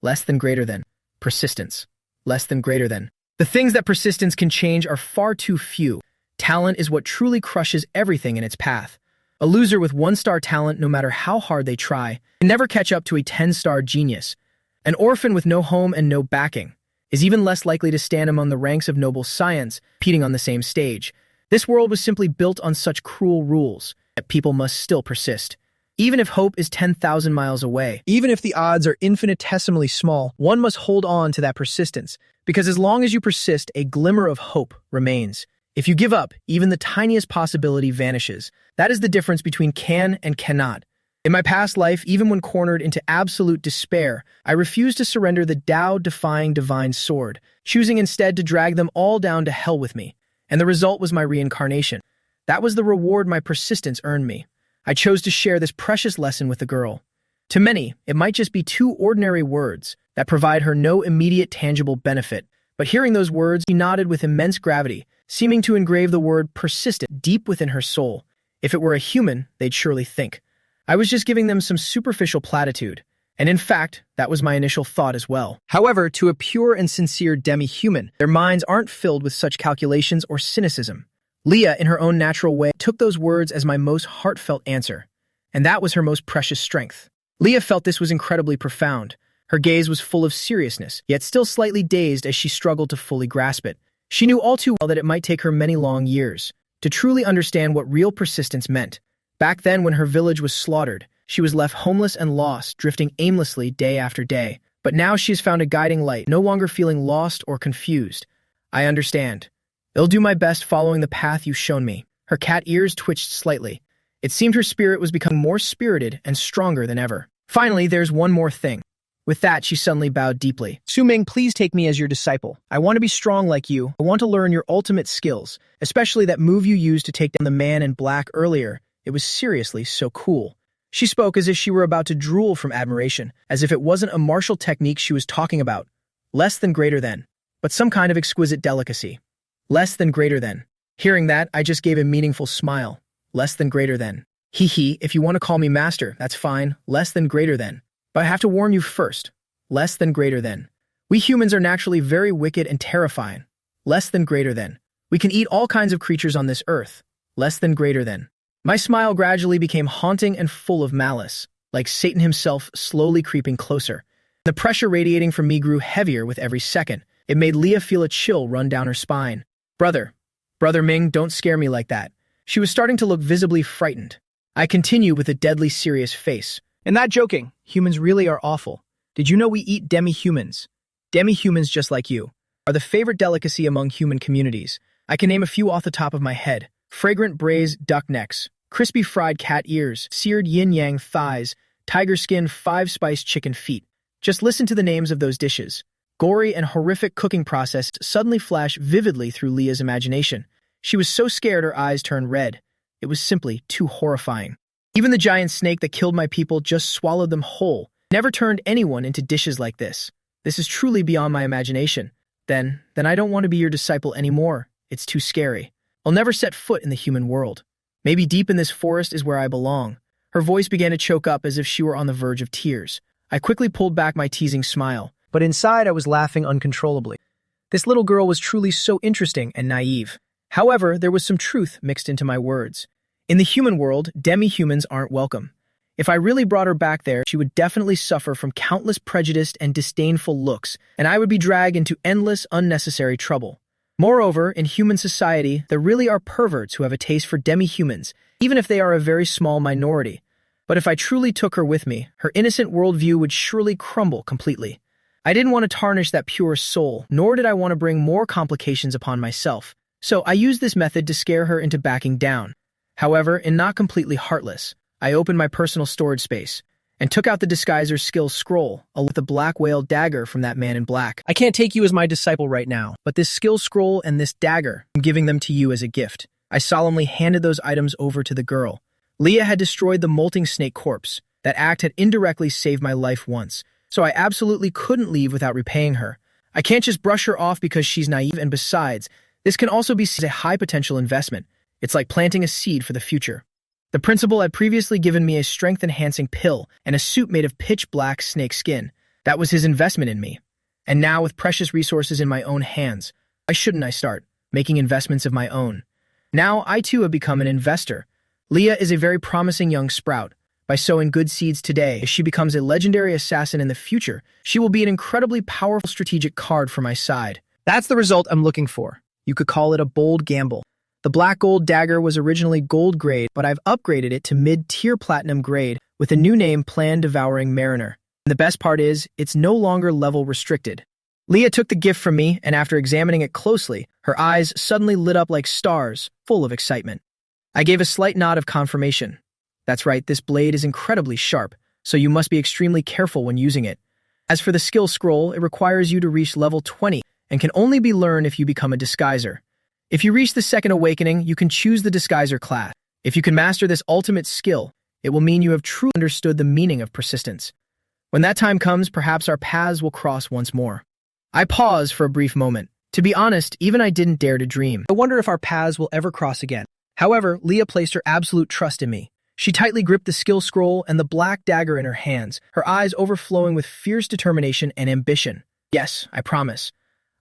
Less than greater than. Persistence. Less than greater than. The things that persistence can change are far too few. Talent is what truly crushes everything in its path. A loser with 1-star talent, no matter how hard they try, can never catch up to a 10-star genius. An orphan with no home and no backing is even less likely to stand among the ranks of noble science, competing on the same stage. This world was simply built on such cruel rules that people must still persist. Even if hope is 10,000 miles away, even if the odds are infinitesimally small, one must hold on to that persistence, because as long as you persist, a glimmer of hope remains. If you give up, even the tiniest possibility vanishes. That is the difference between can and cannot. In my past life, even when cornered into absolute despair, I refused to surrender the Tao-defying divine sword, choosing instead to drag them all down to hell with me. And the result was my reincarnation. That was the reward my persistence earned me. I chose to share this precious lesson with the girl. To many, it might just be two ordinary words that provide her no immediate tangible benefit, but hearing those words, she nodded with immense gravity, seeming to engrave the word persistent deep within her soul. If it were a human, they'd surely think. I was just giving them some superficial platitude. And in fact, that was my initial thought as well. However, to a pure and sincere demi-human, their minds aren't filled with such calculations or cynicism. Leah, in her own natural way, took those words as my most heartfelt answer. And that was her most precious strength. Leah felt this was incredibly profound. Her gaze was full of seriousness, yet still slightly dazed as she struggled to fully grasp it. She knew all too well that it might take her many long years to truly understand what real persistence meant. Back then, when her village was slaughtered, she was left homeless and lost, drifting aimlessly day after day. But now she has found a guiding light, no longer feeling lost or confused. I understand. I'll do my best following the path you've shown me. Her cat ears twitched slightly. It seemed her spirit was becoming more spirited and stronger than ever. Finally, there's one more thing. With that, she suddenly bowed deeply. Su-Ming, please take me as your disciple. I want to be strong like you. I want to learn your ultimate skills, especially that move you used to take down the man in black earlier. It was seriously so cool. She spoke as if she were about to drool from admiration, as if it wasn't a martial technique she was talking about. Less than greater than, but some kind of exquisite delicacy. Less than greater than. Hearing that, I just gave a meaningful smile. Less than greater than. Hee, if you want to call me master, that's fine. Less than greater than. But I have to warn you first. Less than greater than. We humans are naturally very wicked and terrifying. Less than greater than. We can eat all kinds of creatures on this earth. Less than greater than. My smile gradually became haunting and full of malice, like Satan himself slowly creeping closer. The pressure radiating from me grew heavier with every second. It made Leah feel a chill run down her spine. Brother Ming, don't scare me like that. She was starting to look visibly frightened. I continued with a deadly serious face. And not joking, humans really are awful. Did you know we eat demi-humans? Demi-humans just like you are the favorite delicacy among human communities. I can name a few off the top of my head. Fragrant braised duck necks, crispy fried cat ears, seared yin-yang thighs, tiger skin 5-spice chicken feet. Just listen to the names of those dishes. Gory and horrific cooking process suddenly flashed vividly through Leah's imagination. She was so scared her eyes turned red. It was simply too horrifying. Even the giant snake that killed my people just swallowed them whole. Never turned anyone into dishes like this. This is truly beyond my imagination. Then I don't want to be your disciple anymore. It's too scary. I'll never set foot in the human world. Maybe deep in this forest is where I belong. Her voice began to choke up as if she were on the verge of tears. I quickly pulled back my teasing smile, but inside I was laughing uncontrollably. This little girl was truly so interesting and naive. However, there was some truth mixed into my words. In the human world, demi-humans aren't welcome. If I really brought her back there, she would definitely suffer from countless prejudiced and disdainful looks, and I would be dragged into endless, unnecessary trouble. Moreover, in human society, there really are perverts who have a taste for demi-humans, even if they are a very small minority. But if I truly took her with me, her innocent worldview would surely crumble completely. I didn't want to tarnish that pure soul, nor did I want to bring more complications upon myself. So I used this method to scare her into backing down. However, in not completely heartless, I opened my personal storage space and took out the disguiser's skill scroll, along with the black whale dagger from that man in black. I can't take you as my disciple right now, but this skill scroll and this dagger, I'm giving them to you as a gift. I solemnly handed those items over to the girl. Leah had destroyed the molting snake corpse. That act had indirectly saved my life once, so I absolutely couldn't leave without repaying her. I can't just brush her off because she's naive, and besides, this can also be seen as a high-potential investment. It's like planting a seed for the future. The principal had previously given me a strength-enhancing pill and a suit made of pitch-black snake skin. That was his investment in me. And now, with precious resources in my own hands, why shouldn't I start making investments of my own? Now, I too have become an investor. Leah is a very promising young sprout. By sowing good seeds today, if she becomes a legendary assassin in the future, she will be an incredibly powerful strategic card for my side. That's the result I'm looking for. You could call it a bold gamble. The black gold dagger was originally gold grade, but I've upgraded it to mid-tier platinum grade with a new name, Plan Devouring Mariner. And the best part is, it's no longer level restricted. Leah took the gift from me, and after examining it closely, her eyes suddenly lit up like stars, full of excitement. I gave a slight nod of confirmation. That's right, this blade is incredibly sharp, so you must be extremely careful when using it. As for the skill scroll, it requires you to reach level 20 and can only be learned if you become a disguiser. If you reach the second awakening, you can choose the disguiser class. If you can master this ultimate skill, it will mean you have truly understood the meaning of persistence. When that time comes, perhaps our paths will cross once more. I paused for a brief moment. To be honest, even I didn't dare to dream. I wonder if our paths will ever cross again. However, Leah placed her absolute trust in me. She tightly gripped the skill scroll and the black dagger in her hands, her eyes overflowing with fierce determination and ambition. Yes, I promise.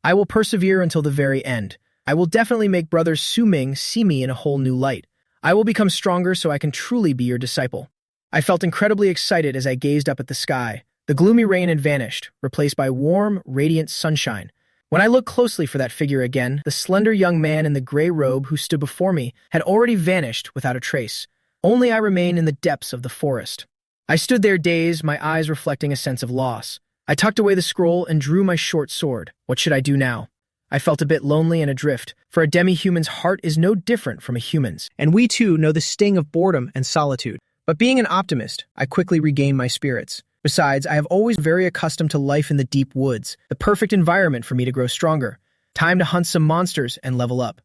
I will persevere until the very end. I will definitely make Brother Su Ming see me in a whole new light. I will become stronger so I can truly be your disciple. I felt incredibly excited as I gazed up at the sky. The gloomy rain had vanished, replaced by warm, radiant sunshine. When I looked closely for that figure again, the slender young man in the gray robe who stood before me had already vanished without a trace. Only I remained in the depths of the forest. I stood there dazed, my eyes reflecting a sense of loss. I tucked away the scroll and drew my short sword. What should I do now? I felt a bit lonely and adrift, for a demi-human's heart is no different from a human's. And we too know the sting of boredom and solitude. But being an optimist, I quickly regained my spirits. Besides, I have always been very accustomed to life in the deep woods, the perfect environment for me to grow stronger. Time to hunt some monsters and level up.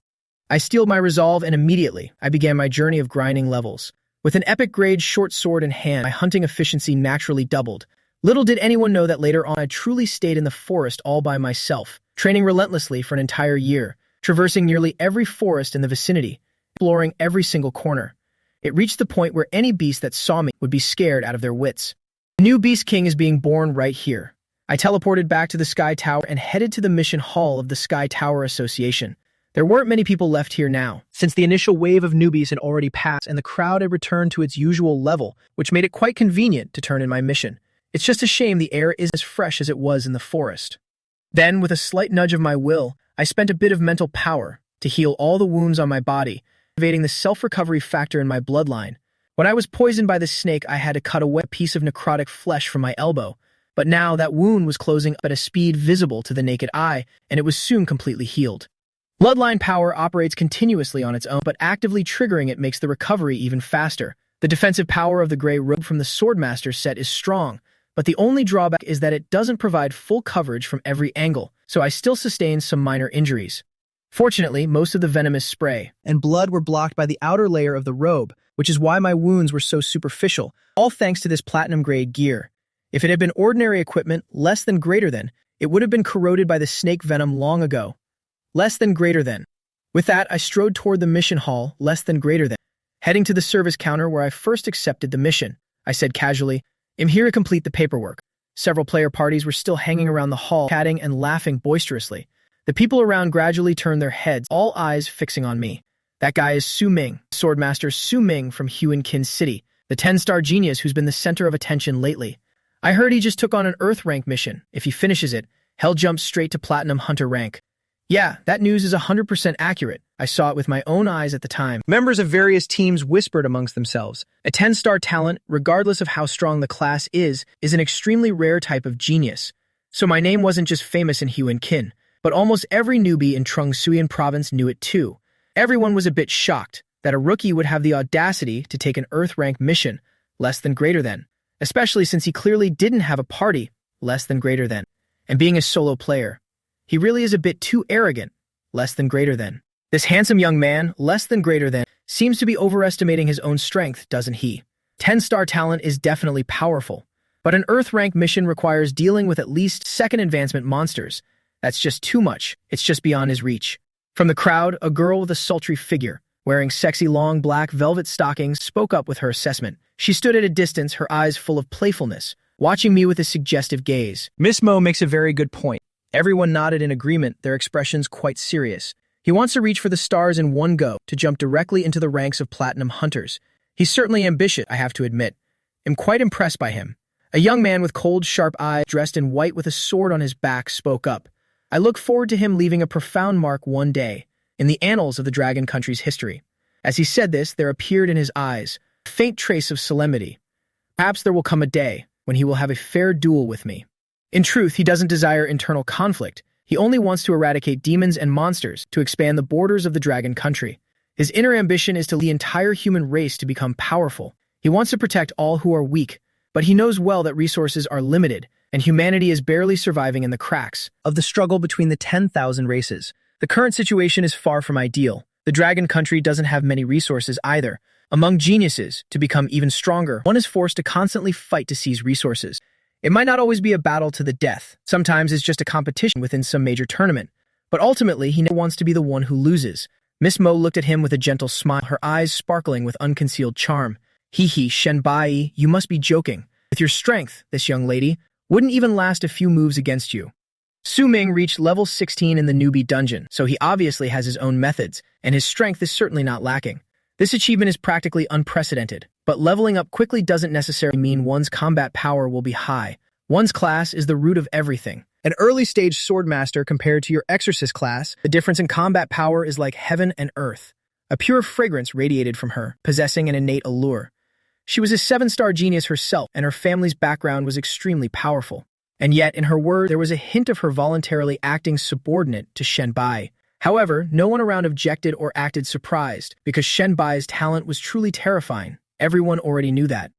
I steeled my resolve and immediately, I began my journey of grinding levels. With an epic grade short sword in hand, my hunting efficiency naturally doubled. Little did anyone know that later on I truly stayed in the forest all by myself, training relentlessly for an entire year, traversing nearly every forest in the vicinity, exploring every single corner. It reached the point where any beast that saw me would be scared out of their wits. The new Beast King is being born right here. I teleported back to the Sky Tower and headed to the mission hall of the Sky Tower Association. There weren't many people left here now, since the initial wave of newbies had already passed and the crowd had returned to its usual level, which made it quite convenient to turn in my mission. It's just a shame the air isn't as fresh as it was in the forest. Then, with a slight nudge of my will, I spent a bit of mental power to heal all the wounds on my body, activating the self-recovery factor in my bloodline. When I was poisoned by the snake, I had to cut away a piece of necrotic flesh from my elbow, but now that wound was closing up at a speed visible to the naked eye, and it was soon completely healed. Bloodline power operates continuously on its own, but actively triggering it makes the recovery even faster. The defensive power of the Grey Robe from the Swordmaster set is strong, but the only drawback is that it doesn't provide full coverage from every angle, so I still sustained some minor injuries. Fortunately, most of the venomous spray and blood were blocked by the outer layer of the robe, which is why my wounds were so superficial, all thanks to this platinum-grade gear. If it had been ordinary equipment, less than greater than, it would have been corroded by the snake venom long ago. Less than greater than. With that, I strode toward the mission hall, less than greater than. Heading to the service counter where I first accepted the mission, I said casually, "I'm here to complete the paperwork." Several player parties were still hanging around the hall, chatting and laughing boisterously. The people around gradually turned their heads, all eyes fixing on me. That guy is Su Ming, Swordmaster Su Ming from Huan City, the 10-star genius who's been the center of attention lately. I heard he just took on an Earth rank mission. If he finishes it, he'll jump straight to Platinum Hunter rank. Yeah, that news is 100% accurate. I saw it with my own eyes at the time. Members of various teams whispered amongst themselves. A 10-star talent, regardless of how strong the class is an extremely rare type of genius. So my name wasn't just famous in Huan, but almost every newbie in Trung Suian province knew it too. Everyone was a bit shocked that a rookie would have the audacity to take an Earth rank mission, less than greater than, especially since he clearly didn't have a party, less than greater than. And being a solo player, he really is a bit too arrogant, less than greater than. This handsome young man, less than greater than, seems to be overestimating his own strength, doesn't he? 10-star talent is definitely powerful, but an Earth rank mission requires dealing with at least second advancement monsters. That's just too much. It's just beyond his reach. From the crowd, a girl with a sultry figure, wearing sexy long black velvet stockings, spoke up with her assessment. She stood at a distance, her eyes full of playfulness, watching me with a suggestive gaze. Miss Mo makes a very good point. Everyone nodded in agreement, their expressions quite serious. He wants to reach for the stars in one go, to jump directly into the ranks of Platinum Hunters. He's certainly ambitious, I have to admit. I'm quite impressed by him. A young man with cold, sharp eyes, dressed in white with a sword on his back, spoke up. I look forward to him leaving a profound mark one day in the annals of the Dragon Country's history. As he said this, there appeared in his eyes a faint trace of solemnity. Perhaps there will come a day when he will have a fair duel with me. In truth, he doesn't desire internal conflict. He only wants to eradicate demons and monsters to expand the borders of the Dragon Country. His inner ambition is to lead the entire human race to become powerful. He wants to protect all who are weak, but he knows well that resources are limited, and humanity is barely surviving in the cracks of the struggle between the 10,000 races. The current situation is far from ideal. The Dragon Country doesn't have many resources either. Among geniuses, to become even stronger, one is forced to constantly fight to seize resources. It might not always be a battle to the death. Sometimes it's just a competition within some major tournament. But ultimately, he never wants to be the one who loses. Miss Mo looked at him with a gentle smile, her eyes sparkling with unconcealed charm. Hee hee, Shenbai, you must be joking. With your strength, this young lady wouldn't even last a few moves against you. Su Ming reached level 16 in the newbie dungeon, so he obviously has his own methods, and his strength is certainly not lacking. This achievement is practically unprecedented, but leveling up quickly doesn't necessarily mean one's combat power will be high. One's class is the root of everything. An early-stage swordmaster compared to your exorcist class, the difference in combat power is like heaven and earth. A pure fragrance radiated from her, possessing an innate allure. She was a 7-star genius herself, and her family's background was extremely powerful. And yet, in her words, there was a hint of her voluntarily acting subordinate to Shenbai. However, no one around objected or acted surprised, because Shenbai's talent was truly terrifying. Everyone already knew that.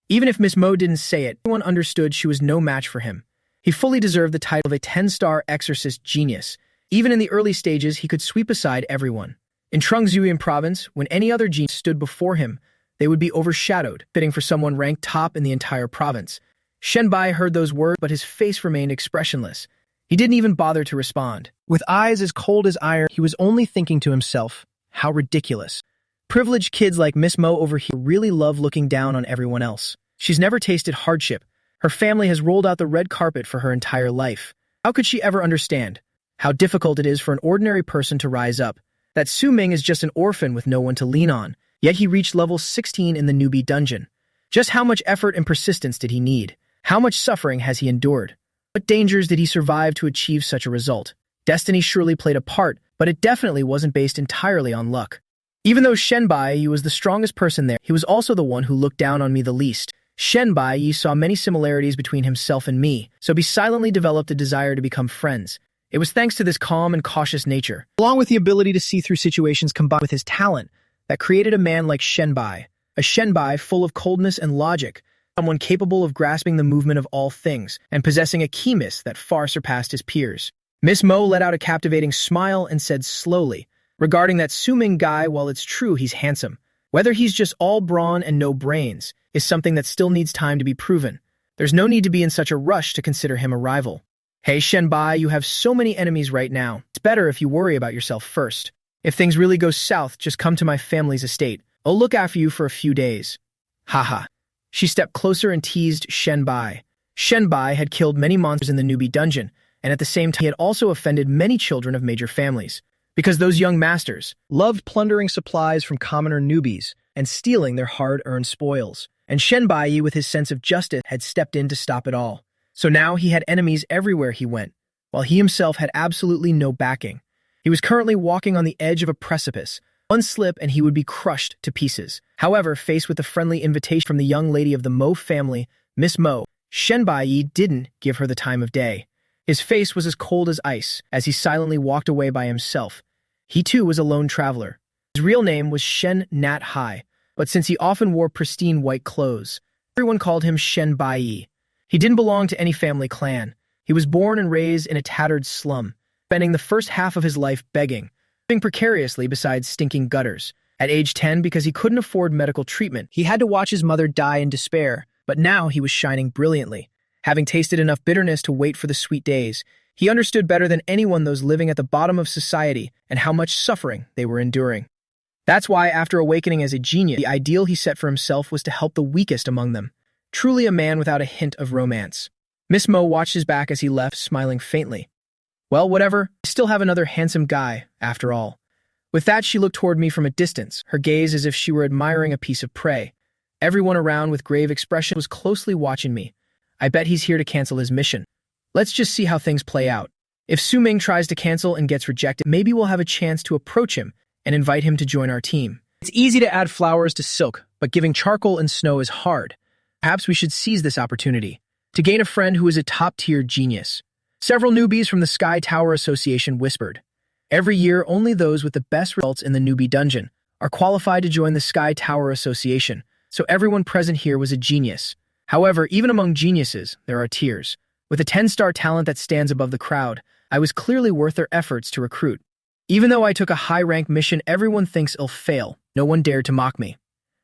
Even if Miss Mo didn't say it, everyone understood she was no match for him. He fully deserved the title of a 10-star exorcist genius. Even in the early stages, he could sweep aside everyone. In Trungzuyan province, when any other genius stood before him, they would be overshadowed, fitting for someone ranked top in the entire province. Shenbai heard those words, but his face remained expressionless. He didn't even bother to respond. With eyes as cold as iron, he was only thinking to himself, how ridiculous. Privileged kids like Miss Mo over here really love looking down on everyone else. She's never tasted hardship. Her family has rolled out the red carpet for her entire life. How could she ever understand how difficult it is for an ordinary person to rise up? That Su Ming is just an orphan with no one to lean on, yet he reached level 16 in the newbie dungeon. Just how much effort and persistence did he need? How much suffering has he endured? What dangers did he survive to achieve such a result? Destiny surely played a part, but it definitely wasn't based entirely on luck. Even though Shenbai was the strongest person there, he was also the one who looked down on me the least. Shenbai saw many similarities between himself and me, so he silently developed a desire to become friends. It was thanks to this calm and cautious nature, along with the ability to see through situations combined with his talent, that created a man like Shenbai. A Shenbai full of coldness and logic, someone capable of grasping the movement of all things, and possessing a keenness that far surpassed his peers. Miss Mo let out a captivating smile and said slowly, regarding that Su Ming guy, while it's true he's handsome, whether he's just all brawn and no brains is something that still needs time to be proven. There's no need to be in such a rush to consider him a rival. Hey Shenbai, you have so many enemies right now. It's better if you worry about yourself first. If things really go south, just come to my family's estate. I'll look after you for a few days. Haha. She stepped closer and teased Shenbai. Shenbai had killed many monsters in the newbie dungeon, and at the same time he had also offended many children of major families. Because those young masters loved plundering supplies from commoner newbies and stealing their hard-earned spoils. And Shenbai, with his sense of justice, had stepped in to stop it all. So now he had enemies everywhere he went, while he himself had absolutely no backing. He was currently walking on the edge of a precipice. One slip and he would be crushed to pieces. However, faced with a friendly invitation from the young lady of the Mo family, Miss Mo, Shenbai didn't give her the time of day. His face was as cold as ice as he silently walked away by himself. He too was a lone traveler. His real name was Shen Nat Hai, but since he often wore pristine white clothes, everyone called him Shenbai. He didn't belong to any family clan. He was born and raised in a tattered slum, spending the first half of his life begging, living precariously beside stinking gutters. At age 10, because he couldn't afford medical treatment, he had to watch his mother die in despair, but now he was shining brilliantly. Having tasted enough bitterness to wait for the sweet days, he understood better than anyone those living at the bottom of society and how much suffering they were enduring. That's why, after awakening as a genius, the ideal he set for himself was to help the weakest among them. Truly a man without a hint of romance. Miss Mo watched his back as he left, smiling faintly. Well, whatever, I still have another handsome guy, after all. With that, she looked toward me from a distance, her gaze as if she were admiring a piece of prey. Everyone around with grave expression was closely watching me. I bet he's here to cancel his mission. Let's just see how things play out. If Su Ming tries to cancel and gets rejected, maybe we'll have a chance to approach him and invite him to join our team. It's easy to add flowers to silk, but giving charcoal and snow is hard. Perhaps we should seize this opportunity to gain a friend who is a top-tier genius. Several newbies from the Sky Tower Association whispered. Every year, only those with the best results in the newbie dungeon are qualified to join the Sky Tower Association, so everyone present here was a genius. However, even among geniuses, there are tiers. With a 10-star talent that stands above the crowd, I was clearly worth their efforts to recruit. Even though I took a high-rank mission everyone thinks I'll fail, no one dared to mock me.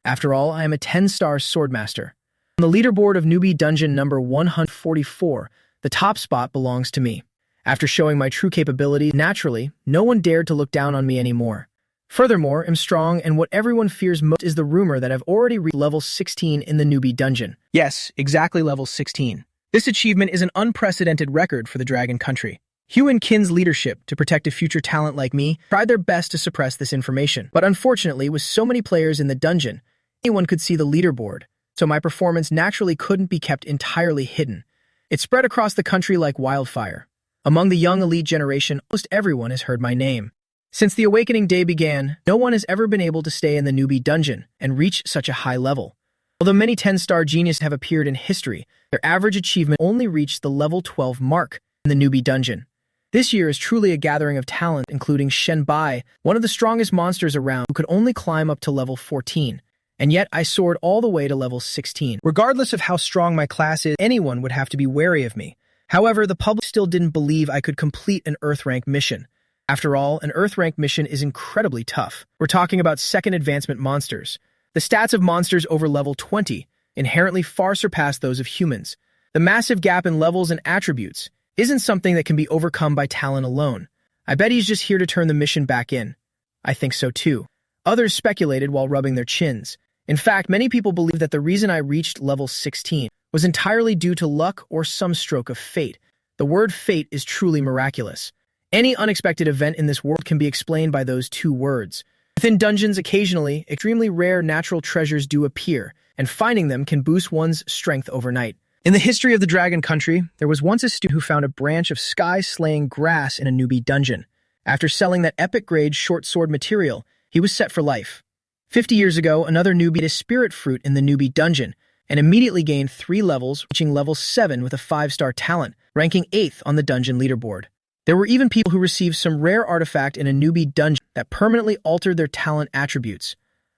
After all, I am a 10-star swordmaster. On the leaderboard of newbie dungeon number 144, the top spot belongs to me. After showing my true capability, naturally, no one dared to look down on me anymore. Furthermore, I'm strong, and what everyone fears most is the rumor that I've already reached level 16 in the newbie dungeon. Yes, exactly level 16. This achievement is an unprecedented record for the Dragon Country. Hugh and Kin's leadership, to protect a future talent like me, tried their best to suppress this information. But unfortunately, with so many players in the dungeon, anyone could see the leaderboard, so my performance naturally couldn't be kept entirely hidden. It spread across the country like wildfire. Among the young elite generation, almost everyone has heard my name. Since the Awakening Day began, no one has ever been able to stay in the newbie dungeon and reach such a high level. Although many 10-star geniuses have appeared in history, their average achievement only reached the level 12 mark in the newbie dungeon. This year is truly a gathering of talent, including Shen Bai, one of the strongest monsters around, who could only climb up to level 14. And yet I soared all the way to level 16. Regardless of how strong my class is, anyone would have to be wary of me. However, the public still didn't believe I could complete an Earth rank mission. After all, an Earth rank mission is incredibly tough. We're talking about second advancement monsters. The stats of monsters over level 20 inherently far surpass those of humans. The massive gap in levels and attributes isn't something that can be overcome by talent alone. I bet he's just here to turn the mission back in. I think so too. Others speculated while rubbing their chins. In fact, many people believe that the reason I reached level 16 was entirely due to luck or some stroke of fate. The word fate is truly miraculous. Any unexpected event in this world can be explained by those two words. Within dungeons, occasionally, extremely rare natural treasures do appear, and finding them can boost one's strength overnight. In the history of the Dragon Country, there was once a student who found a branch of sky-slaying grass in a newbie dungeon. After selling that epic-grade short sword material, he was set for life. 50 years ago, another newbie ate a spirit fruit in the newbie dungeon, and immediately gained 3 levels, reaching level 7 with a 5-star talent, ranking 8th on the dungeon leaderboard. There were even people who received some rare artifact in a newbie dungeon that permanently altered their talent attributes.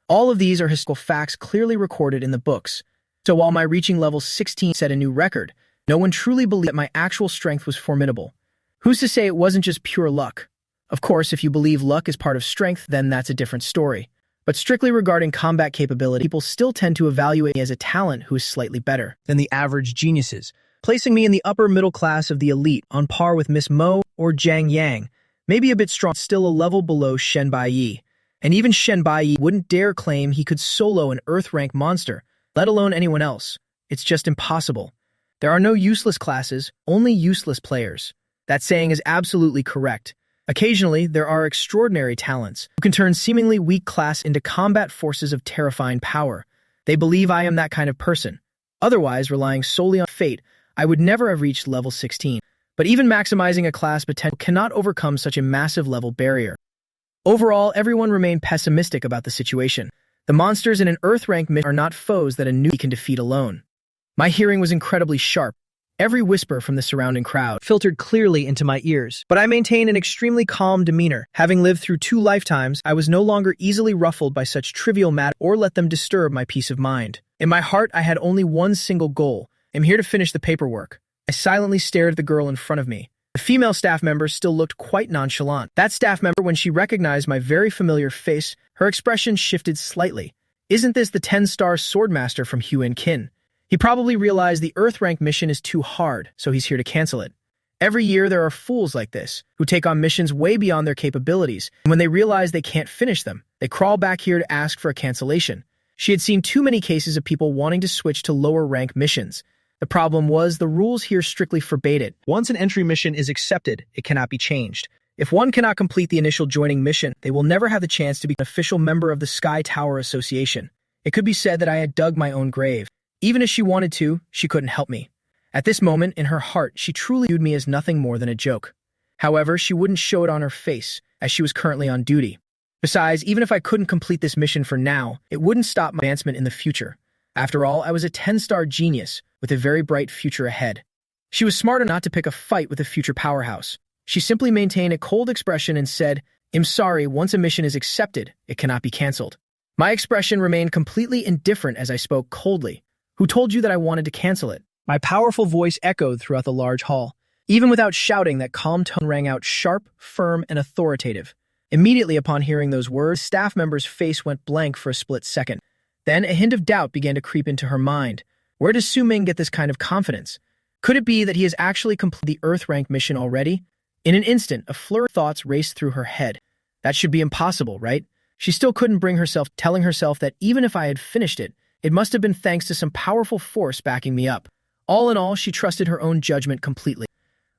All of these are historical facts clearly recorded in the books. So while my reaching level 16 set a new record, no one truly believed that my actual strength was formidable. Who's to say it wasn't just pure luck? Of course, if you believe luck is part of strength, then that's a different story. But strictly regarding combat capability, people still tend to evaluate me as a talent who is slightly better than the average geniuses, placing me in the upper middle class of the elite, on par with Miss Mo or Zhang Yang, maybe a bit strong, still a level below Shen Bai Yi. And even Shen Bai Yi wouldn't dare claim he could solo an Earth-rank monster, let alone anyone else. It's just impossible. There are no useless classes, only useless players. That saying is absolutely correct. Occasionally, there are extraordinary talents who can turn seemingly weak class into combat forces of terrifying power. They believe I am that kind of person. Otherwise, relying solely on fate, I would never have reached level 16. But even maximizing a class potential cannot overcome such a massive level barrier. Overall, everyone remained pessimistic about the situation. The monsters in an Earth-rank mission are not foes that a newbie can defeat alone. My hearing was incredibly sharp. Every whisper from the surrounding crowd filtered clearly into my ears. But I maintained an extremely calm demeanor. Having lived through 2 lifetimes, I was no longer easily ruffled by such trivial matters or let them disturb my peace of mind. In my heart, I had only one single goal. I'm here to finish the paperwork. I silently stared at the girl in front of me. The female staff member still looked quite nonchalant. That staff member, when she recognized my very familiar face, her expression shifted slightly. Isn't this the 10-star swordmaster from Hugh and Kin? He probably realized the Earth-rank mission is too hard, so he's here to cancel it. Every year there are fools like this, who take on missions way beyond their capabilities, and when they realize they can't finish them, they crawl back here to ask for a cancellation. She had seen too many cases of people wanting to switch to lower-rank missions. The problem was the rules here strictly forbade it. Once an entry mission is accepted, it cannot be changed. If one cannot complete the initial joining mission, they will never have the chance to be an official member of the Sky Tower Association. It could be said that I had dug my own grave. Even if she wanted to, she couldn't help me. At this moment, in her heart, she truly viewed me as nothing more than a joke. However, she wouldn't show it on her face, as she was currently on duty. Besides, even if I couldn't complete this mission for now, it wouldn't stop my advancement in the future. After all, I was a 10-star genius with a very bright future ahead. She was smart enough not to pick a fight with a future powerhouse. She simply maintained a cold expression and said, "I'm sorry, once a mission is accepted, it cannot be cancelled." My expression remained completely indifferent as I spoke coldly. "Who told you that I wanted to cancel it?" My powerful voice echoed throughout the large hall. Even without shouting, that calm tone rang out sharp, firm, and authoritative. Immediately upon hearing those words, the staff member's face went blank for a split second. Then a hint of doubt began to creep into her mind. Where does Su Ming get this kind of confidence? Could it be that he has actually completed the Earth-rank mission already? In an instant, a flurry of thoughts raced through her head. That should be impossible, right? She still couldn't bring herself, telling herself that even if I had finished it, it must have been thanks to some powerful force backing me up. All in all, she trusted her own judgment completely.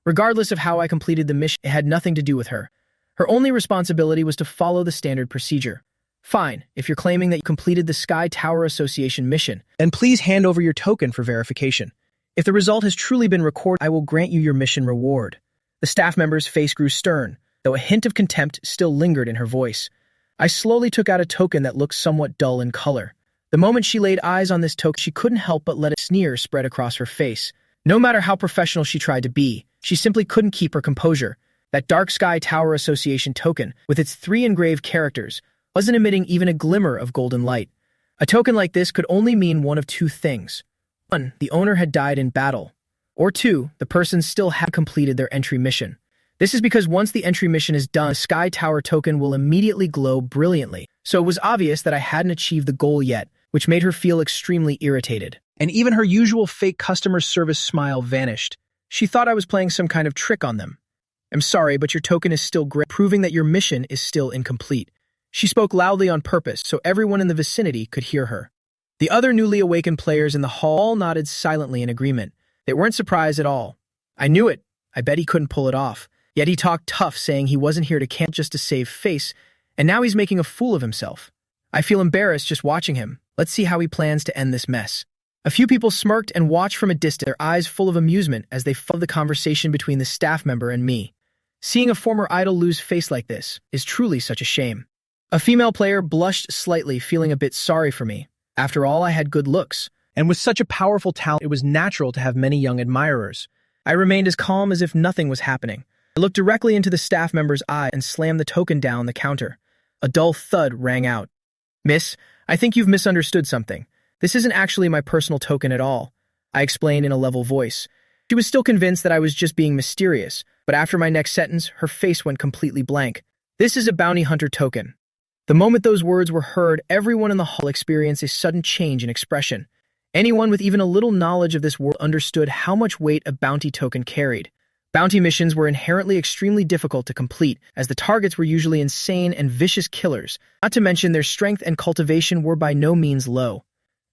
Regardless of how I completed the mission, it had nothing to do with her. Her only responsibility was to follow the standard procedure. Fine, if you're claiming that you completed the Sky Tower Association mission, then please hand over your token for verification. If the result has truly been recorded, I will grant you your mission reward. The staff member's face grew stern, though a hint of contempt still lingered in her voice. I slowly took out a token that looked somewhat dull in color. The moment she laid eyes on this token, she couldn't help but let a sneer spread across her face. No matter how professional she tried to be, she simply couldn't keep her composure. That Dark Sky Tower Association token, with its 3 engraved characters, wasn't emitting even a glimmer of golden light. A token like this could only mean one of 2 things. 1, the owner had died in battle. Or 2, the person still had completed their entry mission. This is because once the entry mission is done, the Sky Tower token will immediately glow brilliantly. So it was obvious that I hadn't achieved the goal yet, which made her feel extremely irritated. And even her usual fake customer service smile vanished. She thought I was playing some kind of trick on them. I'm sorry, but your token is still great, proving that your mission is still incomplete. She spoke loudly on purpose so everyone in the vicinity could hear her. The other newly awakened players in the hall all nodded silently in agreement. They weren't surprised at all. I knew it. I bet he couldn't pull it off. Yet he talked tough, saying he wasn't here to camp just to save face, and now he's making a fool of himself. I feel embarrassed just watching him. Let's see how he plans to end this mess. A few people smirked and watched from a distance, their eyes full of amusement as they followed the conversation between the staff member and me. Seeing a former idol lose face like this is truly such a shame. A female player blushed slightly, feeling a bit sorry for me. After all, I had good looks, and with such a powerful talent, it was natural to have many young admirers. I remained as calm as if nothing was happening. I looked directly into the staff member's eye and slammed the token down the counter. A dull thud rang out. Miss, I think you've misunderstood something. This isn't actually my personal token at all, I explained in a level voice. She was still convinced that I was just being mysterious, but after my next sentence, her face went completely blank. This is a bounty hunter token. The moment those words were heard, everyone in the hall experienced a sudden change in expression. Anyone with even a little knowledge of this world understood how much weight a bounty token carried. Bounty missions were inherently extremely difficult to complete, as the targets were usually insane and vicious killers, not to mention their strength and cultivation were by no means low.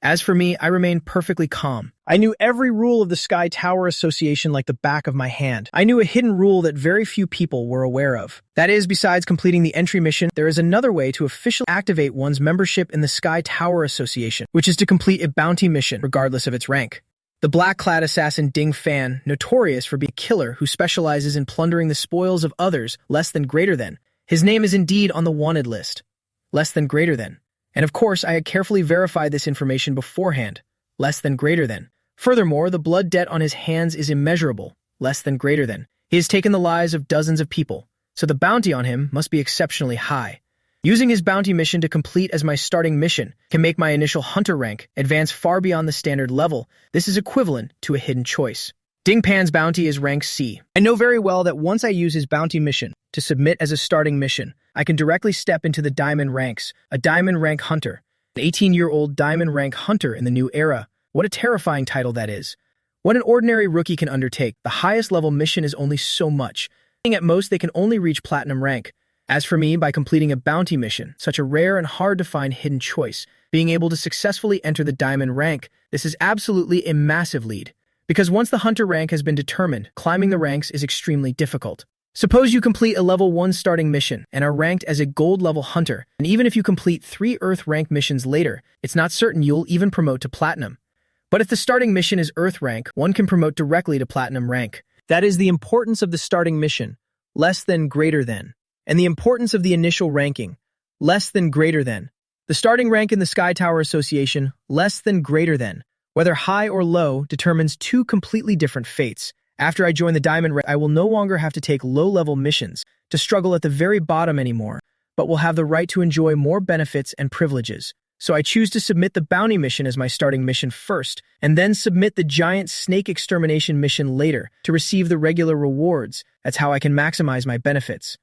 As for me, I remained perfectly calm. I knew every rule of the Sky Tower Association like the back of my hand. I knew a hidden rule that very few people were aware of. That is, besides completing the entry mission, there is another way to officially activate one's membership in the Sky Tower Association, which is to complete a bounty mission, regardless of its rank. The black-clad assassin Ding Fan, notorious for being a killer who specializes in plundering the spoils of others less than greater than. His name is indeed on the wanted list. Less than greater than. And of course, I had carefully verified this information beforehand. Less than greater than. Furthermore, the blood debt on his hands is immeasurable. Less than greater than. He has taken the lives of dozens of people, so the bounty on him must be exceptionally high. Using his bounty mission to complete as my starting mission can make my initial hunter rank advance far beyond the standard level. This is equivalent to a hidden choice. Ding Pan's bounty is rank C. I know very well that once I use his bounty mission to submit as a starting mission, I can directly step into the diamond ranks, a diamond rank hunter, an 18-year-old diamond rank hunter in the new era. What a terrifying title that is. What an ordinary rookie can undertake, the highest level mission is only so much. At most, they can only reach platinum rank. As for me, by completing a bounty mission, such a rare and hard-to-find hidden choice, being able to successfully enter the diamond rank, this is absolutely a massive lead. Because once the hunter rank has been determined, climbing the ranks is extremely difficult. Suppose you complete a level 1 starting mission and are ranked as a gold level hunter, and even if you complete 3 earth rank missions later, it's not certain you'll even promote to platinum. But if the starting mission is earth rank, one can promote directly to platinum rank. That is the importance of the starting mission, less than greater than, and the importance of the initial ranking, less than greater than. The starting rank in the Sky Tower Association, less than greater than, whether high or low, determines 2 completely different fates. After I join the diamond rank, I will no longer have to take low-level missions to struggle at the very bottom anymore, but will have the right to enjoy more benefits and privileges. So I choose to submit the bounty mission as my starting mission first, and then submit the giant snake extermination mission later to receive the regular rewards. That's how I can maximize my benefits.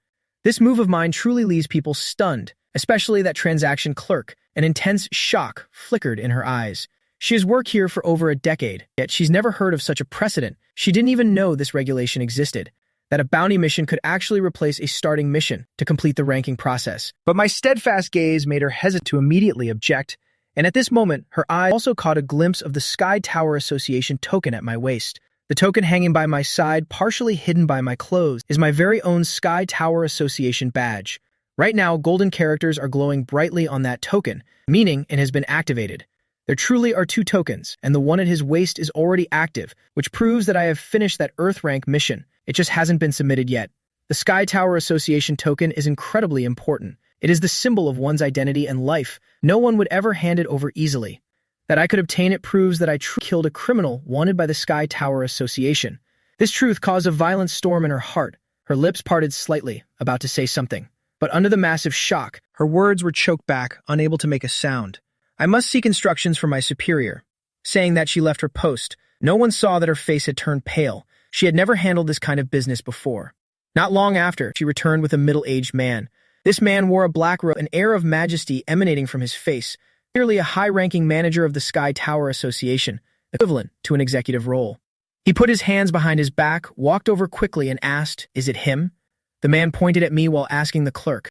This move of mine truly leaves people stunned, especially that transaction clerk. An intense shock flickered in her eyes. She has worked here for over a decade, yet she's never heard of such a precedent. She didn't even know this regulation existed. that a bounty mission could actually replace a starting mission to complete the ranking process. But my steadfast gaze made her hesitate to immediately object, and at this moment, her eye also caught a glimpse of the Sky Tower Association token at my waist. The token hanging by my side, partially hidden by my clothes, is my very own Sky Tower Association badge. Right now, golden characters are glowing brightly on that token, meaning it has been activated. There truly are 2 tokens, and the one at his waist is already active, which proves that I have finished that Earth rank mission. It just hasn't been submitted yet. The Sky Tower Association token is incredibly important. It is the symbol of one's identity and life. No one would ever hand it over easily. That I could obtain it proves that I truly killed a criminal wanted by the Sky Tower Association. This truth caused a violent storm in her heart. Her lips parted slightly, about to say something. But under the massive shock, her words were choked back, unable to make a sound. I must seek instructions from my superior. Saying that, she left her post. No one saw that her face had turned pale. She had never handled this kind of business before. Not long after, she returned with a middle-aged man. This man wore a black robe, an air of majesty emanating from his face, clearly a high-ranking manager of the Sky Tower Association, equivalent to an executive role. He put his hands behind his back, walked over quickly, and asked, "Is it him?" The man pointed at me while asking the clerk.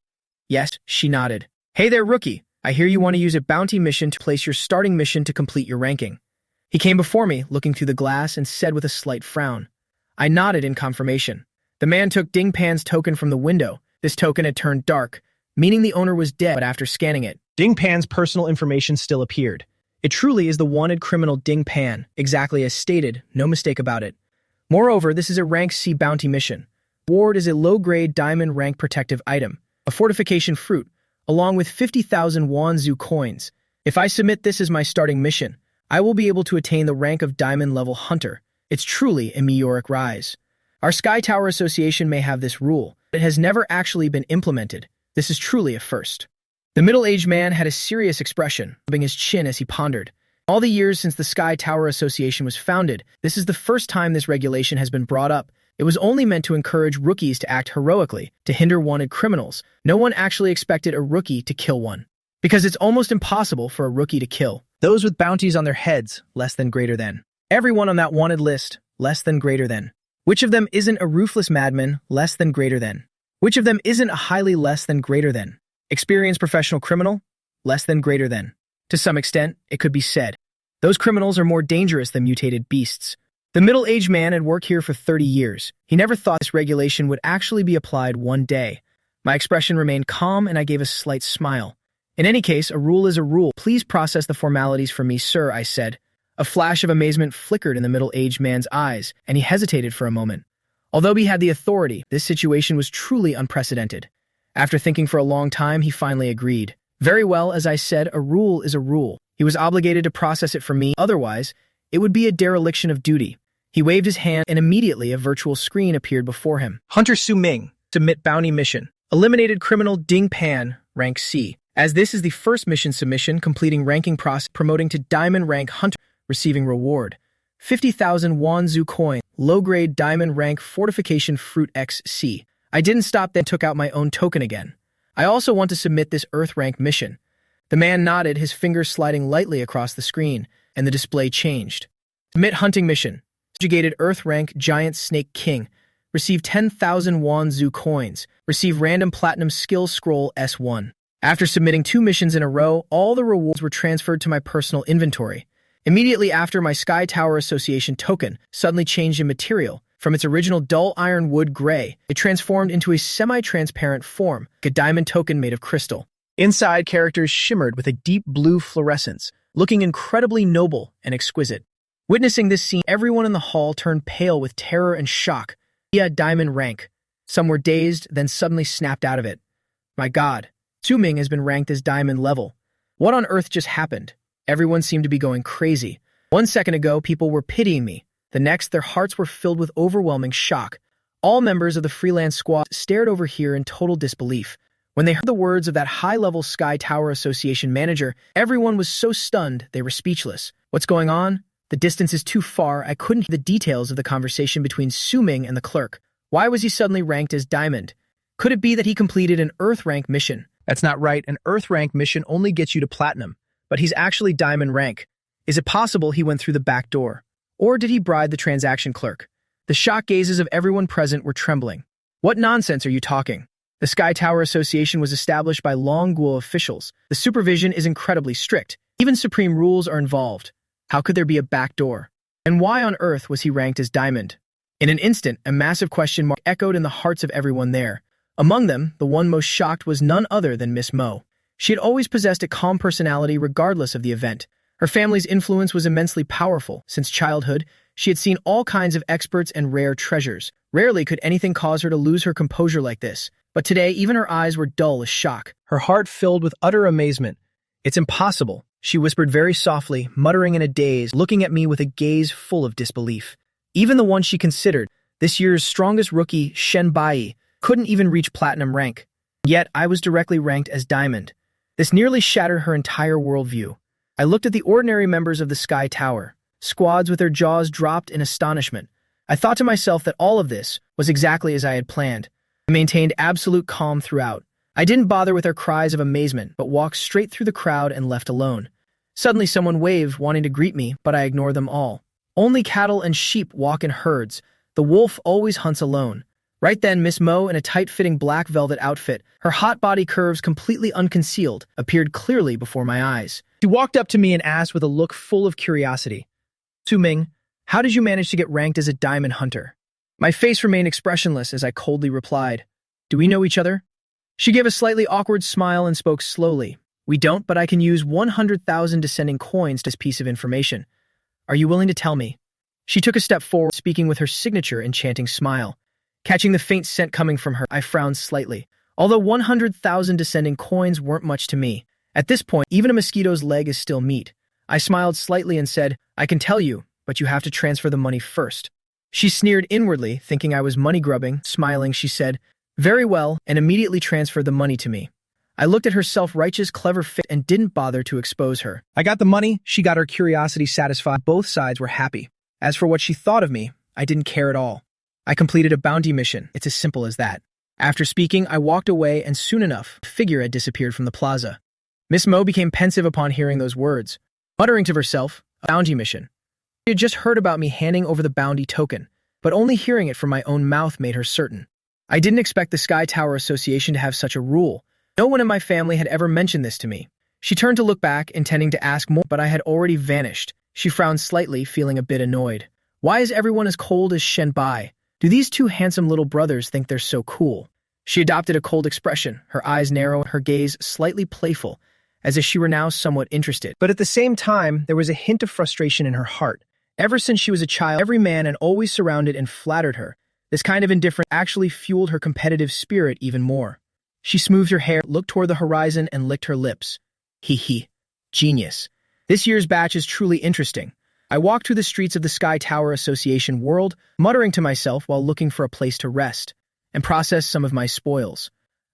"Yes," she nodded. "Hey there, rookie. I hear you want to use a bounty mission to place your starting mission to complete your ranking." He came before me, looking through the glass, and said with a slight frown. I nodded in confirmation. The man took Ding Pan's token from the window. This token had turned dark, meaning the owner was dead, but after scanning it, Ding Pan's personal information still appeared. It truly is the wanted criminal Ding Pan, exactly as stated, no mistake about it. Moreover, this is a rank C bounty mission. Reward is a low-grade diamond rank protective item, a fortification fruit, along with 50,000 Wanzu coins. If I submit this as my starting mission, I will be able to attain the rank of diamond level hunter. It's truly a meteoric rise. Our Sky Tower Association may have this rule, but it has never actually been implemented. This is truly a first. The middle-aged man had a serious expression, rubbing his chin as he pondered. All the years since the Sky Tower Association was founded, this is the first time this regulation has been brought up. It was only meant to encourage rookies to act heroically, to hinder wanted criminals. No one actually expected a rookie to kill one, because it's almost impossible for a rookie to kill. Those with bounties on their heads, less than greater than. Everyone on that wanted list, less than greater than. Which of them isn't a ruthless madman, less than greater than? Which of them isn't a highly less than greater than? Experienced professional criminal, less than greater than. To some extent, it could be said. Those criminals are more dangerous than mutated beasts. The middle-aged man had worked here for 30 years. He never thought this regulation would actually be applied one day. My expression remained calm and I gave a slight smile. In any case, a rule is a rule. Please process the formalities for me, sir, I said. A flash of amazement flickered in the middle-aged man's eyes, and he hesitated for a moment. Although he had the authority, this situation was truly unprecedented. After thinking for a long time, he finally agreed. Very well, as I said, a rule is a rule. He was obligated to process it for me, otherwise, it would be a dereliction of duty. He waved his hand, and immediately a virtual screen appeared before him. Hunter Su Ming, submit bounty mission. Eliminated criminal Ding Pan, rank C. As this is the first mission submission, completing ranking process, promoting to diamond rank hunter, receiving reward. 50,000 Wanzu coin, low-grade diamond rank fortification fruit XC. I didn't stop then, took out my own token again. I also want to submit this Earth rank mission. The man nodded, his fingers sliding lightly across the screen, and the display changed. Submit hunting mission. Subjugated Earth rank Giant Snake King. Receive 10,000 Wanzu coins. Receive random platinum skill scroll S1. After submitting 2 missions in a row, all the rewards were transferred to my personal inventory. Immediately after, my Sky Tower Association token suddenly changed in material. From its original dull ironwood gray, it transformed into a semi-transparent form, like a diamond token made of crystal. Inside, characters shimmered with a deep blue fluorescence, looking incredibly noble and exquisite. Witnessing this scene, everyone in the hall turned pale with terror and shock. Via diamond rank. Some were dazed, then suddenly snapped out of it. My God, Su Ming has been ranked as diamond level. What on earth just happened? Everyone seemed to be going crazy. 1 second ago, people were pitying me. The next, their hearts were filled with overwhelming shock. All members of the freelance squad stared over here in total disbelief. When they heard the words of that high-level Sky Tower Association manager, everyone was so stunned they were speechless. What's going on? The distance is too far. I couldn't hear the details of the conversation between Su Ming and the clerk. Why was he suddenly ranked as diamond? Could it be that he completed an Earth rank mission? That's not right. An Earth rank mission only gets you to platinum. But he's actually diamond rank. Is it possible he went through the back door? Or did he bribe the transaction clerk? The shocked gazes of everyone present were trembling. What nonsense are you talking? The Sky Tower Association was established by Longguo officials. The supervision is incredibly strict. Even supreme rules are involved. How could there be a backdoor? And why on earth was he ranked as diamond? In an instant, a massive question mark echoed in the hearts of everyone there. Among them, the one most shocked was none other than Miss Mo. She had always possessed a calm personality regardless of the event. Her family's influence was immensely powerful. Since childhood, she had seen all kinds of experts and rare treasures. Rarely could anything cause her to lose her composure like this. But today, even her eyes were dull with shock. Her heart filled with utter amazement. "It's impossible," she whispered very softly, muttering in a daze, looking at me with a gaze full of disbelief. Even the one she considered, this year's strongest rookie, Shen Bai, couldn't even reach platinum rank. Yet, I was directly ranked as diamond. This nearly shattered her entire worldview. I looked at the ordinary members of the Sky Tower, squads with their jaws dropped in astonishment. I thought to myself that all of this was exactly as I had planned. I maintained absolute calm throughout. I didn't bother with their cries of amazement, but walked straight through the crowd and left alone. Suddenly someone waved, wanting to greet me, but I ignored them all. Only cattle and sheep walk in herds. The wolf always hunts alone. Right then, Miss Mo, in a tight-fitting black velvet outfit, her hot body curves completely unconcealed, appeared clearly before my eyes. She walked up to me and asked with a look full of curiosity, "Su Ming, how did you manage to get ranked as a diamond hunter?" My face remained expressionless as I coldly replied, "Do we know each other?" She gave a slightly awkward smile and spoke slowly. "We don't, but I can use 100,000 descending coins to this piece of information. Are you willing to tell me?" She took a step forward, speaking with her signature enchanting smile. Catching the faint scent coming from her, I frowned slightly. Although 100,000 descending coins weren't much to me. At this point, even a mosquito's leg is still meat. I smiled slightly and said, "I can tell you, but you have to transfer the money first." She sneered inwardly, thinking I was money-grubbing. Smiling, she said, "Very well," and immediately transferred the money to me. I looked at her self-righteous, clever fit and didn't bother to expose her. I got the money, she got her curiosity satisfied. Both sides were happy. As for what she thought of me, I didn't care at all. I completed a bounty mission. It's as simple as that. After speaking, I walked away, and soon enough, a figure had disappeared from the plaza. Miss Mo became pensive upon hearing those words, muttering to herself, "A bounty mission." She had just heard about me handing over the bounty token, but only hearing it from my own mouth made her certain. I didn't expect the Sky Tower Association to have such a rule. No one in my family had ever mentioned this to me. She turned to look back, intending to ask more, but I had already vanished. She frowned slightly, feeling a bit annoyed. Why is everyone as cold as Shen Bai? Do these two handsome little brothers think they're so cool? She adopted a cold expression, her eyes narrow, her gaze slightly playful, as if she were now somewhat interested. But at the same time, there was a hint of frustration in her heart. Ever since she was a child, every man had always surrounded and flattered her. This kind of indifference actually fueled her competitive spirit even more. She smoothed her hair, looked toward the horizon, and licked her lips. Hee. Genius. This year's batch is truly interesting. I walked through the streets of the Sky Tower Association world, muttering to myself while looking for a place to rest and process some of my spoils.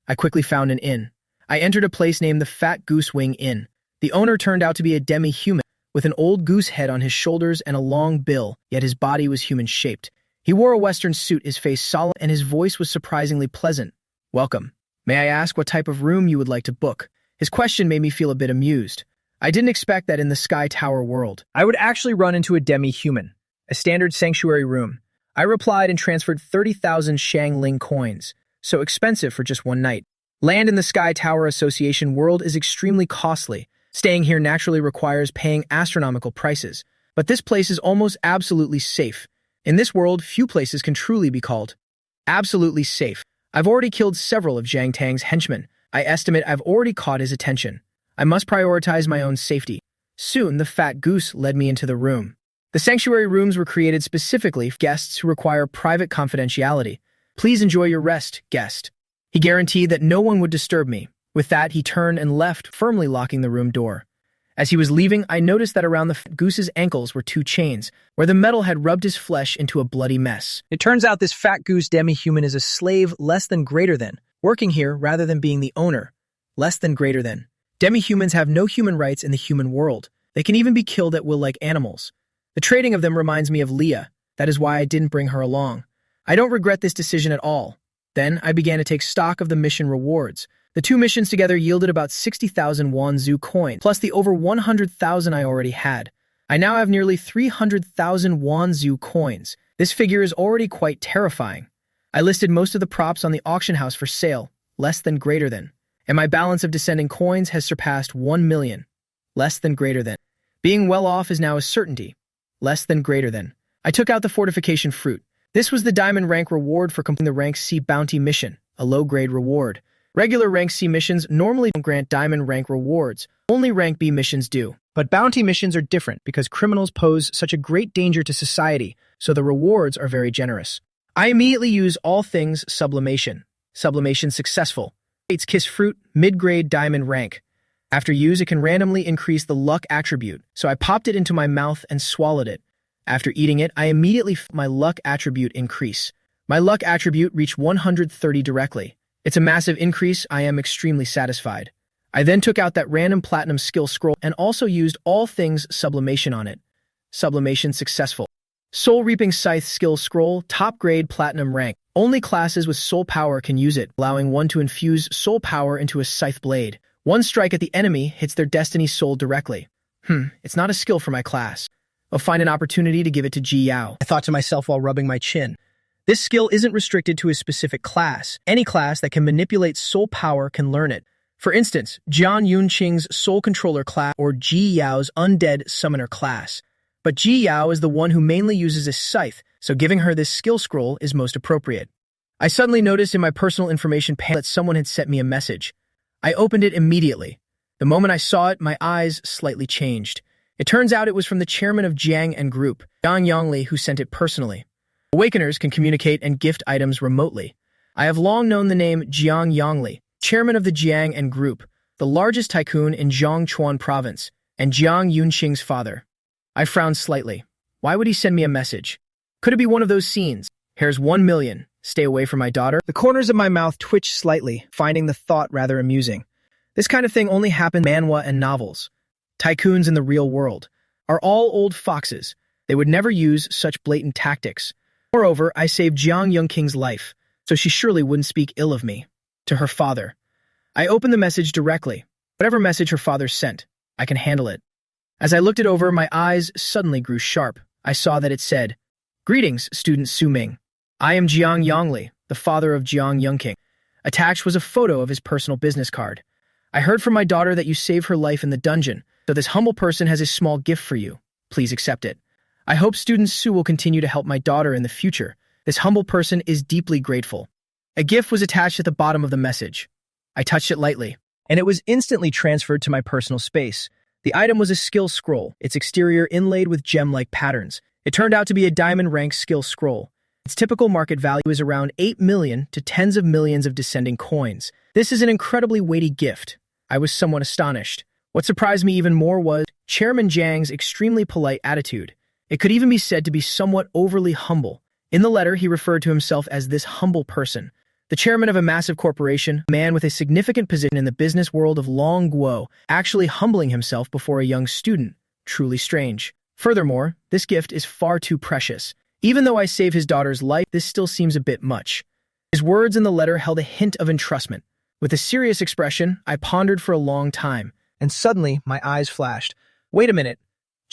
I quickly found an inn. I entered a place named the Fat Goose Wing Inn. The owner turned out to be a demi-human, with an old goose head on his shoulders and a long bill, yet his body was human-shaped. He wore a Western suit, his face solemn, and his voice was surprisingly pleasant. "Welcome. May I ask what type of room you would like to book?" His question made me feel a bit amused. I didn't expect that in the Sky Tower world. I would actually run into a demi-human, a standard sanctuary room. I replied and transferred 30,000 Shangling coins, so expensive for just one night. Land in the Sky Tower Association world is extremely costly. Staying here naturally requires paying astronomical prices, but this place is almost absolutely safe. In this world, few places can truly be called absolutely safe. I've already killed several of Zhang Tang's henchmen. I estimate I've already caught his attention. I must prioritize my own safety. Soon, the fat goose led me into the room. The sanctuary rooms were created specifically for guests who require private confidentiality. "Please enjoy your rest, guest." He guaranteed that no one would disturb me. With that, he turned and left, firmly locking the room door. As he was leaving, I noticed that around the fat goose's ankles were two chains, where the metal had rubbed his flesh into a bloody mess. It turns out this fat goose demi-human is a slave less than greater than, working here rather than being the owner. Less than greater than. Demi-humans have no human rights in the human world. They can even be killed at will like animals. The trading of them reminds me of Leah. That is why I didn't bring her along. I don't regret this decision at all. Then I began to take stock of the mission rewards. The two missions together yielded about 60,000 Wanzhou coins, plus the over 100,000 I already had. I now have nearly 300,000 Wanzhou coins. This figure is already quite terrifying. I listed most of the props on the auction house for sale, less than greater than. And my balance of descending coins has surpassed 1 million, less than greater than. Being well off is now a certainty, less than greater than. I took out the fortification fruit. This was the diamond rank reward for completing the rank C bounty mission, a low-grade reward. Regular rank C missions normally don't grant diamond rank rewards, only rank B missions do. But bounty missions are different because criminals pose such a great danger to society, so the rewards are very generous. I immediately use all things sublimation. Sublimation successful. It's kiss fruit, mid-grade diamond rank. After use, it can randomly increase the luck attribute, so I popped it into my mouth and swallowed it. After eating it, I immediately felt my luck attribute increase. My luck attribute reached 130 directly. It's a massive increase. I am extremely satisfied. I then took out that random platinum skill scroll and also used all things sublimation on it. Sublimation successful. Soul Reaping Scythe skill scroll, top grade platinum rank. Only classes with soul power can use it, allowing one to infuse soul power into a scythe blade. One strike at the enemy hits their destiny soul directly. It's not a skill for my class. I'll find an opportunity to give it to Ji Yao, I thought to myself while rubbing my chin. This skill isn't restricted to a specific class. Any class that can manipulate soul power can learn it. For instance, Jiang Yunqing's Soul Controller class or Ji Yao's Undead Summoner class. But Ji Yao is the one who mainly uses a scythe, so giving her this skill scroll is most appropriate. I suddenly noticed in my personal information panel that someone had sent me a message. I opened it immediately. The moment I saw it, my eyes slightly changed. It turns out it was from the chairman of Jiang and Group, Jiang Yongli, who sent it personally. Awakeners can communicate and gift items remotely. I have long known the name Jiang Yongli, chairman of the Jiang and Group, the largest tycoon in Zhongchuan province, and Jiang Yunqing's father. I frowned slightly. Why would he send me a message? Could it be one of those scenes? Here's 1 million. Stay away from my daughter. The corners of my mouth twitched slightly, finding the thought rather amusing. This kind of thing only happens in manhwa and novels. Tycoons in the real world are all old foxes. They would never use such blatant tactics. Moreover, I saved Jiang Yongqing's life, so she surely wouldn't speak ill of me. To her father. I opened the message directly. Whatever message her father sent, I can handle it. As I looked it over, my eyes suddenly grew sharp. I saw that it said, "Greetings, student Su Ming. I am Jiang Yongli, the father of Jiang Yongqing." Attached was a photo of his personal business card. I heard from my daughter that you saved her life in the dungeon, so this humble person has a small gift for you. Please accept it. I hope student Su will continue to help my daughter in the future. This humble person is deeply grateful. A gift was attached at the bottom of the message. I touched it lightly, and it was instantly transferred to my personal space. The item was a skill scroll, its exterior inlaid with gem-like patterns. It turned out to be a diamond rank skill scroll. Its typical market value is around 8 million to tens of millions of descending coins. This is an incredibly weighty gift. I was somewhat astonished. What surprised me even more was Chairman Jiang's extremely polite attitude. It could even be said to be somewhat overly humble. In the letter, he referred to himself as this humble person. The chairman of a massive corporation, a man with a significant position in the business world of Long Guo, actually humbling himself before a young student. Truly strange. Furthermore, this gift is far too precious. Even though I saved his daughter's life, this still seems a bit much. His words in the letter held a hint of entrustment. With a serious expression, I pondered for a long time, and suddenly my eyes flashed. Wait a minute.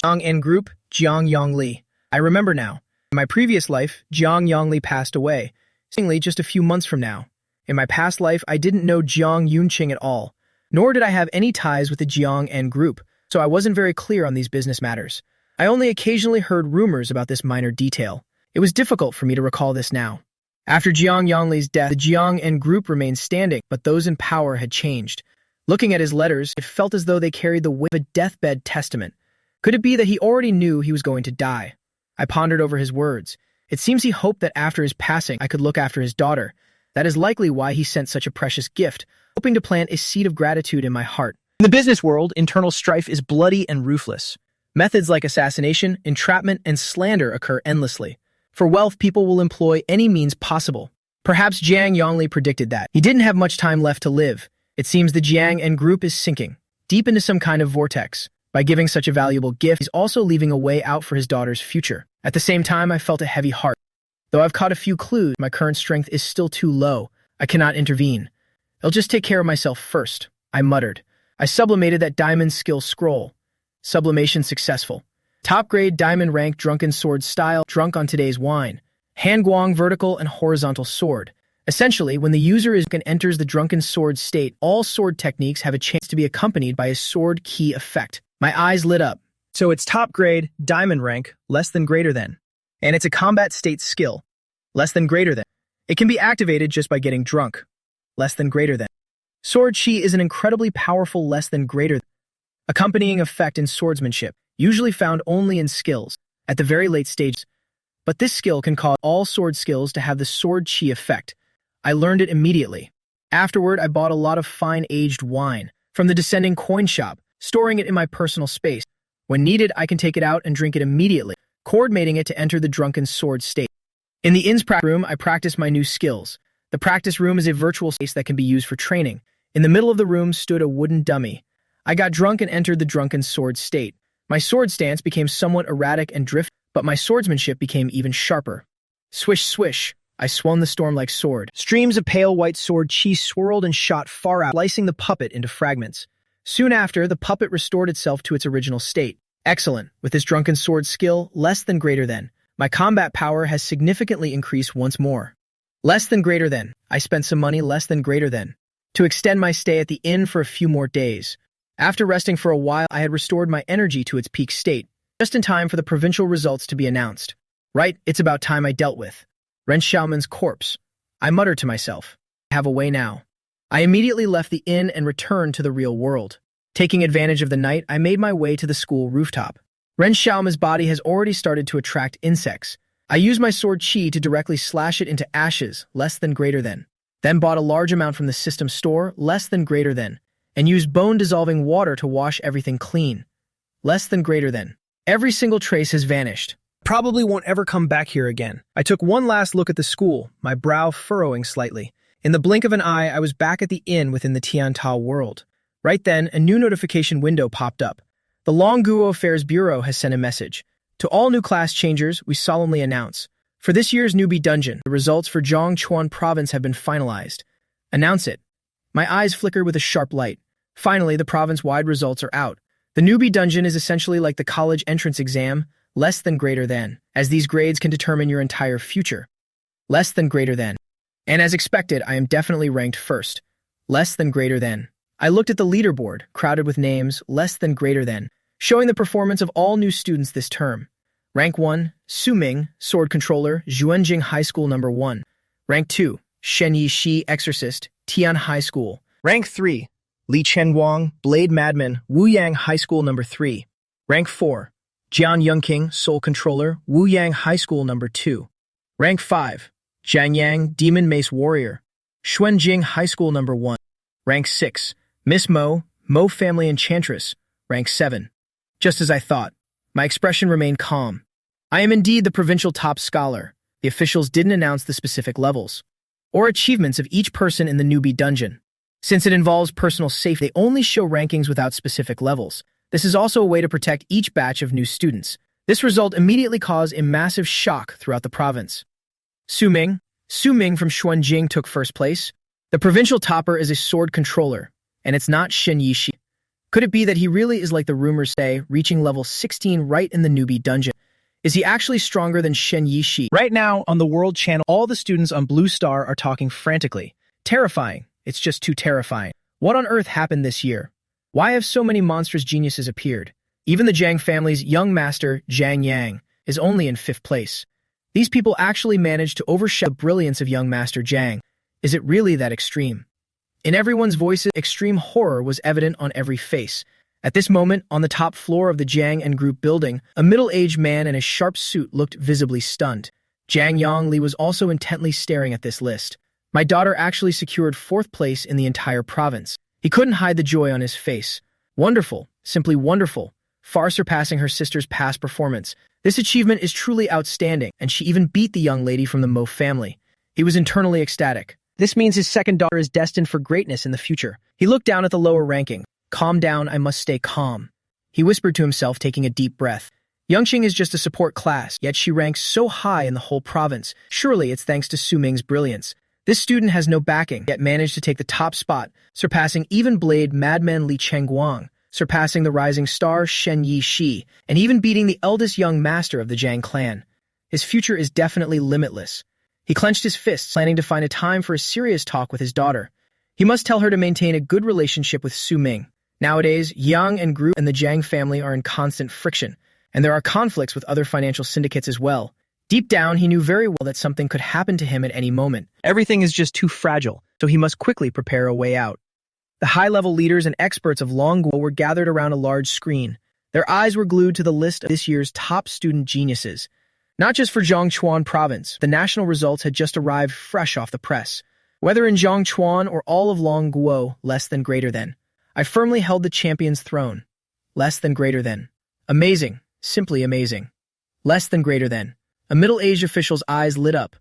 Jiang and Group, Jiang Yongli. I remember now. In my previous life, Jiang Yongli passed away, seemingly just a few months from now. In my past life, I didn't know Jiang Yunqing at all, nor did I have any ties with the Jiang and Group, so I wasn't very clear on these business matters. I only occasionally heard rumors about this minor detail. It was difficult for me to recall this now. After Jiang Yongli's death, the Jiang and Group remained standing, but those in power had changed. Looking at his letters, it felt as though they carried the weight of a deathbed testament. Could it be that he already knew he was going to die? I pondered over his words. It seems he hoped that after his passing, I could look after his daughter. That is likely why he sent such a precious gift, hoping to plant a seed of gratitude in my heart. In the business world, internal strife is bloody and ruthless. Methods like assassination, entrapment, and slander occur endlessly. For wealth, people will employ any means possible. Perhaps Jiang Yongli predicted that. He didn't have much time left to live. It seems the Jiang and Group is sinking, deep into some kind of vortex. By giving such a valuable gift, he's also leaving a way out for his daughter's future. At the same time, I felt a heavy heart. Though I've caught a few clues, my current strength is still too low. I cannot intervene. I'll just take care of myself first, I muttered. I sublimated that diamond skill scroll. Sublimation successful. Top grade diamond rank drunken sword style, drunk on today's wine. Hanguang vertical and horizontal sword. Essentially, when the user enters the drunken sword state, all sword techniques have a chance to be accompanied by a sword key effect. My eyes lit up. So it's top grade, diamond rank, less than greater than. And it's a combat state skill. Less than greater than. It can be activated just by getting drunk. Less than greater than. Sword chi is an incredibly powerful less than greater than accompanying effect in swordsmanship, usually found only in skills, at the very late stages. But this skill can cause all sword skills to have the sword chi effect. I learned it immediately. Afterward, I bought a lot of fine aged wine from the descending coin shop, storing it in my personal space. When needed, I can take it out and drink it immediately, coordinating it to enter the drunken sword state. In the inn's practice room, I practice my new skills. The practice room is a virtual space that can be used for training. In the middle of the room stood a wooden dummy. I got drunk and entered the drunken sword state. My sword stance became somewhat erratic and drift, but my swordsmanship became even sharper. Swish, swish, I swung the storm like sword. Streams of pale white sword chi swirled and shot far out, slicing the puppet into fragments. Soon after, the puppet restored itself to its original state. Excellent. With this drunken sword skill, less than greater than. My combat power has significantly increased once more. Less than greater than. I spent some money less than greater than to extend my stay at the inn for a few more days. After resting for a while, I had restored my energy to its peak state, just in time for the provincial results to be announced. Right, it's about time I dealt with Ren Xiaoman's corpse. I muttered to myself, I have a way now. I immediately left the inn and returned to the real world. Taking advantage of the night, I made my way to the school rooftop. Ren Xiaoman's body has already started to attract insects. I used my sword chi to directly slash it into ashes, less than greater than. Then bought a large amount from the system store, less than greater than, and used bone-dissolving water to wash everything clean. Less than greater than. Every single trace has vanished. Probably won't ever come back here again. I took one last look at the school, my brow furrowing slightly. In the blink of an eye, I was back at the inn within the Tiantao world. Right then, a new notification window popped up. The Longguo Affairs Bureau has sent a message. To all new class changers, we solemnly announce. For this year's newbie dungeon, the results for Zhongchuan province have been finalized. Announce it. My eyes flickered with a sharp light. Finally, the province-wide results are out. The newbie dungeon is essentially like the college entrance exam, less than greater than, as these grades can determine your entire future. Less than greater than. And as expected, I am definitely ranked first. Less than greater than. I looked at the leaderboard, crowded with names, less than greater than, showing the performance of all new students this term. Rank 1, Su Ming, Sword Controller, Xuanjing High School No. 1. Rank 2, Shen Yishi, Exorcist, Tian High School. Rank 3, Li Chenguang, Blade Madman, Wuyang High School No. 3. Rank 4, Jian Yongqing, Soul Controller, Wuyang High School No. 2. Rank 5, Jiang Yang, Demon Mace Warrior, Xuanjing High School No. 1. Rank 6, Miss Mo, Mo Family Enchantress. Rank 7. Just as I thought, my expression remained calm. I am indeed the provincial top scholar. The officials didn't announce the specific levels or achievements of each person in the newbie dungeon. Since it involves personal safety, they only show rankings without specific levels. This is also a way to protect each batch of new students. This result immediately caused a massive shock throughout the province. Su Ming from Xuanjing took first place. The provincial topper is a sword controller, and it's not Shen Yishi. Could it be that he really is like the rumors say, reaching level 16 right in the newbie dungeon? Is he actually stronger than Shen Yishi? Right now, on the World Channel, all the students on Blue Star are talking frantically. Terrifying. It's just too terrifying. What on earth happened this year? Why have so many monstrous geniuses appeared? Even the Jiang family's young master, Jiang Yang, is only in 5th place. These people actually managed to overshadow the brilliance of young master Jiang. Is it really that extreme? In everyone's voices, extreme horror was evident on every face. At this moment, on the top floor of the Jiang and Group building, a middle-aged man in a sharp suit looked visibly stunned. Jiang Yongli was also intently staring at this list. My daughter actually secured 4th place in the entire province. He couldn't hide the joy on his face. Wonderful, simply wonderful, far surpassing her sister's past performance. This achievement is truly outstanding, and she even beat the young lady from the Mo family. He was internally ecstatic. This means his second daughter is destined for greatness in the future. He looked down at the lower ranking. Calm down, I must stay calm. He whispered to himself, taking a deep breath. Yongqing is just a support class, yet she ranks so high in the whole province. Surely it's thanks to Su Ming's brilliance. This student has no backing, yet managed to take the top spot, surpassing even Blade Madman Li Chenguang. surpassing the rising star Shen Yi-shi, and even beating the eldest young master of the Jiang clan. His future is definitely limitless. He clenched his fists, planning to find a time for a serious talk with his daughter. He must tell her to maintain a good relationship with Su Ming. Nowadays, Yang and Gru and the Jiang family are in constant friction, and there are conflicts with other financial syndicates as well. Deep down, he knew very well that something could happen to him at any moment. Everything is just too fragile, so he must quickly prepare a way out. The high-level leaders and experts of Longguo were gathered around a large screen. Their eyes were glued to the list of this year's top student geniuses. Not just for Zhongchuan province, the national results had just arrived fresh off the press. Whether in Zhongchuan or all of Longguo, less than greater than. I firmly held the champion's throne. Less than greater than. Amazing. Simply amazing. Less than greater than. A middle-aged official's eyes lit up.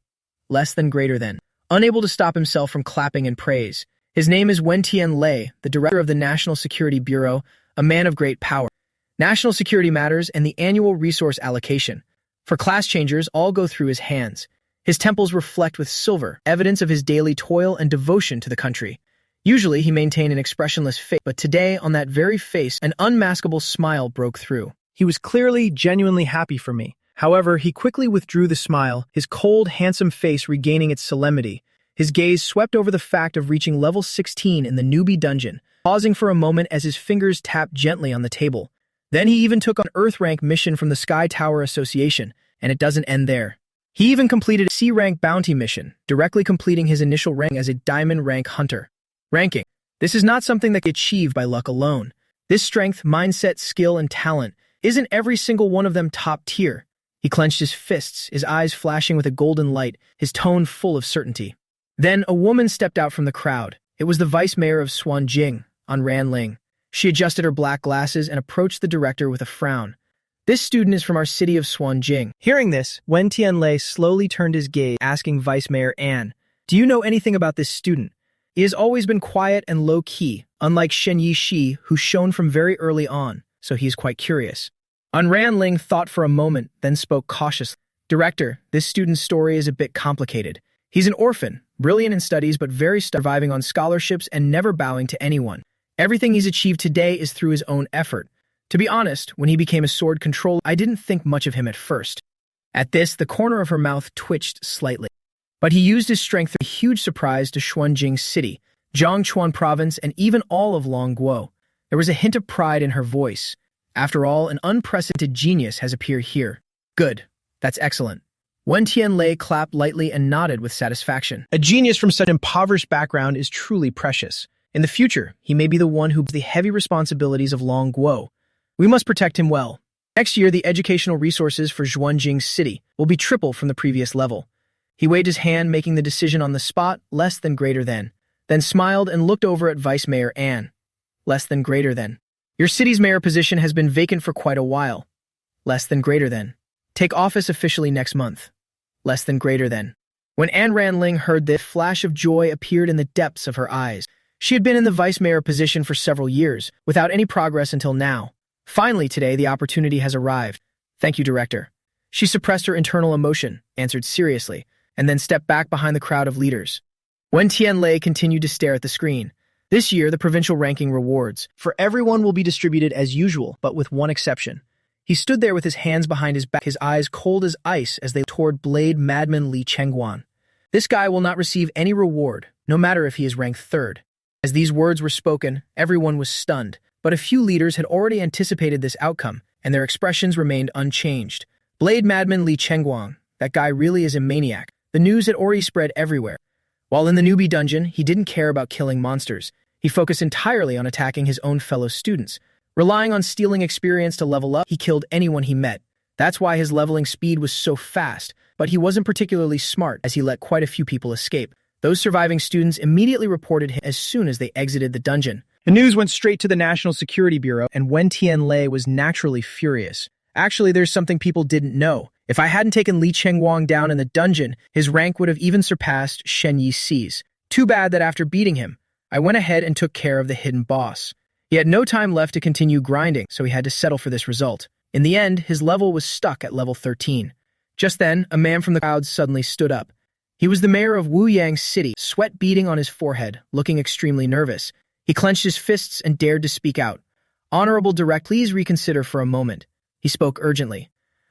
Less than greater than. Unable to stop himself from clapping in praise. His name is Wen Tianlei, the director of the National Security Bureau, a man of great power. National security matters and the annual resource allocation. For class changers, all go through his hands. His temples reflect with silver, evidence of his daily toil and devotion to the country. Usually, he maintained an expressionless face, but today, on that very face, an unmaskable smile broke through. He was clearly, genuinely happy for me. However, he quickly withdrew the smile, his cold, handsome face regaining its solemnity. His gaze swept over the fact of reaching level 16 in the newbie dungeon, pausing for a moment as his fingers tapped gently on the table. Then he even took on an Earth rank mission from the Sky Tower Association, and it doesn't end there. He even completed a C-rank bounty mission, directly completing his initial rank as a diamond rank hunter. Ranking. This is not something that can be achieved by luck alone. This strength, mindset, skill, and talent, isn't every single one of them top tier. He clenched his fists, his eyes flashing with a golden light, his tone full of certainty. Then a woman stepped out from the crowd. It was the vice mayor of Suanjing, Ran Ling. She adjusted her black glasses and approached the director with a frown. This student is from our city of Suanjing. Hearing this, Wen Tianlei slowly turned his gaze, asking Vice Mayor An, "Do you know anything about this student? He has always been quiet and low-key, unlike Shen Yi-shi, who shone from very early on, so he is quite curious." Ran Ling thought for a moment, then spoke cautiously. "Director, this student's story is a bit complicated. He's an orphan, brilliant in studies but very surviving on scholarships and never bowing to anyone. Everything he's achieved today is through his own effort. To be honest, when he became a sword controller, I didn't think much of him at first." At this, the corner of her mouth twitched slightly. But he used his strength to a huge surprise to Xuanjing City, Zhongchuan Province, and even all of Longguo. There was a hint of pride in her voice. After all, an unprecedented genius has appeared here. Good. That's excellent. Wen Tianlei clapped lightly and nodded with satisfaction. A genius from such an impoverished background is truly precious. In the future, he may be the one who bears the heavy responsibilities of Longguo. We must protect him well. Next year, the educational resources for Xuanjing City will be triple from the previous level. He waved his hand, making the decision on the spot, less than greater than, then smiled and looked over at Vice Mayor An. Less than greater than. Your city's mayor position has been vacant for quite a while. Less than greater than. Take office officially next month. Less than greater than. When An Ranling heard this, a flash of joy appeared in the depths of her eyes. She had been in the vice mayor position for several years, without any progress until now. Finally, today, the opportunity has arrived. Thank you, Director. She suppressed her internal emotion, answered seriously, and then stepped back behind the crowd of leaders. Wen Tianlei continued to stare at the screen. This year, the provincial ranking rewards for everyone will be distributed as usual, but with one exception. He stood there with his hands behind his back, his eyes cold as ice as they toward Blade Madman Li Chengguan. This guy will not receive any reward, no matter if he is ranked third. As these words were spoken, everyone was stunned, but a few leaders had already anticipated this outcome, and their expressions remained unchanged. Blade Madman Li Chengguan, that guy really is a maniac. The news had already spread everywhere. While in the newbie dungeon, he didn't care about killing monsters. He focused entirely on attacking his own fellow students. Relying on stealing experience to level up, he killed anyone he met. That's why his leveling speed was so fast, but he wasn't particularly smart as he let quite a few people escape. Those surviving students immediately reported him as soon as they exited the dungeon. The news went straight to the National Security Bureau, and Wen Tianlei was naturally furious. Actually, there's something people didn't know. If I hadn't taken Li Chengguang down in the dungeon, his rank would have even surpassed Shen Yi-shi's. Too bad that after beating him, I went ahead and took care of the hidden boss. He had no time left to continue grinding, so he had to settle for this result. In the end, his level was stuck at level 13. Just then, a man from the crowd suddenly stood up. He was the mayor of Wuyang City, sweat beading on his forehead, looking extremely nervous. He clenched his fists and dared to speak out. Honorable Direct, please reconsider for a moment. He spoke urgently.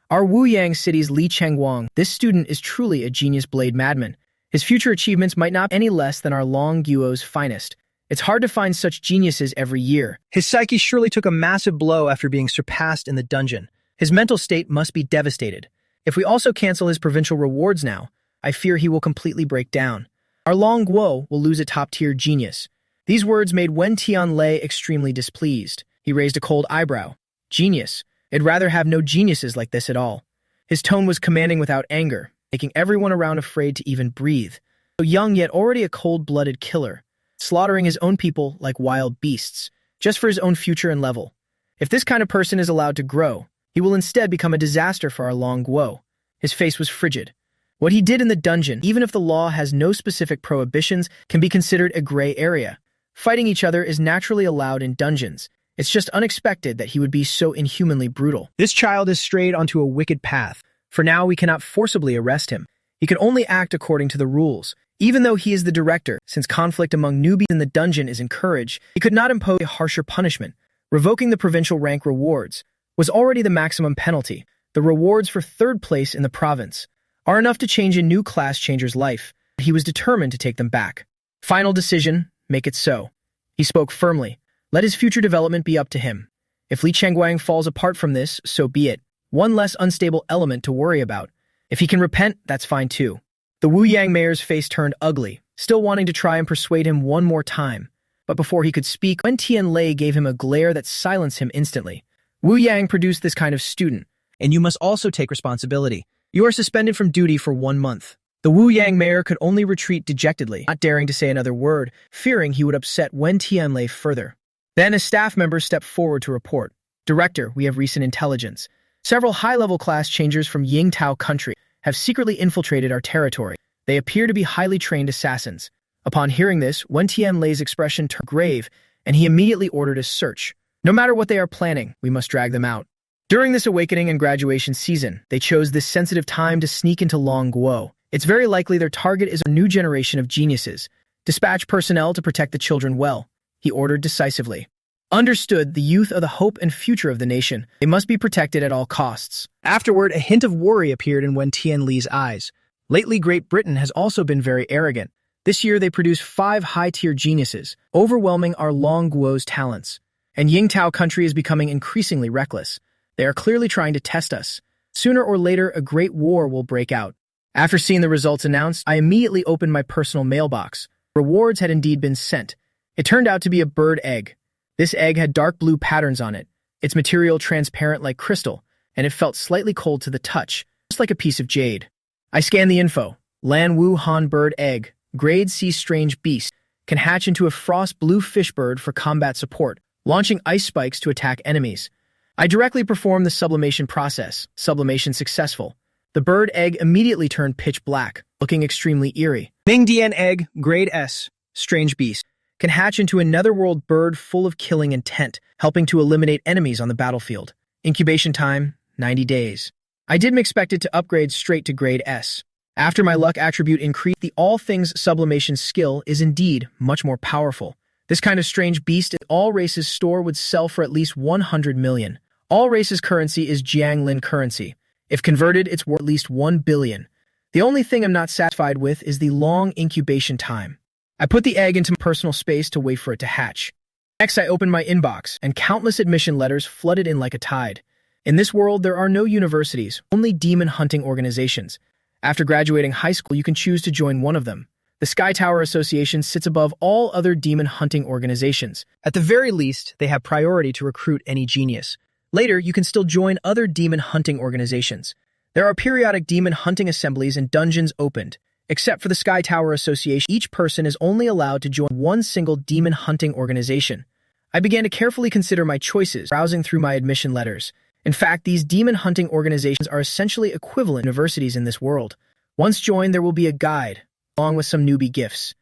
Our Wuyang City's Li Chengguang, this student is truly a genius blade madman. His future achievements might not be any less than our Long Guo's finest. It's hard to find such geniuses every year. His psyche surely took a massive blow after being surpassed in the dungeon. His mental state must be devastated. If we also cancel his provincial rewards now, I fear he will completely break down. Our Long Guo will lose a top-tier genius. These words made Wen Tianlei extremely displeased. He raised a cold eyebrow. Genius. I'd rather have no geniuses like this at all. His tone was commanding without anger, making everyone around afraid to even breathe. So young yet already a cold-blooded killer, slaughtering his own people like wild beasts, just for his own future and level. If this kind of person is allowed to grow, he will instead become a disaster for our Long Guo. His face was frigid. What he did in the dungeon, even if the law has no specific prohibitions, can be considered a gray area. Fighting each other is naturally allowed in dungeons. It's just unexpected that he would be so inhumanly brutal. This child has strayed onto a wicked path. For now, we cannot forcibly arrest him. He can only act according to the rules. Even though he is the director, since conflict among newbies in the dungeon is encouraged, he could not impose a harsher punishment. Revoking the provincial rank rewards was already the maximum penalty. The rewards for third place in the province are enough to change a new class changer's life. He was determined to take them back. Final decision, make it so. He spoke firmly. Let his future development be up to him. If Li Chengguang falls apart from this, so be it. One less unstable element to worry about. If he can repent, that's fine too. The Wuyang mayor's face turned ugly, still wanting to try and persuade him one more time. But before he could speak, Wen Tianlei gave him a glare that silenced him instantly. Wuyang produced this kind of student, and you must also take responsibility. You are suspended from duty for 1 month. The Wuyang mayor could only retreat dejectedly, not daring to say another word, fearing he would upset Wen Tianlei further. Then a staff member stepped forward to report. Director, we have recent intelligence. Several high-level class changers from Yingtao country have secretly infiltrated our territory. They appear to be highly trained assassins. Upon hearing this, Wen Tianlei's expression turned grave, and he immediately ordered a search. No matter what they are planning, we must drag them out. During this awakening and graduation season, they chose this sensitive time to sneak into Long Guo. It's very likely their target is a new generation of geniuses. Dispatch personnel to protect the children well, he ordered decisively. Understood, the youth are the hope and future of the nation. They must be protected at all costs. Afterward, a hint of worry appeared in Wen Tianlei's eyes. Lately, Great Britain has also been very arrogant. This year, they produced 5 high-tier geniuses, overwhelming our Long Guo's talents. And Yingtao country is becoming increasingly reckless. They are clearly trying to test us. Sooner or later, a great war will break out. After seeing the results announced, I immediately opened my personal mailbox. Rewards had indeed been sent. It turned out to be a bird egg. This egg had dark blue patterns on it, its material transparent like crystal, and it felt slightly cold to the touch, just like a piece of jade. I scanned the info. Lan Wu Han bird egg, grade C strange beast, can hatch into a frost blue fish bird for combat support, launching ice spikes to attack enemies. I directly performed the sublimation process. Sublimation successful. The bird egg immediately turned pitch black, looking extremely eerie. Mingdian egg, grade S, strange beast, can hatch into a netherworld bird full of killing intent, helping to eliminate enemies on the battlefield. Incubation time, 90 days. I didn't expect it to upgrade straight to grade S. After my luck attribute increased, the all things sublimation skill is indeed much more powerful. This kind of strange beast in all races' store would sell for at least 100 million. All races' currency is Jianglin currency. If converted, it's worth at least 1 billion. The only thing I'm not satisfied with is the long incubation time. I put the egg into my personal space to wait for it to hatch. Next, I opened my inbox, and countless admission letters flooded in like a tide. In this world, there are no universities, only demon hunting organizations. After graduating high school, you can choose to join one of them. The Sky Tower Association sits above all other demon hunting organizations. At the very least, they have priority to recruit any genius. Later, you can still join other demon hunting organizations. There are periodic demon hunting assemblies and dungeons opened. Except for the Sky Tower Association, each person is only allowed to join one single demon hunting organization. I began to carefully consider my choices, browsing through my admission letters. In fact, these demon hunting organizations are essentially equivalent universities in this world. Once joined, there will be a guide, along with some newbie gifts.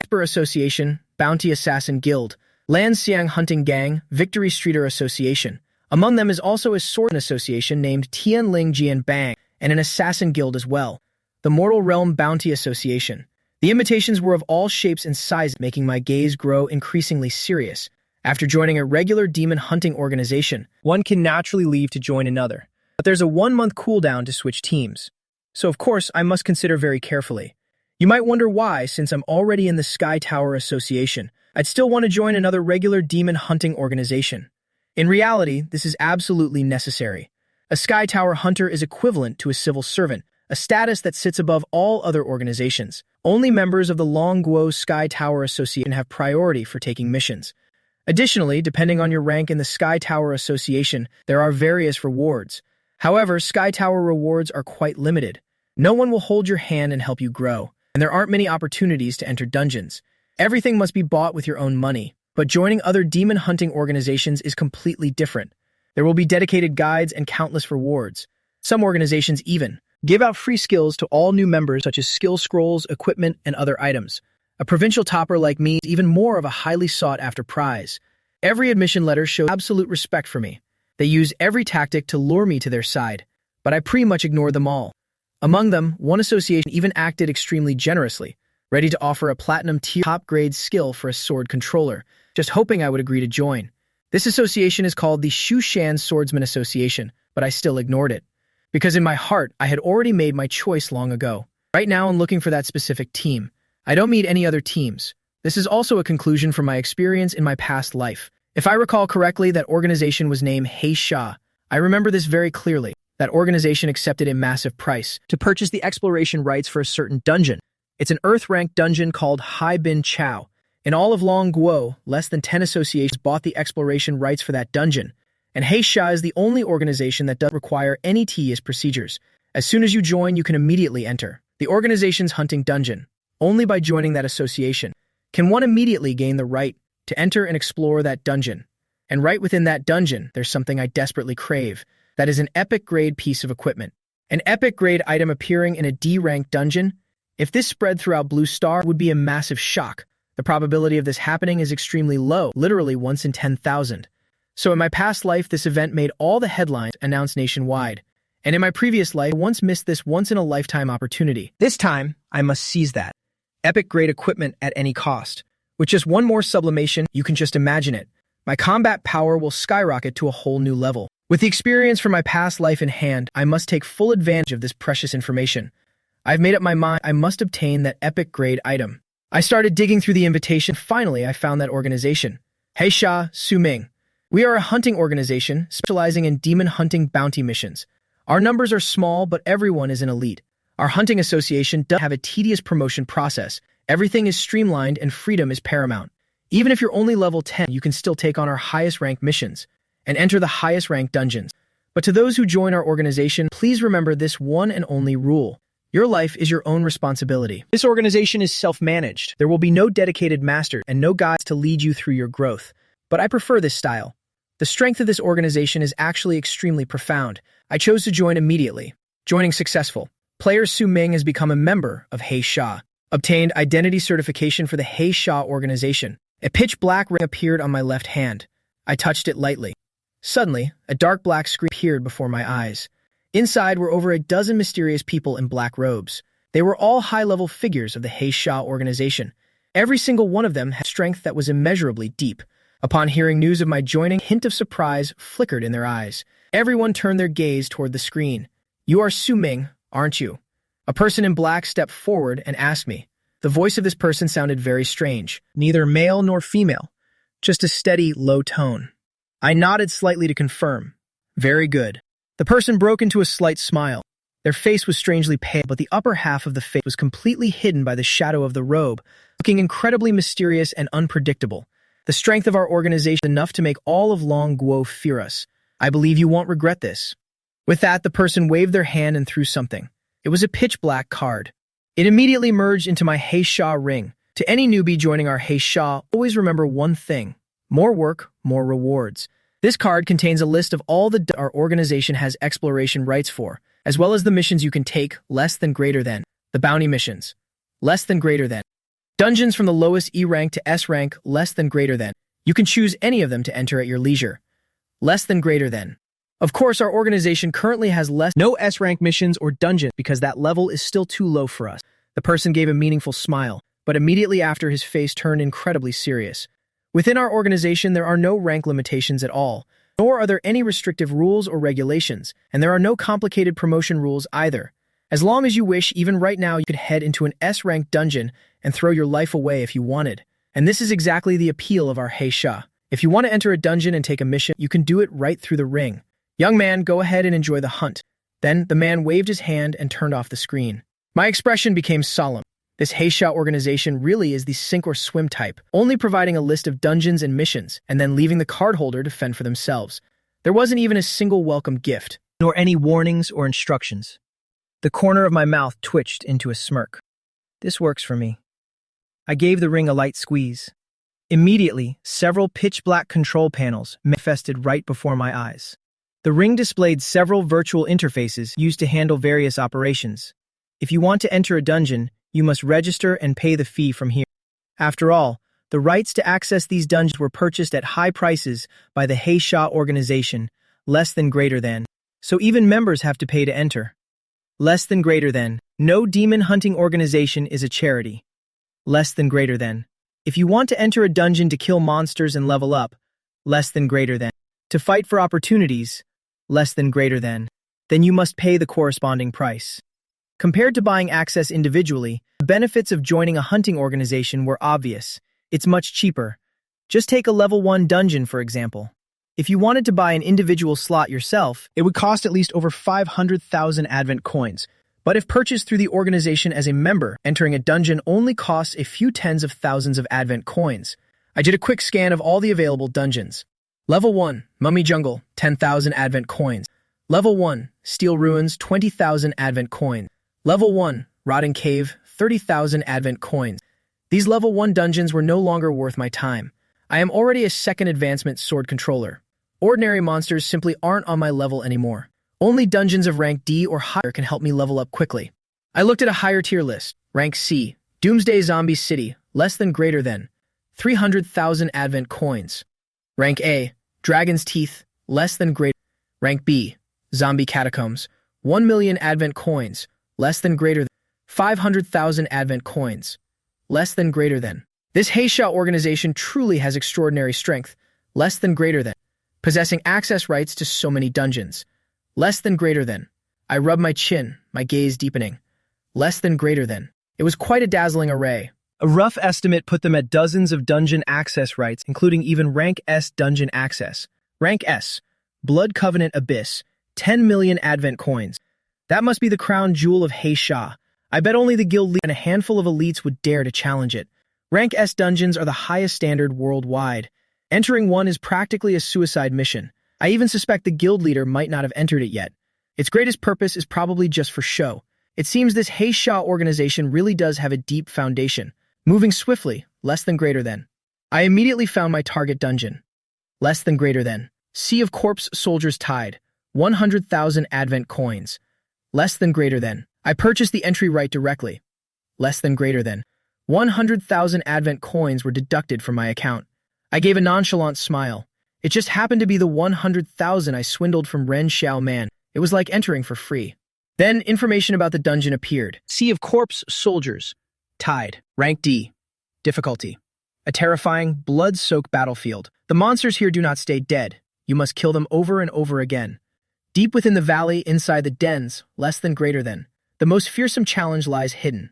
Esper Association, Bounty Assassin Guild, Lanxiang Hunting Gang, Victory Streeter Association. Among them is also a sword association named Tianling Jian Bang, and an assassin guild as well, the Mortal Realm Bounty Association. The invitations were of all shapes and sizes, making my gaze grow increasingly serious. After joining a regular demon hunting organization, one can naturally leave to join another. But there's a 1-month cooldown to switch teams. So of course, I must consider very carefully. You might wonder why, since I'm already in the Sky Tower Association, I'd still want to join another regular demon hunting organization. In reality, this is absolutely necessary. A Sky Tower hunter is equivalent to a civil servant, a status that sits above all other organizations. Only members of the Longguo Sky Tower Association have priority for taking missions. Additionally, depending on your rank in the Sky Tower Association, there are various rewards. However, Sky Tower rewards are quite limited. No one will hold your hand and help you grow, and there aren't many opportunities to enter dungeons. Everything must be bought with your own money, but joining other demon hunting organizations is completely different. There will be dedicated guides and countless rewards. Some organizations even give out free skills to all new members, such as skill scrolls, equipment, and other items. A provincial topper like me is even more of a highly sought-after prize. Every admission letter shows absolute respect for me. They use every tactic to lure me to their side, but I pretty much ignore them all. Among them, one association even acted extremely generously, ready to offer a platinum tier top-grade skill for a sword controller, just hoping I would agree to join. This association is called the Shushan Swordsman Association, but I still ignored it. Because in my heart, I had already made my choice long ago. Right now, I'm looking for that specific team. I don't meet any other teams. This is also a conclusion from my experience in my past life. If I recall correctly, that organization was named Heisha. I remember this very clearly. That organization accepted a massive price to purchase the exploration rights for a certain dungeon. It's an Earth-ranked dungeon called Hai Bin Chao. In all of Longguo, less than 10 associations bought the exploration rights for that dungeon. And Heisha is the only organization that doesn't require any tedious procedures. As soon as you join, you can immediately enter the organization's hunting dungeon. Only by joining that association can one immediately gain the right to enter and explore that dungeon. And right within that dungeon, there's something I desperately crave. That is an epic-grade piece of equipment. An epic-grade item appearing in a D-ranked dungeon? If this spread throughout Blue Star, it would be a massive shock. The probability of this happening is extremely low, literally once in 10,000. So in my past life, this event made all the headlines announced nationwide. And in my previous life, I once missed this once-in-a-lifetime opportunity. This time, I must seize that. Epic-grade equipment at any cost. With just one more sublimation, you can just imagine it. My combat power will skyrocket to a whole new level. With the experience from my past life in hand, I must take full advantage of this precious information. I've made up my mind I must obtain that epic-grade item. I started digging through the invitation. Finally, I found that organization. Heisha Suming. We are a hunting organization specializing in demon hunting bounty missions. Our numbers are small, but everyone is an elite. Our hunting association doesn't have a tedious promotion process. Everything is streamlined and freedom is paramount. Even if you're only level 10, you can still take on our highest-ranked missions and enter the highest-ranked dungeons. But to those who join our organization, please remember this one and only rule. Your life is your own responsibility. This organization is self-managed. There will be no dedicated master and no guides to lead you through your growth. But I prefer this style. The strength of this organization is actually extremely profound. I chose to join immediately. Joining successful. Player Su Ming has become a member of Heisha. Obtained identity certification for the Heisha organization. A pitch black ring appeared on my left hand. I touched it lightly. Suddenly, a dark black screen appeared before my eyes. Inside were over a dozen mysterious people in black robes. They were all high-level figures of the Heisha organization. Every single one of them had strength that was immeasurably deep. Upon hearing news of my joining, a hint of surprise flickered in their eyes. Everyone turned their gaze toward the screen. "You are Su Ming, aren't you?" A person in black stepped forward and asked me. The voice of this person sounded very strange. Neither male nor female. Just a steady, low tone. I nodded slightly to confirm. Very good. The person broke into a slight smile. Their face was strangely pale, but the upper half of the face was completely hidden by the shadow of the robe, looking incredibly mysterious and unpredictable. The strength of our organization is enough to make all of Longguo fear us. I believe you won't regret this. With that, the person waved their hand and threw something. It was a pitch-black card. It immediately merged into my Heisha ring. To any newbie joining our Heisha, always remember one thing. More work, more rewards. This card contains a list of all the our organization has exploration rights for, as well as the missions you can take, less than greater than. The bounty missions. Less than greater than. Dungeons from the lowest E rank to S rank, less than greater than. You can choose any of them to enter at your leisure. Less than greater than. Of course, our organization currently has no S rank missions or dungeons because that level is still too low for us. The person gave a meaningful smile, but immediately after his face turned incredibly serious. Within our organization, there are no rank limitations at all, nor are there any restrictive rules or regulations, and there are no complicated promotion rules either. As long as you wish, even right now, you could head into an S-ranked dungeon and throw your life away if you wanted. And this is exactly the appeal of our Heisha. If you want to enter a dungeon and take a mission, you can do it right through the ring. Young man, go ahead and enjoy the hunt. Then the man waved his hand and turned off the screen. My expression became solemn. This Heisha organization really is the sink or swim type, only providing a list of dungeons and missions, and then leaving the cardholder to fend for themselves. There wasn't even a single welcome gift, nor any warnings or instructions. The corner of my mouth twitched into a smirk. This works for me. I gave the ring a light squeeze. Immediately, several pitch-black control panels manifested right before my eyes. The ring displayed several virtual interfaces used to handle various operations. If you want to enter a dungeon, you must register and pay the fee from here. After all, the rights to access these dungeons were purchased at high prices by the Heisha organization, less than greater than. So even members have to pay to enter. Less than greater than. No demon hunting organization is a charity. Less than greater than. If you want to enter a dungeon to kill monsters and level up, less than greater than. To fight for opportunities, less than greater than. Then you must pay the corresponding price. Compared to buying access individually, the benefits of joining a hunting organization were obvious. It's much cheaper. Just take a level 1 dungeon, for example. If you wanted to buy an individual slot yourself, it would cost at least over 500,000 Advent coins. But if purchased through the organization as a member, entering a dungeon only costs a few tens of thousands of Advent coins. I did a quick scan of all the available dungeons. Level 1, Mummy Jungle, 10,000 Advent coins. Level 1, Steel Ruins, 20,000 Advent coins. Level 1, Rotting Cave, 30,000 Advent coins. These level 1 dungeons were no longer worth my time. I am already a second advancement sword controller. Ordinary monsters simply aren't on my level anymore. Only dungeons of rank D or higher can help me level up quickly. I looked at a higher tier list. Rank C, Doomsday Zombie City, less than greater than 300,000 Advent coins. Rank A, Dragon's Teeth, less than greater. Rank B, Zombie Catacombs, 1 million Advent coins, less than greater than 500,000 Advent coins, less than greater than. This Heisha organization truly has extraordinary strength, less than greater than. Possessing access rights to so many dungeons, less than greater than. I rubbed my chin, my gaze deepening. Less than greater than. It was quite a dazzling array. A rough estimate put them at dozens of dungeon access rights, including even Rank S dungeon access. Rank S, Blood Covenant Abyss, 10 million Advent coins. That must be the crown jewel of Heisha. I bet only the guild leader and a handful of elites would dare to challenge it. Rank S dungeons are the highest standard worldwide. Entering one is practically a suicide mission. I even suspect the guild leader might not have entered it yet. Its greatest purpose is probably just for show. It seems this Heisha organization really does have a deep foundation. Moving swiftly, less than greater than. I immediately found my target dungeon. Less than greater than. Sea of Corpse Soldiers Tide, 100,000 Advent coins. Less than greater than. I purchased the entry right directly. Less than greater than. 100,000 Advent coins were deducted from my account. I gave a nonchalant smile. It just happened to be the 100,000 I swindled from Ren Xiao Man. It was like entering for free. Then information about the dungeon appeared. Sea of Corpse Soldiers. Tide. Rank D. Difficulty. A terrifying, blood-soaked battlefield. The monsters here do not stay dead. You must kill them over and over again. Deep within the valley, inside the dens, less than greater than. The most fearsome challenge lies hidden.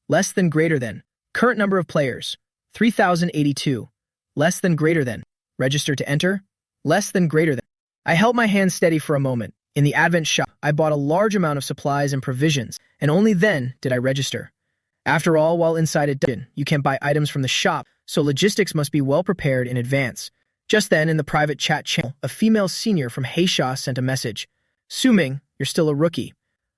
Less than greater than. Current number of players, 3,082. Less than greater than. Register to enter. Less than greater than. I held my hand steady for a moment. In the Advent shop, I bought a large amount of supplies and provisions, and only then did I register. After all, while inside a dungeon, you can't buy items from the shop, so logistics must be well prepared in advance. Just then, in the private chat channel, a female senior from Heisha sent a message. Suming, you're still a rookie.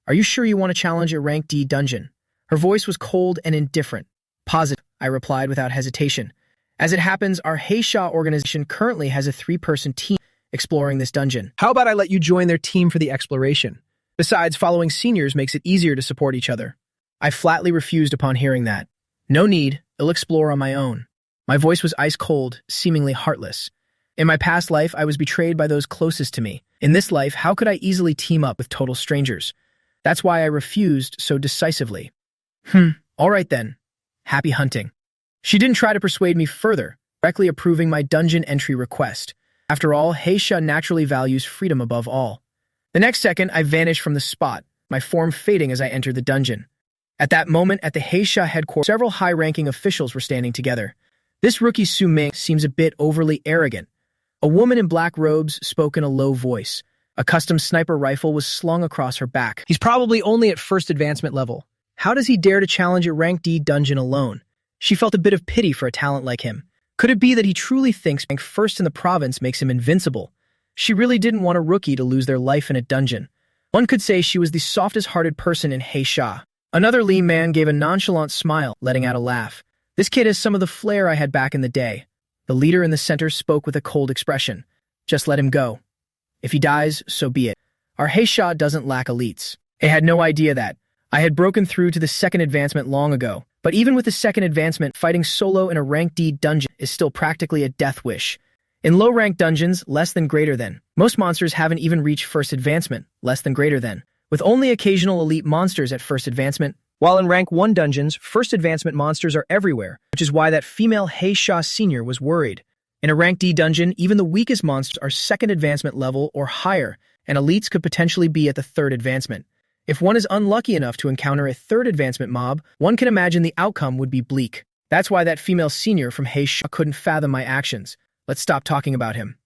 Are you sure you want to challenge a rank D dungeon? Her voice was cold and indifferent. Positive, I replied without hesitation. As it happens, our Heisha organization currently has a 3-person team exploring this dungeon. How about I let you join their team for the exploration? Besides, following seniors makes it easier to support each other. I flatly refused upon hearing that. No need, I'll explore on my own. My voice was ice cold, seemingly heartless. In my past life, I was betrayed by those closest to me. In this life, how could I easily team up with total strangers? That's why I refused so decisively. All right then. Happy hunting. She didn't try to persuade me further, directly approving my dungeon entry request. After all, Heisha naturally values freedom above all. The next second, I vanished from the spot, my form fading as I entered the dungeon. At that moment, at the Heisha headquarters, several high-ranking officials were standing together. This rookie Su Ming seems a bit overly arrogant. A woman in black robes spoke in a low voice. A custom sniper rifle was slung across her back. He's probably only at first advancement level. How does he dare to challenge a rank D dungeon alone? She felt a bit of pity for a talent like him. Could it be that he truly thinks rank first in the province makes him invincible? She really didn't want a rookie to lose their life in a dungeon. One could say she was the softest-hearted person in Heisha. Another lean man gave a nonchalant smile, letting out a laugh. This kid has some of the flair I had back in the day. The leader in the center spoke with a cold expression. Just let him go. If he dies, so be it. Our Heisha doesn't lack elites. I had no idea that. I had broken through to the second advancement long ago. But even with the second advancement, fighting solo in a rank D dungeon is still practically a death wish. In low-rank dungeons, less than greater than. Most monsters haven't even reached first advancement, less than greater than, with only occasional elite monsters at first advancement. While in rank 1 dungeons, first advancement monsters are everywhere, which is why that female Heisha senior was worried. In a rank D dungeon, even the weakest monsters are second advancement level or higher, and elites could potentially be at the third advancement. If one is unlucky enough to encounter a third advancement mob, one can imagine the outcome would be bleak. That's why that female senior from Heisha couldn't fathom my actions. Let's stop talking about him.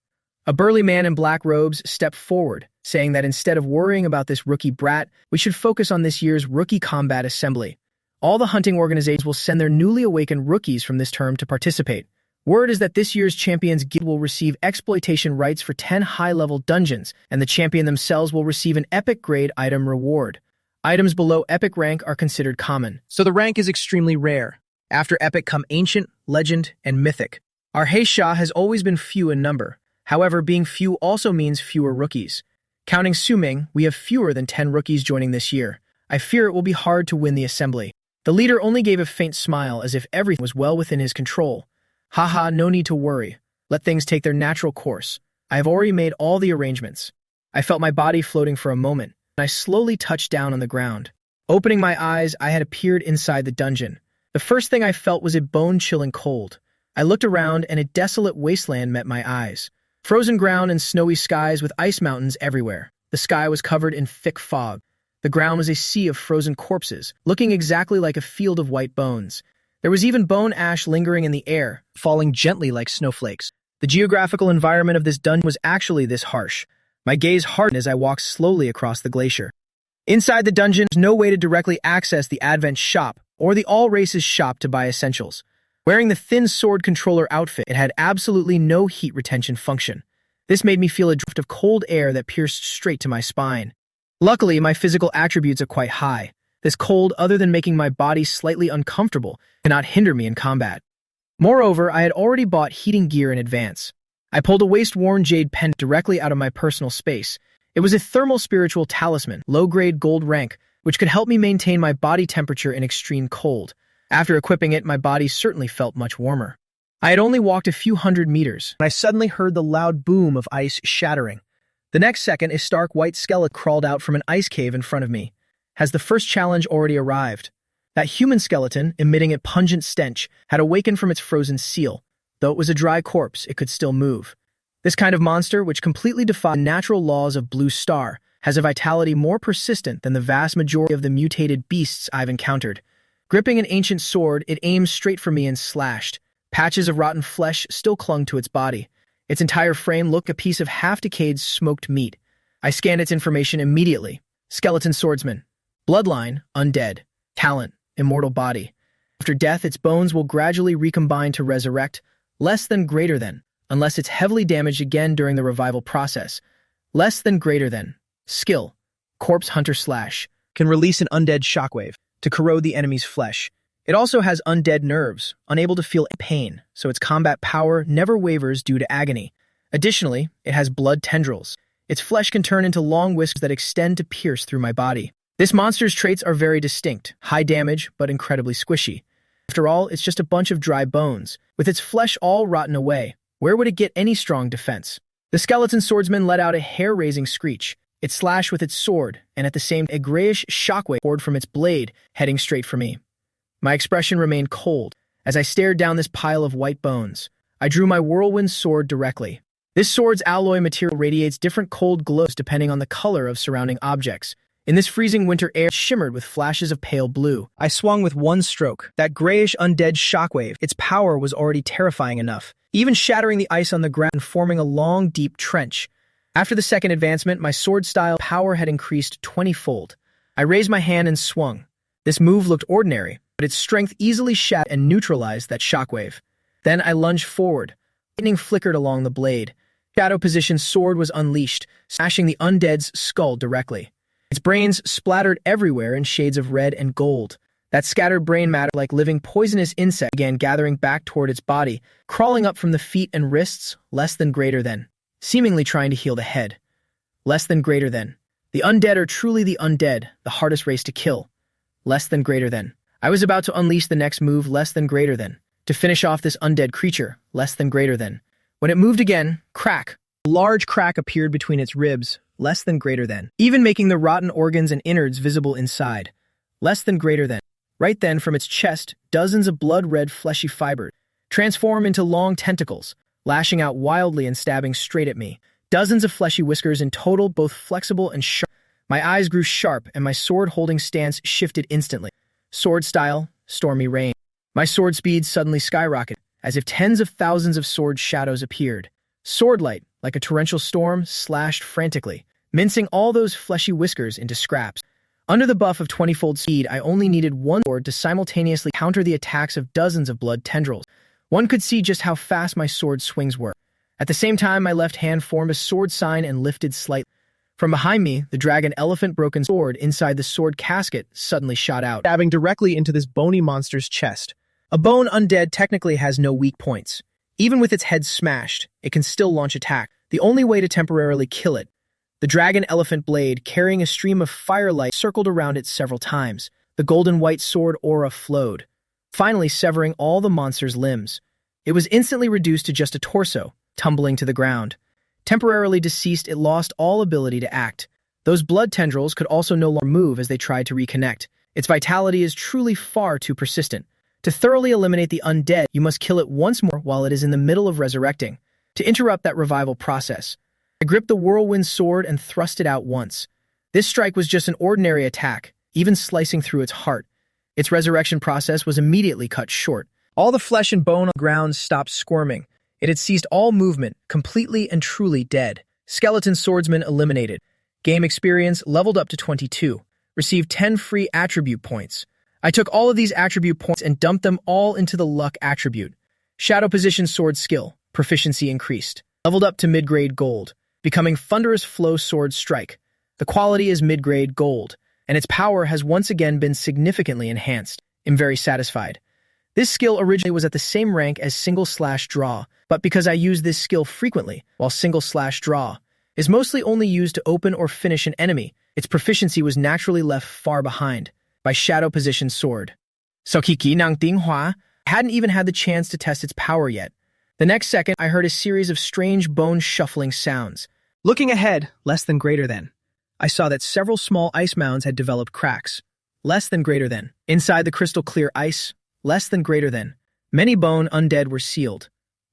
A burly man in black robes stepped forward, saying that instead of worrying about this rookie brat, we should focus on this year's Rookie Combat Assembly. All the hunting organizations will send their newly awakened rookies from this term to participate. Word is that this year's Champions Guild will receive exploitation rights for 10 high-level dungeons, and the champion themselves will receive an epic grade item reward. Items below epic rank are considered common. So the rank is extremely rare. After epic come ancient, legend, and mythic. Our Heisha has always been few in number. However, being few also means fewer rookies. Counting Su Ming, we have fewer than 10 rookies joining this year. I fear it will be hard to win the assembly. The leader only gave a faint smile as if everything was well within his control. Haha, no need to worry. Let things take their natural course. I have already made all the arrangements. I felt my body floating for a moment, and I slowly touched down on the ground. Opening my eyes, I had appeared inside the dungeon. The first thing I felt was a bone-chilling cold. I looked around, and a desolate wasteland met my eyes. Frozen ground and snowy skies with ice mountains everywhere. The sky was covered in thick fog. The ground was a sea of frozen corpses, looking exactly like a field of white bones. There was even bone ash lingering in the air, falling gently like snowflakes. The geographical environment of this dungeon was actually this harsh. My gaze hardened as I walked slowly across the glacier. Inside the dungeon, there's no way to directly access the Advent shop or the All Races shop to buy essentials. Wearing the thin sword controller outfit, it had absolutely no heat retention function. This made me feel a drift of cold air that pierced straight to my spine. Luckily, my physical attributes are quite high. This cold, other than making my body slightly uncomfortable, cannot hinder me in combat. Moreover, I had already bought heating gear in advance. I pulled a waist-worn jade pendant directly out of my personal space. It was a thermal spiritual talisman, low-grade gold rank, which could help me maintain my body temperature in extreme cold. After equipping it, my body certainly felt much warmer. I had only walked a few hundred meters when I suddenly heard the loud boom of ice shattering. The next second, a stark white skeleton crawled out from an ice cave in front of me. Has the first challenge already arrived? That human skeleton, emitting a pungent stench, had awakened from its frozen seal. Though it was a dry corpse, it could still move. This kind of monster, which completely defies the natural laws of Blue Star, has a vitality more persistent than the vast majority of the mutated beasts I've encountered. Gripping an ancient sword, it aimed straight for me and slashed. Patches of rotten flesh still clung to its body. Its entire frame looked like a piece of half-decayed smoked meat. I scanned its information immediately. Skeleton swordsman. Bloodline, undead. Talent, immortal body. After death, its bones will gradually recombine to resurrect, less than greater than, unless it's heavily damaged again during the revival process. Less than greater than. Skill. Corpse Hunter Slash. Can release an undead shockwave to corrode the enemy's flesh. It also has undead nerves, unable to feel pain, so its combat power never wavers due to agony. Additionally, it has blood tendrils. Its flesh can turn into long whisks that extend to pierce through my body. This monster's traits are very distinct, high damage, but incredibly squishy. After all, it's just a bunch of dry bones. With its flesh all rotten away, where would it get any strong defense? The skeleton swordsman let out a hair-raising screech. It slashed with its sword, and at the same time, a grayish shockwave poured from its blade, heading straight for me. My expression remained cold as I stared down this pile of white bones. I drew my whirlwind sword directly. This sword's alloy material radiates different cold glows depending on the color of surrounding objects. In this freezing winter air, it shimmered with flashes of pale blue. I swung with one stroke. That grayish undead shockwave, its power was already terrifying enough, even shattering the ice on the ground and forming a long, deep trench. After the second advancement, my sword-style power had increased 20-fold. I raised my hand and swung. This move looked ordinary, but its strength easily shattered and neutralized that shockwave. Then I lunged forward. Lightning flickered along the blade. Shadow Position's sword was unleashed, smashing the undead's skull directly. Its brains splattered everywhere in shades of red and gold. That scattered brain matter, like living poisonous insect, began gathering back toward its body, crawling up from the feet and wrists, less than greater than, seemingly trying to heal the head. Less than greater than. The undead are truly the undead, the hardest race to kill. Less than greater than. I was about to unleash the next move, less than greater than, to finish off this undead creature, less than greater than. When it moved again, crack. A large crack appeared between its ribs, less than greater than, even making the rotten organs and innards visible inside. Less than greater than. Right then, from its chest, dozens of blood-red fleshy fibers transform into long tentacles, lashing out wildly and stabbing straight at me. Dozens of fleshy whiskers in total, both flexible and sharp. My eyes grew sharp, and my sword-holding stance shifted instantly. Sword style, stormy rain. My sword speed suddenly skyrocketed, as if tens of thousands of sword shadows appeared. Sword light, like a torrential storm, slashed frantically, mincing all those fleshy whiskers into scraps. Under the buff of 20-fold speed, I only needed one sword to simultaneously counter the attacks of dozens of blood tendrils. One could see just how fast my sword swings were. At the same time, my left hand formed a sword sign and lifted slightly. From behind me, the dragon elephant broken sword inside the sword casket suddenly shot out, stabbing directly into this bony monster's chest. A bone undead technically has no weak points. Even with its head smashed, it can still launch attack, the only way to temporarily kill it. The dragon elephant blade, carrying a stream of firelight, circled around it several times. The golden-white sword aura flowed, finally severing all the monster's limbs. It was instantly reduced to just a torso, tumbling to the ground. Temporarily deceased, it lost all ability to act. Those blood tendrils could also no longer move as they tried to reconnect. Its vitality is truly far too persistent. To thoroughly eliminate the undead, you must kill it once more while it is in the middle of resurrecting. To interrupt that revival process, I gripped the whirlwind sword and thrust it out once. This strike was just an ordinary attack, even slicing through its heart. Its resurrection process was immediately cut short. All the flesh and bone on the ground stopped squirming. It had ceased all movement, completely and truly dead. Skeleton swordsman eliminated. Game experience leveled up to 22. Received 10 free attribute points. I took all of these attribute points and dumped them all into the luck attribute. Shadow Position sword skill. Proficiency increased. Leveled up to mid-grade gold. Becoming Thunderous Flow sword strike. The quality is mid-grade gold, and its power has once again been significantly enhanced. I'm very satisfied. This skill originally was at the same rank as single/draw, but because I use this skill frequently, while single/draw is mostly only used to open or finish an enemy, its proficiency was naturally left far behind by Shadow Position sword. Sokiki nang Dinghua hadn't even had the chance to test its power yet. The next second, I heard a series of strange bone-shuffling sounds. Looking ahead, less than greater than, I saw that several small ice mounds had developed cracks. Less than greater than. Inside the crystal-clear ice, less than greater than. Many bone undead were sealed.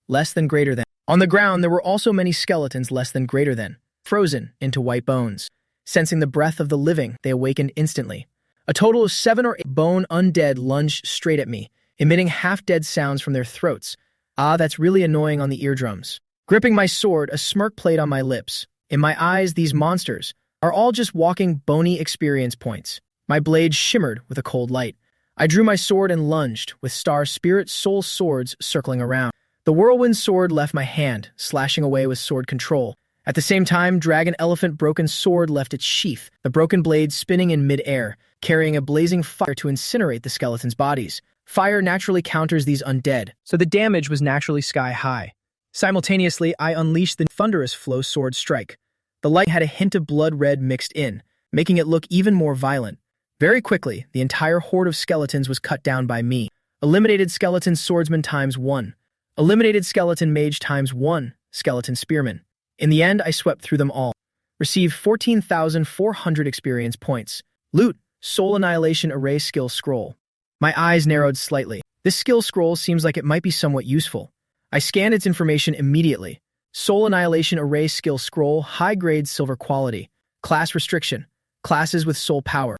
Less than greater than. On the ground, there were also many skeletons less than greater than, frozen into white bones. Sensing the breath of the living, they awakened instantly. A total of 7 or 8 bone undead lunged straight at me, emitting half-dead sounds from their throats. Ah, that's really annoying on the eardrums. Gripping my sword, a smirk played on my lips. In my eyes, these monsters are all just walking bony experience points. My blade shimmered with a cold light. I drew my sword and lunged, with Star Spirit Soul swords circling around. The whirlwind sword left my hand, slashing away with sword control. At the same time, Dragon Elephant Broken Sword left its sheath, the broken blade spinning in mid-air, carrying a blazing fire to incinerate the skeletons' bodies. Fire naturally counters these undead, so the damage was naturally sky-high. Simultaneously, I unleashed the Thunderous Flow sword strike. The light had a hint of blood red mixed in, making it look even more violent. Very quickly, the entire horde of skeletons was cut down by me. Eliminated Skeleton Swordsman ×1. Eliminated Skeleton Mage ×1. Skeleton Spearman. In the end, I swept through them all. Received 14,400 experience points. Loot, Soul Annihilation Array Skill Scroll. My eyes narrowed slightly. This skill scroll seems like it might be somewhat useful. I scanned its information immediately. Soul Annihilation Array Skill Scroll, high-grade silver quality. Class restriction. Classes with soul power.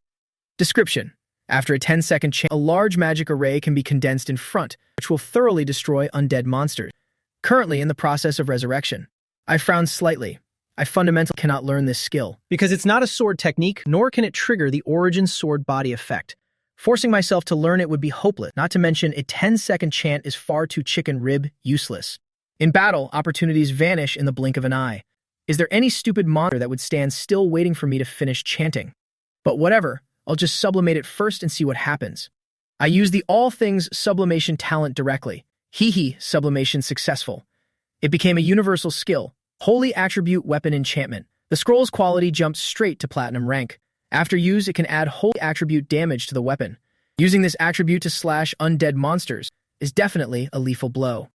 Description. After a 10-second chant, a large magic array can be condensed in front, which will thoroughly destroy undead monsters. Currently in the process of resurrection. I frowned slightly. I fundamentally cannot learn this skill, because it's not a sword technique, nor can it trigger the origin sword body effect. Forcing myself to learn it would be hopeless, not to mention a 10-second chant is far too chicken rib useless. In battle, opportunities vanish in the blink of an eye. Is there any stupid monster that would stand still waiting for me to finish chanting? But whatever, I'll just sublimate it first and see what happens. I use the all things sublimation talent directly. Sublimation successful. It became a universal skill. Holy Attribute Weapon Enchantment. The scroll's quality jumps straight to platinum rank. After use, it can add Holy Attribute damage to the weapon. Using this attribute to slash undead monsters is definitely a lethal blow.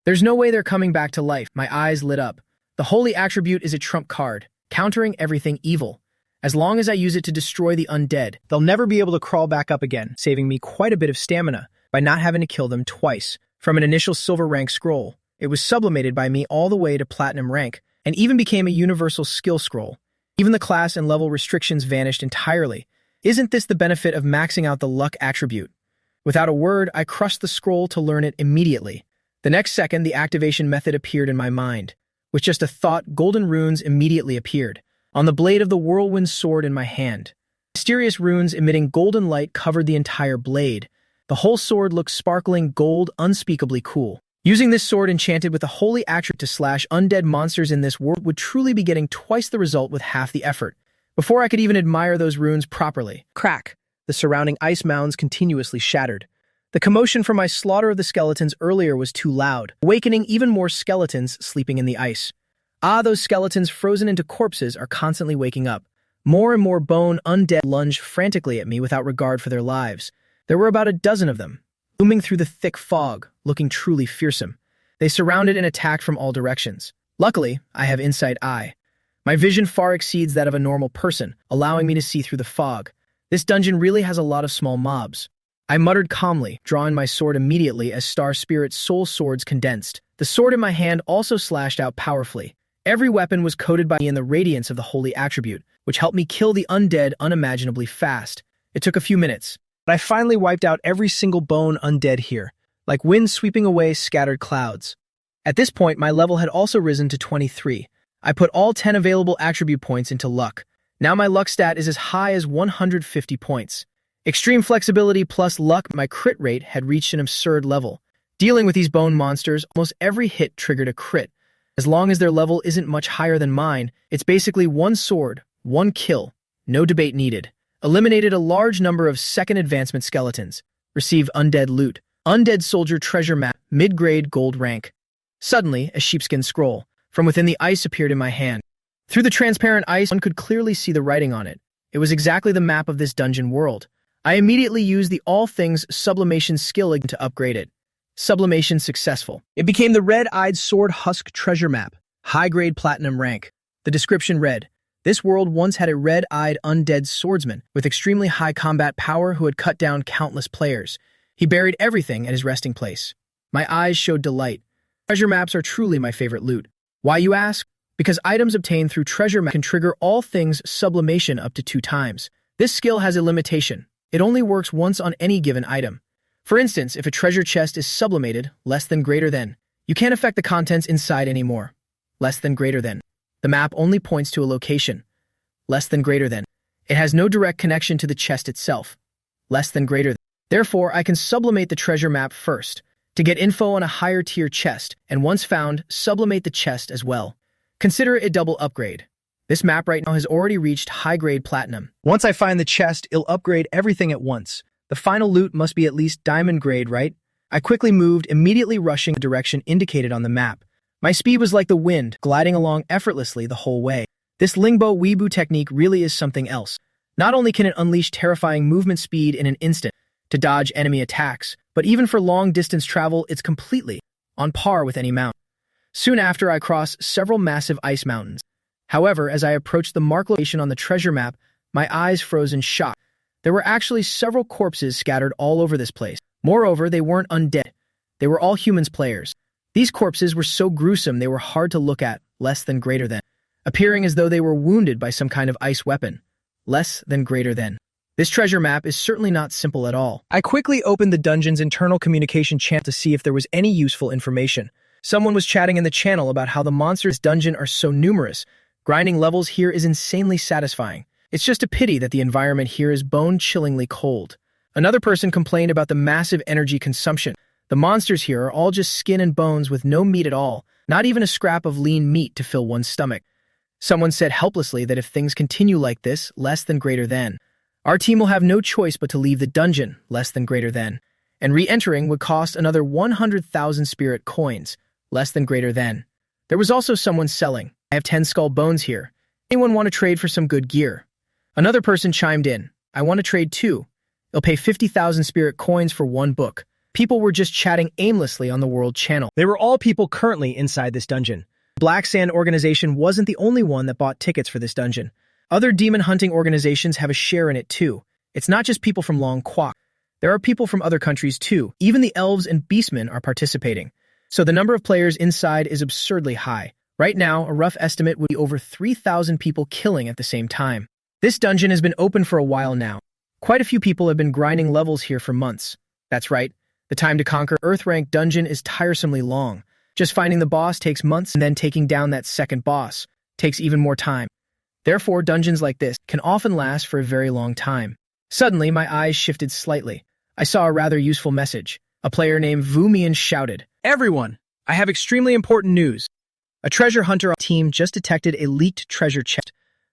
There's no way they're coming back to life. My eyes lit up. The Holy Attribute is a trump card, countering everything evil. As long as I use it to destroy the undead, they'll never be able to crawl back up again, saving me quite a bit of stamina by not having to kill them twice. From an initial silver rank scroll, it was sublimated by me all the way to platinum rank, and even became a universal skill scroll. Even the class and level restrictions vanished entirely. Isn't this the benefit of maxing out the luck attribute? Without a word, I crushed the scroll to learn it immediately. The next second, the activation method appeared in my mind. With just a thought, golden runes immediately appeared on the blade of the whirlwind sword in my hand. Mysterious runes emitting golden light covered the entire blade. The whole sword looked sparkling gold, unspeakably cool. Using this sword enchanted with a holy attribute to slash undead monsters in this world would truly be getting twice the result with half the effort. Before I could even admire those runes properly. Crack! The surrounding ice mounds continuously shattered. The commotion from my slaughter of the skeletons earlier was too loud, awakening even more skeletons sleeping in the ice. Those skeletons frozen into corpses are constantly waking up. More and more bone undead lunged frantically at me without regard for their lives. There were about a dozen of them, looming through the thick fog, looking truly fearsome. They surrounded and attacked from all directions. Luckily, I have insight eye. My vision far exceeds that of a normal person, allowing me to see through the fog. This dungeon really has a lot of small mobs. I muttered calmly, drawing my sword immediately as Star Spirit's soul swords condensed. The sword in my hand also slashed out powerfully. Every weapon was coated by me in the radiance of the holy attribute, which helped me kill the undead unimaginably fast. It took a few minutes, but I finally wiped out every single bone undead here, like wind sweeping away scattered clouds. At this point, my level had also risen to 23. I put all 10 available attribute points into luck. Now my luck stat is as high as 150 points. Extreme flexibility plus luck, my crit rate had reached an absurd level. Dealing with these bone monsters, almost every hit triggered a crit. As long as their level isn't much higher than mine, it's basically one sword, one kill, no debate needed. Eliminated a large number of second advancement skeletons. Received undead loot. Undead soldier treasure map, mid-grade gold rank. Suddenly, a sheepskin scroll from within the ice appeared in my hand. Through the transparent ice, one could clearly see the writing on it. It was exactly the map of this dungeon world. I immediately used the all things sublimation skill to upgrade it. Sublimation successful. It became the red-eyed sword husk treasure map, high-grade platinum rank. The description read, "This world once had a red-eyed undead swordsman with extremely high combat power who had cut down countless players. He buried everything at his resting place." My eyes showed delight. Treasure maps are truly my favorite loot. Why, you ask? Because items obtained through treasure map can trigger all things sublimation up to 2 times. This skill has a limitation. It only works once on any given item. For instance, if a treasure chest is sublimated, less than greater than, you can't affect the contents inside anymore. Less than greater than. The map only points to a location. Less than greater than. It has no direct connection to the chest itself. Less than greater than. Therefore, I can sublimate the treasure map first, to get info on a higher tier chest, and once found, sublimate the chest as well. Consider it a double upgrade. This map right now has already reached high-grade platinum. Once I find the chest, it'll upgrade everything at once. The final loot must be at least diamond grade, right? I quickly moved, immediately rushing the direction indicated on the map. My speed was like the wind, gliding along effortlessly the whole way. This Lingbo Weebu technique really is something else. Not only can it unleash terrifying movement speed in an instant to dodge enemy attacks, but even for long-distance travel, it's completely on par with any mount. Soon after, I crossed several massive ice mountains. However, as I approached the marked location on the treasure map, my eyes froze in shock. There were actually several corpses scattered all over this place. Moreover, they weren't undead. They were all humans players. These corpses were so gruesome they were hard to look at, less than greater than, appearing as though they were wounded by some kind of ice weapon, less than greater than. This treasure map is certainly not simple at all. I quickly opened the dungeon's internal communication channel to see if there was any useful information. Someone was chatting in the channel about how the monsters in this dungeon are so numerous. Grinding levels here is insanely satisfying. It's just a pity that the environment here is bone-chillingly cold. Another person complained about the massive energy consumption. The monsters here are all just skin and bones with no meat at all, not even a scrap of lean meat to fill one's stomach. Someone said helplessly that if things continue like this, less than greater than, our team will have no choice but to leave the dungeon, less than greater than, and re-entering would cost another 100,000 spirit coins, less than greater than. There was also someone selling. I have 10 skull bones here. Anyone want to trade for some good gear? Another person chimed in. I want to trade too. They'll pay 50,000 spirit coins for one book. People were just chatting aimlessly on the world channel. They were all people currently inside this dungeon. Black Sand organization wasn't the only one that bought tickets for this dungeon. Other demon hunting organizations have a share in it too. It's not just people from Long Kwok. There are people from other countries too. Even the elves and beastmen are participating. So the number of players inside is absurdly high. Right now, a rough estimate would be over 3,000 people killing at the same time. This dungeon has been open for a while now. Quite a few people have been grinding levels here for months. That's right. The time to conquer Earth-ranked dungeon is tiresomely long. Just finding the boss takes months, and then taking down that second boss takes even more time. Therefore, dungeons like this can often last for a very long time. Suddenly, my eyes shifted slightly. I saw a rather useful message. A player named Vumian shouted, "Everyone, I have extremely important news. A treasure hunter team just detected a leaked treasure chest.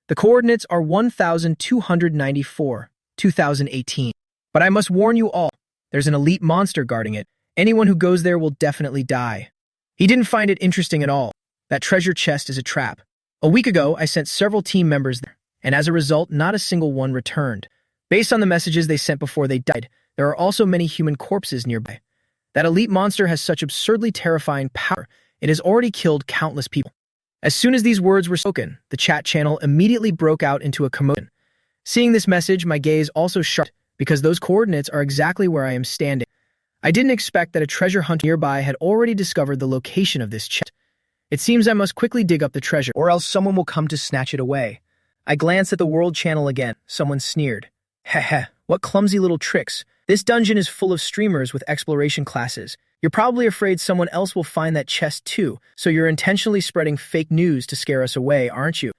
The coordinates are 1294, 2018. But I must warn you all, there's an elite monster guarding it. Anyone who goes there will definitely die." He didn't find it interesting at all. That treasure chest is a trap. A week ago, I sent several team members there, and as a result, not a single one returned. Based on the messages they sent before they died, there are also many human corpses nearby. That elite monster has such absurdly terrifying power, it has already killed countless people. As soon as these words were spoken, the chat channel immediately broke out into a commotion. Seeing this message, my gaze also sharpened, because those coordinates are exactly where I am standing. I didn't expect that a treasure hunter nearby had already discovered the location of this chest. It seems I must quickly dig up the treasure, or else someone will come to snatch it away. I glanced at the world channel again. Someone sneered. Heh, what clumsy little tricks. This dungeon is full of streamers with exploration classes. You're probably afraid someone else will find that chest too, so you're intentionally spreading fake news to scare us away, aren't you?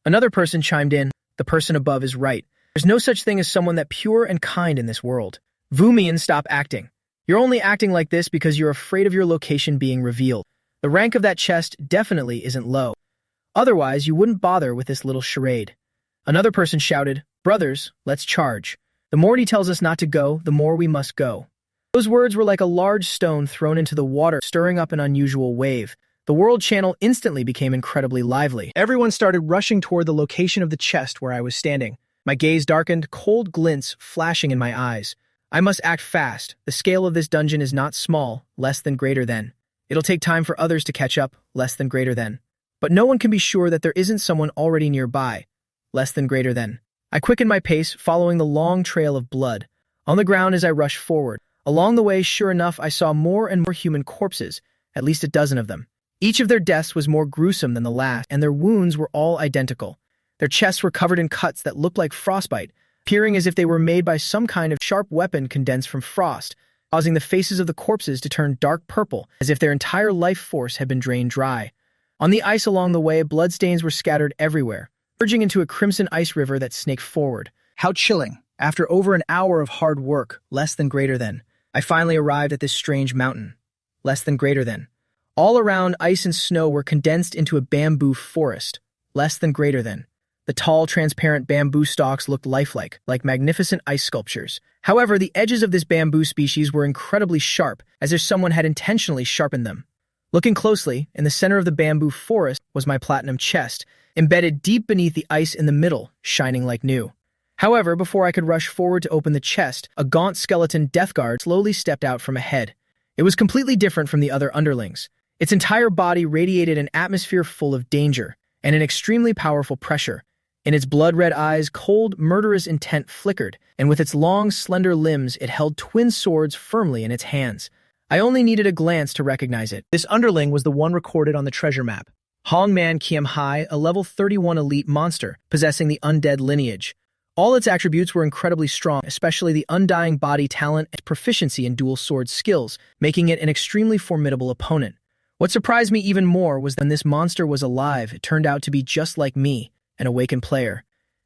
Another person chimed in. The person above is right. There's no such thing as someone that pure and kind in this world. Vumian, stop acting. You're only acting like this because you're afraid of your location being revealed. The rank of that chest definitely isn't low. Otherwise, you wouldn't bother with this little charade. Another person shouted, "Brothers, let's charge. The more he tells us not to go, the more we must go." Those words were like a large stone thrown into the water, stirring up an unusual wave. The world channel instantly became incredibly lively. Everyone started rushing toward the location of the chest where I was standing. My gaze darkened, cold glints flashing in my eyes. I must act fast. The scale of this dungeon is not small, less than greater than. It'll take time for others to catch up, less than greater than. But no one can be sure that there isn't someone already nearby, less than greater than. I quickened my pace, following the long trail of blood. On the ground as I rushed forward. Along the way, sure enough, I saw more and more human corpses, at least a dozen of them. Each of their deaths was more gruesome than the last, and their wounds were all identical. Their chests were covered in cuts that looked like frostbite, appearing as if they were made by some kind of sharp weapon condensed from frost, causing the faces of the corpses to turn dark purple, as if their entire life force had been drained dry. On the ice along the way, bloodstains were scattered everywhere, merging into a crimson ice river that snaked forward. How chilling. After over an hour of hard work, less than greater than, I finally arrived at this strange mountain, less than greater than. All around, ice and snow were condensed into a bamboo forest, less than greater than. The tall, transparent bamboo stalks looked lifelike, like magnificent ice sculptures. However, the edges of this bamboo species were incredibly sharp, as if someone had intentionally sharpened them. Looking closely, in the center of the bamboo forest was my platinum chest, embedded deep beneath the ice in the middle, shining like new. However, before I could rush forward to open the chest, a gaunt skeleton death guard slowly stepped out from ahead. It was completely different from the other underlings. Its entire body radiated an atmosphere full of danger and an extremely powerful pressure. In its blood-red eyes, cold, murderous intent flickered, and with its long, slender limbs, it held twin swords firmly in its hands. I only needed a glance to recognize it. This underling was the one recorded on the treasure map. Hongman Kiem Hai, a level 31 elite monster, possessing the undead lineage. All its attributes were incredibly strong, especially the undying body talent and proficiency in dual sword skills, making it an extremely formidable opponent. What surprised me even more was that when this monster was alive, it turned out to be just like me, an awakened player.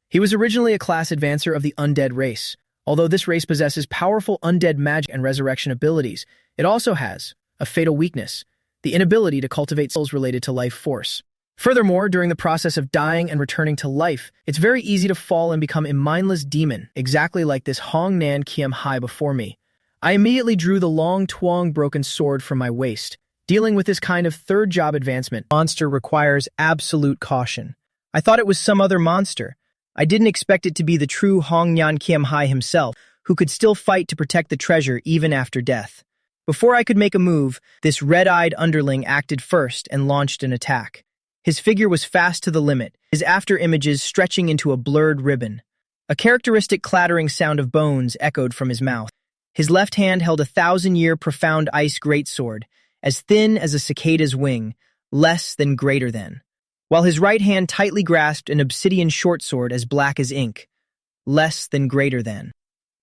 He was originally a class advancer of the undead race. Although this race possesses powerful undead magic and resurrection abilities, it also has a fatal weakness: the inability to cultivate skills related to life force. Furthermore, during the process of dying and returning to life, it's very easy to fall and become a mindless demon, exactly like this Hong Nan Kiem Hai before me. I immediately drew the long Tuong broken sword from my waist. Dealing with this kind of third job advancement, Monster requires absolute caution. I thought it was some other monster. I didn't expect it to be the true Hong Nyan Kiem Hai himself, who could still fight to protect the treasure even after death. Before I could make a move, this red-eyed underling acted first and launched an attack. His figure was fast to the limit, his after-images stretching into a blurred ribbon. A characteristic clattering sound of bones echoed from his mouth. His left hand held a 1,000-year profound ice greatsword, as thin as a cicada's wing, less than greater than. While his right hand tightly grasped an obsidian shortsword as black as ink, less than greater than.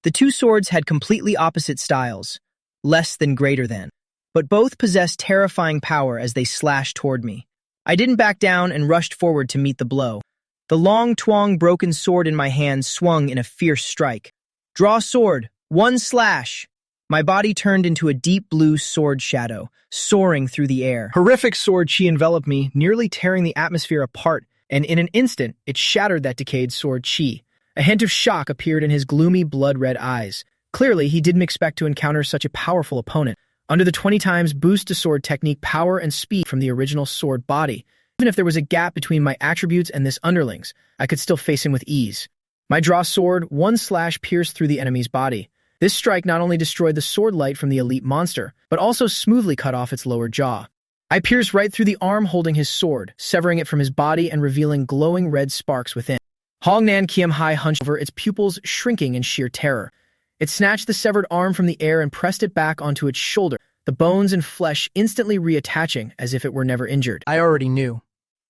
The two swords had completely opposite styles, less than greater than, but both possessed terrifying power as they slashed toward me. I didn't back down and rushed forward to meet the blow. The long Tuong broken sword in my hand swung in a fierce strike. Draw sword, one slash! My body turned into a deep blue sword shadow, soaring through the air. Horrific sword chi enveloped me, nearly tearing the atmosphere apart, and in an instant, it shattered that decayed sword chi. A hint of shock appeared in his gloomy, blood-red eyes. Clearly, he didn't expect to encounter such a powerful opponent. Under the 20 times boost to sword technique power and speed from the original sword body, even if there was a gap between my attributes and this underling's, I could still face him with ease. My draw sword, one slash pierced through the enemy's body. This strike not only destroyed the sword light from the elite monster, but also smoothly cut off its lower jaw. I pierced right through the arm holding his sword, severing it from his body and revealing glowing red sparks within. Hong Nan Kiem Hai hunched over, its pupils shrinking in sheer terror. It snatched the severed arm from the air and pressed it back onto its shoulder, the bones and flesh instantly reattaching as if it were never injured. I already knew.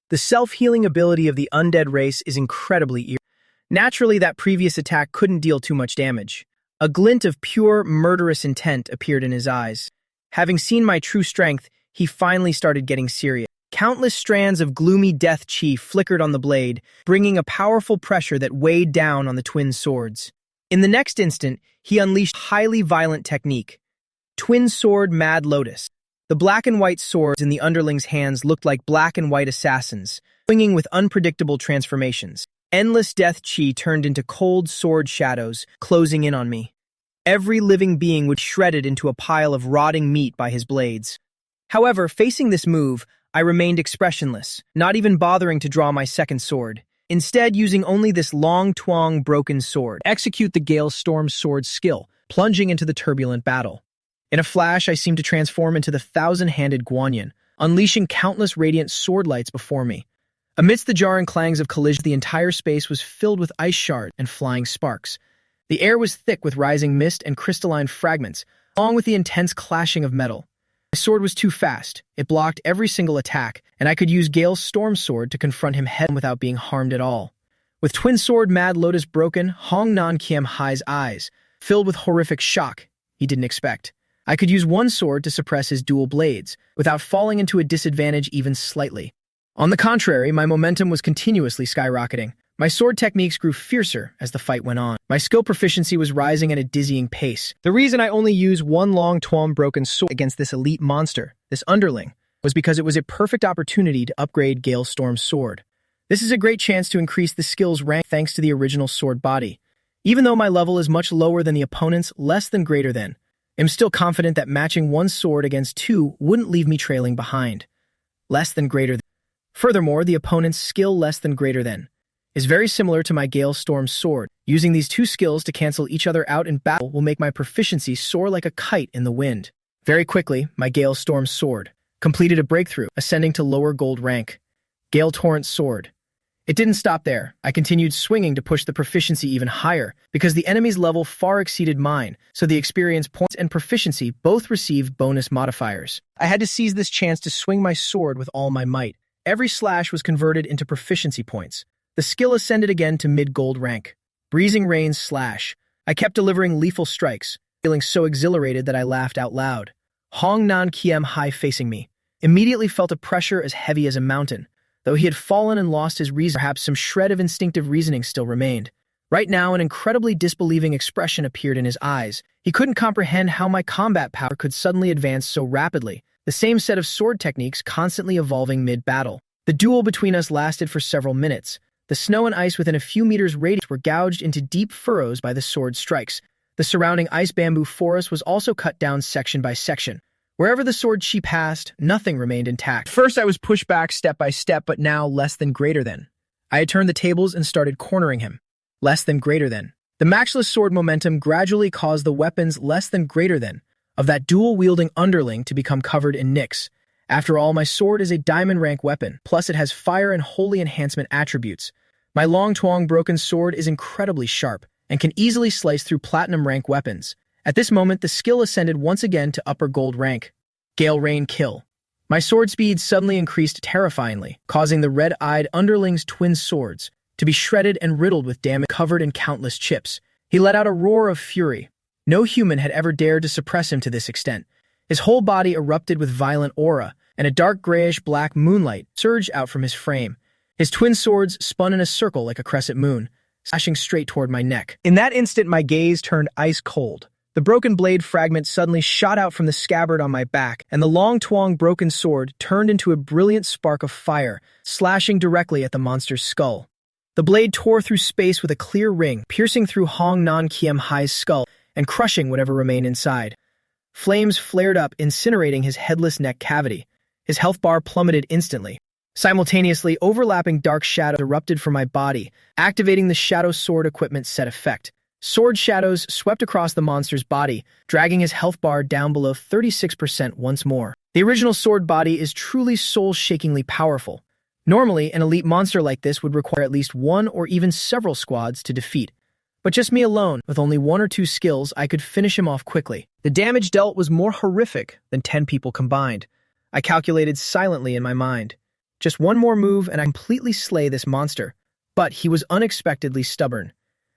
The self-healing ability of the undead race is incredibly eerie. Naturally, that previous attack couldn't deal too much damage. A glint of pure, murderous intent appeared in his eyes. Having seen my true strength, he finally started getting serious. Countless strands of gloomy death chi flickered on the blade, bringing a powerful pressure that weighed down on the twin swords. In the next instant, he unleashed highly violent technique. Twin Sword Mad Lotus. The black and white swords in the underling's hands looked like black and white assassins, swinging with unpredictable transformations. Endless death chi turned into cold sword shadows, closing in on me. Every living being would shredded into a pile of rotting meat by his blades. However, facing this move, I remained expressionless, not even bothering to draw my second sword. Instead, using only this long Tuong broken sword, execute the Gale Storm sword skill, plunging into the turbulent battle. In a flash, I seemed to transform into the 1,000-handed Guanyin, unleashing countless radiant sword lights before me. Amidst the jarring clangs of collision, the entire space was filled with ice shards and flying sparks. The air was thick with rising mist and crystalline fragments, along with the intense clashing of metal. My sword was too fast. It blocked every single attack, and I could use Gale's Storm Sword to confront him head-on without being harmed at all. With Twin Sword Mad Lotus broken, Hong Nan Kiem Hai's eyes filled with horrific shock he didn't expect. I could use one sword to suppress his dual blades, without falling into a disadvantage even slightly. On the contrary, my momentum was continuously skyrocketing. My sword techniques grew fiercer as the fight went on. My skill proficiency was rising at a dizzying pace. The reason I only used one long Tuong broken sword against this elite monster, this underling, was because it was a perfect opportunity to upgrade Gale Storm's sword. This is a great chance to increase the skill's rank thanks to the original sword body. Even though my level is much lower than the opponent's, less than greater than, I'm still confident that matching one sword against two wouldn't leave me trailing behind. Less than greater than. Furthermore, the opponent's skill less than greater than is very similar to my Gale Storm sword. Using these two skills to cancel each other out in battle will make my proficiency soar like a kite in the wind. Very quickly, my Gale Storm sword completed a breakthrough, ascending to lower gold rank. Gale Torrent sword. It didn't stop there. I continued swinging to push the proficiency even higher, because the enemy's level far exceeded mine, so the experience points and proficiency both received bonus modifiers. I had to seize this chance to swing my sword with all my might. Every slash was converted into proficiency points. The skill ascended again to mid-gold rank. Breezing Rain's slash. I kept delivering lethal strikes, feeling so exhilarated that I laughed out loud. Hong Nan Kiem Hai facing me, immediately felt a pressure as heavy as a mountain. Though he had fallen and lost his reason, perhaps some shred of instinctive reasoning still remained. Right now, an incredibly disbelieving expression appeared in his eyes. He couldn't comprehend how my combat power could suddenly advance so rapidly, the same set of sword techniques constantly evolving mid-battle. The duel between us lasted for several minutes. The snow and ice within a few meters' radius were gouged into deep furrows by the sword strikes. The surrounding ice bamboo forest was also cut down section by section. Wherever the sword chi passed, nothing remained intact. First, I was pushed back step by step, but now less than greater than. I had turned the tables and started cornering him. Less than greater than. The matchless sword momentum gradually caused the weapons less than greater than of that dual-wielding underling to become covered in nicks. After all, my sword is a diamond rank weapon, plus it has fire and holy enhancement attributes. My long tuong broken sword is incredibly sharp and can easily slice through platinum rank weapons. At this moment, the skill ascended once again to upper gold rank. Gale Rain Kill. My sword speed suddenly increased terrifyingly, causing the red-eyed underling's twin swords to be shredded and riddled with damage covered in countless chips. He let out a roar of fury. No human had ever dared to suppress him to this extent. His whole body erupted with violent aura, and a dark grayish-black moonlight surged out from his frame. His twin swords spun in a circle like a crescent moon, slashing straight toward my neck. In that instant, my gaze turned ice cold. The broken blade fragment suddenly shot out from the scabbard on my back, and the long tuong broken sword turned into a brilliant spark of fire, slashing directly at the monster's skull. The blade tore through space with a clear ring, piercing through Hong Nan Kiem Hai's skull and crushing whatever remained inside. Flames flared up, incinerating his headless neck cavity. His health bar plummeted instantly. Simultaneously, overlapping dark shadows erupted from my body, activating the Shadow Sword equipment set effect. Sword shadows swept across the monster's body, dragging his health bar down below 36% once more. The original sword body is truly soul-shakingly powerful. Normally, an elite monster like this would require at least one or even several squads to defeat. But just me alone, with only one or two skills, I could finish him off quickly. The damage dealt was more horrific than 10 people combined. I calculated silently in my mind. Just one more move and I completely slay this monster. But he was unexpectedly stubborn.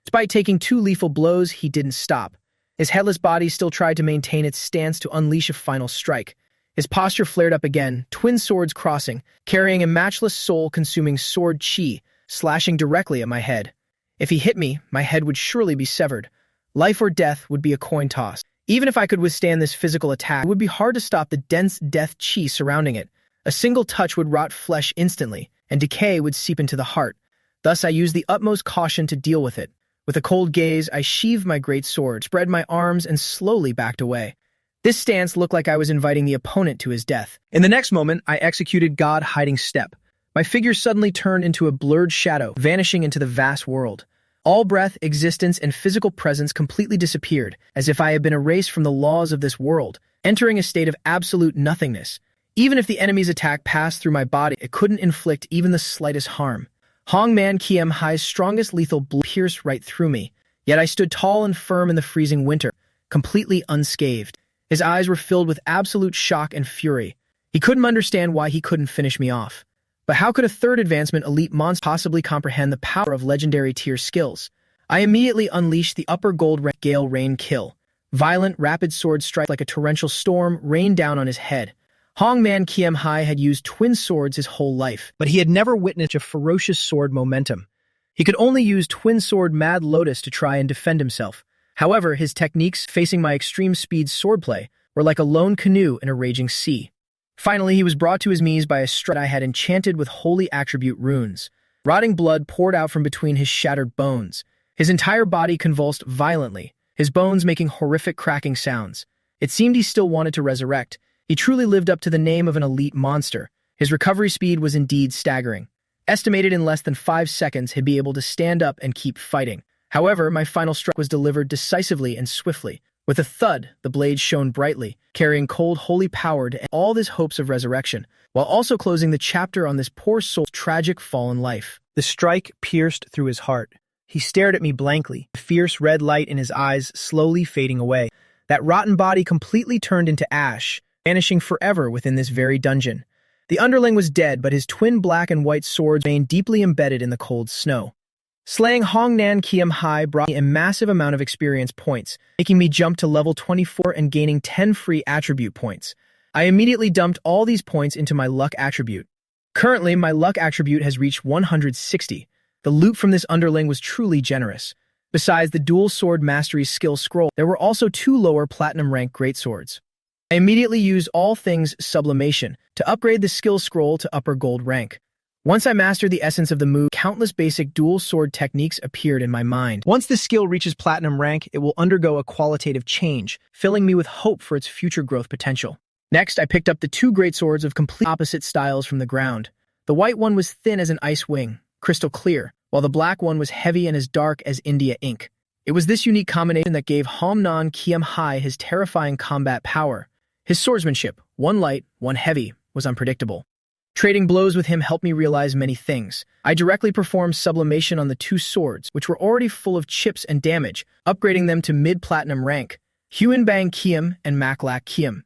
Despite taking 2 lethal blows, he didn't stop. His headless body still tried to maintain its stance to unleash a final strike. His posture flared up again, twin swords crossing, carrying a matchless soul-consuming sword chi, slashing directly at my head. If he hit me, my head would surely be severed. Life or death would be a coin toss. Even if I could withstand this physical attack, it would be hard to stop the dense death chi surrounding it. A single touch would rot flesh instantly, and decay would seep into the heart. Thus, I used the utmost caution to deal with it. With a cold gaze, I sheathed my great sword, spread my arms, and slowly backed away. This stance looked like I was inviting the opponent to his death. In the next moment, I executed God Hiding Step. My figure suddenly turned into a blurred shadow, vanishing into the vast world. All breath, existence, and physical presence completely disappeared, as if I had been erased from the laws of this world, entering a state of absolute nothingness. Even if the enemy's attack passed through my body, it couldn't inflict even the slightest harm. Hong Man Kiem Hai's strongest lethal blow pierced right through me, yet I stood tall and firm in the freezing winter, completely unscathed. His eyes were filled with absolute shock and fury. He couldn't understand why he couldn't finish me off. But how could a third advancement elite monster possibly comprehend the power of legendary tier skills? I immediately unleashed the upper gold rank Gale Rain Kill. Violent, rapid sword strike like a torrential storm rained down on his head. Hong Man Kiem Hai had used twin swords his whole life, but he had never witnessed a ferocious sword momentum. He could only use twin sword Mad Lotus to try and defend himself. However, his techniques facing my extreme speed swordplay were like a lone canoe in a raging sea. Finally, he was brought to his knees by a strike I had enchanted with holy attribute runes. Rotting blood poured out from between his shattered bones. His entire body convulsed violently, his bones making horrific cracking sounds. It seemed he still wanted to resurrect. He truly lived up to the name of an elite monster. His recovery speed was indeed staggering. Estimated in less than 5 seconds, he'd be able to stand up and keep fighting. However, my final strike was delivered decisively and swiftly, With a thud, the blade shone brightly, carrying cold holy power to end all this hopes of resurrection, while also closing the chapter on this poor soul's tragic fallen life. The strike pierced through his heart. He stared at me blankly, the fierce red light in his eyes slowly fading away. That rotten body completely turned into ash, vanishing forever within this very dungeon. The underling was dead, but his twin black and white swords remained deeply embedded in the cold snow. Slaying Hongnan Kiem Hai brought me a massive amount of experience points, making me jump to level 24 and gaining 10 free attribute points. I immediately dumped all these points into my luck attribute. Currently, my luck attribute has reached 160. The loot from this underling was truly generous. Besides the dual sword mastery skill scroll, there were also 2 lower platinum rank greatswords. I immediately used all things sublimation to upgrade the skill scroll to upper gold rank. Once I mastered the essence of the move, countless basic dual sword techniques appeared in my mind. Once the skill reaches platinum rank, it will undergo a qualitative change, filling me with hope for its future growth potential. Next, I picked up the 2 greatswords of complete opposite styles from the ground. The white one was thin as an ice wing, crystal clear, while the black one was heavy and as dark as India ink. It was this unique combination that gave Homnan Kiem Hai his terrifying combat power. His swordsmanship, one light, one heavy, was unpredictable. Trading blows with him helped me realize many things. I directly performed sublimation on the 2 swords, which were already full of chips and damage, upgrading them to mid-platinum rank, Huan Bang Kiem and Maklak Kiem.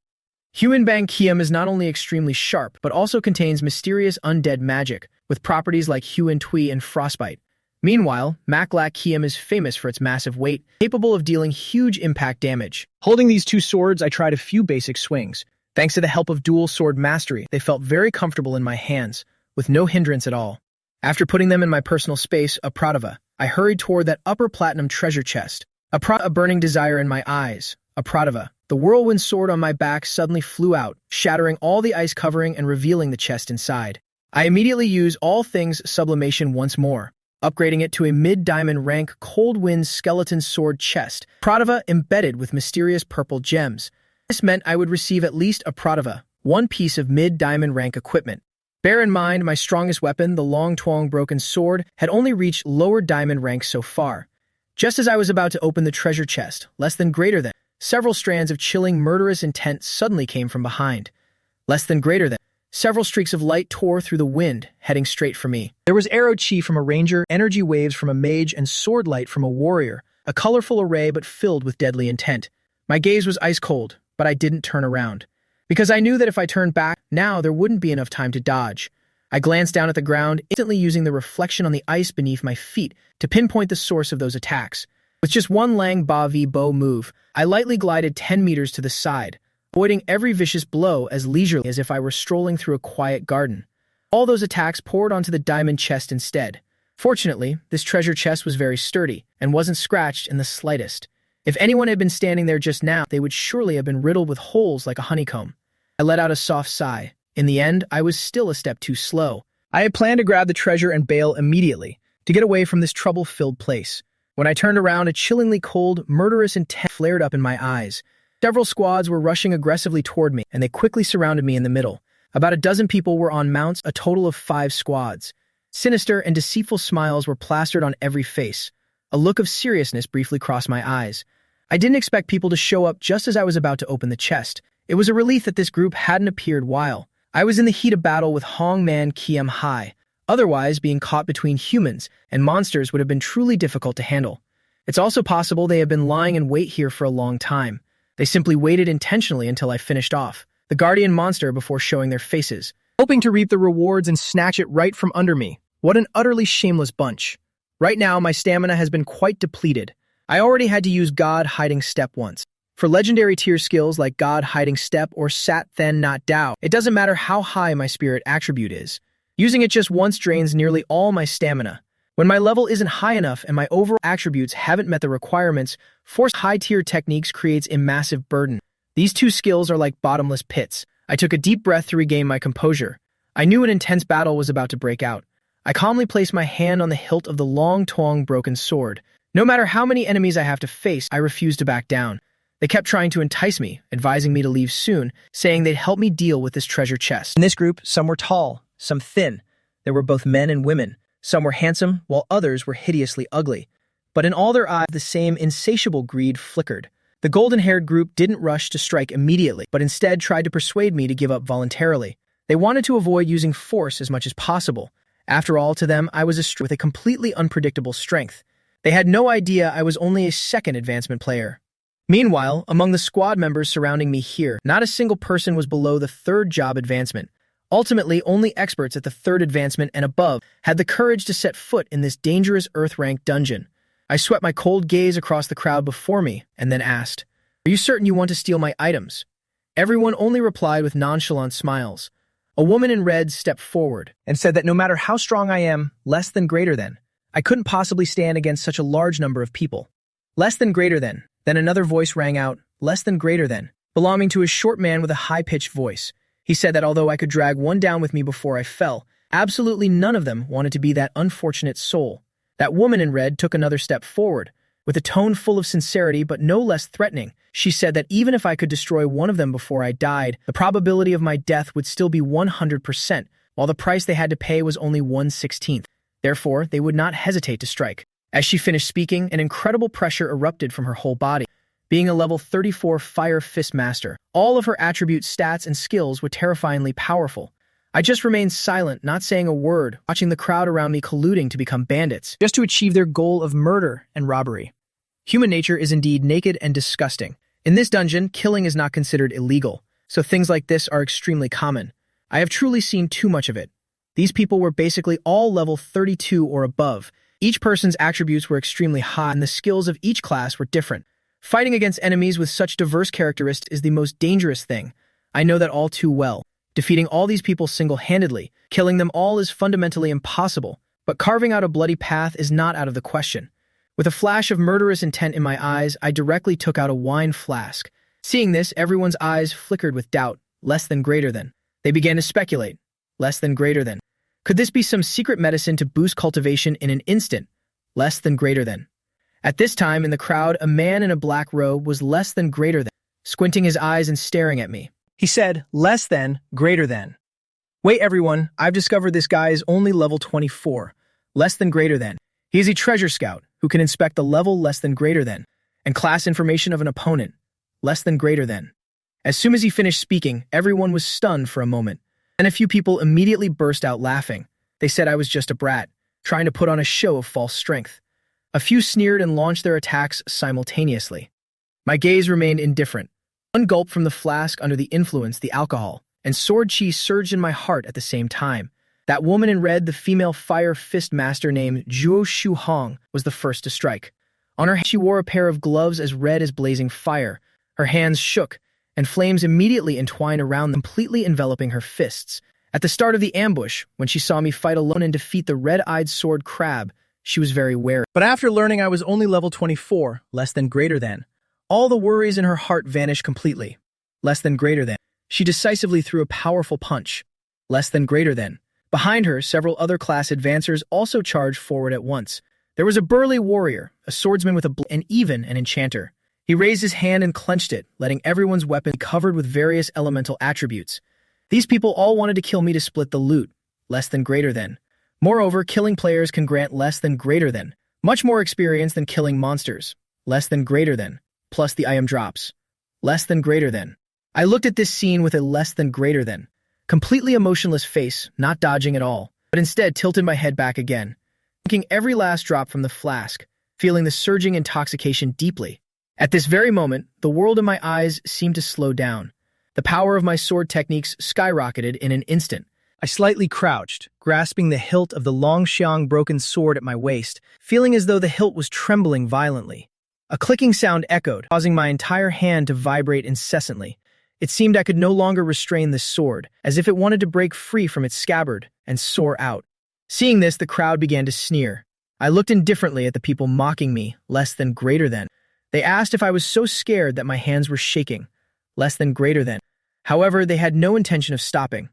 Huan Bang Kiem is not only extremely sharp, but also contains mysterious undead magic, with properties like Huan Tui and Frostbite. Meanwhile, Maklak Kiem is famous for its massive weight, capable of dealing huge impact damage. Holding these 2 swords, I tried a few basic swings. Thanks to the help of dual sword mastery, they felt very comfortable in my hands, with no hindrance at all. After putting them in my personal space, a Pradava, I hurried toward that upper platinum treasure chest. A burning desire in my eyes. A Pradava. The whirlwind sword on my back suddenly flew out, shattering all the ice covering and revealing the chest inside. I immediately used all things sublimation once more, upgrading it to a mid-diamond rank cold wind skeleton sword chest, Pradava embedded with mysterious purple gems. This meant I would receive at least a Pradava, 1 piece of mid-diamond rank equipment. Bear in mind, my strongest weapon, the long Tuong broken sword, had only reached lower diamond rank so far. Just as I was about to open the treasure chest, less than greater than, several strands of chilling murderous intent suddenly came from behind. Less than greater than, several streaks of light tore through the wind, heading straight for me. There was arrow chi from a ranger, energy waves from a mage, and sword light from a warrior, a colorful array but filled with deadly intent. My gaze was ice cold, but I didn't turn around, because I knew that if I turned back, now there wouldn't be enough time to dodge. I glanced down at the ground, instantly using the reflection on the ice beneath my feet to pinpoint the source of those attacks. With just one Lang Ba Vi Bo move, I lightly glided 10 meters to the side, avoiding every vicious blow as leisurely as if I were strolling through a quiet garden. All those attacks poured onto the diamond chest instead. Fortunately, this treasure chest was very sturdy and wasn't scratched in the slightest. If anyone had been standing there just now, they would surely have been riddled with holes like a honeycomb. I let out a soft sigh. In the end, I was still a step too slow. I had planned to grab the treasure and bail immediately, to get away from this trouble-filled place. When I turned around, a chillingly cold, murderous intent flared up in my eyes. Several squads were rushing aggressively toward me, and they quickly surrounded me in the middle. About a dozen people were on mounts, a total of 5 squads. Sinister and deceitful smiles were plastered on every face. A look of seriousness briefly crossed my eyes. I didn't expect people to show up just as I was about to open the chest. It was a relief that this group hadn't appeared while I was in the heat of battle with Hongnan Kiem Hai. Otherwise, being caught between humans and monsters would have been truly difficult to handle. It's also possible they had been lying in wait here for a long time. They simply waited intentionally until I finished off the guardian monster before showing their faces, hoping to reap the rewards and snatch it right from under me. What an utterly shameless bunch. Right now, my stamina has been quite depleted. I already had to use God Hiding Step once. For legendary tier skills like God Hiding Step or Sat Then Not Dao, it doesn't matter how high my spirit attribute is. Using it just once drains nearly all my stamina. When my level isn't high enough and my overall attributes haven't met the requirements, forced high-tier techniques creates a massive burden. These 2 skills are like bottomless pits. I took a deep breath to regain my composure. I knew an intense battle was about to break out. I calmly placed my hand on the hilt of the long Tuong broken sword. No matter how many enemies I have to face, I refused to back down. They kept trying to entice me, advising me to leave soon, saying they'd help me deal with this treasure chest. In this group, some were tall, some thin. There were both men and women. Some were handsome, while others were hideously ugly. But in all their eyes, the same insatiable greed flickered. The golden-haired group didn't rush to strike immediately, but instead tried to persuade me to give up voluntarily. They wanted to avoid using force as much as possible. After all, to them, I was a with a completely unpredictable strength. They had no idea I was only a second advancement player. Meanwhile, among the squad members surrounding me here, not a single person was below the third job advancement. Ultimately, only experts at the third advancement and above had the courage to set foot in this dangerous Earth-rank dungeon. I swept my cold gaze across the crowd before me and then asked, "Are you certain you want to steal my items?" Everyone only replied with nonchalant smiles. A woman in red stepped forward and said that no matter how strong I am, less than greater than, I couldn't possibly stand against such a large number of people. Less than greater than. Then another voice rang out, less than greater than, belonging to a short man with a high-pitched voice. He said that although I could drag one down with me before I fell, absolutely none of them wanted to be that unfortunate soul. That woman in red took another step forward. With a tone full of sincerity but no less threatening, she said that even if I could destroy one of them before I died, the probability of my death would still be 100%, while the price they had to pay was only 1/16. Therefore, they would not hesitate to strike. As she finished speaking, an incredible pressure erupted from her whole body. Being a level 34 Fire Fist Master, all of her attribute stats and skills were terrifyingly powerful. I just remained silent, not saying a word, watching the crowd around me colluding to become bandits, just to achieve their goal of murder and robbery. Human nature is indeed naked and disgusting. In this dungeon, killing is not considered illegal, so things like this are extremely common. I have truly seen too much of it. These people were basically all level 32 or above. Each person's attributes were extremely high, and the skills of each class were different. Fighting against enemies with such diverse characteristics is the most dangerous thing. I know that all too well. Defeating all these people single-handedly, killing them all is fundamentally impossible, but carving out a bloody path is not out of the question. With a flash of murderous intent in my eyes, I directly took out a wine flask. Seeing this, everyone's eyes flickered with doubt, less than greater than. They began to speculate, less than greater than. Could this be some secret medicine to boost cultivation in an instant? Less than greater than. At this time in the crowd, a man in a black robe was less than greater than, squinting his eyes and staring at me. He said, less than, greater than. Wait everyone, I've discovered this guy is only level 24, less than greater than. He is a treasure scout who can inspect the level less than greater than, and class information of an opponent, less than greater than. As soon as he finished speaking, everyone was stunned for a moment, and a few people immediately burst out laughing. They said I was just a brat, trying to put on a show of false strength. A few sneered and launched their attacks simultaneously. My gaze remained indifferent. One gulp from the flask under the influence, the alcohol, and sword chi surged in my heart at the same time. That woman in red, the female Fire Fist Master named Zhuo Shu Hong, was the first to strike. On her hand, she wore a pair of gloves as red as blazing fire. Her hands shook, and flames immediately entwined around them, completely enveloping her fists. At the start of the ambush, when she saw me fight alone and defeat the red-eyed sword crab, she was very wary. But after learning I was only level 24, less than greater than, all the worries in her heart vanished completely. Less than greater than. She decisively threw a powerful punch. Less than greater than. Behind her, several other class advancers also charged forward at once. There was a burly warrior, a swordsman with and even an enchanter. He raised his hand and clenched it, letting everyone's weapon be covered with various elemental attributes. These people all wanted to kill me to split the loot. Less than greater than. Moreover, killing players can grant less than greater than. Much more experience than killing monsters. Less than greater than. Plus the item drops. Less than greater than. I looked at this scene with a less than greater than. Completely emotionless face, not dodging at all, but instead tilted my head back again, drinking every last drop from the flask, feeling the surging intoxication deeply. At this very moment, the world in my eyes seemed to slow down. The power of my sword techniques skyrocketed in an instant. I slightly crouched, grasping the hilt of the long xiang broken sword at my waist, feeling as though the hilt was trembling violently. A clicking sound echoed, causing my entire hand to vibrate incessantly. It seemed I could no longer restrain the sword, as if it wanted to break free from its scabbard and soar out. Seeing this, the crowd began to sneer. I looked indifferently at the people mocking me, less than greater than. They asked if I was so scared that my hands were shaking, less than greater than. However, they had no intention of stopping,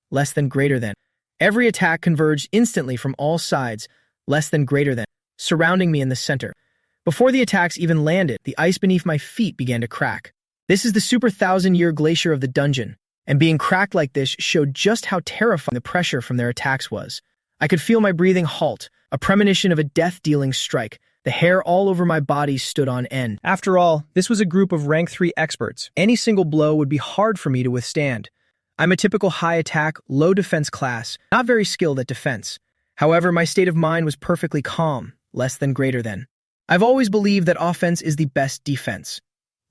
less than greater than. Every attack converged instantly from all sides, less than greater than, surrounding me in the center. Before the attacks even landed, the ice beneath my feet began to crack. This is the super 1,000-year glacier of the dungeon, and being cracked like this showed just how terrifying the pressure from their attacks was. I could feel my breathing halt, a premonition of a death-dealing strike. The hair all over my body stood on end. After all, this was a group of rank 3 experts. Any single blow would be hard for me to withstand. I'm a typical high attack, low defense class, not very skilled at defense. However, my state of mind was perfectly calm, less than greater than. I've always believed that offense is the best defense.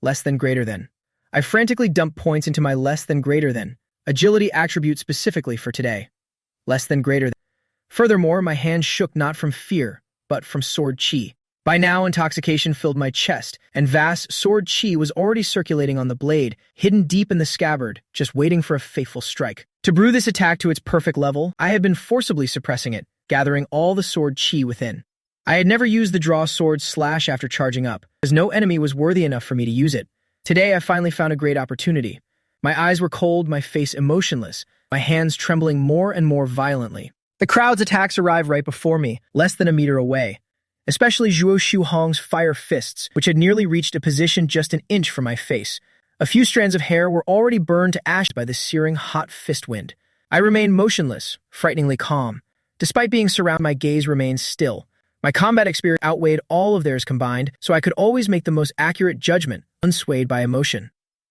Less than greater than. I frantically dumped points into my less than greater than, agility attribute specifically for today. Less than greater than. Furthermore, my hands shook not from fear, but from sword chi. By now, intoxication filled my chest, and vast sword chi was already circulating on the blade, hidden deep in the scabbard, just waiting for a fateful strike. To brew this attack to its perfect level, I had been forcibly suppressing it, gathering all the sword chi within. I had never used the draw sword slash after charging up, as no enemy was worthy enough for me to use it. Today, I finally found a great opportunity. My eyes were cold, my face emotionless, my hands trembling more and more violently. The crowd's attacks arrived right before me, less than a meter away. Especially Zhuo Shuhong's fire fists, which had nearly reached a position just an inch from my face. A few strands of hair were already burned to ash by the searing hot fist wind. I remained motionless, frighteningly calm. Despite being surrounded, my gaze remained still. My combat experience outweighed all of theirs combined, so I could always make the most accurate judgment, unswayed by emotion.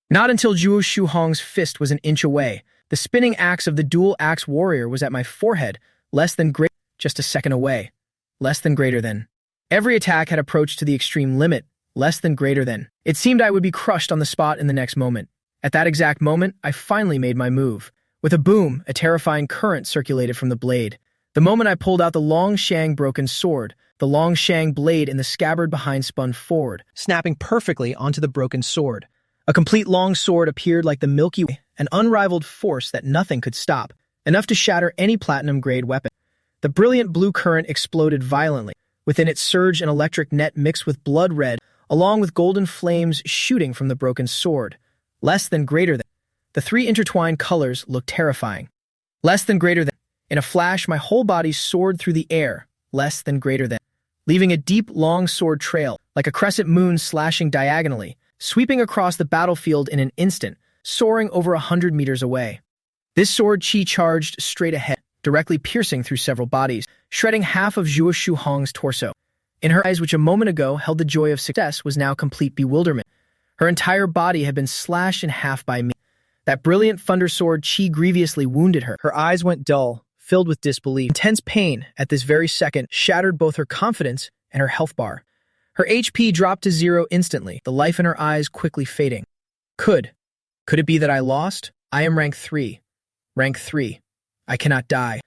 Not until Zhuo Shuhong's fist was an inch away. The spinning axe of the dual-axe warrior was at my forehead, less than greater, just a second away. Less than greater than. Every attack had approached to the extreme limit, less than greater than. It seemed I would be crushed on the spot in the next moment. At that exact moment, I finally made my move. With a boom, a terrifying current circulated from the blade. The moment I pulled out the long shang broken sword, the long shang blade in the scabbard behind spun forward, snapping perfectly onto the broken sword. A complete long sword appeared like the Milky Way, an unrivaled force that nothing could stop, enough to shatter any platinum-grade weapon. The brilliant blue current exploded violently. Within it surged an electric net mixed with blood red, along with golden flames shooting from the broken sword. Less than greater than. The three intertwined colors looked terrifying. Less than greater than. In a flash, my whole body soared through the air, less than greater than, leaving a deep, long sword trail, like a crescent moon slashing diagonally, sweeping across the battlefield in an instant, soaring over 100 meters away. This sword chi charged straight ahead, directly piercing through several bodies, shredding half of Zhuo Shuhong's torso. In her eyes, which a moment ago held the joy of success, was now complete bewilderment. Her entire body had been slashed in half by me. That brilliant thunder sword chi grievously wounded her. Her eyes went dull, filled with disbelief. Intense pain, at this very second, shattered both her confidence and her health bar. Her HP dropped to 0 instantly, the life in her eyes quickly fading. Could it be that I lost? I am rank 3. Rank 3. I cannot die.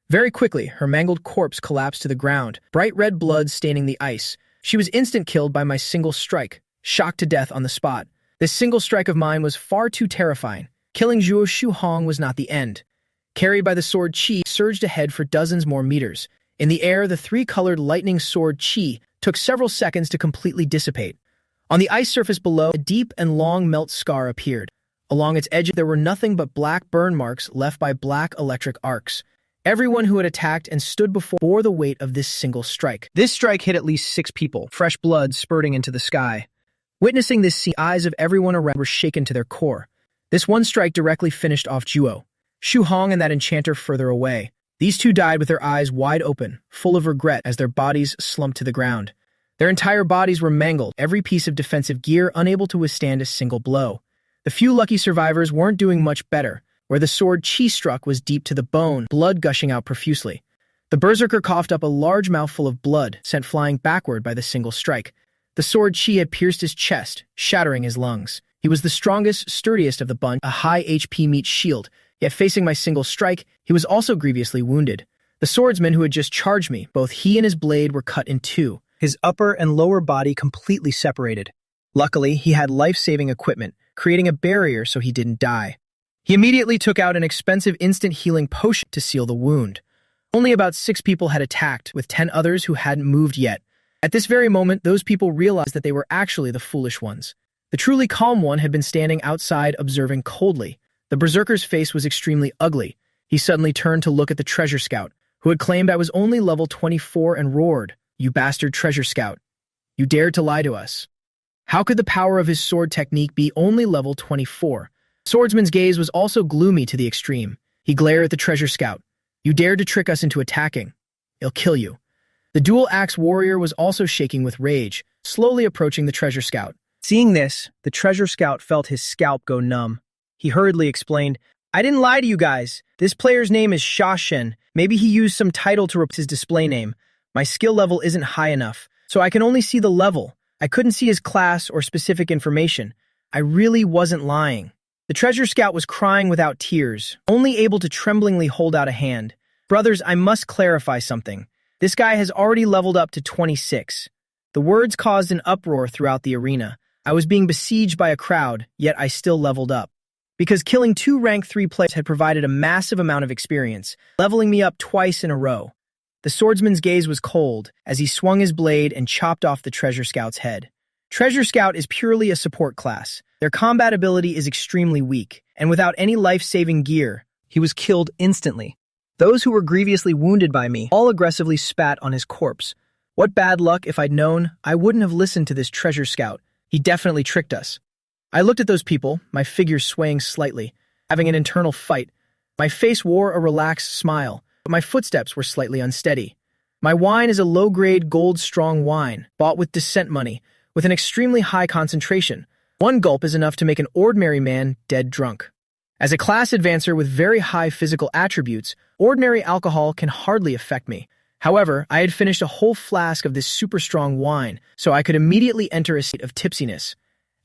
Very quickly, her mangled corpse collapsed to the ground, bright red blood staining the ice. She was instant killed by my single strike, shocked to death on the spot. This single strike of mine was far too terrifying. Killing Zhuo Shuhong was not the end. Carried by the sword chi, surged ahead for dozens more meters. In the air, the three-colored lightning sword chi took several seconds to completely dissipate. On the ice surface below, a deep and long melt scar appeared. Along its edge, there were nothing but black burn marks left by black electric arcs. Everyone who had attacked and stood before bore the weight of this single strike. This strike hit at least 6 people, fresh blood spurting into the sky. Witnessing this scene, the eyes of everyone around were shaken to their core. This one strike directly finished off Zhuo Shuhong and that enchanter further away. These two died with their eyes wide open, full of regret as their bodies slumped to the ground. Their entire bodies were mangled, every piece of defensive gear unable to withstand a single blow. The few lucky survivors weren't doing much better. Where the sword chi struck was deep to the bone, blood gushing out profusely. The berserker coughed up a large mouthful of blood, sent flying backward by the single strike. The sword chi had pierced his chest, shattering his lungs. He was the strongest, sturdiest of the bunch, a high HP meat shield, yet facing my single strike, he was also grievously wounded. The swordsman who had just charged me, both he and his blade were cut in two, his upper and lower body completely separated. Luckily, he had life-saving equipment, creating a barrier so he didn't die. He immediately took out an expensive instant healing potion to seal the wound. Only about 6 people had attacked, with 10 others who hadn't moved yet. At this very moment, those people realized that they were actually the foolish ones. The truly calm one had been standing outside observing coldly. The berserker's face was extremely ugly. He suddenly turned to look at the treasure scout, who had claimed I was only level 24 and roared, "You bastard treasure scout. You dared to lie to us." How could the power of his sword technique be only level 24? The swordsman's gaze was also gloomy to the extreme. He glared at the treasure scout. "You dared to trick us into attacking. He'll kill you." The dual-axe warrior was also shaking with rage, slowly approaching the treasure scout. Seeing this, the treasure scout felt his scalp go numb. He hurriedly explained, "I didn't lie to you guys. This player's name is Shashin. Maybe he used some title to replace his display name. My skill level isn't high enough, so I can only see the level. I couldn't see his class or specific information. I really wasn't lying." The treasure scout was crying without tears, only able to tremblingly hold out a hand. "Brothers, I must clarify something. This guy has already leveled up to 26. The words caused an uproar throughout the arena. I was being besieged by a crowd, yet I still leveled up. Because killing 2 rank 3 players had provided a massive amount of experience, leveling me up twice in a row. The swordsman's gaze was cold as he swung his blade and chopped off the treasure scout's head. Treasure scout is purely a support class. Their combat ability is extremely weak, and without any life-saving gear, he was killed instantly. Those who were grievously wounded by me all aggressively spat on his corpse. What bad luck. If I'd known, I wouldn't have listened to this treasure scout. He definitely tricked us. I looked at those people, my figure swaying slightly, having an internal fight. My face wore a relaxed smile, but my footsteps were slightly unsteady. My wine is a low-grade gold-strong wine, bought with descent money, with an extremely high concentration. 1 gulp is enough to make an ordinary man dead drunk. As a class advancer with very high physical attributes, ordinary alcohol can hardly affect me. However, I had finished a whole flask of this super strong wine, so I could immediately enter a state of tipsiness,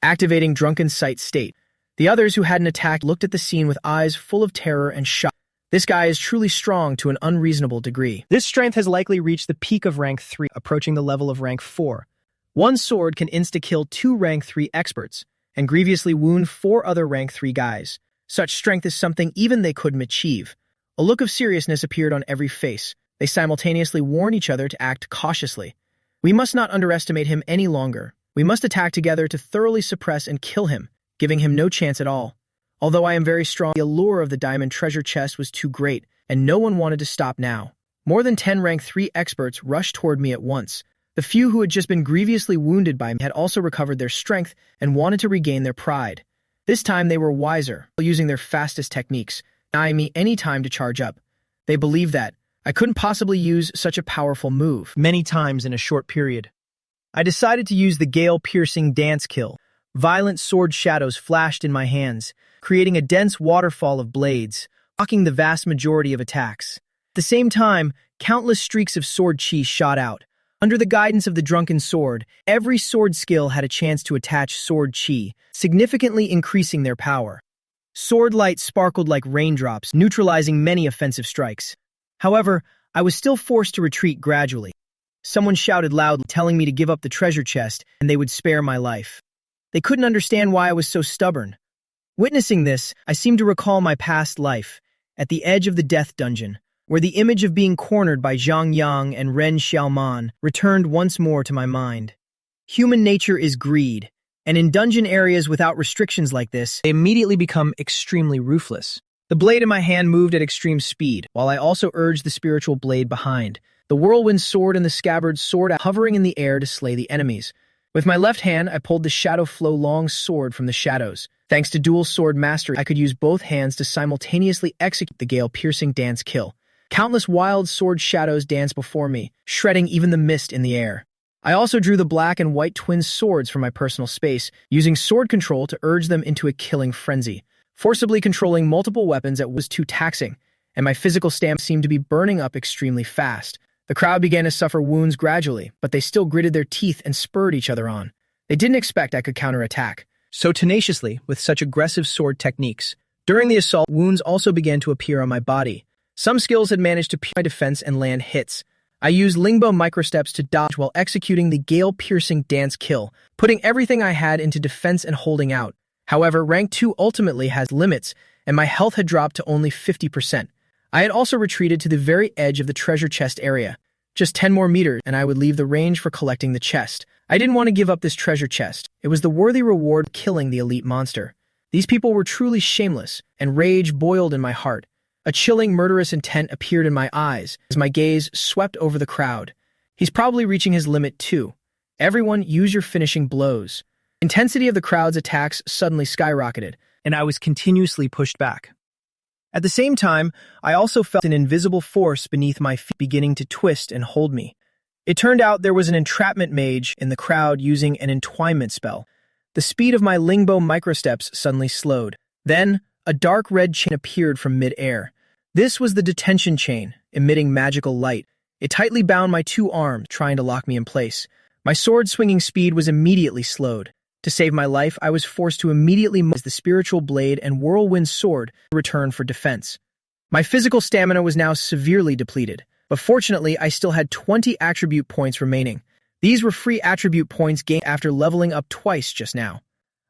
activating drunken sight state. The others who hadn't attacked looked at the scene with eyes full of terror and shock. This guy is truly strong to an unreasonable degree. This strength has likely reached the peak of rank 3, approaching the level of rank 4. 1 sword can insta-kill 2 rank 3 experts, and grievously wound 4 other rank 3 guys. Such strength is something even they couldn't achieve. A look of seriousness appeared on every face. They simultaneously warn each other to act cautiously. We must not underestimate him any longer. We must attack together to thoroughly suppress and kill him, giving him no chance at all. Although I am very strong, the allure of the diamond treasure chest was too great, and no one wanted to stop now. More than 10 rank 3 experts rushed toward me at once. The few who had just been grievously wounded by me had also recovered their strength and wanted to regain their pride. This time they were wiser, using their fastest techniques, denying me any time to charge up. They believed that I couldn't possibly use such a powerful move many times in a short period. I decided to use the gale-piercing dance kill. Violent sword shadows flashed in my hands, creating a dense waterfall of blades, blocking the vast majority of attacks. At the same time, countless streaks of sword chi shot out. Under the guidance of the drunken sword, every sword skill had a chance to attach sword chi, significantly increasing their power. Sword light sparkled like raindrops, neutralizing many offensive strikes. However, I was still forced to retreat gradually. Someone shouted loudly, telling me to give up the treasure chest and they would spare my life. They couldn't understand why I was so stubborn. Witnessing this, I seemed to recall my past life, at the edge of the death dungeon, where the image of being cornered by Zhang Yang and Ren Xiaoman returned once more to my mind. Human nature is greed, and in dungeon areas without restrictions like this, they immediately become extremely ruthless. The blade in my hand moved at extreme speed, while I also urged the spiritual blade behind, the whirlwind sword and the scabbard sword hovering in the air to slay the enemies. With my left hand, I pulled the Shadow Flow long sword from the shadows. Thanks to dual sword mastery, I could use both hands to simultaneously execute the gale-piercing dance kill. Countless wild sword shadows danced before me, shredding even the mist in the air. I also drew the black and white twin swords from my personal space, using sword control to urge them into a killing frenzy. Forcibly controlling multiple weapons was too taxing, and my physical stamina seemed to be burning up extremely fast. The crowd began to suffer wounds gradually, but they still gritted their teeth and spurred each other on. They didn't expect I could counterattack so tenaciously with such aggressive sword techniques. During the assault, wounds also began to appear on my body. Some skills had managed to pierce my defense and land hits. I used Lingbo microsteps to dodge while executing the gale-piercing dance kill, putting everything I had into defense and holding out. However, rank 2 ultimately has limits, and my health had dropped to only 50%. I had also retreated to the very edge of the treasure chest area. Just 10 more meters, and I would leave the range for collecting the chest. I didn't want to give up this treasure chest. It was the worthy reward of killing the elite monster. These people were truly shameless, and rage boiled in my heart. A chilling, murderous intent appeared in my eyes as my gaze swept over the crowd. He's probably reaching his limit too. Everyone, use your finishing blows. Intensity of the crowd's attacks suddenly skyrocketed, and I was continuously pushed back. At the same time, I also felt an invisible force beneath my feet beginning to twist and hold me. It turned out there was an entrapment mage in the crowd using an entwinement spell. The speed of my lingbo microsteps suddenly slowed. Then, a dark red chain appeared from mid-air. This was the detention chain, emitting magical light. It tightly bound my two arms, trying to lock me in place. My sword-swinging speed was immediately slowed. To save my life, I was forced to immediately use the spiritual blade and whirlwind sword to return for defense. My physical stamina was now severely depleted, but fortunately I still had 20 attribute points remaining. These were free attribute points gained after leveling up twice just now.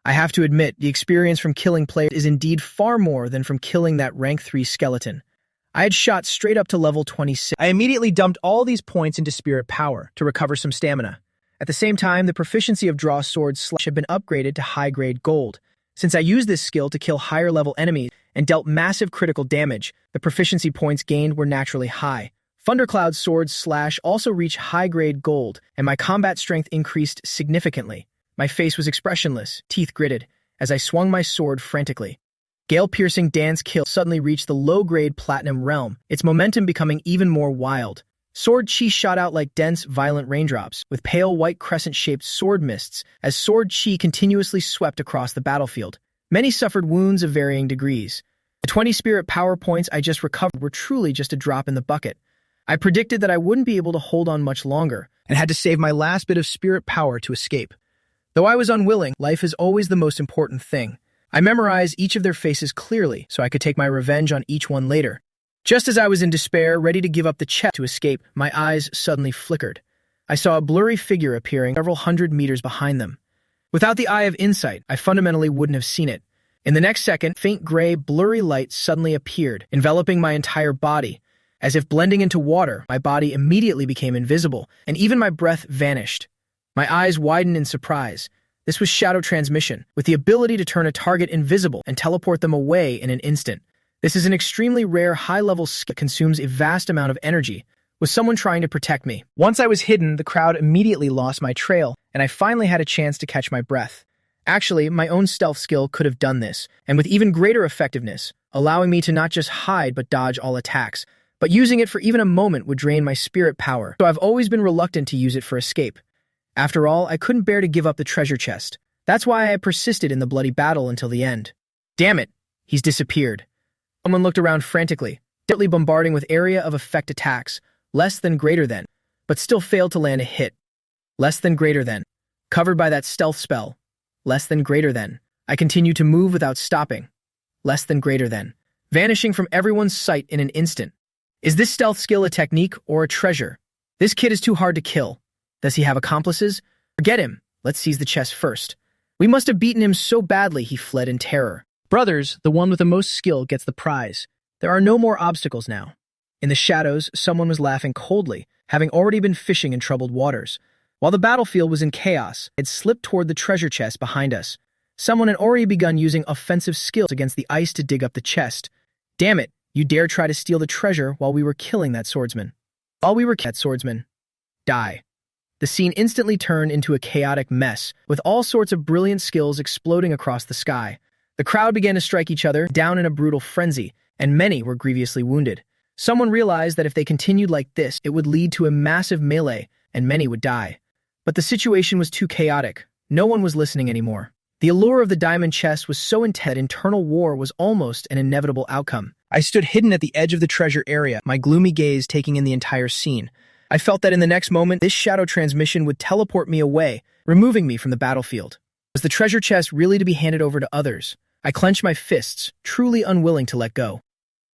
I have to admit, the experience from killing players is indeed far more than from killing that rank 3 skeleton. I had shot straight up to level 26. I immediately dumped all these points into spirit power to recover some stamina. At the same time, the proficiency of draw sword slash had been upgraded to high-grade gold. Since I used this skill to kill higher-level enemies and dealt massive critical damage, the proficiency points gained were naturally high. Thundercloud sword slash also reached high-grade gold, and my combat strength increased significantly. My face was expressionless, teeth gritted, as I swung my sword frantically. Gale-piercing dance kill suddenly reached the low-grade platinum realm, its momentum becoming even more wild. Sword chi shot out like dense, violent raindrops, with pale white crescent-shaped sword mists, as sword chi continuously swept across the battlefield. Many suffered wounds of varying degrees. The 20 spirit power points I just recovered were truly just a drop in the bucket. I predicted that I wouldn't be able to hold on much longer, and had to save my last bit of spirit power to escape. Though I was unwilling, life is always the most important thing. I memorized each of their faces clearly, so I could take my revenge on each one later. Just as I was in despair, ready to give up the chest to escape, my eyes suddenly flickered. I saw a blurry figure appearing several hundred meters behind them. Without the eye of insight, I fundamentally wouldn't have seen it. In the next second, faint gray, blurry light suddenly appeared, enveloping my entire body. As if blending into water, my body immediately became invisible, and even my breath vanished. My eyes widened in surprise. This was shadow transmission, with the ability to turn a target invisible and teleport them away in an instant. This is an extremely rare high-level skill that consumes a vast amount of energy. Was someone trying to protect me? Once I was hidden, the crowd immediately lost my trail, and I finally had a chance to catch my breath. Actually, my own stealth skill could have done this, and with even greater effectiveness, allowing me to not just hide but dodge all attacks. But using it for even a moment would drain my spirit power, so I've always been reluctant to use it for escape. After all, I couldn't bear to give up the treasure chest. That's why I persisted in the bloody battle until the end. Damn it! He's disappeared. Someone looked around frantically, desperately bombarding with area of effect attacks, less than greater than, but still failed to land a hit. Less than greater than. Covered by that stealth spell. Less than greater than. I continued to move without stopping. Less than greater than. Vanishing from everyone's sight in an instant. Is this stealth skill a technique or a treasure? This kid is too hard to kill. Does he have accomplices? Forget him. Let's seize the chest first. We must have beaten him so badly he fled in terror. Brothers, the one with the most skill gets the prize. There are no more obstacles now. In the shadows, someone was laughing coldly, having already been fishing in troubled waters. While the battlefield was in chaos, it slipped toward the treasure chest behind us. Someone had already begun using offensive skills against the ice to dig up the chest. Damn it, you dare try to steal the treasure while we were killing that swordsman. Die. The scene instantly turned into a chaotic mess, with all sorts of brilliant skills exploding across the sky. The crowd began to strike each other down in a brutal frenzy, and many were grievously wounded. Someone realized that if they continued like this, it would lead to a massive melee, and many would die. But the situation was too chaotic. No one was listening anymore. The allure of the diamond chest was so intense that internal war was almost an inevitable outcome. I stood hidden at the edge of the treasure area, my gloomy gaze taking in the entire scene. I felt that in the next moment, this shadow transmission would teleport me away, removing me from the battlefield. Was the treasure chest really to be handed over to others? I clenched my fists, truly unwilling to let go.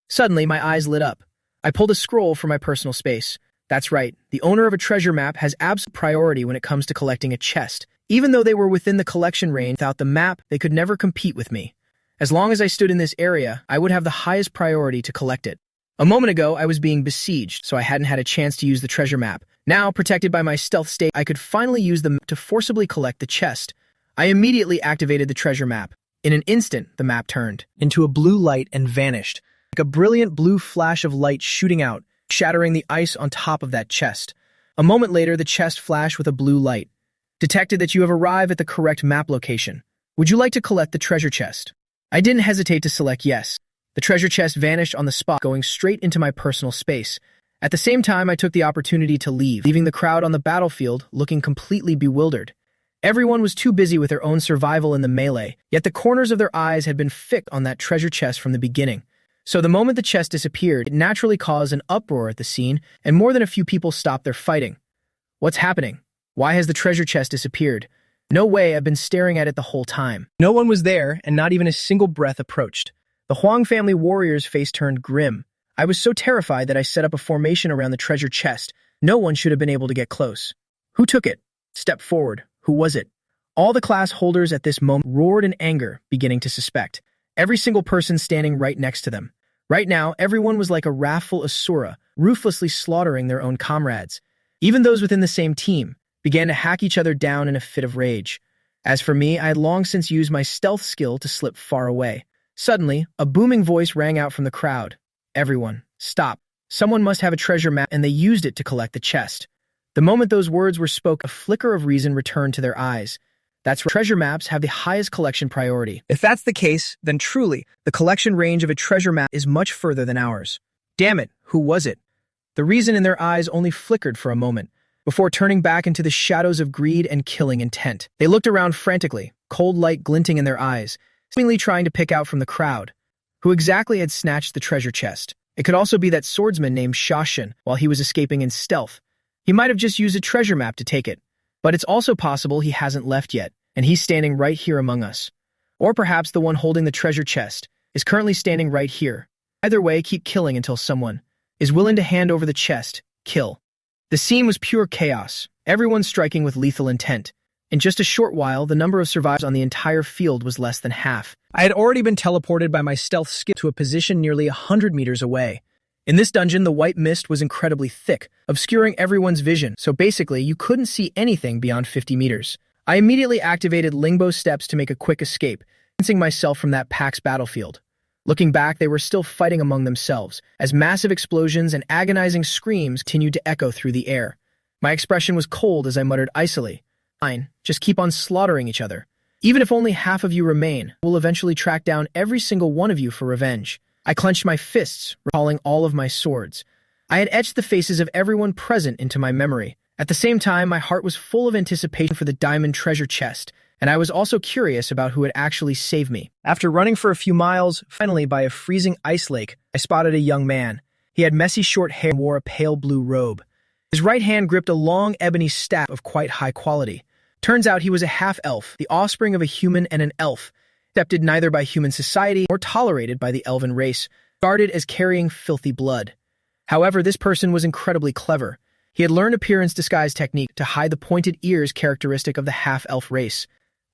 Suddenly, my eyes lit up. I pulled a scroll from my personal space. That's right, the owner of a treasure map has absolute priority when it comes to collecting a chest. Even though they were within the collection range, without the map, they could never compete with me. As long as I stood in this area, I would have the highest priority to collect it. A moment ago, I was being besieged, so I hadn't had a chance to use the treasure map. Now, protected by my stealth state, I could finally use the map to forcibly collect the chest. I immediately activated the treasure map. In an instant, the map turned into a blue light and vanished, like a brilliant blue flash of light shooting out, shattering the ice on top of that chest. A moment later, the chest flashed with a blue light. Detected that you have arrived at the correct map location. Would you like to collect the treasure chest? I didn't hesitate to select yes. The treasure chest vanished on the spot, going straight into my personal space. At the same time, I took the opportunity to leave, leaving the crowd on the battlefield looking completely bewildered. Everyone was too busy with their own survival in the melee, yet the corners of their eyes had been fixed on that treasure chest from the beginning. So the moment the chest disappeared, it naturally caused an uproar at the scene, and more than a few people stopped their fighting. What's happening? Why has the treasure chest disappeared? No way, I've been staring at it the whole time. No one was there, and not even a single breath approached. The Huang family warrior's face turned grim. I was so terrified that I set up a formation around the treasure chest. No one should have been able to get close. Who took it? Step forward. Who was it? All the class holders at this moment roared in anger, beginning to suspect. Every single person standing right next to them. Right now, everyone was like a wrathful Asura, ruthlessly slaughtering their own comrades. Even those within the same team began to hack each other down in a fit of rage. As for me, I had long since used my stealth skill to slip far away. Suddenly, a booming voice rang out from the crowd. Everyone, stop. Someone must have a treasure map, and they used it to collect the chest. The moment those words were spoken, a flicker of reason returned to their eyes. That's right, treasure maps have the highest collection priority. If that's the case, then truly, the collection range of a treasure map is much further than ours. Damn it, who was it? The reason in their eyes only flickered for a moment, before turning back into the shadows of greed and killing intent. They looked around frantically, cold light glinting in their eyes, seemingly trying to pick out from the crowd who exactly had snatched the treasure chest. It could also be that swordsman named Shashin while he was escaping in stealth. He might have just used a treasure map to take it, but it's also possible he hasn't left yet, and he's standing right here among us. Or perhaps the one holding the treasure chest is currently standing right here. Either way, keep killing until someone is willing to hand over the chest. Kill. The scene was pure chaos, everyone striking with lethal intent. In just a short while, the number of survivors on the entire field was less than half. I had already been teleported by my stealth skill to a position nearly 100 meters away. In this dungeon, the white mist was incredibly thick, obscuring everyone's vision, so basically you couldn't see anything beyond 50 meters. I immediately activated Lingbo steps to make a quick escape, distancing myself from that pack's battlefield. Looking back, they were still fighting among themselves, as massive explosions and agonizing screams continued to echo through the air. My expression was cold as I muttered icily, "Fine, just keep on slaughtering each other. Even if only half of you remain, we'll eventually track down every single one of you for revenge." I clenched my fists, recalling all of my swords. I had etched the faces of everyone present into my memory. At the same time, my heart was full of anticipation for the diamond treasure chest, and I was also curious about who had actually saved me. After running for a few miles, finally by a freezing ice lake, I spotted a young man. He had messy short hair and wore a pale blue robe. His right hand gripped a long ebony staff of quite high quality. Turns out he was a half-elf, the offspring of a human and an elf, accepted neither by human society nor tolerated by the elven race, regarded as carrying filthy blood. However, this person was incredibly clever. He had learned appearance disguise technique to hide the pointed ears characteristic of the half-elf race.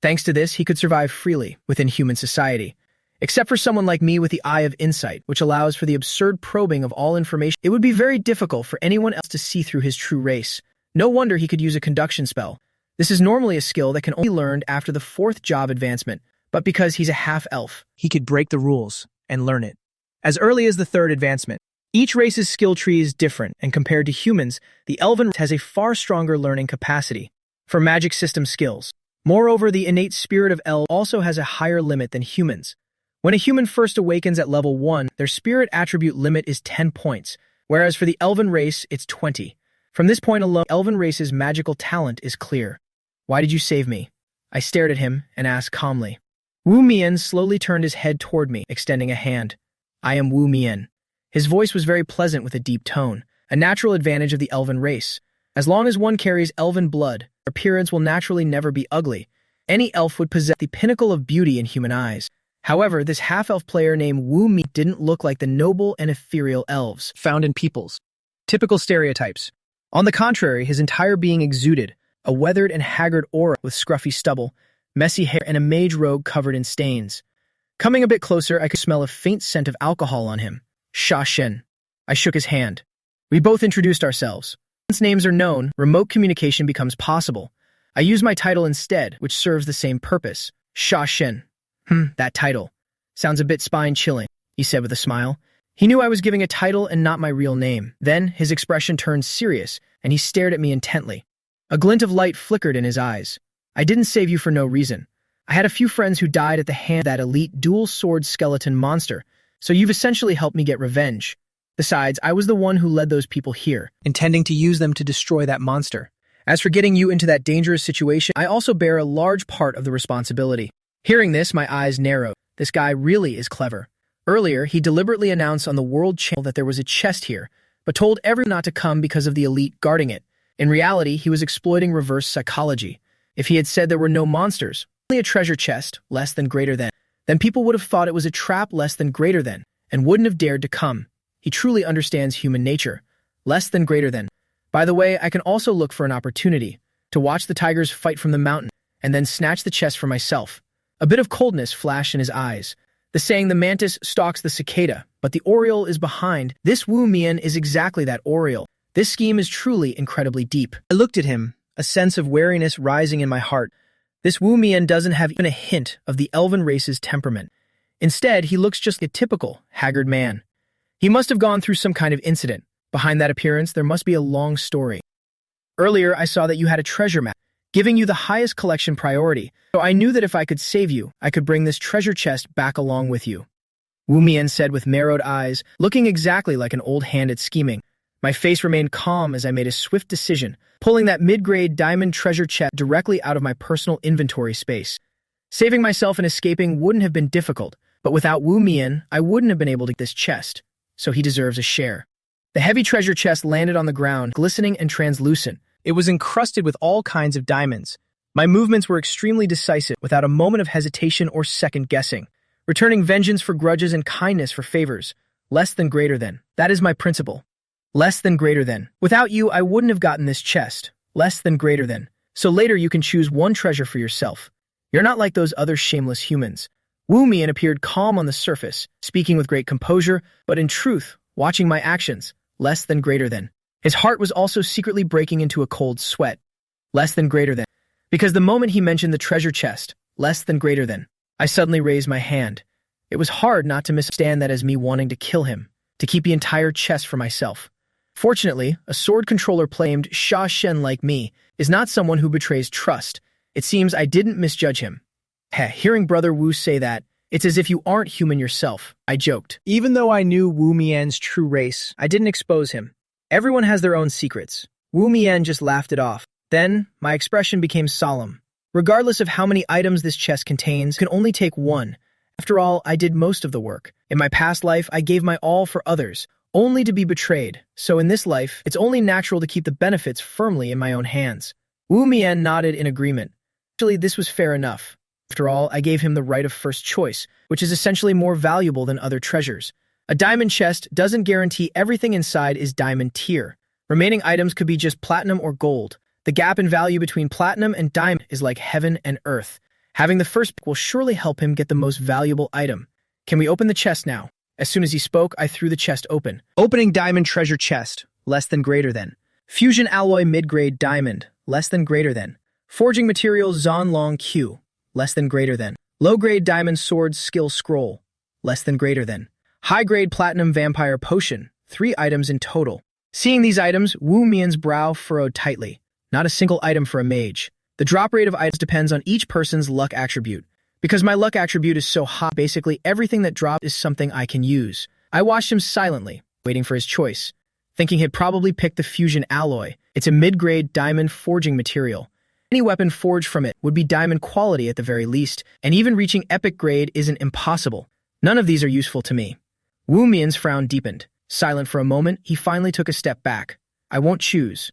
Thanks to this, he could survive freely within human society. Except for someone like me with the Eye of Insight, which allows for the absurd probing of all information, it would be very difficult for anyone else to see through his true race. No wonder he could use a conduction spell. This is normally a skill that can only be learned after the 4th job advancement, but because he's a half-elf, he could break the rules and learn it as early as the 3rd advancement. Each race's skill tree is different, and compared to humans, the elven race has a far stronger learning capacity for magic system skills. Moreover, the innate spirit of elves also has a higher limit than humans. When a human first awakens at level 1, their spirit attribute limit is 10 points, whereas for the elven race, it's 20. From this point alone, elven race's magical talent is clear. "Why did you save me?" I stared at him and asked calmly. Wu Mian slowly turned his head toward me, extending a hand. "I am Wu Mian." His voice was very pleasant with a deep tone, a natural advantage of the elven race. As long as one carries elven blood, their appearance will naturally never be ugly. Any elf would possess the pinnacle of beauty in human eyes. However, this half-elf player named Wu Mi didn't look like the noble and ethereal elves found in people's typical stereotypes. On the contrary, his entire being exuded a weathered and haggard aura with scruffy stubble, messy hair, and a mage robe covered in stains. Coming a bit closer, I could smell a faint scent of alcohol on him. Sha Shen. I shook his hand. We both introduced ourselves. Once names are known, remote communication becomes possible. I use my title instead, which serves the same purpose. Sha Shen. That title. Sounds a bit spine-chilling, he said with a smile. He knew I was giving a title and not my real name. Then, his expression turned serious, and he stared at me intently. A glint of light flickered in his eyes. "I didn't save you for no reason. I had a few friends who died at the hand of that elite dual-sword skeleton monster, so you've essentially helped me get revenge." Besides, I was the one who led those people here, intending to use them to destroy that monster. As for getting you into that dangerous situation, I also bear a large part of the responsibility. Hearing this, my eyes narrowed. This guy really is clever. Earlier, he deliberately announced on the World Channel that there was a chest here, but told everyone not to come because of the elite guarding it. In reality, he was exploiting reverse psychology. If he had said there were no monsters, only a treasure chest, less than greater than, then people would have thought it was a trap less than greater than, and wouldn't have dared to come. He truly understands human nature. Less than greater than. By the way, I can also look for an opportunity to watch the tigers fight from the mountain and then snatch the chest for myself. A bit of coldness flashed in his eyes. The saying the mantis stalks the cicada, but the oriole is behind. This Wu Mian is exactly that oriole. This scheme is truly incredibly deep. I looked at him, a sense of wariness rising in my heart. This Wu Mian doesn't have even a hint of the elven race's temperament. Instead, he looks just like a typical, haggard man. He must have gone through some kind of incident. Behind that appearance, there must be a long story. Earlier, I saw that you had a treasure map, giving you the highest collection priority, so I knew that if I could save you, I could bring this treasure chest back along with you. Wu Mian said with narrowed eyes, looking exactly like an old hand at scheming. My face remained calm as I made a swift decision, pulling that mid-grade diamond treasure chest directly out of my personal inventory space. Saving myself and escaping wouldn't have been difficult, but without Wu Mian, I wouldn't have been able to get this chest, so he deserves a share. The heavy treasure chest landed on the ground, glistening and translucent. It was encrusted with all kinds of diamonds. My movements were extremely decisive, without a moment of hesitation or second-guessing, returning vengeance for grudges and kindness for favors. Less than greater than. That is my principle. Less than greater than. Without you, I wouldn't have gotten this chest. Less than greater than. So later you can choose one treasure for yourself. You're not like those other shameless humans. Wu Mian appeared calm on the surface, speaking with great composure, but in truth, watching my actions. Less than greater than. His heart was also secretly breaking into a cold sweat. Less than greater than. Because the moment he mentioned the treasure chest, less than greater than, I suddenly raised my hand. It was hard not to misunderstand that as me wanting to kill him, to keep the entire chest for myself. Fortunately, a sword controller claimed Sha Shen like me is not someone who betrays trust. It seems I didn't misjudge him. Hearing Brother Wu say that, it's as if you aren't human yourself, I joked. Even though I knew Wu Mian's true race, I didn't expose him. Everyone has their own secrets. Wu Mian just laughed it off. Then, my expression became solemn. Regardless of how many items this chest contains, can only take one. After all, I did most of the work. In my past life, I gave my all for others, only to be betrayed. So in this life, it's only natural to keep the benefits firmly in my own hands. Wu Mian nodded in agreement. Actually, this was fair enough. After all, I gave him the right of first choice, which is essentially more valuable than other treasures. A diamond chest doesn't guarantee everything inside is diamond tier. Remaining items could be just platinum or gold. The gap in value between platinum and diamond is like heaven and earth. Having the first pick will surely help him get the most valuable item. Can we open the chest now? As soon as he spoke, I threw the chest open. Opening diamond treasure chest, less than greater than. Fusion alloy mid-grade diamond, less than greater than. Forging material Zonlong Q, less than greater than. Low-grade diamond sword skill scroll, less than greater than. High-grade platinum vampire potion, 3 items in total. Seeing these items, Wu Mian's brow furrowed tightly. Not a single item for a mage. The drop rate of items depends on each person's luck attribute. Because my luck attribute is so high, basically everything that dropped is something I can use. I watched him silently, waiting for his choice, thinking he'd probably pick the fusion alloy. It's a mid-grade diamond forging material. Any weapon forged from it would be diamond quality at the very least, and even reaching epic grade isn't impossible. None of these are useful to me. Wu Mian's frown deepened. Silent for a moment, he finally took a step back. I won't choose.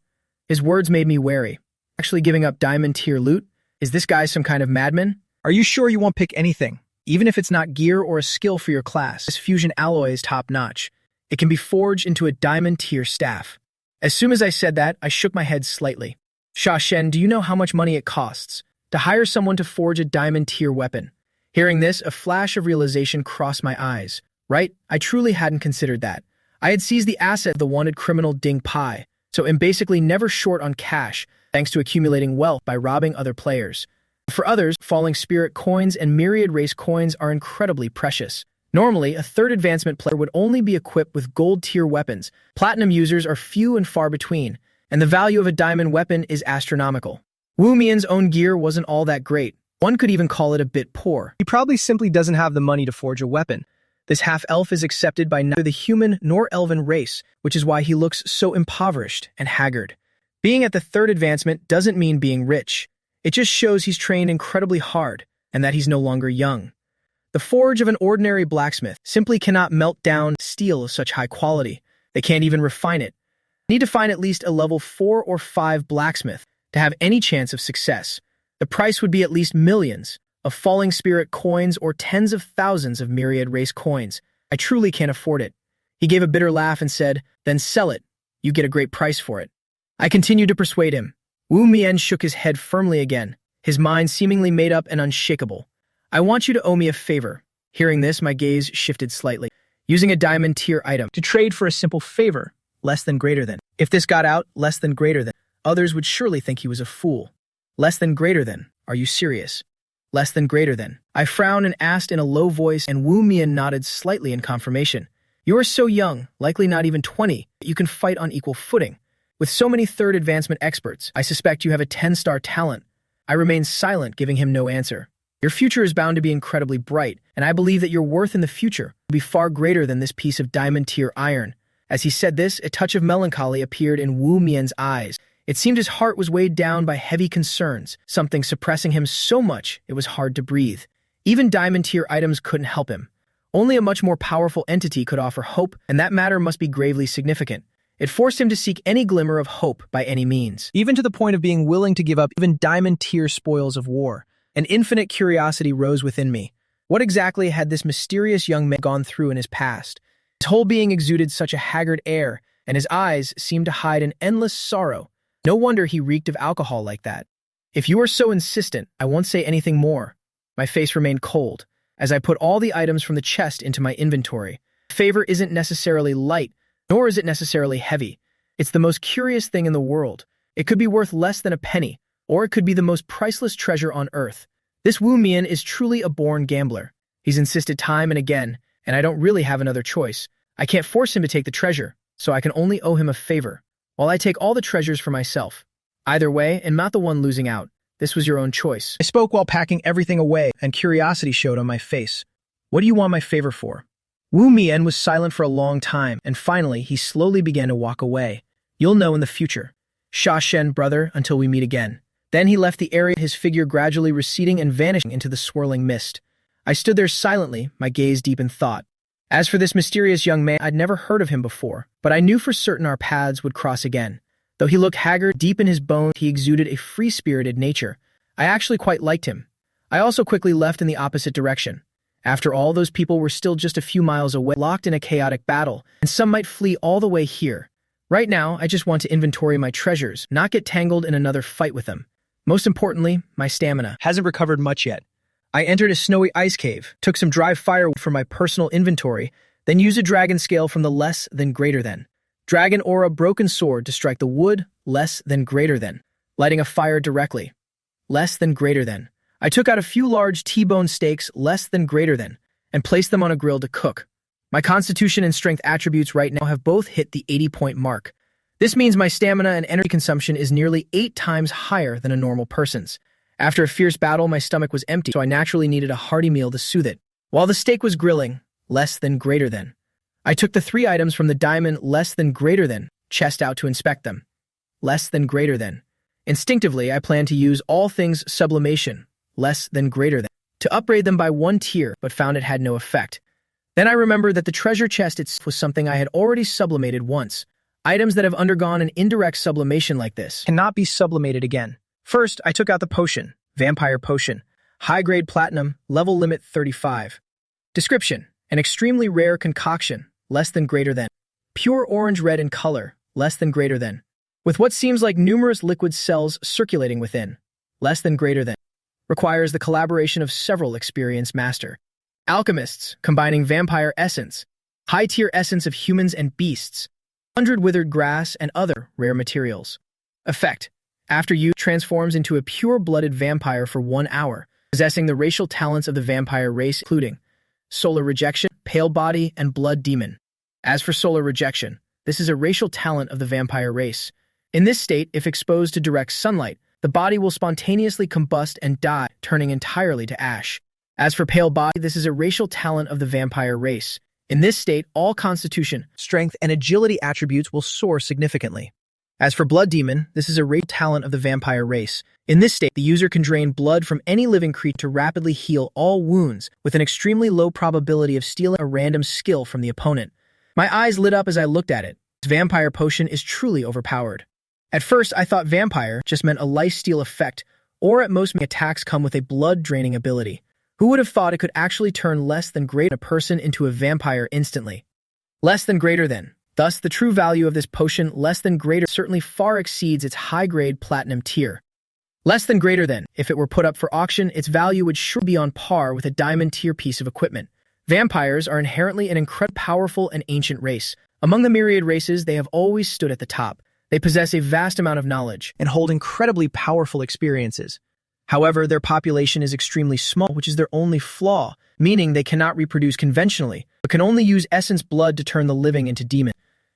His words made me wary. Actually giving up diamond tier loot? Is this guy some kind of madman? Are you sure you won't pick anything? Even if it's not gear or a skill for your class, this fusion alloy is top-notch. It can be forged into a diamond tier staff. As soon as I said that, I shook my head slightly. Sha Shen, do you know how much money it costs to hire someone to forge a diamond tier weapon? Hearing this, a flash of realization crossed my eyes. Right? I truly hadn't considered that. I had seized the asset of the wanted criminal Ding Pai, so am basically never short on cash, thanks to accumulating wealth by robbing other players. For others, falling spirit coins and myriad race coins are incredibly precious. Normally, a third advancement player would only be equipped with gold-tier weapons. Platinum users are few and far between, and the value of a diamond weapon is astronomical. Wu Mian's own gear wasn't all that great. One could even call it a bit poor. He probably simply doesn't have the money to forge a weapon. This half-elf is accepted by neither the human nor elven race, which is why he looks so impoverished and haggard. Being at the third advancement doesn't mean being rich. It just shows he's trained incredibly hard and that he's no longer young. The forge of an ordinary blacksmith simply cannot melt down steel of such high quality. They can't even refine it. Need to find at least a level 4 or 5 blacksmith to have any chance of success. The price would be at least millions of falling spirit coins or tens of thousands of myriad race coins. I truly can't afford it. He gave a bitter laugh and said, "Then sell it. You get a great price for it." I continued to persuade him. Wu Mian shook his head firmly again, his mind seemingly made up and unshakable. "I want you to owe me a favor." Hearing this, my gaze shifted slightly. Using a diamond tier item to trade for a simple favor, less than greater than. If this got out, less than greater than. Others would surely think he was a fool. Less than greater than. Are you serious? Less than greater than. I frowned and asked in a low voice, and Wu Mian nodded slightly in confirmation. "You are so young, likely not even 20, that you can fight on equal footing. With so many third advancement experts, I suspect you have a 10-star talent." I remained silent, giving him no answer. "Your future is bound to be incredibly bright, and I believe that your worth in the future will be far greater than this piece of diamond-tier iron." As he said this, a touch of melancholy appeared in Wu Mian's eyes. It seemed his heart was weighed down by heavy concerns, something suppressing him so much it was hard to breathe. Even diamond-tier items couldn't help him. Only a much more powerful entity could offer hope, and that matter must be gravely significant. It forced him to seek any glimmer of hope by any means, even to the point of being willing to give up even diamond-tier spoils of war. An infinite curiosity rose within me. What exactly had this mysterious young man gone through in his past? His whole being exuded such a haggard air, and his eyes seemed to hide an endless sorrow. No wonder he reeked of alcohol like that. "If you are so insistent, I won't say anything more." My face remained cold as I put all the items from the chest into my inventory. Favor isn't necessarily light, nor is it necessarily heavy. It's the most curious thing in the world. It could be worth less than a penny, or it could be the most priceless treasure on earth. This Wu Mian is truly a born gambler. He's insisted time and again, and I don't really have another choice. I can't force him to take the treasure, so I can only owe him a favor, while I take all the treasures for myself. Either way, I'm not the one losing out. This was your own choice. I spoke while packing everything away, and curiosity showed on my face. "What do you want my favor for?" Wu Mian was silent for a long time, and finally he slowly began to walk away. "You'll know in the future. Sha Shen, brother, until we meet again." Then he left the area, his figure gradually receding and vanishing into the swirling mist. I stood there silently, my gaze deep in thought. As for this mysterious young man, I'd never heard of him before, but I knew for certain our paths would cross again. Though he looked haggard, deep in his bones, he exuded a free-spirited nature. I actually quite liked him. I also quickly left in the opposite direction. After all, those people were still just a few miles away, locked in a chaotic battle, and some might flee all the way here. Right now, I just want to inventory my treasures, not get tangled in another fight with them. Most importantly, my stamina hasn't recovered much yet. I entered a snowy ice cave, took some dry firewood from my personal inventory, then used a dragon scale from the less than greater than. Dragon aura broken sword to strike the wood, less than greater than. Lighting a fire directly, less than greater than. I took out a few large T-bone steaks, less than greater than, and placed them on a grill to cook. My constitution and strength attributes right now have both hit the 80-point mark. This means my stamina and energy consumption is nearly 8 times higher than a normal person's. After a fierce battle, my stomach was empty, so I naturally needed a hearty meal to soothe it. While the steak was grilling, less than greater than, I took the 3 items from the diamond less than greater than chest out to inspect them. Less than greater than. Instinctively, I planned to use all things sublimation, less than greater than, to upgrade them by 1 tier, but found it had no effect. Then I remembered that the treasure chest itself was something I had already sublimated once. Items that have undergone an indirect sublimation like this cannot be sublimated again. First, I took out the potion, Vampire Potion, high-grade platinum, level limit 35. Description: an extremely rare concoction, less than greater than. Pure orange-red in color, less than greater than. With what seems like numerous liquid cells circulating within, less than greater than. Requires the collaboration of several experienced master alchemists, combining vampire essence, high-tier essence of humans and beasts, 100 withered grass, and other rare materials. Effect: after use, transforms into a pure-blooded vampire for 1 hour, possessing the racial talents of the vampire race, including solar rejection, pale body, and blood demon. As for solar rejection, this is a racial talent of the vampire race. In this state, if exposed to direct sunlight, the body will spontaneously combust and die, turning entirely to ash. As for pale body, this is a racial talent of the vampire race. In this state, all constitution, strength, and agility attributes will soar significantly. As for blood demon, this is a racial talent of the vampire race. In this state, the user can drain blood from any living creature to rapidly heal all wounds, with an extremely low probability of stealing a random skill from the opponent. My eyes lit up as I looked at it. This vampire potion is truly overpowered. At first, I thought vampire just meant a lifesteal effect, or at most attacks come with a blood-draining ability. Who would have thought it could actually turn less than greater a person into a vampire instantly? Less than greater than. Thus, the true value of this potion, less than greater, certainly far exceeds its high-grade platinum tier. Less than greater than. If it were put up for auction, its value would surely be on par with a diamond tier piece of equipment. Vampires are inherently an incredibly powerful and ancient race. Among the myriad races, they have always stood at the top. They possess a vast amount of knowledge and hold incredibly powerful experiences. However, their population is extremely small, which is their only flaw, meaning they cannot reproduce conventionally, but can only use essence blood to turn the living into demons.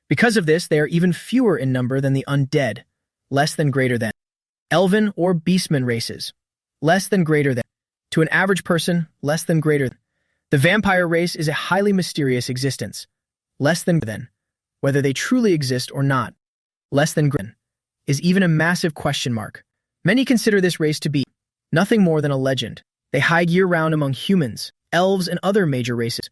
Because of this, they are even fewer in number than the undead. Less than greater than. Elven or beastman races. Less than greater than. To an average person, less than greater than. The vampire race is a highly mysterious existence. Less than whether they truly exist or not. Less than is even a massive question mark. Many consider this race to be nothing more than a legend. They hide year-round among humans, elves, and other major races.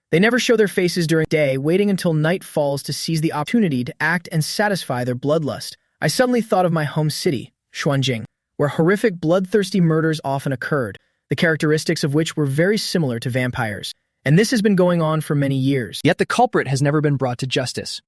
They never show their faces during the day, waiting until night falls to seize the opportunity to act and satisfy their bloodlust. I suddenly thought of my home city, Xuanjing, where horrific bloodthirsty murders often occurred, the characteristics of which were very similar to vampires. And this has been going on for many years. Yet the culprit has never been brought to justice.